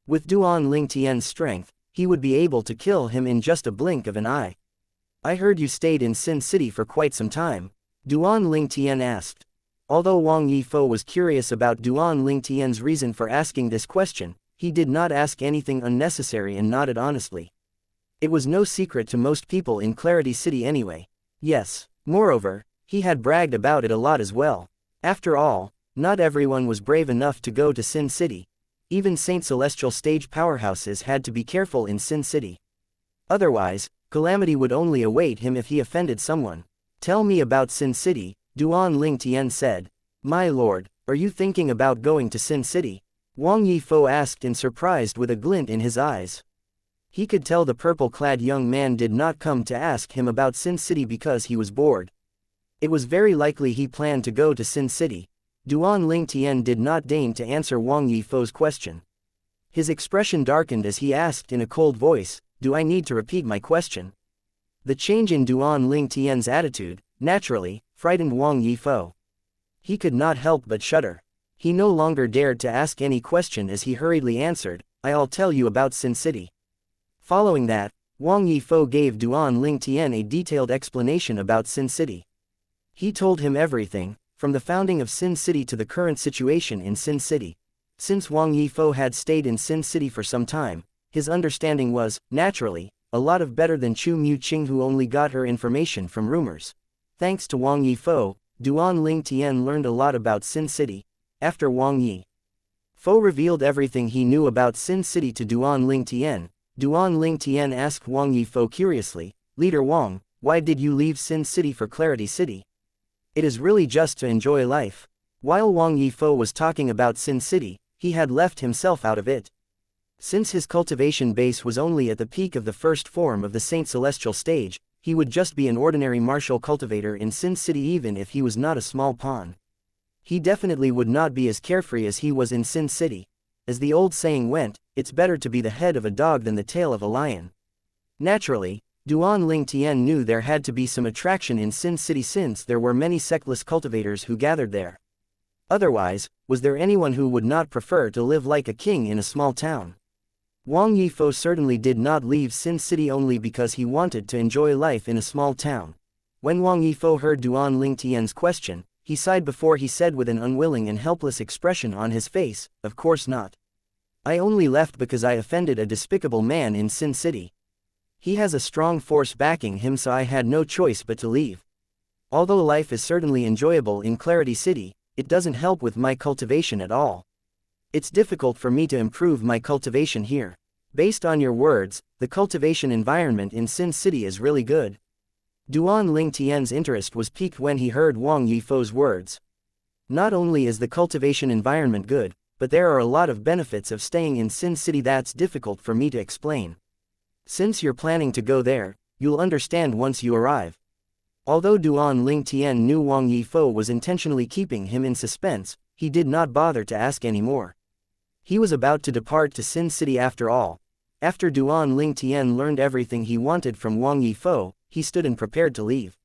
With Duan Lingtian's strength, he would be able to kill him in just a blink of an eye. "I heard you stayed in Sin City for quite some time," Duan Lingtian asked. Although Wang Yifo was curious about Duan Lingtian's reason for asking this question, he did not ask anything unnecessary and nodded honestly. It was no secret to most people in Clarity City anyway. Yes, moreover, he had bragged about it a lot as well. After all, not everyone was brave enough to go to Sin City. Even Saint Celestial stage powerhouses had to be careful in Sin City. Otherwise, calamity would only await him if he offended someone. "Tell me about Sin City," Duan Lingtian said. "My lord, are you thinking about going to Sin City?" Wang Yifo asked in surprise with a glint in his eyes. He could tell the purple-clad young man did not come to ask him about Sin City because he was bored. It was very likely he planned to go to Sin City. Duan Lingtian did not deign to answer Wang Yifo's question. His expression darkened as he asked in a cold voice, "Do I need to repeat my question?" The change in Duan Lingtian's attitude, naturally, frightened Wang Yifo. He could not help but shudder. He no longer dared to ask any question as he hurriedly answered, "I'll tell you about Sin City." Following that, Wang Yifo gave Duan Lingtian a detailed explanation about Sin City. He told him everything, from the founding of Sin City to the current situation in Sin City. Since Wang Yifo had stayed in Sin City for some time, his understanding was, naturally, a lot of better than Chu Mu-ching who only got her information from rumors. Thanks to Wang Yifo, Duan Lingtian learned a lot about Sin City. After Wang Yifo revealed everything he knew about Sin City to Duan Lingtian, Duan Lingtian asked Wang Yifo curiously, "Leader Wang, why did you leave Sin City for Clarity City?" "It is really just to enjoy life." While Wang Yifo was talking about Sin City, he had left himself out of it. Since his cultivation base was only at the peak of the first form of the Saint Celestial stage, he would just be an ordinary martial cultivator in Sin City even if he was not a small pawn. He definitely would not be as carefree as he was in Sin City. As the old saying went, it's better to be the head of a dog than the tail of a lion. Naturally, Duan Ling Tian knew there had to be some attraction in Sin City since there were many sectless cultivators who gathered there. Otherwise, was there anyone who would not prefer to live like a king in a small town? Wang Yifo certainly did not leave Sin City only because he wanted to enjoy life in a small town. When Wang Yifo heard Duan Ling Tian's question, he sighed before he said with an unwilling and helpless expression on his face, "Of course not. I only left because I offended a despicable man in Sin City. He has a strong force backing him, so I had no choice but to leave. Although life is certainly enjoyable in Clarity City, it doesn't help with my cultivation at all. It's difficult for me to improve my cultivation here. Based on your words, the cultivation environment in Sin City is really good." Duan Ling Tian's interest was piqued when he heard Wang Yifo's words. Not only is the cultivation environment good, but there are a lot of benefits of staying in Sin City that's difficult for me to explain. Since you're planning to go there, you'll understand once you arrive. Although Duan Ling Tian knew Wang Yifo was intentionally keeping him in suspense, he did not bother to ask any more. He was about to depart to Sin City after all. After Duan Ling Tian learned everything he wanted from Wang Yifo, he stood and prepared to leave.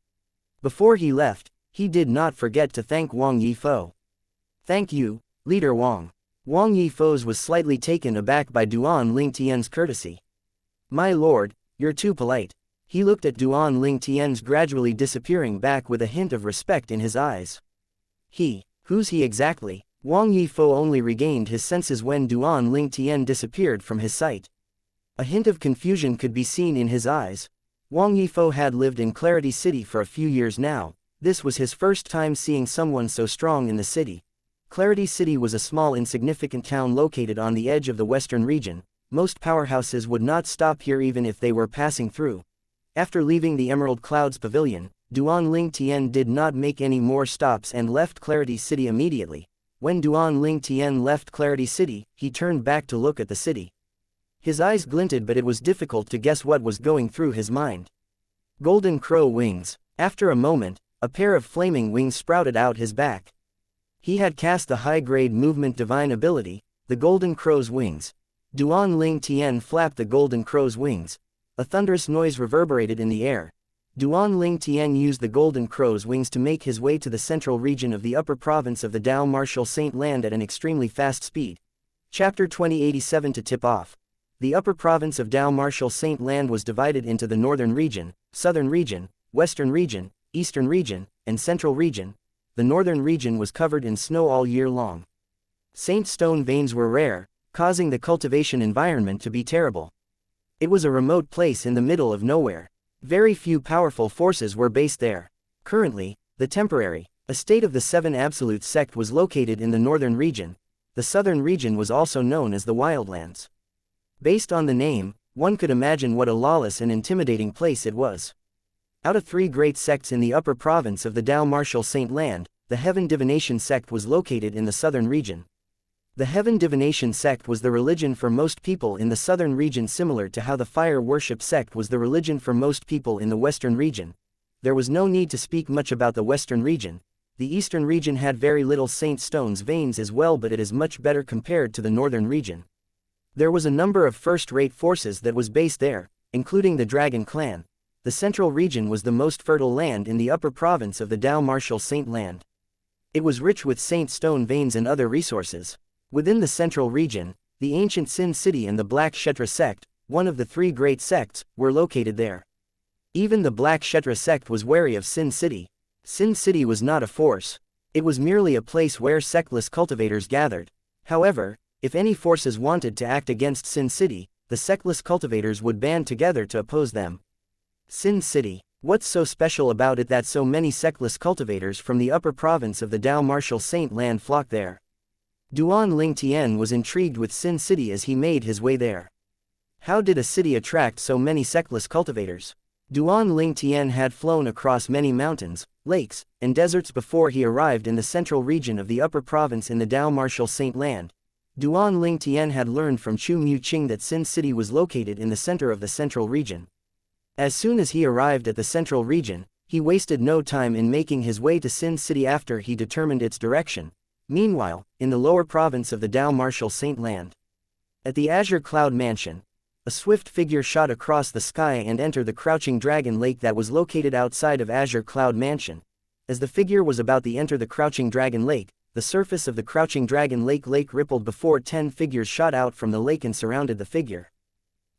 Before he left, he did not forget to thank Wang Yifo. "Thank you, Leader Wang." Wang Yifo was slightly taken aback by Duan Ling Tian's courtesy. "My lord, you're too polite." He looked at Duan Ling Tian's gradually disappearing back with a hint of respect in his eyes. Who's he exactly? Wang Yifo only regained his senses when Duan Ling Tian disappeared from his sight. A hint of confusion could be seen in his eyes. Wang Yifo had lived in Clarity City for a few years now. This was his first time seeing someone so strong in the city. Clarity City was a small insignificant town located on the edge of the western region. Most powerhouses would not stop here even if they were passing through. After leaving the Emerald Clouds Pavilion, Duan Ling Tian did not make any more stops and left Clarity City immediately. When Duan Ling Tian left Clarity City, he turned back to look at the city. His eyes glinted, but it was difficult to guess what was going through his mind. Golden crow wings. After a moment, a pair of flaming wings sprouted out his back. He had cast the high-grade movement divine ability, the golden crow's wings. Duan Ling Tian flapped the golden crow's wings. A thunderous noise reverberated in the air. Duan Ling Tian used the golden crow's wings to make his way to the central region of the upper province of the Dao Martial Saint Land at an extremely fast speed. Chapter 2087 to tip off. The upper province of Dao Martial Saint Land was divided into the northern region, southern region, western region, eastern region, and central region. The northern region was covered in snow all year long. Saint stone veins were rare, causing the cultivation environment to be terrible. It was a remote place in the middle of nowhere. Very few powerful forces were based there. Currently, the temporary, a state of the Seven Absolute sect was located in the northern region. The southern region was also known as the Wildlands. Based on the name, one could imagine what a lawless and intimidating place it was. Out of three great sects in the upper province of the Dao Martial Saint Land, the Heaven Divination sect was located in the southern region. The Heaven Divination sect was the religion for most people in the southern region, similar to how the Fire Worship sect was the religion for most people in the western region. There was no need to speak much about the western region. The eastern region had very little Saint Stones veins as well, but it is much better compared to the northern region. There was a number of first-rate forces that was based there, including the Dragon Clan. The central region was the most fertile land in the upper province of the Dao Martial Saint Land. It was rich with Saint Stone veins and other resources. Within the central region, the ancient Sin City and the Black Kshetra sect, one of the three great sects, were located there. Even the Black Kshetra sect was wary of Sin City. Sin City was not a force. It was merely a place where sectless cultivators gathered. However, if any forces wanted to act against Sin City, the sectless cultivators would band together to oppose them. Sin City. What's so special about it that so many sectless cultivators from the upper province of the Dao Martial Saint Land flocked there? Duan Ling Tian was intrigued with Sin City as he made his way there. How did a city attract so many sectless cultivators? Duan Ling Tian had flown across many mountains, lakes, and deserts before he arrived in the central region of the upper province in the Dao Martial Saint Land. Duan Ling Tian had learned from Chu Mu Qing that Sin City was located in the center of the central region. As soon as he arrived at the central region, he wasted no time in making his way to Sin City after he determined its direction. Meanwhile, in the lower province of the Dao Martial Saint Land, at the Azure Cloud Mansion, a swift figure shot across the sky and entered the crouching dragon lake that was located outside of Azure Cloud Mansion. As the figure was about to enter the crouching dragon lake, the surface of the crouching dragon lake rippled before 10 figures shot out from the lake and surrounded the figure.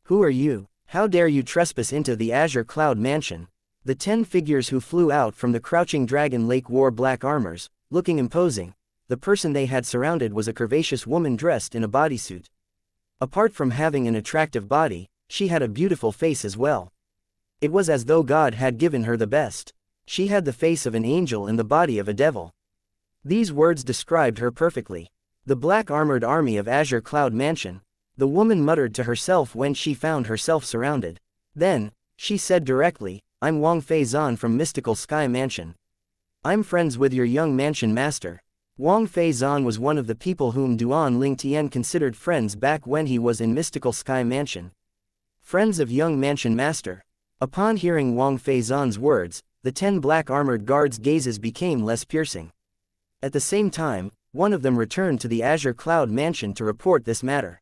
Who are you? How dare you trespass into the Azure Cloud Mansion? The 10 figures who flew out from the crouching dragon lake wore black armors, looking imposing. The person they had surrounded was a curvaceous woman dressed in a bodysuit. Apart from having an attractive body, she had a beautiful face as well. It was as though God had given her the best. She had the face of an angel and the body of a devil. These words described her perfectly. The black armored army of Azure Cloud Mansion. The woman muttered to herself when she found herself surrounded. Then, she said directly, I'm Wang Fei Zan from Mystical Sky Mansion. I'm friends with your young mansion master. Wang Fei Zan was one of the people whom Duan Ling Tian considered friends back when he was in Mystical Sky Mansion. Friends of young mansion master. Upon hearing Wang Fei Zan's words, the 10 black armored guards' gazes became less piercing. At the same time, one of them returned to the Azure Cloud Mansion to report this matter.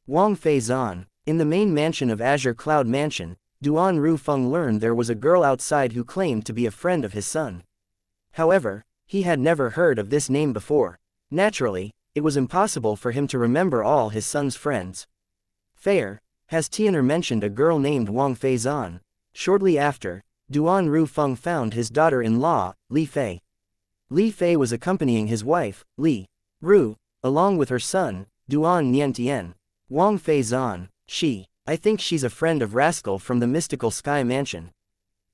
Wang Fei Zan. In the main mansion of Azure Cloud Mansion, Duan Rufeng learned there was a girl outside who claimed to be a friend of his son. However, he had never heard of this name before. Naturally, it was impossible for him to remember all his son's friends. Fair, has Tian'er mentioned a girl named Wang Fei Zan? Shortly after, Duan Rufeng found his daughter-in-law, Li Fei. Li Fei was accompanying his wife, Li Ru, along with her son, Duan Niantian. Wang Fei Zan, I think she's a friend of Rascal from the Mystical Sky Mansion.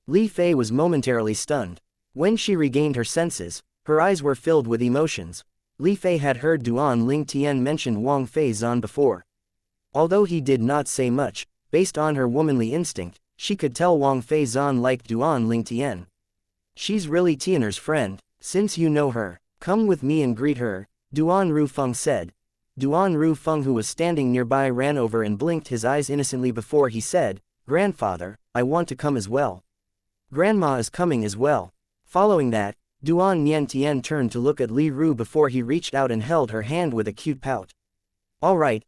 Li Fei was momentarily stunned. When she regained her senses, her eyes were filled with emotions. Li Fei had heard Duan Ling Tian mention Wang Fei Zan before. Although he did not say much, based on her womanly instinct, she could tell Wang Fei Zan liked Duan Ling Tian. She's really Tian'er's friend. Since you know her, come with me and greet her, Duan Rufeng said. Duan Rufeng, who was standing nearby, ran over and blinked his eyes innocently before he said, Grandfather, I want to come as well. Grandma is coming as well. Following that, Duan Niantian turned to look at Li Ru before he reached out and held her hand with a cute pout. All right,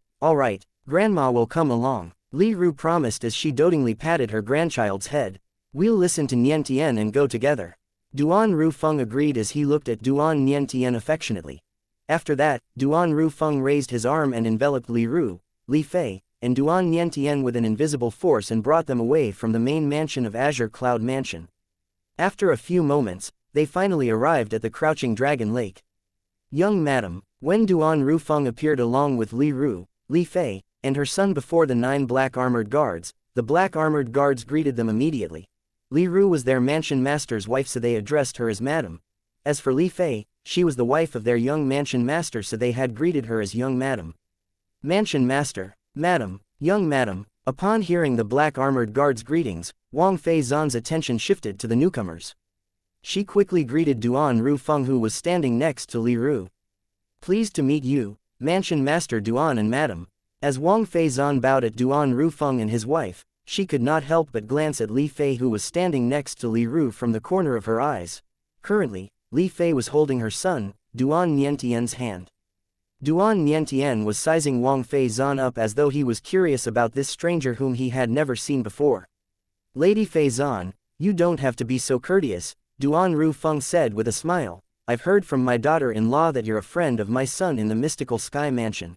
Grandma will come along, Li Ru promised as she dotingly patted her grandchild's head. We'll listen to Niantian and go together. Duan Rufeng agreed as he looked at Duan Niantian affectionately. After that, Duan Rufeng raised his arm and enveloped Li Ru, Li Fei, and Duan Niantian with an invisible force and brought them away from the main mansion of Azure Cloud Mansion. After a few moments, they finally arrived at the crouching dragon lake. Young madam, when Duan Rufeng appeared along with Li Ru, Li Fei, and her son before the 9 black armored guards, the black armored guards greeted them immediately. Li Ru was their mansion master's wife, so they addressed her as madam. As for Li Fei, she was the wife of their young mansion master, so they had greeted her as young madam. Mansion master, madam, young madam. Upon hearing the black armored guards' greetings, Wang Fei Zan's attention shifted to the newcomers. She quickly greeted Duan Rufeng, who was standing next to Li Ru. Pleased to meet you, mansion master Duan and madam. As Wang Fei Zan bowed at Duan Rufeng and his wife, she could not help but glance at Li Fei, who was standing next to Li Ru from the corner of her eyes. Currently, Li Fei was holding her son, Duan Niantian's hand. Duan Niantian was sizing Wang Fei Zan up as though he was curious about this stranger whom he had never seen before. Lady Fei Zan, you don't have to be so courteous, Duan Rufeng said with a smile. I've heard from my daughter-in-law that you're a friend of my son in the Mystical Sky Mansion.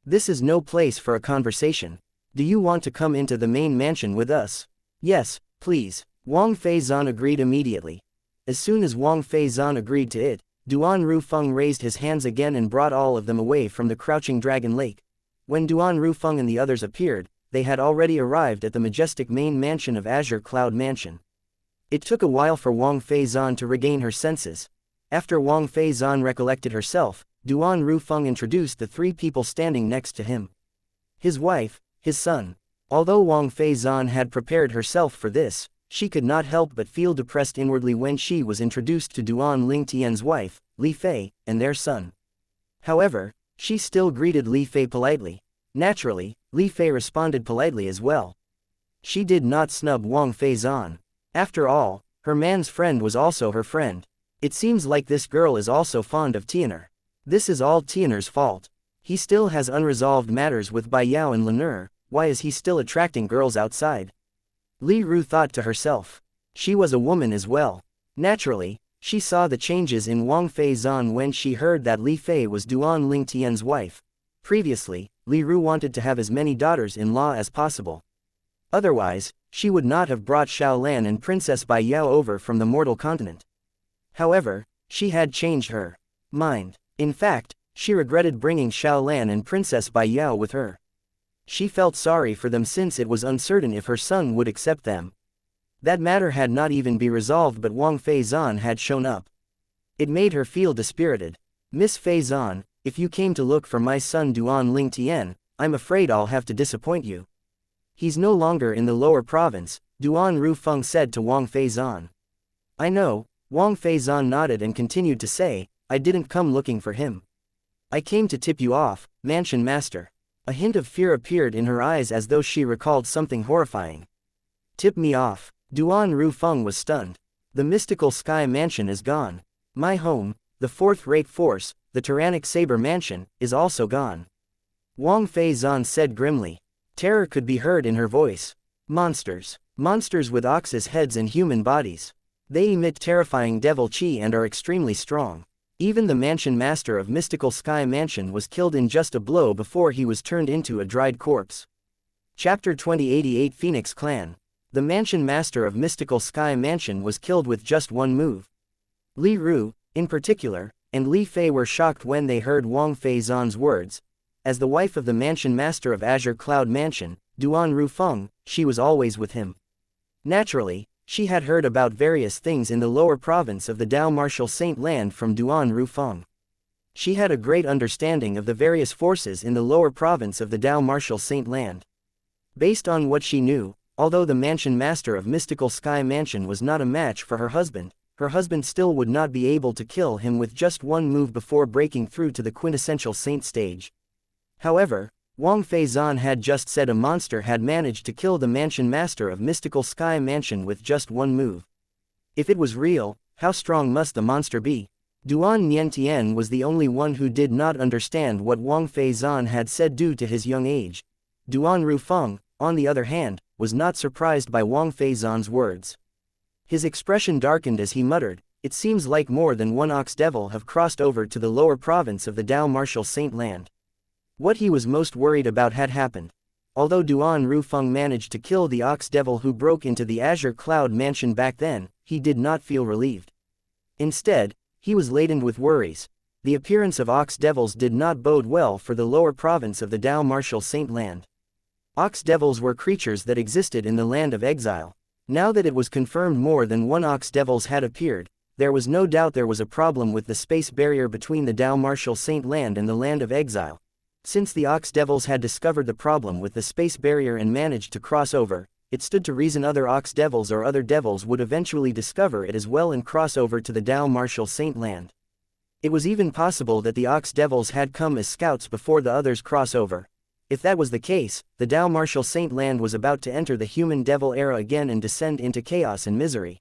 This is no place for a conversation. Do you want to come into the main mansion with us? Yes, please. Wang Fei Zan agreed immediately. As soon as Wang Fei Zan agreed to it, Duan Rufeng raised his hands again and brought all of them away from the crouching dragon lake. When Duan Rufeng and the others appeared, they had already arrived at the majestic main mansion of Azure Cloud Mansion. It took a while for Wang Fei Zan to regain her senses. After Wang Fei Zan recollected herself, Duan Rufeng introduced the 3 people standing next to him. His wife, his son. Although Wang Fei Zan had prepared herself for this, she could not help but feel depressed inwardly when she was introduced to Duan Ling Tian's wife, Li Fei, and their son. However, she still greeted Li Fei politely. Naturally, Li Fei responded politely as well. She did not snub Wang Fei Zan. After all, her man's friend was also her friend. It seems like this girl is also fond of Tian'er. This is all Tian'er's fault. He still has unresolved matters with Bai Yao and Lan'er, why is he still attracting girls outside? Li Ru thought to herself. She was a woman as well. Naturally, she saw the changes in Wang Feizan when she heard that Li Fei was Duan Lingtian's wife. Previously, Li Ru wanted to have as many daughters-in-law as possible. Otherwise, she would not have brought Xiaolan and Princess Bai Yao over from the mortal continent. However, she had changed her mind. In fact, she regretted bringing Xiaolan and Princess Bai Yao with her. She felt sorry for them since it was uncertain if her son would accept them. That matter had not even been resolved, but Wang Feizan had shown up. It made her feel dispirited. Miss Feizan, if you came to look for my son Duan Lingtian, I'm afraid I'll have to disappoint you. He's no longer in the lower province, Duan Rufeng said to Wang Feizan. I know, Wang Feizan nodded and continued to say, I didn't come looking for him. I came to tip you off, mansion master. A hint of fear appeared in her eyes as though she recalled something horrifying. Tip me off. Duan Rufeng was stunned. The mystical sky mansion is gone. My home, the fourth-rate force, the tyrannic saber mansion, is also gone. Wang Feizan said grimly. Terror could be heard in her voice. Monsters. Monsters with oxes' heads and human bodies. They emit terrifying devil chi and are extremely strong. Even the mansion master of mystical sky mansion was killed in just a blow before he was turned into a dried corpse. Chapter 2088 Phoenix Clan. The mansion master of mystical sky mansion was killed with just one move. Li Ru, in particular, and Li Fei were shocked when they heard Wang Feizan's words. As the wife of the mansion master of Azure Cloud Mansion, Duan Rufeng, she was always with him. Naturally, she had heard about various things in the lower province of the Dao Martial Saint Land from Duan Rufeng. She had a great understanding of the various forces in the lower province of the Dao Martial Saint Land. Based on what she knew, although the mansion master of mystical sky mansion was not a match for her husband still would not be able to kill him with just one move before breaking through to the quintessential saint stage. However, Wang Feizan had just said a monster had managed to kill the mansion master of mystical sky mansion with just one move. If it was real, how strong must the monster be? Duan Niantian was the only one who did not understand what Wang Feizan had said due to his young age. Duan Rufeng, on the other hand, was not surprised by Wang Feizan's words. His expression darkened as he muttered, it seems like more than one ox devil have crossed over to the lower province of the Dao Martial Saint Land. What he was most worried about had happened. Although Duan Rufeng managed to kill the ox devil who broke into the Azure Cloud Mansion back then, he did not feel relieved. Instead, he was laden with worries. The appearance of ox devils did not bode well for the lower province of the Dao Martial Saint Land. Ox devils were creatures that existed in the land of exile. Now that it was confirmed more than one ox devils had appeared, there was no doubt there was a problem with the space barrier between the Dao Martial Saint Land and the land of exile. Since the ox devils had discovered the problem with the space barrier and managed to cross over, it stood to reason other ox devils or other devils would eventually discover it as well and cross over to the Dao Martial Saint Land. It was even possible that the ox devils had come as scouts before the others cross over. If that was the case, the Dao Martial Saint Land was about to enter the human devil era again and descend into chaos and misery.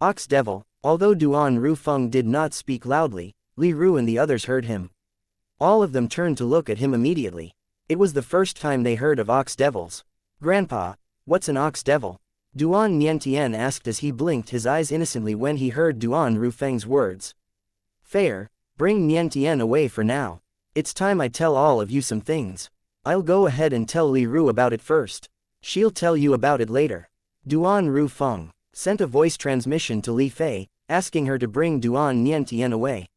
Ox devil. Although Duan Rufeng did not speak loudly, Li Ru and the others heard him. All of them turned to look at him immediately. It was the first time they heard of ox devils. Grandpa, what's an ox devil? Duan Niantian asked as he blinked his eyes innocently when he heard Duan Rufeng's words. Fair, bring Niantian away for now. It's time I tell all of you some things. I'll go ahead and tell Li Ru about it first. She'll tell you about it later. Duan Rufeng sent a voice transmission to Li Fei, asking her to bring Duan Niantian away.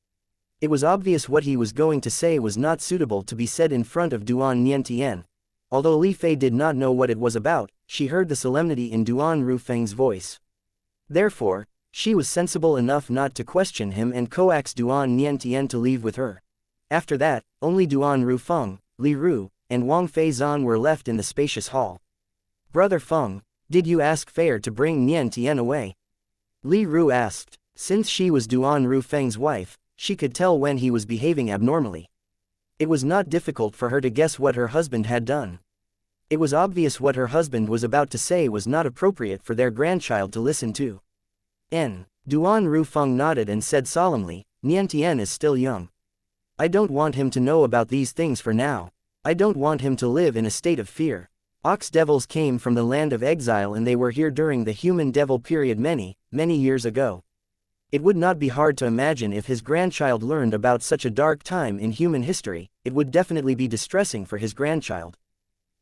It was obvious what he was going to say was not suitable to be said in front of Duan Niantian. Although Li Fei did not know what it was about, she heard the solemnity in Duan Rufeng's voice. Therefore, she was sensible enough not to question him and coaxed Duan Niantian to leave with her. After that, only Duan Rufeng, Li Ru, and Wang Feizan were left in the spacious hall. Brother Feng, did you ask Fair to bring Niantian away? Li Ru asked. Since she was Duan Rufeng's wife, she could tell when he was behaving abnormally. It was not difficult for her to guess what her husband had done. It was obvious what her husband was about to say was not appropriate for their grandchild to listen to. Duan Rufeng nodded and said solemnly, Niantian is still young. I don't want him to know about these things for now. I don't want him to live in a state of fear. Ox devils came from the land of exile, and they were here during the human devil period many, many years ago. It would not be hard to imagine if his grandchild learned about such a dark time in human history. It would definitely be distressing for his grandchild.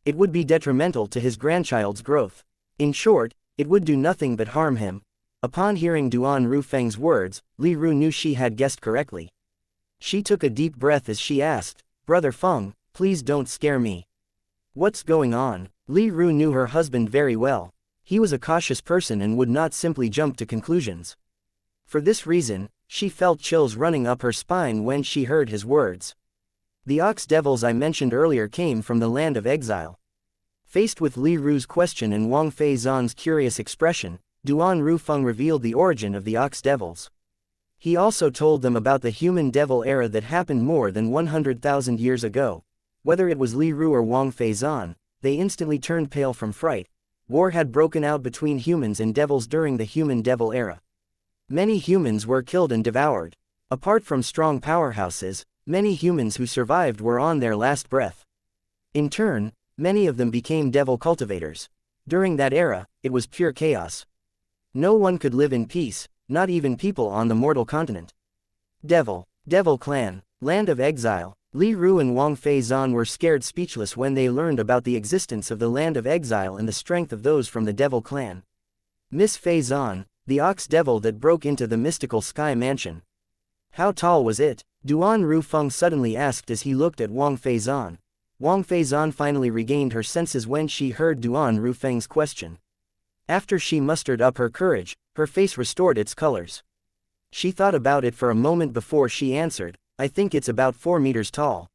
It would be detrimental to his grandchild's growth. In short, it would do nothing but harm him. Upon hearing Duan Rufeng's words, Li Ru knew she had guessed correctly. She took a deep breath as she asked, "Brother Feng, please don't scare me." "What's going on?" Li Ru knew her husband very well. He was a cautious person and would not simply jump to conclusions. For this reason, she felt chills running up her spine when she heard his words. The ox devils I mentioned earlier came from the land of exile. Faced with Li Ru's question and Wang Fei Zan's curious expression, Duan Rufeng revealed the origin of the ox devils. He also told them about the human devil era that happened more than 100,000 years ago. Whether it was Li Ru or Wang Fei Zan, they instantly turned pale from fright. War had broken out between humans and devils during the human devil era. Many humans were killed and devoured. Apart from strong powerhouses, many humans who survived were on their last breath. In turn, many of them became devil cultivators. During that era, it was pure chaos. No one could live in peace, not even people on the mortal continent. Devil clan, land of exile. Li Ru and Wang Fei Zan were scared speechless when they learned about the existence of the land of exile and the strength of those from the devil clan. Miss Fei Zan, the ox devil that broke into the mystical sky mansion. How tall was it? Duan Rufeng suddenly asked as he looked at Wang Fei Zan. Wang Fei Zan finally regained her senses when she heard Duan Rufeng's question. After she mustered up her courage, her face restored its colors. She thought about it for a moment before she answered, "I think it's about 4 meters tall.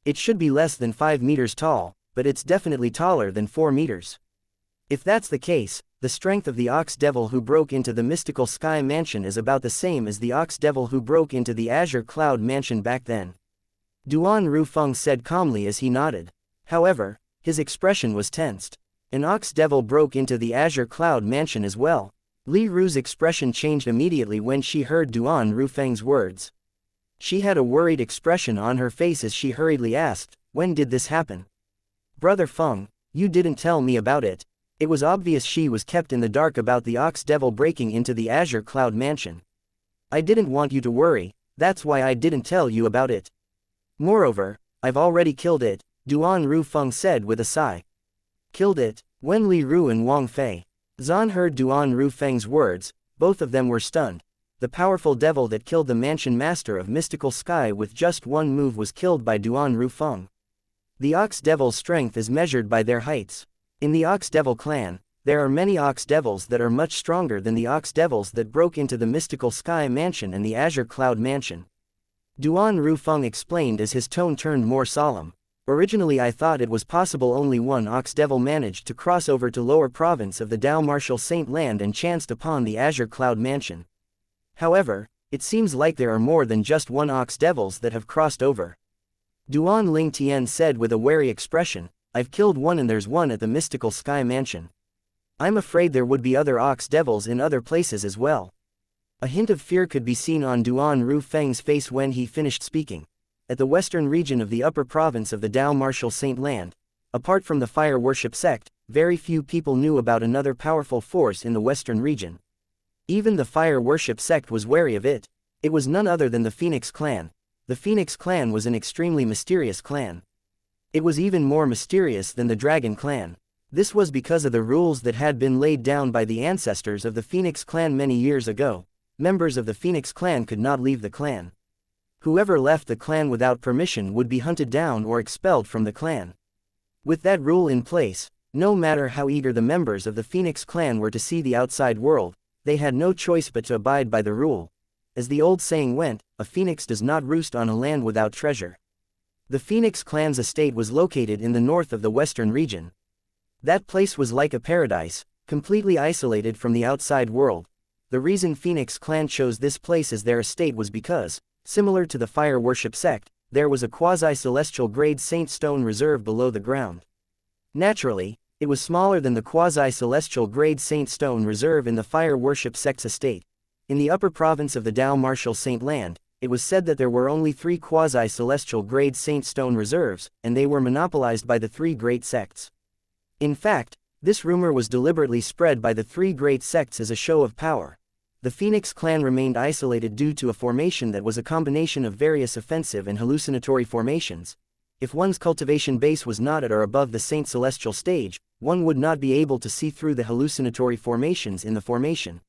It should be less than 5 meters tall, but it's definitely taller than 4 meters. If that's the case, the strength of the ox devil who broke into the mystical sky mansion is about the same as the ox devil who broke into the azure cloud mansion back then." Duan Rufeng said calmly as he nodded. However, his expression was tensed. An ox devil broke into the azure cloud mansion as well. Li Ru's expression changed immediately when she heard Duan Rufeng's words. She had a worried expression on her face as she hurriedly asked, "When did this happen?" "Brother Feng, you didn't tell me about it." It was obvious she was kept in the dark about the ox devil breaking into the azure cloud mansion. "I didn't want you to worry, that's why I didn't tell you about it. Moreover, I've already killed it," Duan Rufeng said with a sigh. Killed it? When Li Ru and Wang Fei Zan heard Duan Rufeng's words, both of them were stunned. The powerful devil that killed the mansion master of mystical sky with just one move was killed by Duan Rufeng. The ox devil's strength is measured by their heights. In the ox devil clan, there are many ox devils that are much stronger than the ox devils that broke into the mystical sky mansion and the azure cloud mansion. Duan Rufeng explained as his tone turned more solemn. "Originally I thought it was possible only one ox devil managed to cross over to lower province of the Dao Martial Saint Land and chanced upon the azure cloud mansion. However, it seems like there are more than just one ox devils that have crossed over." Duan Ling Tian said with a wary expression, "I've killed one and there's one at the mystical sky mansion. I'm afraid there would be other ox devils in other places as well." A hint of fear could be seen on Duan Rufeng's face when he finished speaking. At the western region of the upper province of the Dao Martial Saint Land, apart from the fire worship sect, very few people knew about another powerful force in the western region. Even the fire worship sect was wary of it. It was none other than the Phoenix clan. The Phoenix clan was an extremely mysterious clan. It was even more mysterious than the Dragon clan. This was because of the rules that had been laid down by the ancestors of the Phoenix clan many years ago. Members of the Phoenix clan could not leave the clan. Whoever left the clan without permission would be hunted down or expelled from the clan. With that rule in place, no matter how eager the members of the Phoenix clan were to see the outside world, they had no choice but to abide by the rule. As the old saying went, a phoenix does not roost on a land without treasure. The Phoenix clan's estate was located in the north of the western region. That place was like a paradise, completely isolated from the outside world. The reason Phoenix clan chose this place as their estate was because, similar to the fire worship sect, there was a quasi-celestial grade saint stone reserve below the ground. Naturally, it was smaller than the quasi-celestial grade saint stone reserve in the fire worship sect's estate. In the upper province of the Dao Martial Saint Land, it was said that there were only 3 quasi-celestial grade saint stone reserves, and they were monopolized by the 3 great sects. In fact, this rumor was deliberately spread by the three great sects as a show of power. The Phoenix clan remained isolated due to a formation that was a combination of various offensive and hallucinatory formations. If one's cultivation base was not at or above the Saint Celestial stage, one would not be able to see through the hallucinatory formations in the formation.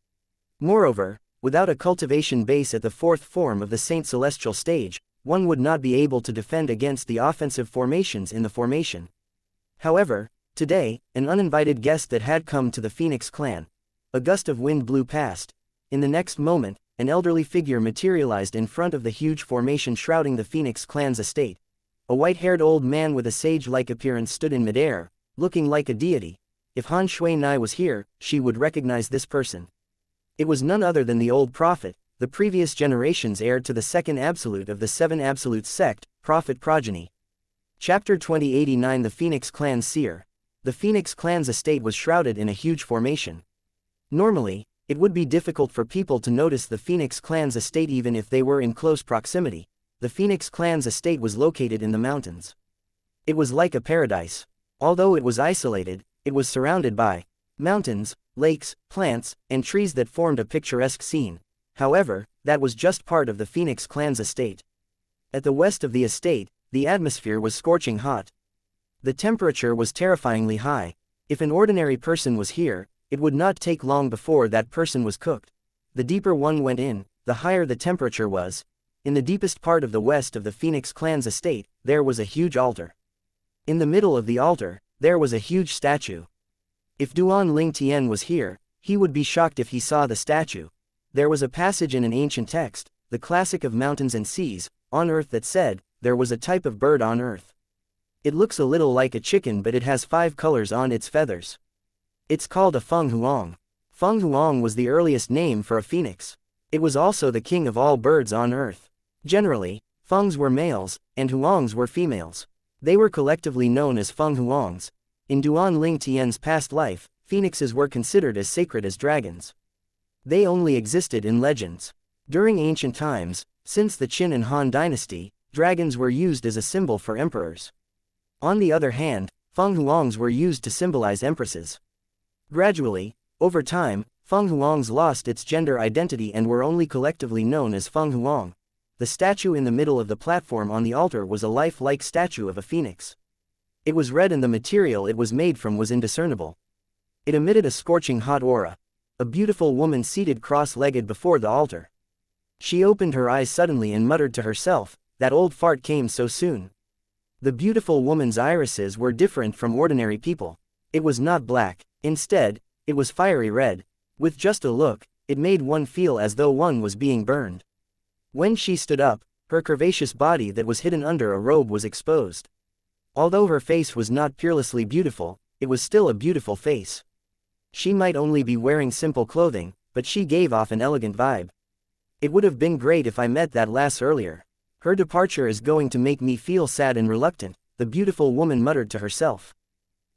Moreover, without a cultivation base at the fourth form of the Saint Celestial stage, one would not be able to defend against the offensive formations in the formation. However, today, an uninvited guest that had come to the Phoenix clan. A gust of wind blew past. In the next moment, an elderly figure materialized in front of the huge formation shrouding the Phoenix clan's estate. A white-haired old man with a sage-like appearance stood in midair, looking like a deity. If Han Shui Nai was here, she would recognize this person. It was none other than the old prophet, the previous generation's heir to the second absolute of the seven absolutes sect, prophet progeny. Chapter 2089 The Phoenix Clan's Seer. The Phoenix clan's estate was shrouded in a huge formation. Normally, it would be difficult for people to notice the Phoenix clan's estate even if they were in close proximity. The Phoenix clan's estate was located in the mountains. It was like a paradise. Although it was isolated, it was surrounded by mountains, lakes, plants, and trees that formed a picturesque scene. However, that was just part of the Phoenix clan's estate. At the west of the estate, the atmosphere was scorching hot. The temperature was terrifyingly high. If an ordinary person was here, it would not take long before that person was cooked. The deeper one went in, the higher the temperature was. In the deepest part of the west of the Phoenix clan's estate, there was a huge altar. In the middle of the altar, there was a huge statue. If Duan Ling Tian was here, he would be shocked if he saw the statue. There was a passage in an ancient text, the classic of mountains and seas, on earth that said, there was a type of bird on earth. It looks a little like a chicken but it has 5 colors on its feathers. It's called a feng huang. Feng huang was the earliest name for a phoenix. It was also the king of all birds on earth. Generally, fengs were males, and huangs were females. They were collectively known as feng huangs. In Duan Ling Tian's past life, phoenixes were considered as sacred as dragons. They only existed in legends. During ancient times, since the Qin and Han dynasty, dragons were used as a symbol for emperors. On the other hand, feng huangs were used to symbolize empresses. Gradually, over time, feng huangs lost its gender identity and were only collectively known as feng huang. The statue in the middle of the platform on the altar was a life-like statue of a phoenix. It was red and the material it was made from was indiscernible. It emitted a scorching hot aura. A beautiful woman seated cross-legged before the altar. She opened her eyes suddenly and muttered to herself, "That old fart came so soon." The beautiful woman's irises were different from ordinary people. It was not black. Instead, it was fiery red. With just a look, it made one feel as though one was being burned. When she stood up, her curvaceous body that was hidden under a robe was exposed. Although her face was not peerlessly beautiful, it was still a beautiful face. She might only be wearing simple clothing, but she gave off an elegant vibe. It would have been great if I met that lass earlier. Her departure is going to make me feel sad and reluctant, the beautiful woman muttered to herself.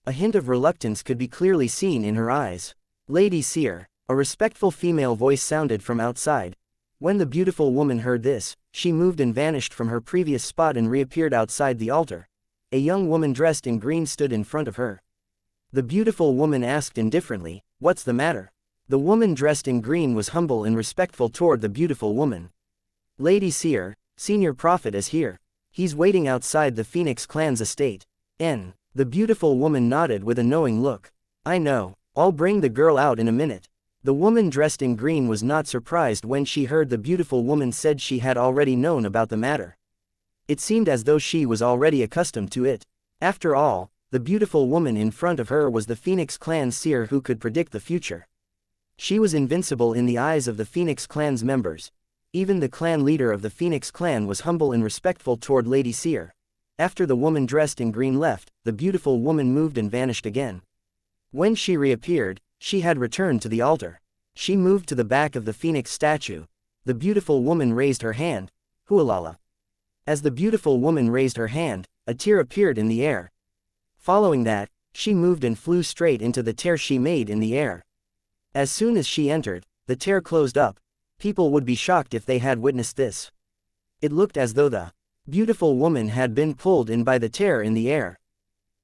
A hint of reluctance could be clearly seen in her eyes. "Lady Seer," a respectful female voice sounded from outside. When the beautiful woman heard this, she moved and vanished from her previous spot and reappeared outside the altar. A young woman dressed in green stood in front of her. The beautiful woman asked indifferently, "What's the matter?" The woman dressed in green was humble and respectful toward the beautiful woman. "Lady Seer, Senior Prophet is here. He's waiting outside the Phoenix clan's estate." The beautiful woman nodded with a knowing look. "I know. I'll bring the girl out in a minute." The woman dressed in green was not surprised when she heard the beautiful woman said she had already known about the matter. It seemed as though she was already accustomed to it. After all, the beautiful woman in front of her was the Phoenix clan's seer who could predict the future. She was invincible in the eyes of the Phoenix clan's members. Even the clan leader of the Phoenix clan was humble and respectful toward Lady Seer. After the woman dressed in green left, the beautiful woman moved and vanished again. When she reappeared, she had returned to the altar. She moved to the back of the Phoenix statue. The beautiful woman raised her hand. Hualala. As the beautiful woman raised her hand, a tear appeared in the air. Following that, she moved and flew straight into the tear she made in the air. As soon as she entered, the tear closed up. People would be shocked if they had witnessed this. It looked as though the beautiful woman had been pulled in by the tear in the air.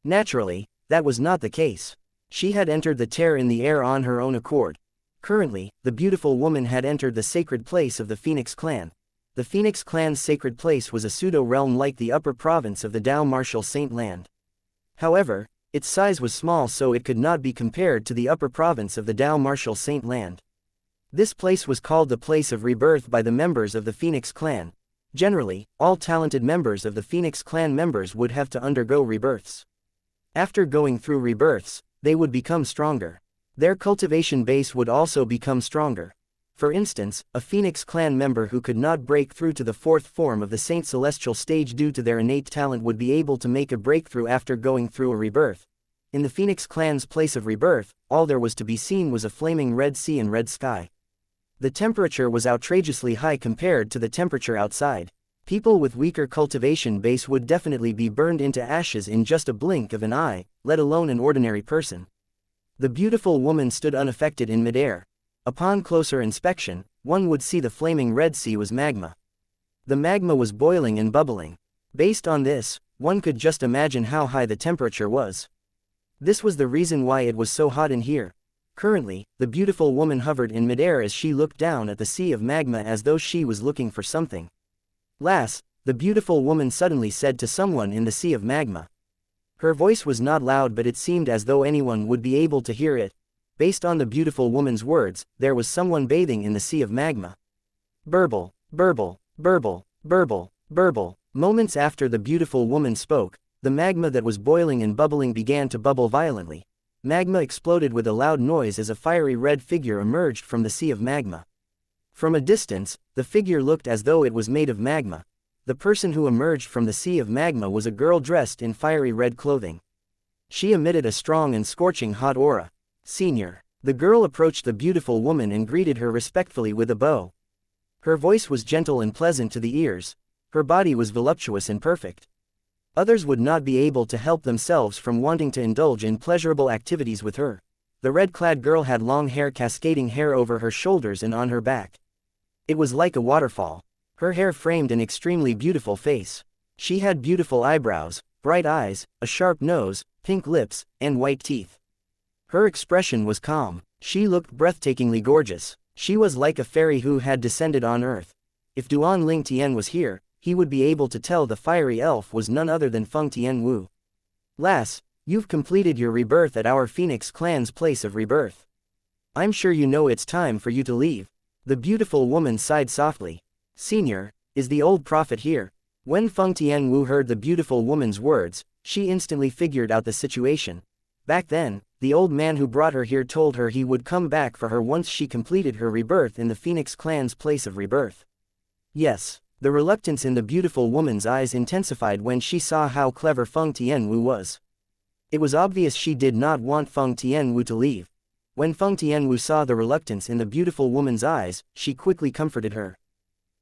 Naturally, That was not the case. She had entered the tear in the air on her own accord. Currently, the beautiful woman had entered the sacred place of the Phoenix clan. The Phoenix clan's sacred place was a pseudo-realm like the upper province of the Dao Martial Saint Land. However, its size was small, so it could not be compared to the upper province of the Dao Martial Saint Land. This place was called the Place of Rebirth by the members of the Phoenix clan. Generally, all talented members of the Phoenix clan members would have to undergo rebirths. After going through rebirths, they would become stronger. Their cultivation base would also become stronger. For instance, a Phoenix clan member who could not break through to the fourth form of the Saint Celestial stage due to their innate talent would be able to make a breakthrough after going through a rebirth. In the Phoenix clan's place of rebirth, all there was to be seen was a flaming red sea and red sky. The temperature was outrageously high compared to the temperature outside. People with weaker cultivation base would definitely be burned into ashes in just a blink of an eye, let alone an ordinary person. The beautiful woman stood unaffected in midair. Upon closer inspection, one would see the flaming red sea was magma. The magma was boiling and bubbling. Based on this, one could just imagine how high the temperature was. This was the reason why it was so hot in here. Currently, the beautiful woman hovered in midair as she looked down at the sea of magma as though she was looking for something. Lass, the beautiful woman suddenly said to someone in the sea of magma. Her voice was not loud, but it seemed as though anyone would be able to hear it. Based on the beautiful woman's words, there was someone bathing in the sea of magma. Burble, burble, burble, burble, burble. Moments after the beautiful woman spoke, the magma that was boiling and bubbling began to bubble violently. Magma exploded with a loud noise as a fiery red figure emerged from the sea of magma. From a distance, the figure looked as though it was made of magma. The person who emerged from the sea of magma was a girl dressed in fiery red clothing. She emitted a strong and scorching hot aura. Senior. The girl approached the beautiful woman and greeted her respectfully with a bow. Her voice was gentle and pleasant to the ears. Her body was voluptuous and perfect. Others would not be able to help themselves from wanting to indulge in pleasurable activities with her. The red-clad girl had long hair, cascading hair over her shoulders and on her back. It was like a waterfall. Her hair framed an extremely beautiful face. She had beautiful eyebrows, bright eyes, a sharp nose, pink lips, and white teeth. Her expression was calm. She looked breathtakingly gorgeous. She was like a fairy who had descended on earth. If Duan Ling Tian was here, he would be able to tell the fiery elf was none other than Feng Tianwu. Lass, you've completed your rebirth at our Phoenix clan's place of rebirth. I'm sure you know it's time for you to leave. The beautiful woman sighed softly. Senior, is the old prophet here? When Feng Tianwu heard the beautiful woman's words, she instantly figured out the situation. Back then, the old man who brought her here told her he would come back for her once she completed her rebirth in the Phoenix clan's place of rebirth. Yes, the reluctance in the beautiful woman's eyes intensified when she saw how clever Feng Tianwu was. It was obvious she did not want Feng Tianwu to leave. When Feng Tianwu saw the reluctance in the beautiful woman's eyes, she quickly comforted her.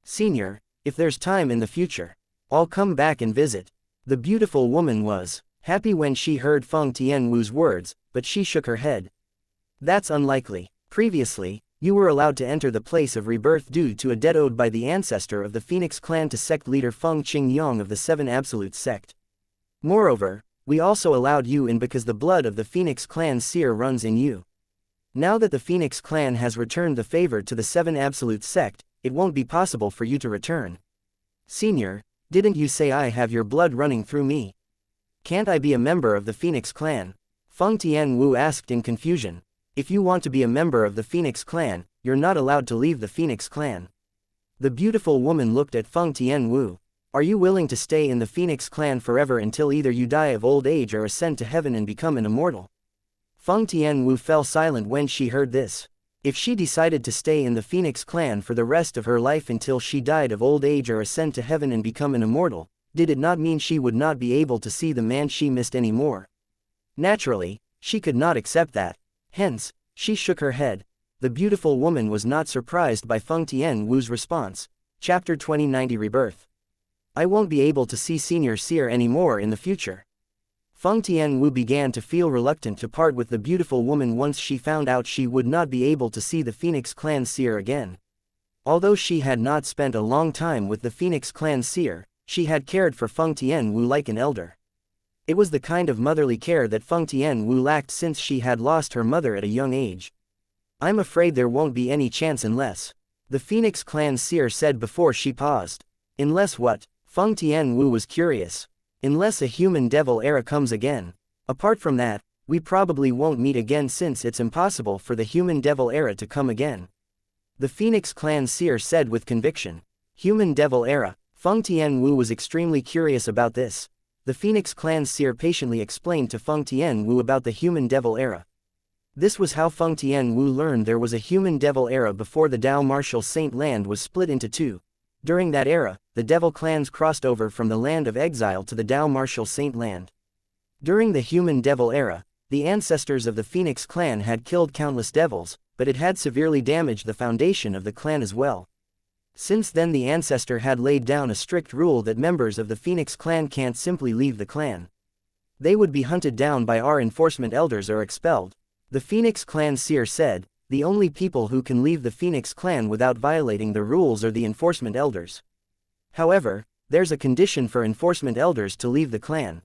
Senior, if there's time in the future, I'll come back and visit. The beautiful woman was happy when she heard Feng Tianwu's words, but she shook her head. That's unlikely. Previously, you were allowed to enter the place of rebirth due to a debt owed by the ancestor of the Phoenix clan to sect leader Feng Qingyong of the Seven Absolute sect. Moreover, we also allowed you in because the blood of the Phoenix clan's seer runs in you. Now that the Phoenix clan has returned the favor to the Seven Absolute sect, it won't be possible for you to return. Senior, didn't you say I have your blood running through me? Can't I be a member of the Phoenix clan? Feng Tianwu asked in confusion. If you want to be a member of the Phoenix clan, you're not allowed to leave the Phoenix clan. The beautiful woman looked at Feng Tianwu. Are you willing to stay in the Phoenix clan forever until either you die of old age or ascend to heaven and become an immortal? Feng Tianwu fell silent when she heard this. If she decided to stay in the Phoenix clan for the rest of her life until she died of old age or ascend to heaven and become an immortal, did it not mean she would not be able to see the man she missed anymore? Naturally, she could not accept that. Hence, she shook her head. The beautiful woman was not surprised by Feng Tianwu's response. Chapter 2090 Rebirth. I won't be able to see Senior Seer anymore in the future. Feng Tianwu began to feel reluctant to part with the beautiful woman once she found out she would not be able to see the Phoenix clan seer again. Although she had not spent a long time with the Phoenix clan seer, she had cared for Feng Tianwu like an elder. It was the kind of motherly care that Feng Tianwu lacked since she had lost her mother at a young age. I'm afraid there won't be any chance unless, the Phoenix Clan seer said before she paused. Unless what? Feng Tianwu was curious. Unless a human devil era comes again. Apart from that, we probably won't meet again since it's impossible for the human devil era to come again. The Phoenix Clan seer said with conviction. Human devil era. Feng Tianwu was extremely curious about this. The Phoenix Clan seer patiently explained to Feng Tianwu about the human devil era. This was how Feng Tianwu learned there was a human devil era before the Dao martial Saint land was split into two. During that era, the devil clans crossed over from the land of exile to the Dao martial Saint land. During the human devil era, the ancestors of the Phoenix clan had killed countless devils, but it had severely damaged the foundation of the clan as well. Since then the ancestor had laid down a strict rule that members of the Phoenix clan can't simply leave the clan. They would be hunted down by our enforcement elders or expelled. The Phoenix clan seer said, the only people who can leave the Phoenix clan without violating the rules are the enforcement elders. However, there's a condition for enforcement elders to leave the clan.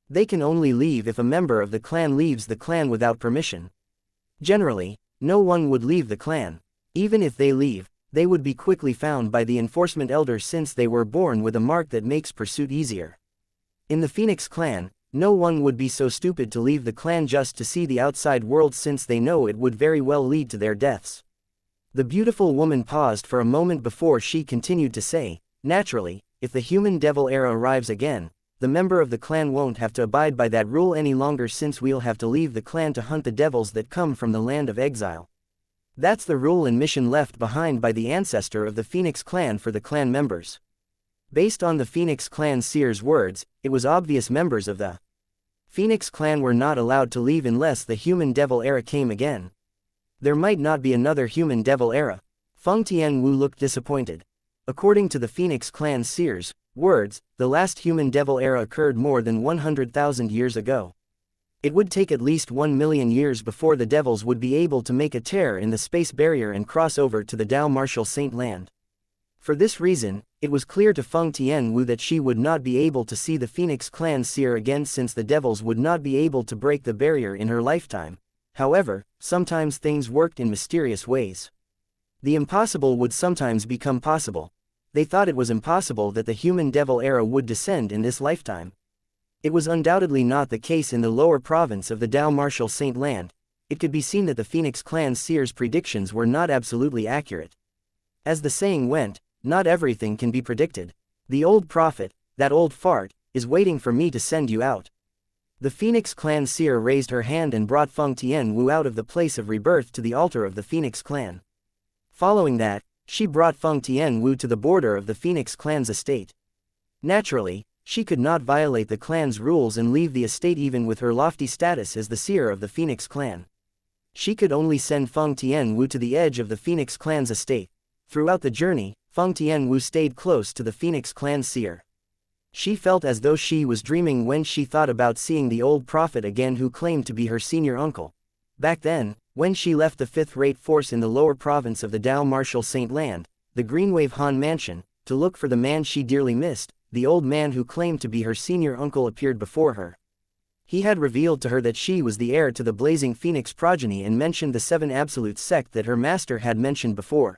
They can only leave if a member of the clan leaves the clan without permission. Generally, no one would leave the clan. Even if they leave, they would be quickly found by the enforcement elders since they were born with a mark that makes pursuit easier. In the Phoenix clan, no one would be so stupid to leave the clan just to see the outside world since they know it would very well lead to their deaths. The beautiful woman paused for a moment before she continued to say, naturally, if the human devil era arrives again, the member of the clan won't have to abide by that rule any longer since we'll have to leave the clan to hunt the devils that come from the land of exile. That's the rule and mission left behind by the ancestor of the Phoenix clan for the clan members. Based on the Phoenix clan seer's words, it was obvious members of the Phoenix clan were not allowed to leave unless the human devil era came again. There might not be another human devil era. Feng Tianwu looked disappointed. According to the Phoenix clan seer's words, the last human devil era occurred more than 100,000 years ago. It would take at least 1 million years before the devils would be able to make a tear in the space barrier and cross over to the Dao martial Saint land. For this reason, it was clear to Feng Tianwu that she would not be able to see the Phoenix clan seer again since the devils would not be able to break the barrier in her lifetime. However, sometimes things worked in mysterious ways. The impossible would sometimes become possible. They thought it was impossible that the human devil era would descend in this lifetime. It was undoubtedly not the case in the lower province of the Dao martial Saint land. It could be seen that the Phoenix clan seer's predictions were not absolutely accurate. As the saying went, not everything can be predicted. The old prophet, that old fart, is waiting for me to send you out. The Phoenix clan seer raised her hand and brought Feng Tianwu out of the place of rebirth to the altar of the Phoenix clan. Following that, she brought Feng Tianwu to the border of the Phoenix clan's estate. Naturally, she could not violate the clan's rules and leave the estate even with her lofty status as the seer of the Phoenix clan. She could only send Feng Tianwu to the edge of the Phoenix clan's estate. Throughout the journey, Feng Tianwu stayed close to the Phoenix clan seer. She felt as though she was dreaming when she thought about seeing the old prophet again who claimed to be her senior uncle. Back then, when she left the fifth-rate force in the lower province of the Dao martial Saint land, the Greenwave Han mansion, to look for the man she dearly missed, the old man who claimed to be her senior uncle appeared before her. He had revealed to her that she was the heir to the blazing Phoenix progeny and mentioned the 7 absolute sect that her master had mentioned before.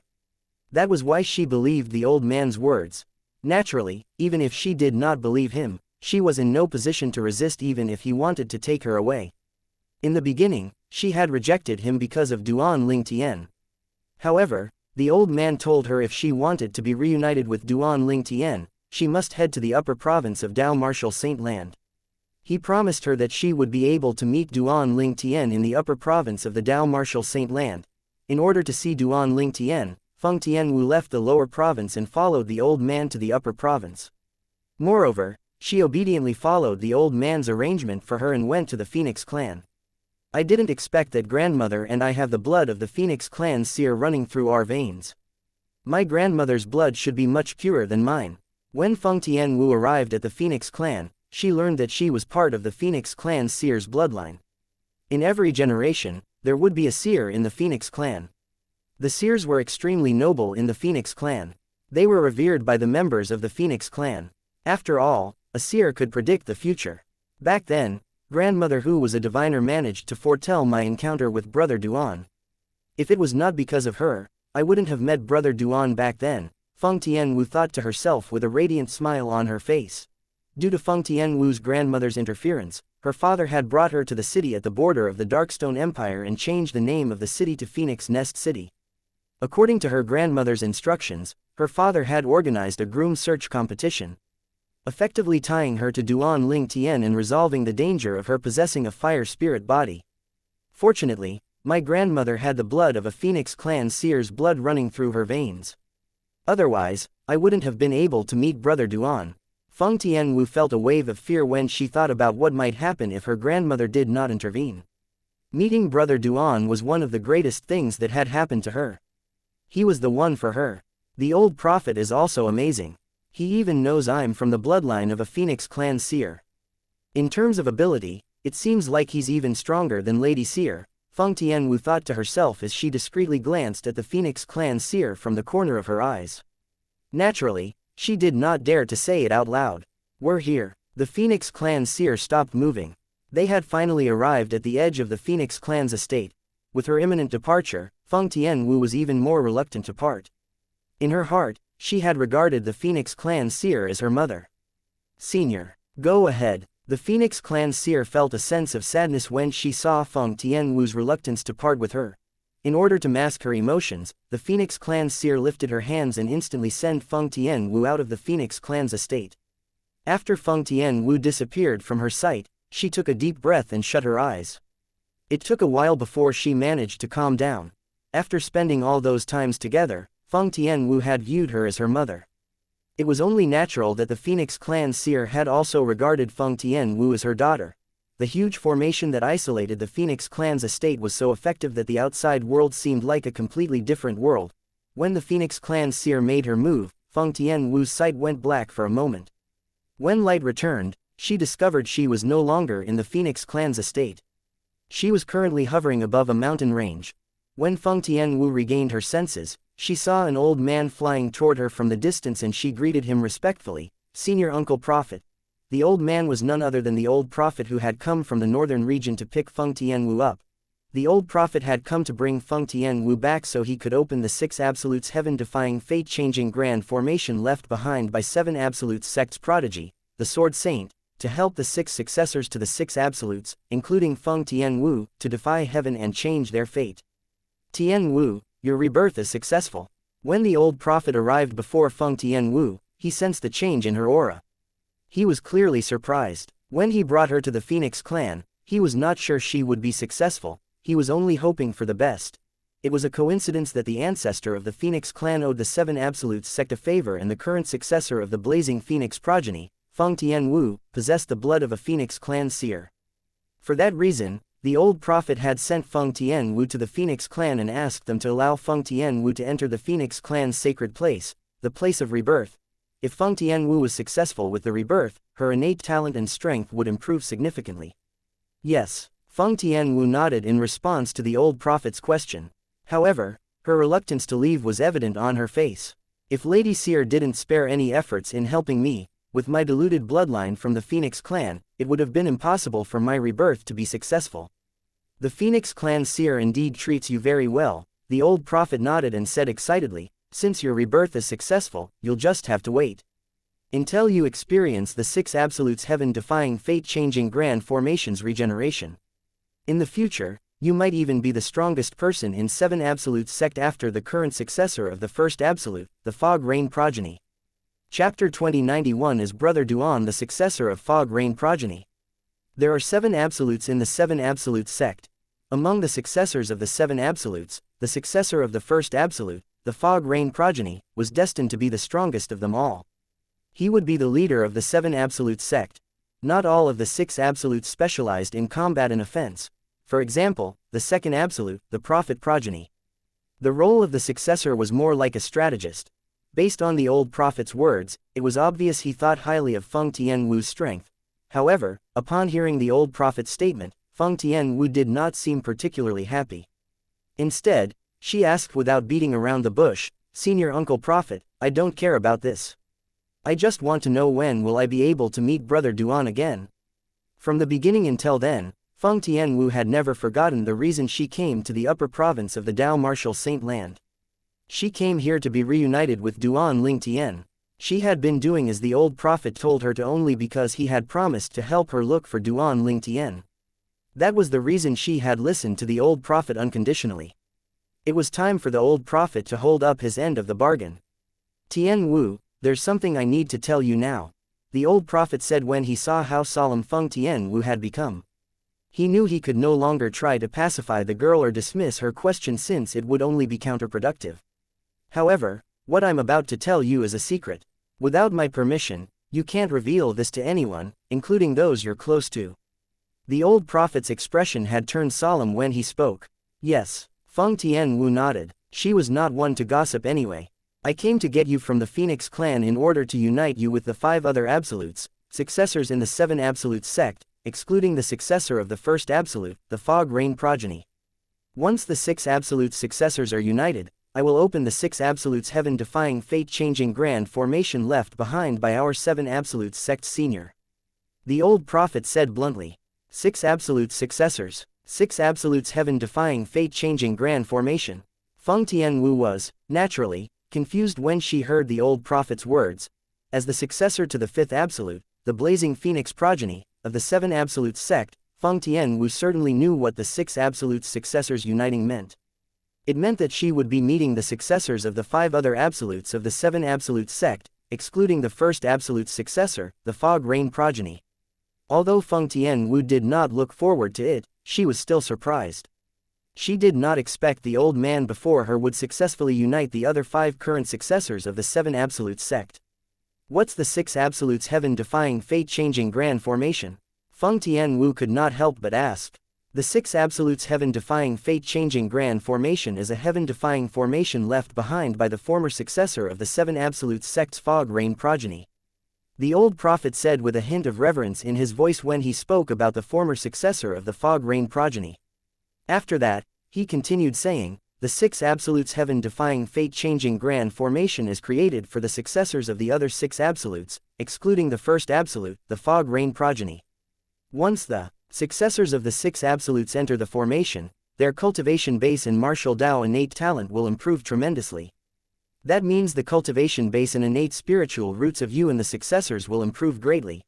That was why she believed the old man's words. Naturally, even if she did not believe him, she was in no position to resist even if he wanted to take her away. In the beginning, she had rejected him because of Duan Ling Tian. However, the old man told her if she wanted to be reunited with Duan Ling Tian, she must head to the upper province of Dao martial Saint land. He promised her that she would be able to meet Duan Ling Tian in the upper province of the Dao martial Saint land. In order to see Duan Ling Tian, Feng Tianwu left the lower province and followed the old man to the upper province. Moreover, she obediently followed the old man's arrangement for her and went to the Phoenix clan. I didn't expect that grandmother and I have the blood of the Phoenix clan seer running through our veins. My grandmother's blood should be much purer than mine. When Feng Tianwu arrived at the Phoenix clan, she learned that she was part of the Phoenix clan seer's bloodline. In every generation, there would be a seer in the Phoenix clan. The seers were extremely noble in the Phoenix clan. They were revered by the members of the Phoenix clan. After all, a seer could predict the future. Back then, Grandmother who was a diviner managed to foretell my encounter with Brother Duan. If it was not because of her, I wouldn't have met Brother Duan back then, Feng Tianwu thought to herself with a radiant smile on her face. Due to Feng Tianwu's grandmother's interference, her father had brought her to the city at the border of the Darkstone Empire and changed the name of the city to Phoenix Nest City. According to her grandmother's instructions, her father had organized a groom search competition, effectively tying her to Duan Ling Tian and resolving the danger of her possessing a fire spirit body. Fortunately, my grandmother had the blood of a Phoenix clan seer's blood running through her veins. Otherwise, I wouldn't have been able to meet Brother Duan. Feng Tianwu felt a wave of fear when she thought about what might happen if her grandmother did not intervene. Meeting Brother Duan was one of the greatest things that had happened to her. He was the one for her. The old prophet is also amazing. He even knows I'm from the bloodline of a Phoenix clan seer. In terms of ability, it seems like he's even stronger than Lady Seer, Feng Tianwu thought to herself as she discreetly glanced at the Phoenix clan seer from the corner of her eyes. Naturally, she did not dare to say it out loud. We're here. The Phoenix clan seer stopped moving. They had finally arrived at the edge of the Phoenix clan's estate. With her imminent departure, Feng Tianwu was even more reluctant to part. In her heart, she had regarded the Phoenix clan seer as her mother. Senior. Go ahead. The Phoenix clan seer felt a sense of sadness when she saw Feng Tianwu's reluctance to part with her. In order to mask her emotions, the Phoenix clan seer lifted her hands and instantly sent Feng Tianwu out of the Phoenix clan's estate. After Feng Tianwu disappeared from her sight, she took a deep breath and shut her eyes. It took a while before she managed to calm down. After spending all those times together, Feng Tianwu had viewed her as her mother. It was only natural that the Phoenix clan seer had also regarded Feng Tianwu as her daughter. The huge formation that isolated the Phoenix clan's estate was so effective that the outside world seemed like a completely different world. When the Phoenix clan seer made her move, Feng Tianwu's sight went black for a moment. When light returned, she discovered she was no longer in the Phoenix clan's estate. She was currently hovering above a mountain range. When Feng Tianwu regained her senses, she saw an old man flying toward her from the distance and she greeted him respectfully, "Senior Uncle Prophet." The old man was none other than the old prophet who had come from the northern region to pick Feng Tianwu up. The old prophet had come to bring Feng Tianwu back so he could open the 6 absolutes heaven-defying fate-changing grand formation left behind by 7 absolutes sects prodigy, the Sword Saint, to help the 6 successors to the 6 absolutes, including Feng Tianwu, to defy heaven and change their fate. Tianwu, your rebirth is successful. When the old prophet arrived before Feng Tianwu, he sensed the change in her aura. He was clearly surprised. When he brought her to the Phoenix clan, he was not sure she would be successful, he was only hoping for the best. It was a coincidence that the ancestor of the Phoenix clan owed the 7 absolutes sect a favor and the current successor of the blazing Phoenix progeny, Feng Tianwu, possessed the blood of a Phoenix clan seer. For that reason, the old prophet had sent Feng Tianwu to the Phoenix clan and asked them to allow Feng Tianwu to enter the Phoenix clan's sacred place, the place of rebirth. If Feng Tianwu was successful with the rebirth, her innate talent and strength would improve significantly. Yes, Feng Tianwu nodded in response to the old prophet's question. However, her reluctance to leave was evident on her face. If Lady Seer didn't spare any efforts in helping me, with my diluted bloodline from the Phoenix clan, it would have been impossible for my rebirth to be successful. The Phoenix clan seer indeed treats you very well, the old prophet nodded and said excitedly, since your rebirth is successful, you'll just have to wait until you experience the 6 absolutes heaven-defying fate-changing grand formations regeneration. In the future, you might even be the strongest person in 7 absolutes sect after the current successor of the first absolute, the Fog Rain progeny. Chapter 2091 is Brother Duan the successor of Fog Rain progeny. There are 7 absolutes in the 7 absolutes sect. Among the successors of the 7 absolutes, the successor of the first absolute, the Fog Rain progeny, was destined to be the strongest of them all. He would be the leader of the 7 absolute sect. Not all of the 6 absolutes specialized in combat and offense. For example, the second absolute, the Prophet progeny. The role of the successor was more like a strategist. Based on the old prophet's words, it was obvious he thought highly of Feng Tianwu's strength. However, upon hearing the old prophet's statement, Feng Tianwu did not seem particularly happy. Instead, she asked without beating around the bush, "Senior Uncle Prophet, I don't care about this. I just want to know when will I be able to meet Brother Duan again." From the beginning until then, Feng Tianwu had never forgotten the reason she came to the upper province of the Dao Martial Saint Land. She came here to be reunited with Duan Ling Tian. She had been doing as the old prophet told her to only because he had promised to help her look for Duan Ling Tian. That was the reason she had listened to the old prophet unconditionally. It was time for the old prophet to hold up his end of the bargain. Tian Wu, there's something I need to tell you now, the old prophet said when he saw how solemn Feng Tianwu had become. He knew he could no longer try to pacify the girl or dismiss her question since it would only be counterproductive. However, what I'm about to tell you is a secret. Without my permission, you can't reveal this to anyone, including those you're close to. The old prophet's expression had turned solemn when he spoke. Yes, Feng Tianwu nodded. She was not one to gossip anyway. I came to get you from the Phoenix clan in order to unite you with the 5 other absolutes, successors in the 7 absolute sect, excluding the successor of the first absolute, the Fog Rain progeny. Once the 6 absolute successors are united, I will open the 6 absolutes heaven-defying fate-changing grand formation left behind by our 7 absolutes sect senior. The old prophet said bluntly. 6 absolute successors, 6 absolutes heaven-defying fate-changing grand formation. Feng Tianwu was, naturally, confused when she heard the old prophet's words. As the successor to the 5th absolute, the blazing phoenix progeny, of the 7 absolute sect, Feng Tianwu certainly knew what the 6 absolute successors uniting meant. It meant that she would be meeting the successors of the 5 other absolutes of the 7 absolute sect, excluding the first absolute successor, the Fog Rain progeny. Although Feng Tianwu did not look forward to it, she was still surprised. She did not expect the old man before her would successfully unite the other 5 current successors of the 7 absolute sect. What's the 6 absolutes heaven-defying fate-changing grand formation? Feng Tianwu could not help but ask. The 6 absolutes heaven-defying fate-changing grand formation is a heaven-defying formation left behind by the former successor of the 7 absolute sect's Fog Rain progeny. The old prophet said with a hint of reverence in his voice when he spoke about the former successor of the Fog Rain progeny. After that, he continued saying, the 6 absolutes heaven-defying fate-changing grand formation is created for the successors of the other 6 absolutes, excluding the first absolute, the Fog Rain progeny. Once the successors of the 6 absolutes enter the formation, their cultivation base and martial Dao innate talent will improve tremendously. That means the cultivation base and innate spiritual roots of you and the successors will improve greatly.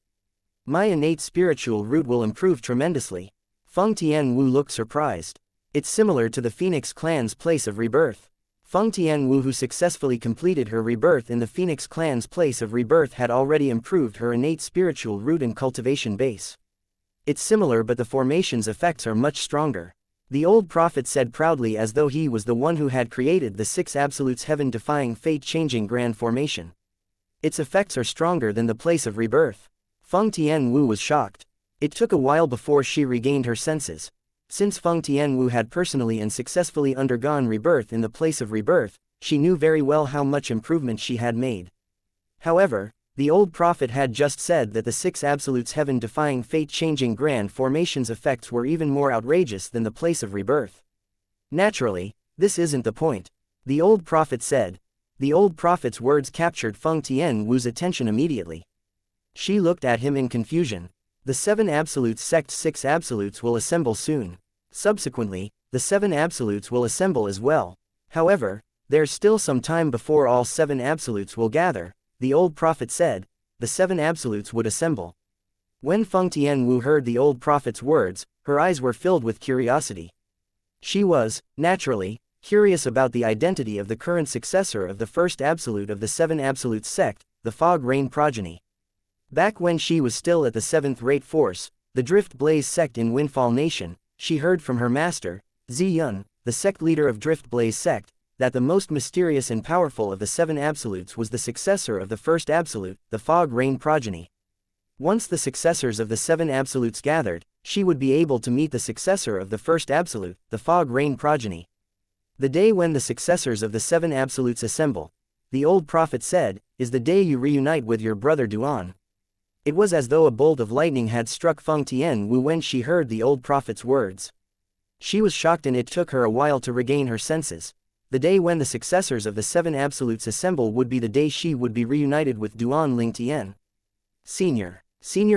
My innate spiritual root will improve tremendously. Feng Tianwu looked surprised. It's similar to the Phoenix clan's place of rebirth. Feng Tianwu, who successfully completed her rebirth in the Phoenix clan's place of rebirth, had already improved her innate spiritual root and cultivation base. It's similar, but the formation's effects are much stronger. The old prophet said proudly, as though he was the one who had created the 6 absolutes heaven-defying fate-changing grand formation. Its effects are stronger than the place of rebirth. Feng Tianwu was shocked. It took a while before she regained her senses. Since Feng Tianwu had personally and successfully undergone rebirth in the place of rebirth, she knew very well how much improvement she had made. However, the old prophet had just said that the 6 absolutes heaven-defying fate-changing grand formation's effects were even more outrageous than the place of rebirth. Naturally, this isn't the point, the old prophet said. The old prophet's words captured Feng Tianwu's attention immediately. She looked at him in confusion. The 7 absolute sect's 6 absolutes will assemble soon. Subsequently, the 7 absolutes will assemble as well. However, there's still some time before all 7 absolutes will gather, the old prophet said. The 7 absolutes would assemble. When Feng Tianwu heard the old prophet's words, her eyes were filled with curiosity. She was, naturally, curious about the identity of the current successor of the first absolute of the 7 absolute sect, the Fog Rain progeny. Back when she was still at the 7th Rate Force, the Drift Blaze sect in Windfall Nation, she heard from her master, Ziyun, the sect leader of Drift Blaze sect, that the most mysterious and powerful of the 7 absolutes was the successor of the first absolute, the Fog Rain progeny. Once the successors of the 7 absolutes gathered, she would be able to meet the successor of the first absolute, the Fog Rain progeny. The day when the successors of the 7 absolutes assemble, the old prophet said, is the day you reunite with your brother Duan. It was as though a bolt of lightning had struck Feng Tianwu when she heard the old prophet's words. She was shocked, and it took her a while to regain her senses. The day when the successors of the 7 absolutes assemble would be the day she would be reunited with Duan Ling Tian. Senior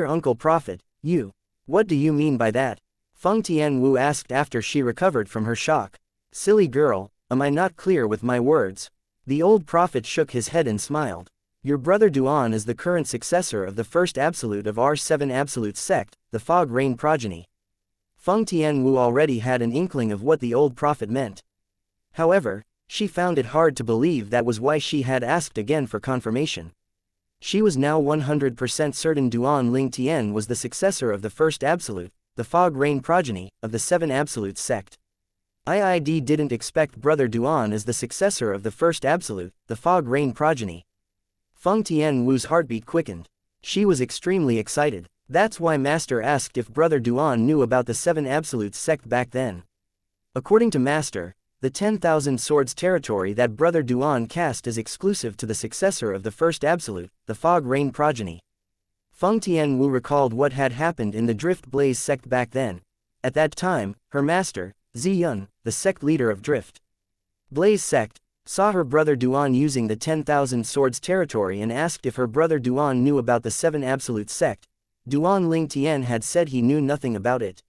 Uncle Prophet, you. What do you mean by that? Feng Tianwu asked after she recovered from her shock. Silly girl, am I not clear with my words? The old prophet shook his head and smiled. Your brother Duan is the current successor of the first absolute of our 7 absolutes sect, the Fog Rain progeny. Feng Tianwu already had an inkling of what the old prophet meant. However, she found it hard to believe that was why she had asked again for confirmation. She was now 100% certain Duan Ling Tian was the successor of the first absolute, the Fog Rain progeny, of the 7 absolutes sect. IID didn't expect brother Duan as the successor of the first absolute, the Fog Rain progeny. Feng Tianwu's heartbeat quickened. She was extremely excited. That's why Master asked if brother Duan knew about the 7 absolutes sect back then. According to Master, the 10,000 swords territory that brother Duan cast is exclusive to the successor of the first absolute, the Fog Rain progeny. Feng Tianwu recalled what had happened in the Drift Blaze sect back then. At that time, her master, Ziyun, the sect leader of Drift Blaze sect, saw her brother Duan using the 10,000 swords territory and asked if her brother Duan knew about the 7 absolute sect. Duan Ling Tian had said he knew nothing about it.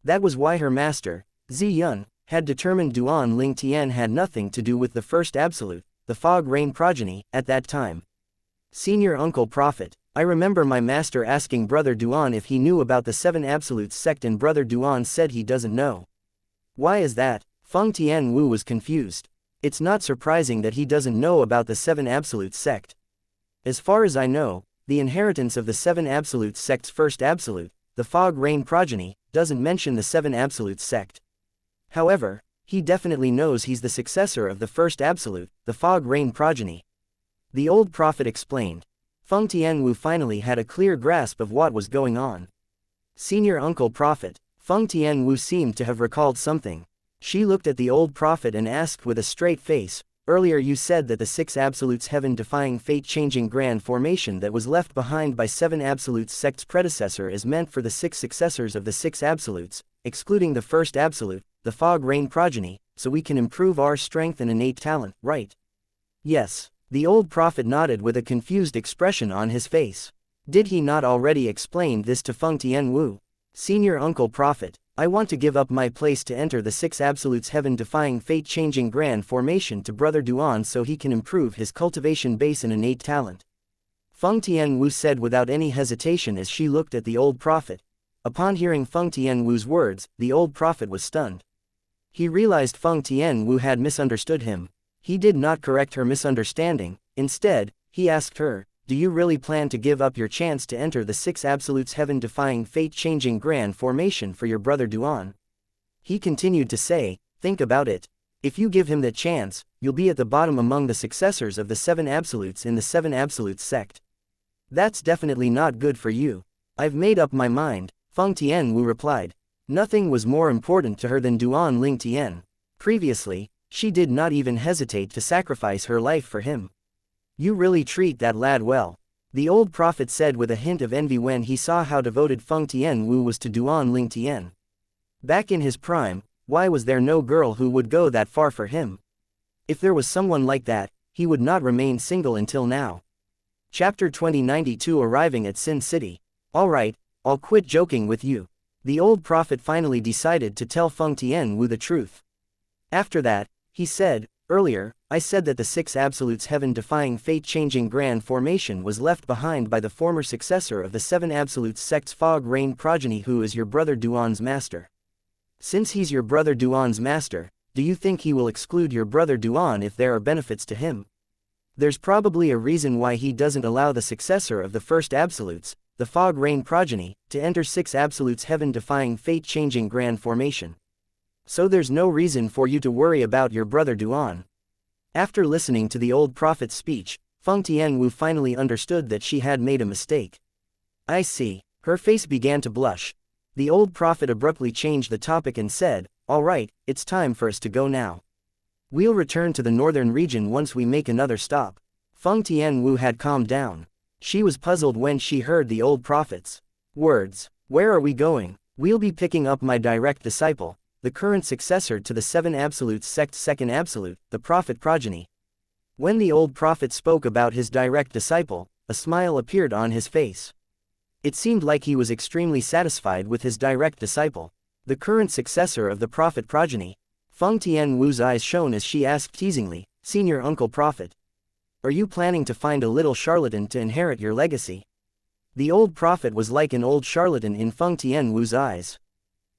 That was why her master, Ziyun, had determined Duan Ling Tian had nothing to do with the first absolute, the Fog Rain progeny, at that time. Senior Uncle Prophet, I remember my master asking brother Duan if he knew about the 7 absolutes sect and brother Duan said he doesn't know. Why is that? Feng Tianwu was confused. It's not surprising that he doesn't know about the 7 absolutes sect. As far as I know, the inheritance of the 7 absolutes sect's first absolute, the Fog Rain progeny, doesn't mention the 7 absolutes sect. However, he definitely knows he's the successor of the first absolute, the Fog Rain progeny. The old prophet explained. Feng Tianwu finally had a clear grasp of what was going on. Senior Uncle Prophet, Feng Tianwu seemed to have recalled something. She looked at the old prophet and asked with a straight face, earlier you said that the 6 absolutes heaven-defying fate-changing grand formation that was left behind by 7 absolutes sect's predecessor is meant for the 6 successors of the 6 absolutes, excluding the first absolute, the Fog Rain progeny, so we can improve our strength and innate talent, right? Yes. The old prophet nodded with a confused expression on his face. Did he not already explain this to Feng Tianwu? Senior Uncle Prophet, I want to give up my place to enter the 6 absolutes heaven-defying fate-changing grand formation to brother Duan so he can improve his cultivation base and innate talent. Feng Tianwu said without any hesitation as she looked at the old prophet. Upon hearing Feng Tianwu's words, the old prophet was stunned. He realized Feng Tianwu had misunderstood him. He did not correct her misunderstanding. Instead, he asked her, do you really plan to give up your chance to enter the 6 absolutes heaven-defying fate-changing grand formation for your brother Duan? He continued to say, think about it. If you give him that chance, you'll be at the bottom among the successors of the 7 absolutes in the 7 absolutes sect. That's definitely not good for you. I've made up my mind, Feng Tianwu replied. Nothing was more important to her than Duan Ling Tian. Previously, she did not even hesitate to sacrifice her life for him. You really treat that lad well, the old prophet said with a hint of envy when he saw how devoted Feng Tianwu was to Duan Ling Tian. Back in his prime, why was there no girl who would go that far for him? If there was someone like that, he would not remain single until now. Chapter 2092 Arriving at Sin City. Alright, I'll quit joking with you. The old prophet finally decided to tell Feng Tianwu the truth. After that, he said, earlier, I said that the 6 absolutes heaven-defying fate-changing grand formation was left behind by the former successor of the 7 absolutes sect's Fog Rain progeny who is your brother Duan's master. Since he's your brother Duan's master, do you think he will exclude your brother Duan if there are benefits to him? There's probably a reason why he doesn't allow the successor of the first absolutes, the Fog Rain progeny, to enter 6 absolutes heaven-defying fate-changing grand formation. So there's no reason for you to worry about your brother Duan. After listening to the old prophet's speech, Feng Tianwu finally understood that she had made a mistake. I see. Her face began to blush. The old prophet abruptly changed the topic and said, alright, it's time for us to go now. We'll return to the northern region once we make another stop. Feng Tianwu had calmed down. She was puzzled when she heard the old prophet's words. Where are we going? We'll be picking up my direct disciple, the current successor to the 7 absolutes sect's second absolute, the prophet progeny. When the old prophet spoke about his direct disciple, a smile appeared on his face. It seemed like he was extremely satisfied with his direct disciple, the current successor of the prophet progeny. Feng Tianwu's eyes shone as she asked teasingly, "Senior Uncle Prophet, are you planning to find a little charlatan to inherit your legacy?" The old prophet was like an old charlatan in Feng Tianwu's eyes.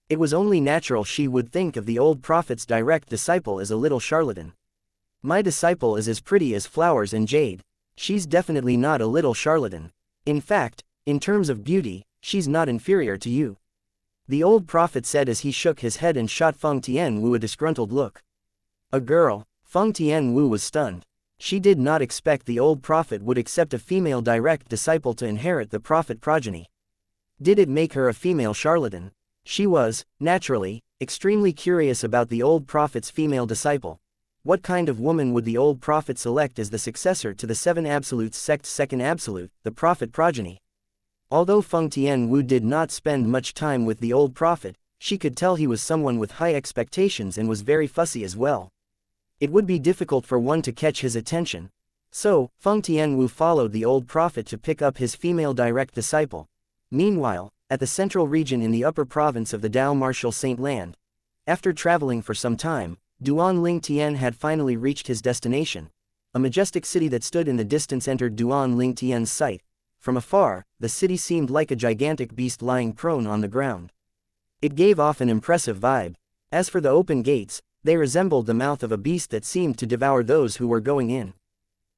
It was only natural she would think of the old prophet's direct disciple as a little charlatan. "My disciple is as pretty as flowers and jade. She's definitely not a little charlatan. In fact, in terms of beauty, she's not inferior to you," the old prophet said as he shook his head and shot Feng Tianwu a disgruntled look. A girl? Feng Tianwu was stunned. She did not expect the old prophet would accept a female direct disciple to inherit the prophet progeny. Did it make her a female charlatan? She was, naturally, extremely curious about the old prophet's female disciple. What kind of woman would the old prophet select as the successor to the seven absolutes sect's second absolute, the prophet progeny? Although Feng Tianwu did not spend much time with the old prophet, she could tell he was someone with high expectations and was very fussy as well. It would be difficult for one to catch his attention. So, Feng Tianwu followed the old prophet to pick up his female direct disciple. Meanwhile, at the central region in the upper province of the Dao Martial Saint Land, after traveling for some time, Duan Ling Tian had finally reached his destination. A majestic city that stood in the distance entered Duan Ling Tian's sight. From afar, the city seemed like a gigantic beast lying prone on the ground. It gave off an impressive vibe. As for the open gates, they resembled the mouth of a beast that seemed to devour those who were going in.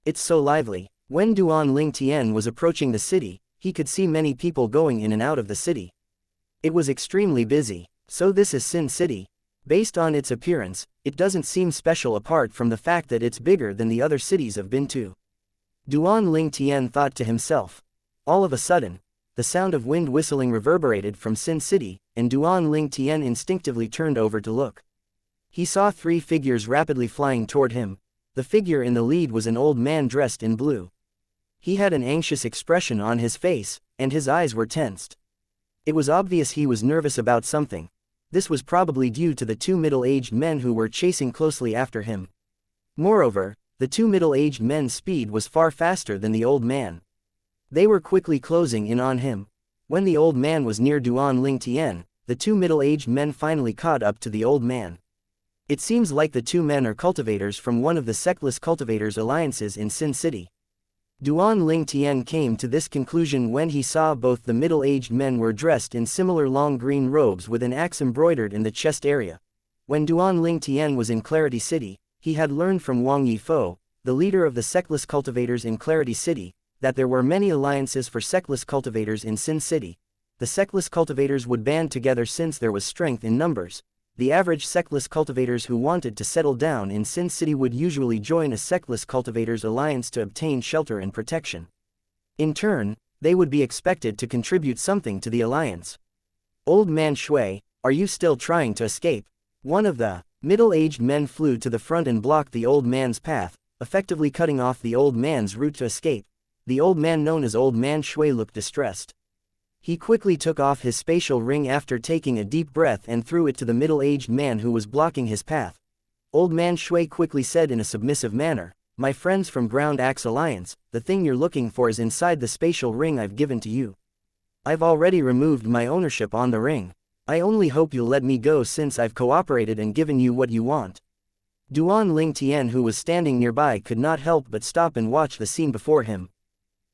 "It's so lively." When Duan Ling Tian was approaching the city, he could see many people going in and out of the city. It was extremely busy. So this is Sin City. Based on its appearance, it doesn't seem special apart from the fact that it's bigger than the other cities I've been to. Duan Ling Tian thought to himself. All of a sudden, the sound of wind whistling reverberated from Sin City, and Duan Ling Tian instinctively turned over to look. He saw three figures rapidly flying toward him. The figure in the lead was an old man dressed in blue. He had an anxious expression on his face, and his eyes were tensed. It was obvious he was nervous about something. This was probably due to the two middle-aged men who were chasing closely after him. Moreover, the two middle-aged men's speed was far faster than the old man. They were quickly closing in on him. When the old man was near Duan Ling Tian, the two middle-aged men finally caught up to the old man. It seems like the two men are cultivators from one of the sectless cultivators' alliances in Sin City. Duan Ling Tian came to this conclusion when he saw both the middle-aged men were dressed in similar long green robes with an axe embroidered in the chest area. When Duan Ling Tian was in Clarity City, he had learned from Wang Yifo, the leader of the sectless cultivators in Clarity City, that there were many alliances for sectless cultivators in Sin City. The sectless cultivators would band together since there was strength in numbers. The average sectless cultivators who wanted to settle down in Sin City would usually join a sectless cultivators alliance to obtain shelter and protection. In turn, they would be expected to contribute something to the alliance. "Old man Shui, are you still trying to escape?" One of the middle-aged men flew to the front and blocked the old man's path, effectively cutting off the old man's route to escape. The old man known as Old Man Shui looked distressed. He quickly took off his spatial ring after taking a deep breath and threw it to the middle-aged man who was blocking his path. Old Man Shui quickly said in a submissive manner, "My friends from Ground Axe Alliance, the thing you're looking for is inside the spatial ring I've given to you. I've already removed my ownership on the ring. I only hope you'll let me go since I've cooperated and given you what you want." Duan Ling Tian, who was standing nearby, could not help but stop and watch the scene before him.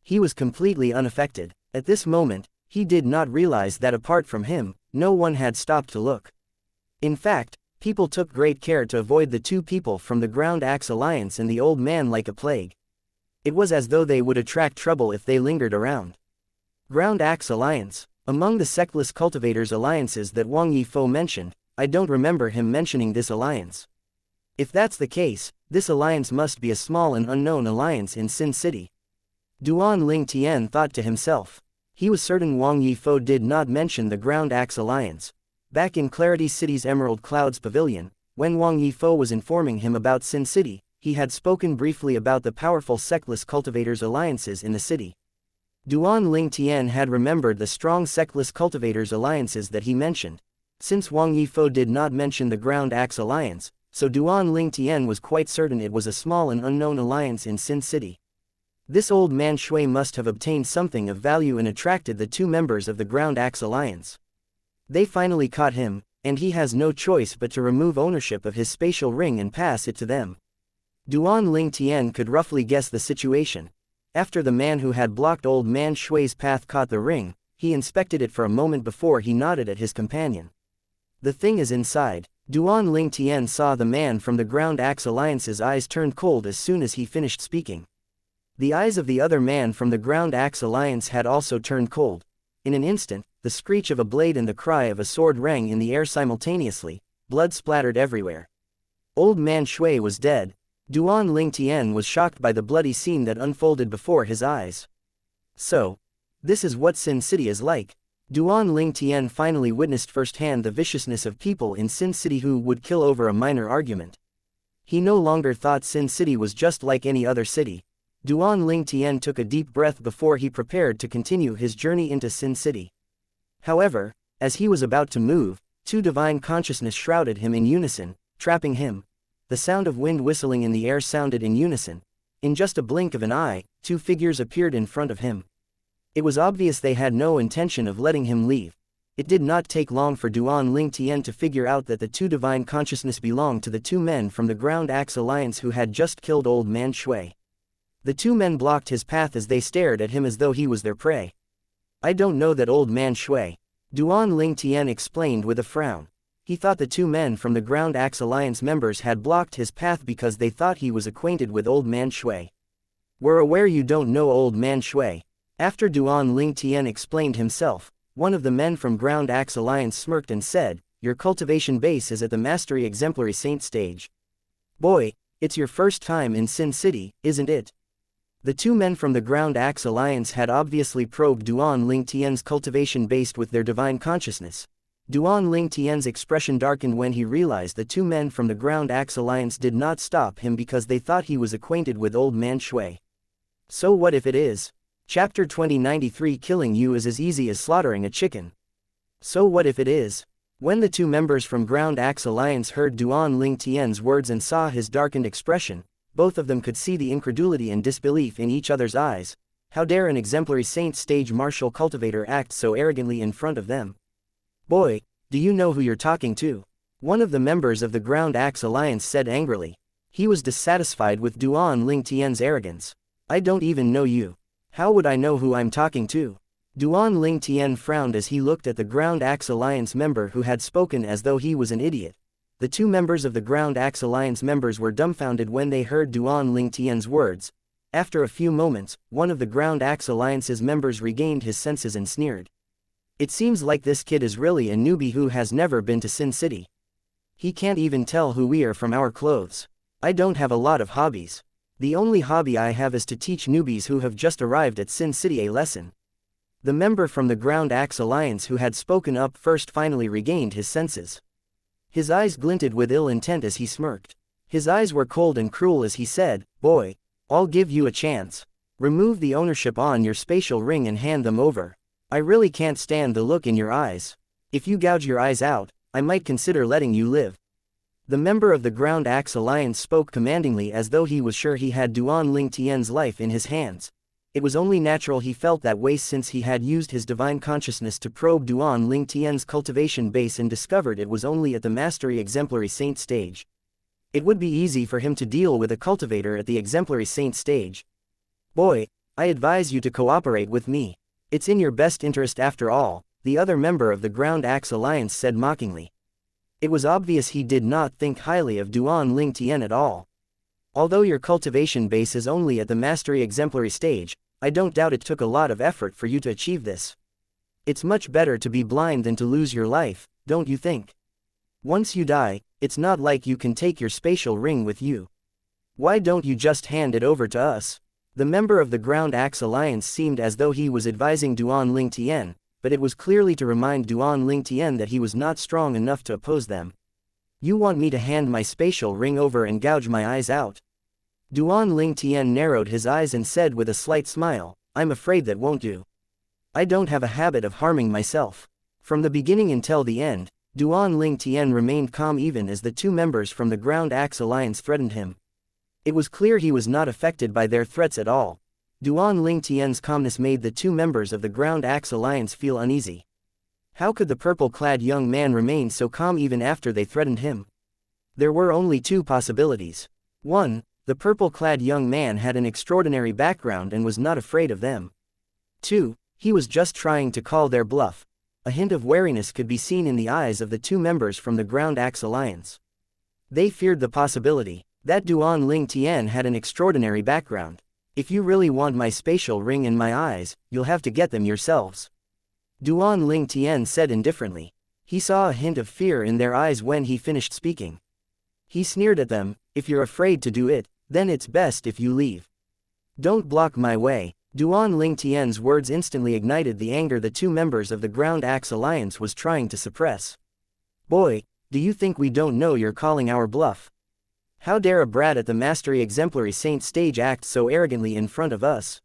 He was completely unaffected. At this moment, he did not realize that apart from him, no one had stopped to look. In fact, people took great care to avoid the two people from the Ground Axe Alliance and the old man like a plague. It was as though they would attract trouble if they lingered around. Ground Axe Alliance. Among the sectless cultivators' alliances that Wang Yifo mentioned, I don't remember him mentioning this alliance. If that's the case, this alliance must be a small and unknown alliance in Sin City. Duan Ling Tian thought to himself. He was certain Wang Yifo did not mention the Ground Axe Alliance. Back in Clarity City's Emerald Clouds Pavilion, when Wang Yifo was informing him about Sin City, he had spoken briefly about the powerful sectless cultivators' alliances in the city. Duan Ling Tian had remembered the strong sectless cultivators' alliances that he mentioned. Since Wang Yifo did not mention the Ground Axe Alliance, so Duan Ling Tian was quite certain it was a small and unknown alliance in Sin City. This old man Shui must have obtained something of value and attracted the two members of the Ground Axe Alliance. They finally caught him, and he has no choice but to remove ownership of his spatial ring and pass it to them. Duan Ling Tian could roughly guess the situation. After the man who had blocked old man Shui's path caught the ring, he inspected it for a moment before he nodded at his companion. The thing is inside. Duan Ling Tian saw the man from the Ground Axe Alliance's eyes turned cold as soon as he finished speaking. The eyes of the other man from the Ground Axe Alliance had also turned cold. In an instant, the screech of a blade and the cry of a sword rang in the air simultaneously, blood splattered everywhere. Old man Shui was dead. Duan Ling Tian was shocked by the bloody scene that unfolded before his eyes. So, this is what Sin City is like. Duan Ling Tian finally witnessed firsthand the viciousness of people in Sin City who would kill over a minor argument. He no longer thought Sin City was just like any other city. Duan Ling Tian took a deep breath before he prepared to continue his journey into Sin City. However, as he was about to move, two divine consciousness shrouded him in unison, trapping him. The sound of wind whistling in the air sounded in unison. In just a blink of an eye, two figures appeared in front of him. It was obvious they had no intention of letting him leave. It did not take long for Duan Ling Tian to figure out that the two divine consciousness belonged to the two men from the Ground Axe Alliance who had just killed old man Shui. The two men blocked his path as they stared at him as though he was their prey. I don't know that old man Shui. Duan Ling Tian explained with a frown. He thought the two men from the Ground Axe Alliance members had blocked his path because they thought he was acquainted with old man Shui. We're aware you don't know old man Shui. After Duan Ling Tian explained himself, one of the men from Ground Axe Alliance smirked and said, your cultivation base is at the Mastery Exemplary Saint stage. Boy, it's your first time in Sin City, isn't it? The two men from the Ground Axe Alliance had obviously probed Duan Ling Tian's cultivation based with their divine consciousness. Duan Ling Tian's expression darkened when he realized the two men from the Ground Axe Alliance did not stop him because they thought he was acquainted with old man Shui. So what if it is? Chapter 2093 Killing you is as easy as slaughtering a chicken. So what if it is? When the two members from Ground Axe Alliance heard Duan Ling Tian's words and saw his darkened expression, both of them could see the incredulity and disbelief in each other's eyes. How dare an exemplary saint stage martial cultivator act so arrogantly in front of them? Boy, do you know who you're talking to? One of the members of the Ground Axe Alliance said angrily. He was dissatisfied with Duan Ling Tian's arrogance. I don't even know you. How would I know who I'm talking to? Duan Ling Tian frowned as he looked at the Ground Axe Alliance member who had spoken as though he was an idiot. The two members of the Ground Axe Alliance members were dumbfounded when they heard Duan Ling Tian's words. After a few moments, one of the Ground Axe Alliance's members regained his senses and sneered. It seems like this kid is really a newbie who has never been to Sin City. He can't even tell who we are from our clothes. I don't have a lot of hobbies. The only hobby I have is to teach newbies who have just arrived at Sin City a lesson. The member from the Ground Axe Alliance who had spoken up first finally regained his senses. His eyes glinted with ill intent as he smirked. His eyes were cold and cruel as he said, boy, I'll give you a chance. Remove the ownership on your spatial ring and hand them over. I really can't stand the look in your eyes. If you gouge your eyes out, I might consider letting you live. The member of the Ground Axe Alliance spoke commandingly as though he was sure he had Duan Ling Tian's life in his hands. It was only natural he felt that way since he had used his divine consciousness to probe Duan Ling Tian's cultivation base and discovered it was only at the Mastery Exemplary Saint stage. It would be easy for him to deal with a cultivator at the Exemplary Saint stage. Boy, I advise you to cooperate with me. It's in your best interest after all, the other member of the Ground Axe Alliance said mockingly. It was obvious he did not think highly of Duan Ling Tian at all. Although your cultivation base is only at the Mastery Exemplary stage, I don't doubt it took a lot of effort for you to achieve this. It's much better to be blind than to lose your life, don't you think? Once you die, it's not like you can take your spatial ring with you. Why don't you just hand it over to us? The member of the Ground Axe Alliance seemed as though he was advising Duan Ling Tian, but it was clearly to remind Duan Ling Tian that he was not strong enough to oppose them. You want me to hand my spatial ring over and gouge my eyes out? Duan Ling Tian narrowed his eyes and said with a slight smile, I'm afraid that won't do. I don't have a habit of harming myself. From the beginning until the end, Duan Ling Tian remained calm even as the two members from the Ground Axe Alliance threatened him. It was clear he was not affected by their threats at all. Duan Ling Tian's calmness made the two members of the Ground Axe Alliance feel uneasy. How could the purple-clad young man remain so calm even after they threatened him? There were only two possibilities. 1. The purple-clad young man had an extraordinary background and was not afraid of them. 2. He was just trying to call their bluff. A hint of wariness could be seen in the eyes of the two members from the Ground Axe Alliance. They feared the possibility that Duan Ling Tian had an extraordinary background. If you really want my spatial ring and my eyes, you'll have to get them yourselves. Duan Ling Tian said indifferently. He saw a hint of fear in their eyes when he finished speaking. He sneered at them, if you're afraid to do it, then it's best if you leave. Don't block my way. Duan Ling Tian's words instantly ignited the anger the two members of the Ground Axe Alliance was trying to suppress. Boy, do you think we don't know you're calling our bluff? How dare a brat at the Mastery Exemplary Saint stage act so arrogantly in front of us?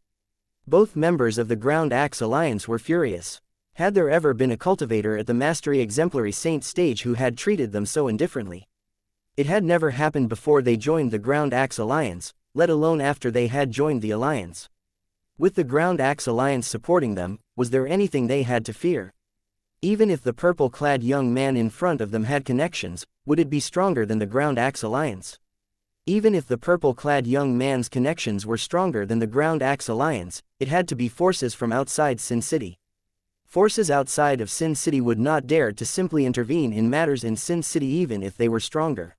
Both members of the Ground Axe Alliance were furious. Had there ever been a cultivator at the Mastery Exemplary Saint stage who had treated them so indifferently? It had never happened before they joined the Ground Axe Alliance, let alone after they had joined the Alliance. With the Ground Axe Alliance supporting them, was there anything they had to fear? Even if the purple-clad young man in front of them had connections, would it be stronger than the Ground Axe Alliance? Even if the purple-clad young man's connections were stronger than the Ground Axe Alliance, it had to be forces from outside Sin City. Forces outside of Sin City would not dare to simply intervene in matters in Sin City even if they were stronger.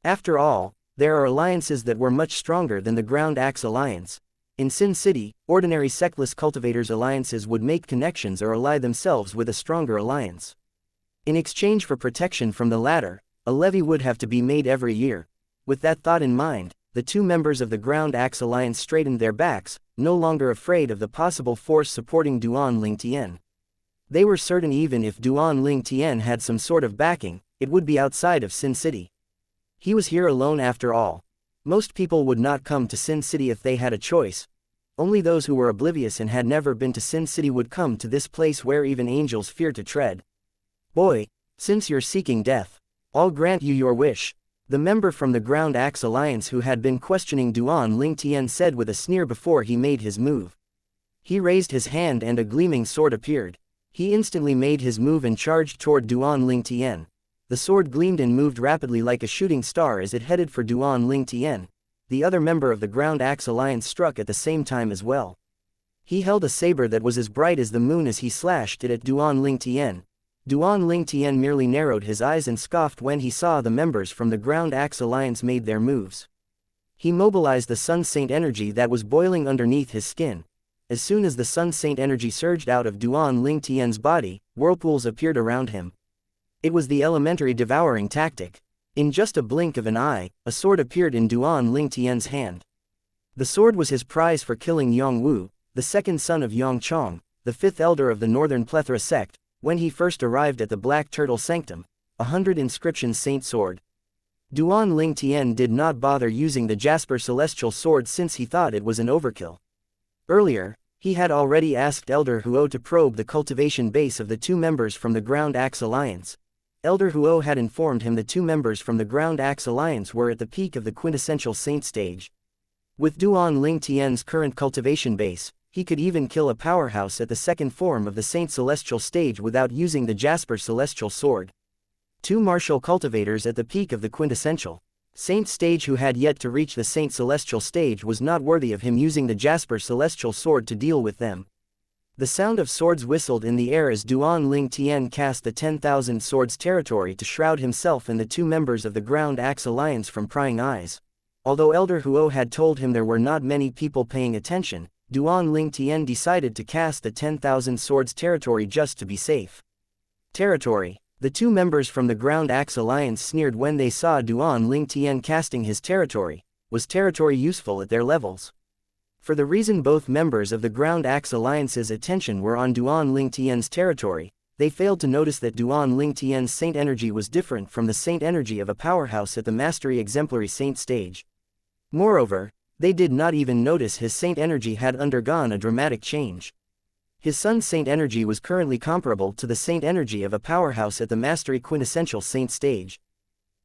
After all, there are alliances that were much stronger than the Ground Axe Alliance. In Sin City, ordinary sectless cultivators' alliances would make connections or ally themselves with a stronger alliance. In exchange for protection from the latter, a levy would have to be made every year. With that thought in mind, the two members of the Ground Axe Alliance straightened their backs, no longer afraid of the possible force supporting Duan Ling Tian. They were certain even if Duan Ling Tian had some sort of backing, it would be outside of Sin City. He was here alone after all. Most people would not come to Sin City if they had a choice. Only those who were oblivious and had never been to Sin City would come to this place where even angels fear to tread. Boy, since you're seeking death, I'll grant you your wish. The member from the Ground Axe Alliance who had been questioning Duan Ling Tian said with a sneer before he made his move. He raised his hand and a gleaming sword appeared. He instantly made his move and charged toward Duan Ling Tian. The sword gleamed and moved rapidly like a shooting star as it headed for Duan Ling Tian. The other member of the Ground Axe Alliance struck at the same time as well. He held a saber that was as bright as the moon as he slashed it at Duan Ling Tian. Duan Ling Tian merely narrowed his eyes and scoffed when he saw the members from the Ground Axe Alliance made their moves. He mobilized the Sun Saint energy that was boiling underneath his skin. As soon as the Sun Saint energy surged out of Duan Ling Tian's body, whirlpools appeared around him. It was the elementary devouring tactic. In just a blink of an eye, a sword appeared in Duan Ling Tian's hand. The sword was his prize for killing Yong Wu, the second son of Yong Chong, the fifth elder of the Northern Plethora sect, when he first arrived at the Black Turtle Sanctum, 100 inscriptions saint sword. Duan Ling Tian did not bother using the Jasper Celestial Sword since he thought it was an overkill. Earlier, he had already asked Elder Huo to probe the cultivation base of the two members from the Ground Axe Alliance. Elder Huo had informed him the two members from the Ground Axe Alliance were at the peak of the quintessential saint stage. With Duan Ling Tian's current cultivation base, he could even kill a powerhouse at the second form of the Saint Celestial stage without using the Jasper Celestial Sword. Two martial cultivators at the peak of the quintessential Saint stage who had yet to reach the Saint Celestial stage was not worthy of him using the Jasper Celestial Sword to deal with them. The sound of swords whistled in the air as Duan Ling Tian cast the 10,000 swords territory to shroud himself and the two members of the Ground Axe Alliance from prying eyes. Although Elder Huo had told him there were not many people paying attention, Duan Ling Tian decided to cast the 10,000 swords territory just to be safe. Territory. The two members from the Ground Axe Alliance sneered when they saw Duan Ling Tian casting his territory. Was territory useful at their levels? For the reason both members of the Ground Axe Alliance's attention were on Duan Ling Tian's territory, they failed to notice that Duan Ling Tian's saint energy was different from the saint energy of a powerhouse at the Mastery Exemplary Saint stage. Moreover, they did not even notice his saint energy had undergone a dramatic change. His Sun Saint energy was currently comparable to the saint energy of a powerhouse at the Mastery Quintessential Saint stage.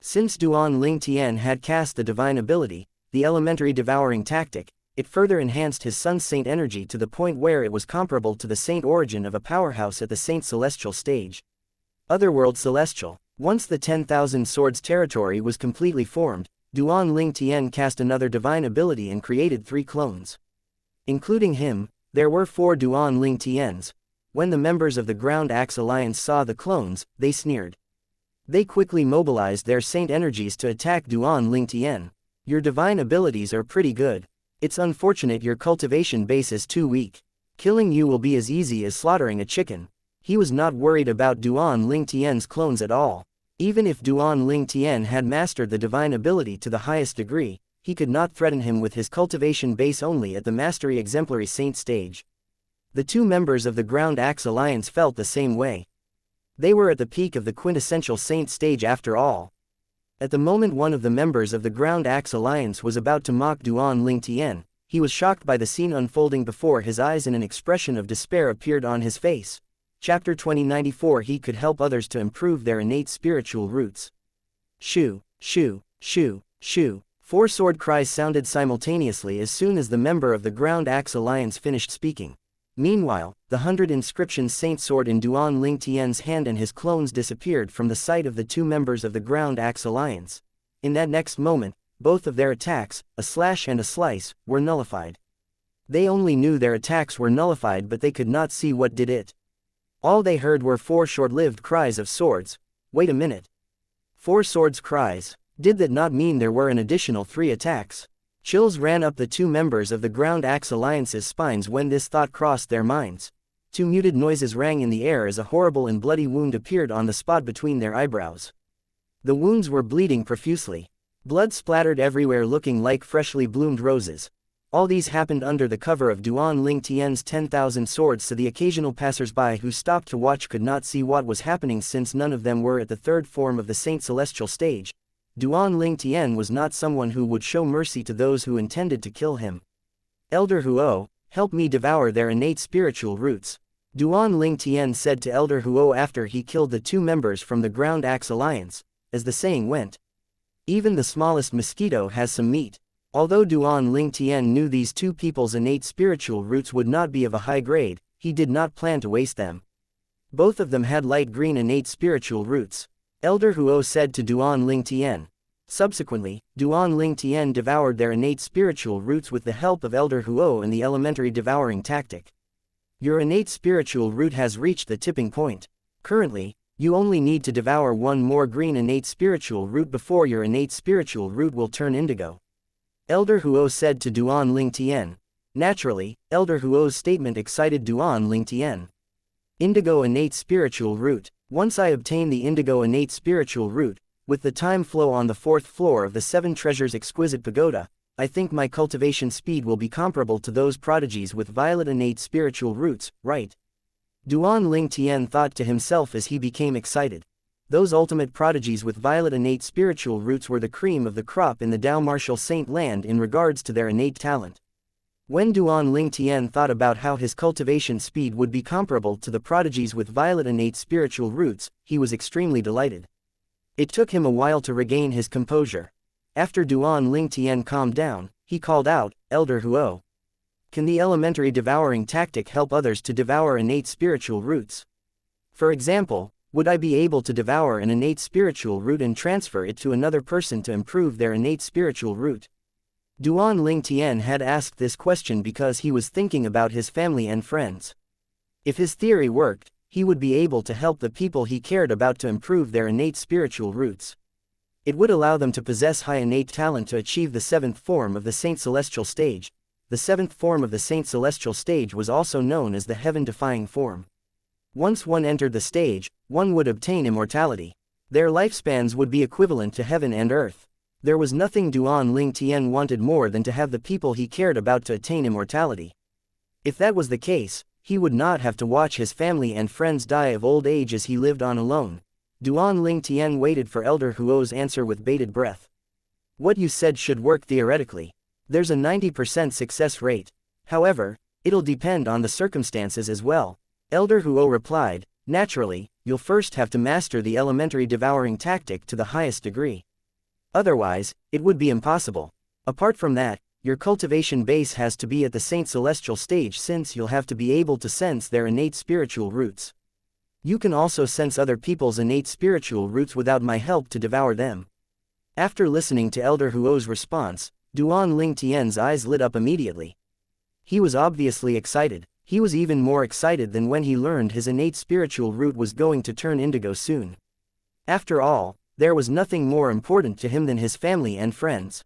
Since Duan Ling Tian had cast the divine ability, the elementary devouring tactic, it further enhanced his son's saint energy to the point where it was comparable to the saint origin of a powerhouse at the saint celestial stage. Otherworld Celestial. Once the 10,000 Swords territory was completely formed, Duan Ling Tian cast another divine ability and created 3 clones. Including him, there were 4 Duan Ling Tians. When the members of the Ground Axe Alliance saw the clones, they sneered. They quickly mobilized their saint energies to attack Duan Ling Tian. Your divine abilities are pretty good. It's unfortunate your cultivation base is too weak. Killing you will be as easy as slaughtering a chicken. He was not worried about Duan Ling Tian's clones at all. Even if Duan Ling Tian had mastered the divine ability to the highest degree, he could not threaten him with his cultivation base only at the Mastery Exemplary Saint stage. The 2 members of the Ground Axe Alliance felt the same way. They were at the peak of the quintessential Saint stage after all. At the moment one of the members of the Ground Axe Alliance was about to mock Duan Ling Tian, he was shocked by the scene unfolding before his eyes and an expression of despair appeared on his face. Chapter 2094. He could help others to improve their innate spiritual roots. Shoo, shoo, shoo, shoo. 4 sword cries sounded simultaneously as soon as the member of the Ground Axe Alliance finished speaking. Meanwhile, the 100 inscriptions saint sword in Duan Ling Tian's hand and his clones disappeared from the sight of the 2 members of the Ground Axe Alliance. In that next moment, both of their attacks, a slash and a slice, were nullified. They only knew their attacks were nullified but they could not see what did it. All they heard were 4 short-lived cries of swords. Wait a minute. 4 swords cries. Did that not mean there were an additional 3 attacks? Chills ran up the 2 members of the Ground Axe Alliance's spines when this thought crossed their minds. 2 muted noises rang in the air as a horrible and bloody wound appeared on the spot between their eyebrows. The wounds were bleeding profusely. Blood splattered everywhere looking like freshly bloomed roses. All these happened under the cover of Duan Ling Tian's 10,000 swords, so the occasional passers-by who stopped to watch could not see what was happening since none of them were at the 3rd form of the Saint Celestial stage. Duan Ling Tian was not someone who would show mercy to those who intended to kill him. Elder Huo, help me devour their innate spiritual roots. Duan Ling Tian said to Elder Huo after he killed the 2 members from the Ground Axe Alliance, as the saying went. Even the smallest mosquito has some meat. Although Duan Ling Tian knew these 2 people's innate spiritual roots would not be of a high grade, he did not plan to waste them. Both of them had light green innate spiritual roots. Elder Huo said to Duan Ling Tian. Subsequently, Duan Ling Tian devoured their innate spiritual roots with the help of Elder Huo and the elementary devouring tactic. Your innate spiritual root has reached the tipping point. Currently, you only need to devour 1 more green innate spiritual root before your innate spiritual root will turn indigo. Elder Huo said to Duan Ling Tian. Naturally, Elder Huo's statement excited Duan Ling Tian. Indigo innate spiritual root. Once I obtain the indigo innate spiritual root, with the time flow on the 4th floor of the 7 Treasures exquisite pagoda, I think my cultivation speed will be comparable to those prodigies with violet innate spiritual roots, right? Duan Ling Tian thought to himself as he became excited. Those ultimate prodigies with violet innate spiritual roots were the cream of the crop in the Dao Martial Saint land in regards to their innate talent. When Duan Ling Tian thought about how his cultivation speed would be comparable to the prodigies with violet innate spiritual roots, he was extremely delighted. It took him a while to regain his composure. After Duan Ling Tian calmed down, he called out, Elder Huo. Can the elementary devouring tactic help others to devour innate spiritual roots? For example, would I be able to devour an innate spiritual root and transfer it to another person to improve their innate spiritual root? Duan Ling Tian had asked this question because he was thinking about his family and friends. If his theory worked, he would be able to help the people he cared about to improve their innate spiritual roots. It would allow them to possess high innate talent to achieve the 7th form of the Saint Celestial stage. The 7th form of the Saint Celestial stage was also known as the heaven-defying form. Once one entered the stage, one would obtain immortality. Their lifespans would be equivalent to heaven and earth. There was nothing Duan Ling Tian wanted more than to have the people he cared about to attain immortality. If that was the case, he would not have to watch his family and friends die of old age as he lived on alone. Duan Ling Tian waited for Elder Huo's answer with bated breath. What you said should work theoretically. There's a 90% success rate. However, it'll depend on the circumstances as well. Elder Huo replied, naturally, you'll first have to master the elementary devouring tactic to the highest degree. Otherwise, it would be impossible. Apart from that, Your cultivation base has to be at the Saint Celestial stage, since you'll have to be able to sense their innate spiritual roots. You can also sense other people's innate spiritual roots without my help to devour them. After listening to Elder Huo's response, Duan Ling Tian's eyes lit up immediately. He was obviously excited. He was even more excited than when he learned his innate spiritual root was going to turn indigo soon. After all, there was nothing more important to him than his family and friends.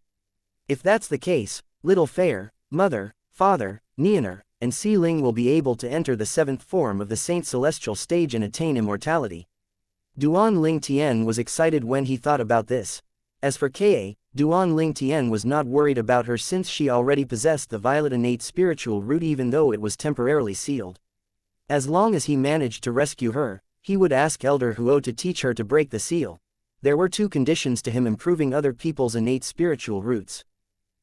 If that's the case, Little Fair, Mother, Father, Nianer, and Si Ling will be able to enter the seventh form of the Saint Celestial stage and attain immortality. Duan Ling Tian was excited when he thought about this. As for Ka, Duan Ling Tian was not worried about her since she already possessed the violet innate spiritual root, even though it was temporarily sealed. As long as he managed to rescue her, he would ask Elder Huo to teach her to break the seal. There were two conditions to him improving other people's innate spiritual roots.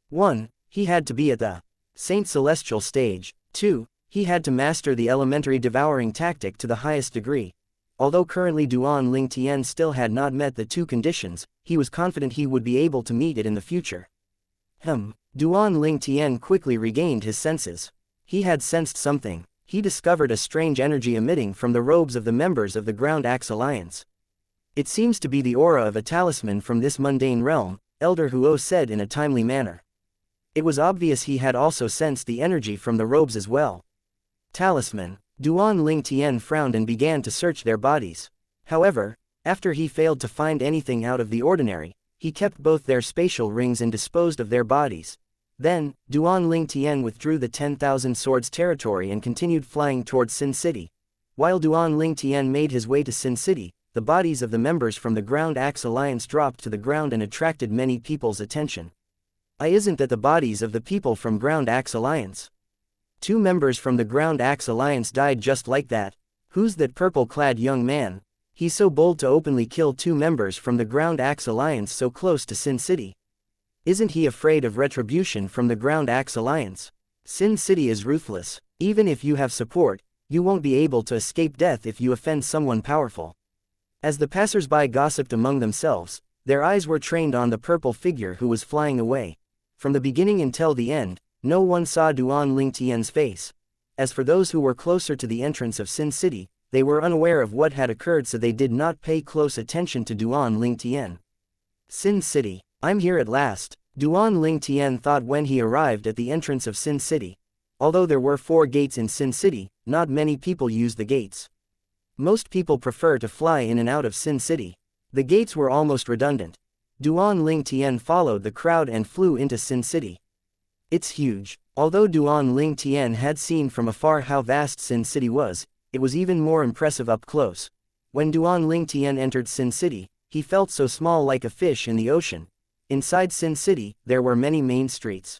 1. He had to be at the Saint Celestial stage. 2. He had to master the elementary devouring tactic to the highest degree. Although currently Duan Ling Tian still had not met the two conditions, he was confident he would be able to meet it in the future. Duan Ling Tian quickly regained his senses. He had sensed something. He discovered a strange energy emitting from the robes of the members of the Ground Axe Alliance. It seems to be the aura of a talisman from this mundane realm, Elder Huo said in a timely manner. It was obvious he had also sensed the energy from the robes as well. Talisman. Duan Ling Tian frowned and began to search their bodies. However, after he failed to find anything out of the ordinary, he kept both their spatial rings and disposed of their bodies. Then, Duan Ling Tian withdrew the 10,000 Swords territory and continued flying towards Sin City. While Duan Ling Tian made his way to Sin City, the bodies of the members from the Ground Axe Alliance dropped to the ground and attracted many people's attention. Isn't that the bodies of the people from Ground Axe Alliance? 2 members from the Ground Axe Alliance died just like that. Who's that purple-clad young man? He's so bold to openly kill 2 members from the Ground Axe Alliance so close to Sin City. Isn't he afraid of retribution from the Ground Axe Alliance? Sin City is ruthless. Even if you have support, you won't be able to escape death if you offend someone powerful. As the passers-by gossiped among themselves, their eyes were trained on the purple figure who was flying away. From the beginning until the end, no one saw Duan Ling Tian's face. As for those who were closer to the entrance of Sin City, they were unaware of what had occurred, so they did not pay close attention to Duan Ling Tian. Sin City. I'm here at last, Duan Ling Tian thought when he arrived at the entrance of Sin City. Although there were 4 gates in Sin City, not many people used the gates. Most people prefer to fly in and out of Sin City. The gates were almost redundant. Duan Ling Tian followed the crowd and flew into Sin City. It's huge. Although Duan Ling Tian had seen from afar how vast Sin City was, it was even more impressive up close. When Duan Ling Tian entered Sin City, he felt so small, like a fish in the ocean. Inside Sin City, there were many main streets.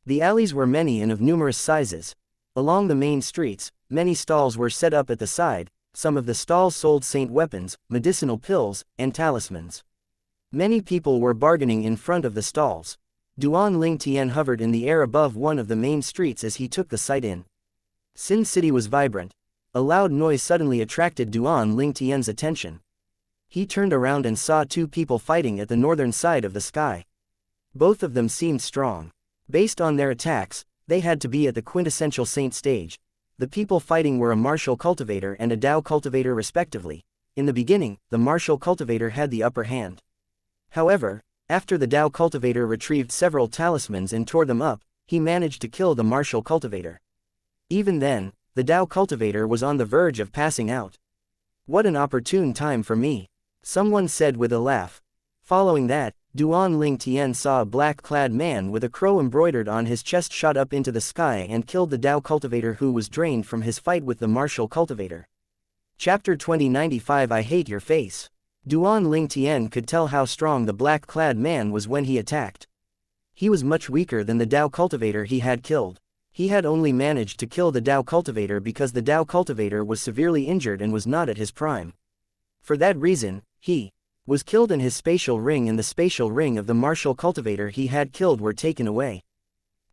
The alleys were many and of numerous sizes. Along the main streets, many stalls were set up at the side. Some of the stalls sold saint weapons, medicinal pills, and talismans. Many people were bargaining in front of the stalls. Duan Ling Tian hovered in the air above one of the main streets as he took the sight in. Sin City was vibrant. A loud noise suddenly attracted Duan Ling Tian's attention. He turned around and saw 2 people fighting at the northern side of the sky. Both of them seemed strong. Based on their attacks, they had to be at the quintessential saint stage. The people fighting were a martial cultivator and a Dao cultivator respectively. In the beginning, the martial cultivator had the upper hand. However, after the Dao cultivator retrieved several talismans and tore them up, he managed to kill the martial cultivator. Even then, the Dao cultivator was on the verge of passing out. What an opportune time for me, someone said with a laugh. Following that, Duan Ling Tian saw a black-clad man with a crow embroidered on his chest shot up into the sky and killed the Dao cultivator, who was drained from his fight with the martial cultivator. Chapter 2095 I Hate Your Face. Duan Ling Tian could tell how strong the black-clad man was when he attacked. He was much weaker than the Dao cultivator he had killed. He had only managed to kill the Dao cultivator because the Dao cultivator was severely injured and was not at his prime. For that reason, he was killed, and his spatial ring and the spatial ring of the martial cultivator he had killed were taken away.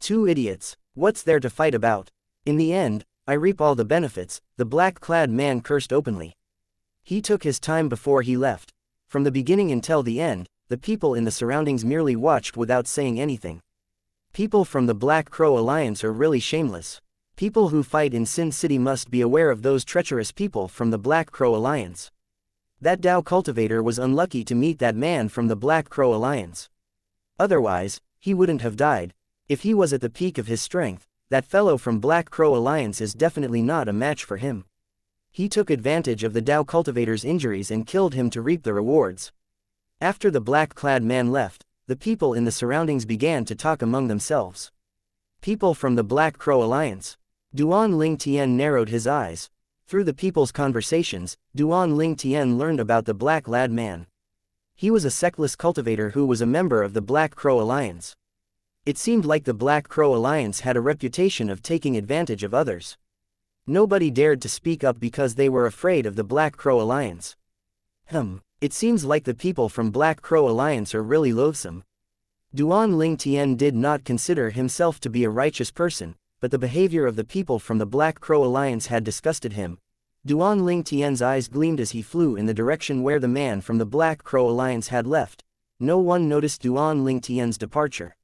2 idiots. What's there to fight about? In the end, I reap all the benefits, the black-clad man cursed openly. He took his time before he left. From the beginning until the end, the people in the surroundings merely watched without saying anything. People from the Black Crow Alliance are really shameless. People who fight in Sin City must be aware of those treacherous people from the Black Crow Alliance. That Dao cultivator was unlucky to meet that man from the Black Crow Alliance. Otherwise, he wouldn't have died. If he was at the peak of his strength, that fellow from Black Crow Alliance is definitely not a match for him. He took advantage of the Dao cultivator's injuries and killed him to reap the rewards. After the black-clad man left, the people in the surroundings began to talk among themselves. People from the Black Crow Alliance. Duan Ling Tian narrowed his eyes. Through the people's conversations, Duan Ling Tian learned about the black-clad man. He was a sectless cultivator who was a member of the Black Crow Alliance. It seemed like the Black Crow Alliance had a reputation of taking advantage of others. Nobody dared to speak up because they were afraid of the Black Crow Alliance. It seems like the people from Black Crow Alliance are really loathsome. Duan Ling Tian did not consider himself to be a righteous person, but the behavior of the people from the Black Crow Alliance had disgusted him. Duan Ling Tian's eyes gleamed as he flew in the direction where the man from the Black Crow Alliance had left. No one noticed Duan Ling Tian's departure.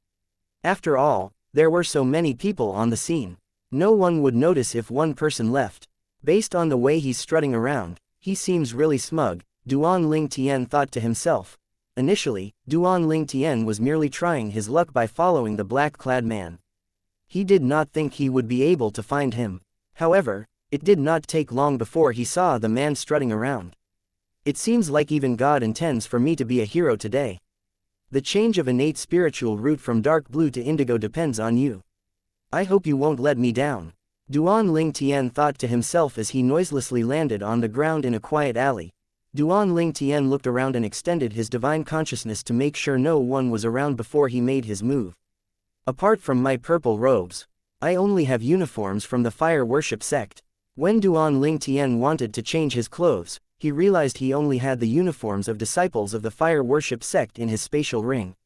After all, there were so many people on the scene. No one would notice if one person left. Based on the way he's strutting around, he seems really smug, Duan Ling Tian thought to himself. Initially, Duan Ling Tian was merely trying his luck by following the black-clad man. He did not think he would be able to find him. However, it did not take long before he saw the man strutting around. It seems like even God intends for me to be a hero today. The change of innate spiritual root from dark blue to indigo depends on you. I hope you won't let me down. Duan Ling Tian thought to himself as he noiselessly landed on the ground in a quiet alley. Duan Ling Tian looked around and extended his divine consciousness to make sure no one was around before he made his move. Apart from my purple robes, I only have uniforms from the fire worship sect. When Duan Ling Tian wanted to change his clothes, he realized he only had the uniforms of disciples of the fire worship sect in his spatial ring.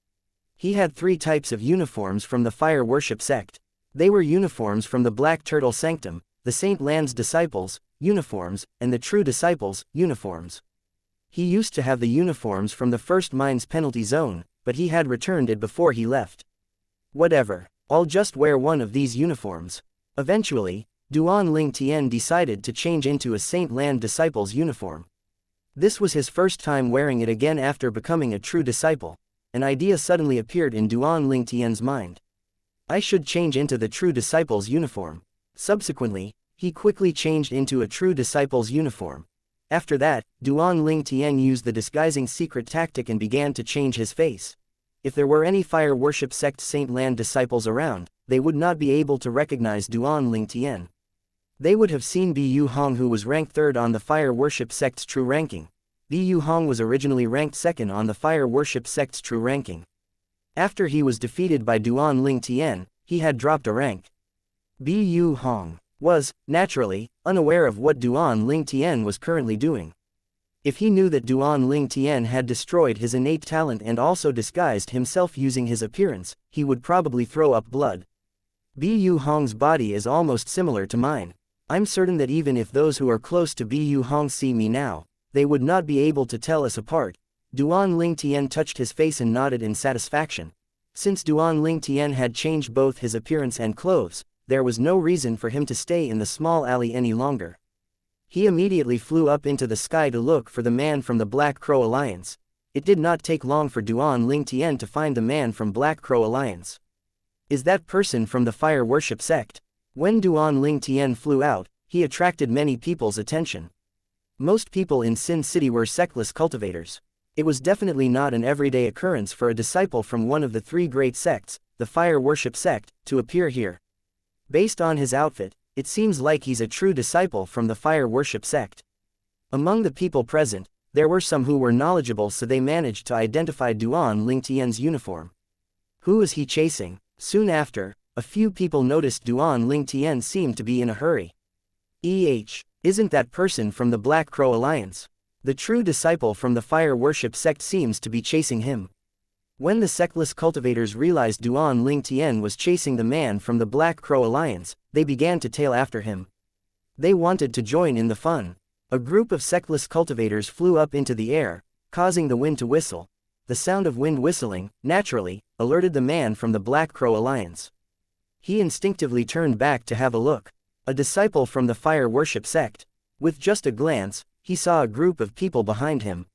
He had 3 types of uniforms from the fire worship sect. They were uniforms from the Black Turtle Sanctum, the Saint Land's disciples, uniforms, and the True Disciples, uniforms. He used to have the uniforms from the First Mine's penalty zone, but he had returned it before he left. Whatever, I'll just wear one of these uniforms. Eventually, Duan Ling Tian decided to change into a Saint Land disciple's uniform. This was his first time wearing it again after becoming a true disciple. An idea suddenly appeared in Duan Ling Tian's mind. I should change into the true disciple's uniform. Subsequently, he quickly changed into a true disciple's uniform. After that, Duan Ling Tian used the disguising secret tactic and began to change his face. If there were any fire worship sect Saint Land disciples around, they would not be able to recognize Duan Ling Tian. They would have seen Bu Hong, who was ranked 3rd on the fire worship sect's true ranking. Bu Hong was originally ranked 2nd on the fire worship sect's true ranking. After he was defeated by Duan Ling Tian, he had dropped a rank. Bu Hong was, naturally, unaware of what Duan Ling Tian was currently doing. If he knew that Duan Ling Tian had destroyed his innate talent and also disguised himself using his appearance, he would probably throw up blood. Bu Hong's body is almost similar to mine. I'm certain that even if those who are close to Bu Hong see me now, they would not be able to tell us apart. Duan Ling Tian touched his face and nodded in satisfaction. Since Duan Ling Tian had changed both his appearance and clothes, there was no reason for him to stay in the small alley any longer. He immediately flew up into the sky to look for the man from the Black Crow Alliance. It did not take long for Duan Ling Tian to find the man from Black Crow Alliance. Is that person from the fire worship sect? When Duan Ling Tian flew out, he attracted many people's attention. Most people in Sin City were sectless cultivators. It was definitely not an everyday occurrence for a disciple from one of the 3 great sects, the fire worship sect, to appear here. Based on his outfit, it seems like he's a true disciple from the fire worship sect. Among the people present, there were some who were knowledgeable, so they managed to identify Duan Ling Tian's uniform. Who is he chasing? Soon after, a few people noticed Duan Ling Tian seemed to be in a hurry. Isn't that person from the Black Crow Alliance? The true disciple from the fire worship sect seems to be chasing him. When the sectless cultivators realized Duan Ling Tian was chasing the man from the Black Crow Alliance, they began to tail after him. They wanted to join in the fun. A group of sectless cultivators flew up into the air, causing the wind to whistle. The sound of wind whistling, naturally, alerted the man from the Black Crow Alliance. He instinctively turned back to have a look. A disciple from the fire worship sect. With just a glance, he saw a group of people behind him.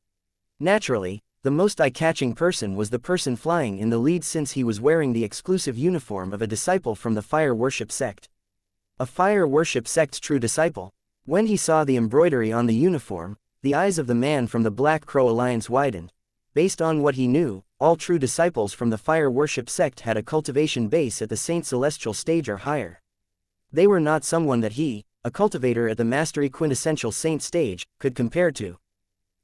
Naturally, the most eye-catching person was the person flying in the lead, since he was wearing the exclusive uniform of a disciple from the fire worship sect. A fire worship sect's true disciple. When he saw the embroidery on the uniform, the eyes of the man from the Black Crow Alliance widened. Based on what he knew, all true disciples from the fire worship sect had a cultivation base at the Saint Celestial stage or higher. They were not someone that he, a cultivator at the Mastery Quintessential Saint stage, could compare to.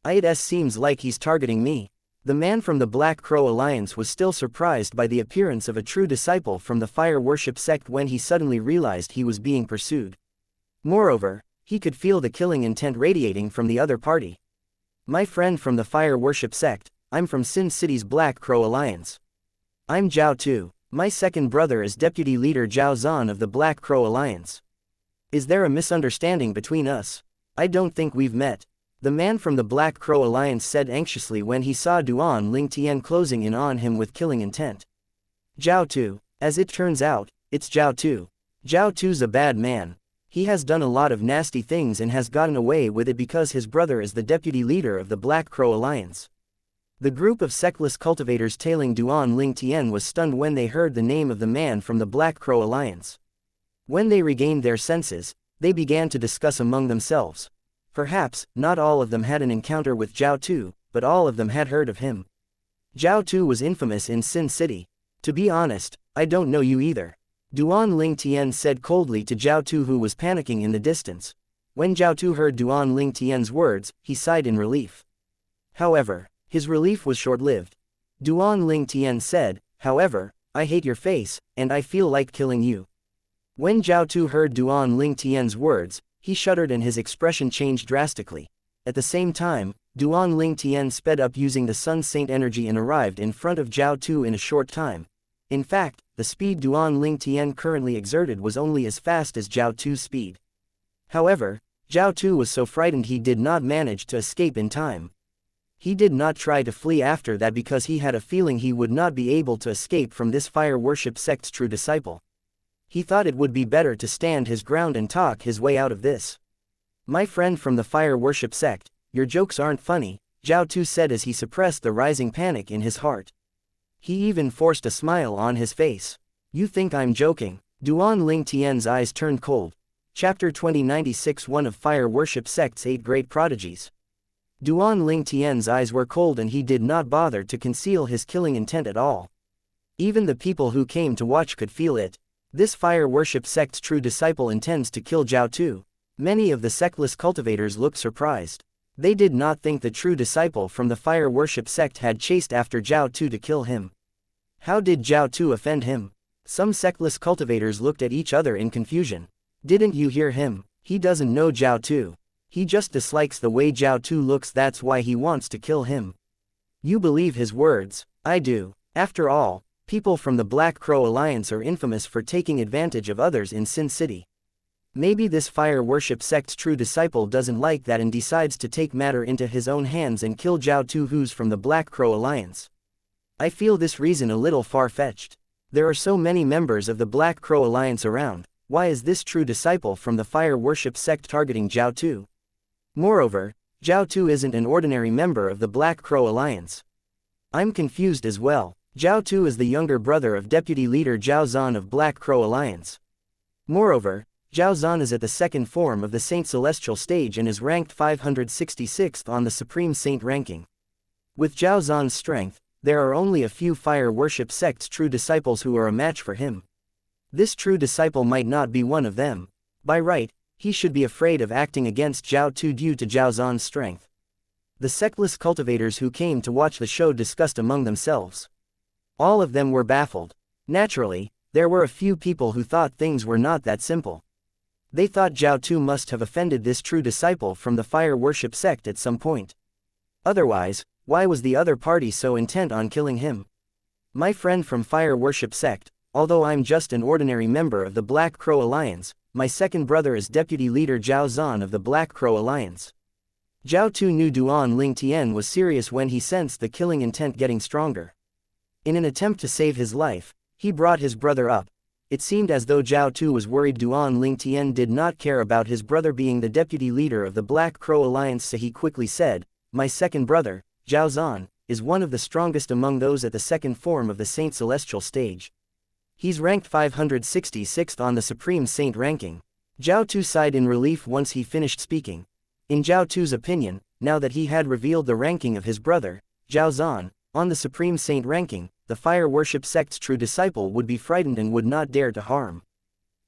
It seems like he's targeting me. The man from the Black Crow Alliance was still surprised by the appearance of a true disciple from the fire worship sect when he suddenly realized he was being pursued. Moreover, he could feel the killing intent radiating from the other party. My friend from the fire worship sect, I'm from Sin City's Black Crow Alliance. I'm Zhao Tu. My second brother is Deputy Leader Zhao Zhan of the Black Crow Alliance. Is there a misunderstanding between us? I don't think we've met. The man from the Black Crow Alliance said anxiously when he saw Duan Ling Tian closing in on him with killing intent. Zhao Tu. As it turns out, it's Zhao Tu. Zhao Tu's a bad man. He has done a lot of nasty things and has gotten away with it because his brother is the deputy leader of the Black Crow Alliance. The group of sectless cultivators tailing Duan Ling Tian was stunned when they heard the name of the man from the Black Crow Alliance. When they regained their senses, they began to discuss among themselves. Perhaps, not all of them had an encounter with Zhao Tu, but all of them had heard of him. Zhao Tu was infamous in Sin City. To be honest, I don't know you either. Duan Ling Tian said coldly to Zhao Tu, who was panicking in the distance. When Zhao Tu heard Duan Ling Tian's words, he sighed in relief. However, his relief was short-lived. Duan Ling Tian said, however, I hate your face, and I feel like killing you. When Zhao Tu heard Duan Ling Tian's words, he shuddered and his expression changed drastically. At the same time, Duan Ling Tian sped up using the Sun Saint energy and arrived in front of Zhao Tu in a short time. In fact, the speed Duan Ling Tian currently exerted was only as fast as Zhao Tu's speed. However, Zhao Tu was so frightened he did not manage to escape in time. He did not try to flee after that because he had a feeling he would not be able to escape from this fire worship sect's true disciple. He thought it would be better to stand his ground and talk his way out of this. My friend from the fire worship sect, your jokes aren't funny, Zhao Tu said as he suppressed the rising panic in his heart. He even forced a smile on his face. You think I'm joking? Duan Ling Tian's eyes turned cold. Chapter 2096 One of Fire Worship Sect's 8 Great Prodigies. Duan Ling Tian's eyes were cold and he did not bother to conceal his killing intent at all. Even the people who came to watch could feel it. This fire worship sect's true disciple intends to kill Zhao Tu. Many of the sectless cultivators looked surprised. They did not think the true disciple from the fire worship sect had chased after Zhao Tu to kill him. How did Zhao Tu offend him? Some sectless cultivators looked at each other in confusion. Didn't you hear him? He doesn't know Zhao Tu. He just dislikes the way Zhao Tu looks, that's why he wants to kill him. You believe his words? I do. After all, people from the Black Crow Alliance are infamous for taking advantage of others in Sin City. Maybe this fire worship sect's true disciple doesn't like that and decides to take matter into his own hands and kill Zhao Tu, who's from the Black Crow Alliance. I feel this reason a little far-fetched. There are so many members of the Black Crow Alliance around. Why is this true disciple from the fire worship sect targeting Zhao Tu? Moreover, Zhao Tu isn't an ordinary member of the Black Crow Alliance. I'm confused as well. Zhao Tu is the younger brother of Deputy Leader Zhao Zhan of Black Crow Alliance. Moreover, Zhao Zhan is at the second form of the Saint Celestial stage and is ranked 566th on the Supreme Saint ranking. With Zhao Zhan's strength, there are only a few fire worship sect's true disciples who are a match for him. This true disciple might not be one of them. By right, he should be afraid of acting against Zhao Tu due to Zhao Zhan's strength. The sectless cultivators who came to watch the show discussed among themselves. All of them were baffled. Naturally, there were a few people who thought things were not that simple. They thought Zhao Tu must have offended this true disciple from the fire worship sect at some point. Otherwise, why was the other party so intent on killing him? My friend from fire worship sect, although I'm just an ordinary member of the Black Crow Alliance, my second brother is Deputy Leader Zhao Zhan of the Black Crow Alliance. Zhao Tu knew Duan Ling Tian was serious when he sensed the killing intent getting stronger. In an attempt to save his life, he brought his brother up. It seemed as though Zhao Tu was worried Duan Ling Tian did not care about his brother being the deputy leader of the Black Crow Alliance, so he quickly said, "My second brother, Zhao Zan, is one of the strongest among those at the second form of the Saint Celestial stage. He's ranked 566th on the Supreme Saint ranking." Zhao Tu sighed in relief once he finished speaking. In Zhao Tu's opinion, now that he had revealed the ranking of his brother, Zhao Zan, on the Supreme Saint ranking, the fire worship sect's true disciple would be frightened and would not dare to harm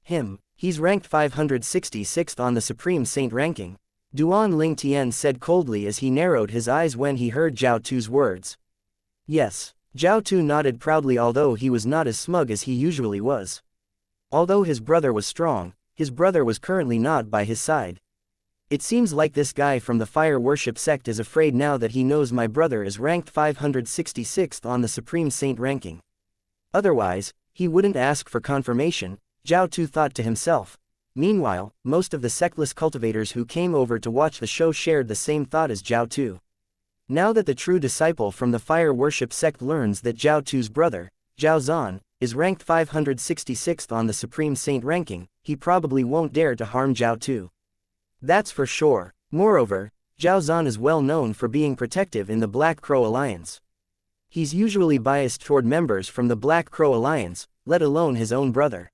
him. He's ranked 566th on the Supreme Saint ranking, Duan Ling Tian said coldly as he narrowed his eyes when he heard Zhao Tu's words. Yes. Zhao Tu nodded proudly, although he was not as smug as he usually was. Although his brother was strong, his brother was currently not by his side. It seems like this guy from the fire worship sect is afraid now that he knows my brother is ranked 566th on the Supreme Saint ranking. Otherwise, he wouldn't ask for confirmation, Zhao Tu thought to himself. Meanwhile, most of the sectless cultivators who came over to watch the show shared the same thought as Zhao Tu. Now that the true disciple from the fire worship sect learns that Zhao Tu's brother, Zhao Zan, is ranked 566th on the Supreme Saint ranking, he probably won't dare to harm Zhao Tu. That's for sure. Moreover, Zhao Zan is well known for being protective in the Black Crow Alliance. He's usually biased toward members from the Black Crow Alliance, let alone his own brother.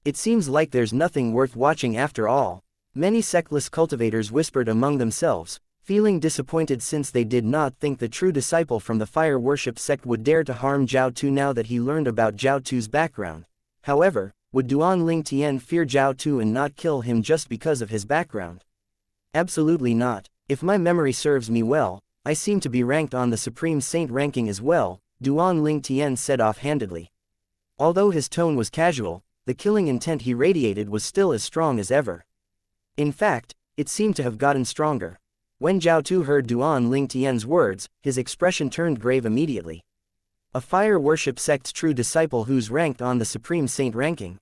It seems like there's nothing worth watching after all. Many sectless cultivators whispered among themselves, feeling disappointed since they did not think the true disciple from the fire worship sect would dare to harm Zhao Tu now that he learned about Zhao Tu's background. However, would Duan Ling Tian fear Zhao Tu and not kill him just because of his background? Absolutely not. If my memory serves me well, I seem to be ranked on the Supreme Saint ranking as well, Duan Ling Tian said offhandedly. Although his tone was casual, the killing intent he radiated was still as strong as ever. In fact, it seemed to have gotten stronger. When Zhao Tu heard Duan Ling Tian's words, his expression turned grave immediately. A fire worship sect's true disciple who's ranked on the Supreme Saint ranking.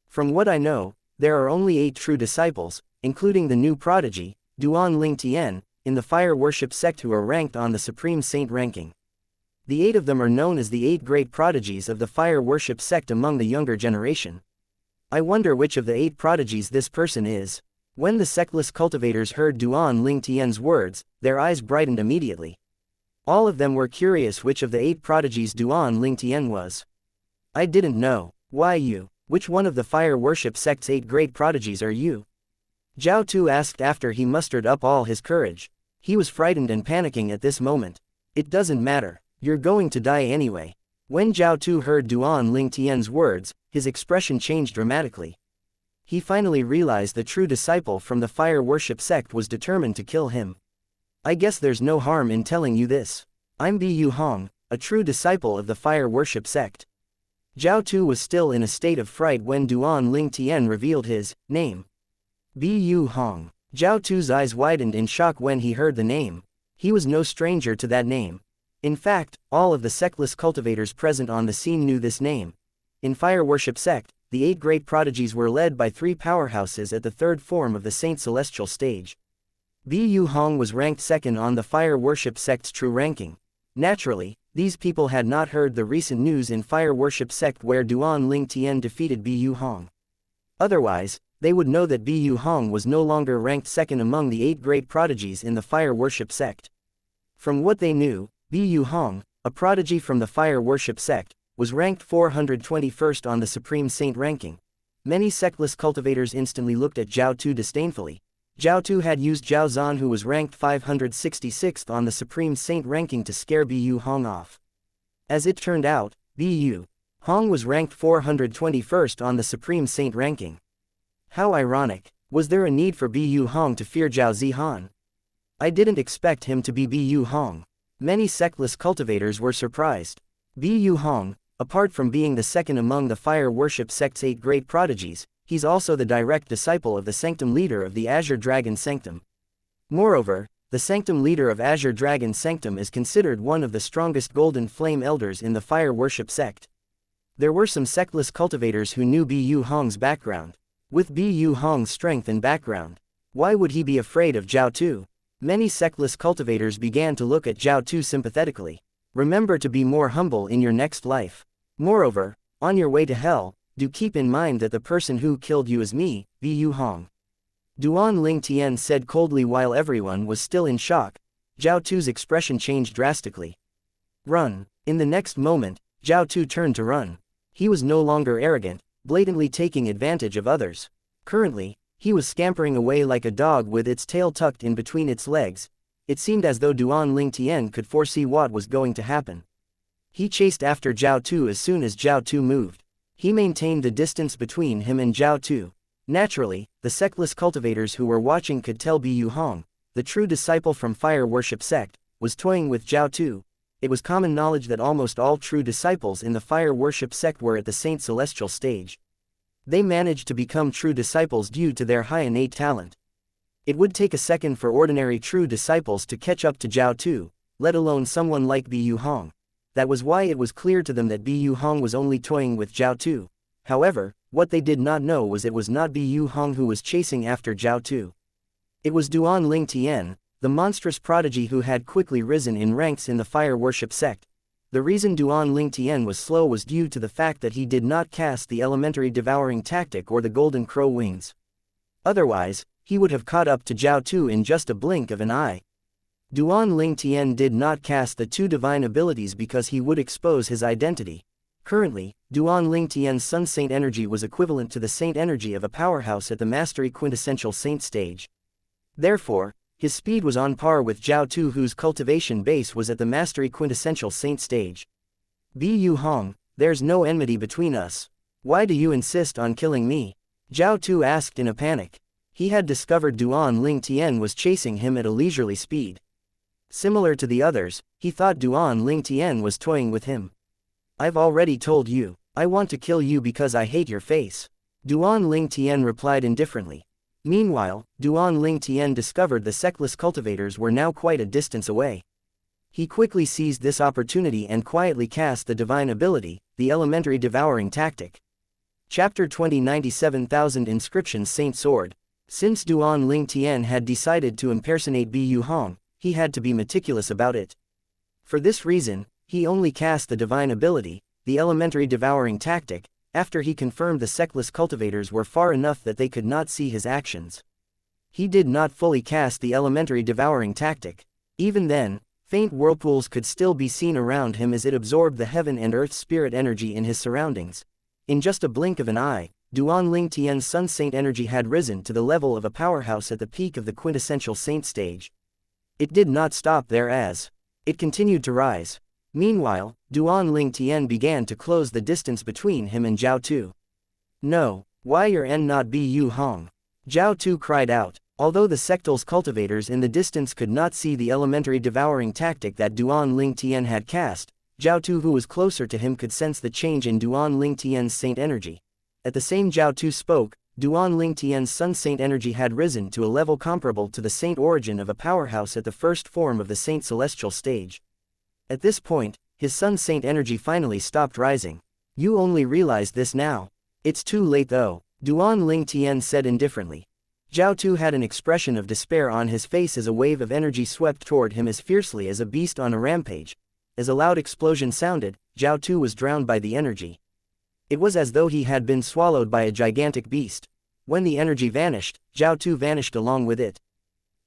From what I know, there are only 8 true disciples, including the new prodigy, Duan Ling Tian, in the fire worship sect who are ranked on the Supreme Saint ranking. The 8 of them are known as the 8 great prodigies of the fire worship sect among the younger generation. I wonder which of the 8 prodigies this person is. When the sectless cultivators heard Duan Ling Tian's words, their eyes brightened immediately. All of them were curious which of the 8 prodigies Duan Ling Tian was. I didn't know. Why you? Which one of the fire worship sect's 8 great prodigies are you? Zhao Tu asked after he mustered up all his courage. He was frightened and panicking at this moment. It doesn't matter. You're going to die anyway. When Zhao Tu heard Duan Ling Tian's words, his expression changed dramatically. He finally realized the true disciple from the fire worship sect was determined to kill him. I guess there's no harm in telling you this. I'm Bu Hong, a true disciple of the fire worship sect. Zhao Tu was still in a state of fright when Duan Ling Tian revealed his name. Bu Hong. Zhao Tu's eyes widened in shock when he heard the name. He was no stranger to that name. In fact, all of the sectless cultivators present on the scene knew this name. In fire worship sect, the 8 great prodigies were led by 3 powerhouses at the 3rd form of the Saint Celestial stage. Bu Hong was ranked 2nd on the fire worship sect's true ranking. Naturally, these people had not heard the recent news in fire worship sect where Duan Ling Tian defeated Bu Hong. Otherwise, they would know that Bu Hong was no longer ranked 2nd among the 8 great prodigies in the fire worship sect. From what they knew, Bu Hong, a prodigy from the fire worship sect, was ranked 421st on the Supreme Saint ranking. Many sectless cultivators instantly looked at Zhao Tu disdainfully. Zhao Tu had used Zhao Zan, who was ranked 566th on the Supreme Saint ranking, to scare Bu Hong off. As it turned out, Bu Hong was ranked 421st on the Supreme Saint ranking. How ironic. Was there a need for Bu Hong to fear Zhao Zihan? I didn't expect him to be Bu Hong. Many sectless cultivators were surprised. Bu Hong, apart from being the 2nd among the fire worship sect's 8 great prodigies, he's also the direct disciple of the sanctum leader of the Azure Dragon Sanctum. Moreover, the sanctum leader of Azure Dragon Sanctum is considered one of the strongest golden flame elders in the fire worship sect. There were some sectless cultivators who knew Bu Hong's background. With Bu Hong's strength and background, why would he be afraid of Zhao Tu? Many sectless cultivators began to look at Zhao Tu sympathetically. Remember to be more humble in your next life. Moreover, on your way to hell, do keep in mind that the person who killed you is me, Yu Hong. Duan Ling Tian said coldly while everyone was still in shock. Zhao Tu's expression changed drastically. Run. In the next moment, Zhao Tu turned to run. He was no longer arrogant, blatantly taking advantage of others. Currently, he was scampering away like a dog with its tail tucked in between its legs. It seemed as though Duan Ling Tian could foresee what was going to happen. He chased after Zhao Tu as soon as Zhao Tu moved. He maintained the distance between him and Zhao Tu. Naturally, the sectless cultivators who were watching could tell Yu Hong, the true disciple from fire worship sect, was toying with Zhao Tu. It was common knowledge that almost all true disciples in the fire worship sect were at the saint celestial stage. They managed to become true disciples due to their high innate talent. It would take a second for ordinary true disciples to catch up to Zhao Tu, let alone someone like Yu Hong. That was why it was clear to them that Yu Hong was only toying with Zhao Tu. However, what they did not know was it was not Yu Hong who was chasing after Zhao Tu. It was Duan Ling Tian, the monstrous prodigy who had quickly risen in ranks in the fire worship sect. The reason Duan Ling Tian was slow was due to the fact that he did not cast the elementary devouring tactic or the golden crow wings. Otherwise, he would have caught up to Zhao Tu in just a blink of an eye. Duan Ling Tian did not cast the two divine abilities because he would expose his identity. Currently, Duan Ling Tian's Sun Saint energy was equivalent to the saint energy of a powerhouse at the mastery quintessential saint stage. Therefore, his speed was on par with Zhao Tu, whose cultivation base was at the mastery quintessential saint stage. Yu Hong, there's no enmity between us. Why do you insist on killing me? Zhao Tu asked in a panic. He had discovered Duan Ling Tian was chasing him at a leisurely speed. Similar to the others, he thought Duan Ling Tian was toying with him. I've already told you, I want to kill you because I hate your face. Duan Ling Tian replied indifferently. Meanwhile, Duan Ling Tian discovered the sectless cultivators were now quite a distance away. He quickly seized this opportunity and quietly cast the divine ability, the elementary devouring tactic. Chapter 20 97,000 Inscriptions Saint Sword. Since Duan Ling Tian had decided to impersonate Yu Hong, he had to be meticulous about it. For this reason, he only cast the divine ability, the elementary devouring tactic, after he confirmed the sectless cultivators were far enough that they could not see his actions. He did not fully cast the elementary devouring tactic. Even then, faint whirlpools could still be seen around him as it absorbed the heaven and earth spirit energy in his surroundings. In just a blink of an eye, Duan Ling Tian's Sun Saint energy had risen to the level of a powerhouse at the peak of the quintessential saint stage. It did not stop there as it continued to rise. Meanwhile, Duan Ling Tian began to close the distance between him and Zhao Tu. No, why you're not Yu Hong? Zhao Tu cried out. Although the sectals cultivators in the distance could not see the elementary devouring tactic that Duan Ling Tian had cast, Zhao Tu, who was closer to him, could sense the change in Duan Ling Tian's saint energy. At the same Zhao Tu spoke, Duan Ling Tian's Sun Saint energy had risen to a level comparable to the saint origin of a powerhouse at the first form of the saint celestial stage. At this point, his Sun Saint energy finally stopped rising. You only realized this now. It's too late though, Duan Ling Tian said indifferently. Zhao Tu had an expression of despair on his face as a wave of energy swept toward him as fiercely as a beast on a rampage. As a loud explosion sounded, Zhao Tu was drowned by the energy. It was as though he had been swallowed by a gigantic beast. When the energy vanished, Zhao Tu vanished along with it.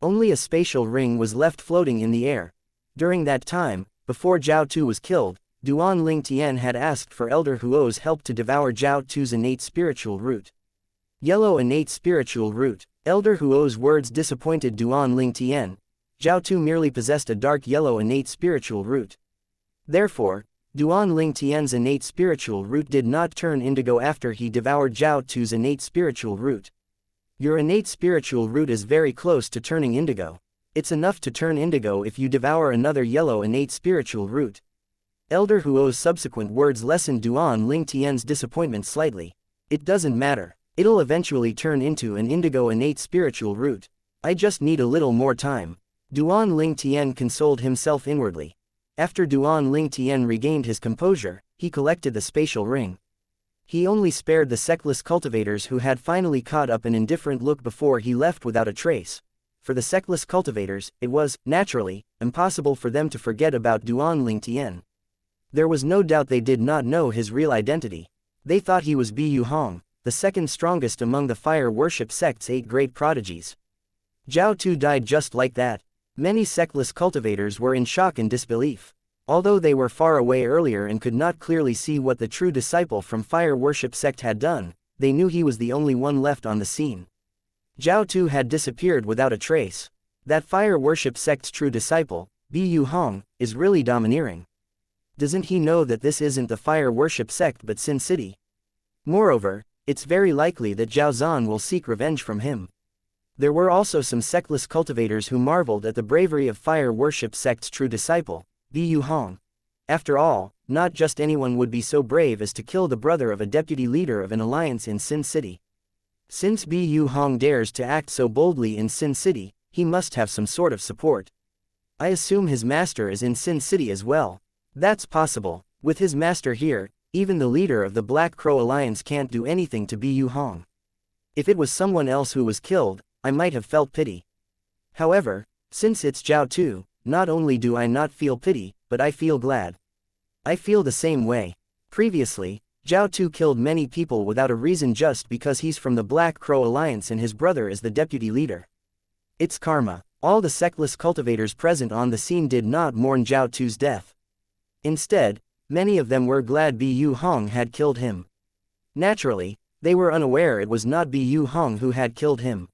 Only a spatial ring was left floating in the air. During that time, before Zhao Tu was killed, Duan Ling Tian had asked for Elder Huo's help to devour Zhao Tu's innate spiritual root. Yellow innate spiritual root. Elder Huo's words disappointed Duan Ling Tian. Zhao Tu merely possessed a dark yellow innate spiritual root. Therefore, Duan Ling Tian's innate spiritual root did not turn indigo after he devoured Zhao Tu's innate spiritual root. Your innate spiritual root is very close to turning indigo. It's enough to turn indigo if you devour another yellow innate spiritual root. Elder Huo's subsequent words lessened Duan Ling Tian's disappointment slightly. It doesn't matter. It'll eventually turn into an indigo innate spiritual root. I just need a little more time. Duan Ling Tian consoled himself inwardly. After Duan Ling Tian regained his composure, he collected the spatial ring. He only spared the sectless cultivators who had finally caught up an indifferent look before he left without a trace. for the sectless cultivators, it was, naturally, impossible for them to forget about Duan Tian. There was no doubt they did not know his real identity. They thought he was Bu Hong, the second strongest among the fire worship sect's 8 great prodigies. Zhao Tu died just like that. Many sectless cultivators were in shock and disbelief. Although they were far away earlier and could not clearly see what the true disciple from fire worship sect had done, they knew he was the only one left on the scene. Zhao Tu had disappeared without a trace. That fire worship sect's true disciple, Bu Hong, is really domineering. Doesn't he know that this isn't the fire worship sect but Sin City? Moreover, it's very likely that Zhao Zan will seek revenge from him. There were also some sectless cultivators who marveled at the bravery of fire worship sect's true disciple, Bu Hong. After all, not just anyone would be so brave as to kill the brother of a deputy leader of an alliance in Sin City. Since Bu Hong dares to act so boldly in Sin City, he must have some sort of support. I assume his master is in Sin City as well. That's possible. With his master here, even the leader of the Black Crow Alliance can't do anything to Bu Hong. If it was someone else who was killed, I might have felt pity. However, since it's Zhao Tu, not only do I not feel pity, but I feel glad. I feel the same way. Previously, Zhao Tu killed many people without a reason just because he's from the Black Crow Alliance and his brother is the deputy leader. It's karma. All the sectless cultivators present on the scene did not mourn Zhao Tu's death. Instead, many of them were glad Bu Hong had killed him. Naturally, they were unaware it was not Bu Hong who had killed him.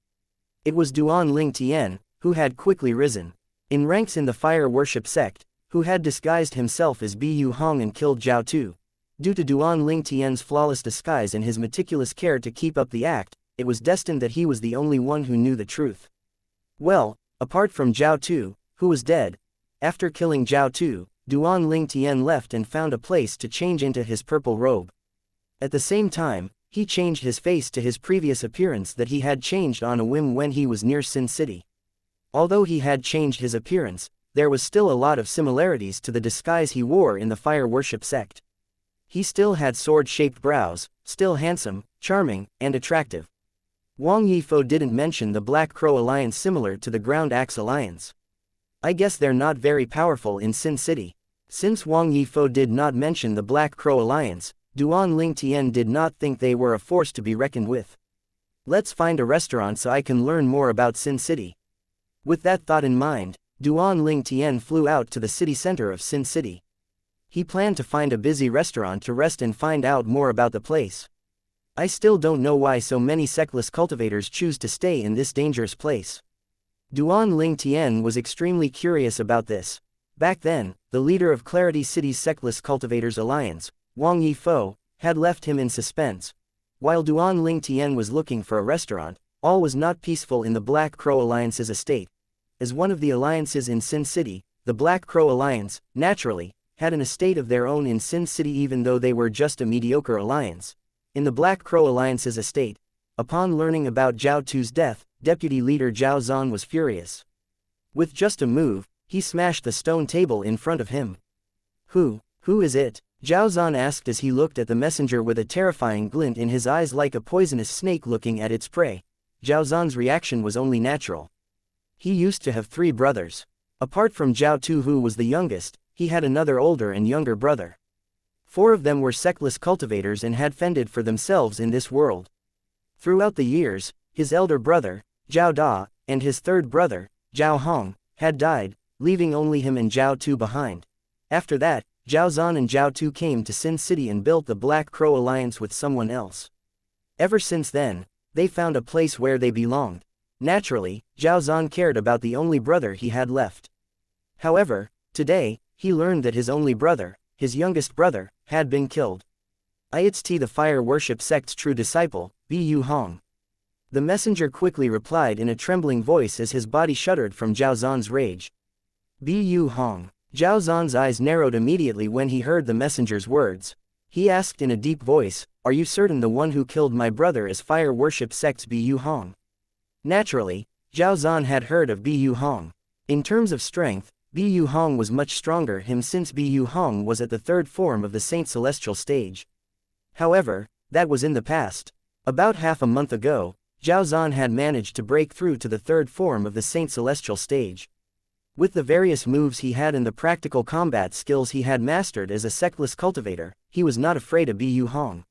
It was Duan Tian, who had quickly risen in ranks in the fire worship sect, who had disguised himself as Bu Hong and killed Zhao Tu. Due to Duan Tian's flawless disguise and his meticulous care to keep up the act, it was destined that he was the only one who knew the truth. Well, apart from Zhao Tu, who was dead. After killing Zhao Tu, Duan Tian left and found a place to change into his purple robe. At the same time, he changed his face to his previous appearance that he had changed on a whim when he was near Sin City. Although he had changed his appearance, there was still a lot of similarities to the disguise he wore in the fire worship sect. He still had sword-shaped brows, still handsome, charming, and attractive. Wang Yifo didn't mention the Black Crow Alliance similar to the Ground Axe Alliance. I guess they're not very powerful in Sin City. Since Wang Yifo did not mention the Black Crow Alliance, Duan Tian did not think they were a force to be reckoned with. Let's find a restaurant so I can learn more about Sin City. With that thought in mind, Duan Tian flew out to the city center of Sin City. He planned to find a busy restaurant to rest and find out more about the place. I still don't know why so many sectless cultivators choose to stay in this dangerous place. Duan Tian was extremely curious about this. Back then, the leader of Clarity City's Sectless Cultivators Alliance, Wang Yifo, had left him in suspense. While Duan Tian was looking for a restaurant, all was not peaceful in the Black Crow Alliance's estate. As one of the alliances in Sin City, the Black Crow Alliance, naturally, had an estate of their own in Sin City even though they were just a mediocre alliance. In the Black Crow Alliance's estate, upon learning about Zhao Tu's death, deputy leader Zhao Zan was furious. With just a move, he smashed the stone table in front of him. Who is it? Zhao Zan asked as he looked at the messenger with a terrifying glint in his eyes like a poisonous snake looking at its prey. Zhao Zan's reaction was only natural. He used to have 3 brothers. Apart from Zhao Tu who was the youngest, he had another older and younger brother. 4 of them were sectless cultivators and had fended for themselves in this world. Throughout the years, his elder brother, Zhao Da, and his third brother, Zhao Hong, had died, leaving only him and Zhao Tu behind. After that, Zhao Zan and Zhao Tu came to Sin City and built the Black Crow Alliance with someone else. Ever since then, they found a place where they belonged. Naturally, Zhao Zan cared about the only brother he had left. However, today, he learned that his only brother, his youngest brother, had been killed. It's the fire worship sect's true disciple, Bu Hong. The messenger quickly replied in a trembling voice as his body shuddered from Zhao Zan's rage. Bu Hong. Zhao Zan's eyes narrowed immediately when he heard the messenger's words. He asked in a deep voice, "Are you certain the one who killed my brother is fire worship sect's Bu Hong?" Naturally, Zhao Zan had heard of Bu Hong. In terms of strength, Bu Hong was much stronger him since Bu Hong was at the 3rd form of the Saint Celestial stage. However, that was in the past. About half a month ago, Zhao Zhan had managed to break through to the third form of the Saint Celestial stage. With the various moves he had and the practical combat skills he had mastered as a sectless cultivator, he was not afraid of Bu Hong.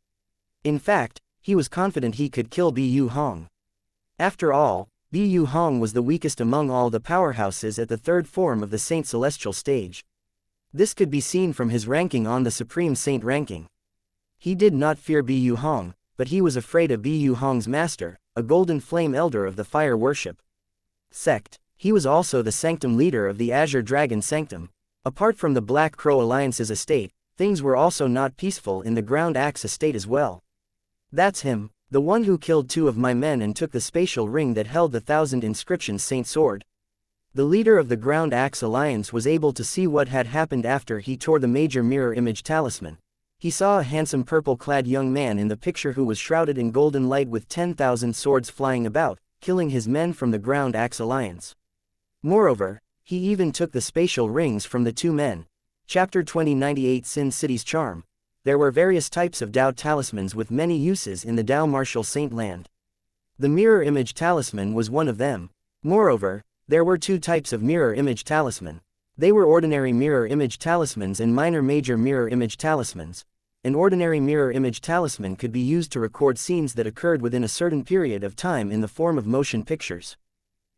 In fact, he was confident he could kill Bu Hong. After all, Bu Hong was the weakest among all the powerhouses at the third form of the Saint Celestial stage. This could be seen from his ranking on the Supreme Saint ranking. He did not fear Bu Hong, but he was afraid of Bu Hong's master, a golden flame elder of the fire worship sect. He was also the sanctum leader of the Azure Dragon Sanctum. Apart from the Black Crow Alliance's estate, things were also not peaceful in the Ground Axe estate as well. That's him, the one who killed 2 of my men and took the spatial ring that held the 1,000 inscriptions Saint Sword. The leader of the Ground Axe Alliance was able to see what had happened after he tore the major mirror image talisman. He saw a handsome purple-clad young man in the picture who was shrouded in golden light with 10,000 swords flying about, killing his men from the Ground Axe Alliance. Moreover, he even took the spatial rings from the 2 men. Chapter 2098 Sin City's Charm. There were various types of Dao talismans with many uses in the Dao Martial Saint land. The mirror image talisman was one of them. Moreover, there were 2 types of mirror image talisman. They were ordinary mirror image talismans and minor major mirror image talismans. An ordinary mirror image talisman could be used to record scenes that occurred within a certain period of time in the form of motion pictures.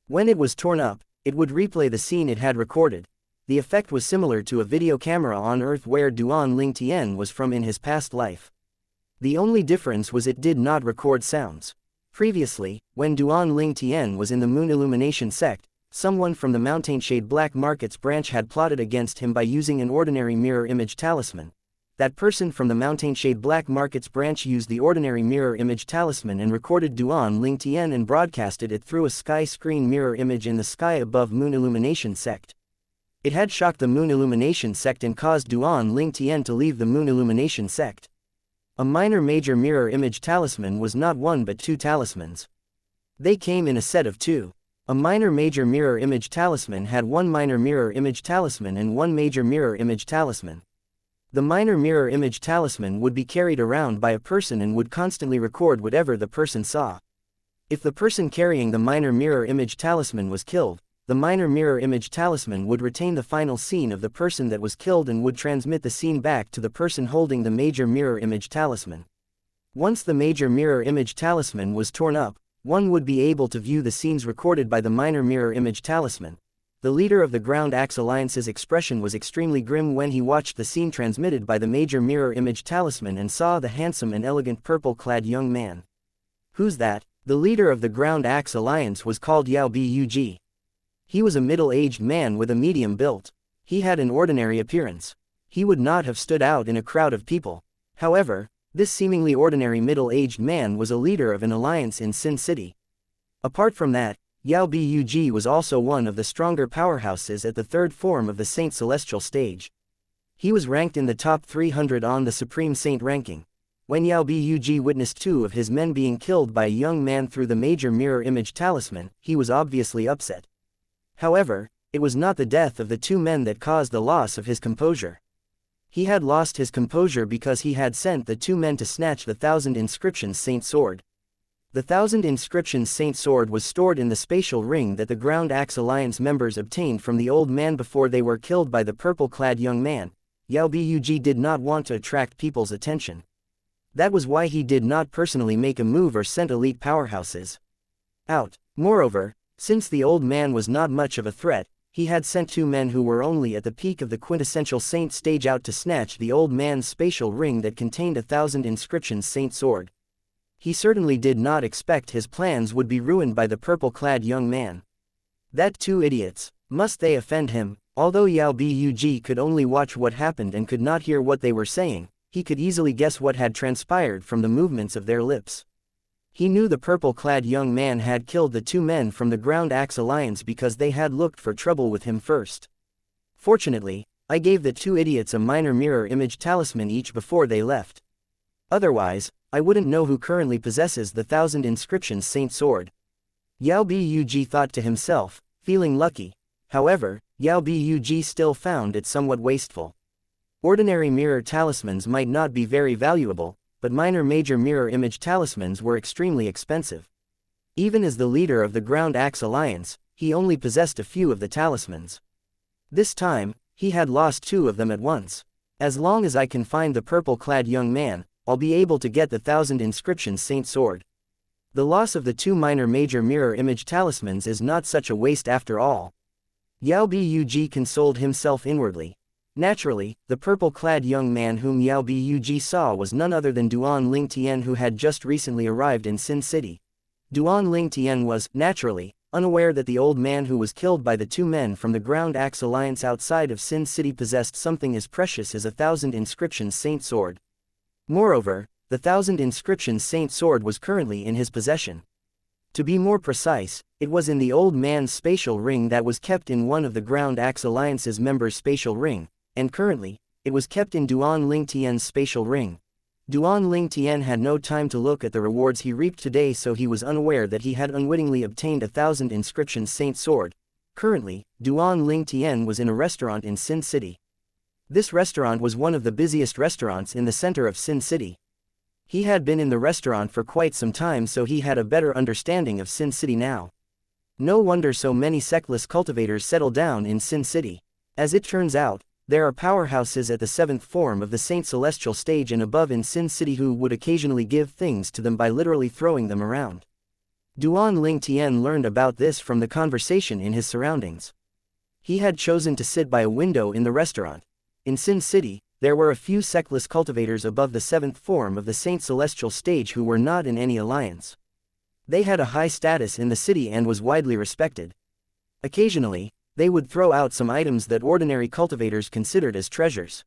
When it was torn up, it would replay the scene it had recorded. The effect was similar to a video camera on Earth where Duan Ling Tian was from in his past life. The only difference was it did not record sounds. Previously, when Duan Ling Tian was in the Moon Illumination sect, someone from the Mountainshade Black Markets branch had plotted against him by using an ordinary mirror image talisman. That person from the Mountainshade Black Markets branch used the ordinary mirror image talisman and recorded Duan Ling Tian and broadcasted it through a sky screen mirror image in the sky above Moon Illumination sect. It had shocked the Moon Illumination sect and caused Duan Ling Tian to leave the Moon Illumination sect. A minor major mirror image talisman was not 1 but 2 talismans. They came in a set of 2. A minor major mirror image talisman had 1 minor mirror image talisman and 1 major mirror image talisman. The minor mirror image talisman would be carried around by a person and would constantly record whatever the person saw. If the person carrying the minor mirror image talisman was killed, the minor mirror image talisman would retain the final scene of the person that was killed and would transmit the scene back to the person holding the major mirror image talisman. Once the major mirror image talisman was torn up, one would be able to view the scenes recorded by the minor mirror image talisman. The leader of the Ground Axe Alliance's expression was extremely grim when he watched the scene transmitted by the major mirror image talisman and saw the handsome and elegant purple-clad young man. Who's that? The leader of the Ground Axe Alliance was called Yao Bug. He was a middle-aged man with a medium build. He had an ordinary appearance. He would not have stood out in a crowd of people. However, this seemingly ordinary middle-aged man was a leader of an alliance in Sin City. Apart from that, Yao Bug was also one of the stronger powerhouses at the third form of the Saint Celestial stage. He was ranked in the top 300 on the Supreme Saint ranking. When Yao Bug witnessed 2 of his men being killed by a young man through the major mirror image talisman, he was obviously upset. However, it was not the death of the 2 men that caused the loss of his composure. He had lost his composure because he had sent the 2 men to snatch the 1,000 inscriptions Saint Sword. The 1,000 inscriptions Saint Sword was stored in the spatial ring that the Ground Axe Alliance members obtained from the old man before they were killed by the purple-clad young man. Yao Bug did not want to attract people's attention. That was why he did not personally make a move or sent elite powerhouses out. Moreover, since the old man was not much of a threat, he had sent 2 men who were only at the peak of the quintessential saint stage out to snatch the old man's spatial ring that contained 1,000 inscriptions Saint Sword. He certainly did not expect his plans would be ruined by the purple-clad young man. That 2 idiots, must they offend him? Although Yao Bug could only watch what happened and could not hear what they were saying, he could easily guess what had transpired from the movements of their lips. He knew the purple-clad young man had killed the 2 men from the Ground Axe Alliance because they had looked for trouble with him first. Fortunately, I gave the 2 idiots a minor mirror image talisman each before they left. Otherwise, I wouldn't know who currently possesses the 1,000 inscriptions Saint Sword. Yao Bug thought to himself, feeling lucky. However, Yao Bug still found it somewhat wasteful. Ordinary mirror talismans might not be very valuable, but minor major mirror image talismans were extremely expensive. Even as the leader of the Ground Axe Alliance, he only possessed a few of the talismans. This time, he had lost 2 of them at once. As long as I can find the purple-clad young man, I'll be able to get the 1000 inscriptions Saint Sword. The loss of the 2 minor major mirror image talismans is not such a waste after all. Yao Bug consoled himself inwardly. Naturally, the purple-clad young man whom Yao Bug saw was none other than Duan Ling Tian, who had just recently arrived in Sin City. Duan Ling Tian was, naturally, unaware that the old man who was killed by the 2 men from the Ground Axe Alliance outside of Sin City possessed something as precious as 1000 inscriptions Saint Sword. Moreover, the 1000 inscriptions Saint Sword was currently in his possession. To be more precise, it was in the old man's spatial ring that was kept in one of the Ground Axe Alliance's members' spatial ring, and currently, it was kept in Duan Ling Tian's spatial ring. Duan Ling Tian had no time to look at the rewards he reaped today, so he was unaware that he had unwittingly obtained 1000 inscriptions Saint Sword. Currently, Duan Ling Tian was in a restaurant in Sin City. This restaurant was one of the busiest restaurants in the center of Sin City. He had been in the restaurant for quite some time, so he had a better understanding of Sin City now. No wonder so many sectless cultivators settle down in Sin City. As it turns out, there are powerhouses at the 7th form of the Saint Celestial stage and above in Sin City who would occasionally give things to them by literally throwing them around. Duan Ling Tian learned about this from the conversation in his surroundings. He had chosen to sit by a window in the restaurant. In Sin City, there were a few sectless cultivators above the 7th form of the Saint Celestial stage who were not in any alliance. They had a high status in the city and was widely respected. Occasionally, they would throw out some items that ordinary cultivators considered as treasures.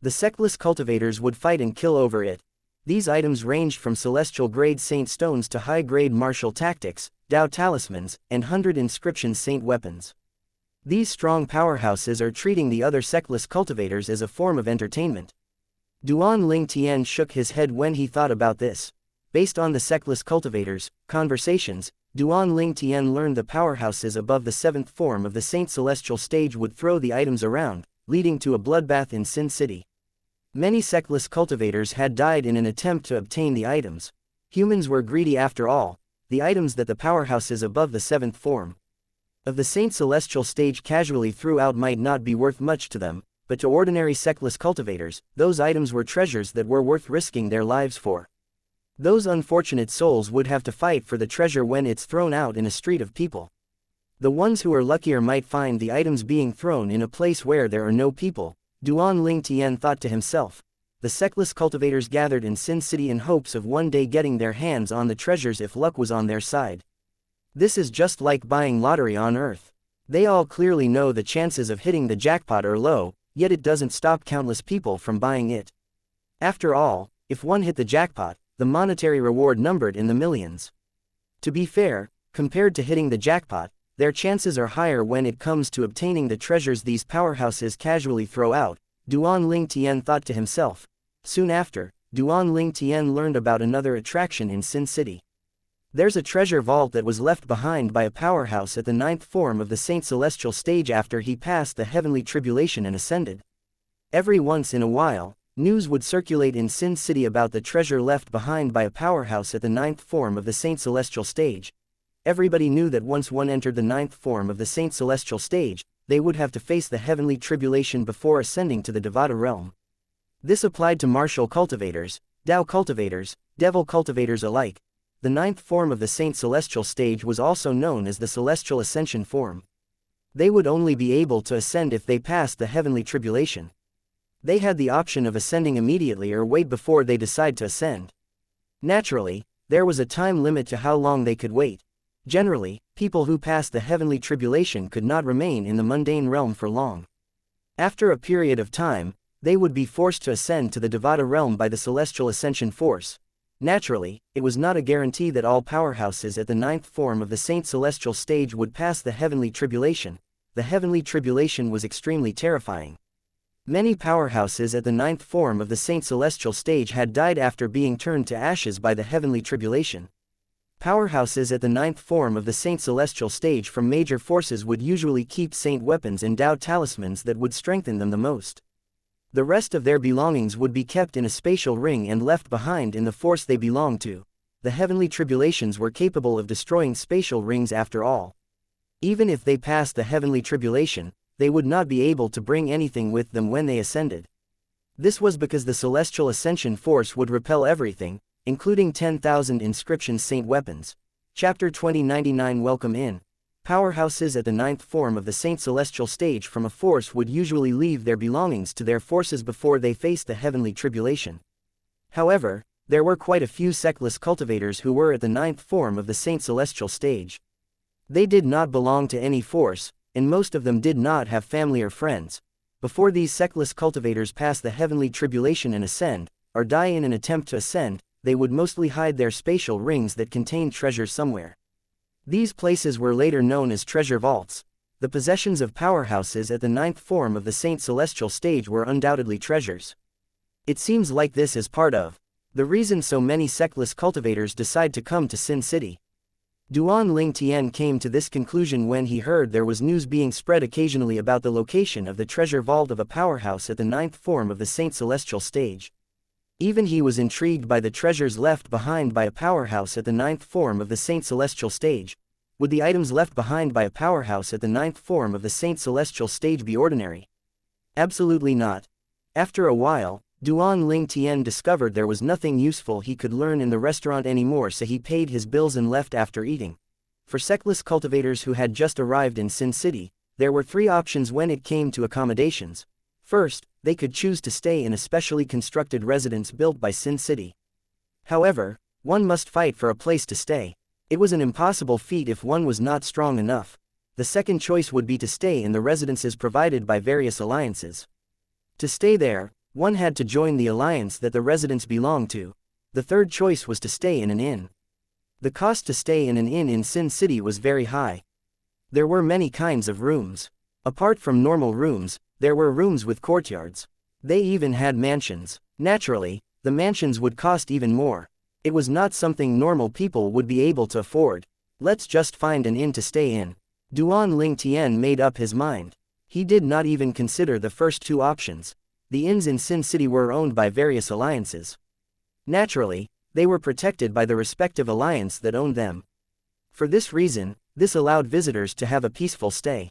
The sectless cultivators would fight and kill over it. These items ranged from celestial-grade saint stones to high-grade martial tactics, Dao talismans, and 100 inscription saint weapons. These strong powerhouses are treating the other sectless cultivators as a form of entertainment. Duan Ling Tian shook his head when he thought about this. Based on the sectless cultivators' conversations, Duan Ling Tian learned the powerhouses above the 7th form of the Saint Celestial stage would throw the items around, leading to a bloodbath in Sin City. Many sectless cultivators had died in an attempt to obtain the items. Humans were greedy after all. The items that the powerhouses above the 7th form of the Saint Celestial stage casually threw out might not be worth much to them, but to ordinary sectless cultivators, those items were treasures that were worth risking their lives for. Those unfortunate souls would have to fight for the treasure when it's thrown out in a street of people. The ones who are luckier might find the items being thrown in a place where there are no people, Duan Ling Tian thought to himself. The sectless cultivators gathered in Sin City in hopes of one day getting their hands on the treasures if luck was on their side. This is just like buying lottery on Earth. They all clearly know the chances of hitting the jackpot are low, yet it doesn't stop countless people from buying it. After all, if one hit the jackpot, the monetary reward numbered in the millions. To be fair, compared to hitting the jackpot, their chances are higher when it comes to obtaining the treasures these powerhouses casually throw out, Duan Ling Tian thought to himself. Soon after, Duan Ling Tian learned about another attraction in Sin City. There's a treasure vault that was left behind by a powerhouse at the 9th form of the Saint Celestial stage after he passed the heavenly tribulation and ascended. Every once in a while, news would circulate in Sin City about the treasure left behind by a powerhouse at the 9th form of the Saint Celestial stage. Everybody knew that once one entered the 9th form of the Saint Celestial stage, they would have to face the heavenly tribulation before ascending to the Devata realm. This applied to martial cultivators, Dao cultivators, devil cultivators alike. The 9th form of the Saint Celestial stage was also known as the Celestial Ascension form. They would only be able to ascend if they passed the heavenly tribulation. They had the option of ascending immediately or wait before they decide to ascend. Naturally, there was a time limit to how long they could wait. Generally, people who passed the heavenly tribulation could not remain in the mundane realm for long. After a period of time, they would be forced to ascend to the Devata realm by the Celestial Ascension force. Naturally, it was not a guarantee that all powerhouses at the 9th form of the Saint Celestial stage would pass the heavenly tribulation. The heavenly tribulation was extremely terrifying. Many powerhouses at the 9th form of the Saint Celestial stage had died after being turned to ashes by the heavenly tribulation. Powerhouses at the 9th form of the Saint Celestial stage from major forces would usually keep saint weapons and Dao talismans that would strengthen them the most. The rest of their belongings would be kept in a spatial ring and left behind in the force they belonged to. the heavenly tribulations were capable of destroying spatial rings after all. Even if they passed the heavenly tribulation, they would not be able to bring anything with them when they ascended. This was because the celestial ascension force would repel everything, including 10,000 inscription saint weapons. Chapter 2099 Welcome in. Powerhouses at the ninth form of the Saint Celestial stage from a force would usually leave their belongings to their forces before they faced the heavenly tribulation. However, there were quite a few sectless cultivators who were at the ninth form of the Saint Celestial stage. They did not belong to any force, and most of them did not have family or friends. Before these sectless cultivators pass the heavenly tribulation and ascend, or die in an attempt to ascend, they would mostly hide their spatial rings that contained treasure somewhere. These places were later known as treasure vaults. The possessions of powerhouses at the ninth form of the Saint Celestial stage were undoubtedly treasures. It seems like this is part of the reason so many sectless cultivators decide to come to Sin City. Duan Ling Tian came to this conclusion when he heard there was news being spread occasionally about the location of the treasure vault of a powerhouse at the ninth form of the Saint Celestial stage. Even he was intrigued by the treasures left behind by a powerhouse at the ninth form of the Saint Celestial stage. Would the items left behind by a powerhouse at the ninth form of the Saint Celestial stage be ordinary? Absolutely not. After a while, Duan Ling Tian discovered there was nothing useful he could learn in the restaurant anymore, so he paid his bills and left after eating. For sectless cultivators who had just arrived in Sin City, there were three options when it came to accommodations. First, they could choose to stay in a specially constructed residence built by Sin City. However, one must fight for a place to stay. It was an impossible feat if one was not strong enough. The second choice would be to stay in the residences provided by various alliances. To stay there, one had to join the alliance that the residence belonged to. The third choice was to stay in an inn. The cost to stay in an inn in Sin City was very high. There were many kinds of rooms. Apart from normal rooms, there were rooms with courtyards. They even had mansions. Naturally, the mansions would cost even more. It was not something normal people would be able to afford. Let's just find an inn to stay in. Duan Ling Tian made up his mind. He did not even consider the first two options. The inns in Sin City were owned by various alliances. Naturally, they were protected by the respective alliance that owned them. For this reason, this allowed visitors to have a peaceful stay.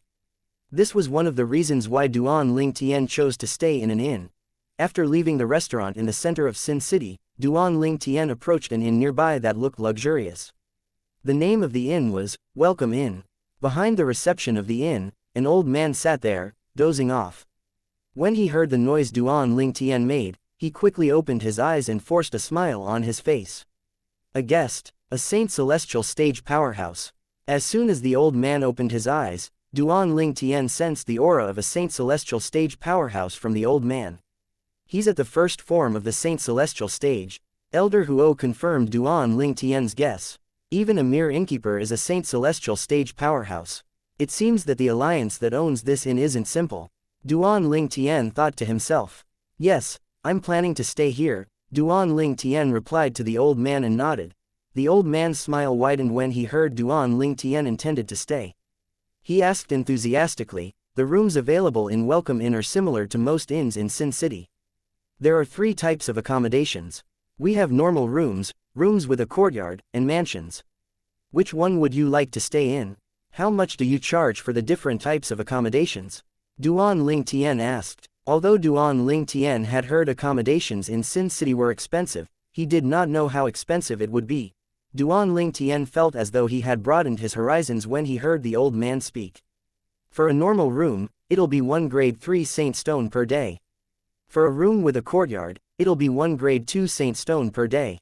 This was one of the reasons why Duan Ling Tian chose to stay in an inn. After leaving the restaurant in the center of Sin City, Duan Ling Tian approached an inn nearby that looked luxurious. The name of the inn was Welcome Inn. Behind the reception of the inn, an old man sat there, dozing off. When he heard the noise Duan Ling Tian made, he quickly opened his eyes and forced a smile on his face. A guest, a Saint Celestial stage powerhouse. As soon as the old man opened his eyes, Duan Ling Tian sensed the aura of a Saint Celestial stage powerhouse from the old man. He's at the first form of the Saint Celestial stage. Elder Huo confirmed Duan Ling Tian's guess. Even a mere innkeeper is a Saint Celestial stage powerhouse. It seems that the alliance that owns this inn isn't simple. Duan Ling Tian thought to himself. Yes, I'm planning to stay here, Duan Ling Tian replied to the old man and nodded. The old man's smile widened when he heard Duan Ling Tian intended to stay. He asked enthusiastically, the rooms available in Welcome Inn are similar to most inns in Sin City. There are three types of accommodations. We have normal rooms, rooms with a courtyard, and mansions. Which one would you like to stay in? How much do you charge for the different types of accommodations? Duan Ling Tian asked. Although Duan Ling Tian had heard accommodations in Sin City were expensive, he did not know how expensive it would be. Duan Ling Tian felt as though he had broadened his horizons when he heard the old man speak. For a normal room, it'll be 1 grade 3 Saint Stone per day. For a room with a courtyard, it'll be 1 grade 2 Saint Stone per day.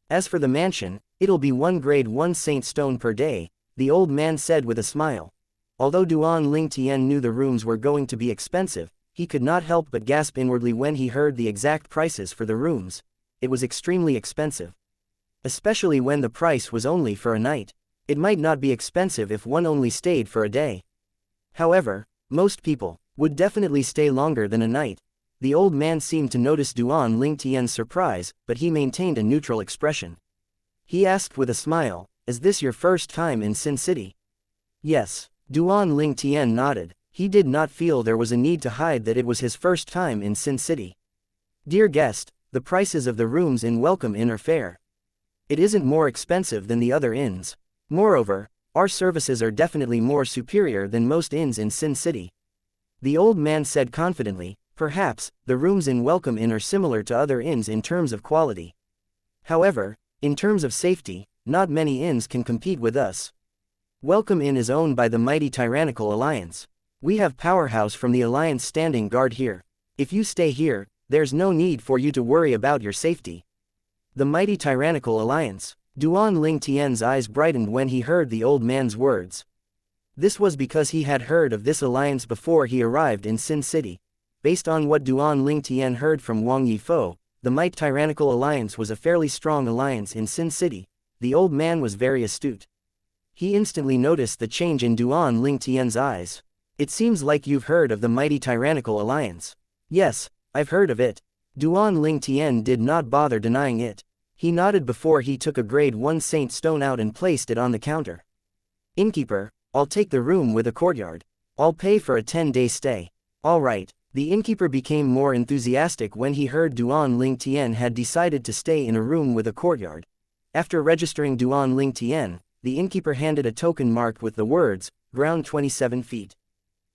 As for the mansion, it'll be 1 grade 1 Saint Stone per day, the old man said with a smile. Although Duan Ling Tian knew the rooms were going to be expensive, he could not help but gasp inwardly when he heard the exact prices for the rooms. It was extremely expensive. Especially when the price was only for a night. It might not be expensive if one only stayed for a day. However, most people would definitely stay longer than a night. The old man seemed to notice Duan Ling Tian's surprise, but he maintained a neutral expression. He asked with a smile, "Is this your first time in Sin City?" Yes. Duan Ling Tian nodded. He did not feel there was a need to hide that it was his first time in Sin City. "Dear guest, the prices of the rooms in Welcome Inn are fair. It isn't more expensive than the other inns. Moreover, our services are definitely more superior than most inns in Sin City. The old man said confidently. Perhaps, the rooms in Welcome Inn are similar to other inns in terms of quality. However, in terms of safety, not many inns can compete with us. Welcome Inn is owned by the mighty tyrannical alliance. We have Powerhouse from the alliance standing guard here. If you stay here, there's no need for you to worry about your safety. The mighty tyrannical alliance. Duan Ling Tian's eyes brightened when he heard the old man's words. This was because he had heard of this alliance before he arrived in Sin City. Based on what Duan Ling Tian heard from Wang Yifo, the might tyrannical alliance was a fairly strong alliance in Sin City. The old man was very astute. He instantly noticed the change in Duan Ling Tian's eyes. It seems like you've heard of the mighty tyrannical alliance. Yes, I've heard of it. Duan Ling Tian did not bother denying it. He nodded before he took a grade 1 saint stone out and placed it on the counter. Innkeeper, I'll take the room with a courtyard. I'll pay for a 10-day stay. All right. The innkeeper became more enthusiastic when he heard Duan Ling Tian had decided to stay in a room with a courtyard. After registering Duan Ling Tian, the innkeeper handed a token marked with the words, ground 27 feet.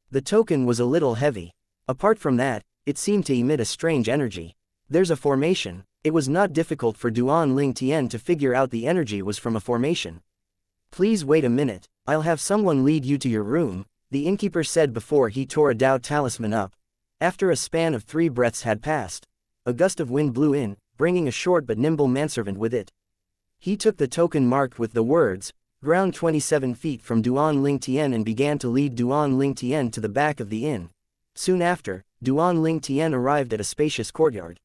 The token was a little heavy. Apart from that, it seemed to emit a strange energy. There's a formation. It was not difficult for Duan Ling Tian to figure out the energy was from a formation. Please wait a minute, I'll have someone lead you to your room, the innkeeper said before he tore a Dao talisman up. After a span of 3 breaths had passed, a gust of wind blew in, bringing a short but nimble manservant with it. He took the token marked with the words, ground 27 feet from Duan Ling Tian and began to lead Duan Ling Tian to the back of the inn. Soon after, Duan Ling Tian arrived at a spacious courtyard.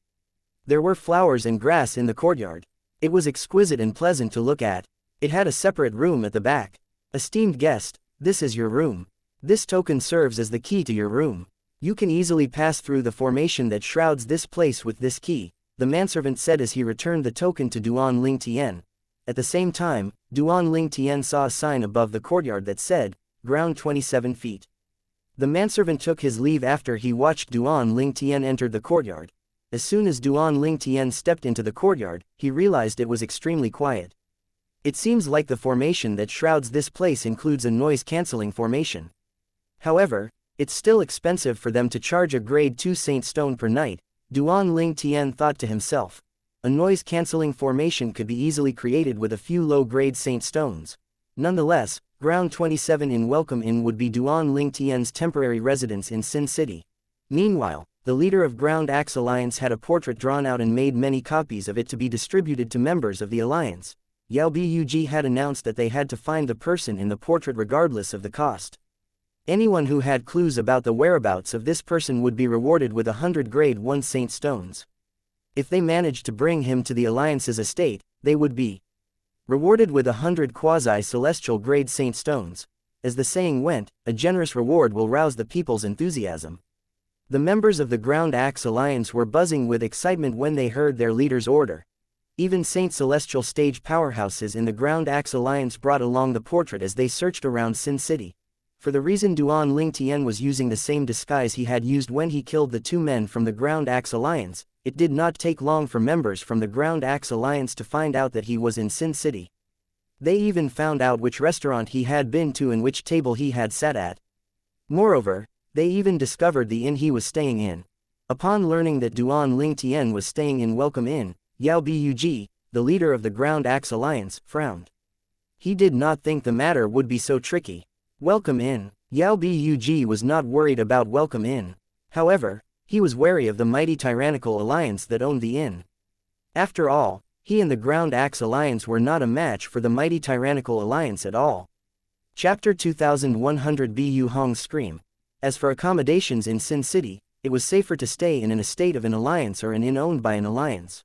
There were flowers and grass in the courtyard. It was exquisite and pleasant to look at. It had a separate room at the back. Esteemed guest, this is your room. This token serves as the key to your room. You can easily pass through the formation that shrouds this place with this key, the manservant said as he returned the token to Duan Ling Tian. At the same time, Duan Ling Tian saw a sign above the courtyard that said, ground 27 feet. The manservant took his leave after he watched Duan Ling Tian enter the courtyard. As soon as Duan Ling Tian stepped into the courtyard, he realized it was extremely quiet. It seems like the formation that shrouds this place includes a noise-canceling formation. However, it's still expensive for them to charge a grade 2 saint stone per night, Duan Ling Tian thought to himself. A noise-canceling formation could be easily created with a few low-grade saint stones. Nonetheless, ground 27 in Welcome Inn would be Duan Ling Tian's temporary residence in Sin City. Meanwhile, the leader of Ground Axe Alliance had a portrait drawn out and made many copies of it to be distributed to members of the alliance. Yao Bug had announced that they had to find the person in the portrait regardless of the cost. Anyone who had clues about the whereabouts of this person would be rewarded with 100 grade 1 saint stones. If they managed to bring him to the alliance's estate, they would be rewarded with 100 quasi-celestial grade saint stones. As the saying went, a generous reward will rouse the people's enthusiasm. The members of the Ground Axe Alliance were buzzing with excitement when they heard their leader's order. Even Saint Celestial stage powerhouses in the Ground Axe Alliance brought along the portrait as they searched around Sin City. For the reason Duan Ling Tian was using the same disguise he had used when he killed the 2 men from the Ground Axe Alliance, it did not take long for members from the Ground Axe Alliance to find out that he was in Sin City. They even found out which restaurant he had been to and which table he had sat at. Moreover, they even discovered the inn he was staying in. Upon learning that Duan Ling Tian was staying in Welcome Inn, Yao Bug, the leader of the Ground Axe Alliance, frowned. He did not think the matter would be so tricky. Welcome Inn. Yao Bug was not worried about Welcome Inn. However, he was wary of the mighty tyrannical alliance that owned the inn. After all, he and the Ground Axe Alliance were not a match for the mighty tyrannical alliance at all. Chapter 2100 Bu Hong's Scream. As for accommodations in Sin City, it was safer to stay in an estate of an alliance or an inn owned by an alliance.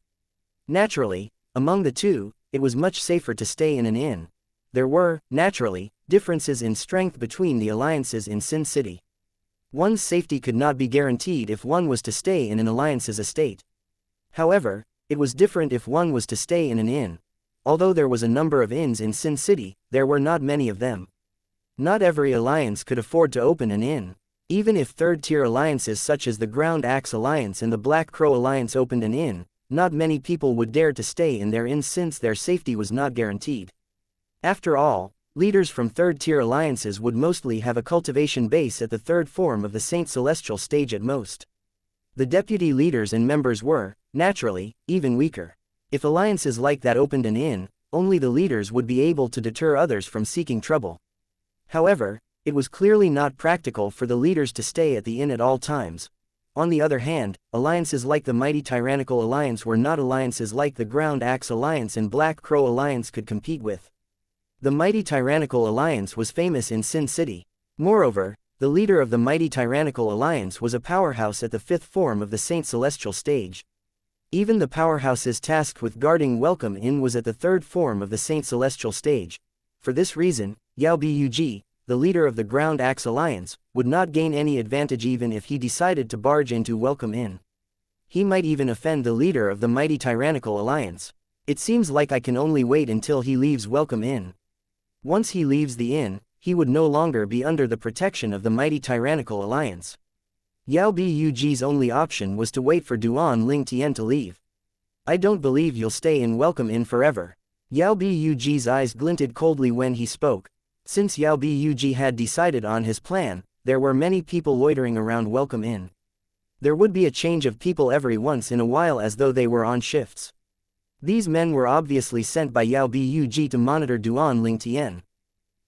Naturally, among the two, it was much safer to stay in an inn. There were, naturally, differences in strength between the alliances in Sin City. One's safety could not be guaranteed if one was to stay in an alliance's estate. However, it was different if one was to stay in an inn. Although there was a number of inns in Sin City, there were not many of them. Not every alliance could afford to open an inn. Even if third-tier alliances such as the Ground Axe Alliance and the Black Crow Alliance opened an inn, not many people would dare to stay in their inns since their safety was not guaranteed. After all, leaders from third-tier alliances would mostly have a cultivation base at the third form of the Saint Celestial stage at most. The deputy leaders and members were, naturally, even weaker. If alliances like that opened an inn, only the leaders would be able to deter others from seeking trouble. However, it was clearly not practical for the leaders to stay at the inn at all times. On the other hand, alliances like the mighty Tyrannical Alliance were not alliances like the Ground Axe Alliance and Black Crow Alliance could compete with. The mighty Tyrannical Alliance was famous in Sin City. Moreover, the leader of the mighty Tyrannical Alliance was a powerhouse at the fifth form of the Saint Celestial stage. Even the powerhouses tasked with guarding Welcome Inn was at the third form of the Saint Celestial stage. For this reason, Yao Bug, the leader of the Ground Axe Alliance, would not gain any advantage even if he decided to barge into Welcome Inn. He might even offend the leader of the mighty Tyrannical Alliance. It seems like I can only wait until he leaves Welcome Inn. Once he leaves the inn, he would no longer be under the protection of the mighty Tyrannical Alliance. Yao Bug's only option was to wait for Duan Ling Tian to leave. I don't believe you'll stay in Welcome Inn forever. Yao Bug's eyes glinted coldly when he spoke. Since Yao Bug had decided on his plan, there were many people loitering around Welcome Inn. There would be a change of people every once in a while as though they were on shifts. These men were obviously sent by Yao Bug to monitor Duan Ling Tian.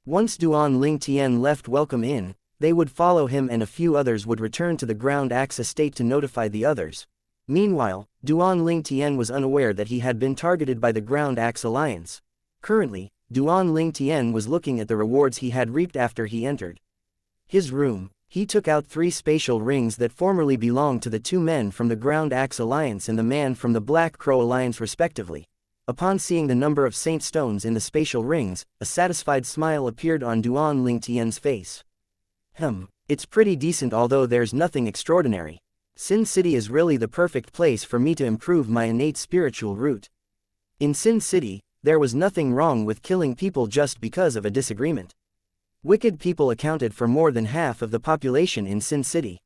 Once Duan Ling Tian left Welcome Inn, they would follow him and a few others would return to the Ground Axe estate to notify the others. Meanwhile, Duan Ling Tian was unaware that he had been targeted by the Ground Axe Alliance. Currently, Duan Ling Tian was looking at the rewards he had reaped after he entered his room. He took out 3 spatial rings that formerly belonged to the 2 men from the Ground Axe Alliance and the man from the Black Crow Alliance respectively. Upon seeing the number of saint stones in the spatial rings, a satisfied smile appeared on Duan Ling Tian's face. It's pretty decent, although there's nothing extraordinary. Sin City is really the perfect place for me to improve my innate spiritual root. In Sin City, there was nothing wrong with killing people just because of a disagreement. Wicked people accounted for more than half of the population in Sin City.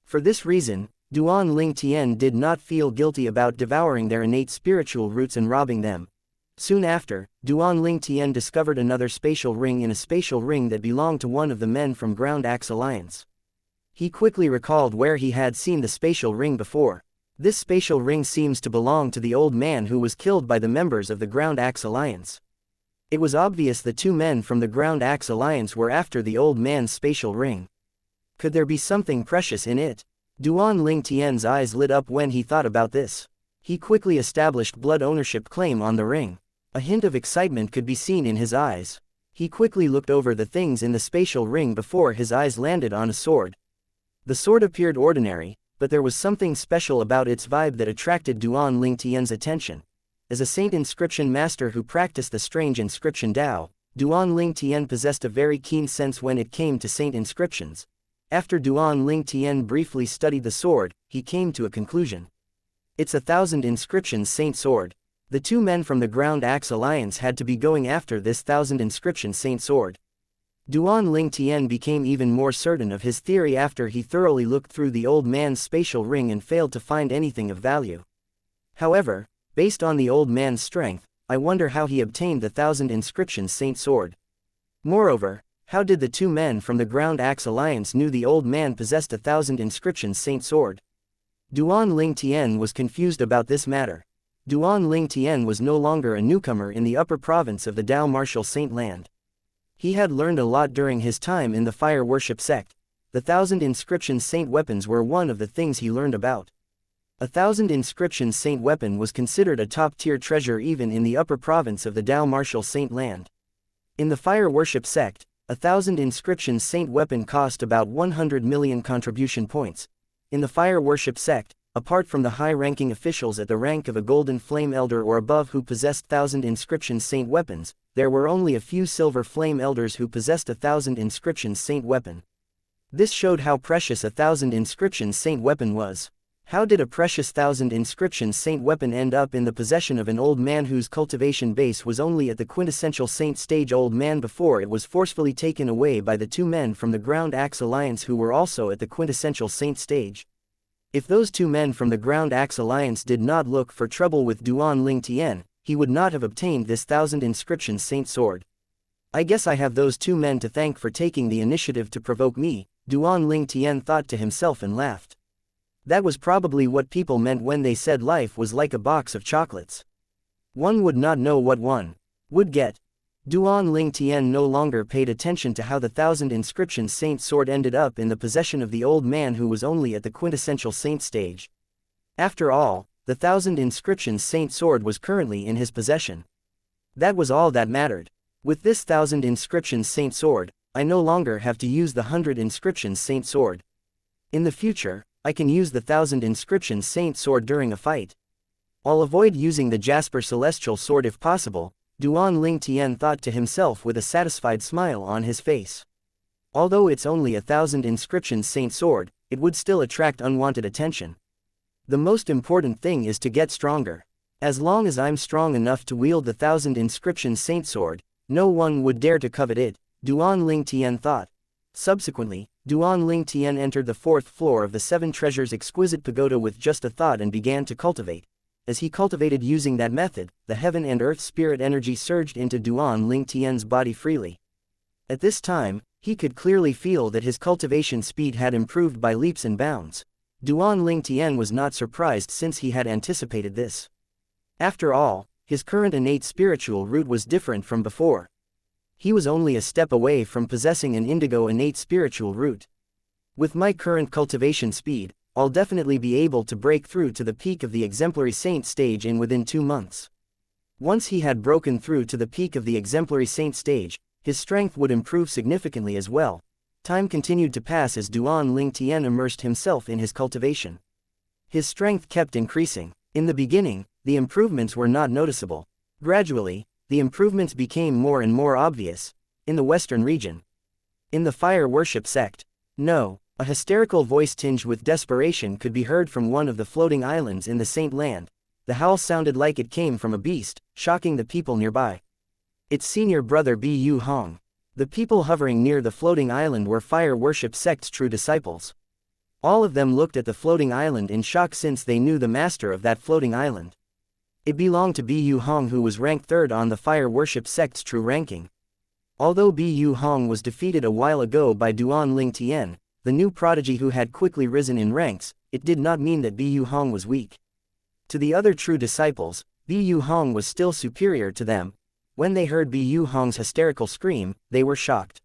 For this reason, Duan Ling Tian did not feel guilty about devouring their innate spiritual roots and robbing them. Soon after, Duan Ling Tian discovered another spatial ring in a spatial ring that belonged to one of the men from Ground Axe Alliance. He quickly recalled where he had seen the spatial ring before. This spatial ring seems to belong to the old man who was killed by the members of the Ground Axe Alliance. It was obvious the 2 men from the Ground Axe Alliance were after the old man's spatial ring. Could there be something precious in it? Duan Ling Tian's eyes lit up when he thought about this. He quickly established blood ownership claim on the ring. A hint of excitement could be seen in his eyes. He quickly looked over the things in the spatial ring before his eyes landed on a sword. The sword appeared ordinary, but there was something special about its vibe that attracted Duan Ling Tian's attention. As a saint inscription master who practiced the strange inscription Dao, Duan Ling Tian possessed a very keen sense when it came to saint inscriptions. After Duan Ling Tian briefly studied the sword, he came to a conclusion. It's 1,000 inscriptions saint sword. The 2 men from the Ground Axe Alliance had to be going after this 1,000 inscription saint sword. Duan Ling Tian became even more certain of his theory after he thoroughly looked through the old man's spatial ring and failed to find anything of value. However, based on the old man's strength, I wonder how he obtained the 1,000 inscriptions saint sword. Moreover, how did the 2 men from the Ground Axe Alliance knew the old man possessed 1,000 inscriptions saint sword? Duan Ling Tian was confused about this matter. Duan Ling Tian was no longer a newcomer in the upper province of the Dao Martial Saint Land. He had learned a lot during his time in the fire worship sect. The 1,000 inscriptions saint weapons were one of the things he learned about. 1,000 inscriptions saint weapon was considered a top-tier treasure even in the upper province of the Dao Martial Saint Land. In the fire worship sect, 1,000 inscriptions saint weapon cost about 100 million contribution points. In the fire worship sect, apart from the high-ranking officials at the rank of a golden flame elder or above who possessed 1,000 inscriptions saint weapons, there were only a few silver flame elders who possessed 1,000 inscriptions saint weapon. This showed how precious 1,000 inscriptions saint weapon was. How did a precious 1,000 inscriptions saint weapon end up in the possession of an old man whose cultivation base was only at the quintessential saint stage old man before it was forcefully taken away by the 2 men from the Ground Axe Alliance who were also at the quintessential saint stage? If those two men from the Ground Axe Alliance did not look for trouble with Duan Ling Tian, he would not have obtained this 1,000 inscriptions Saint Sword. I guess I have those two men to thank for taking the initiative to provoke me, Duan Ling Tian thought to himself and laughed. That was probably what people meant when they said life was like a box of chocolates. One would not know what one would get. Duan Ling Tian no longer paid attention to how the 1,000 inscriptions Saint Sword ended up in the possession of the old man who was only at the quintessential saint stage. After all, the 1,000 inscriptions Saint Sword was currently in his possession. That was all that mattered. With this 1,000 inscriptions Saint Sword, I no longer have to use the 100 inscriptions Saint Sword. In the future, I can use the 1,000 inscriptions Saint Sword during a fight. I'll avoid using the Jasper Celestial Sword if possible, Duan Ling Tian thought to himself with a satisfied smile on his face. Although it's only 1,000 inscriptions Saint Sword, it would still attract unwanted attention. The most important thing is to get stronger. As long as I'm strong enough to wield the 1,000 inscriptions Saint Sword, no one would dare to covet it, Duan Ling Tian thought. Subsequently, Duan Ling Tian entered the 4th floor of the 7 Treasures exquisite pagoda with just a thought and began to cultivate. As he cultivated using that method, the heaven and earth spirit energy surged into Duan Ling Tian's body freely. At this time, he could clearly feel that his cultivation speed had improved by leaps and bounds. Duan Ling Tian was not surprised since he had anticipated this. After all, his current innate spiritual root was different from before. He was only a step away from possessing an indigo innate spiritual root. With my current cultivation speed, I'll definitely be able to break through to the peak of the exemplary saint stage within 2 months. Once he had broken through to the peak of the exemplary saint stage, his strength would improve significantly as well. Time continued to pass as Duan Ling Tian immersed himself in his cultivation. His strength kept increasing. In the beginning, the improvements were not noticeable. Gradually, the improvements became more and more obvious. In the western region. In the fire worship sect. No. A hysterical voice tinged with desperation could be heard from one of the floating islands in the Saint Land. The howl sounded like it came from a beast, shocking the people nearby. Its senior brother Bu Hong. The people hovering near the floating island were fire worship sect's true disciples. All of them looked at the floating island in shock since they knew the master of that floating island. It belonged to Bu Hong, who was ranked 3rd on the fire worship sect's true ranking. Although Bu Hong was defeated a while ago by Duan Ling Tian, the new prodigy who had quickly risen in ranks, it did not mean that Bu Hong was weak. To the other true disciples, Bu Hong was still superior to them. When they heard Bu Hong's hysterical scream, they were shocked.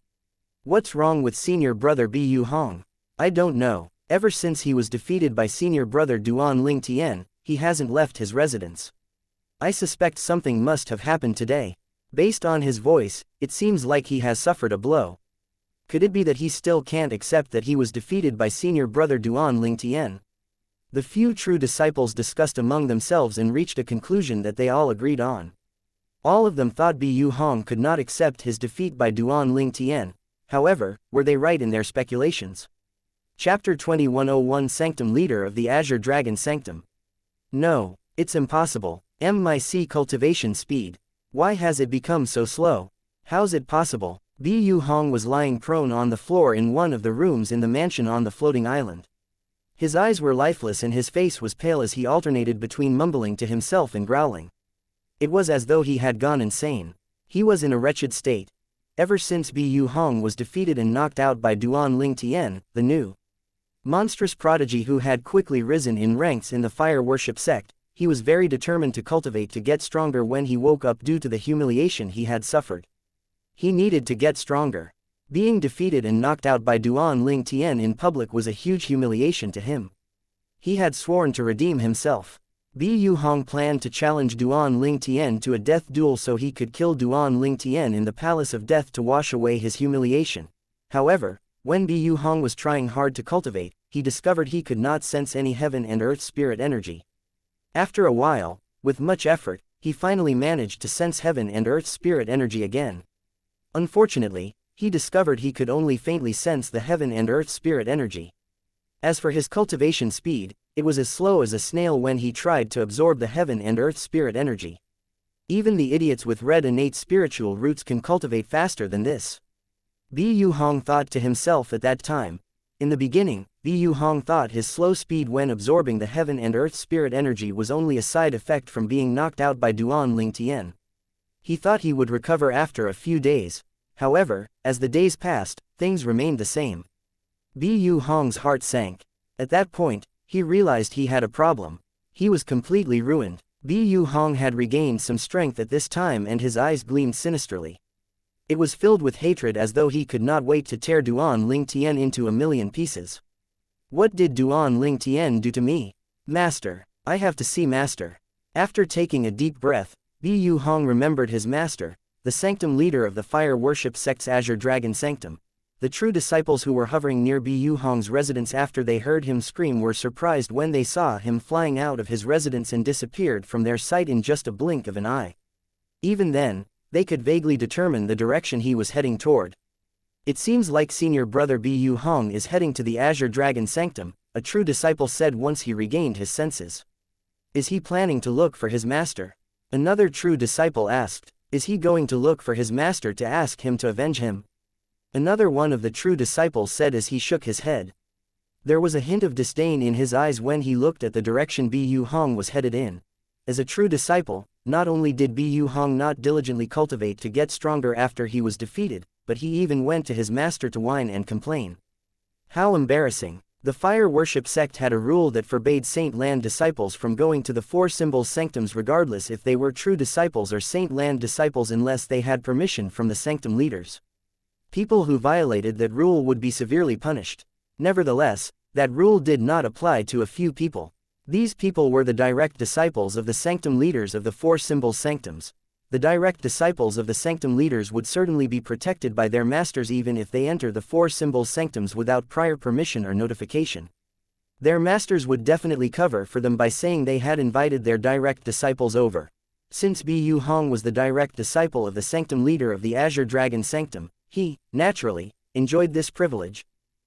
What's wrong with senior brother Bu Hong? I don't know. Ever since he was defeated by senior brother Duan Ling Tian, he hasn't left his residence. I suspect something must have happened today. Based on his voice, it seems like he has suffered a blow. Could it be that he still can't accept that he was defeated by senior brother Duan Ling Tian? The few true disciples discussed among themselves and reached a conclusion that they all agreed on. All of them thought Bu Hong could not accept his defeat by Duan Ling Tian. However, were they right in their speculations? Chapter 2101 Sanctum Leader of the Azure Dragon Sanctum. No, it's impossible. My cultivation speed. Why has it become so slow? How's it possible? Bu Hong was lying prone on the floor in one of the rooms in the mansion on the floating island. His eyes were lifeless and his face was pale as he alternated between mumbling to himself and growling. It was as though he had gone insane. He was in a wretched state. Ever since Bu Hong was defeated and knocked out by Duan Ling Tian, the new monstrous prodigy who had quickly risen in ranks in the fire worship sect, he was very determined to cultivate to get stronger when he woke up due to the humiliation he had suffered. He needed to get stronger. Being defeated and knocked out by Duan Ling Tian in public was a huge humiliation to him. He had sworn to redeem himself. Bu Hong planned to challenge Duan Ling Tian to a death duel so he could kill Duan Ling Tian in the Palace of Death to wash away his humiliation. However, when Bu Hong was trying hard to cultivate, he discovered he could not sense any heaven and earth spirit energy. After a while, with much effort, he finally managed to sense heaven and earth spirit energy again. Unfortunately, he discovered he could only faintly sense the heaven and earth spirit energy. As for his cultivation speed, it was as slow as a snail when he tried to absorb the heaven and earth spirit energy. Even the idiots with red innate spiritual roots can cultivate faster than this. Bu Hong thought to himself at that time. In the beginning, Bu Hong thought his slow speed when absorbing the heaven and earth spirit energy was only a side effect from being knocked out by Duan Ling Tian. He thought he would recover after a few days. However, as the days passed, things remained the same. Bu Hong's heart sank. At that point, he realized he had a problem. He was completely ruined. Bu Hong had regained some strength at this time and his eyes gleamed sinisterly. It was filled with hatred as though he could not wait to tear Duan Ling Tian into a million pieces. What did Duan Ling Tian do to me? Master. I have to see Master. After taking a deep breath, Bu Hong remembered his master, the sanctum leader of the fire worship sect's Azure Dragon Sanctum. The true disciples who were hovering near Bu Hong's residence after they heard him scream were surprised when they saw him flying out of his residence and disappeared from their sight in just a blink of an eye. Even then, they could vaguely determine the direction he was heading toward. It seems like senior brother Bu Hong is heading to the Azure Dragon Sanctum, a true disciple said once he regained his senses. Is he planning to look for his master? Another true disciple asked. Is he going to look for his master to ask him to avenge him? Another one of the true disciples said as he shook his head. There was a hint of disdain in his eyes when he looked at the direction Bu Hong was headed in. As a true disciple, not only did Bu Hong not diligently cultivate to get stronger after he was defeated, but he even went to his master to whine and complain. How embarrassing. The fire worship sect had a rule that forbade Saint Land disciples from going to the four symbols sanctums regardless if they were true disciples or Saint Land disciples unless they had permission from the sanctum leaders. People who violated that rule would be severely punished. Nevertheless, that rule did not apply to a few people. These people were the direct disciples of the sanctum leaders of the four symbols sanctums. The direct disciples of the sanctum leaders would certainly be protected by their masters even if they enter the four symbols sanctums without prior permission or notification. Their masters would definitely cover for them by saying they had invited their direct disciples over. Since Bu Hong was the direct disciple of the sanctum leader of the Azure Dragon Sanctum, he, naturally, enjoyed this privilege.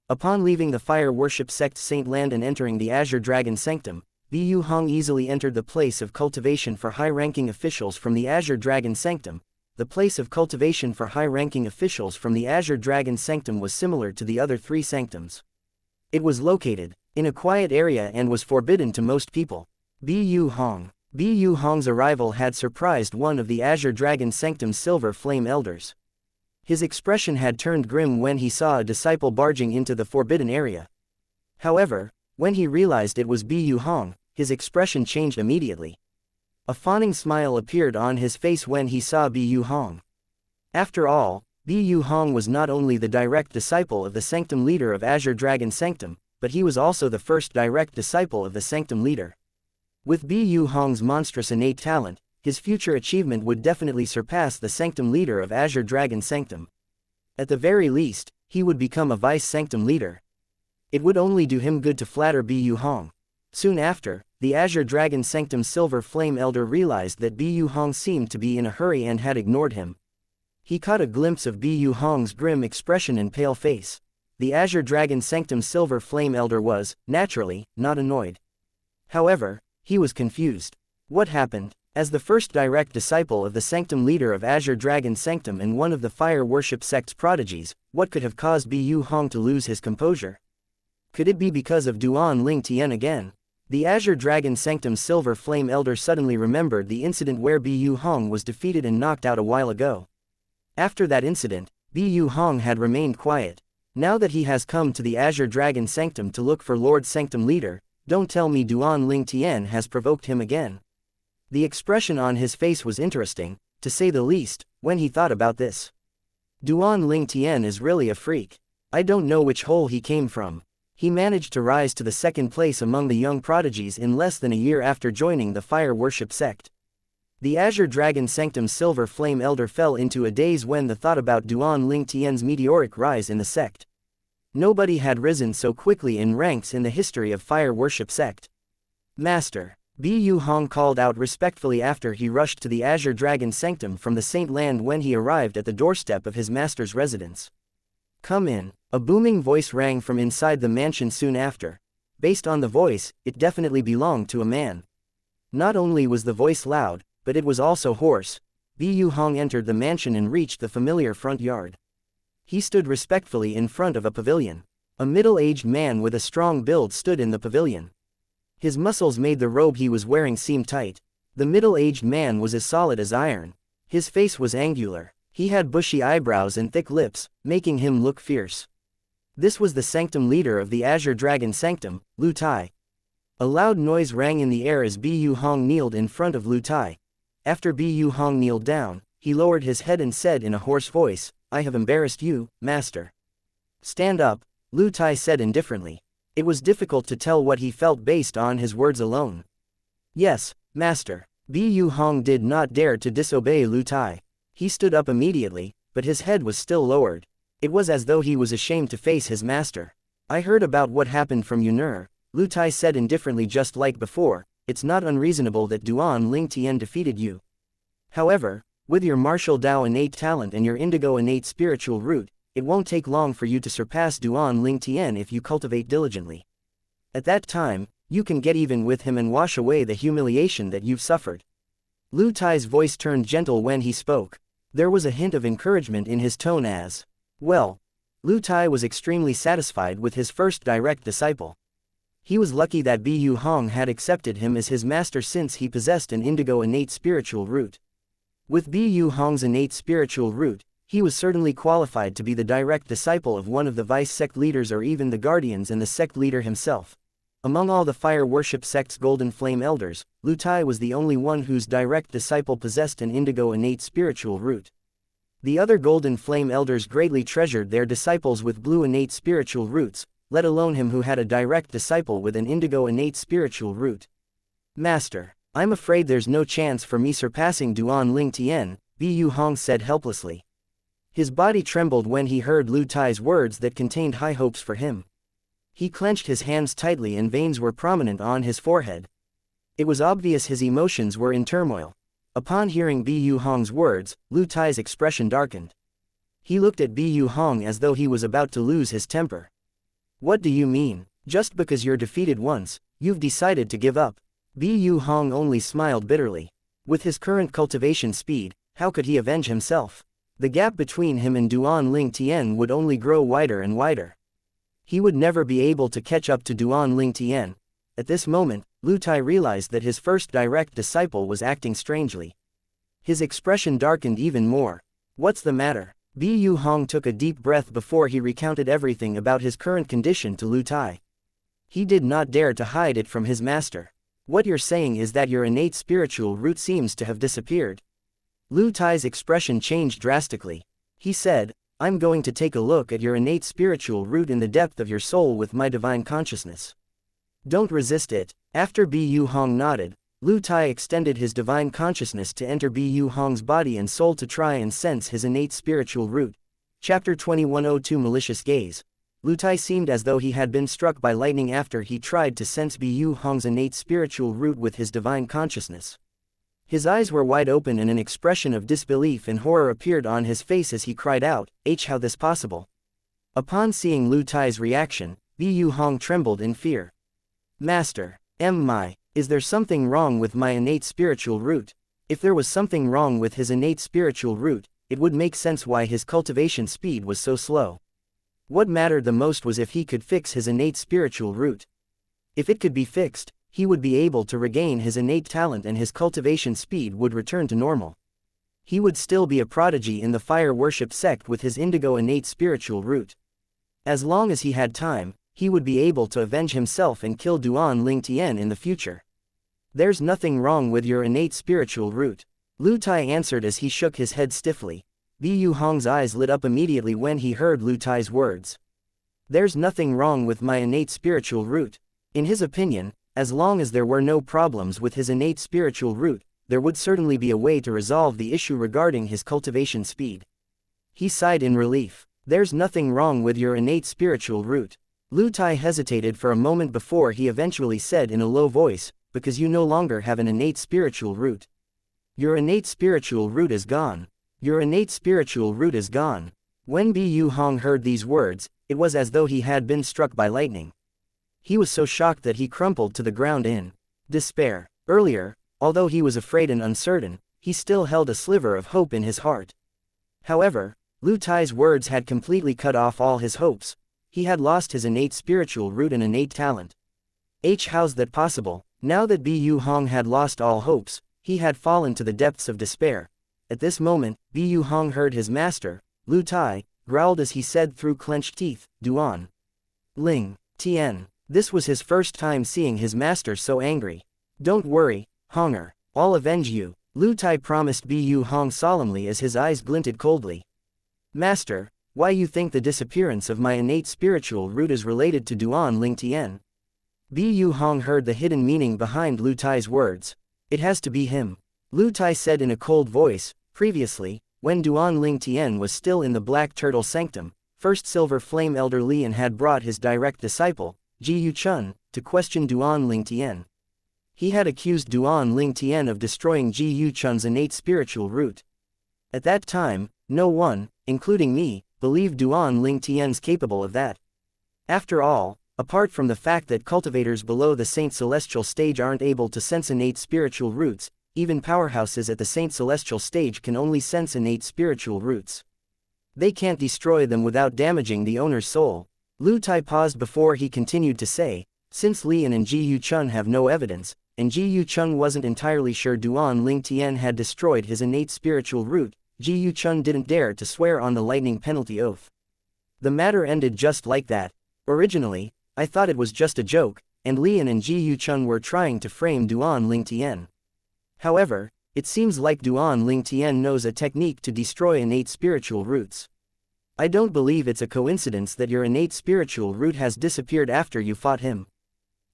Upon leaving the fire worship sect Saint Land and entering the Azure Dragon Sanctum, Bu Hong easily entered the place of cultivation for high-ranking officials from the Azure Dragon Sanctum. The place of cultivation for high-ranking officials from the Azure Dragon Sanctum was similar to the other three sanctums. It was located in a quiet area and was forbidden to most people. Bu Hong's arrival had surprised one of the Azure Dragon Sanctum's Silver Flame Elders. His expression had turned grim when he saw a disciple barging into the forbidden area. However, when he realized it was Bu Hong, his expression changed immediately. A fawning smile appeared on his face when he saw Bu Hong. After all, Bu Hong was not only the direct disciple of the sanctum leader of Azure Dragon Sanctum, but he was also the first direct disciple of the sanctum leader. With Bu Hong's monstrous innate talent, his future achievement would definitely surpass the sanctum leader of Azure Dragon Sanctum. At the very least, he would become a vice sanctum leader. It would only do him good to flatter Bu Hong. Soon after, the Azure Dragon Sanctum's Silver Flame Elder realized that Bu Hong seemed to be in a hurry and had ignored him. He caught a glimpse of Bu Hong's grim expression and pale face. The Azure Dragon Sanctum's Silver Flame Elder was, naturally, not annoyed. However, he was confused. What happened? As the first direct disciple of the sanctum leader of Azure Dragon Sanctum and one of the fire worship sect's prodigies, what could have caused Bu Hong to lose his composure? Could it be because of Duan Ling Tian again? The Azure Dragon Sanctum's Silver Flame Elder suddenly remembered the incident where Bu Hong was defeated and knocked out a while ago. After that incident, Bu Hong had remained quiet. Now that he has come to the Azure Dragon Sanctum to look for Lord Sanctum Leader, don't tell me Duan Ling Tian has provoked him again. The expression on his face was interesting, to say the least, when he thought about this. Duan Ling Tian is really a freak. I don't know which hole he came from. He managed to rise to the second place among the young prodigies in less than a year after joining the fire worship sect. The Azure Dragon Sanctum's Silver Flame Elder fell into a daze when the thought about Duan Ling Tian's meteoric rise in the sect. Nobody had risen so quickly in ranks in the history of fire worship sect. Master. Bu Hong called out respectfully after he rushed to the Azure Dragon Sanctum from the Saint Land when he arrived at the doorstep of his master's residence. Come in. A booming voice rang from inside the mansion soon after. Based on the voice, it definitely belonged to a man. Not only was the voice loud, but it was also hoarse. Bu Hong entered the mansion and reached the familiar front yard. He stood respectfully in front of a pavilion. A middle-aged man with a strong build stood in the pavilion. His muscles made the robe he was wearing seem tight. The middle-aged man was as solid as iron. His face was angular. He had bushy eyebrows and thick lips, making him look fierce. This was the sanctum leader of the Azure Dragon Sanctum, Lu Tai. A loud noise rang in the air as Bu Hong kneeled in front of Lu Tai. After Bu Hong kneeled down, he lowered his head and said in a hoarse voice, "I have embarrassed you, master." "Stand up," Lu Tai said indifferently. It was difficult to tell what he felt based on his words alone. "Yes, master." Bu Hong did not dare to disobey Lu Tai. He stood up immediately, but his head was still lowered. It was as though he was ashamed to face his master. "I heard about what happened from Yun'er," Lu Tai said indifferently, just like before. "It's not unreasonable that Duan Ling Tian defeated you. However, with your martial Dao innate talent and your indigo innate spiritual root, it won't take long for you to surpass Duan Ling Tian if you cultivate diligently. At that time, you can get even with him and wash away the humiliation that you've suffered." Lu Tai's voice turned gentle when he spoke. There was a hint of encouragement in his tone as, well. Lu Tai was extremely satisfied with his first direct disciple. He was lucky that Bu Hong had accepted him as his master since he possessed an indigo innate spiritual root. With Bu Hong's innate spiritual root, he was certainly qualified to be the direct disciple of one of the vice sect leaders or even the guardians and the sect leader himself. Among all the fire worship sect's golden flame elders, Lu Tai was the only one whose direct disciple possessed an indigo innate spiritual root. The other golden flame elders greatly treasured their disciples with blue innate spiritual roots, let alone him who had a direct disciple with an indigo innate spiritual root. "Master, I'm afraid there's no chance for me surpassing Duan Ling Tian," Bu Hong said helplessly. His body trembled when he heard Lu Tai's words that contained high hopes for him. He clenched his hands tightly and veins were prominent on his forehead. It was obvious his emotions were in turmoil. Upon hearing Bu Hong's words, Lu Tai's expression darkened. He looked at Bu Hong as though he was about to lose his temper. "What do you mean? Just because you're defeated once, you've decided to give up?" Bu Hong only smiled bitterly. With his current cultivation speed, how could he avenge himself? The gap between him and Duan Ling Tian would only grow wider and wider. He would never be able to catch up to Duan Ling Tian. At this moment, Lu Tai realized that his first direct disciple was acting strangely. His expression darkened even more. "What's the matter?" Bu Hong took a deep breath before he recounted everything about his current condition to Lu Tai. He did not dare to hide it from his master. "What you're saying is that your innate spiritual root seems to have disappeared." Lu Tai's expression changed drastically. He said, "I'm going to take a look at your innate spiritual root in the depth of your soul with my divine consciousness. Don't resist it." After Bu Hong nodded, Lu Tai extended his divine consciousness to enter Bu Hong's body and soul to try and sense his innate spiritual root. Chapter 2102 Malicious Gaze. Lu Tai seemed as though he had been struck by lightning after he tried to sense Bu Hong's innate spiritual root with his divine consciousness. His eyes were wide open and an expression of disbelief and horror appeared on his face as he cried out, "How this possible?" Upon seeing Lu Tai's reaction, Bu Hong trembled in fear. "Master, is there something wrong with my innate spiritual root?" If there was something wrong with his innate spiritual root, it would make sense why his cultivation speed was so slow. What mattered the most was if he could fix his innate spiritual root. If it could be fixed, he would be able to regain his innate talent and his cultivation speed would return to normal. He would still be a prodigy in the fire worship sect with his indigo innate spiritual root. As long as he had time, he would be able to avenge himself and kill Duan Ling Tian in the future. "There's nothing wrong with your innate spiritual root," Lu Tai answered as he shook his head stiffly. Bu Hong's eyes lit up immediately when he heard Lu Tai's words. "There's nothing wrong with my innate spiritual root." In his opinion, as long as there were no problems with his innate spiritual root, there would certainly be a way to resolve the issue regarding his cultivation speed. He sighed in relief. "There's nothing wrong with your innate spiritual root." Lu Tai hesitated for a moment before he eventually said in a low voice, "Because you no longer have an innate spiritual root. Your innate spiritual root is gone. Your innate spiritual root is gone." When Bu Hong heard these words, it was as though he had been struck by lightning. He was so shocked that he crumpled to the ground in despair. Earlier, although he was afraid and uncertain, he still held a sliver of hope in his heart. However, Lu Tai's words had completely cut off all his hopes. he had lost his innate spiritual root and innate talent. How's that possible? Now that Bu Hong had lost all hopes, he had fallen to the depths of despair. At this moment, Bu Hong heard his master, Lu Tai, growled as he said through clenched teeth, Duan Ling Tian. This was his first time seeing his master so angry. Don't worry, Honger, I'll avenge you, Lu Tai promised Bu Hong solemnly as his eyes glinted coldly. Master, why you think the disappearance of my innate spiritual root is related to Duan Ling Tian? Bu Hong heard the hidden meaning behind Lu Tai's words. It has to be him. Lu Tai said in a cold voice. Previously, when Duan Ling Tian was still in the Black Turtle Sanctum, First Silver Flame Elder Lian had brought his direct disciple, Ji Yu Chun, to question Duan Ling Tian. He had accused Duan Ling Tian of destroying Ji Yu Chun's innate spiritual root. At that time, no one, including me, believed Duan Ling Tian's capable of that. After all, apart from the fact that cultivators below the Saint Celestial stage aren't able to sense innate spiritual roots, even powerhouses at the Saint Celestial stage can only sense innate spiritual roots. They can't destroy them without damaging the owner's soul. Lu Tai paused before he continued to say, since Lian and Ji Yu Chun have no evidence, and Ji Yu Chun wasn't entirely sure Duan Ling Tian had destroyed his innate spiritual root, Ji Yu Chun didn't dare to swear on the lightning penalty oath. The matter ended just like that. Originally, I thought it was just a joke, and Lian and Ji Yu Chun were trying to frame Duan Ling Tian. However, it seems like Duan Ling Tian knows a technique to destroy innate spiritual roots. I don't believe it's a coincidence that your innate spiritual root has disappeared after you fought him.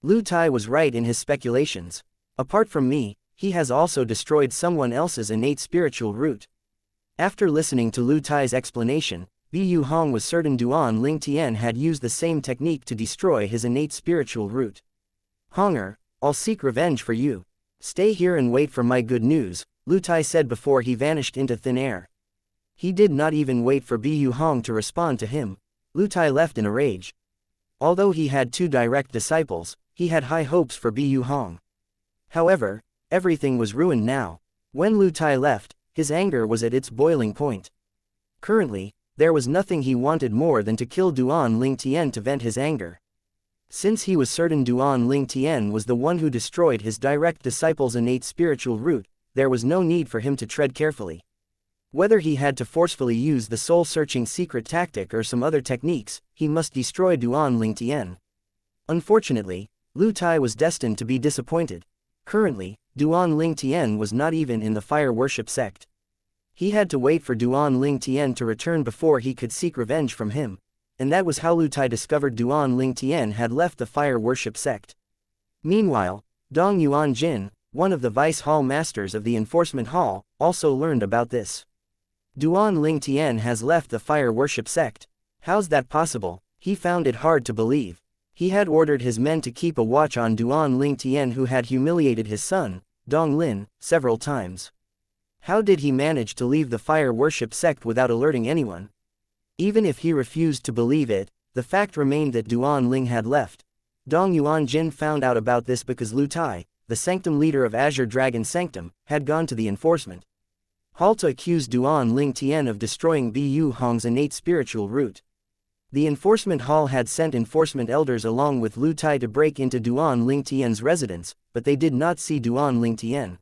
Lu Tai was right in his speculations. Apart from me, he has also destroyed someone else's innate spiritual root. After listening to Lu Tai's explanation, Bu Hong was certain Duan Ling Tian had used the same technique to destroy his innate spiritual root. Honger, I'll seek revenge for you. Stay here and wait for my good news, Lu Tai said before he vanished into thin air. He did not even wait for Bu Hong to respond to him. Lu Tai left in a rage. Although he had two direct disciples, he had high hopes for Bu Hong. However, everything was ruined now. When Lu Tai left, his anger was at its boiling point. Currently, there was nothing he wanted more than to kill Duan Ling Tian to vent his anger. Since he was certain Duan Ling Tian was the one who destroyed his direct disciple's innate spiritual root, there was no need for him to tread carefully. Whether he had to forcefully use the soul-searching secret tactic or some other techniques, he must destroy Duan Ling Tian. Unfortunately, Lu Tai was destined to be disappointed. Currently, Duan Ling Tian was not even in the fire worship sect. He had to wait for Duan Ling Tian to return before he could seek revenge from him, and that was how Lu Tai discovered Duan Ling Tian had left the fire worship sect. Meanwhile, Dong Yuan Jin, one of the vice hall masters of the enforcement hall, also learned about this. Duan Ling Tian has left the fire worship sect. How's that possible? He found it hard to believe. He had ordered his men to keep a watch on Duan Ling Tian, who had humiliated his son, Dong Lin, several times. How did he manage to leave the fire worship sect without alerting anyone? Even if he refused to believe it, the fact remained that Duan Ling had left. Dong Yuan Jin found out about this because Lu Tai, the sanctum leader of Azure Dragon Sanctum, had gone to the enforcement hall to accuse Duan Ling Tian of destroying Bu Hong's innate spiritual root. The enforcement hall had sent enforcement elders along with Lu Tai to break into Duan Ling Tian's residence, but they did not see Duan Ling Tian.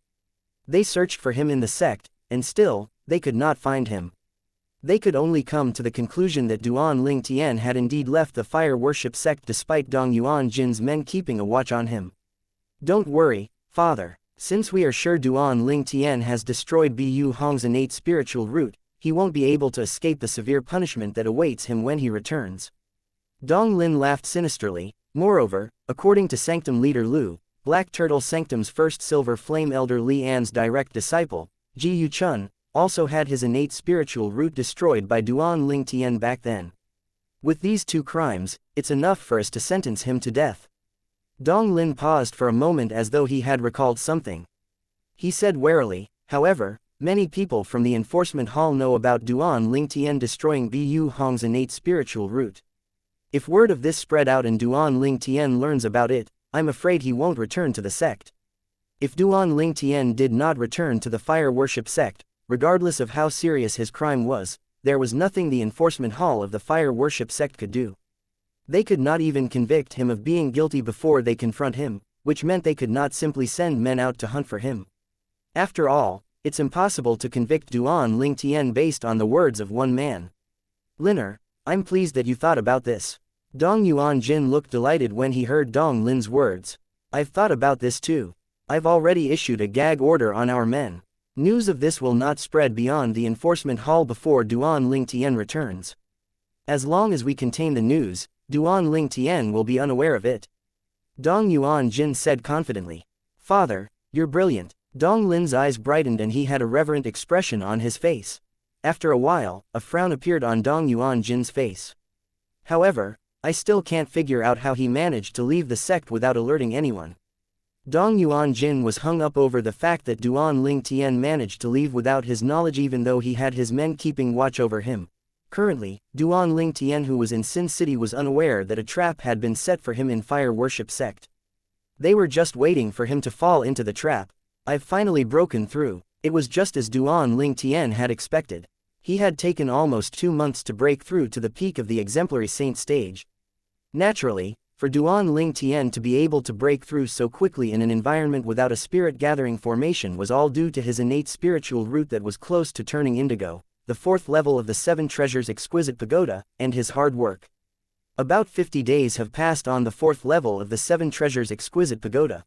They searched for him in the sect, and still, they could not find him. They could only come to the conclusion that Duan Ling Tian had indeed left the fire worship sect despite Dong Yuan Jin's men keeping a watch on him. Don't worry, father. Since we are sure Duan Ling Tian has destroyed Bu Hong's innate spiritual root, he won't be able to escape the severe punishment that awaits him when he returns. Dong Lin laughed sinisterly. Moreover, according to Sanctum leader Lu, Black Turtle Sanctum's first Silver Flame Elder Li An's direct disciple, Ji Yu Chun, also had his innate spiritual root destroyed by Duan Ling Tian back then. With these two crimes, it's enough for us to sentence him to death. Dong Lin paused for a moment as though he had recalled something. He said warily, however, many people from the enforcement hall know about Duan Ling Tian destroying Bu Hong's innate spiritual root. If word of this spread out and Duan Ling Tian learns about it, I'm afraid he won't return to the sect. If Duan Ling Tian did not return to the fire worship sect, regardless of how serious his crime was, there was nothing the enforcement hall of the fire worship sect could do. They could not even convict him of being guilty before they confront him, which meant they could not simply send men out to hunt for him. After all, it's impossible to convict Duan Ling Tian based on the words of one man. Liner, I'm pleased that you thought about this. Dong Yuan Jin looked delighted when he heard Dong Lin's words. I've thought about this too. I've already issued a gag order on our men. News of this will not spread beyond the enforcement hall before Duan Ling Tian returns. As long as we contain the news, Duan Ling Tian will be unaware of it. Dong Yuan Jin said confidently. Father, you're brilliant. Dong Lin's eyes brightened and he had a reverent expression on his face. After a while, a frown appeared on Dong Yuan Jin's face. However, I still can't figure out how he managed to leave the sect without alerting anyone. Dong Yuan Jin was hung up over the fact that Duan Ling Tian managed to leave without his knowledge even though he had his men keeping watch over him. Currently, Duan Ling Tian who was in Sin City was unaware that a trap had been set for him in Fire Worship Sect. They were just waiting for him to fall into the trap. I've finally broken through. It was just as Duan Ling Tian had expected. He had taken almost 2 months to break through to the peak of the exemplary saint stage. Naturally, for Duan Ling Tian to be able to break through so quickly in an environment without a spirit-gathering formation was all due to his innate spiritual root that was close to turning indigo, the 4th level of the 7 Treasures Exquisite Pagoda, and his hard work. About 50 days have passed on the 4th level of the 7 Treasures Exquisite Pagoda.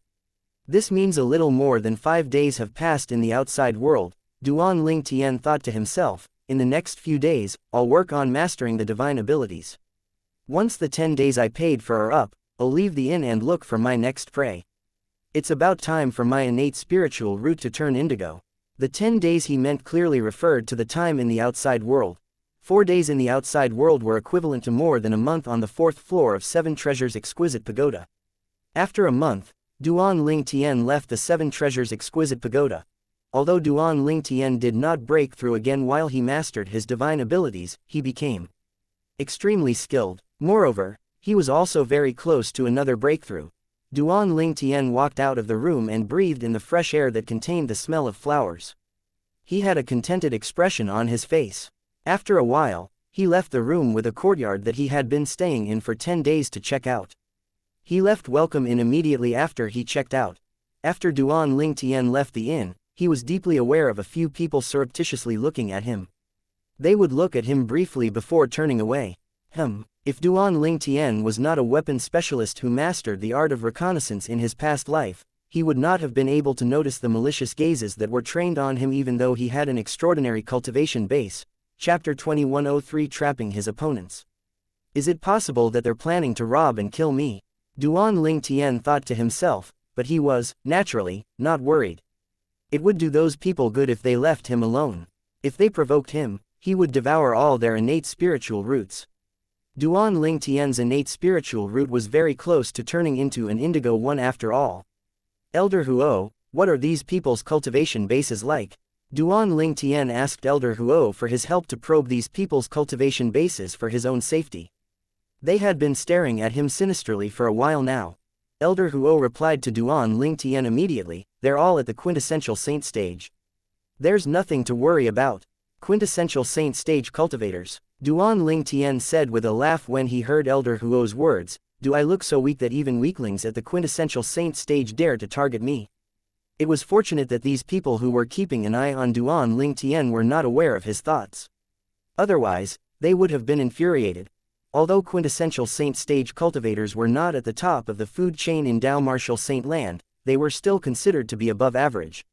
This means a little more than 5 days have passed in the outside world. Duan Ling Tian thought to himself, in the next few days, I'll work on mastering the divine abilities. Once the 10 days I paid for are up, I'll leave the inn and look for my next prey. It's about time for my innate spiritual root to turn indigo. The 10 days he meant clearly referred to the time in the outside world. 4 days in the outside world were equivalent to more than a month on the 4th floor of 7 Treasures Exquisite Pagoda. After a month, Duan Ling Tian left the 7 Treasures Exquisite Pagoda. Although Duan Ling Tian did not break through again while he mastered his divine abilities, he became extremely skilled. Moreover, he was also very close to another breakthrough. Duan Ling Tian walked out of the room and breathed in the fresh air that contained the smell of flowers. He had a contented expression on his face. After a while, he left the room with a courtyard that he had been staying in for 10 days to check out. He left Welcome Inn immediately after he checked out. After Duan Ling Tian left the inn, he was deeply aware of a few people surreptitiously looking at him. They would look at him briefly before turning away. If Duan Ling Tian was not a weapon specialist who mastered the art of reconnaissance in his past life, he would not have been able to notice the malicious gazes that were trained on him even though he had an extraordinary cultivation base. Chapter 2103 Trapping his opponents. Is it possible that they're planning to rob and kill me? Duan Ling Tian thought to himself, but he was, naturally, not worried. It would do those people good if they left him alone. If they provoked him, he would devour all their innate spiritual roots. Duan Ling Tian's innate spiritual root was very close to turning into an indigo one after all. Elder Huo, what are these people's cultivation bases like? Duan Ling Tian asked Elder Huo for his help to probe these people's cultivation bases for his own safety. They had been staring at him sinisterly for a while now. Elder Huo replied to Duan Ling Tian immediately, they're all at the quintessential saint stage. There's nothing to worry about. Quintessential saint stage cultivators. Duan Ling Tian said with a laugh when he heard Elder Huo's words, do I look so weak that even weaklings at the quintessential saint stage dare to target me? It was fortunate that these people who were keeping an eye on Duan Ling Tian were not aware of his thoughts. Otherwise, they would have been infuriated. Although quintessential saint stage cultivators were not at the top of the food chain in Dao Martial Saint Land, they were still considered to be above average.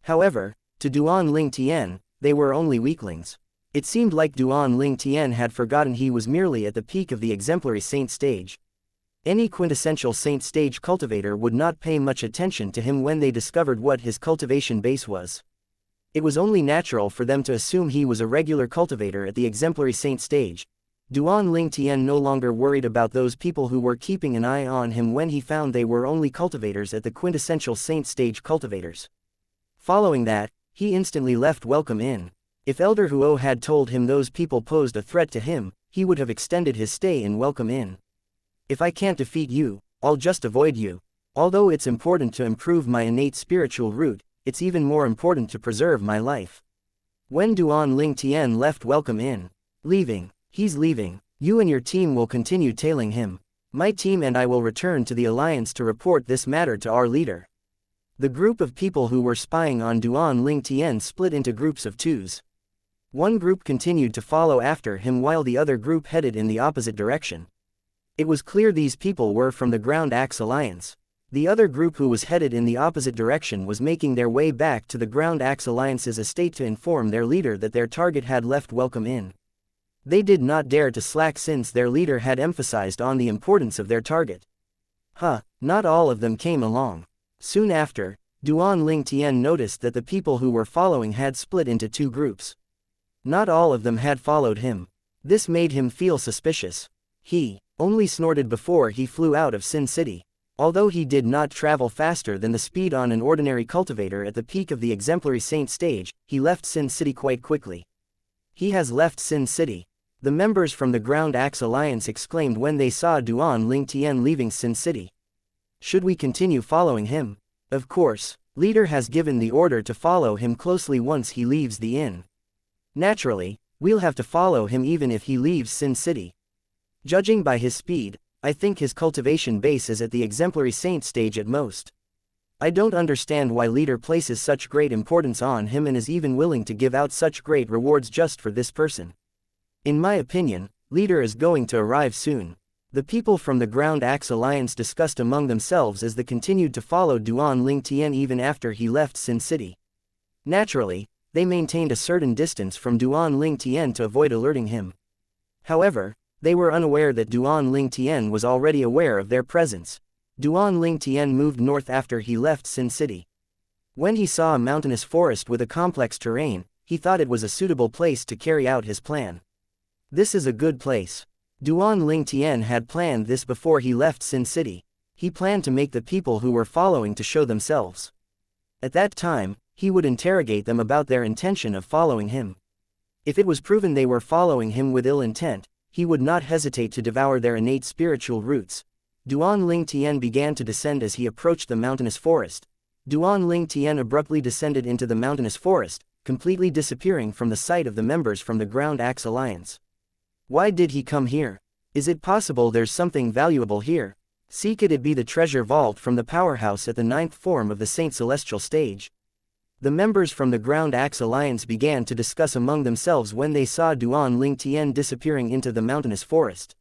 However, to Duan Ling Tian, they were only weaklings. It seemed like Duan Ling Tian had forgotten he was merely at the peak of the exemplary saint stage. Any quintessential saint stage cultivator would not pay much attention to him when they discovered what his cultivation base was. It was only natural for them to assume he was a regular cultivator at the exemplary saint stage. Duan Ling Tian no longer worried about those people who were keeping an eye on him when he found they were only cultivators at the quintessential saint stage cultivators. Following that, he instantly left Welcome Inn. If Elder Huo had told him those people posed a threat to him, he would have extended his stay in Welcome Inn. If I can't defeat you, I'll just avoid you. Although it's important to improve my innate spiritual root, it's even more important to preserve my life. When Duan Ling Tian left Welcome Inn, leaving, he's leaving. You and your team will continue tailing him. My team and I will return to the Alliance to report this matter to our leader. The group of people who were spying on Duan Lingtian split into groups of twos. One group continued to follow after him while the other group headed in the opposite direction. It was clear these people were from the Ground Axe Alliance. The other group who was headed in the opposite direction was making their way back to the Ground Axe Alliance's estate to inform their leader that their target had left Welcome Inn. They did not dare to slack since their leader had emphasized on the importance of their target. Not all of them came along. Soon after, Duan Lingtian noticed that the people who were following had split into two groups. Not all of them had followed him. This made him feel suspicious. He only snorted before he flew out of Sin City. Although he did not travel faster than the speed on an ordinary cultivator at the peak of the exemplary saint stage, he left Sin City quite quickly. He has left Sin City. The members from the Ground Axe Alliance exclaimed when they saw Duan Lingtian leaving Sin City. Should we continue following him? Of course, leader has given the order to follow him closely once he leaves the inn. Naturally, we'll have to follow him even if he leaves Sin City. Judging by his speed, I think his cultivation base is at the exemplary saint stage at most. I don't understand why leader places such great importance on him and is even willing to give out such great rewards just for this person. In my opinion, leader is going to arrive soon. The people from the Ground Axe Alliance discussed among themselves as they continued to follow Duan Lingtian even after he left Sin City. Naturally, they maintained a certain distance from Duan Lingtian to avoid alerting him. However, they were unaware that Duan Lingtian was already aware of their presence. Duan Lingtian moved north after he left Sin City. When he saw a mountainous forest with a complex terrain, he thought it was a suitable place to carry out his plan. This is a good place. Duan Lingtian had planned this before he left Sin City. He planned to make the people who were following to show themselves. At that time, he would interrogate them about their intention of following him. If it was proven they were following him with ill intent, he would not hesitate to devour their innate spiritual roots. Duan Lingtian began to descend as he approached the mountainous forest. Duan Lingtian abruptly descended into the mountainous forest, completely disappearing from the sight of the members from the Ground Axe Alliance. Why did he come here? Is it possible there's something valuable here? Could it be the treasure vault from the powerhouse at the 9th form of the Saint Celestial stage? The members from the Ground Axe Alliance began to discuss among themselves when they saw Duan Lingtian disappearing into the mountainous forest.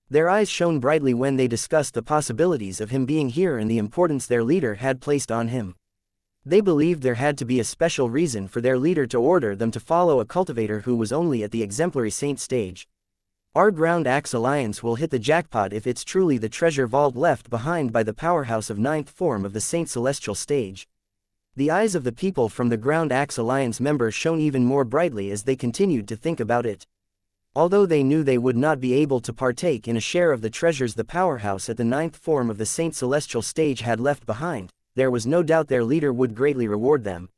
Their eyes shone brightly when they discussed the possibilities of him being here and the importance their leader had placed on him. They believed there had to be a special reason for their leader to order them to follow a cultivator who was only at the exemplary saint stage. Our Ground Axe Alliance will hit the jackpot if it's truly the treasure vault left behind by the powerhouse of 9th form of the Saint Celestial stage. The eyes of the people from the Ground Axe Alliance members shone even more brightly as they continued to think about it. Although they knew they would not be able to partake in a share of the treasures the powerhouse at the 9th form of the Saint Celestial stage had left behind, there was no doubt their leader would greatly reward them.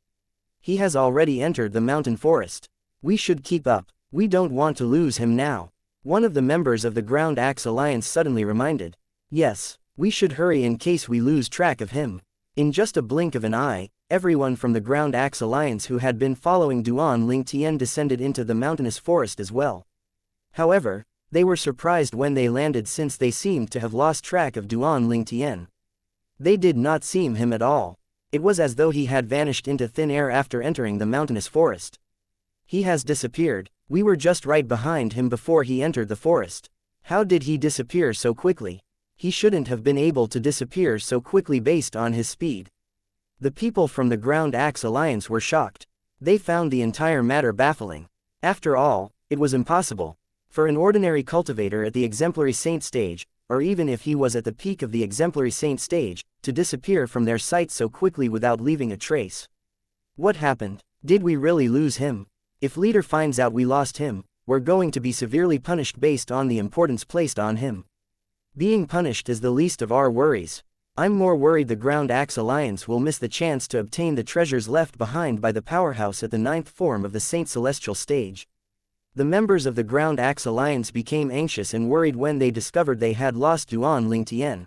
He has already entered the mountain forest. We should keep up. We don't want to lose him now. One of the members of the Ground Axe Alliance suddenly reminded. Yes, we should hurry in case we lose track of him. In just a blink of an eye, everyone from the Ground Axe Alliance who had been following Duan Lingtian descended into the mountainous forest as well. However, they were surprised when they landed since they seemed to have lost track of Duan Lingtian. They did not see him at all. It was as though he had vanished into thin air after entering the mountainous forest. He has disappeared. We were just right behind him before he entered the forest. How did he disappear so quickly? He shouldn't have been able to disappear so quickly based on his speed. The people from the Ground Axe Alliance were shocked. They found the entire matter baffling. After all, it was impossible for an ordinary cultivator at the exemplary saint stage, or even if he was at the peak of the exemplary saint stage, to disappear from their sight so quickly without leaving a trace. What happened? Did we really lose him? If leader finds out we lost him, we're going to be severely punished based on the importance placed on him. Being punished is the least of our worries. I'm more worried the Ground Axe Alliance will miss the chance to obtain the treasures left behind by the powerhouse at the 9th form of the Saint Celestial stage. The members of the Ground Axe Alliance became anxious and worried when they discovered they had lost Duan Lingtian.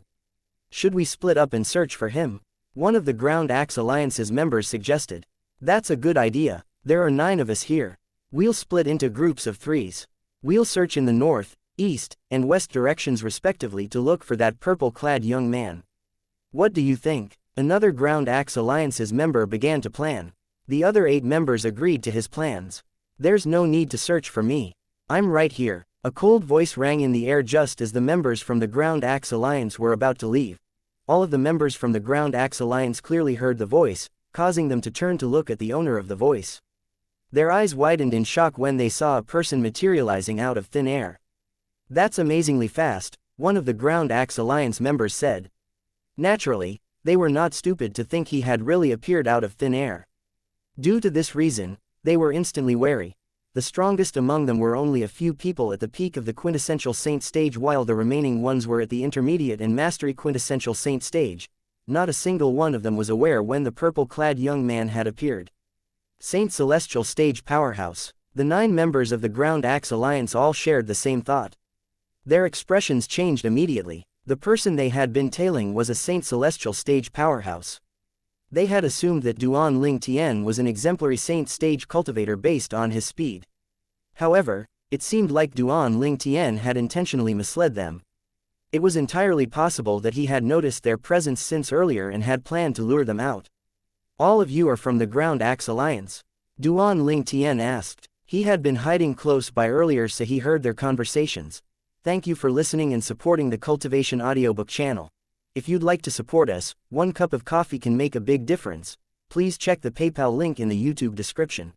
Should we split up and search for him? One of the Ground Axe Alliance's members suggested. That's a good idea. There are 9 of us here. We'll split into groups of 3s. We'll search in the north, east, and west directions respectively to look for that purple-clad young man. What do you think? Another Ground Axe Alliance's member began to plan. The other 8 members agreed to his plans. There's no need to search for me. I'm right here. A cold voice rang in the air just as the members from the Ground Axe Alliance were about to leave. All of the members from the Ground Axe Alliance clearly heard the voice, causing them to turn to look at the owner of the voice. Their eyes widened in shock when they saw a person materializing out of thin air. That's amazingly fast, one of the Ground Axe Alliance members said. Naturally, they were not stupid to think he had really appeared out of thin air. Due to this reason, they were instantly wary. The strongest among them were only a few people at the peak of the quintessential saint stage, while the remaining ones were at the intermediate and mastery quintessential saint stage. Not a single one of them was aware when the purple-clad young man had appeared. Saint Celestial Stage Powerhouse. The 9 members of the Ground Axe Alliance all shared the same thought. Their expressions changed immediately. The person they had been tailing was a Saint Celestial Stage Powerhouse. They had assumed that Duan Ling Tian was an exemplary Saint Stage cultivator based on his speed. However, it seemed like Duan Ling Tian had intentionally misled them. It was entirely possible that he had noticed their presence since earlier and had planned to lure them out. All of you are from the Ground Axe Alliance? Duan Ling Tian asked. He had been hiding close by earlier, so he heard their conversations. Thank you for listening and supporting the Cultivation Audiobook channel. If you'd like to support us, 1 cup of coffee can make a big difference. Please check the PayPal link in the YouTube description.